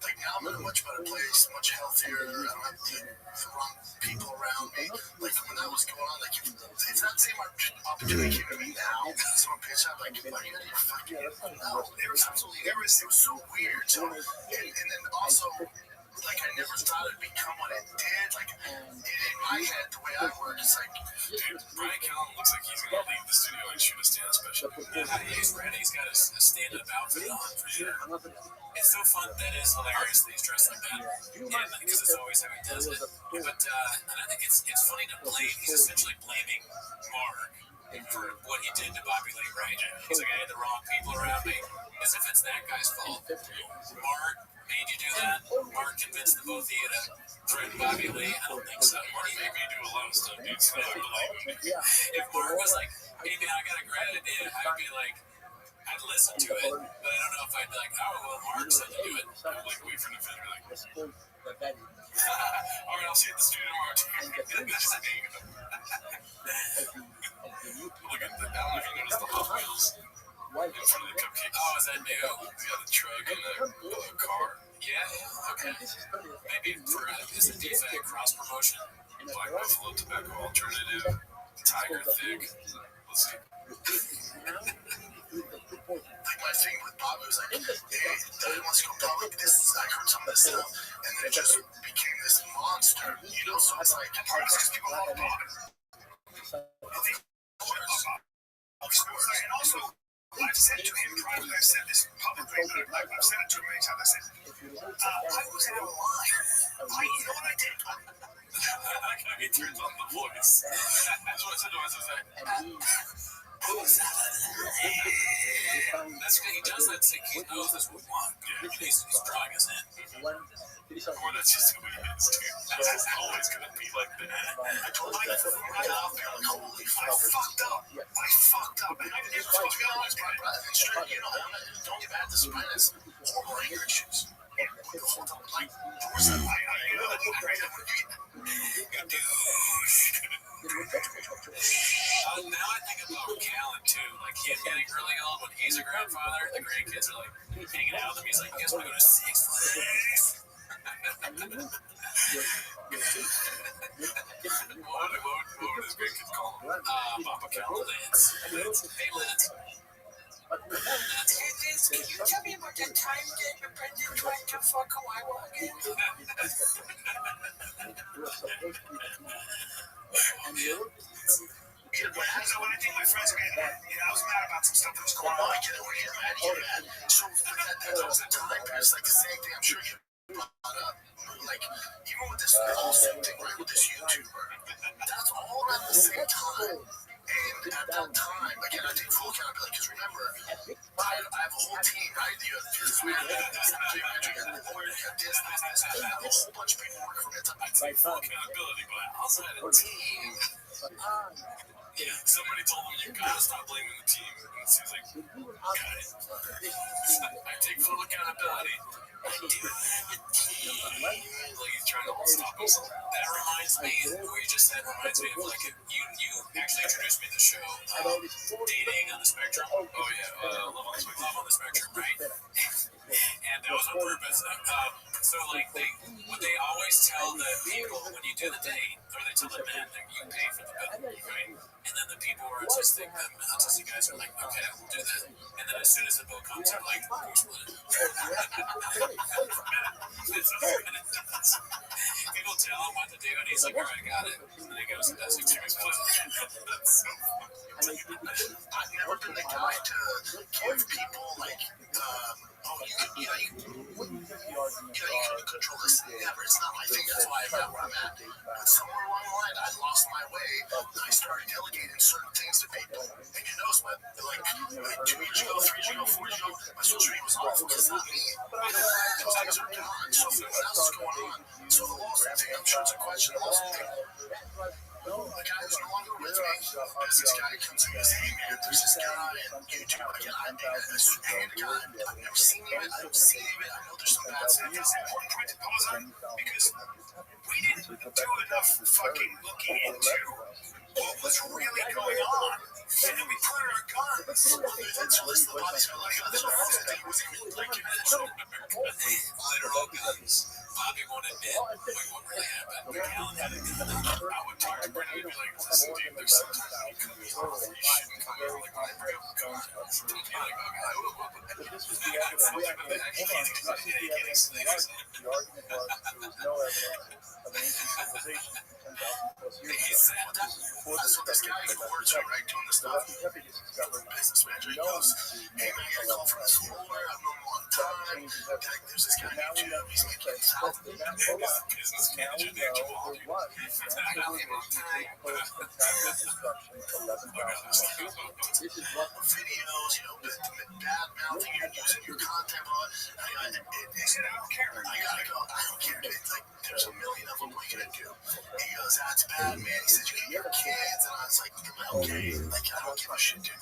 Like now I'm in a much better place, much healthier. I don't have the wrong people around me. Like when I was going on, like it's not the same opportunity to me now. Someone pitched out like, "Buddy, you're fucking no." It was so weird. So and then also. Like, I never thought it'd become what it did. Like, in my head, the way I work, it's like, dude, Brian Callen looks like he's going to leave the studio and shoot a stand special. He's ready. He's got a stand-up outfit on for sure. It's so fun. That is hilarious that he's dressed like that. Because it's always how he does it. But, and I think it's funny to blame. He's essentially blaming Mark for what he did to Bobby Lee, right? He's like, I had the wrong people around me. As if it's that guy's fault. Mark made you do that? Mark convinced the both of you to threaten Bobby Lee? I don't think so. Mark made me do a lot of stuff, dude, so I believe him. If Mark was like, hey man, I got a great idea, I'd be like, I'd listen to it, but I don't know if I'd be like, oh, well, Mark said to do it. I'd like wait for an event, be like, all right, I'll see you at the studio tomorrow. Look at the, I don't know if you noticed the Hot Wheels. in front of the cupcake. Oh, is that new? Yeah, the truck and the car. Yeah, okay. Maybe for is it DFA cross promotion? Black Buffalo Tobacco Alternative, Tiger Thick. Let's see. Like my thing with Bob was like, hey, he wants to go public. This is, I heard some of this stuff, and then it just became this monster, you know. So it's like, it's because people love Bob. And also, I've said to him privately, I've said this publicly, but I've said it to him many times. I said, I was out of line. You know what I did? He turns on the voice. That's what I said to him. I was like, that's what he does. That thing. He knows this would want. Yeah, he's drawing us in. Or that's just who he is, too. That's always going to be like that. I told my right out there, like, holy fuck, I fucked up. And I never told you guys, but I think straight, you know, don't get mad at this minus horrible anger issues. Hold on, like, where's that? Now I think about Callan too. Like he's getting really old when he's a grandfather. The grandkids are like hanging out with him. He's like, "You guys want to go to Six Flags?" What would his grandkids call him? Papa Callan, Lance. Hey, Lance. Can you tell me about the time that your president tried to fuck a white woman? So when I think my friends are getting mad, I was mad about some stuff that was going on. I get it, we're getting mad. So that was a time period. It's like the same thing. I'm sure you brought up. Like, even with this whole thing, right, with this YouTuber, that's all at the same time. And at that time, again, I take full accountability because remember, I have a whole team, right? You have this man, you have a lawyer, you have this, I have a whole bunch of people working for me. I take full accountability, but I also had a team. Yeah, somebody told him you gotta stop blaming the team. And he's like, got it. I take full accountability. I do have a team. Like he's trying to stop himself. That reminds me, what you just said reminds me of like you actually introduced me to the show, Dating on the Spectrum. Oh yeah, Love on the Spectrum, right? And that was on purpose. So like they always tell the people when you do the date, or they tell the men that you pay for the bill, right? And then the people who are autistic, guys are like, okay, we'll do that. And then as soon as the bill comes, they're like, we'll split it. People tell him what to do, and he's like, all right, I got it. And then he goes and does it to his That's so funny. I've never been the guy to give people like, you can control this thing ever. It's not my thing. That's why I'm at where I'm at. But somewhere along the line, I lost my way. I started delegating certain things to people. And you notice, but like 2 years ago, 3 years ago, 4 years ago, my social media was awful because it's not me. Those things are gone. So what else is going on? So the lawsuit thing, I'm sure it's a question. The lawsuit thing. The guy is no longer with me. There's this guy comes in and says, hey man, there's this guy on YouTube. Again, I've never seen him. I don't see him. I know there's some bad stuff. It's an important point to pause on because we didn't do enough fucking looking into what was really going on. And then we put our guns. That's what the body's like. There's a whole thing was even like literal guns. Bobby won't admit what really happened. Callan had it in the I would talk to Brendan and be like, listen, dude, there's sometimes you come here and you shouldn't come here. Like, when I bring up the gun, he'd be like, okay, But this was the evidence. Hold on, this is the evidence. The argument was there was no evidence of an ancient civilization 10,000 plus years ago. This is before so this guy in court, right, doing the stuff. Business manager, he goes, hey man, I got a call from this lawyer. I've known him a long time. There's this guy named Jim. He's making thousands. business manager named Jamal. I got him on time. Videos, bad mouthing, you're using your content. He said, I don't care. I gotta go. I don't care. It's like, there's a million of them. What are you gonna do? And he goes, that's bad, man. He said, you can get kids. And I was like, am I okay? Like, I don't give a shit, dude.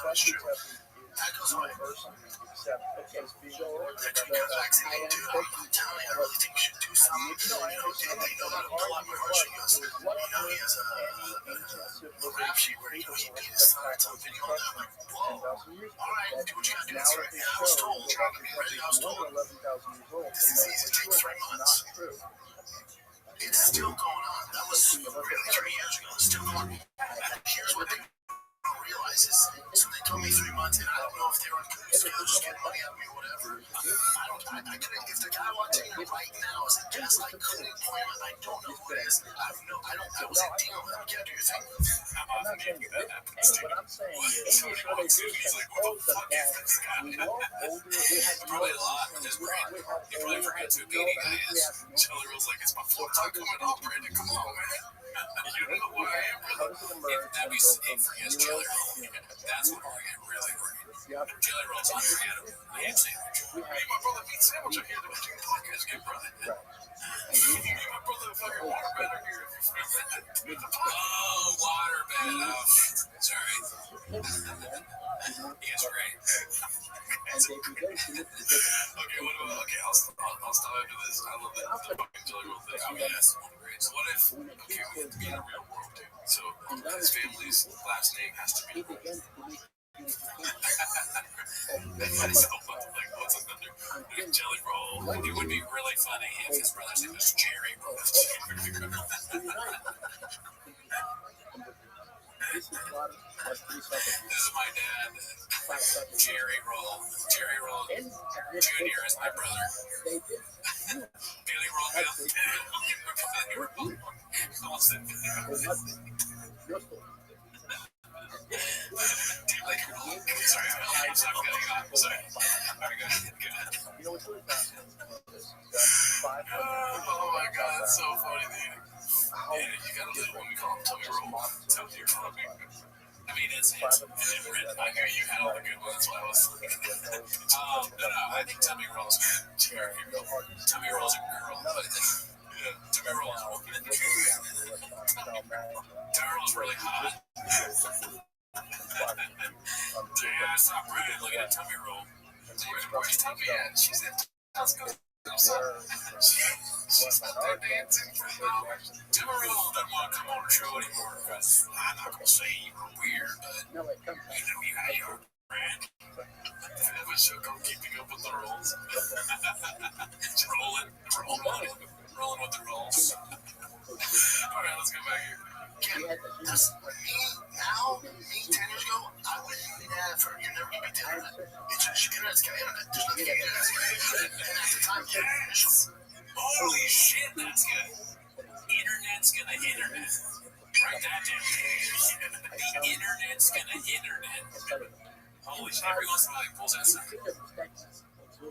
That's true. That goes away. Except because being After you got vaccinated, dude, I'm telling you, I really think you should do something. They know how to pull out your heartstrings. He has a rap sheet where he beat his son. It's on video. And I'm like, whoa. All right, do what you gotta do. And I was told, this disease takes 3 months. It's still going on. That was really 3 years ago. It's still going on. Here's what they don't realize is, so they told me 3 months, and I don't know if they were good just get money out of me or whatever. I couldn't, if the guy walked in here right now as a guest, I couldn't point him. I don't know who it is. I wasn't dealing with him. You can't do your thing. I'm not saying that happens. What I'm saying is, English what they do is they hold the back. We all older, we have Probably a lot in his brain. He probably forgets who Beanie Guy is. Jelly Roll's like, it's my fourth time coming up, Brandon. Come on, man. You don't know who I am, brother. That'd be sick for his Jelly Roll. That's what I get really worried. Jelly Roll's unforgettable. I am sandwich. Me and my brother Pete Sandwich are here to do the podcast again, brother. Me and my brother fucking Waterbed are here. Oh, Waterbed. Oh, sorry. He is great. Okay, what about, I'll stop after this. I love the fucking Jelly Roll thing. I mean, that's one great. So what if, we have to be in the real world, dude. So his family's last name has to be what's another Jelly Roll? It would be really funny if his brother's name was Jerry Roll. This is my dad, Jerry Roll. Jerry Roll Jr. is my brother. Billy Roll. Sorry, I'm getting off. Sorry. All right, go ahead. Oh my God, that's so funny, dude. Yeah, you got a little one we call him Tummy Roll. Tummy Roll. I mean, it's it. And then Red, I knew you had all the good ones. That's why I was. No, I think Tummy Roll's good. Tummy Roll's a girl. Yeah, Tummy Roll's a woman. Tummy Roll's really hot. Yeah, stop running. Look at Tummy Roll. Where's Tummy at? She's at. She's up there dancing for hours. Tummy Roll doesn't want to come on the show anymore because I'm not going to say you were weird, but you know you had your brand. The show called Keeping Up with the Rolls. rolling with the rolls. All right, let's go back here. That's me now, me 10 years ago, I would never, you're never going to be internet. It's just, internet's got internet. There's nothing internet. And at the time, yes. Holy shit, that's good. Internet's gonna internet. Write that down. The internet's gonna internet. Holy shit, every once in a while he pulls that stuff.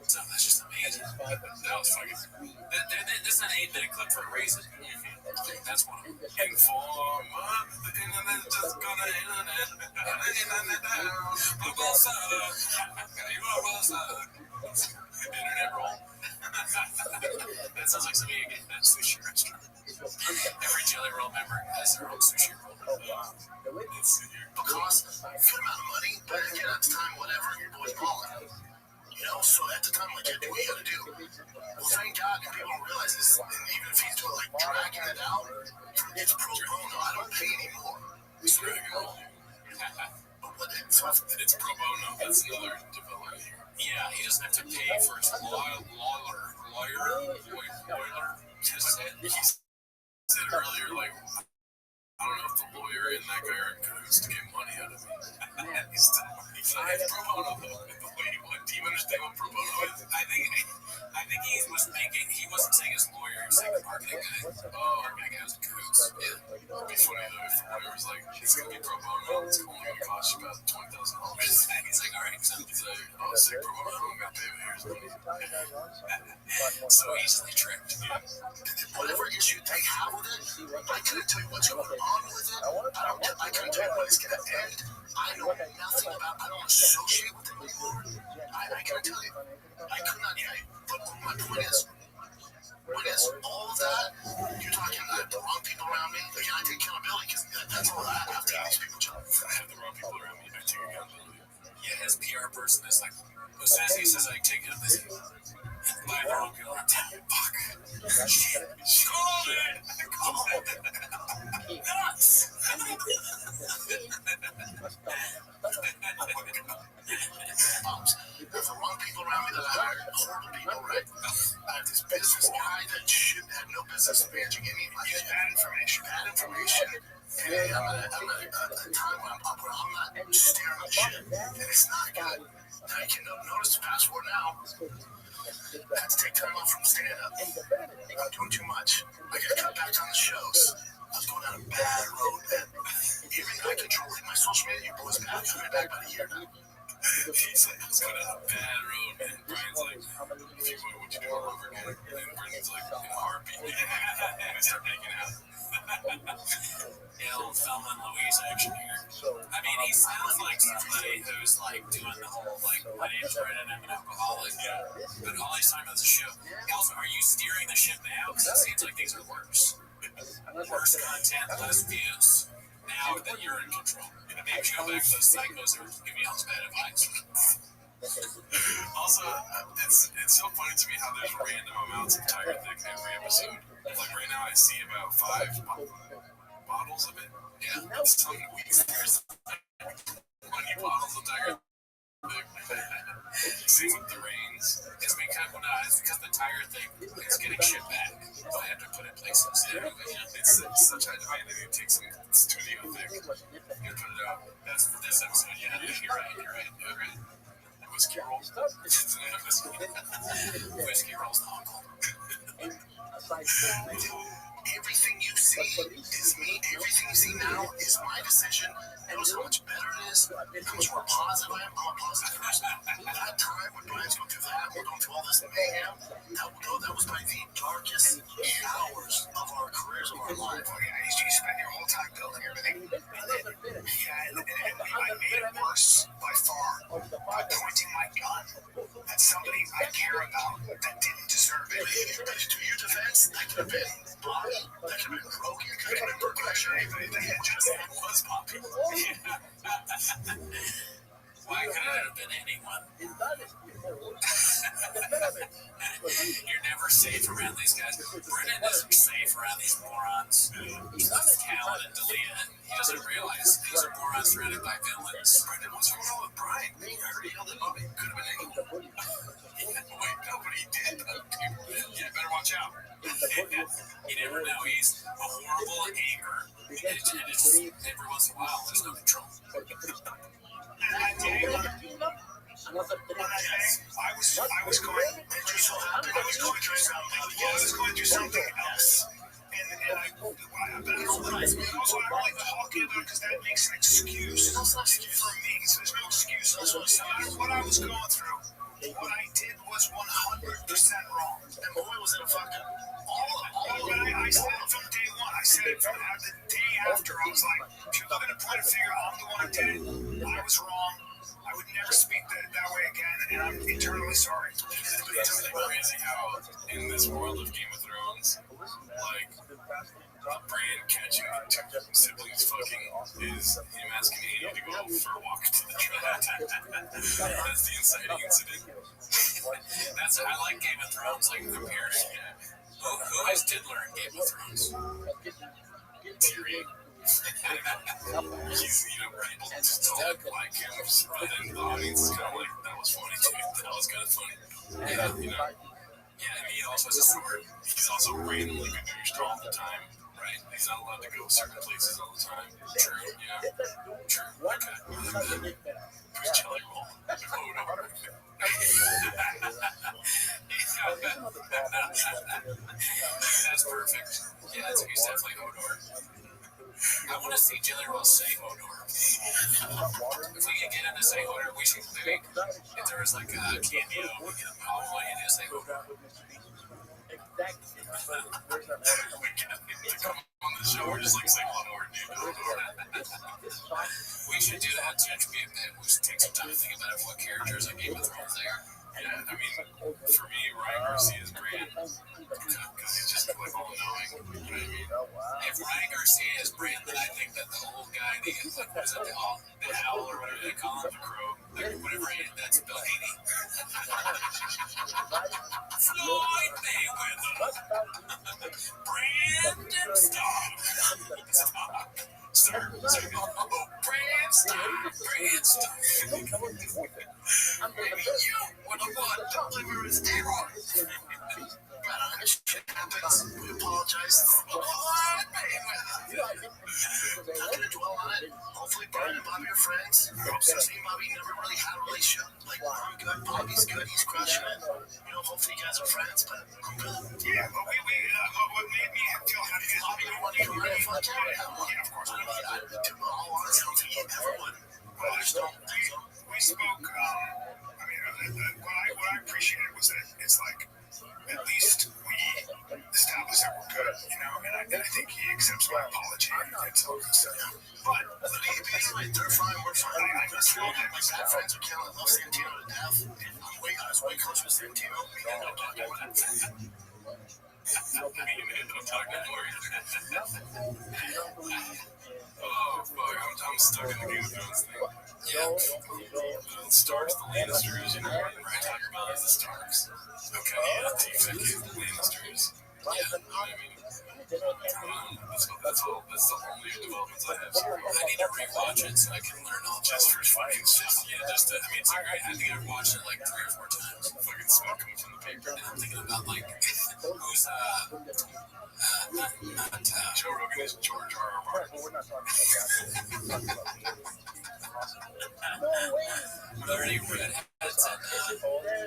So that's just amazing. That was fucking. That's an 8-minute clip for a reason. That's one of them. Inform the internet just gonna internet. Internet roll. That sounds like something you get at a sushi restaurant. Every Jelly Roll member has their own sushi roll. because a good amount of money, but again, at the time, whatever, your boy's balling. You know, so at the time, like, yeah, do what you gotta do. Well, thank God, and people don't realize this, and even if he's doing, like, dragging it out, it's pro bono. I don't pay anymore. It's really good. It's pro bono. That's another development here. Yeah, he doesn't have to pay for his lawyer. He said earlier, like, I don't know if the lawyer and that guy are in cahoots to get money out of me. He's like, pro bono, though. Wait, what? Do you understand what pro bono is? I think he wasn't saying his lawyer, he was saying the marketing guy. Oh, marketing guy was in cahoots. Yeah. It'd be funny, though, if the lawyer was like, it's going to be pro bono, it's only going to cost you about $20,000. He's like, all right, so he's like, oh, say pro bono, I'm going to pay, but here's money. So easily tricked. Yeah. Whatever issue they have with it, I couldn't tell you what's going on with it. I couldn't tell you when it's going to end. I know nothing about it. I don't associate with it anymore. I couldn't tell you. I could not tell you. But my point is, all of that, you're talking the wrong people around me. Again, I take accountability because that's all I have to have these people. I have the wrong people around me. I take accountability. Yeah, his PR person Nuts! Pops, there's the wrong people around me that I hired. Horrible people, right? I have this business guy that should have no business managing any of my shit. Bad information. And I'm at a time when I'm not staring at shit. And it's not good. Now you can notice the password now. I had to take time off from stand-up. I'm doing too much. I got to cut back on the shows. I was going down a bad road, and even I controlling my social media was bad. I've been back about a year now. He's like, let's go down a bad road, man. Brian's like, if you would you do it all over again? And Brian's like, in a heartbeat. And I start making out. Yeah, little Thelma and Louise action here. I mean, he sounds like somebody who's like doing the whole like, my name's Brendan, I'm an alcoholic. But all he's talking about is the show. Also, are you steering the ship now? Because it seems like things are worse. Worse content, less views. Now that you're in control. Maybe you go back to those psychos who are giving you all this bad advice. Also, it's so funny to me how there's random amounts of Tiger Thick every episode. Like right now, I see about 5 bottles of it. Yeah, some weeks there's like 20 bottles of Tiger Thick. Same with the rains. It's because the Tiger Thick is getting shipped back. So I have to put it places. Yeah, it's such a demand that you take some studio thick. You put it out. That's for this episode. Yeah, you're right. Whiskey rolls. Whiskey rolls the uncle. Everything you see is me. Everything you see now is my decision. Notice how much better it is. How much more positive I am. I'm a positive person. That time when Brian's going through that, we're going through all this mayhem. That was probably the darkest hours of our careers, of our life. You spend your whole time building everything. I made it worse by far by pointing my gun at somebody I care about that didn't deserve it. But to your defense, that could have been Bobby, that could have been Rogan, that could have been Progression. The head just was Bobby. Why could it have been anyone? You're never safe around these guys. Brennan isn't safe around these morons. He's with Callan and Dalia. He doesn't realize these are morons surrounded by villains. Brendan, what's going on with Brian? I heard he yelled at Bobby. Could have been anyone. Wait, nobody did. You better watch out. You never know. He's a horrible anger. Every once in a while, there's no control. I was going through something else. And I don't like to talk about because that makes an excuse for me. So there's no excuse. No matter what I was going through, what I did was 100% wrong. And boy, was it a fucking I said it from day one. I said it from the day after. I was like, if you're looking to point a finger, I'm the one who did it. I was wrong. I would never speak that way again, and I'm eternally sorry. It's crazy how in this world of Game of Thrones, like, Bran catching the two siblings fucking is him asking Annie to go for a walk to the track. That's the inciting incident. I like Game of Thrones, like compared to who has Diddler in Game of Thrones? Tyrion. He's, people just don't like him, and the audience is kind of like, that was funny too. That was kind of funny. And he also has a sword. He's also randomly good douche all the time, right? He's not allowed to go certain places all the time. True, yeah. True. Okay. Who's Jelly Roll? That's perfect. Yeah, he's definitely Hodor. I want to see Jelly Roll say Hodor. If we can get him to say Hodor, we should do it. If there was like a cameo, we can all want you to say Hodor. We can come on the show, we're just like saying Hodor, dude. We should do that. It should be a bit. We should take some time to think about what characters in Game of Thrones they are. Yeah, I mean, for me, Ryan Mercy is great because he's just like all knowing. annoying. You know what I mean? If Ryan Garcia is Brandon, I think that the old guy, what is it, the owl or whatever they call him, the crow, whatever he is, that's Bill Haney. Floyd Mayweather. Brandon Stark. Stark. Brand Stark. Maybe you would have won. Deliver his error. But shit happens. We apologize. Floyd Mayweather. Not gonna dwell on it. Hopefully Brian and Bobby are friends. Susie and Bobby never really had a relationship. Like, I'm good, Bobby's good, he's crushing it. You know, hopefully you guys are friends, but I'm good. Yeah, but what made me feel happy is Bobby, you want to go right for it? Yeah, of course. I don't think he ever would. Well, I just don't. We spoke, what I appreciated was that it's like, at least we established that we're good, you know, and I think he accepts my apology and so on. But anyway, they're fine, we're fine. I just feel that my bad friends are killing. I love Santino to death. I was way closer to Santino. We ended up talking about it. Oh, fuck, I'm stuck in the Game of Thrones thing. Yeah. The Starks, the Lannisters, you know, what I talk about is the Starks. Okay, yeah, the Lannisters. Yeah, you know what I mean? That's the only developments I have. I need to rewatch it so I can learn all just for fucking shit. Yeah, it's a great, I think I've watched it like 3 or 4 times. Fucking smoking from the paper, and I'm thinking about like, who's, not Joe Rogan is George R.R. Martin. We're not talking about that. Were there any redheads in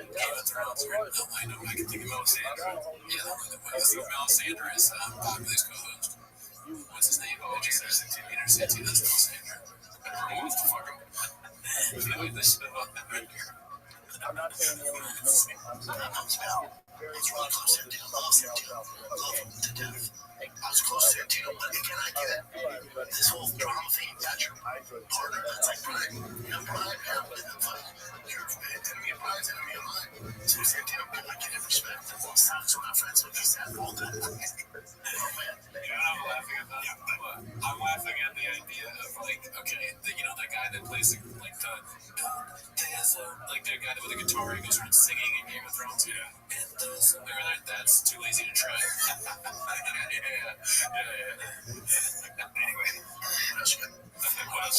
Game of Thrones? I know, I can think of Melisandre. Yeah, Melisandre is Bobby's co-host. What's his name? Oh, Peter City, that's Melisandre. Everyone wants to fuck him. Anyway, this is right here. I'm not saying it's really close to Santino. Love him to death. I was close to Santino, but again, I get it. This whole drama thing, that's your partner. That's like Brian. You know, Brian, you're enemy of Brian's enemy of mine. So Santino, I get it, respect. So we're not friends, but he's that old. Oh, man. Yeah, I'm laughing at the idea of, like, okay, you know, that guy that plays, like, like, that guy with the guitar, he goes around singing in Game of Thrones, yeah. And that's too lazy to try. Yeah. Anyway, what else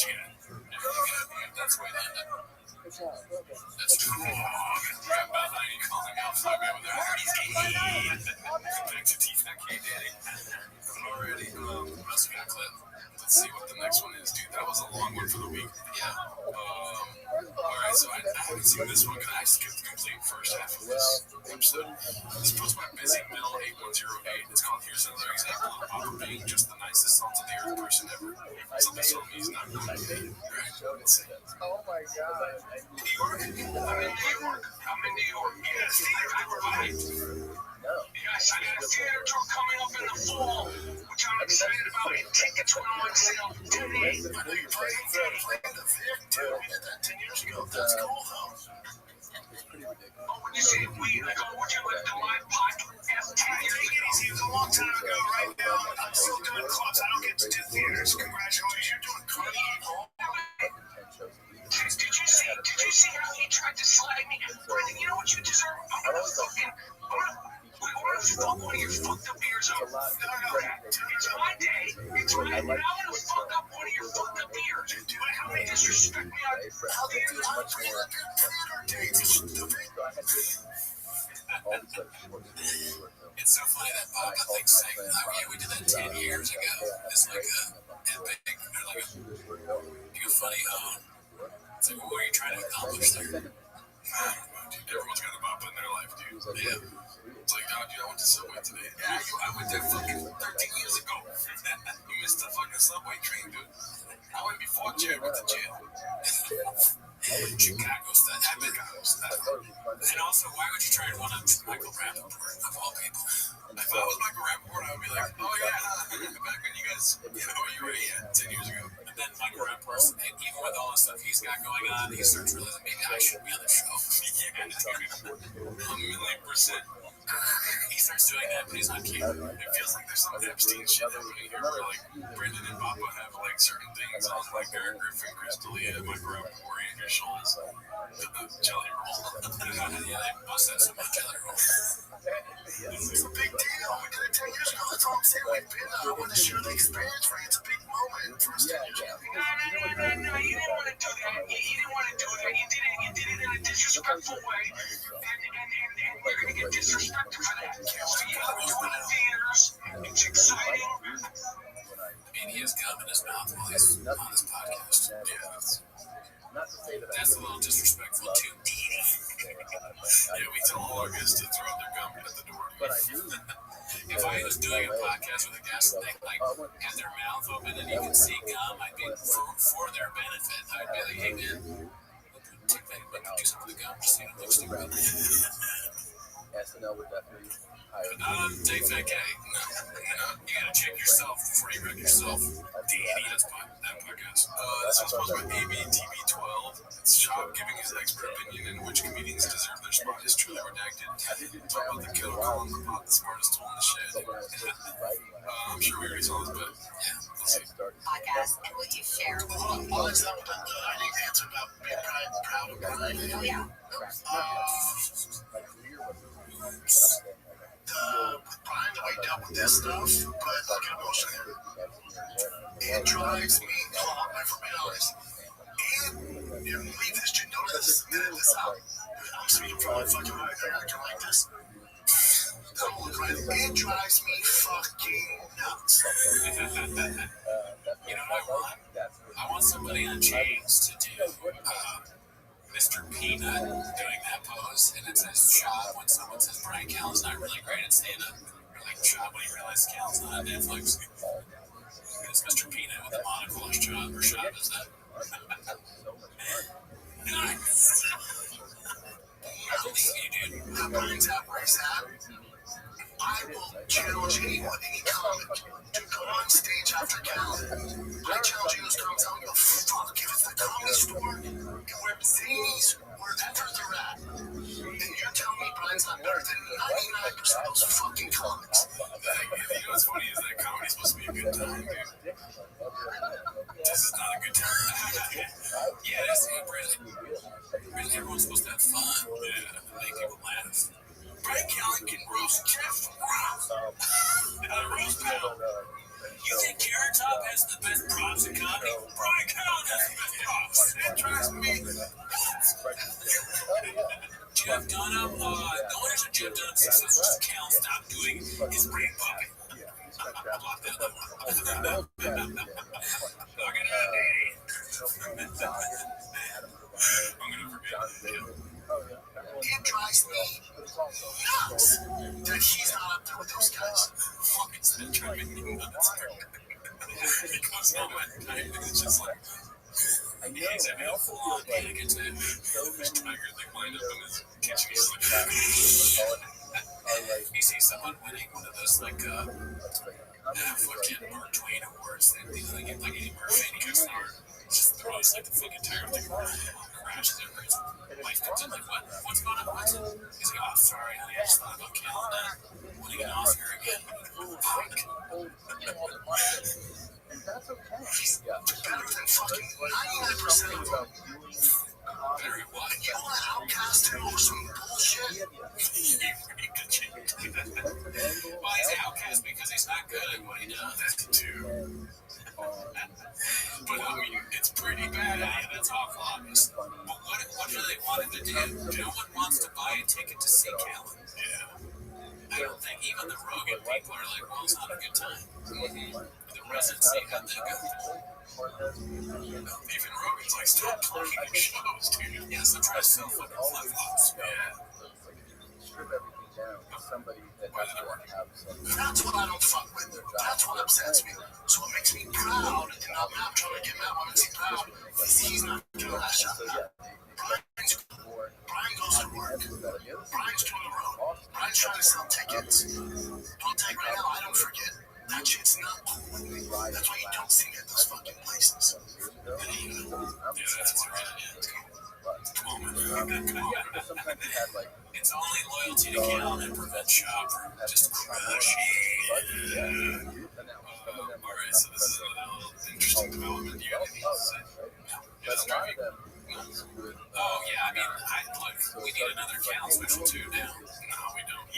you got? That's way landed. That's true. Crap, I ain't calling out Fly Man with that. He's gay. Back to T-Fat K Daddy. Already. What else we got, Clip? Let's see what the next one is, dude. That was a long one for the week. Yeah. Alright, so I haven't seen this one because I skipped the complete first half of this episode. This post by Busy Mill 8108. It's called Here's Another Example of Papa being just the nicest salt of the earth person ever. So this one he's not really. Right, let's see. Oh my god. New York? I'm in New York. Yeah, Steve, I provide. Yes, I got a theater tour coming up in the fall, which I'm excited about. And tickets went on sale today. I know you're playing the Vic, too. We did that 10 years ago. That's cool, though. Oh, when you say we, like, oh, would you like the live podcast? Take it easy. It was a long time ago. Right now, I'm still doing clubs. I don't get to do theaters. Congratulations, you're doing great. Did you see how he tried to slide me? Brandon, you know what you deserve? I'm gonna fuck one of your fucked up ears up. No. It's my day. It's my day. I'm gonna fuck up one of your fucked up ears. How many disrespect me on how the ears are It's so funny that Bob got things saying, oh yeah, we did that 10 years ago. It's like a epic, like a funny it's like, what are you trying to accomplish there? Dude, everyone's got a Bob in their life, dude. Yeah. It's like, oh, dude, I went to Subway today. Yeah, I went there fucking 13 years ago. You missed the fucking Subway train, dude. I went before Jared went to jail. Chicago style. And also, why would you try and one-up Michael Rappaport, of all people? If I was Michael Rappaport, I would be like, oh yeah, back when you guys, you were 10 years ago. And then Michael Rappaport, even with all the stuff he's got going on, he starts realizing maybe I should be on the show. Yeah, 1,000,000%. He starts doing that, but he's on camera. It feels like there's some Epstein shit happening here where, like, Brendan and Papa have, like, certain things on, like, Aaron Griffin, Chris D'Elia, Mike Rappaport, Andrew Schultz, Jelly Roll. Yeah, they bust that some Jelly Roll. It's a big deal. We did it 10 years ago. That's all I'm saying. We've been with to share the experience for you. It's a big moment for us 10 years ago. No, you didn't want to do that. You didn't want to do that. You did it in a disrespectful way. And we're going to get disrespected for that. So you have to do it in theaters. It's exciting. I mean, he has gum in his mouth while he's on this podcast. Yeah, that's a little disrespectful to Dee. Yeah, we tell all our guests to throw their gum at the door. If I was doing a podcast with a guest and they like had their mouth open and you can see gum, I'd be for their benefit. I'd be like, hey man, take that, but do something with the gum, just so you don't look stupid. SNL would definitely hire But not on Day Fat Gay. No, you gotta check yourself before you wreck yourself. D&E, that's that podcast. This one's sponsored by ABTB12. It's Shop giving his expert opinion in which comedians deserve their spot is truly redacted. Talk about the killer calling the pot the smartest tool in the shed. I'm sure we already saw this, but yeah, we'll see. Podcast, and will you share? Well, that's not what I need to answer about being proud of Brian. Oh yeah. With Brian, the way he dealt with this stuff, but I'll get emotional here. It drives me, if we're being honest. And leave this shit, don't let this out. I'm speaking from a fucking actor like this. Don't look right. It drives me fucking nuts. You know what I want? I want somebody on chains to do Mr. Peanut doing that pose, and it says shot when someone says Brian Callen's not really great at stand-up. Or like shot when he realizes Callen's not on Netflix. It's Mr. Peanut with a monoclash job, or shot is that? I believe you, dude. Now, Brian's at where he's at. I will challenge anyone, any comic, to go on stage after Callen. I challenge you those comics. I don't give a fuck if it's the Comedy Store and where Zanies, wherever they're at. And you're telling me Brian's not better than 99% of those fucking comics. You know what's funny is that comedy's supposed to be a good time, dude. This is not a good time. Yeah, that's it, really. Everyone's supposed to have fun. Yeah, make people laugh. Brian Callen can roast Jeff Ross. Roast battle. You think Carrot Top has the best props in comedy? Brian Callen has the best props. It drives me. Jeff Dunham, the winners of Jeff Dunham's success was Callen stopped doing his brain puppet. I blocked that one. Look at that day. I'm gonna forget it. It drives me nuts that he's not up there with those guys. Fucking been driving me nuts. Because all my time it's just like he's having a full-on panic attack. There's tigers like lined up in his kitchen. He's like, you see someone winning one of those like fucking Mark Twain awards that they get like Eddie Murphy and he goes just throws like the fucking tire thing crashes over his wife comes in like, what's going on? He's like, oh, sorry, honey, I just thought about Callen winning an Oscar again. Fuck. That's okay. He's better than fucking 99% of them. Better at what? You want to outcast him over some bullshit? Well, he's outcast because he's not good at what he does. That's too. But I mean, it's pretty bad, and it's awful obvious. But what do they want him to do? No one wants to buy a ticket to see Callen. Yeah. I don't think even the Rogan people are like, well, it's not a good time. The residency had that good. Even Rogan's like, stop plugging your shows, dude. Yes, I'm trying to sell fucking flip-flops. Yeah. Strip everything down. Somebody that doesn't have some. That's what I don't fuck with. That's what upsets me. So what makes me proud, and I'm not trying to get mad when I say proud, is he's not getting that shot. Brian goes to work. Brian's doing the road. Brian's trying to sell tickets. Don't take right now, I don't forget. That shit's not cool. That's why you don't see me at those fucking places. Yeah, that's right. Come on, man. Sometimes we had like. It's It's only loyalty to Cal and prevent shop from just crashing. Alright, so this is a little interesting development. You got anything to say? No, just driving. Oh, yeah, I mean, look, we need another Cal special too now. No, we don't.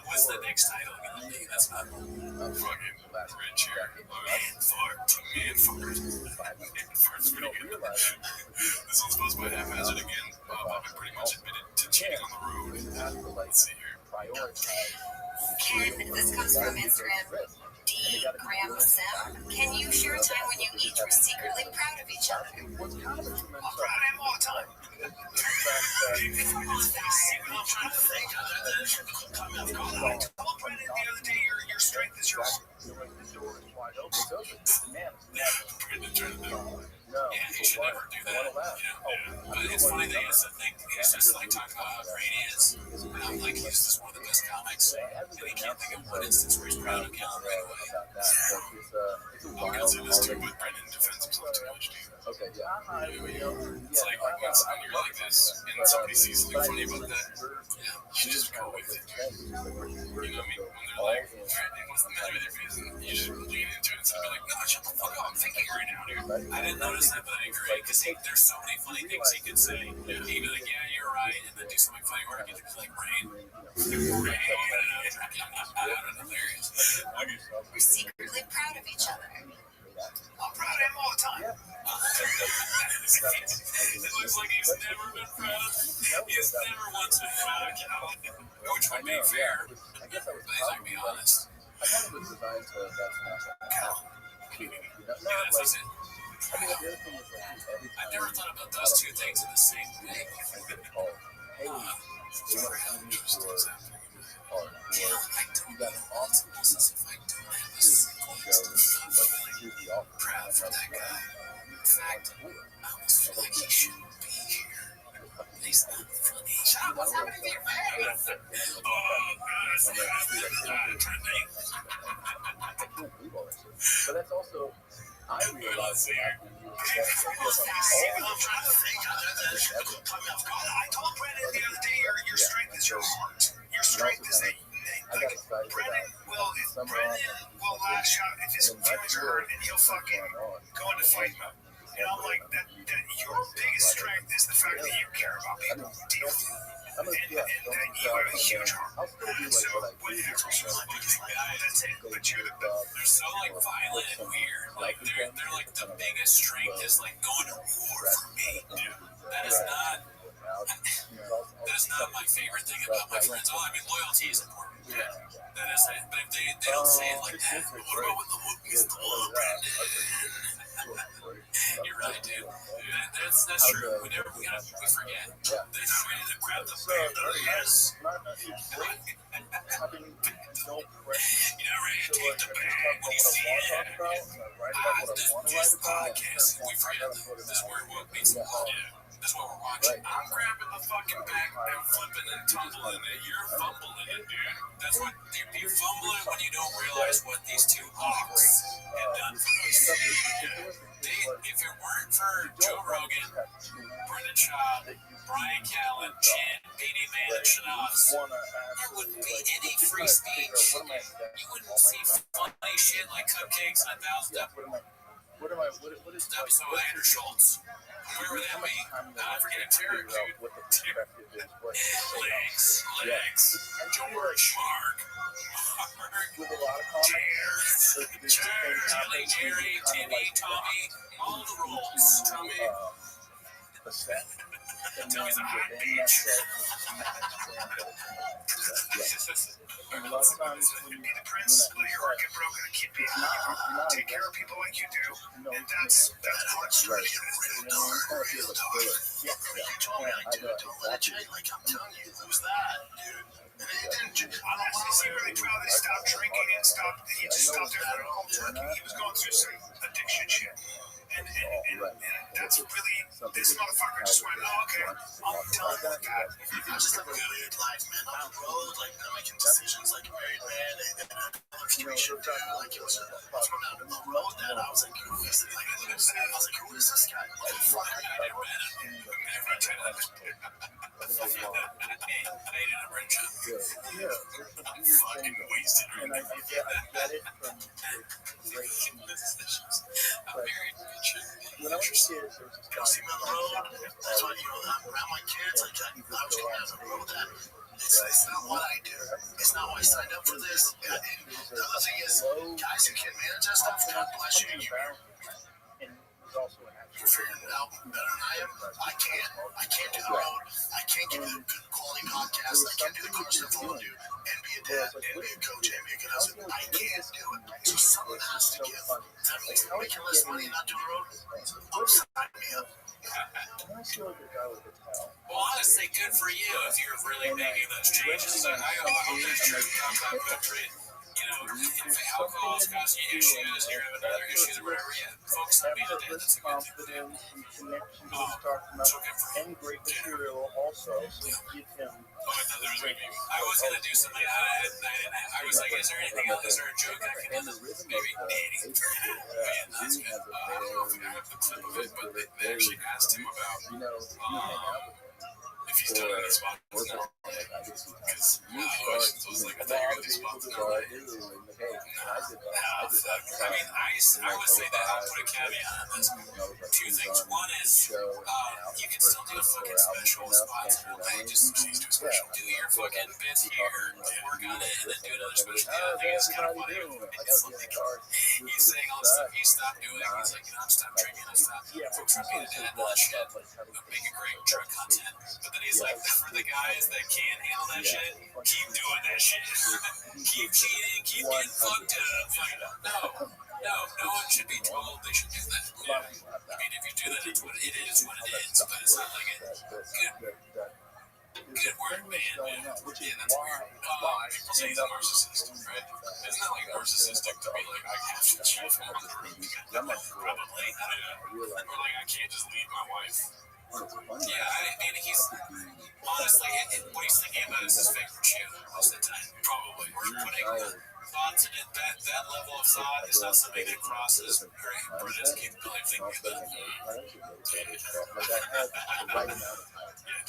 What's the next title gonna be? That's not fucking red chair. Man fart's pretty good. This one's posted by Haphazard again. Bob pretty much admitted to cheating on the road. Let's see here. Ken, this comes from Instagram. D. Graham Sim. Can you share a time when you each were secretly proud of each other? It was kind of a tremendous. I'm proud of him all the time. I'm trying to think. I told Brendan the other day, your strength is your heart. The door is wide open. It's open. The man is Brendan turned it down. Yeah, he should never do that. But it's funny that he has to think. He's just like talking about how great he is. Like he's just one of the best comics. And he can't think of one instance where he's proud of Cal right away. Logan's in this too, but Brendan defends himself too much, dude. Okay, yeah. It's like when you're like this and somebody sees something funny about that, you just go with it. You know what I mean? When they're like, what's the matter with your face? And you just lean into it instead of be like, no, shut the fuck up, I'm thinking right now, dude. I didn't notice that, but I agree, because there's so many funny things he could say. He'd be like, yeah, you're right, and then do something funny, or he could just be like, rain. Hilarious. We're secretly proud of each other. I'm proud of him all the time. It looks like he's never been proud. He's never once been proud of Cal. Which would be fair, but he's like, be honest. I thought it was designed to Cal. Yeah, that's it. I've never thought about those two things in the same thing. I don't know what's business if I don't have a single instance of feeling proud for that guy. In fact, I almost feel like he shouldn't be here. He's not funny. Shut up, what's happening to your face? But that's also, I realize that I told Brendan the other day, your strength is your heart. Your strength is that Brendan will lash out if his feelings are hurt and he'll fucking go into fight mode. And I'm like, that your biggest strength is the fact that you care about people who deal with you. And that you have a huge heart. So whatever, that's it. But you're the best. They're so like violent and weird. Like they're like the biggest strength is like going to war for me. That is not my favorite thing about my friends. Oh, I mean, loyalty is important. Yeah, that is it. But if they don't say it like that, what about when the hook is the war, Brandon? You're right, dude. That's true. We forget. They're not ready to grab the bear. Yes. You're not ready to take the bag when you see it. This podcast, we forget this word means that's what we're watching. I'm grabbing the fucking bag and flipping and tumbling it. You're fumbling it, dude. That's what you fumble it when you don't realize what these two hawks have done for us. If it weren't for Joe Rogan, Brendan Schaub, Brian Callen, Chan, Beanie Man, and Shanaz, there wouldn't be any free speech. You wouldn't see funny shit like cupcakes and 1,000 episodes of Andrew Schultz. Where would that be? Forget Tarek, dude. Legs. George, Mark. Jerry, Timmy, Tommy, all the roles. Tommy. Tommy's a hot bitch. A lot of times when Be the prince, let your heart get broken and keep being take care of people like you do, and that's heart's real dark. You told me I do it. Don't let it change. Like I'm telling you, who's that, dude? And he didn't. He's secretly proud that he stopped drinking and he just stopped everything cold turkey. He was going through some addiction shit. And that's really, this motherfucker just went, oh, okay, I'm telling you that. I just have a good life, man. On the road, like, I'm making decisions like a married man, and I'm street shit guy. Like, it was down the road that I was like, who is this? Like, I was like, who is this guy? Motherfucker. I never met him. Fucking wasted. And I get it from the great musicians. But when I was a kid, there was this guy. See me on the road. That's why, I'm around my kids. I was on the road that. It's not what I do. It's not why I signed up for this. Yeah, and the other thing is, guys who can manage that stuff, God bless you. You're figuring it out better than I am. I can't do the road. I can't do the good quality podcast. I can't do the car stuff I want to do. And be a dad, and be a coach, and be a good husband. I can't do it. So someone has to give. That means making less money and not doing the road. Sign me up. Well, honestly, good for you if you're really making those changes. I hope that you're country. If alcohol's causing you issues, you're having other issues or whatever, focus on being a dad. That's a good thing. And great material also, so give him. I was going to do something. I was like, is there anything else? Is there a joke I can do? Maybe dating. That's good. I don't know if I have the clip of it, but they actually asked him about if he's done any spots in LA. Because I was like, I thought you were going to do spots in LA. I would say that I'll put a caveat on this. Two things. One is, you can still do fucking special spots in LA. Just please do special. Do your fucking bits here, work on it, and then do another special. The other thing is kind of funny. He's saying all the stuff he stopped doing. He's like, I'm stopped drinking, I'm stopped being a dad, all that shit. Making great drug content. But then he's like, for the guys that can't handle that shit, keep doing that shit. Keep cheating, keep getting fucked up. No one should be told they should do that. I mean, if you do that, it is what it is. But it's not like good work, man. Yeah, that's weird. People say he's a narcissist, right? Isn't that like narcissistic to be like, I have to cheat for probably. Or like, I can't just leave my wife. Yeah, I mean, he's honestly, what he's thinking about is his favorite shoe most of the time. Probably. We're putting thoughts in it. That level of thought is not something that crosses Britain's capability of thinking about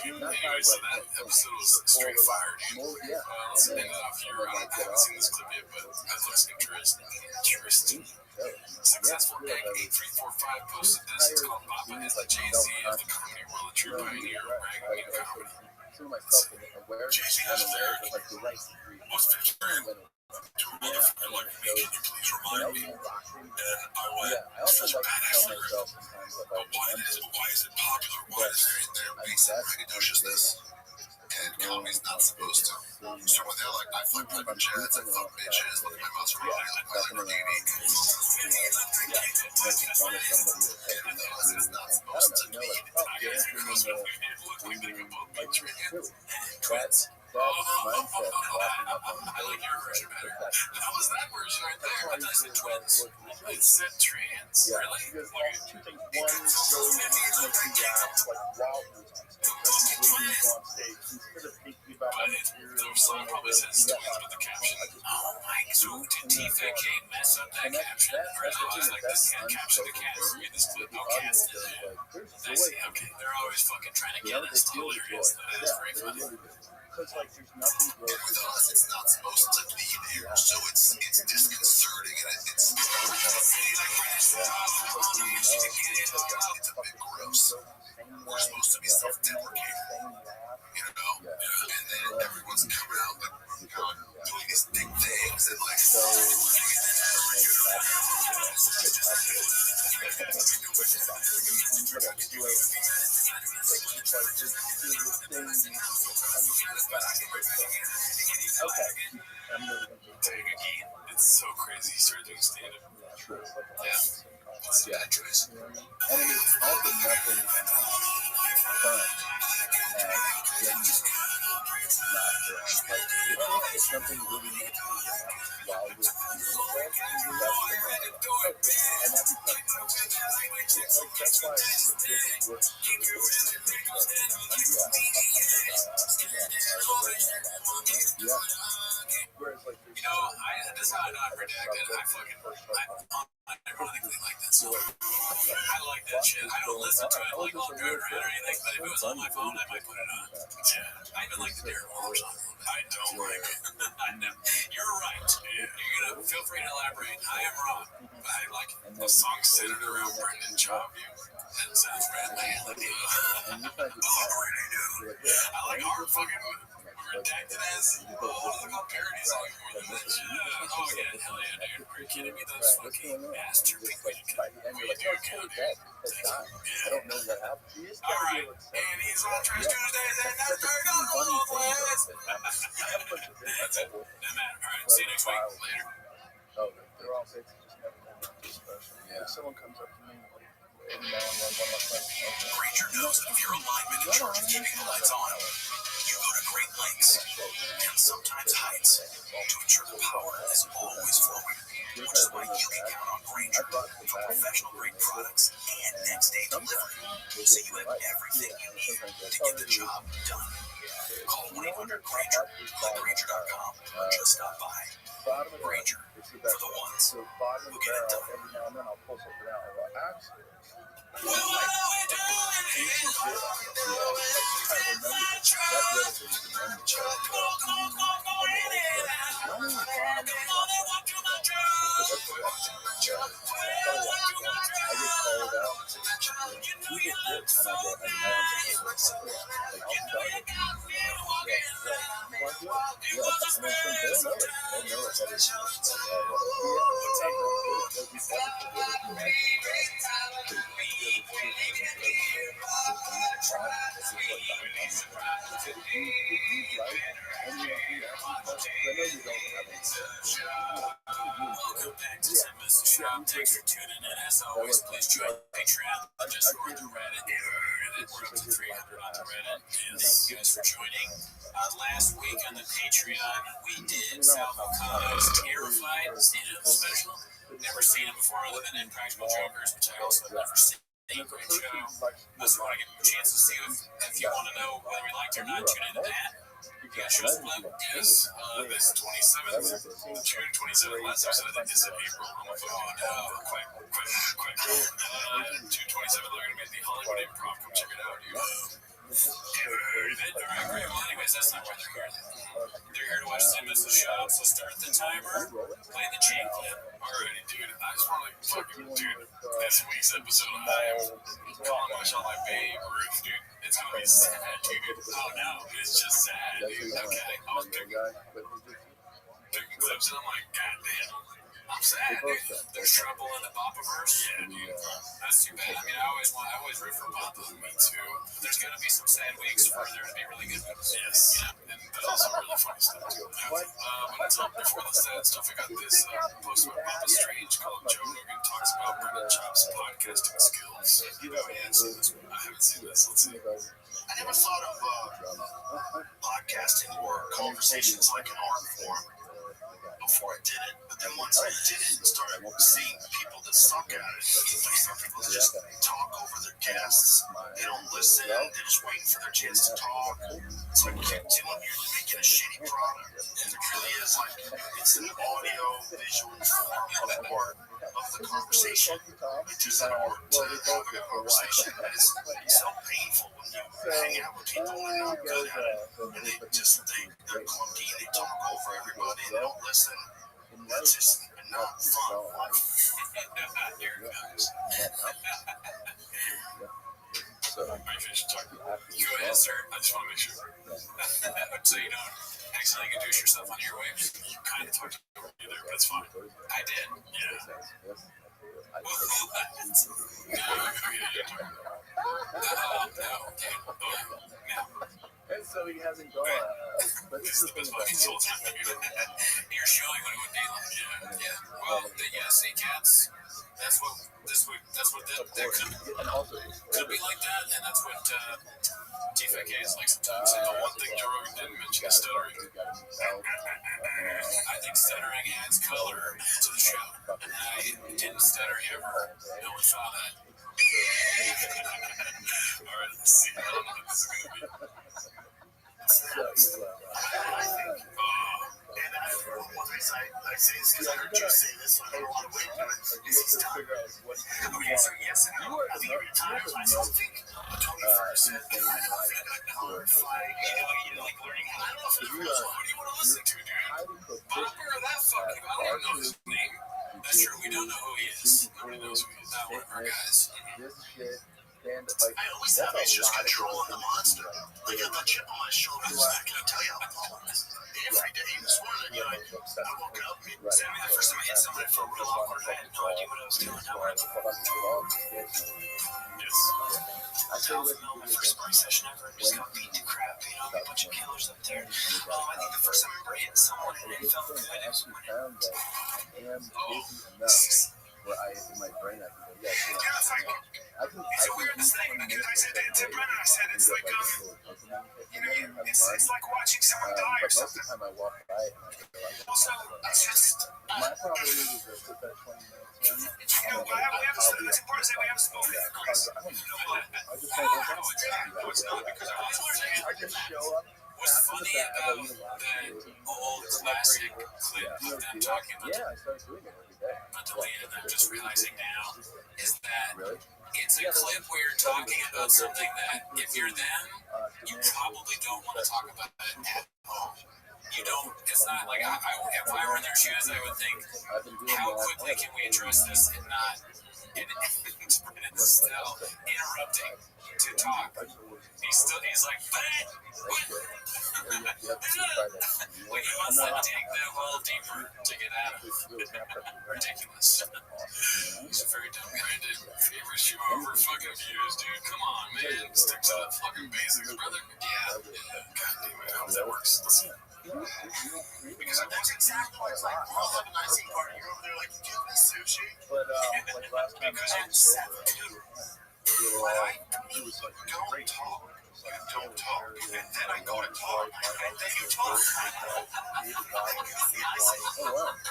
Anyway, so that episode was straight fire, dude. Let's end it off here. I haven't seen this clip yet, but that looks interesting. Successful Egg 8345 posted this. It's called Papa is the Jay-Z of the comedy world, a true pioneer of ragging and comedy. Jay-Z has there. Most vegetarian. To a motherfucker like me, can you please remind me? And I went, such a badass lyric. But why is it popular? Why is there makes it braggadociousness? And comedy's not supposed to. So when they're like, I fuck private jets, I fuck bitches, look at my Maserati, look at my Lamborghini. It's not supposed to be. I guess it goes with me. Twins. I like your version better. How was that version right there? I thought I said twins. It said trans. Really? Two things. One is Joey making on stage instead of thinking about the song probably says twins with the caption. Oh my, so did TFK mess up that caption? Or is it just like this can't capture the cats? Read this clip, no cats. I see, okay. They're always fucking trying to get us to hilarious. That is very funny. Because there's nothing gross. With us, it's not supposed to be there, so it's disconcerting and it's a bit gross. We're supposed to be self-deprecating, and then everyone's coming out doing these big things and It's so crazy. He started doing stand-up. Yeah. It's a bad choice. And it is also nothing fun as when you laugh. If something really makes you laugh while you're doing stuff, and that becomes that's why this works Whereas, this is how I know I'm redacted. I ironically like that. So I like that shit. I don't listen to it like while driving around or anything, but if it was on my phone, I might put it on. Yeah, I even like the Darren Waller song. I don't like it. You're right. You're gonna feel free to elaborate. I am wrong. But I like the song centered around Brendan Chopview. That sounds friendly. I like it. Oh, really do. I like our fucking redacted as one of the parodies song more than this. Oh yeah, hell yeah, dude. Are you kidding me? Those fucking masturbated count, dude. I don't know what happened. Alright, and he's on Trash Tuesdays and that's very good. That's it. Doesn't matter. Alright, see you next week. Later. Oh, they're all fixed. Just never know what special. Yeah. If someone comes up to me every now and then, one of my friends. Granger knows that if you're a lineman in charge of keeping the lights on, you go to great lengths and sometimes heights to ensure the power is always flowing. Which is why you can count on Granger for professional grade products and next day delivery, so you have everything you need to get the job done. Call 1-800-GRANGER, Granger.com, or just stop by. Granger, for the ones who get it done. Every now and then I'll pull something out and go, actually. Well, what are we doing here? What are we doing? In my truck. Go in it. Come on and walk to my truck. Well, walk to my truck. You know you look so nice. You know you got me walking like it was a special time. You was special time. Welcome back to 10 Minutes to Shop. Thanks for tuning in. As always, please join Patreon. Just roared the Reddit. We're up to 300 on the Reddit. Thank you guys for joining. Last week on the Patreon, we did Salvo Khan's Terrified stand-up special. Never seen him before other than Impractical Jokers, which I also have never seen. Great show. I just want to give you a chance to see if you want to know whether we liked it or not. Tune into that. You got shows planned? Yes. This 27th, June 27th. Last episode, I think this is April. I'm on phone. Quick. June 27th, they're going to be at the Hollywood Improv. Come check it out, dude. Alright, great. Well, anyways, that's not why they're here. They're here to watch 10 Minutes of Shop, so start the timer, play the chain clip. Alrighty, dude. I just want to fucking, dude, this week's episode, I am calling myself my babe Ruth, dude. It's gonna be sad, dude. Oh no, it's just sad, dude. Okay, I was picking clips and I'm like, god damn. I'm sad, dude. There's trouble in the Bopaverse. Yeah, dude. That's too bad. I mean, I always root for Papa. Me too. There's gonna be some sad weeks for there to be really good ones. Yes. Yeah, but also really funny stuff too. But before the sad stuff, I got this post about Papa Strange called Joe Rogan Talks About Brendan Chop's Podcasting Skills. I haven't seen this one. I haven't seen this. Let's see. I never thought of podcasting or conversations like an art form before I did it. But then once I did it and started seeing people that suck at it, like some people that just talk over their guests, they don't listen, they're just waiting for their chance to talk. It's like you're making a shitty product. And it really is like, it's an audio, visual form of the conversation. It is an art to having a conversation. It's so painful when you hang out with people and they're not good at it. And they're clunky, they talk over everybody, they don't listen. That's just not fun. Here it comes. I finished talking. Go ahead, sir. I just want to make sure. So you don't accidentally introduce yourself on your airwaves. You kind of talked over me there, but it's fine. I did. Yeah. No. And so he hasn't gone. But this is the thing about You're showing what it would be like. Yeah. Well, see, cats. That's what that could be like that, and that's what TFK is like sometimes. And the one thing Joe Rogan didn't mention is stuttering. I think stuttering adds color to the show. And I didn't stutter ever. No one saw that. Alright, let's see. I don't know what this is going to be. And I think, and I I say this because I heard you say this, so I don't want to wait for it. It's time. Okay, so yes and no. I think you're retired. I don't think 21st. I don't know if you like learning. I don't know if it's real. Who do you want to listen to, dude? Popper or that fucking, I don't even know his name. That's true. We don't know who he is. Nobody knows who he is. Not one of our guys. I always have issues controlling the monster. I got that chip on my shoulder. I can tell you how long. Every day. This morning, I woke up. Sammy, the first time I hit somebody, I felt real awkward. I had no idea what I was doing. Yes. My first party session ever. Just got beat to crap. A bunch of killers up there. I think the first time I remember hitting someone and it felt good. It was it's the weirdest thing because I said to Brennan, I said it's like it's like watching someone die or something. Also, it's just my problem is that we have spoken. It's not because I just show up. What's funny about that old classic clip of them talking about deleting and I'm just realizing now is that it's a clip where you're talking about something that if you're them, you probably don't want to talk about it at all. You don't, it's not like, if I were in their shoes, I would think, how quickly can we address this and not, Brennan's still interrupting to talk. He's like, like he wants to dig that hole deeper to get out of it. Ridiculous. He's a very dumb-minded favorite show over fucking views, dude. Come on, man. Stick to the fucking basics, brother. Yeah. God damn it. I hope that works. Listen. Because that's exactly what it's like. We're all having a nice party. You're over there like, you give me sushi? But, like last time because I'm 7, he was like, don't talk. Don't talk. And then I go to talk. And then you talk.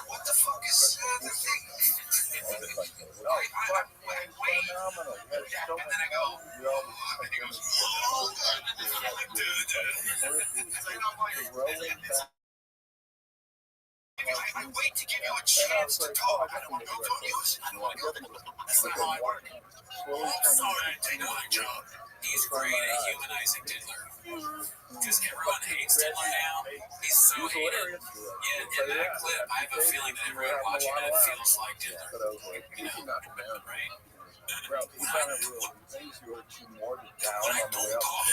What the fuck is the thing? And then I go, and he goes, I wait to give you a chance to talk. I don't want to go through news. I don't want to go there. That's not how I work. I'm sorry to take my job. He's great at humanizing Diddler. Because everyone hates Diddler now. He's so hated. Yeah, in that clip, I have a feeling that everyone watching that feels like Diddler. You know, right? When I don't talk,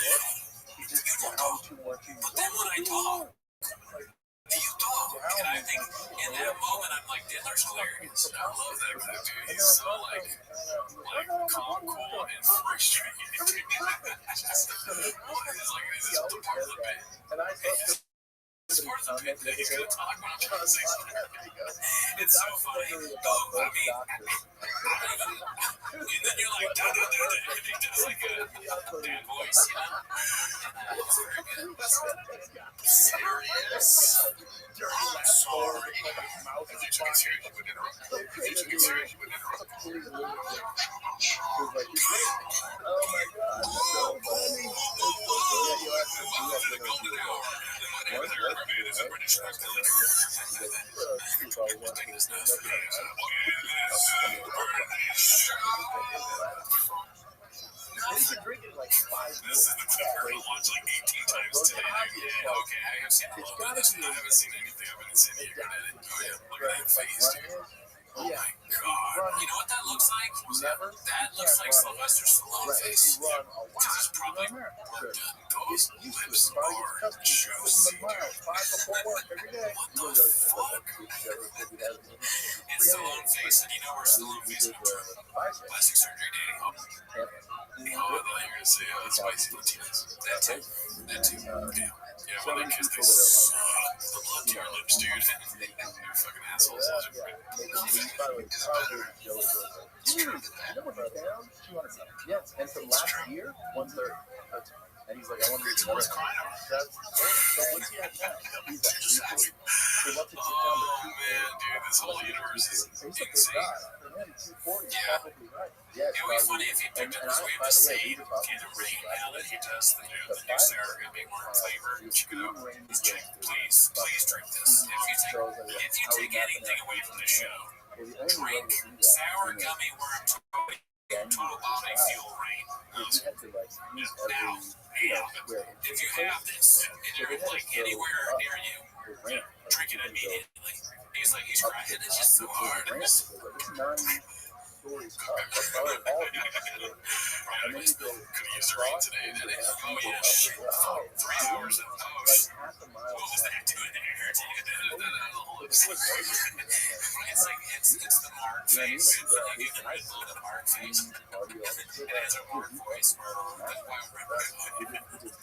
you don't talk. But then when I talk, you talk. And I think in that moment, I'm like, Diddler's hilarious. I love that clip, dude. He's so like calm, cool, and frustrated. It's like, this is part of the bit. It's part of the bit that he's going to talk when I'm trying to say something. It's so funny. I mean, and then you're like, da da da da, and he does like a dad voice, you know? It's very good. Serious? I'm sorry. If you took it serious, you would interrupt. If you took it serious, you would interrupt. Oh my God. So funny. I'm going to go to the hour. And my name is Rabbi. It is a British accent. Take this nose for me. This is the clip we're going to watch like 18 times today. Yeah, okay, I have seen a little bit of this. I haven't seen anything of it in San Diego. Oh, yeah, look at that face, dude. Oh my God. You know what that looks like? That looks like Sylvester Stallone face. Because it's probably worked on. Those lips are juicy, dude. What the fuck? It's Stallone face, and you know where Stallone face comes from. Plastic surgery dating. Oh, I thought you were going to say spicy Latinas. That too. Yeah. Yeah, well, because they suck the blood to your lips, dude. They're fucking assholes. Those are great. It's true. Yes, and from last year, 1/3. And he's like, I want to be more crying. That's so what's he at now? He's at 340. So what's it down to 240? dude, this whole universe is He's a big insane. guy. For him, 240 is Yeah. probably right. Yeah, It would be funny if he picked up his way of the same kind of rain now that he does the new sour gummy worm flavor. Check it out. Please drink this. If you take anything away from the show, drink sour gummy worm total body fuel rain. Now, if you have this and you're like anywhere near you, drink it immediately. He's crying. It's just so hard. Stories up. Could have used the rain today, didn't it? Oh, yeah, shit. 3 hours of post. What was that doing there? It's the Mark face. You get the Red Bull, the Mark face. It has a Mark voice. That's why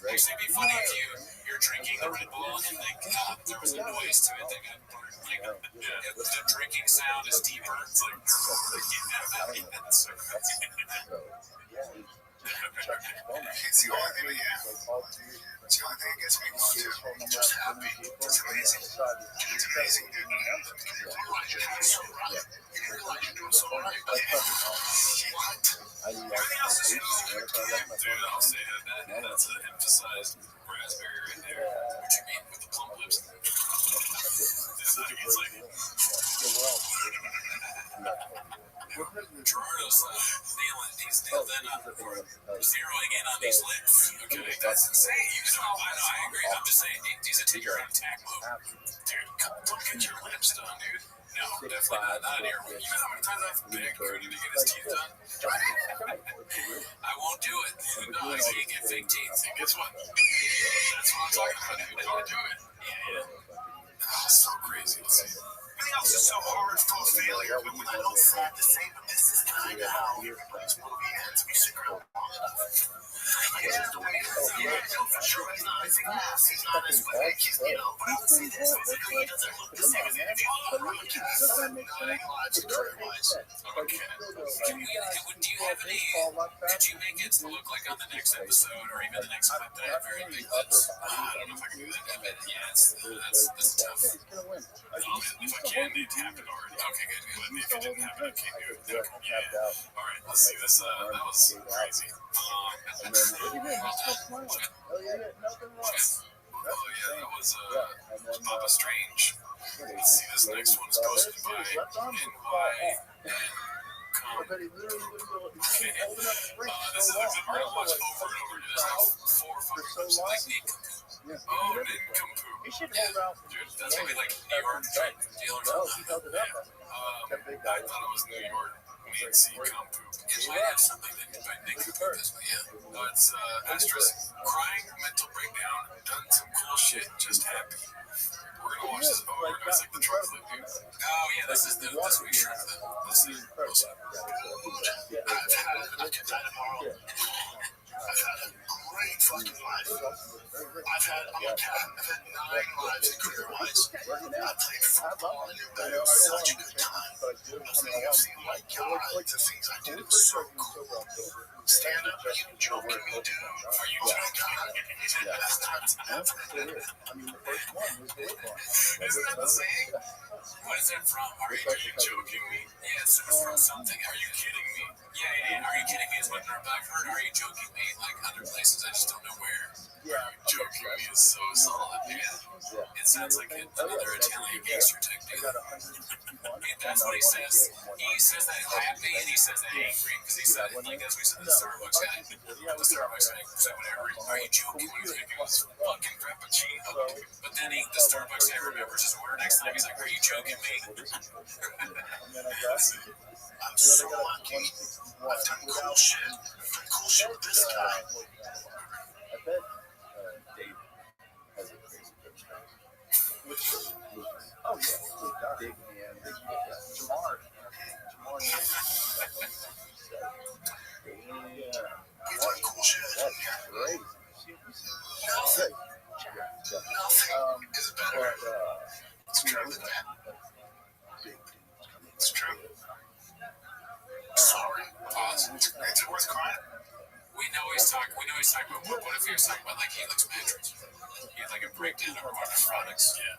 Actually, it'd be funny if you're drinking the Red Bull and there was a noise to it that got the drinking sound is deeper. It's like, that's so crazy. It's the only thing, it's the only thing that gets me going too. Just happy. It's amazing. It's amazing, dude. You realize you're doing so right. You realize you're doing so right. What? Everything else is Dude, I'll say that's an emphasized raspberry right there. What you mean with the plump lips? It's like Gerardo's he's nailed in zeroing in on these lips. Okay, that's insane. I agree. I'm just saying, he's a teacher on attack mode. Dude, come get your lips done, dude. No, definitely not here. You know how many times I've begged Rudy to get his teeth done? I won't do it. No, I can't get fake teeth. And guess what? That's what I'm talking about, dude. Don't do it. Yeah. Oh, so crazy. Let's see. Everything else is so hard for failure. When I know it's sad to say, but this is kind of how everybody's movie ends. We should grow up. Yeah, the way it is. For sure, he's not as fast. He's not as quick. But I would say this. Physically, he doesn't look the same as if you look like him. Lives and career-wise. Okay. Do you have any? Could you make it look like on the next episode or even the next clip that I have very big lips? I don't know if I can do that. I mean, yeah, that's tough. If I can, you tapped it already. Okay, good. If you didn't have it, I can't do it. Yeah. All right, let's see this. That was crazy. Oh yeah, that was Papa Strange. Let's see, this next one's posted by NY. This is an article I watched over and over. There's like 4 or 5 clips like Nincompoop. Oh, Nincompoop. Dude, that's maybe like New York type deal or something. I thought it was New York. Compoop. It might have something that by Nincompoop is, but yeah. It's asterisk, crying, mental breakdown, done some cool shit, just happy. We're gonna watch this. Oh, it's like the truck flip, dude. Oh yeah, this is this week's truck flip. Let's see. I've had a great fucking life. I've had 9 lives career-wise. I played football and it was such a good time. I've seen my God, the things I did, it was so cool. Stand up, are you joking me, dude? Are you joking? Is it the best time to ever? Isn't that the saying? What is it from? Are you joking me? Yeah, it's from something. Are you kidding me? Yeah. Are you kidding me? Is what I've heard. Are you joking me? Like other places, I just don't know where. Are you joking me? Is so solid. Yeah. It sounds like another Italian gangster type deal. And that's what he says. He says that happy and he says that angry because he said, like as we said, the Starbucks guy. The Starbucks guy said whatever. Are you joking me? It was fucking frappuccino. But then the Starbucks guy remembers his order next time. He's like, are you joking me? I'm so lucky. I've done cool shit. I've done cool shit with this guy. I bet Dave has a crazy picture. Oh, yeah. Big man. Jamar. We've done cool shit. That's crazy. Nothing is better. It's true than that. It's true. Sorry. Pause. Is it worth crying? We know he's talking about what if he was talking about like Helix Mattress? He had like a breakdown of one of the products. Yeah.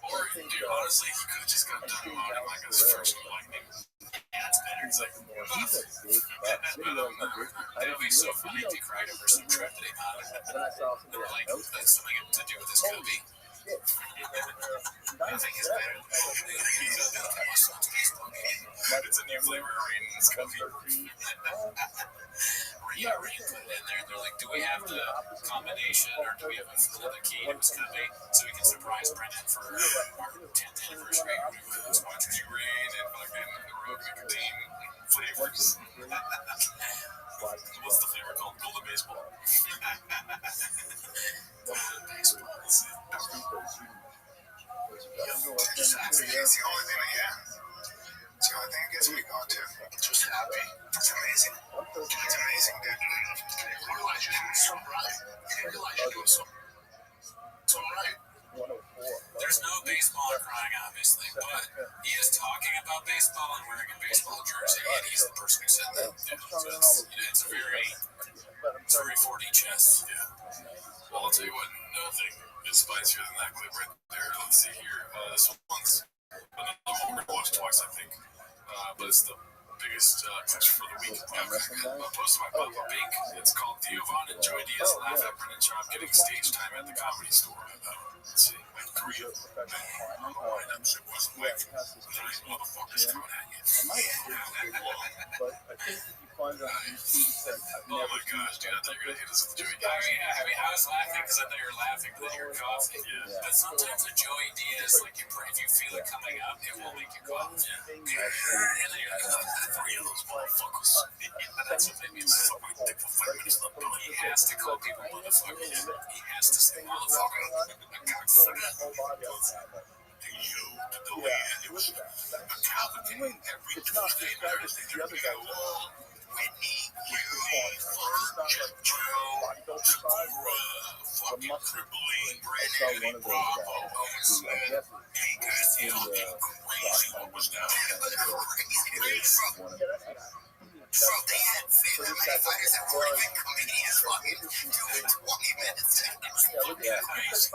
Or, dude, honestly, he could have just got done modding like his first lightning. Yeah, it's better. He's like, that'd be so funny if he cried over some trap that he modded. They were like, that's something to do with his copy. I think it's better. It's a new flavor of Raiden's copy. Yeah, Rain put it in there. They're like, do we have the combination or do we have another key to his copy so we can surprise Brendan for our 10th anniversary? Watch you Rain and fucking Rogue Nicotine flavors. What's the flavor called? Golden Baseball. Golden Baseball. It's the only thing, it's the only thing I guess we got to. Just happy. It's amazing. It's amazing, dude. Realize you're doing something right. You realize you're doing something right. There's no baseball crying, obviously, but he is talking about baseball and wearing a baseball jersey, and he's the person who said that. Yeah. So it's a very 4D chess. Yeah. Well, I'll tell you what, nothing is spicier than that clip right there. Let's see here. This one's I'm going to watch twice, I think. But it's the biggest pitch for the week. I posted my pop-up ink. It's called Theo Von and Joey Diaz laugh at Brendan Schaub getting stage time at the Comedy Store. Let's see. Korea. That shit wasn't like these motherfuckers coming at you. Oh my gosh, dude, I thought you were going to hit us with Joey Diaz. I mean, I was laughing because I thought you were laughing because you're coughing. Yeah. But sometimes with Joey Diaz, like, if you feel it coming up, it will make you cough. Yeah. And then you're like, 3 of those motherfuckers. That's what made me suck my dick for 5 minutes. He has to call people motherfuckers. He has to say motherfucker. The way it was a Calvin every Tuesday and Thursday. There we go. Whitney, Joe, fucking crippling, Brandon, Bravo, Slim, Vegas, crazy. What was that? Bro, they had famous fighters and 40 comedians fucking doing 20 minutes. Nice.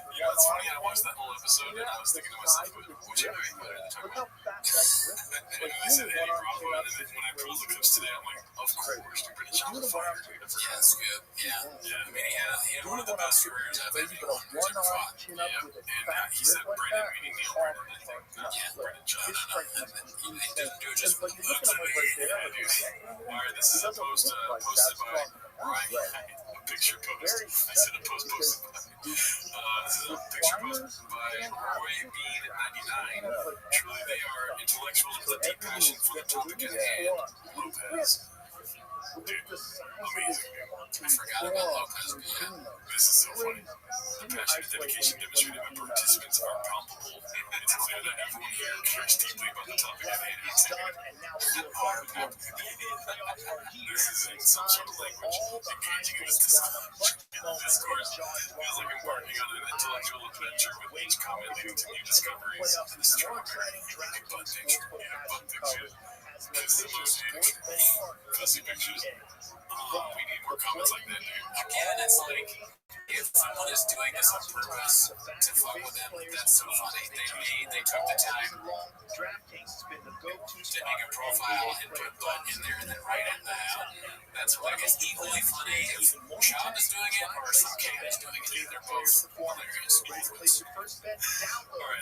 You know, it's funny, I watched that whole episode and I was thinking to myself, which MMA fighter are they talking about? And I said Eddie Bravo, and then when I pulled the clips today, I'm like, of course, you're British on the fighter. Yeah, that's good. Yeah. I mean, he had one of the best careers I've ever fought. Yeah. And he said Brandon, meaning Neil Brennan, I think. Yeah, Brendan John. He didn't do it just for the looks of it. Alright, this is a post posted by Ryan. A picture post. I said a post posted by. This is a picture posted by Roy Bean 99. Truly, they are intellectuals with a deep passion for the topic at hand. Lopez. Dude, amazing. I forgot about Lopez, man. This is so funny. The passion and dedication demonstrated by participants are palpable. It's clear that everyone here cares deeply about the topic at hand. This is in some sort of language, engaging in this discourse. Feels like embarking on an intellectual adventure with each comment leading to new discoveries. This strawberry, butt picture, butt picture. This is the most pussy pictures. We need more comments like that, dude. Again, it's like, if someone is doing this on purpose to fuck with them, that's so funny. They took the time to make a profile and put butt in there and then write it out. That's like, it's equally funny if Sean is doing it or some cat is doing it. They're both hilarious. Alright,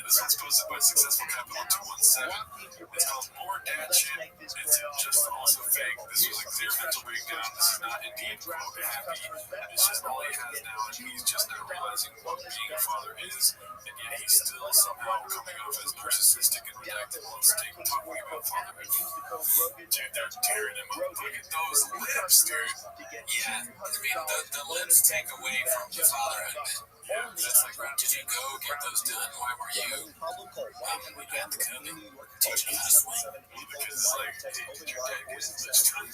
this one's posted by Successful Capital 217. It's called More Dad Shit. It's just also fake. This was a clear mental breakdown. This is not indeed quote happy. It's just all he has now, and he's just now realizing what being a father is, and yet he's still somehow coming off as narcissistic and redacted while talking about fatherhood. Dude, they're tearing him up. Look at those lips, dude. Yeah, I mean, the lips take away from the fatherhood. Yeah, it's like, did you go get those done? Why were you? We got the cubby. Teach him how to swing. Because it's like, hey, did your dad get this done? I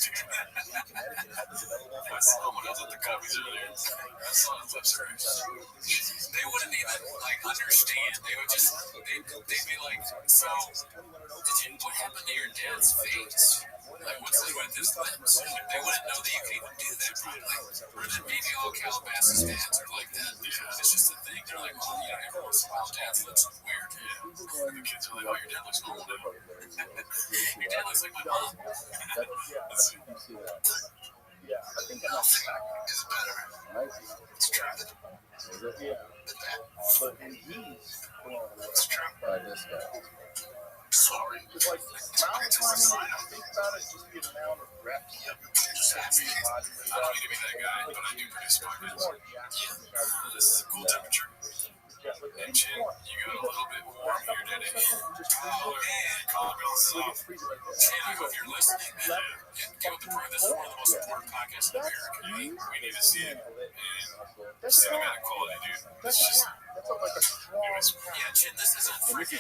saw him when I was at the cubbies earlier. I saw his lips hurt. They wouldn't even, like, understand. They would just, they'd be like, so, what happened to your dad's face? Like, what's it with his lips? They wouldn't know that you could even do that probably. Or then maybe all Calabasas fans are like that. it's just a thing. They're like, well, every once in a while, dad looks weird. Yeah. And the kids are like, oh, your dad looks normal now. Your dad looks like my mom. Let's see. Yeah, I think Nothing is better. It's true. but and he's It's true. this guy. Sorry. It's like mountain climbing. Think about it, just the amount of reps. Yep. Just have to be. I don't need to be that guy, but I do produce podcasts. Yeah. This is a cool temperature. And Chin, you got a little bit warm here today. Oh, man, calling me off. Chin, I hope you're listening. Get with the program. This is one of the most important podcasts in America. We need to see it. And cinematic quality, dude. It's just... Anyways, yeah, Chin, this isn't freaking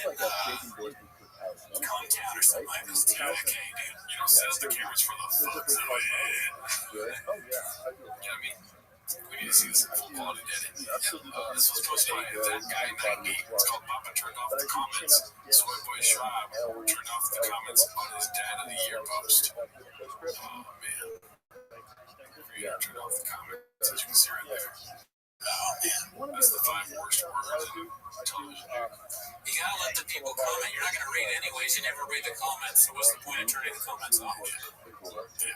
Comtown or something like this. TOK, dude. You don't set up the cameras for the fucks of it. You know what I mean? We need to see this in full quality, Daddy. This was posted by that guy, 90. It's called Papa Turned Off the Comments. Soy Boy Schwab turned off the comments on his Dad of the Year post. Oh, man. Yeah, turned off the comments, as you can see right there. Oh, man. That's the 5 worst words in television. You gotta let the people comment. You're not gonna read it anyways. You never read the comments, so what's the point of turning the comments off? Yeah.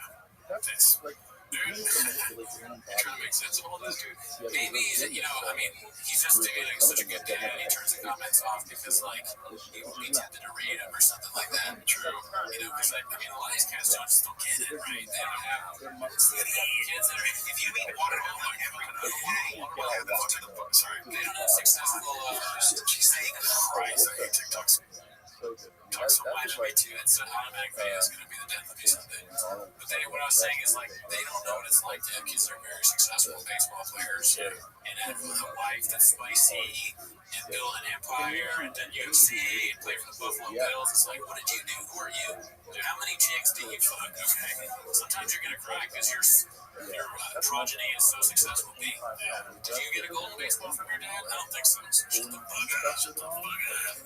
That's... Dude, you're trying to make sense of all this, dude. Maybe, he's just such a good dad, and he turns the comments off because, he won't be tempted to read them or something like that. True. Because, a lot of these cats just don't get it, right? They don't have kids that are, if you eat watermelon, sorry, they don't have successful, Christ, I hate TikToks. Talk so much way too, and so automatically it's going to be the death of me someday. But then what I was saying is they don't know what it's like to have kids that are very successful baseball players and have a wife that's spicy and build an empire and then UFC and play for the Buffalo Bills. It's like, what did you do? Who are you? Dude, how many chicks do you fuck? Okay, sometimes you're going to cry because your progeny is so successful. Did you get a golden baseball from your dad? I don't think so. Shut the fuck up. Shut the fuck up.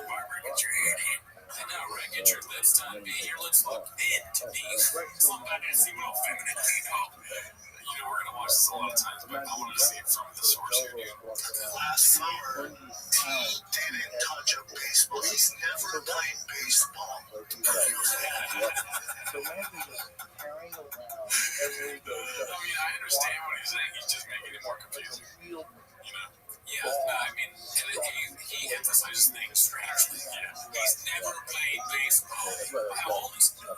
Barber, get your hair in. I know, right? Get your lips done, B. Your lips look thin to me. Somebody didn't see what feminine they know. We're going to watch this a lot of times, but I wanted to see it from the source here, dude. Last summer, he didn't touch a baseball. He's never played baseball. I understand what he's saying. He's just making it more confusing. Yeah, he emphasizes things strangely. Yeah. He's never played baseball. How old is he?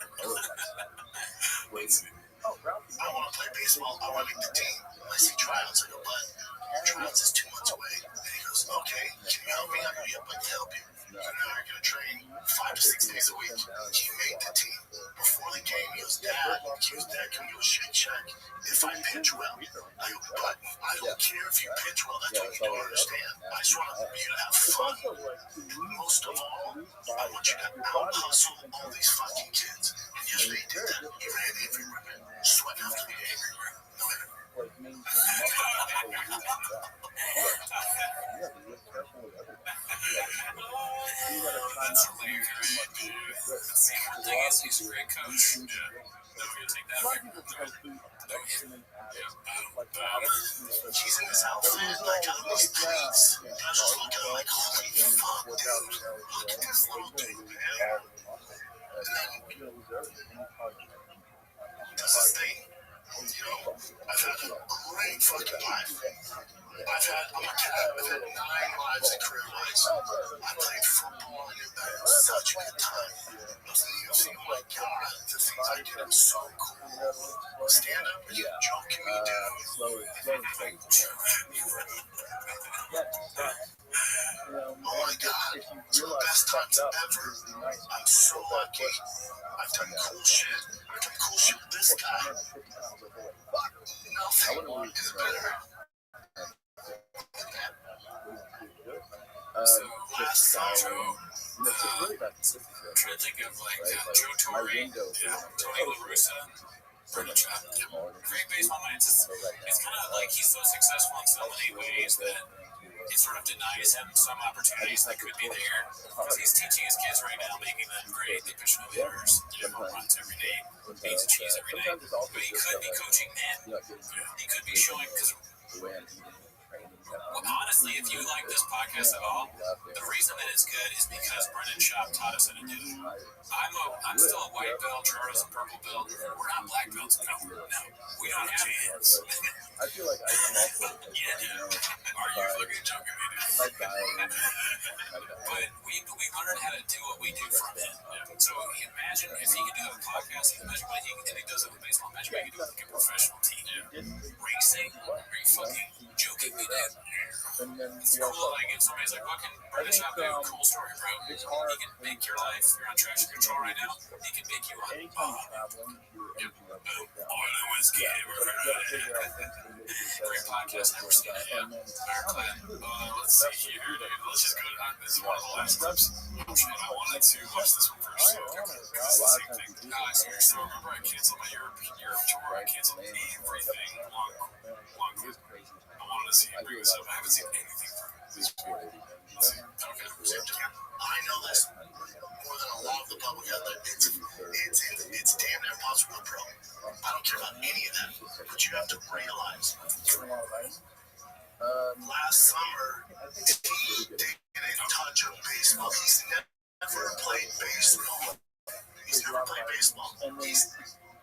Let's see. I want to play baseball. I want to make the team. I see tryouts. I go, but tryouts is 2 months away. And he goes, okay, can you help me? I go, yep, I can help you. You're going to train 5 to 6 days a week. He made the team. Before the game, he goes, Dad, can you check if I pitch well? I go, but I don't care if you pitch well. That's what you don't understand. I just want you to have fun. Most of all, I want you to out-hustle all these fucking kids. And yesterday he did that. He ran everywhere. Sweat after the everywhere. That's hilarious, dude. See, one thing is, he's a great coach. Yeah. No, we're going to take that away. She's in this outfit, on these plates. I was just looking holy fuck, dude. Look at this little thing, man. That's the thing. I've had a great fucking life. I'm a cat. I've had 9 lives and career lives. I played football and had such a good time. I was in the UFC. Oh my god, the things I did are so cool. Stand up, are you joking me, dude? Oh my god, it's the best times ever. I'm so lucky. I've done cool shit. I've done cool shit with this guy. Nothing is better. So last summer, I'm trying to think of Joe Torre, Tony La Russa, pretty much great baseball minds. It's kind of like he's so successful in so many ways that it sort of denies him some opportunities that could be there. Because he's teaching his kids right now, making them great. They pitch no hitters, home runs every day, beans and cheese every day. But he could be coaching men. He could be showing, because Well, honestly, if you like this podcast at all, the reason that it's good is because Brennan Schaub taught us how to do it. I'm still a white belt, Charles a purple belt. We're not black belts. No, we don't have hands. I feel like I can also. Yeah, dude. Are you fucking joking me, dude? But we learned how to do what we do from him. So imagine if he could do a podcast, imagine what he does it with baseball. Imagine what he could do with like a professional team. Racing? Are you fucking joking me, dude? It's cool. Like if somebody's like, "What can Brennan Schaub do?" Cool story, bro. He can make your life. You're on traction control right now. He can make you on. Oil and whiskey. Great podcast. Never seen it. Yeah. Ironclad. Let's see here, dude. Let's just go to this is one of the last clips. I wanted to watch this one first. Because it's the same thing. So remember I canceled my Europe tour. I canceled everything long. I wanted to see him bring this up. I haven't seen anything from him. Okay. I know this more than a lot of the public out there. It's damn near impossible, bro. I don't care about any of that, but you have to realize. Last summer, he didn't touch a baseball. He's never played baseball.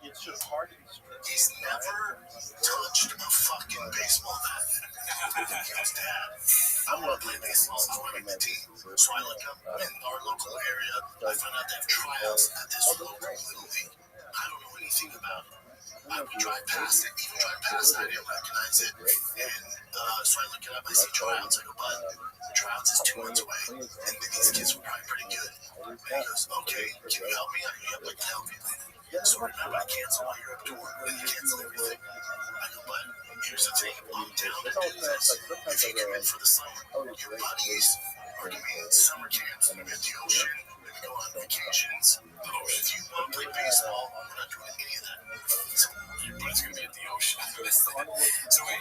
It's just hard to be straight. He's never touched a fucking baseball bat. He goes, "Dad, I want to play baseball. I want to make the team." So I look up in our local area. I found out they have tryouts at this local little league. I don't know anything about it. I would drive past it. Even drive past it, I didn't recognize it. And so I look it up. I see tryouts. I go, "Bud, tryouts is 2 months away, and these kids were probably pretty good." And he goes, "Okay, can you help me?" I go, "Yep, I can help you." So remember, I canceled my Europe tour, and I canceled everything. I go, "But here's the thing, I'm down to do this. If you come in for the summer, your buddies are going to be in summer camps, they're going to be at the ocean, they're going to go on vacations. If you want to play baseball, we're not doing any of that." But it's going to be at the ocean. So wait,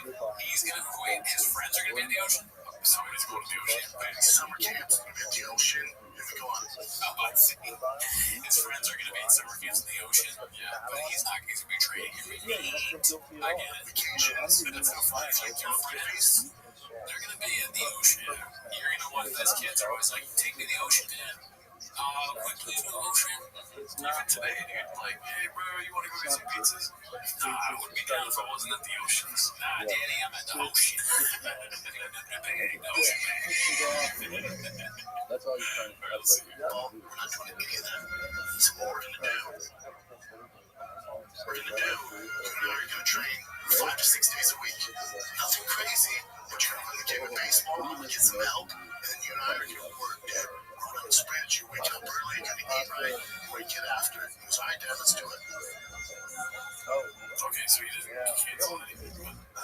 his friends are going to be at the ocean? Somebody's going to the ocean. Summer camps are going to be at the ocean, and we go on. Oh, I see. His friends are going to be at summer camps in the ocean. Yeah, but he's going to be training. I get it. Vacations, But it's so funny. It's like your friends, they're going to be at the ocean. You're going to want those kids are always like, "Take me to the ocean, man." Quickly to the ocean. Even today, dude, like, "Hey, bro, you want to go get some pizzas?" Nah, I wouldn't be down if I wasn't at the oceans. Nah, Daddy, I'm at the ocean. The ocean, man. That's all you're trying to do. Well, we're not doing any of that. So what we're going to do, you're going to train 5 to 6 days a week. Nothing crazy, but you're going to the game of baseball, get some help, and then you and I are going to work, Dad. We're going to sprint, you wake up early, you're going to eat right, wake it after. He goes, "All right, Dad, let's do it." Okay, so he doesn't cancel anything.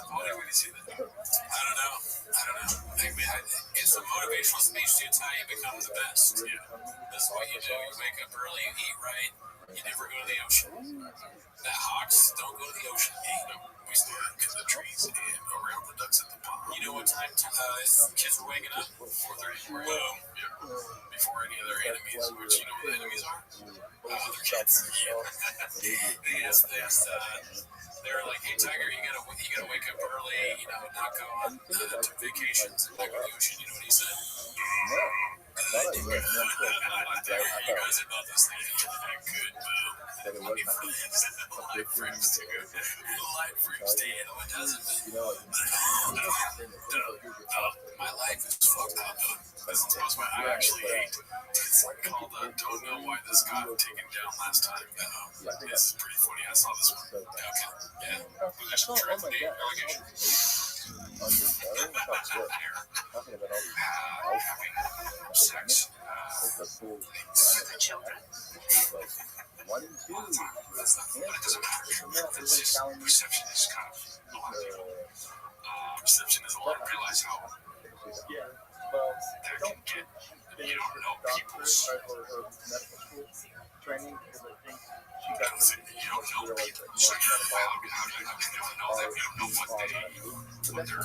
Why would he say that? I don't know. It's a motivational speech, dude. It's how you become the best. Yeah. This is what you do. You wake up early, you eat right, you never go to the ocean. The Hawks don't go to the ocean. We started in the trees and around the ducks at the pond. You know what time kids were waking up? 4:30. Boom. Before any of their enemies, which you know what the enemies are? Other kids. They're like, "Hey, Tiger, you gotta wake up early, not go on to vacations and not go to the ocean." You know what he said? Good. You guys about this thing. Good, boo. Light frames, dude. Light frames, Dan. Who doesn't? My life is fucked up, dude. This is what I actually hate. It's called "Don't Know Why This Got Taken Down Last Time." This is pretty funny. I saw this one. Okay. Yeah. There's some traffic allegation. Having sex. With the children. One and two. But it doesn't matter. It's just perception is kind of a lot of people. Perception is a lot. Realize how that can get. You don't know people's. Training because I think she You don't know people. So how do you know them? You don't know what they're.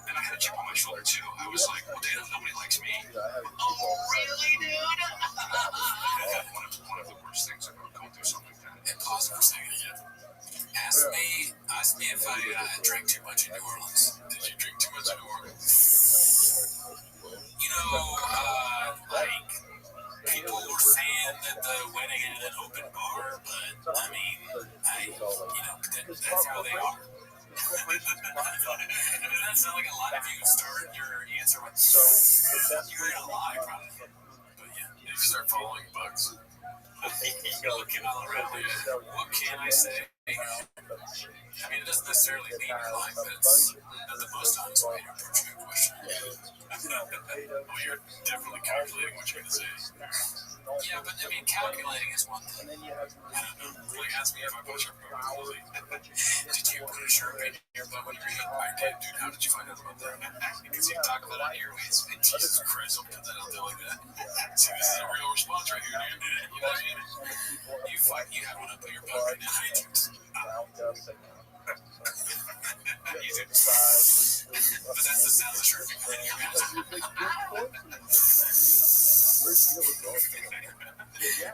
And I had a chip on my shoulder too. I was like, "Well, damn, nobody likes me." Oh, really, dude? One of the worst things about going through something like that. And pause for a second. Ask me if I drank too much in New Orleans. Did you start following bugs. You're looking all around you. What can I say? I mean, it doesn't necessarily mean you're lying, but it's not the most honest way to approach a question. Well, you're definitely calculating what you're going to say. Yeah, but I mean, calculating is one thing. I don't know. Like, ask me if I push up properly. Did you put a Sharpie in your butt when you were eating? I did, dude. How did you find out about that? Because you talk about it on your ways. Jesus Christ, don't put that out there like that. See, this is a real response right here, dude. You know what I mean? You have one up in your butt right now. But that's the sound of the Sharpie coming in your mouth.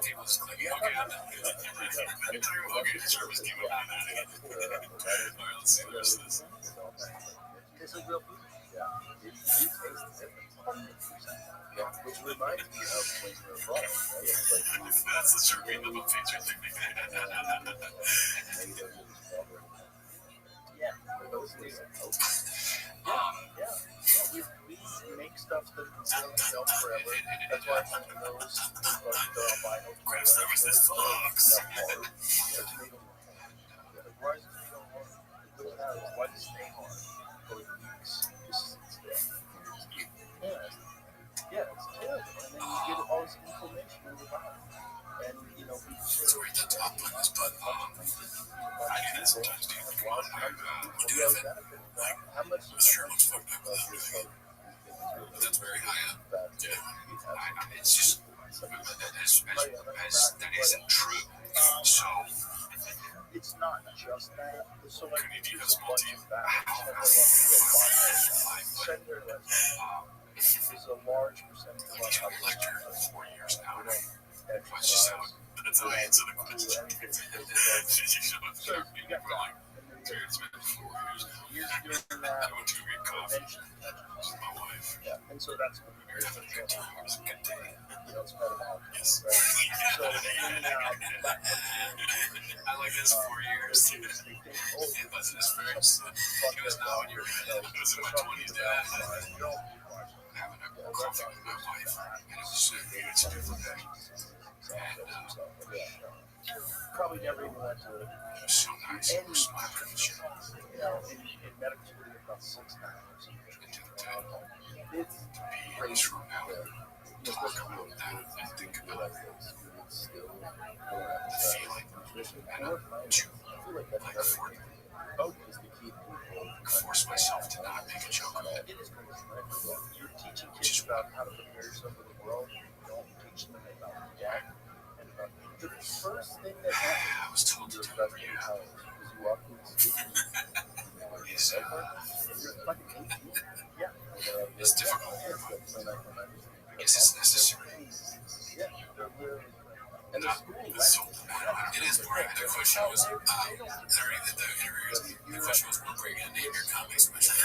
People just click, okay, I'm not good. You're talking about, okay, the Sharpies came up on that again. Alright, let's see the rest of this. This is real food. You taste it. Which reminds me of when you were abroad. That's the Sharpie in the book feature technique. Yeah, those things are we make stuff that can stay on shelf forever. That's why those albino Grabs there was this fox. Why does it stay hard? Why does it stay hard for weeks? Yeah, it's terrible. And then you get all this inflammation in your body. And, you know, It's where the top one is, but I do that sometimes, dude. What do you have it? how much I'm sure looks fucked up without doing it. But that's very high up. Yeah. It's just, that isn't true. So, it's not just that. So like, could you do a small team? Is a large percentage of He's been lectured for 4 years now. That's just how, that's how I answer the question. So you got like, dude, it's been 4 years now. I went to a good coffee with my wife. Yeah, and so that's what We're having a good time. It was a good day. you know, it's metabolic. Yes. So I like this 4 years. It wasn't his first. It was not when you were in it. It was in my 20s, Dad. Having a coffee with my wife, and it was so good. It's a different day. And probably never even went to it was so nice. It was smiling and shit. you know, in medical school you get about 6 hours. It's Years from now, talk about that and think about feeling and I'm too like 40. Force myself to not make a joke of it. You're teaching kids about how to prepare yourself for the world. You don't teach them about death and about the first thing that happens. I was told to do it for you. Is you walk into the school and you're fucking 18. Yeah. It's difficult. I guess it's necessary. Yeah. And the school, it is boring. The question was, the question was, what were you going to name your comedy special?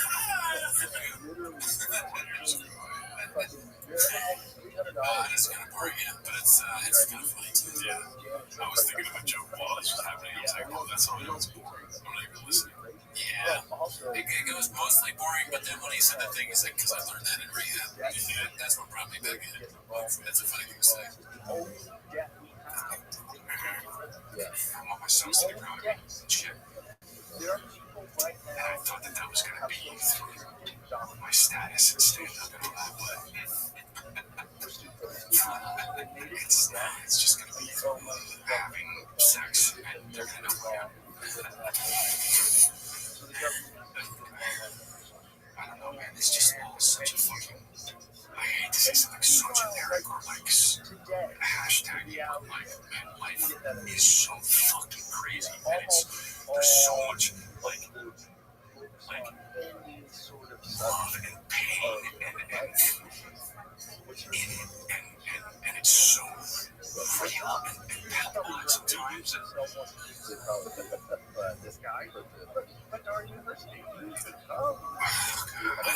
It's kind of boring, yeah, but it's kind of funny too. Yeah. I was thinking of a joke while this was happening. I was like, oh, that's all I know it's boring. I'm not even listening. Yeah. It was mostly boring, but then when he said the thing, he's like, because I learned that in rehab. Yeah, that's what brought me back in. That's a funny thing to say. I want myself to be proud of me. Shit. And I thought that was going to be through my status and stand up and all that, but it's just going to be having sex and they're going to know who I am. I don't know, man. It's just all such a fucking. I hate to say something so generic or like a hashtag, but like, man, life is so fucking crazy. And there's so much like love and pain and it's so real and palpable sometimes. This guy, but our university. I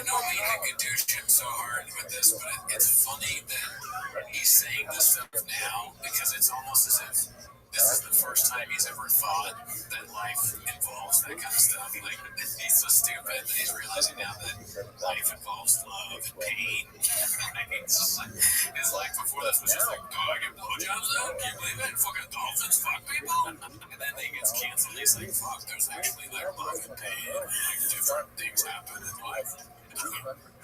know I could do shit so hard with this, but it's funny that he's saying this stuff now because it's almost as if this is the first time he's ever thought that life involves that kind of stuff. Like, he's so stupid that he's realizing now that life involves love and pain. It's just like, his life before this was just like, go jobs now? Can you believe it? Fucking dolphins fuck people? And then they gets canceled. He's like, fuck, there's actually like love and pain, like different things happen in life.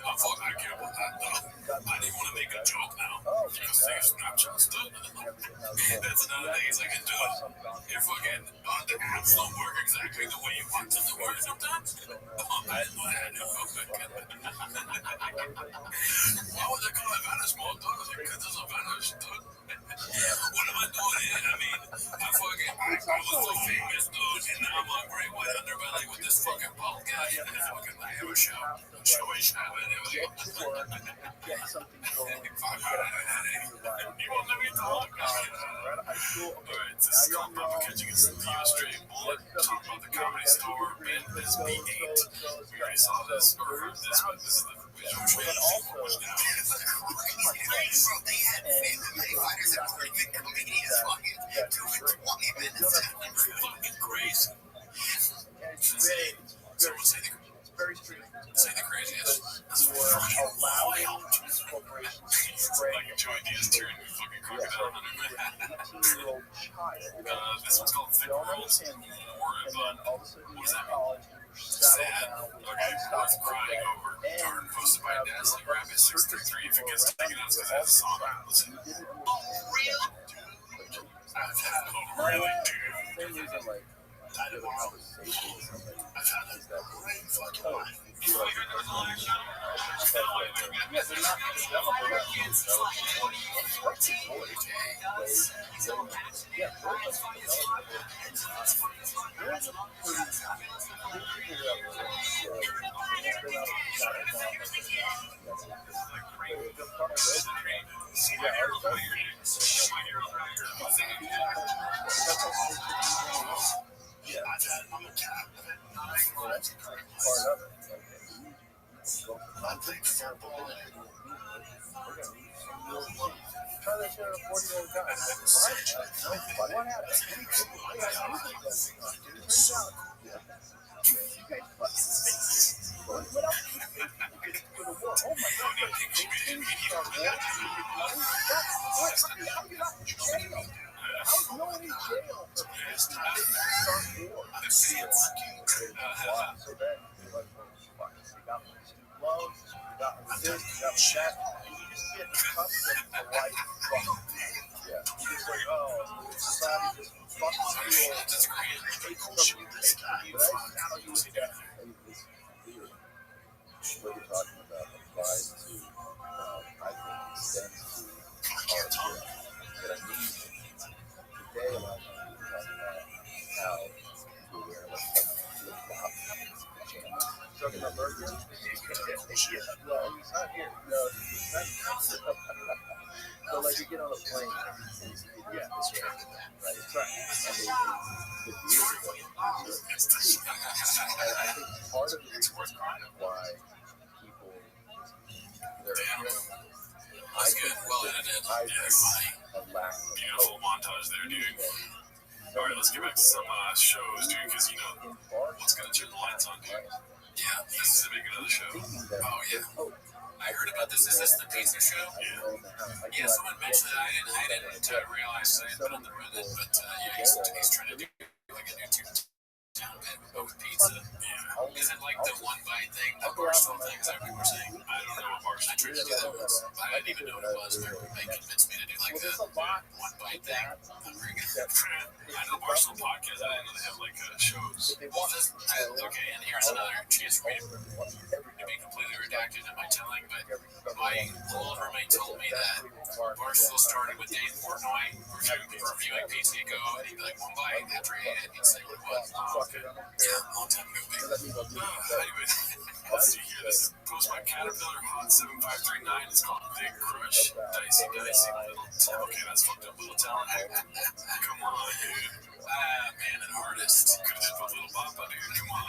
Oh, fuck, I can't believe that though. I didn't want to make a joke now. Because they have Snapchat stuff. That's another thing. He's like, dude, your fucking the apps don't work exactly the way you want them to work sometimes. Oh, I didn't know that. Why would they call it Vanish Mode, dog? Because there's a Vanish, dog. What am I doing here? I mean, I was so famous, dude, and now I'm on Great White Underbelly with this fucking bald guy. And I have a show. Get something going. You won't let me talk. Alright, this is called Papa Catching a Straight Bullet. Talking about the Comedy Store, Ben is B8. We already saw this, or heard this, but this is the visual show. They had family fighters that were even comedians fucking doing 20 minutes. Fucking crazy. Someone very strange. say the craziest. That's fucking wild. Corporations spread. Like Joey Diaz turning fucking crocodile hunter. This one's called Thick Worlds. Don't worry about it. What does that mean? Sad. Okay, worth crying over. Darn, posted by Dazzling Rabbit 633. If it gets taken out, it's because it has a song on it. Listen. Oh, really? I've had a really, dude. I've had a great fucking life. Try that shit at 40 other times. What happened? What else? Oh my God. How's no one in jail for start war? So then, you got student loans, you got this, you got that, and you just get accustomed to life. Yeah. You just like, oh, society just fucks you over. Takes from you, takes from you. That's how you would get. What you're talking about applies to, I think, extends to our era. But I mean, today, a lot of people talk about how people wear flip-flops and pajamas. Talking about burgers? Well, he's not here. No, he's not. So, like, you get on a plane, yeah, that's right. Right, that's right. And they 50 years ago, and I think part of the reason why people, That's good. Well edited. a lack of Beautiful montage there, dude. Alright, let's get back to some shows, dude, because you know what's gonna turn the lights on, dude. Yeah, this is the making of the show. Oh, yeah. I heard about this. Is this the pizza show? Yeah, someone mentioned it. I didn't realize I had put on the Reddit, but yeah, he's trying to do like a new town bit with pizza. Yeah. Is it like the one bite thing, the Barstool thing? Is that what we were saying? I don't know what Barstool tried to do that was. I didn't even know what it was. They convinced me to do like the one bite thing. I'm very good. I know Barstool podcast. I didn't know they have like shows. Well, okay, and here's another chance for me to be completely redacted in my telling, but my old roommate told me that Barstool started with Dave Portnoy reviewing pizza. He'd go and he'd be like, one bite after he ate it, he'd say what it was. Yeah, long time ago, big. Anyway, let's see here. This is post by Caterpillar Hot 7539. It's called Big Crush. Dicey, little talent. Okay, that's fucked up, little talent. Come on, dude. Man, an artist. Could have just put Little Papa, dude. Come on.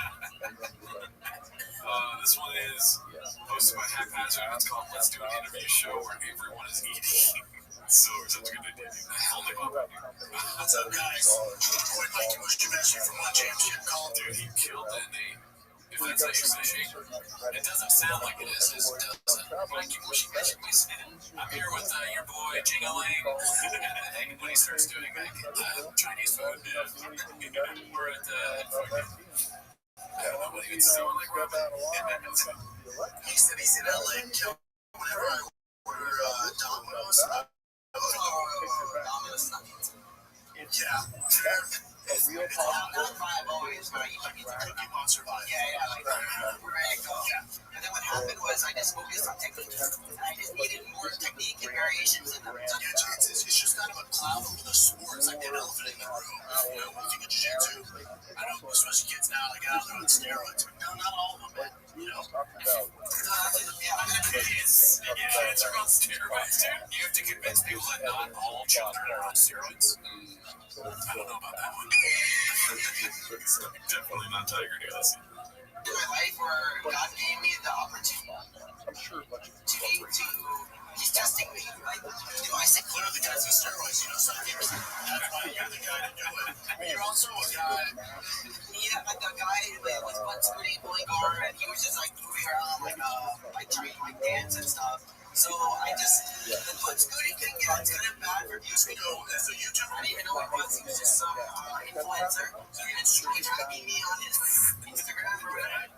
This one is hosted by Haphazard. It's called Let's Do an Interview Show Where Everyone is Eating. So, such a good idea. Only Papa. What's up, guys? I'm going my Jewish dimension from my jam shit called. Dude, he killed that name. If that's how you're fishing, it doesn't sound like it is. It doesn't. Like basically saying, I'm here with your boy Jingling. And when he starts doing like Chinese food, we're at I don't know what he would sound like, Rabbi. He said he's in LA. Whenever I order Domino's, Domino's nuggets. Yeah. Not five always, but you can get the Cookie Monster vibe. Yeah, like ready to go. And then what happened was I just focused on technique, and I just needed more technique and variations in them. Yeah, it's just kind of a cloud over the sport. It's like an elephant in the room. You know, when you think of jiu-jitsu, I know especially kids now, like out there on steroids. No, not all of them, but you know. Kids are on steroids, dude. You have to convince people that not all children are on steroids. I don't know about that one. Definitely not Tiger Gas. In my life where God gave me the opportunity he's testing me. Like, I said, clear the guys with steroids, some people say, that's why you're the guy to do it. But you're also a guy, like the guy who was butt scooting, pulling guard, and he was just like moving around like trying to dance and stuff. So the butt scooting thing, it's kind of bad for views. As a YouTuber, I didn't even know what it was. He was just some influencer. So he was trying to beat me on his Instagram or whatever.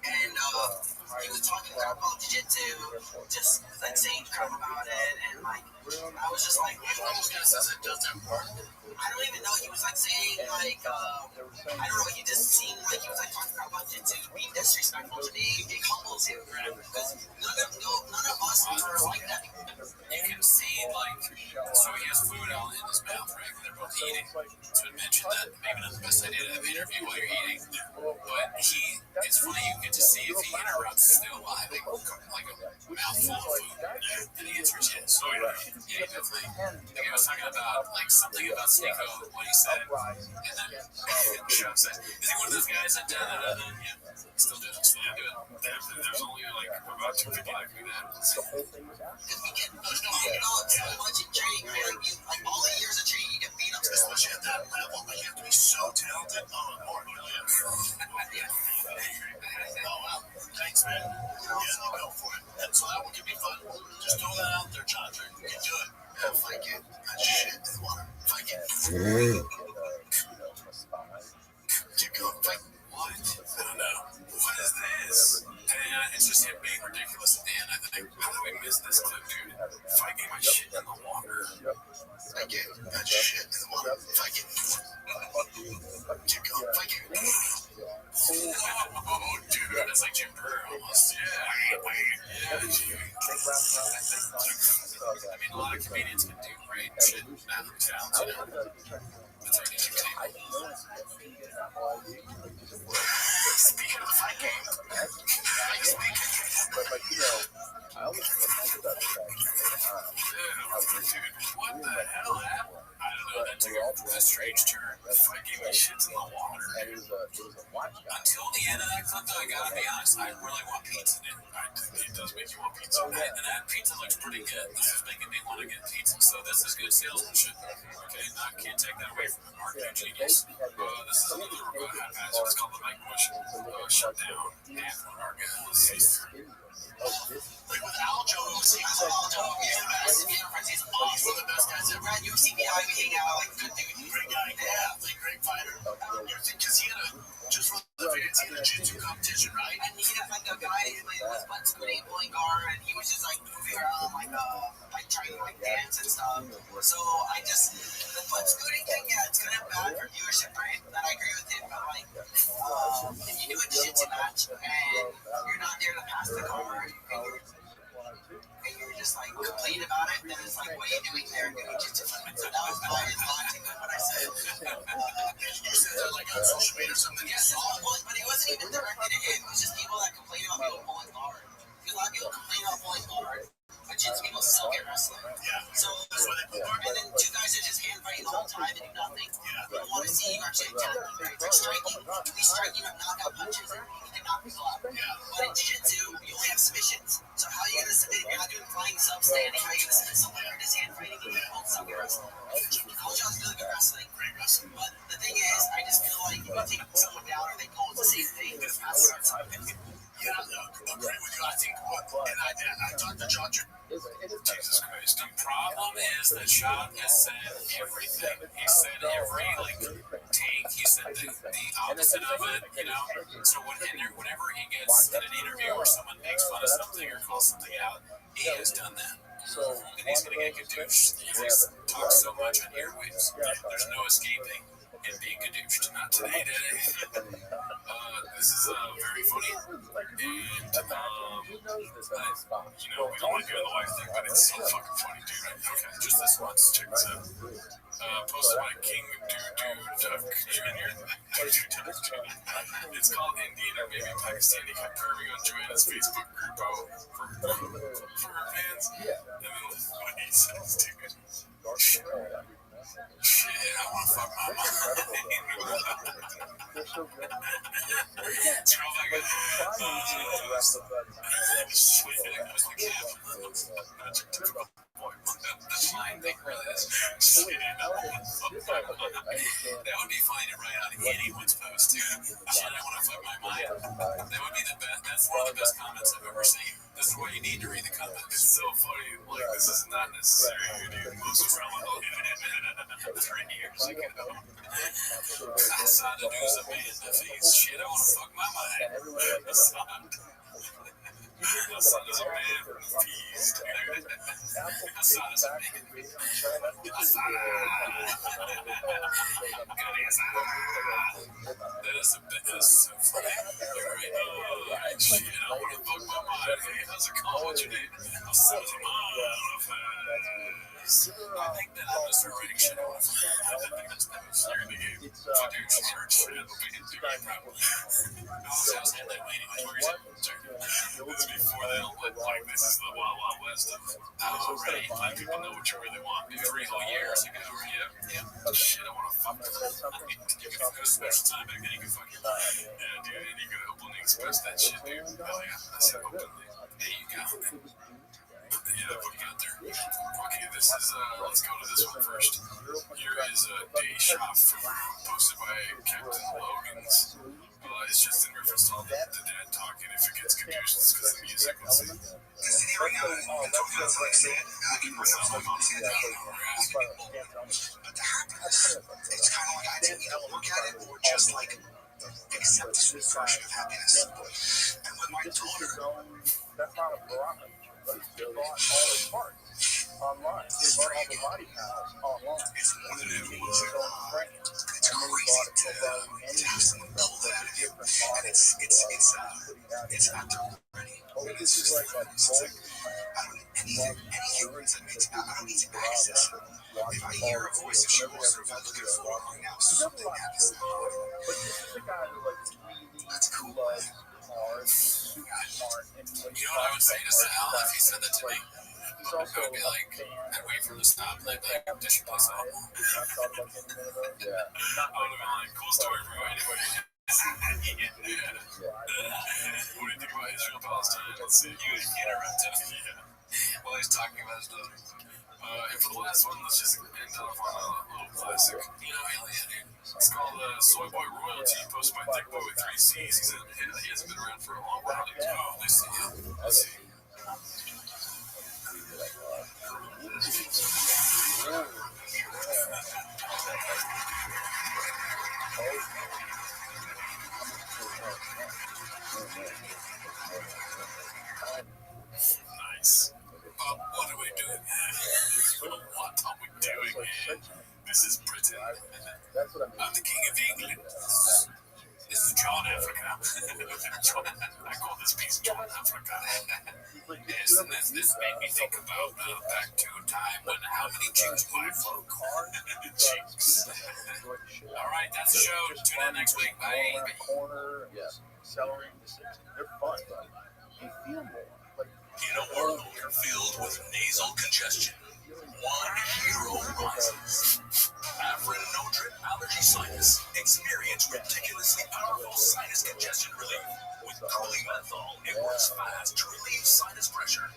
And he was talking about jiu-jitsu, just like saying crap about it, and like I was just like, which one of those guys says it doesn't work? I don't even know. He was like saying like I don't know. He just seemed like he was like talking about jiu-jitsu being disrespectful to me, being humble to because none of us are like that. You can see like so he has food out in his mouth, right? They're both eating. So I mentioned that maybe not the best idea to have an interview while you're eating, but it's funny you get to see if he interrupts still while having like a mouthful of food. And he answers yes. So yeah, definitely. I think I was talking about like something about Sneeko, what he said, and then Chuck said, "Is he one of those guys that yeah, still doing it? Still doing it." There's only like about 250 that do that. There's so much in training, right? Like all the years of training, you get beat up, especially at that level. But you have to be so talented. Oh, Lord, really? Oh, wow. Thanks, man. Yeah, go for it. And so that one can be fun. Just throw that out there, John. You can do it. Yeah, fight it. That shit in the water. Fight it. Keep going. Fight. What? I don't know. What is this? And it's just him being ridiculous at the end, I think. How did we miss this clip, dude? If I get my shit in the water. I get that shit in the water. If I get keep going. If I get oh, dude, that's like Jim Brewer almost. Yeah, dude. I mean, a lot of comedians can do great shit now themselves, It's like speaking of the fight game, I always think about the fact dude, what the hell happened? I don't know, that took a strange turn. Fight game and shit's in the water. and it was a watch guy. Until the end of that clip, though, I gotta be honest, I really want pizza now. It does make you want pizza. And that pizza looks pretty good. This is making me want to get pizza. So this is good salesmanship. Okay, I can't take that away from the marketing genius. This is another half-ass. It's called the Mike Bush shutdown. And our guys. like with Aljo, I love Aljo. He's the best. He's awesome. The best guys ever. At UCBI, we hang out. Like, good dude. Great guy. Yeah. Like, great fighter. Because he had just for the fans, he had a jiu-jitsu competition, right? And he had like a guy who was butt scooting, pulling guard, and he was just like moving around, like trying to like dance and stuff. So the butt scooting thing, yeah, it's kind of bad for viewership, right? And I agree with him, but like, if you do a jiu-jitsu match and you're not there to pass the card, and you're just like complaining about it, then it's like, what are you doing there? So that was probably not too good what I said. You said that like on social media or something? Yes, but it wasn't even directed at him. It was just people that complain about people pulling guard. Because a lot of people complain about pulling guard, but jiu-jitsu people suck at wrestling. Yeah. So that's why they pull guard. And then two guys are just hand fighting the whole time and do nothing. Yeah. They don't want to see you actually attacking. It's like striking. You be striking with knockout punches and you can knock people out. Yeah. But in jiu-jitsu, you only have submissions. So how are you going to submit? You're not doing flying sub standing. How are you going to submit someone who just hand fighting and you won't suck at wrestling? Aljo's really good wrestling. Great wrestling. But the thing is, I just feel like if you take someone down or they go, it's the same thing. Just pass the problem is that Shot has said everything. He said every take. He said the opposite of it. So whenever he gets in an interview or someone makes fun of something or calls something out, he has done that. And he's going to get gadooshed. He's talked so much on airwaves. There's no escaping and being gadooshed. Not today, today. This is very funny. And, we don't want to do the live thing, but it's so fucking funny, dude. Okay, just this once. Check this out. Posted by King Duck Jr. It's called Indian or maybe Pakistani confirming on Joanna's Facebook group for her fans. And then what he says, dude. Shit, I want to fuck my mom. It's real like the fine thing really is. That would be fine to write on anyone's post, too. Shit, I want to fuck my mind. That would be the best. That's one of the best comments I've ever seen. This is why you need to read the comments. It's so funny. Like, this is not necessary, dude. Most relevant. 3 years ago. I saw the news of me in the face. Shit, I want to fuck my mind. Assad is a man from the peas, dude. Assad is a man. That is so funny. Alright, shit, I want to fuck my mind. Hey, how's it going? What's your name? Assad is a man. I think that I'm Mr. Rick shit. I want to fuck my mind. I think that's you're in the game. Fuck your church. It'll be a big problem. I was in that lady. What were you saying? It's before they don't like this is the Wild Wild West of already 5 people know what you really want. 3 whole years ago. Yeah. Shit, I want to fuck them. You can go to special time back then. You can fuck your mind. Yeah, dude. And you can openly express that shit, dude. Oh, yeah. I said openly. There you go. Yeah, what you got there? Okay, this is, let's go to this one first. Here is a day shop posted by Captain Logan's. It's just in reference to the dad talking. If it gets confused, it's because of the music. Let's see. Considering Antonio's like saying, I can myself my mom said that, but the happiness, it's kind of like I didn't either look at it or just like accept the sweet version of happiness. And with my daughter, That's not a barometer. They bought all the parts online. They bought all the body panels online. It's more than everyone's It's crazy to have someone pull that at you. And it's not ready. This is like I don't need to access it. If I hear a voice of she wants to looking for right now, something happens. But this is a guy who That's cool. hard, super smart, and You know what I would say to Sal if he said that to me? I would be like, I'd wait for him to stop and I'd be like, this should play song. I would have been like, cool story for you anyway. What do you think about Israel Palestine? Let's see. You interrupted him. While he's talking about his daughter. And for the last one, let's just end off on a little classic. Hell yeah, dude. It's called Soy Boy Royalty, posted by Thick Boy with 3 C's. He hasn't been around for a long while. Oh, let's see. Let's see. Nice. What are we doing? What are we doing here? This is Britain. I'm the King of England. This is John Africa. I call this piece John Africa. Yes, and this made me think about back to a time when how many chicks do I fuck? Chicks. Alright, that's the show. Tune in next week. Bye. corner, celery, they're fun. You feel more. In a world filled with nasal congestion, one hero rises. Afrin No Drip Allergy Sinus. Experience ridiculously powerful sinus congestion relief. With cooling menthol, it works fast to relieve sinus pressure.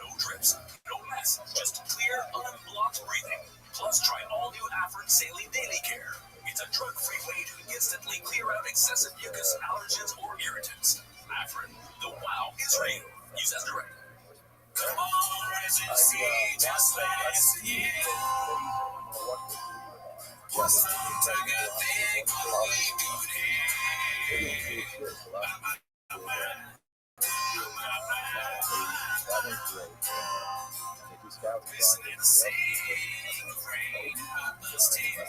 No drips, no mess, just clear, unblocked breathing. Plus, try all new Afrin Saline Daily Care. It's a drug-free way to instantly clear out excessive mucus, allergens, or irritants. Afrin, the wow is real. Use as directed. Come on, raise and see just last year. Wasn't a good thing, but we do it. Listening to sing, afraid of this team.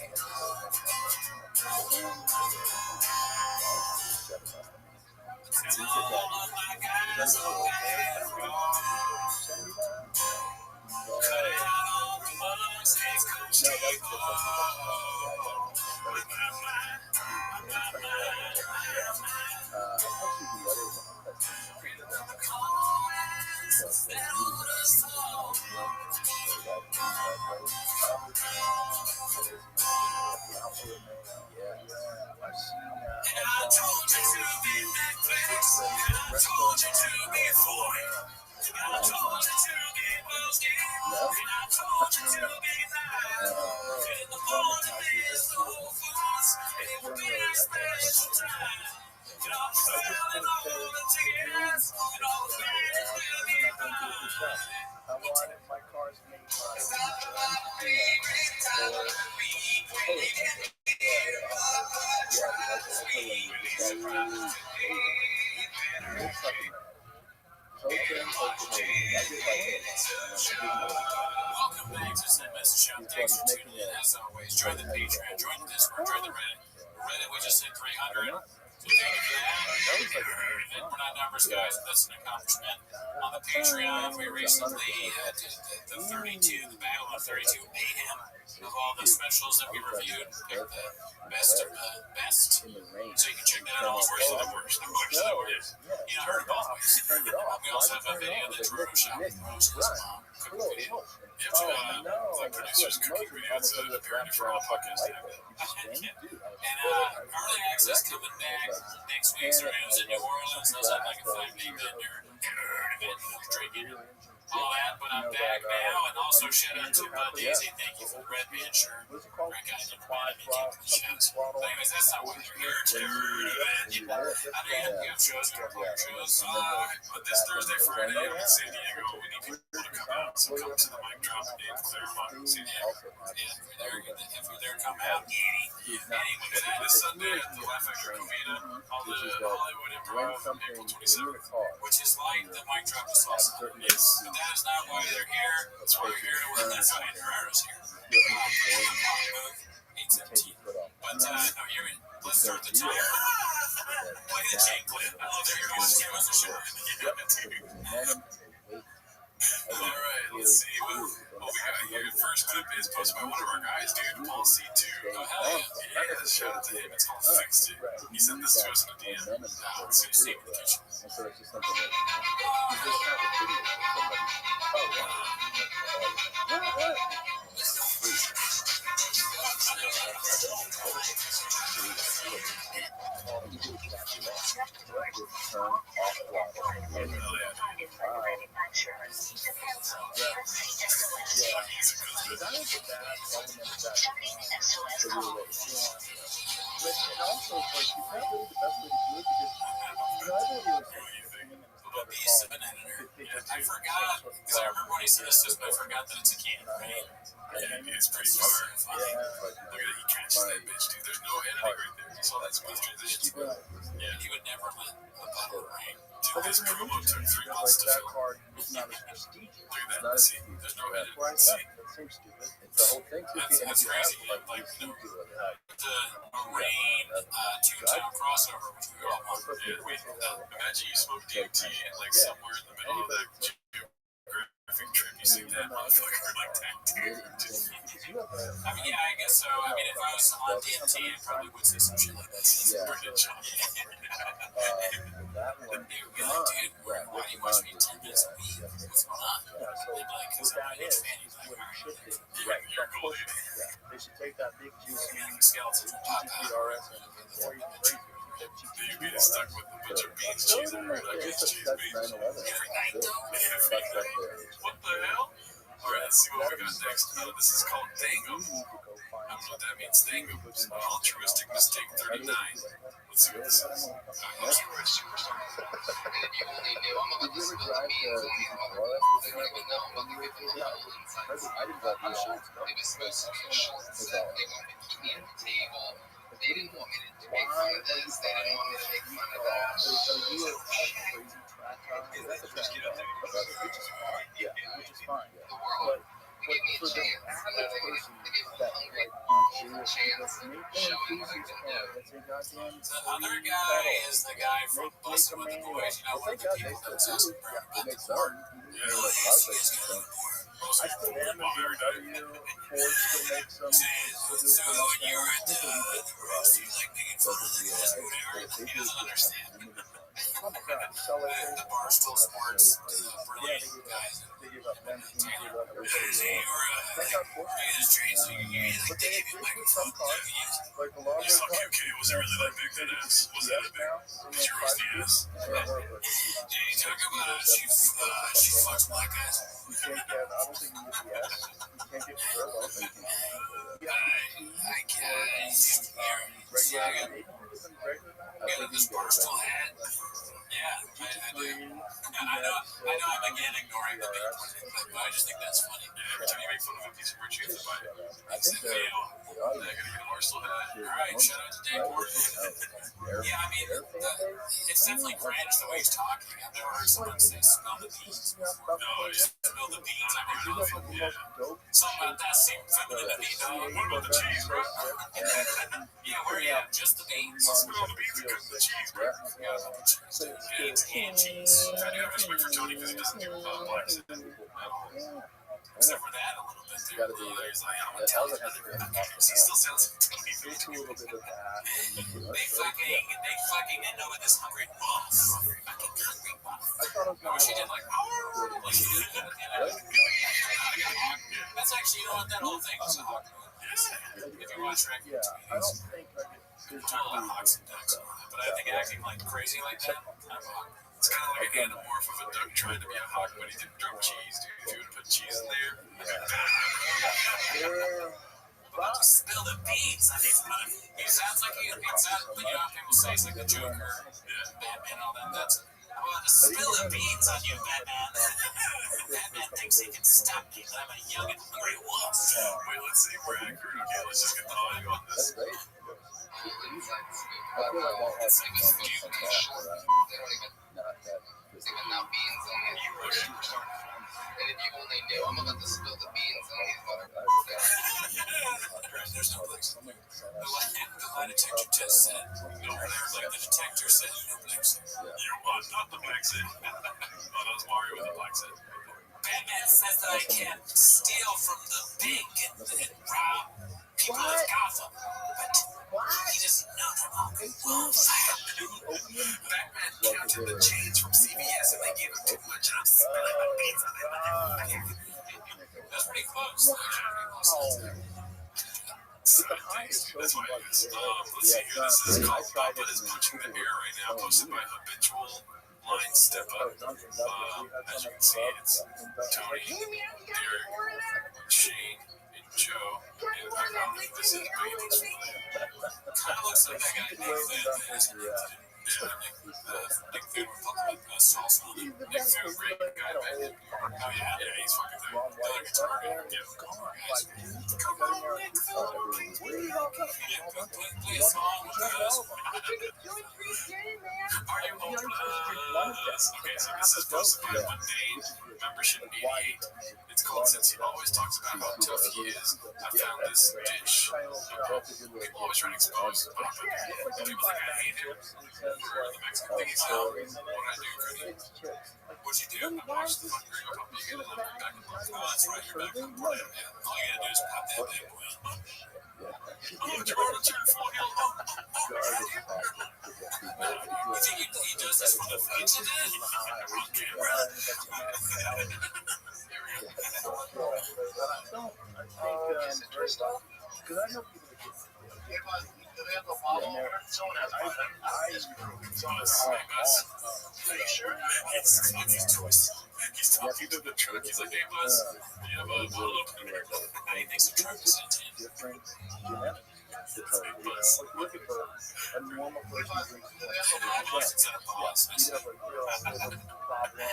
Tell all of my guys okay, cut out all the mistakes, Coach T-Bone. And I told you to be Netflix, and I told you to be Floyd, and I told you to be Wilski, and I told you to be Live. In the morning is the Whole Foods, it will be a special time. And all the fell and all the tears, and all the fans will be mine. I wanted my cars made by It's not my favorite time of the week when you can hear my heart try to speak. Really surprised to be better. Welcome back to SMS Show. Thanks for tuning in. As always, join the Patreon, join the Discord, join the Reddit. Reddit, we just hit 300. So thank you for that. We're not numbers, guys, but that's an accomplishment. On the Patreon, we recently did the 32, the Battle of 32 Mayhem of all the specials that we reviewed. Picked the best of the best. So you can check that out. Worst of the worst. The worst of the worst. You know, I heard it both ways. We also have a video that Drew shot with Rose and his mom. Cooking video. We have two producers cooking videos apparently for all podcasts. And early access coming back next week. So it was in New Orleans. I was at like a 5-day vendor. Drinking all that, but I'm back now. And also shout out to Daisy. Thank you for the red band shirt. Great guy never made me take the shots. But anyways, that's not what you're here to event. I know you have shows, you have player shows. But this Thursday, Friday, I'm in San Diego. We need people to come out. So come to the mic drop and Dave Claremont in San Diego. Yeah, if you're there, come out. Anyway, then this Sunday at the Laugh Factory Covina, all the Hollywood Improv from April 27th, which is like the mic drop is awesome. Yes, but that is not why they're here. That's why you're here. Well, that's why Herrera's here. 817. But no, let's start the time. Look at the chain clip. I love that you're always giving us a show. All right, let's see what we got here. First clip is posted by one of our guys, dude, Paul C2. Oh, hell yeah. Yeah, shout out to him. It's called Fixed It. He sent this to us in a DM. Let's see Steve in the kitchen. So it's just something that you just have a video I forgot, because I remember when he said this, but I forgot that it's a can, right? Yeah, it's pretty far. Look at it, he catches that bitch, dude. There's no editing right there. You saw that smooth transition. Yeah, he would never let a bottle rain. Dude, this promo took 3 months to film. Look at that. See, there's no edit. See? That's crazy. Like, you know, the rain two-tone crossover, which we all want. Yeah, imagine you smoke DMT and like somewhere in the middle of that geographic trip, you see that motherfucker like that, dude. I mean, yeah, I guess so. I mean, if I was on DMT, I probably would say some shit like that. It's pretty chill. And they would be like, dude, why do you watch me 10 minutes a week? What's going on? They'd be like, because I'm a huge fan. He's like, all right, you're cool, dude. They should take that big juicy Skeletons will pop out. before you break it. You get stuck with a bunch of beans, cheese, and cheese beans. Every night, though. What the hell? All right, let's see what we got next. This is called Dango. I don't know what that means. Dango. Altruistic mistake 39. Let's see what this is. They didn't want me to make fun of this. They didn't want me to make fun of that. Which is fine. The world. Give me a chance. They give them hungry a chance. Showing what I can do. The other guy is the guy from Bustin' with the Boys. You know, one of the people that was asking Brad about the court. Yeah, I still am a VW. Ford still makes them. So when you were at the roast, you like making fun of the guys or whatever. He doesn't understand. The Barstool Sports, brilliant guys. They give up benzene, they give up They give you a microphone. like a lot of Fuck you, Kate. Was it really that big, that ass? Was that a big? Did you raise the ass? Did you talk about she fucks black guys? You can't get, I don't think you get the S. You can't get the girl. I can't. Regular this Barstool hat. Yeah, I do. I know I'm again ignoring the main point, but I just think that's funny. Every time you make fun of a piece of merch, you have to buy it. It's the video. I'm gonna get a Barstool hat. Alright, shout out to Dave Portman. Yeah, I mean, it's definitely French the way he's talking. I've never heard someone say smell the beans before. No, I just smell the beans. I've never heard of it. Yeah. Something about that seemed feminine to me, dog. What about the cheese, bro? Yeah, where you at? Just the beans. Smell the beans and cook the cheese, bro. Yeah, it's and cheese. I do have respect for Tony because he doesn't give a fuck blacks at all. Except for that a little bit there. He's like, I'm gonna tell you because he still sounds Tony. They fucking end up with this hungry boss. Fucking hungry boss. I wish he did like, like he did at the end of it. That's actually, you know what, that whole thing was a hawk movie. If you watch Shrek, I don't think there's all about hawks and ducks and all that, but I think acting like crazy like that, I'm a hawk. It's kind of like an anamorph of a duck trying to be a hawk, but he didn't drop cheese, dude. If you would put cheese in there, about to spill the beans. I mean, he sounds like you know how people say he's like the Joker, Batman, all that. That's about to spill the beans on you, Batman. Batman thinks he can stop me, but I'm a young and hungry wolf. Wait, let's see if we're accurate. Okay, let's just get the audio on this. And if you only knew, I'm about to spill the beans on these motherfuckers. There's no place. The lie detector test said, no, like the detector said, no black set. You want not the black set. Oh, that was Mario with the black set. Batman says that I can steal from the bank and rob people of Gotham, but he doesn't know they're all good wolves. Batman counted the chains from CVS and they gave him too much, and I'm spilling my beans on it. That's pretty close. That's why it is. Let's see here. This is called Papa is Punching the Air right now, posted by Habitual Line Step Up. As you can see, it's Tony, Derek, Shane, and Joe. And the background of this is Biggie looks familiar. Kind of looks like that guy Nick Nick Food would fuck with salsa on it. Nick Food, great guy, man. Oh yeah, he's fucking there. The other guitar guy, come on, Nick Food. Play a song with us. Are you hopeless? Okay, so this is posted by Mundane Membership 88. It's called Since He Always Talks About How Tough He Is, I Found This Dish. People always try to expose Papa. People think I hate him for the Mexican thing he's done. What I do, Rudy? What'd you do? I watched the fucking Ringo Puppy again and I'm back in the Oh, that's right, you're back on the plan, man. All you gotta do is pop that bad boy on. Oh, Toronto turned 4 hill. You think he does this for the fans he did? On camera? Because I know people It's these toys. He's talking to the truck. He's like, hey, boss, you have a bottle opener. He thinks the truck is in tin. different genetics. Look at a normal person who drinks He's he'd have a real problem.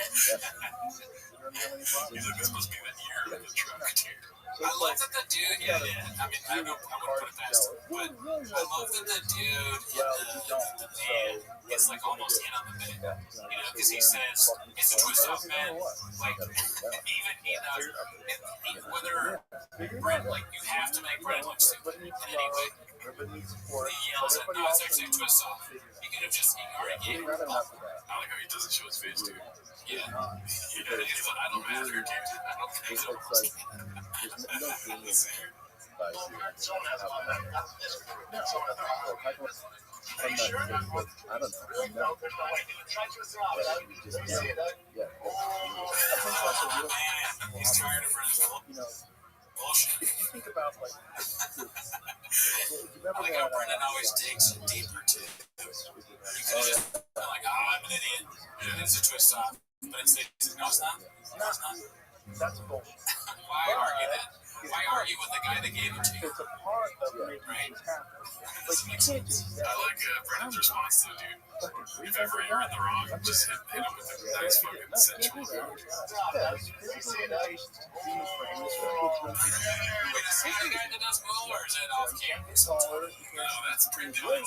like, this must be the year of the truck. I love that the dude, yeah. I mean, I wouldn't put it past him, but I love that the dude in the van is like almost in on the bit. Because he says, it's a twist off, man. Like, even he knows, whether bread, like, you have to make bread look stupid in any way. He yells at, no, it's actually a twist off. He could have just already gave it. I like how he doesn't show his face, dude. Yeah. He's like, I don't matter, dude. I don't think so. He's tired of bullshit. If you think about I like how Brendan always digs deeper too. You could have just been like, I'm an idiot. It's a twist off. But instead, no, it's not. No, it's not. that's bullshit. Why argue that? Why argue with the guy that gave it to you? It's a part of making things happen. Like, you can't just I like Brendan's response to the dude. If ever you're in the wrong, just hit him with a nice fucking sensual. physical limitations to be framed. Wait, is he the guy that does Google or is it off camera? No, that's pretty deadly.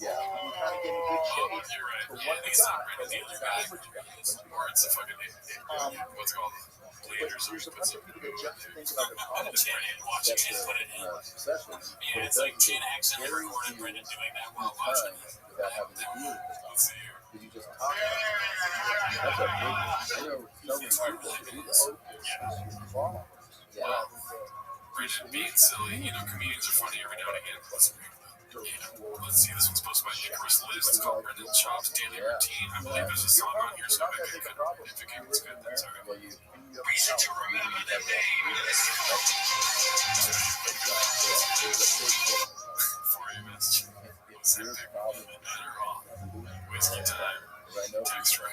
Yeah, I'm kind of getting good shape. You're right. Yeah, he's not Brendan, the other guy. Or it's a fucking, what's it called? Bleeders or There's a bunch of people that just think about the problem. Jen watching it, put it in. Yeah, it's like Jen accidentally recorded Brendan doing that while watching it. Without having to do it. Let's see here. Did you just talk about it? That's a big, I know so many people do that. Well, Brendan being silly, comedians are funny every now and again. Let's see, this one's posted by Nicholas Liz. It's called Brendan Chop's Daily Routine. I believe there's a song on here, so maybe if it came, it's good. That's okay. Reason to remember the name. For a message. Adderall. Whiskey time. Text rogue.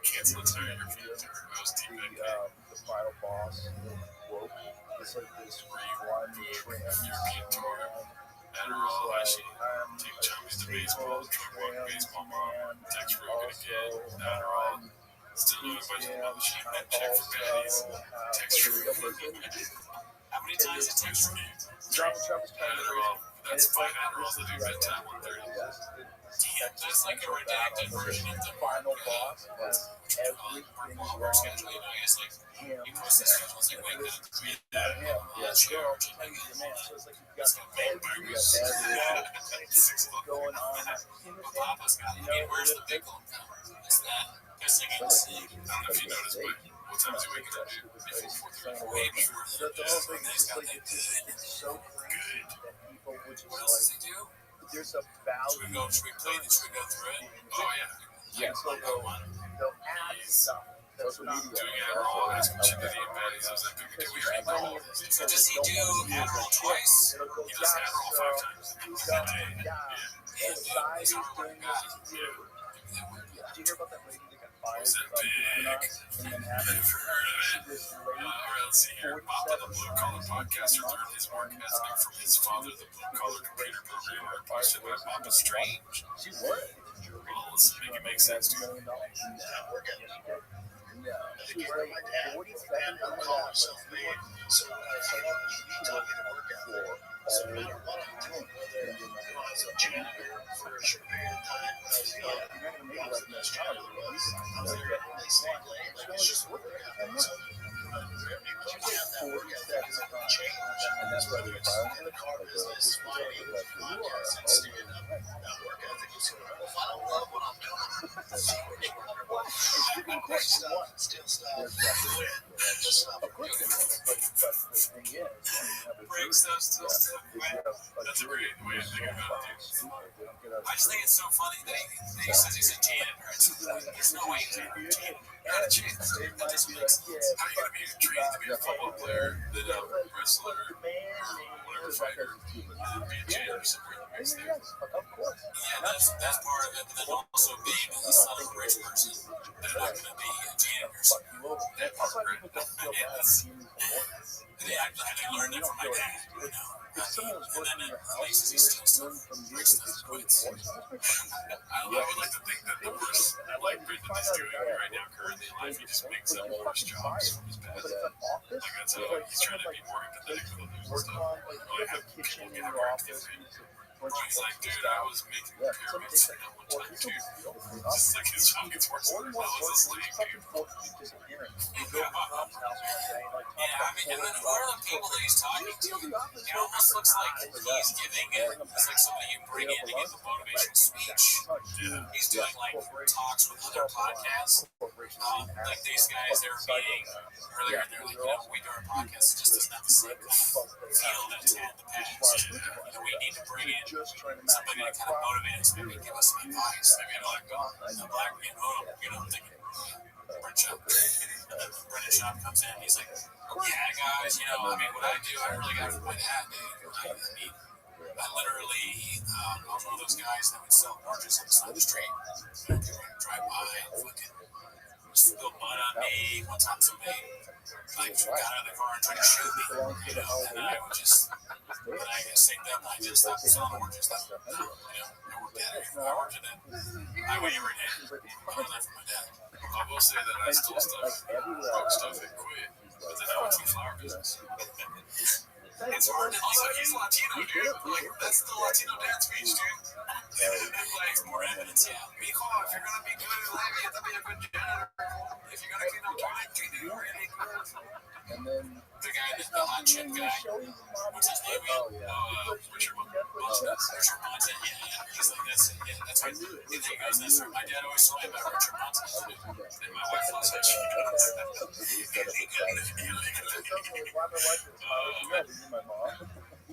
Cancel entire European tour. I was deep in The final boss woke. It's like this one European tour. Adderall, Ashy. Take chummies to baseball. Truck walk, baseball mom. Text rogue again. Adderall. Still doing a bunch of other shit. Check for baddies. Text rogue. How many times did text rogue? Adderall. That's 5 Adderalls that do bedtime 1:30. Damn, that's like a redacted version of the final boss. work schedule. I guess like you post the schedule, it's like wake up, create that, charge, and it's got vampires. 6 o'clock. Well, Papa's got it. I mean, where's the pickle? It's that. They're singing. I don't know if you noticed, but what time is he waking up, dude? Before 4:30. Way before that. He's got that good. It's so crazy that people would just What else does he do? there's a value. Should we play this? Should we go through it? Oh, yeah. Yeah, so they'll add stuff. That's not Doing Adderall, asking Chimney and baddies. I was like, okay, we already know all this. So does he do Adderall twice? He does Adderall 5 times a day. Yeah. Society's doing this to you. Did you hear about that lady that got fired? Was that big? And then after this lady, Let's see here. Papa, the blue-collar podcaster, learned his work ethic from his father, the blue-collar computer programmer, posted by Papa Strange. she was. Well, let's make it make sense to you. No, she was like 47 I'm calling myself man. So it's like you talking to workout for. So no matter what I'm doing, whether I was a junior for a short period of time when I was young, I was in Australia, I was there every single day. Like it's just workout. So you put me on that workout, things are going to change. and that's why Whether it's in the car business, mining, podcasting, stand up, that work ethic is if I don't love what I'm doing, I'm great stuff, still stuff, do it. Just stop. But the thing is, breaks those stuff. That's a great way to think about it, dude. I just think it's so funny that he says he's a janitor. There's no way he's a janitor. Not a chance. That just makes sense. How are you going to be trained to be a football player, then a wrestler, whatever fighter, be a janitor somewhere that makes sense? Yeah, that's part of it. But then also being the son of a rich person, they're not going to be a janitor somewhere. That part, I learned that from my dad, you know. And then in places he still rich stuff quits. I would like to think that the worst, I like Brendan is doing right now currently in life. He just makes up worse jobs from his past. Like that's how he's trying to be more empathetic with others and stuff. I have people get around to him. He's like, dude, I was making pyramids at one time too. Just like his job gets worse and worse. I was a slave, dude. Yeah, I mean, and then who are the people that he's talking to? It almost looks like he's giving it. It's like somebody you bring in to give a motivational speech. He's doing like talks with other podcasts. Like these guys, they were meeting earlier, and they're like, you know, we do our podcast, it just doesn't have the same feel that it's had in the past. You know, we need to bring in somebody to kind of motivate us, maybe give us some advice. Maybe like the black man, you know, I'm thinking. Brendan Schaub comes in, he's like, yeah, guys, you know, I mean, what I do, I really got from my dad, dude. I mean, I literally, I was one of those guys that would sell oranges on the side of the street. You know, people would drive by and fucking spill mud on me. One time somebody like got out of the car and tried to shoot me, you know, and I would just, but I saved them, I just stopped selling oranges. You know, I worked at it. I worked at it. I went every day. I learned that from my dad. I will say that I stole stuff, broke stuff, and quit. But then I went to the flower business. It's hard to, also, he's Latino, dude. Like, that's the Latino dad speech, dude. Like, more evidence, yeah. Mijo, if you're gonna be good in life, you have to be a good janitor. If you're gonna clean up toilet, clean it really good. And then the guy, the hot chip guy, what's his name? Richard Monta. Richard Monta, yeah. He's like, that's right. He goes, that's right. My dad always told me about Richard Monta. And my wife loves that shit.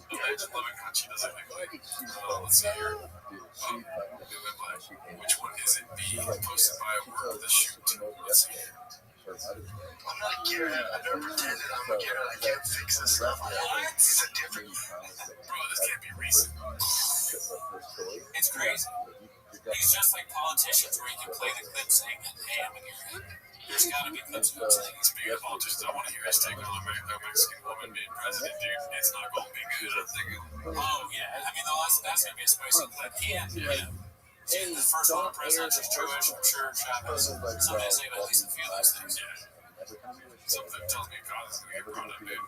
Imagine living how she doesn't like, let's see here. Which one is it? Being posted by a work with a shoot. Let's see here. I'm not Garrett. I've never pretended I'm a Garrett. I can't fix this stuff. What? It's a different. Bro, this can't be recent. It's crazy. He's just like politicians where you can play the clip saying that, hey, I'm a Garrett. There's got to be clips of him saying, speaking of politicians, I want to hear us take on a Mexican woman being president, dude. It's not going to be good, I'm thinking. Oh, yeah. I mean, that's going to be a spicy clip. Yeah. See, the first one, the president is Jewish, I'm sure Chavez. Something to say about at least a few of those things. Yeah. Something tells me God is going to get brought up, dude.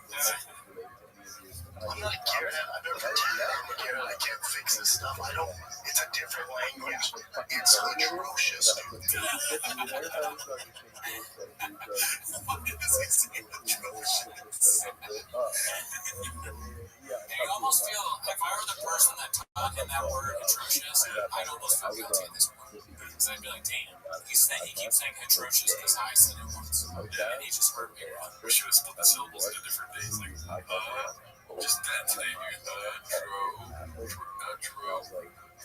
I'm not Garrett. I've never pretended I'm a Garrett. I can't fix this stuff. I don't. It's a different language. It's atrocious. What is he saying? Atrocious. You almost feel, if I were the person that taught him that word atrocious, I'd almost feel guilty at this point. Because I'd be like, damn, he keeps saying atrocious because I said it once. And he just heard me wrong. We should have split the syllables into different days. Like, just that today, dude.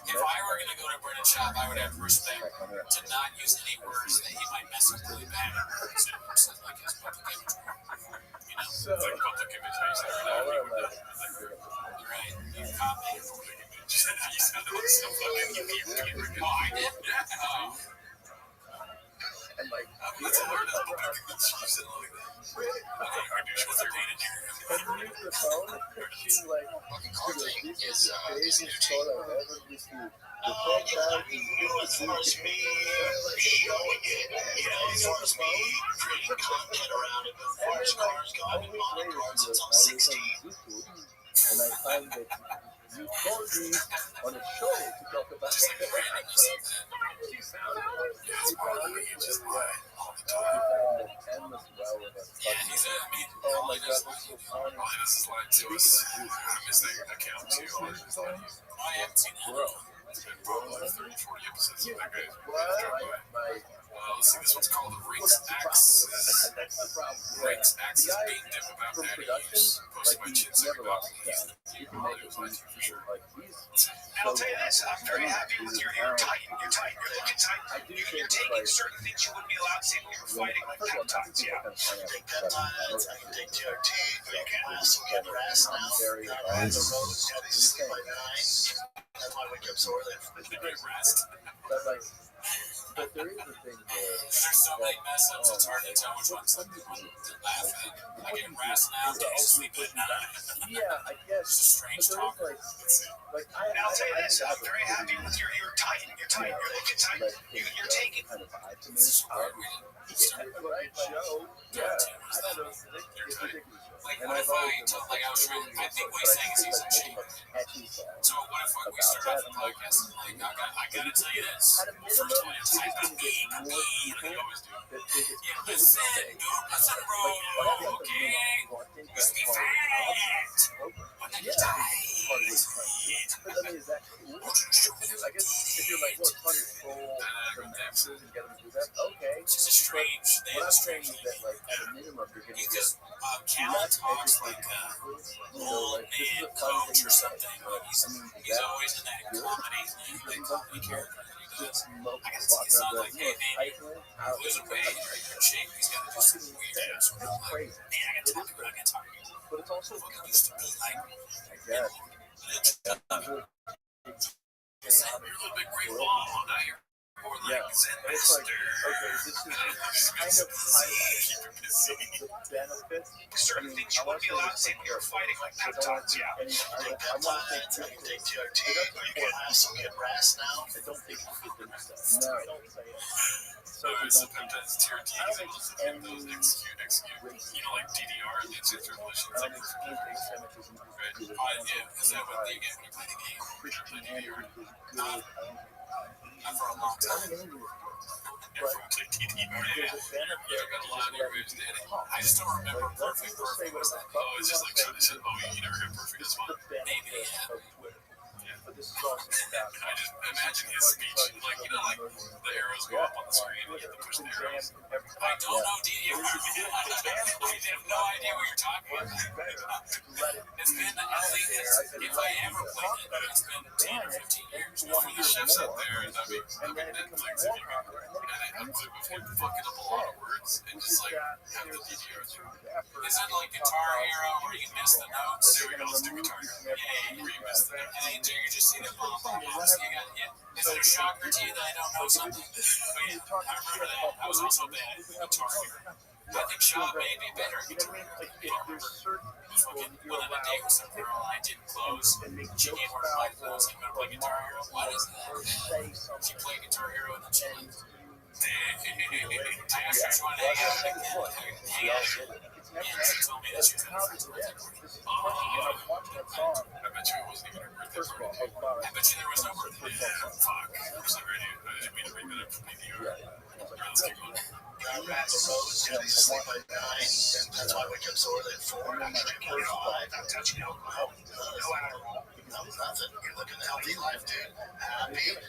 If I were going to go to Brendan Schaub, I would have respect to not use any words that he might mess up really bad. So, like his public image. You know? It's like public image. How you say it right? Right. You caught me. You said it was so fucking oh, I did? And like, that's a word that's public image. You said it like that. What's her date in here? And use the phone. She's like, is craziest phone I've ever received. As far as me showing it, as far as me creating content around it, as far as cars go, I've been modeling cars since I'm 16. And I find that you told me on a show to talk about just like randomness of that. You found it's probably just right all the time. Yeah, he's oh my god, that's so funny. This is lying to us. I missed that account too. I haven't seen that. been probably like 30, 40 episodes of that guy's drug by. Let's see, this one's called the Race Axis. Race Axis being dim about data use. Posted by Chinsuke Bobby. He can make it for sure. And I'll tell you this, I'm very happy with your tight. You're tight. You're looking tight. You're taking certain things you wouldn't be allowed to say when you're fighting, like peptides. Yeah. Take peptides, I can take TRT, I can also get rest now. On the road, steady sleep by night. That's why I wake up so early. It's a great rest. But there is a thing where There's so many mess ups, it's hard to tell which one's like the one to laugh at. I get rest now, don't sleep at night. yeah, I guess. It's a strange But talk. there is like And I'll tell you this, I'm very happy with your tight. You're tight. You're looking tight. You're taking. kind of vibe to me. This is weird. Right, Joe. Yeah, I don't know. It's ridiculous. Like, what if I told, like, I was trying, I think what he's saying is he's a cheat. So what if we start off the podcast and, like, I gotta tell you this. At a First of all, minimum, it's like, you can get more like you always do. that think it's Yeah, listen, bro, okay? Let's be fat. But then you die. But I mean, is that cool? I guess if you're like, well, it's fun to troll the masses and get them to do that, okay. It's just a strange, they What have I'm a saying strange is that, like, at a minimum, you're going to get because Cal talks like old man coach or something. He's always in that comedy thing, like comedy character. just I gotta see, it's not like, hey, man, lose a weight, or you're in shape. He's gotta do some weird ass. It's crazy. Man, I gotta talk about it. But it's also Fucking used to be like, I guess. you're a little bit great wall, now you're more like Zen It's like, master. okay, this is kind of highlights the benefits. Certain things you wouldn't be allowed to say when you're fighting, like peptides. Yeah. I Take want to peptides, I say can take TRT, you can also get rest now. I don't think it's good stuff. No, I don't say it. So No, we it's don't think sometimes TRT I is don't able to think do those execute. You know, like DDR, the exit revolution. I don't think anti-Semitism is Right. good. Yeah, is that what they get when you play the game? Christianity DDR. is good. Not for a long time. But DDR, there's yeah. a benefit You're gonna lie to your moves, Danny. I just don't remember perfect. Was that? Oh, it's just like trying to say, oh, you never hear perfect as well. Maybe, yeah. of Twitter. But this is also about I just imagine his speech, like, you know, like the arrows go up on the screen and you have to push the arrows. I don't know DDR. I have no idea what you're talking about. It's been at least, if I ever played it, it's been 10 or 15 years. No, for the chefs out there, I mean, look at Netflix if you can. And I clip of him fucking up a lot of words and just like have the DDR through. Is it like Guitar Hero where you miss the notes? There we go, let's do Guitar Hero. Yeah, where you miss the notes. And then you just see the bump. So you got, yeah. Is it a shocker to you that I don't know something? But yeah, I remember that. I was also bad at Guitar Hero. I think Shaw may be better at Guitar Hero. I don't remember. Fucking went on a date with some girl and I didn't close. She gave one of my clothes and I'm gonna play Guitar Hero. What is that? She played Guitar Hero and then she I asked her if she wanted to hang out again. And she told me that she was having friends with her. I bet you it wasn't even her birthday party. I bet you there was no birthday. Yeah, fuck. I'm sorry, I didn't mean to bring that up from DDR. Let's keep going. Rats and roads, steady sleep by night. That's why I wake up so early at 4. I'm drinking water, not touching alcohol. No alcohol. No nothing. You're living a healthy life, dude. Happy.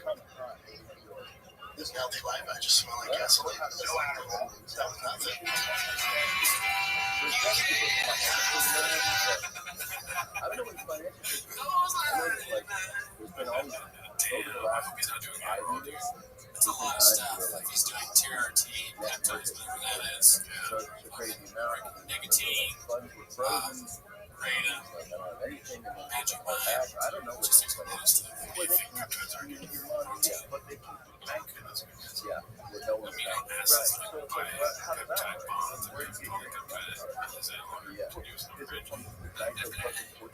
This healthy life, I just smell like gasoline. No alcohol. No nothing. I don't know what financial Damn, I hope he's not doing alcohol, dude. It's a lot of stuff. Like he's doing TRT, peptides, whatever that is. Nicotine, Radon, Magic Mind. I don't know what Just exposed to anything. peptides are. But they keep Yeah, amino acids like peptide bonds and polypeptide. Is that what you're producing already?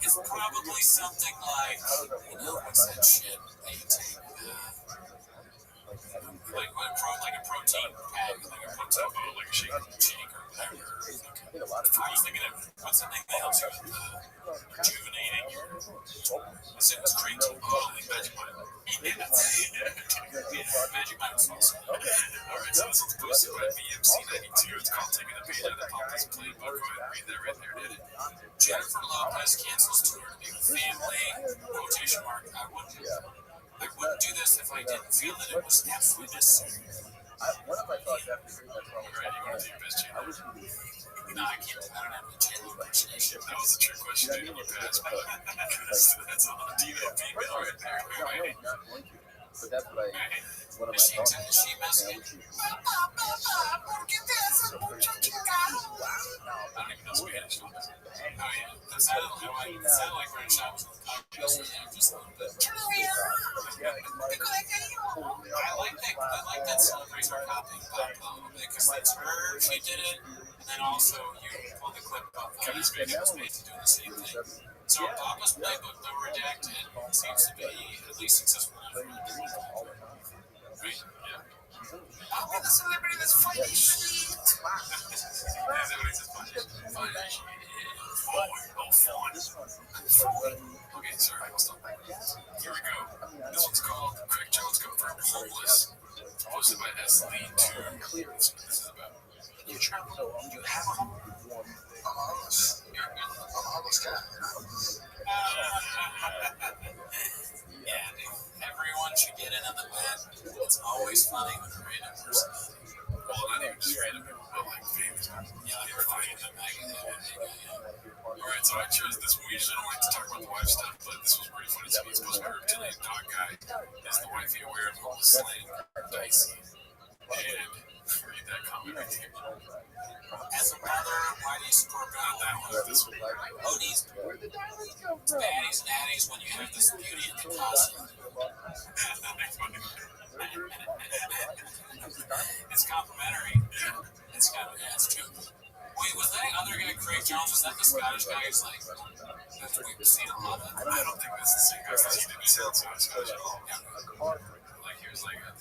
It's probably something like, what's that shit that you take? Like a protein pack, like a protein, like a shake or whatever. I was thinking of what's the thing that helps you rejuvenating your. I said it was creatine. Oh, like Magic Mind. Magic Mind was awesome. Alright, so this is posted by BMC 92. It's called Taking a Page Out of the Pompous Playbook. Go ahead and read that right there, did it? Jennifer Lopez cancels tour to be with family. Quotation mark. I wouldn't do I didn't feel that it was absolutely necessary. What if I thought that was that's wrong? Right, you want to do your best, Jim. I was really No, I can't. I don't have a channel impersonation. That was a trick question in your past. That's all. Do you know female right there? no, I'm not going to. But that's what one of my Is she thoughts. is she messing? I don't even know Spanish. Oh yeah, that sounded like we're in shops. Just a little bit. I like that celebrates our copying because it's her, she did it, and then also you pulled the clip of Spanish doing the same thing. So Papa's playbook, though redacted, seems to be at least successful enough. Right? Yeah. I'll be the celebrity that's fighting shit. Is that what he says? Fighting shit. Okay, sorry, I'll stop. Here we go. This one's called Craig Jones Confirmed Homeless. Posted by S. Lee 2. That's what this is about. You travel. You have a home. I'm homeless. I'm a homeless cat. Yeah, dude. Everyone should get in on the bed. It's always funny when a random person. Well, not even just random people, but like famous people. Yeah, they're finding them. Alright, so I chose this one. We usually don't like to talk about the wife stuff, but this was pretty funny to me. It's supposed to be a reptilian dog guy. Is the wifey aware of all the slang? Dicey. And read that comment right here. As a mother, why do you support God? Not that one. This one. Oh, these baddies and addies when you have this beauty in the closet. It's complimentary. It's kind of, yeah, it's true. Wait, was that other guy, Craig Jones? Was that the Scottish guy who's like, we've seen a lot of? I don't think that's the same guy. He didn't sound so Scottish at all. Like, he was like, yeah,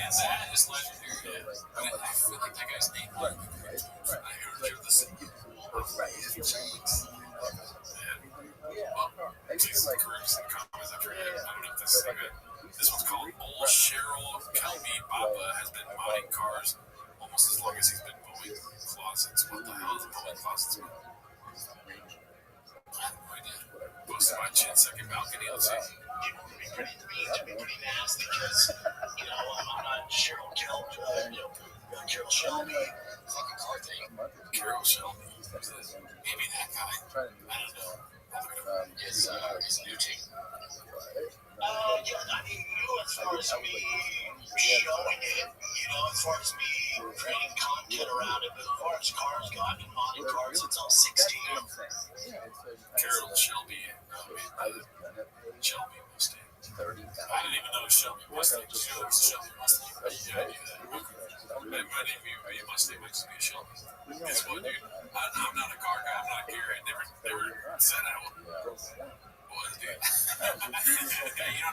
that is legendary. Yeah. I feel like that guy's name. I heard this. Well, please correct us in the comments after I don't know if this is good. This one's called Old Cheryl Kelby Baba has been modding cars almost as long as he's been mowing closets. What the hell is mowing closets? I have no idea. Posted my chin second balcony. Let's see. People can be pretty mean to me, pretty nasty, because, I'm not Cheryl Kelby, Carol Shelby, fucking car thing. Carol Shelby. Maybe that guy. I don't know. Is new team. Yeah, nothing new as far as me showing it, as far as me creating content around it, but as far as cars go, I've been modding cars since I was 16. Carol Shelby. Shelby Mustang. I didn't even know Shelby Mustang. Shelby Mustang. Yeah, I knew that. My name be a Mustang next to me, Shelby. Guess what, dude? I'm not a car guy. I'm not a gear. I never said I would. What, dude? You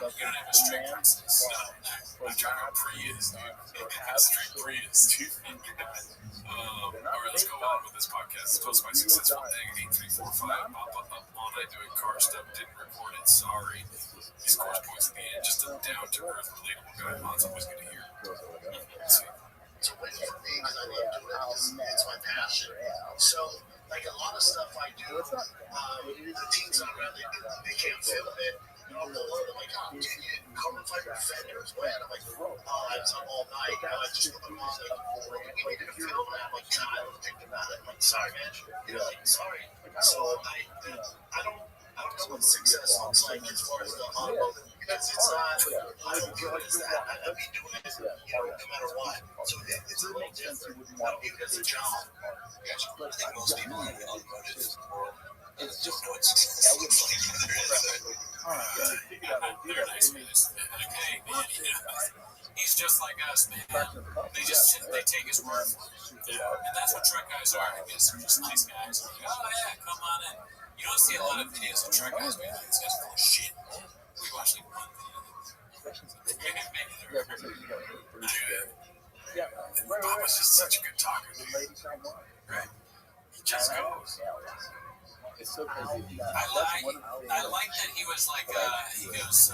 don't have a straight process. No. I'm trying to Prius, dude. A straight Prius, dude. Alright, let's go on with this podcast. It's posted by Successful Thing 8345. Pop up on I doing car stuff. Didn't record it. Sorry. These course points at the end. Just a down to earth, relatable guy. Mon's always good to hear. Let's see. It's a win for me because I love doing it because it's my passion. So, like a lot of stuff I do, the teams I'm around, they can't film it. They're like, oh, dude, you didn't carbon fiber fenders. When? I'm like, oh, I was up all night. I just put my mom like, we needed to film that. I'm like, God, I was thinking about it. I'm like, sorry, man. Sorry. So I don't know what success looks like as far as the automotive because it's not. I don't view it as that. I be doing it, no matter what. So it's a little different. I don't view it as a job. I think most people in the automotive it's just what success looks like. They're nice guys. Like, hey, man, he's just like us, man. They take his word for it. And that's what truck guys are, I guess. They're just nice guys. Like, oh, yeah, come on in. You don't see a lot of videos of truck guys being like, this guy's full of shit. We watched like one video. Papa's just such a good talker, dude. Right? He just goes. I like that he was like, he goes,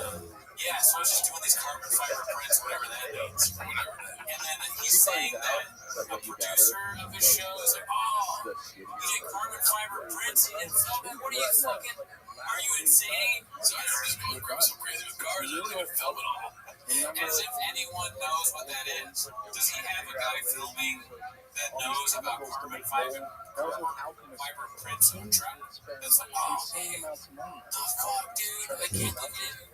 yeah, so I was just doing these carbon fiber prints, whatever that means, whatever. And then he's saying that a producer of his show is like, oh, you did carbon fiber prints and film it? What are you fucking, Are you insane? So I just go grab some crazy with cars and they would film it all. As if anyone knows what that is. Does he have a guy filming that knows about carbon fiber prints on a truck? That's like, oh man, the fuck, dude, I can't believe it.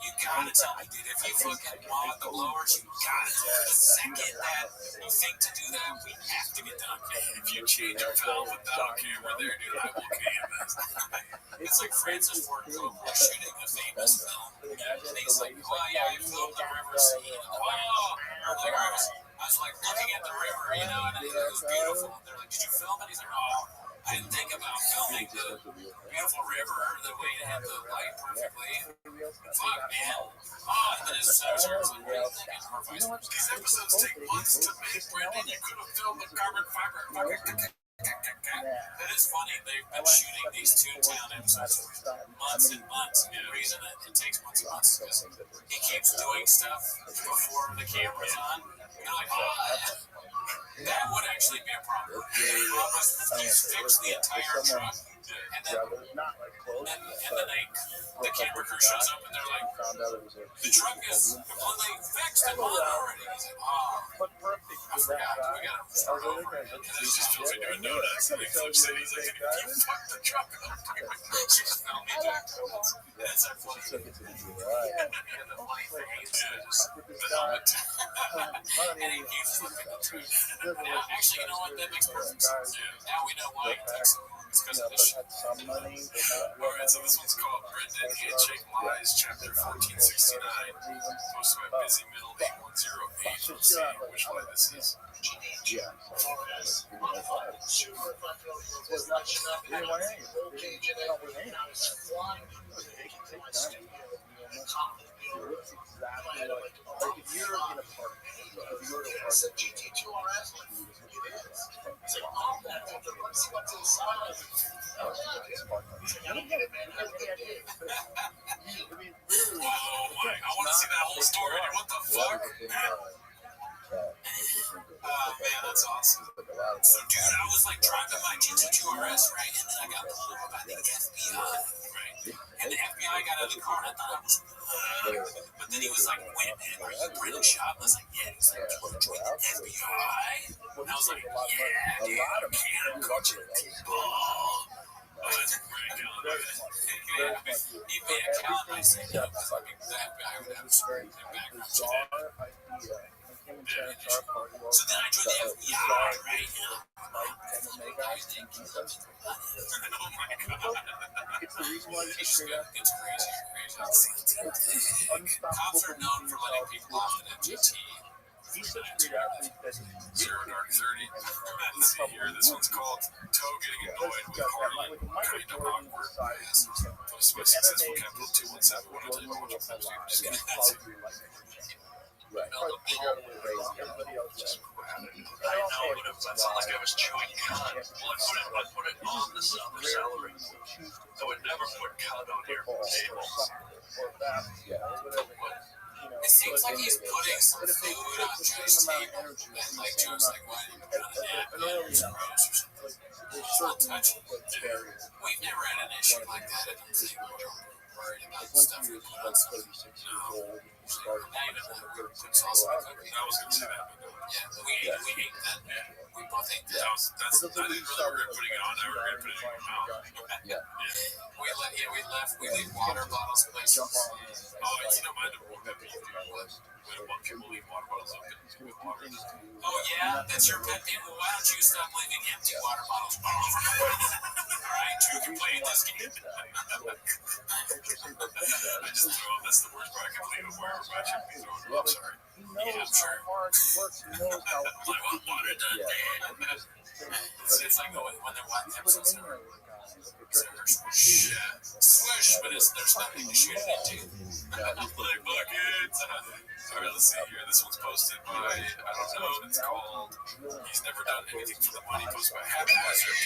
You gotta tell me, dude, if you fucking mod the blowers, you gotta tell me the second that you think to do that, we have to get done. If you change a valve without a camera there, dude, I will cam it. It's like Francis Ford Coppola shooting a famous film. And he's like, oh yeah, you filmed the river scene. Oh, there I was like looking at the river, you know, and it was beautiful. And they're like, did you film it? He's like, oh, I didn't think about filming the beautiful river the way to have the light perfectly. Fuck, man. Oh, and then his sister was like, what do you think? These episodes take months to make, Brendan. You could have filmed the carbon fiber. That is funny. They've been shooting these Toontown episodes for months and months. And the reason that it takes months and months is because he keeps doing stuff before the camera's on. You're like, oh, that would actually be a problem. You fix the entire truck, and then the camera crew shows up and they're like, the truck is completely fixed and on already. He's like, oh, I forgot. We gotta start over. And then it just feels like doing donuts. And he flips it. He's like, you fucked the truck up. She just found me doing donuts. That's so funny. And the funny thing is, the helmet. And he keeps flipping the truck. Actually, you know what? That makes perfect sense. Now we know why it takes so long. It's because of the shit. Alright, so this one's called Brendan Handshake Lies, Chapter 1469. Posted by Busy Middle 8108. Let's see which one this is. Oh my, I want to see that whole story. What the fuck? Oh man, that's awesome. So dude, I was like driving my GT2 RS, right? And then I got pulled over by the FBI, right? And the FBI got out of the car and I thought I was but then he was like, wait a minute, are you Brendan Schaub? I was like, yeah. He was like, do you want to join the FBI? And I was like, yeah, dude, I'm coaching people. He made a count and I said, no, because I mean, that guy would have some background check. So then I joined the FBI, right? It's the reason why It's crazy. Cops are known for letting people off at MGT. Zero Dark 30. Let's see here. This one's called Toe Getting Annoyed with Harley. Kind of awkward. Posted by Successful Capital 217. What I'll tell you about what I'm just kidding. That's it. I know, but it sounded like I was chewing cud. Well, I put it on the celery. I would never put cud on here for tables. It seems like he's putting some food on Joe's table. And like Joe's like, why didn't you put on a napkin or rose or something? It's not touching. We've never had an issue like that at the table. We're worried about stuff we put on stuff. No. Not even we were putting sauce on the cookie. I was going to say that. Yeah, we ate that. We both ate that. I didn't really regret putting it on. I regret putting it in my mouth. We left. We leave water bottles places. Oh, you know, mine don't that people do when people leave water bottles open. Oh yeah, that's your pet peeve. Why don't you stop leaving empty water bottles all over the place? All right, you can play this game. I just throw them. That's the worst part. I can play it wherever my chip is thrown. I'm sorry. Yeah, I'm sure. Like, what water done? It's like when they're watching episodes. Swish, but there's nothing to shoot it into. Like buckets. Alright, let's see here. This one's posted by, I don't know, it's called He's Never Done Anything for the Money, posted by Haphazard.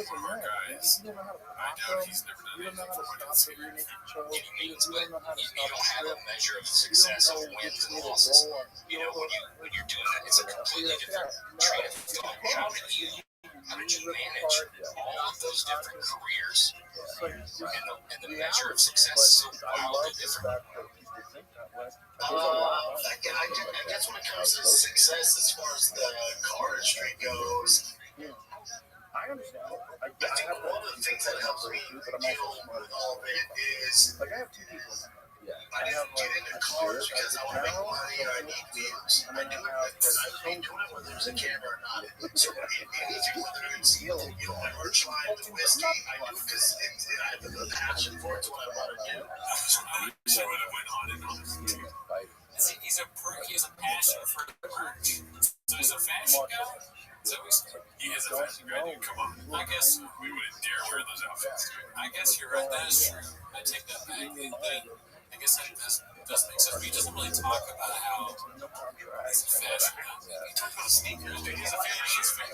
One of our guys. I doubt he's never done anything for money. Let's see here. You don't have a measure of success of wins and losses. You know, when you're doing that, it's a completely different train of thought. How can you how did you manage all of those different careers? And the measure of success is so wildly different. I guess when it comes to success, as far as the car industry goes, I understand. I think one of the things that helps me deal with all of it is Like, I have two people now. I didn't get into cars because I want to make money or I need views. I do it because I like doing it whether there's a camera or not. So anything, whether it's my merch line, the whiskey, I do it because I have a passion for it. It's what I want to do. So it went on and on. He has a passion for merch. So he's a fashion guy. So he is a fashion guy, dude. Come on. I guess we wouldn't dare wear those outfits. I guess you're right. That is true. I take that back. I guess that does make sense. But he doesn't really talk about how he's a fashion guy. He talks about sneakers, dude. He's a fashion guy.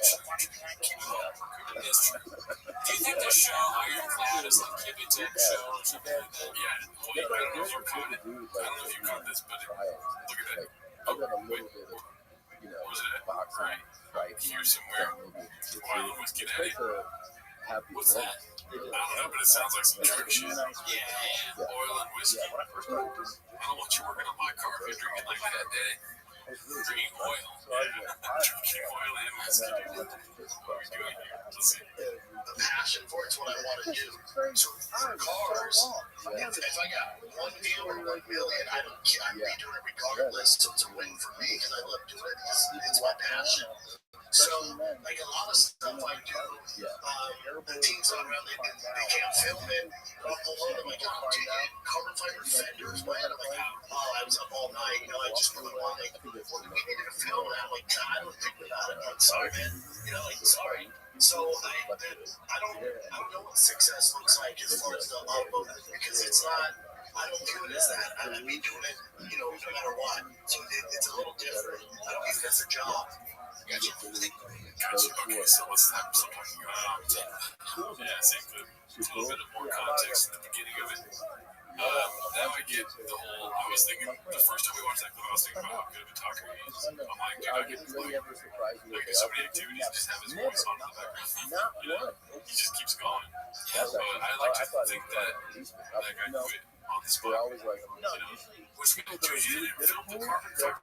It's true. Do you think the show Ironclad is like Kibby Tip show or something like that? Yeah. Well, I don't know if you caught it. I don't know if you caught this, but look at that. Oh, wait. What was it? Right here somewhere. Wild Whiskey Daddy. What's that? I don't know, but it sounds like some drug shit. Yeah. Oil and whiskey. I don't want you working on my car if you're drinking like that, Daddy. Drinking oil. Drinking oil and whiskey. What are we doing here? Let's see. The passion for it's what I want to do. So for cars, if I got one deal or 1 million, I'd be doing it regardless. So it's a win for me because I love doing it. It's my passion. So, like a lot of stuff I do, the teams on around, they can't film it. I'll pull over, I'm like, oh, dude, carbon fiber fenders, man. I'm like, oh, I was up all night, I just really wanted, like, well, we needed to film that. I'm like, God, I don't think about it. I'm sorry, man. Sorry. So, I don't know what success looks like as far as the upload, because it's not, I don't view it as that. I'd be doing it, no matter what. So, it's a little different. I don't view it as a job. Gotcha. Okay, so what's that? So talking about yeah, same clip. A little bit of more context at the beginning of it. Now I get the whole. I was thinking the first time we watched that clip, I was thinking about how good of a talker he is. I'm like, dude, I get so many activities, just have his voice on in the background. He just keeps going. Yeah, but I like to think that guy quit on the spot. Which we don't do. You didn't film the carbon fiber.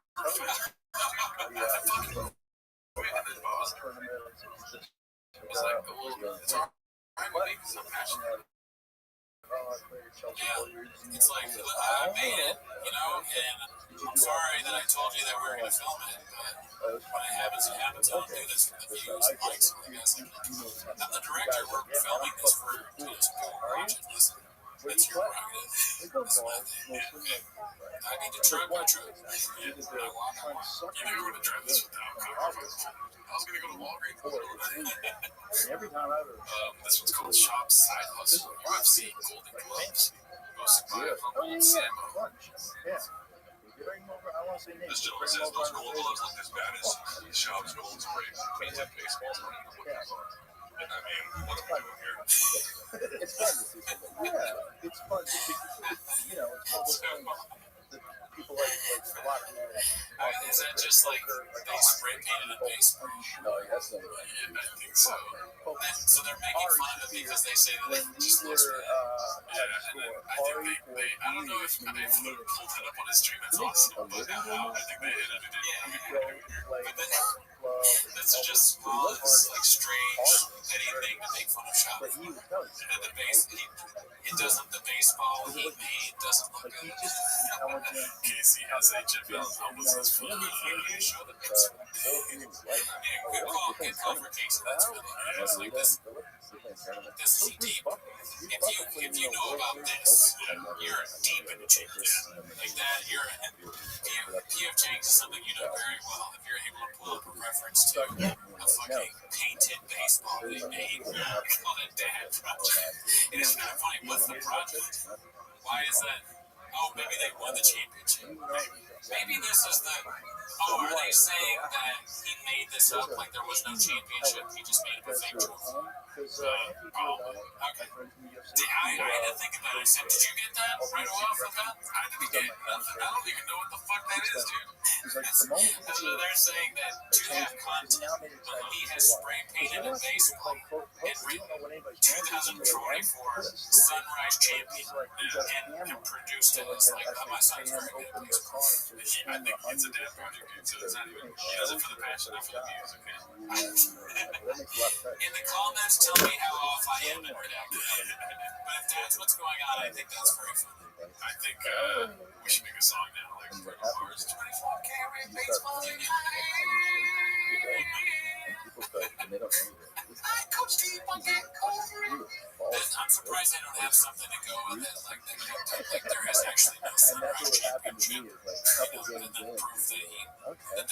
And then Boz was like, well, it's all right with me because I'm passionate. Yeah, it's like, I made it, and I'm sorry that I told you that we were going to film it, but when it happens, it happens. I don't do this for the views and likes and guys like that. I'm the director, we're filming this for some people watching. Listen, that's your prerogative. That's my thing. I need to try my truth. Yeah, I want. You know, you're going to drive this without compromise. I was going to go to Walgreens. Every time I ever. This one's called Shop Side Hustle UFC Golden Gloves. Hosted by Humble Sammo. Yeah. This gentleman says those gold gloves look as bad as Shop's gold spray painted baseballs. And I mean, what am I doing here? It's fun to see something. Yeah, it's fun to see. It's people like a lot of is that just like they spray painted a baseball? No, that's not right. Yeah, I think so. So they're making fun of it because they say that it just looks bad. Yeah, and then I think they I don't know if they pulled it up on his stream. It's awesome, but I think they edited it. Yeah. But then that's just like strange, petty thing to make fun of Shop. And the base, the baseball he made doesn't look good. Casey has HFL homelessness for the show that makes good call for Casey. That's really good. It's like this is deep. If you know about this, you're deep into changes. Like that, PF Change is something you know very well. If you're able to pull up a reference to a fucking painted baseball they made, called it Dad Project. It is kind of funny. What's the project? Why is that? Oh, maybe they won the championship. Maybe this is the. Oh, are they saying that he made this up like there was no championship? He just made up a fake trophy. Because Probably. Okay. I didn't think about it. I said, did you get that right off the bat? I didn't get nothing. I don't even know what the fuck that is, dude. So they're saying that to have content, he has spray painted a baseball and written 2024 Sunrise Champion and produced it. It's like, oh, my son's very good at baseball. I think it's a dad project, dude, so it's not even, he does it for the passion, not for the music, man. In the comments, tell me how off I am in redacting. But if that's what's going on, I think that's very funny. I think we should make a song now, like Cars 24K baseball. Coach Steve, I'm surprised they don't have something to go with it, like there is actually no Sunrise Championship. And then proof that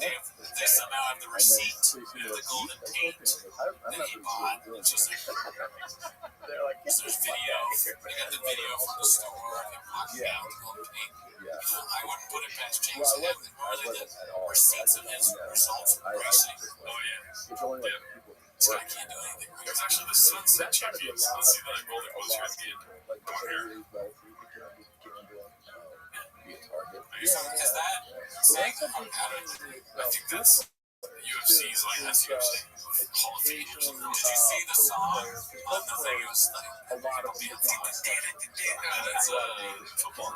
they somehow have the receipt, the golden paint that he bought. It's just like, so there's video. They got the video from the store of him walking out with golden paint. I wouldn't put it past James to have more than the receipts of his results of racing. Oh, yeah. This guy can't do anything. There's actually the Sunset Champions. Let's see the golden quotes here at the end. Over here. Is that saying I think that's UFC's like that's UFC Hall of Fame or something. Did you see the song on the thing? It was like that's football.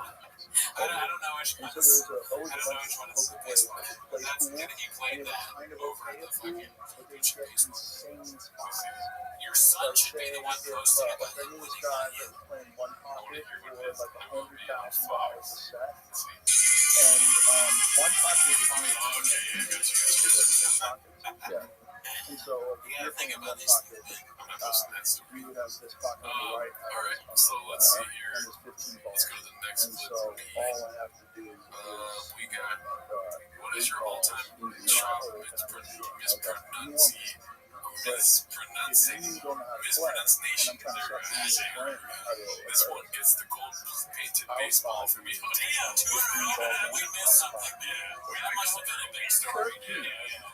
I don't know which one. I don't know which one is baseball. He played that over the fucking beach baseball. Your son should be the one posting about him winning money. I want to hear what it is. I will be on fire. And one pocket is and so you gotta think about these things. we would have this pocket on the right. Alright, so let's see here. Let's go to the next and so all I have to do is we got what is your all-time shot mispronunciation? This one gets the gold painted baseball for me. Damn, 200. We missed something. Yeah, that must have been a big story. Yeah.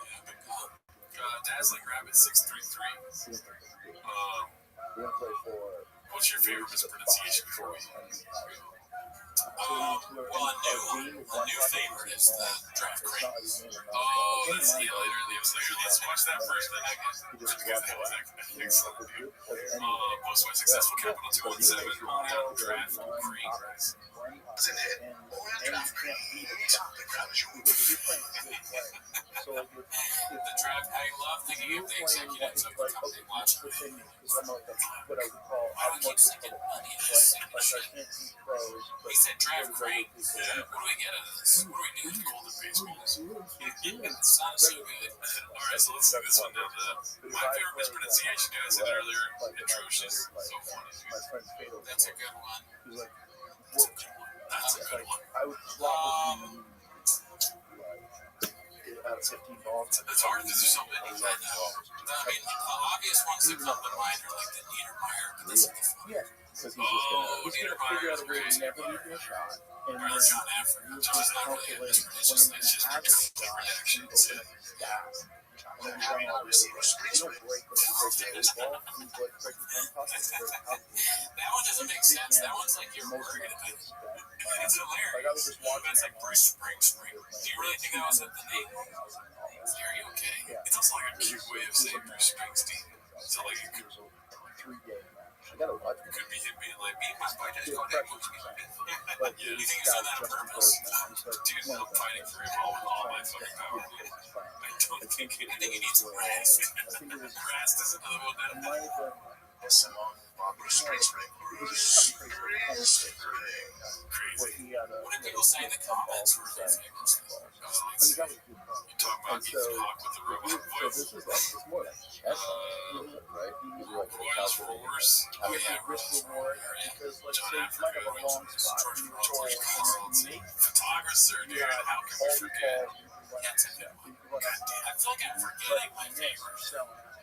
Dazzling Rabbit 633. What's your favorite mispronunciation before we go? Well, a new favorite is the draft crate. Oh, that's let's watch that first thing, I guess. Because that was excellent, dude. Most my successful Capital 217 on out draft crate. Isn't it? Draft crate. The draft, I love thinking of the executives of the company watching me. I would keep sticking money in this thing. He said draft crate. What do we get out of this? What do we do with the golden baseball? It's not so good. Alright, so let's do this one now. My favorite mispronunciation, guys, I said earlier, atrocious. So funny, dude. That's a good one. That's a good one. Out of 15 balls. It's hard because there's so many. I know. I mean, the obvious ones that come to mind are like the Niedermeyer, but this is the fun. Yeah, because he's just gonna figure out a way to never leave your shot. And then John Afford. John's not really a misprint. It's just reaction. And then you don't break when you break the baseball. You break the pen pocket. That one doesn't make sense. That one's like you're worried about it. It's hilarious. It's like Bruce Springsteen. Do you really think that was the name? Are you okay? It's also like a cute way of saying Bruce Springsteen. So like it could 3-game match. I gotta watch it. Could be him being like, me and my spider is going to have But you think he's done that on purpose? Dude, I'm fighting for him all my fucking power. I think he needs some rest. Rest is another one now. Listen, Bruce Springsteen. Crazy. What did people say in the comments were their favorites? You talk about Ethan Hawke with the robot voice. Royals for worse. Oh yeah, Royals for worse. John Africa, George Carlson, photographer, dude. How can we forget? That's a good one. I feel like I'm forgetting my favorite.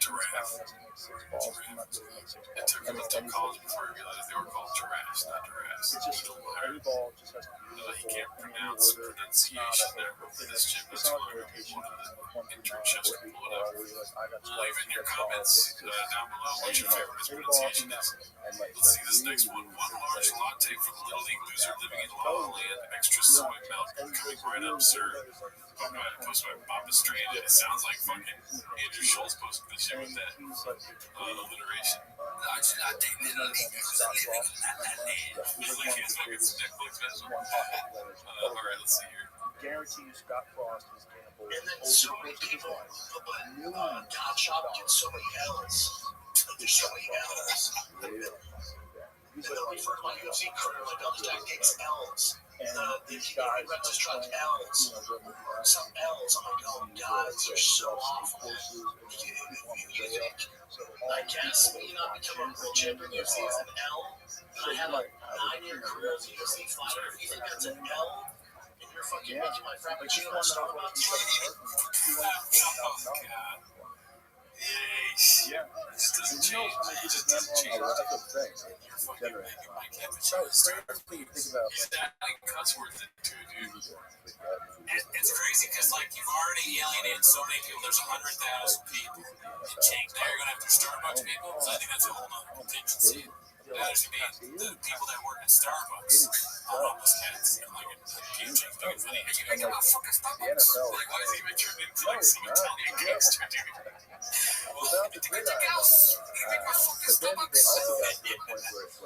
Giraffe. It took him until college before he realized they were called giraffes, not giraffes. It's just any ball just has to be He can't pronounce pronunciation there for this gym. That's why one of the internships can pull it up. Leave in your comments down below what your favorite mispronunciation is. Let's see this next one. One large latte for the Little League loser living in La La Land. Extra soy milk coming right up, sir. Posted by Papa Street. It sounds like fucking Andrew Schultz posted this shit with that alliteration. Large latte, Little League loser living in La La Land. It's like his fucking Netflix special. Alright, let's see here. Guarantee you Scott Frost is gamble. And then so many people, God shop gets so many L's. There's so many L's. And then we refer to my UFC career like I'll just takes L's. The guy just trying L's. Some L's. I'm like, oh, guys, they're so awful. You think, I guess, when you not become a world champion UFC is an L, and I have a 9-year career as a UFC fighter, if you think that's an L, and you're fucking making my frappuccino at Starbucks. Oh, God. Yeah. This doesn't change. It just doesn't change. You're fucking making my cappuccino at Starbucks. He's adding cuss words into it, dude. It's crazy because, like, you've already alienated so many people. There's 100,000 people. And Jake, now you're going to have their Starbucks people? So I think that's a whole nother contingency. There's going to be the people that work at Starbucks. Homeless cats. And, like, Jake's doing funny. Are you making my fucking Starbucks? Like, why is he even turned into, like, some Italian gangster, dude? Well, you think else? You make my fucking Starbucks?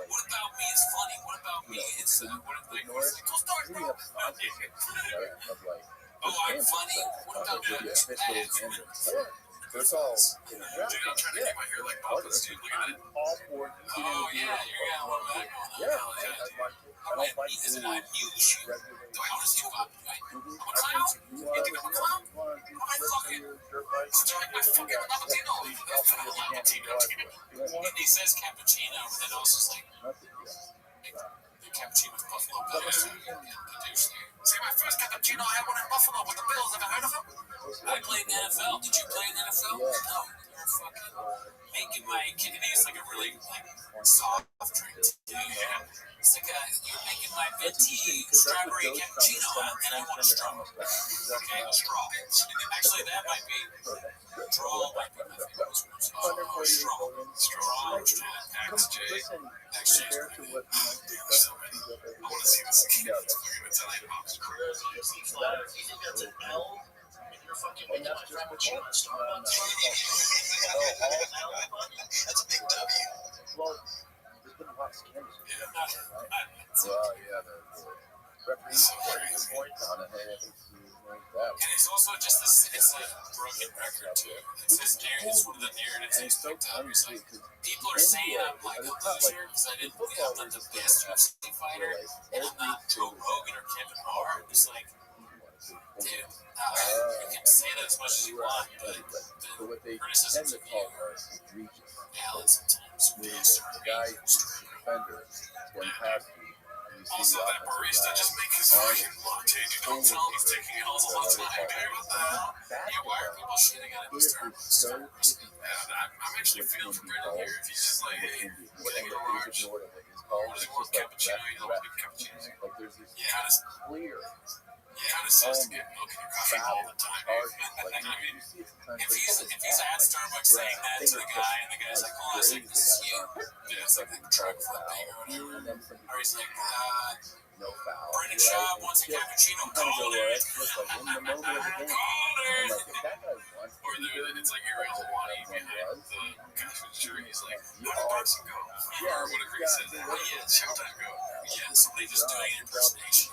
What about me is funny? What about me is, what if they go start, bro? Oh, I'm funny? What about that? It's all. Dude, I'm trying to get my hair like Papa's, dude. Look at that. Oh, yeah, you're going one back on that. Yeah. I'm huge. Do I honestly do that? I'm a clown? You think I'm a clown? I'm fucking. I fucking Lapatino. And he says cappuccino, but then also it's like. The cappuccino with Buffalo Bills. See, my first cappuccino, I had one in Buffalo with the Bills. Ever heard of them? I played in the NFL. Did you play in the NFL? No. You're fucking making my kidneys like a really soft drink. Yeah. It's like you're making my venti strawberry cappuccino, and I want a straw. Okay, a straw. Actually, that might be straw. Might be my favorite. Straw. Package J. Exchange. I want to see this again. Fucking Italian hops. You think that's an L? You're fucking making my frappuccino at Starbucks. That's a big W. Well, there's been a lot of scams. And it's also just this, it's a broken record too. It's this narrative, it's one of the narratives he's picked up. It's like, people are saying I'm like a loser because I'm not the best UFC fighter, and I'm not Joe Rogan or Kevin Hart. It's like, dude, you can say that as much as you want, but the criticisms of you are valid sometimes. Also, that barista just make his fucking latte. Dude, don't tell him he's taking it all the time, dude. What the hell? Yeah, why are people shitting on it? I'm actually feeling for Brendan here. If he's just like, hey, what do you large? What is it called? Cappuccino? You know what cappuccino is? Yeah, kind of sucks to get milk in your coffee all the time. I mean, if he's at Starbucks saying that to the guy, and the guy's like, hold on a second, this is you. Yeah, it's like the truck flipping or whatever. Or he's like, Brendan Schaub wants a cappuccino. Call it. Call it. Or it's like Ariel Wani behind the Cashman shirt. He's like, how did Boxing go? Or whatever he says. Oh, yeah, it's Showtime go. Yeah, somebody just doing an impersonation.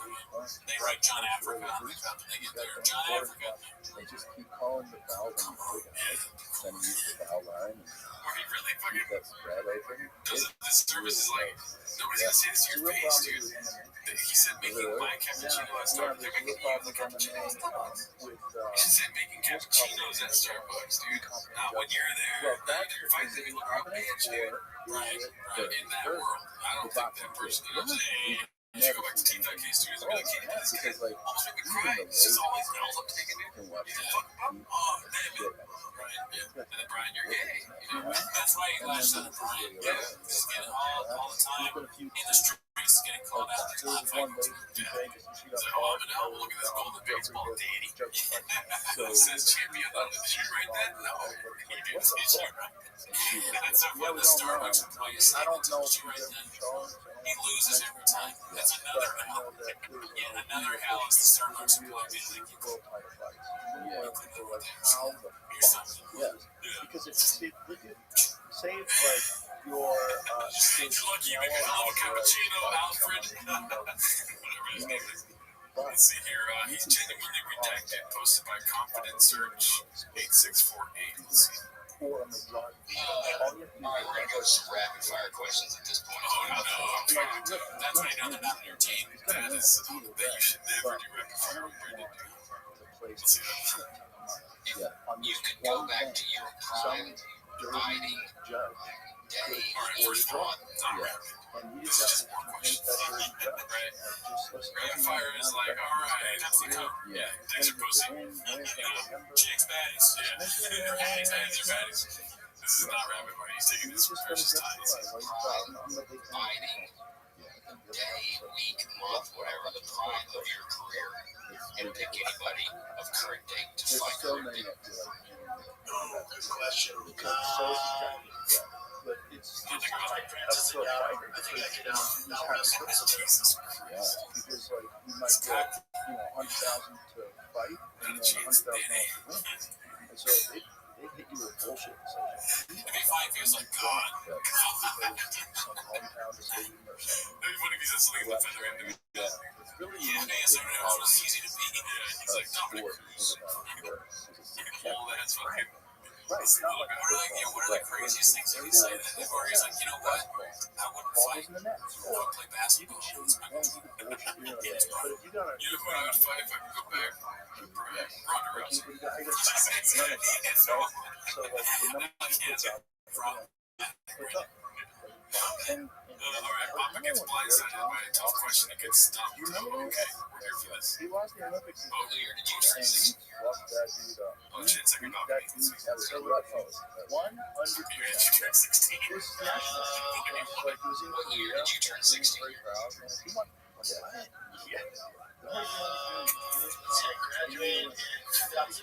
They write John Africa on the cup and they get there. John Africa. They just keep calling the foul line. Then use the foul line. Or he really fucking does it. This service is like, nobody's gonna say this to your face, dude. He said making my cappuccino at Starbucks. They're making you the cappuccino at Starbucks. He said making cappuccinos at Starbucks, dude. Not when you're there. Not when you're fighting people around bitch, dude. Right. In that world. I don't think that person knows. Did you go back to teeth that case 2 years ago? Because like Almost made me even cry. the She's all like late bells up taking it. can watch You did fuck up? Oh, damn it. Brian, yeah. And then Brian, you're gay. You know? That's why he lashed out at Brian. Yeah. He's getting all the time in the streets, getting called out. He's not fighting. Yeah. He's like, oh, I'm an album. Look at this golden baseball, daddy. Says champion on the shoe right then? No. He didn't say shoe right. That's up when the Starbucks employee is saying to the shoe right then. He loses every time. That's another hell. Yeah, another hell is the Starbucks employee being like, you could Here's something. Because if say like your Lucky you make a hell of a cappuccino, Alfred. Whatever his name is. Let's see here. He's genuinely redacted. Posted by Confidence Search 8648. Let's see. Alright, we're gonna go to some rapid fire questions at this point. Oh no, I'm trying to. That's why they're not in your team. That is that you should never do rapid fire with Brandon. Let's see that. You could go back to your prime fighting day or spawn. Not rapid. This is just more questions. Right? Rapid fire is like, alright, that's the code. Yeah, thanks for pussy. Chicks baddies. Yeah. Baddies are baddies. This is not rapid fire. He's taking this precious time. Fighting day, week, month, whatever the prime of your career, and pick anybody of current date to fight current date. Oh, good question. But it's Nothing about it. Francis and I think I can wrestle as a Jesus Christ. because like you might get 100,000 to fight and then 100,000 to win, and so they hit you with bullshit. It'd be fine if he was like, God. Some hometown decision or something. It'd be funny if he said something in the feather end. It's really Yeah, so it was easy to be. Yeah, he's like Dominic Cruz. All that's fucking. Right, it's not like what are the craziest things he would say to him? Or he's like, you know what? I wouldn't fight. I would play basketball. That's my goal. but if you got You know who I would fight if I could go back? Ronda Rousey. so like the number puts out and Alright, Papa gets blindsided by a tough question that gets stumped. Okay, we're here for this. he lost the Olympics Oh, Lear, did you and turn 16? he lost that dude Oh, shit, second that Bobby. dude so rough. 100%. You turn 16. His national team was like, he was in What year Korea, did you turn he was 16? very proud, man. He won. Yeah. I graduated in 2001,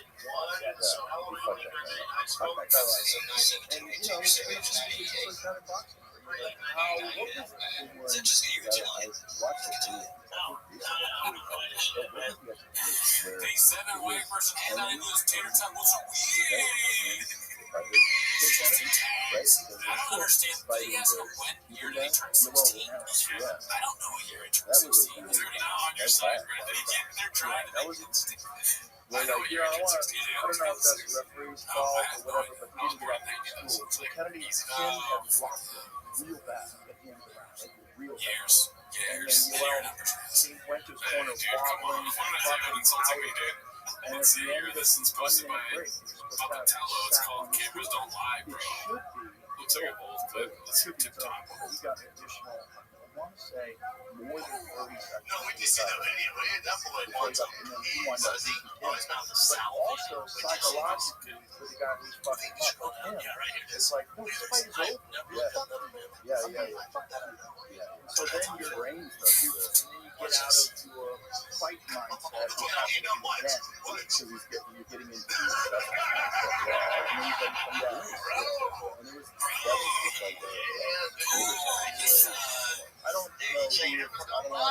so how long ago did you graduate high school? And you know, it's just like kind of boxing. How what was it when Is that just you or Jelly? I watched it? Day 7 weight versus 9 English tater tot was weird. I don't understand. Did he ask him when year did he turn 16? I don't know what year he turned 16. They're not on your side, right? They're trying to make it stick. I know what year he turned 16. I don't know if that's the referee's fault or whatever, but he didn't get out of school. So Kennedy had blocked him real bad at the end of the round, like real bad. Years. And then he went to his corner wobbling, fucking out. And Let's at see the here. end of This is the posted 1 by minute break, he was supposed to have Papatello. It's sat called on the Cameras field. Don't Lie, It bro. should be. Looks like a bold clip. Let's see Should be tip top. he got an additional, I want to say, more than 30 seconds. No, we just see that video. That boy Before he wants got, and then he wound up beating him. Oh, it's not the But South. also, psychologically, for the guy who's fucking up with him, it's like, no, this fight is over. Yeah. So then your brain starts to, and then you get out of your fight mindset, which has to be then, because you're getting into stuff, and then you can come down. And it was, that was just like, I don't know who you're, I don't know.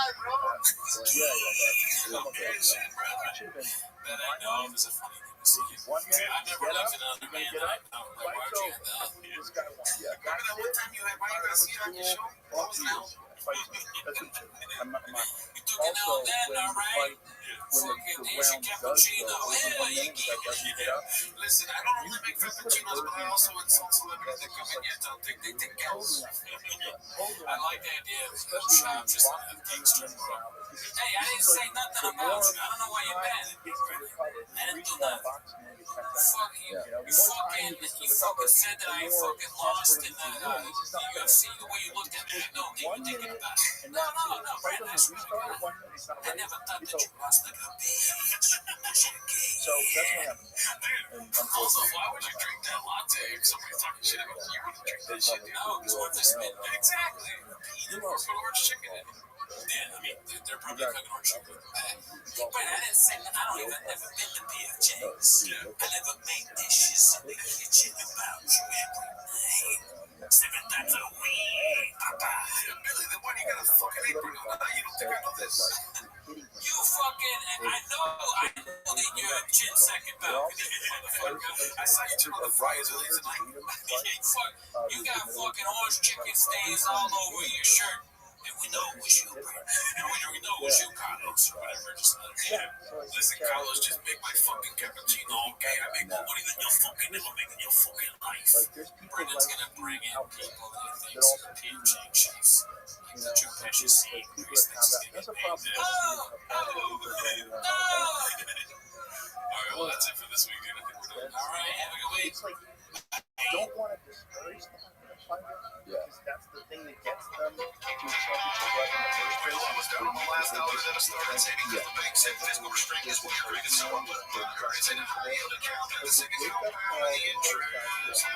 Some of it, it should have been. That I know is a funny thing to see. 1 minute, I never get loved up, another you're man gonna get that I up, know. Like, why fight's would you over. have that? This guy won. Remember that one time you had Ryan Garcia on your show? What was that? Fight's over. That's what it is. I'm not. You took it Also, out then, when all the right? fight, when Fucking the Asian round does go, cappuccino. within 1 Yeah, minute, that doesn't get up. Listen, I don't only make frappuccinos, but I also insult celebrities that come in yet don't think they think else. I like the idea of shop just to have gangster. Hey, I didn't say nothing about you. I don't know why you're mad. The regional boxing you 10 seconds. Fuck you. You know, You fucking said that I fucking lost in the UFC the way you looked at me. No, even thinking about it. And No, fight man, doesn't that's restart at 1 minute. It's not I ready. never thought that you lost like a bitch. So that's what happened. And Also, unfortunately, why would you drink that latte if somebody's talking shit about you? Wouldn't drink that shit, dude. No, it's worth a spin. Exactly. You know, put orange chicken in it. Yeah, I mean, they're probably cooking orange chicken. But I didn't say that. I don't even never been to PFJ's. I never made dishes in the kitchen about you every night. 7 times a week, papa. Billy, then why do you got a fucking apron on? You don't think I know this? You fucking, and I know that you're a chin second belt. I saw you turn on the fryers earlier tonight. You got fucking orange chicken stains all over your shirt. And we know it was you, bro. And we know it was you, Carlos, or whatever. Just listen, Carlos, just make my fucking cappuccino, okay? I make more money than you'll fucking ever make in your fucking life. Brendan's gonna bring in people that he thinks are PFJ chiefs. Like the Joe Pesci scene where he thinks he's gonna get paid. No! Alright, well, that's it for this week, dude. I think we're done. Alright, have a good week. it's like, don't want to discourage them from the fighter, because that's the thing that gets them to a championship level in the first place. I was down on my last dollars at a start and saving because the bank said physical restraint is what you're drinking, so I'm gonna put currency in the yield account. And the second you don't have any interest.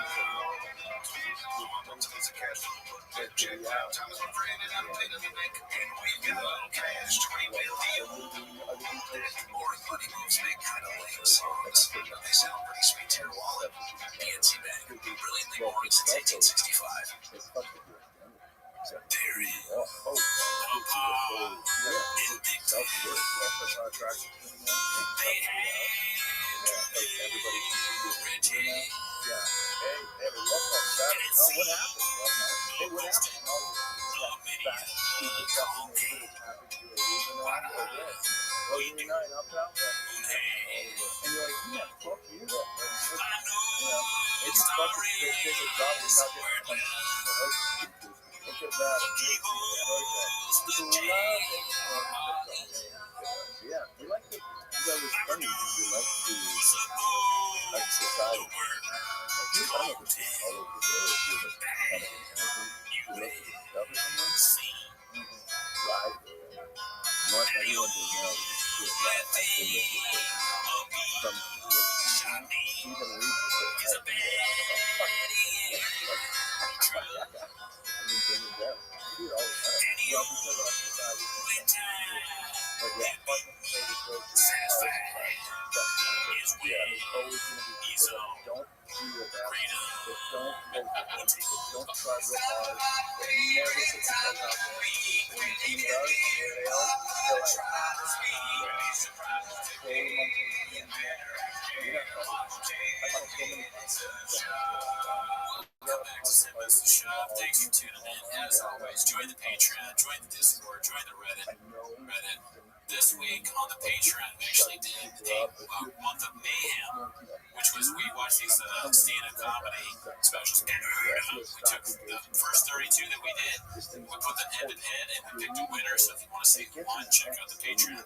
Tons of cash. Check out. Time is my friend and I'm paying the bank. And we've got a little cash. 20 bill deal. Or money moves make kind of lame songs. They sound pretty sweet to your wallet. PNC Bank. Brilliantly born since 1865. There he is. Thanks for tuning in. As always, join the Patreon, join the Discord, join the Reddit. This week on the Patreon, we actually did a month of mayhem, which was we watched these stand-up comedy specials. We took the first 32 that we did, we put them head to head, and we picked a winner. So if you want to see who won, check out the Patreon.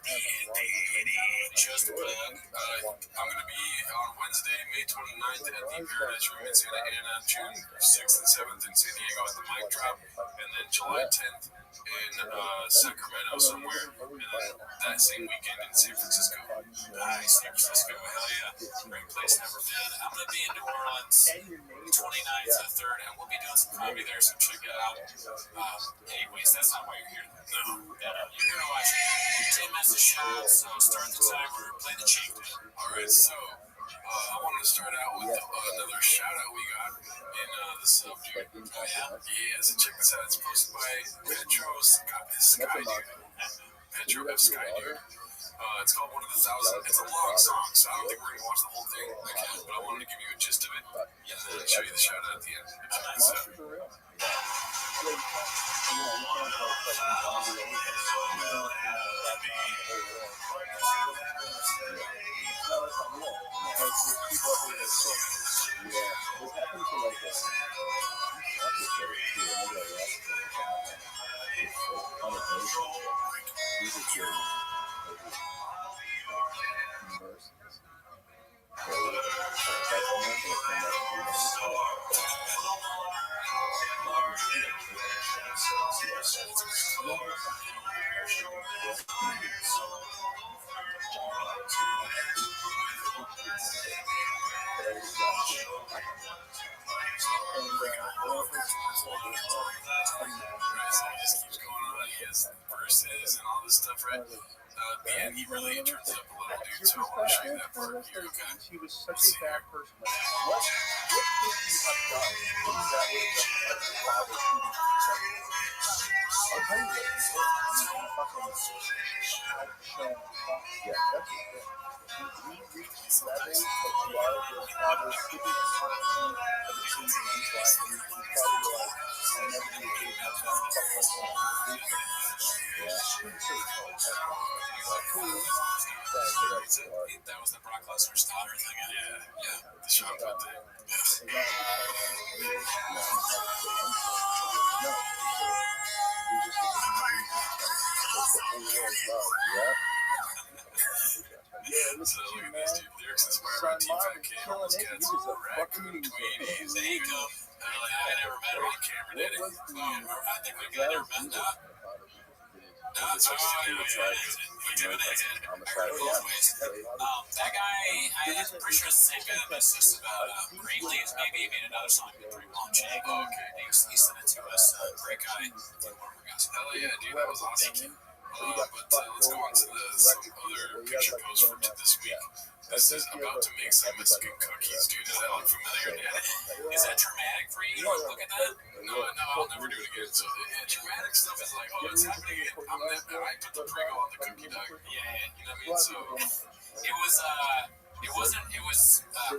Just a plug. I'm going to be on Wednesday, May 29th at the Paradise Room in Santa Ana, June 6th and 7th in San Diego at the Mic Drop, and then July 10th in Sacramento somewhere, and then that same weekend in San Francisco. Nice, San Francisco, hell yeah. Great place, never been. I'm going to be in New Orleans 29th to the 3rd, and we'll be doing some comedy there, so check it out. Anyways, that's not why you're here. No, you're here to watch 10 minutes of show, so start the timer, play the chieftain. Alright, so I wanted to start out with another shout out we got in the sub, dude. Oh, yeah, so check this out. It's posted by Petro Skydude. Petro F. Skydude. It's called One of the Thousand. It's a long song, so I don't think we're going to watch the whole thing. But I wanted to give you a gist of it, and then show you the shout out at the end. It just keeps going on. He has verses and all this stuff, right? At the end, he really turns up a little, dude. So I want to show you that part here, okay? He was such a bad person. Like, what could you have done that would have justified your father shooting himself? I'll tell you what he did. He fucking outshone God. Yeah, that's his thing. He reached levels of love his father couldn't possibly have achieved in his life. And his father was like, I'll never be a good my son. Fuck my son. Yeah. Pretty sure it's called That was the Brock Lesnar's daughter thing. Yeah. The shotgun thing. Yeah. So look at this, dude. Lyrics inspired by T-Fat Kid. All those cats. Raccoon Tweenies. There you go. I never met him on camera, did he? I think we never met him. That's what that guy, I'm pretty sure it's the same guy that messaged us about Green Leaves. Maybe he made another song with pretty launching. Okay. He sent it to us. Great guy. Hell yeah, dude. That was awesome. But let's go on to some other picture posts from this week. This is about to make some Mexican cookies, dude. Does that look familiar? Is that traumatic for you? Look at that. No, I'll never do it again. So traumatic stuff is like, oh, it's happening again. I put the Prego on the cookie dough. Yeah, you know what I mean? So it was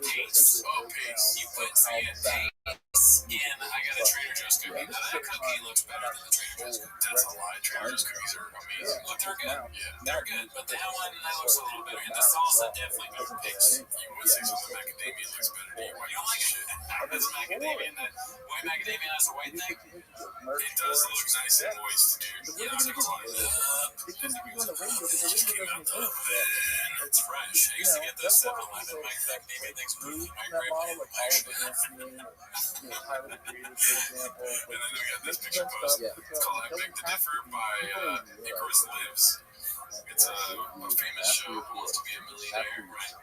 paste. Oh, paste. You put paste in. I got a Trader Joe's cookie. Now that cookie looks better than the Trader Joe's cookie. That's a lie. Trader Joe's cookies are amazing. Look, they're good. Yeah, they're good. But that one looks a little better. And the salsa definitely better paste. You would say some of the macadamia looks better to you. Why you don't like it? That's macadamia. That white macadamia has a white thing. It does look nice and moist, dude. Yeah, I'm not gonna lie. It's fresh. I used to get those 7-Eleven macadamia things from the microwave. And then we got this picture post. It's called I Beg to Differ by Icarus Lives. It's a famous show, Who Wants to Be a Millionaire, right?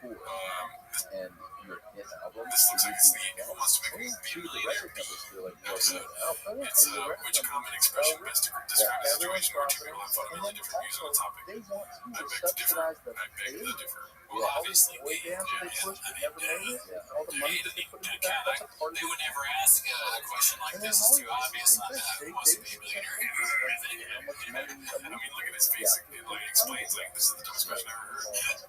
This looks like it's the Who Wants to Be a Millionaire episode. It's which common expression best describes a situation where two people have fundamentally different views on a topic. I beg to differ. I beg to differ. Well, obviously, we hated it. They would never ask a question like this. It's too obvious. Who wants to be a millionaire? I mean, look at his face. It explains, like, this is the dumbest question I've ever heard.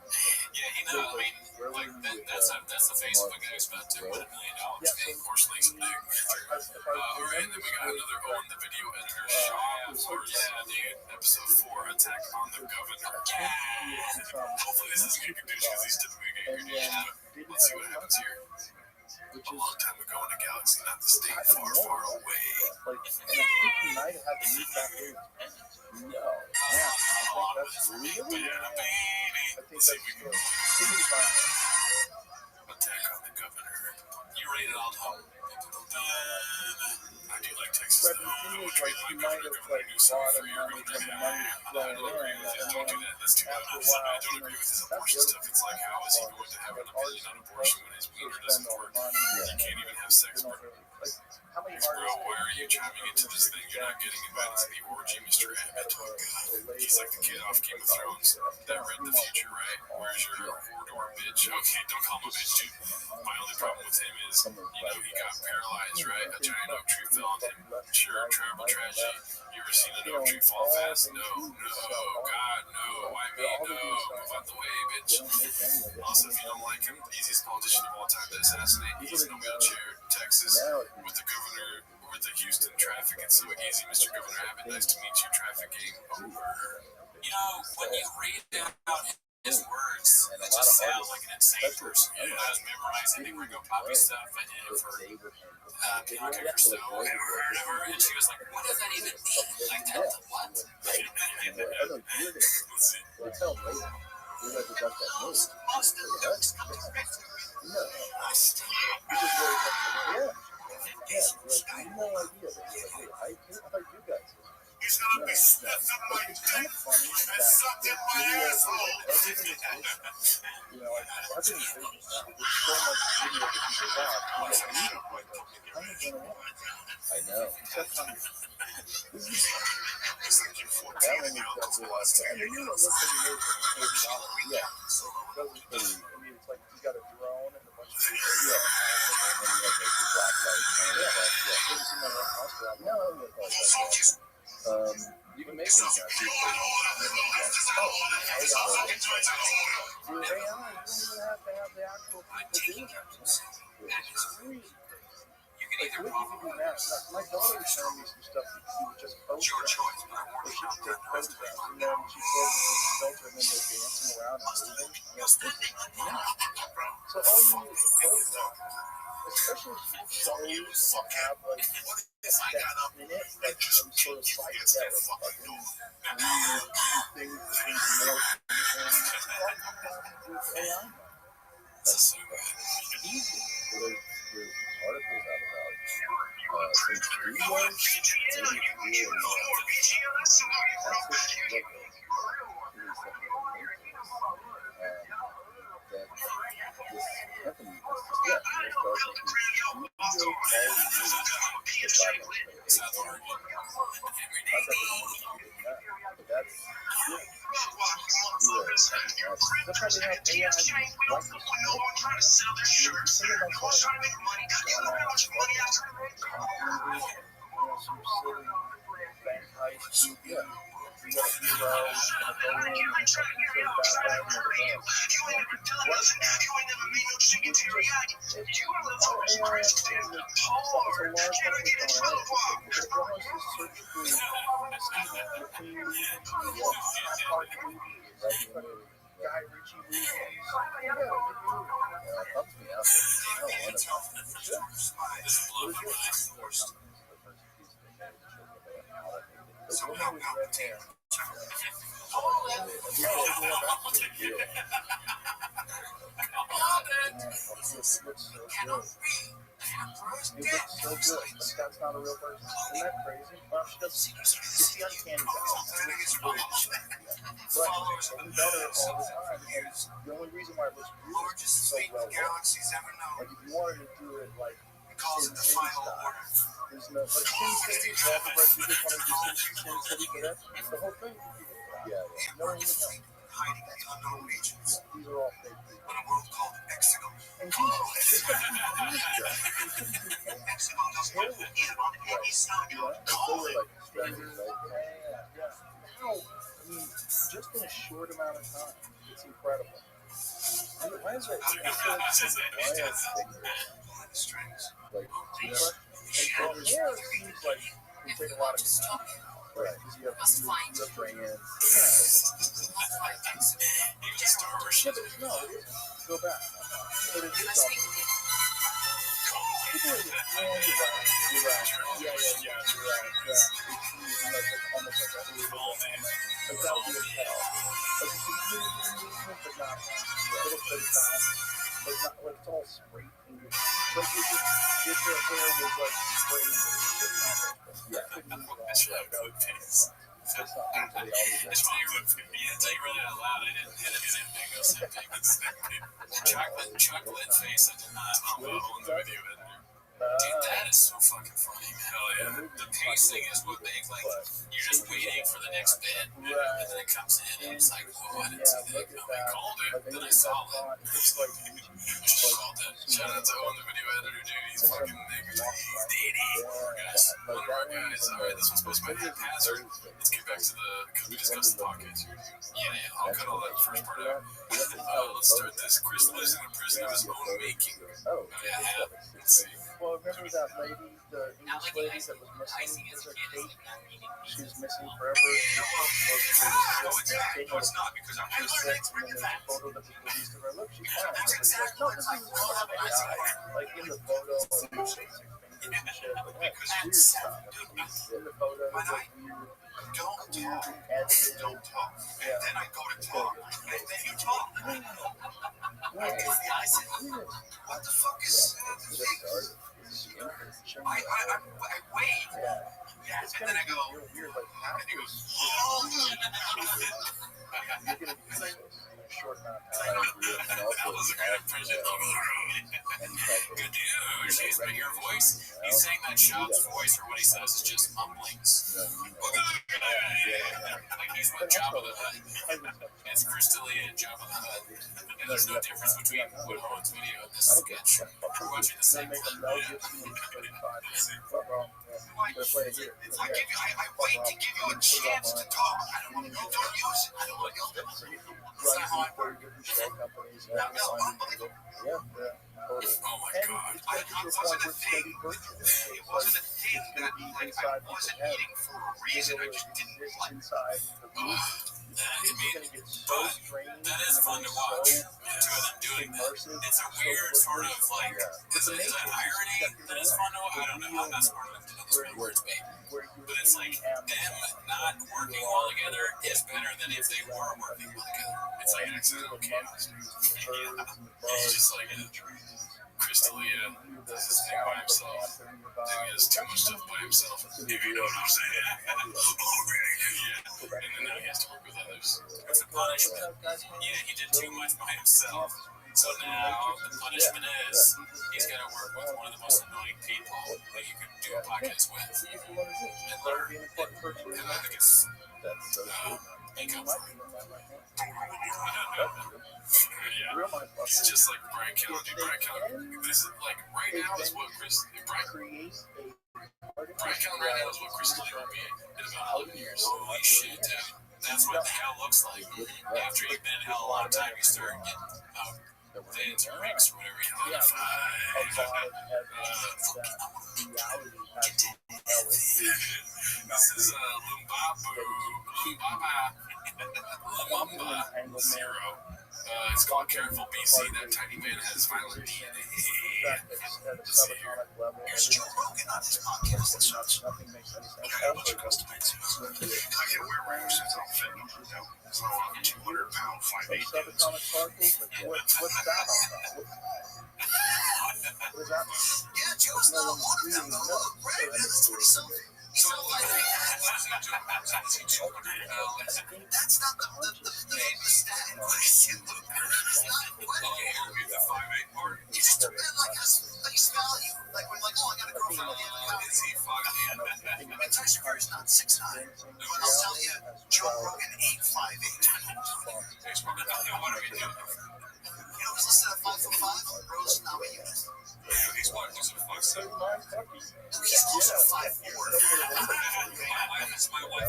Yeah, I mean, like, that's the face of a guy who's about to win $1 million. Of course, Lake's big. Alright, and then we got another Owen the Video Editor Shaw. Dude. Episode 4, Attack on the Governor. Hopefully this isn't going to confuse because he's typically getting good. Let's see what happens here. A long time ago in a galaxy, not the state, far, far away. And I think he might have had to meet back in. No. Yeah, I think that's really? I think that's good. Attack on the Governor. You rate it all home. I do like Texas, though. But the thing is, like, he might have, like, bought a money from the money flowing in, Don't do that. That's too bad. I don't agree with his abortion stuff. It's like, how is he going to have an opinion on abortion when his wiener doesn't work? You can't even have sex, bro. Bro, why are you chiming into this thing? You're not getting invited to the orgy, Mr. Abbott. Oh, God. He's like the kid off Game of Thrones that read the future, right? Where's your corridor, bitch? Okay, don't call him a bitch, dude. My only problem with him is, he got paralyzed, right? A giant oak tree fell on him. Sure, terrible tragedy. You ever seen an oak tree fall fast? No, God, no. Why me? No. Move out the way, bitch. Also, if you don't like him, the easiest politician of all time to assassinate. He's in a wheelchair, Texas, with the governor, with the Houston traffic. It's so easy, Mr. Governor Abbott. Nice to meet you. Traffic game over. When you read out his words, it just sounds like an insane person. I was memorizing the Ringo Poppy stuff I did for Piano Kicker Stone or whatever, and she was like, what does that even mean? Like, tell them what? Let's see. He's gonna be stuck getting there's so much video that people watch, and yet music videos kind of went away. I know. Except on that one was definitely like that. And you know, it looks like you made it for $40. Yeah. That was pretty. I mean, it's like you got a drone and a bunch of people. Yeah. And then you have like the black light kind of effect. Yeah. Have you seen that on Oscar? No, I don't know that. You can make things now too. Oh, AI. Do AI, you don't even have to have the actual people doing it. It's free. Like, what you can do now, my daughter was showing me some stuff that she would just post where she could take photographs and then she throws it in the filter and then they're dancing around and moving. So all you need is a filter. Especially shows that have like that in it, like some sort of site that was fucking weird things that seem more with AI. That's easy. So there's articles out about some studios That's not a real person. Isn't that crazy? Well, she doesn't. It's the uncanny valley. But it's getting better all the time. And the only reason why it looks weird is so well worked. Like if you wanted to do it like Sin City style, there's no like Sin City. All the rest of you just want to do Sin City, but that's the whole thing. Yeah. No one would know. These are all fake people. And Jesus, they were like strangers, like, yeah. How? I mean, just in a short amount of time, it's incredible. I mean, why is that? Like, and hair seems like they take a lot of time. Right, because you have brands. Yeah, but no, it isn't. Go back. But it is all. You're right. Yeah. You're right. It's like almost like a like that would be a tell. Like it's a movement, but not a little bit of time. But not like it's all straight. Like it just if their hair was like straight. Yeah, couldn't move it all. That's not usually always that. Until you read it out loud, I didn't chocolate face. I did not on the video editor. Dude, that is so fucking funny. Hell yeah. The pacing is what makes like you're just waiting for the next bit, and then it comes in, and it's like, oh, I didn't see that coming. Called it, then I saw it. Called it. Shout out to on the video editor, dude. He's fucking nigga. He's dating. One of our guys. Alright, this one's supposed to be haphazard. Let's get back to the because we discussed the podcast. Yeah. I'll cut all that first part out. Let's start this. Chris lives in a prison of his own making. Oh yeah. Let's see. Well, remember that lady, the English lady that was missing? Was her Kate? She was missing forever. She was supposed to be sick. She's sick, and then there's a photo that was released of her. Look, she's fine. No, this is AI. Like in the photo, and shit. But yeah, it's weird stuff. In the photo, it's like weird. Edited. Don't talk. Yeah. And then I go to talk. And then you talk. What the fuck is I wait. Yeah. It's and then I go, weird, like, and he goes, oh, you're gonna be useless. short amount of I time. know. And That also, was a good impression. Good news. He's been your voice. He's saying that Shop's voice, or what he says, is just mumblings. Like he's with Jabba the Hutt. It's crystally in Jabba the Hutt. And there's no difference between Woodhone's video and this sketch. We're watching the same thing. I wait to give you a chance to talk. I don't use it. I don't want to use it. That's not how I work. Oh my God. It wasn't a thing. It wasn't a thing that like I wasn't eating for a reason. I just didn't like. That is fun to watch. The two of them doing that. It's a weird sort of like, is it irony that is fun to watch? I don't know. I'm not smart enough to know this many words, maybe. But it's like them not working well together is better than if they were working well together. It's like accidental chaos. It's just like Crystalia does his thing by himself. Then he has too much stuff by himself. If you know what I'm saying. Yeah. And then now he has to work with others. It's a punishment. Yeah, he did too much by himself. So now the punishment is he's got to work with one of the most annoying people that you could do a podcast with. And learn. And I think it's make up for it. Yeah. It's just like Brian Keller. Brian Keller. This is like right now is what Brian Keller right now is what Crystalia will be in about 11 years. Holy shit, dude. That's what hell looks like. After you've been in hell a long time, you start getting the intermix or whatever you identify. This is Lumumba Zero. It's called Careful BC. That tiny man has violent DNA. Let's see here. Here's Joe Rogan on his podcast and such. I got a bunch of custom made suits. I can't wear regular suits. I don't fit them. It's not fucking 200-pound, 5'8" dudes. Yeah, Joe's not a water gun though. Look, right? That's 20-something. So like, that's not the stat in question. It's not the 5'8" part. You just depend like has face value. Like when like, oh, I got a girlfriend on the other guy. Is he fucking? And Tyson Fury's not 6'9". But I'll tell you, Joe Rogan ain't 5'8". What are we doing? You know who's listed at 5'5"? Rose Namajunas. He's what? He's a 5'7". He's closer to 5'4". My wife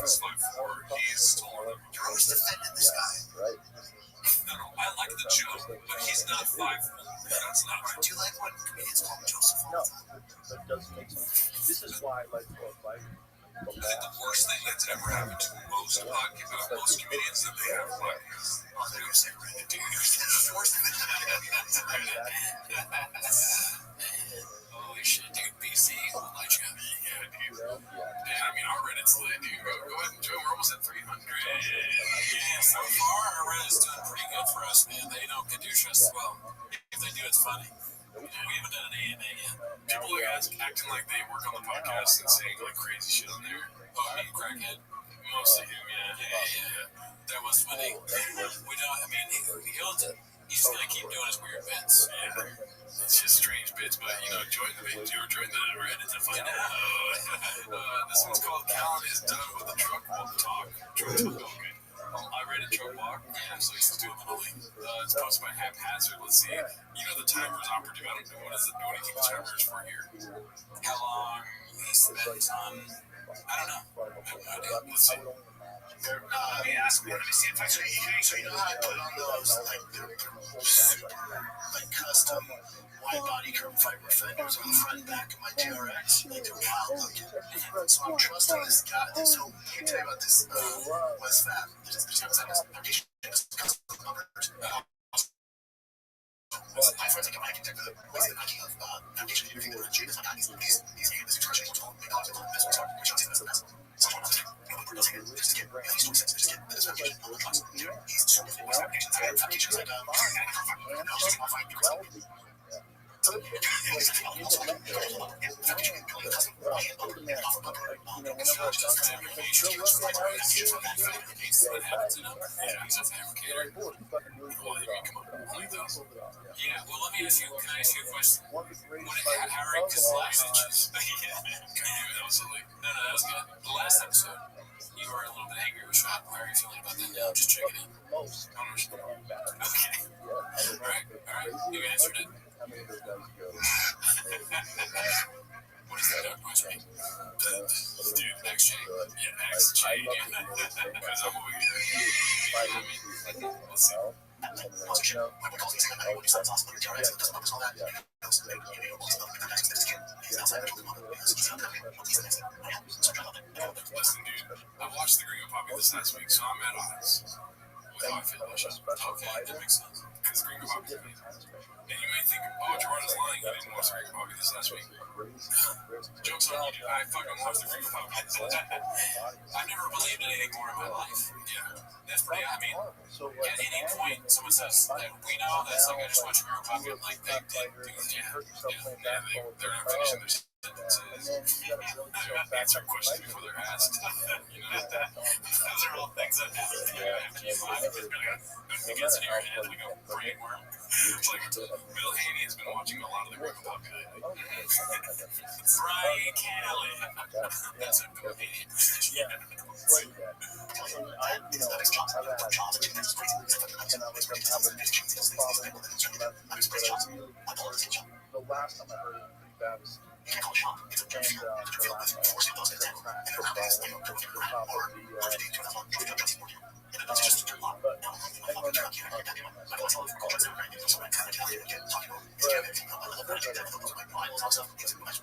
is 5'4". He's taller than me. You're always defending this guy. No, I like the joke, but he's not 5'4". That's not right. Do you like when comedians call him Joseph all the time? That doesn't make sense. This is why I like fighting. I think the worst thing that's ever happened to most comedians that they have podcasts. Oh, they're going to say Reddit, dude. That's the worst thing that Holy shit, dude. BC, I'll let you. Yeah, dude. Yeah, I mean, our Reddit's lit, dude. Go ahead and join. We're almost at 300. Yeah, so far, our Reddit's doing pretty good for us, man. They don't get just as well. If they do, it's funny. We haven't done an AMA yet. People are acting like they work on the podcast and saying like crazy shit on there. Oh, I mean, crackhead. Mostly him, yeah. That was funny. We don't, I mean, he's gonna keep doing his weird bits. Yeah. It's just strange bits, but you know, join the Reddit to find out. This one's called Callan is done with the truck walk talk. Truck walk, okay. I read a truck walk. Yeah, so let's do a little link. It's posted by Haphazard. Let's see. You know, the timer is operative. I don't know what do you think the timer is for here? How long he spent on? I don't know. I have no idea. Let's see. let me ask me. Let me see if I so you know how I put on those like super like custom wide body carbon fiber fenders on the front and back of my TRX. Like they're wild looking. So I'm trusting this guy. So let me tell you about this West Fab. There's custom numbers. My friends like I can take the Nike of navigation and everything. These expressions are told me about it. This one's hard. Which I'll take the best. So I'm just get these 2 cents. Just get this navigation. These 2 voice applications. I have applications like now just my phone because whenever I talk to him, he's like, "Go look at how it's doing." That happens in them. Yeah, he's a fabricator. Well, he fucking really pulled it off. Yeah, well, let me ask you, can I ask you a question? One of the greatest Harry fighters of all time. Absolutely. No, that was good. The last episode, you were a little bit angry with Shop. How are you feeling about that now? Just checking in. Most. Okay. Yeah. Alright. You answered it. How many of those guys go? What is that? Right? Dude, Max Chain. Yeah, Max Chain. Because I'm over here. Let's see. Listen, dude, I watched the Gringo Poppy this last week, so I'm at odds with how I feel about Shop. Okay, that makes sense. Because Gringo Poppy's amazing. And you may think, oh, Gerard is lying. You didn't watch the Gringo Poppy this last week. Joke's on you, dude. I fucking watched the Gringo Poppy this last week. I've never believed anything more in my life. Yeah. That's pretty, I mean, at any point, someone says that we know that's like, I just watch Gringo Poppy, I'm like, they're not finishing their answer questions before they're asked. Those are all things that happen. After you find it, it gets in your head like a brain worm. Like Bill Haney has been watching a lot of the Gringo Poppy. Brian Kelly. That's a Bill Haney impression. The last time I heard it pretty bad was and the last time I was at crack football at the top of the but everyone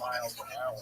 else miles an hour.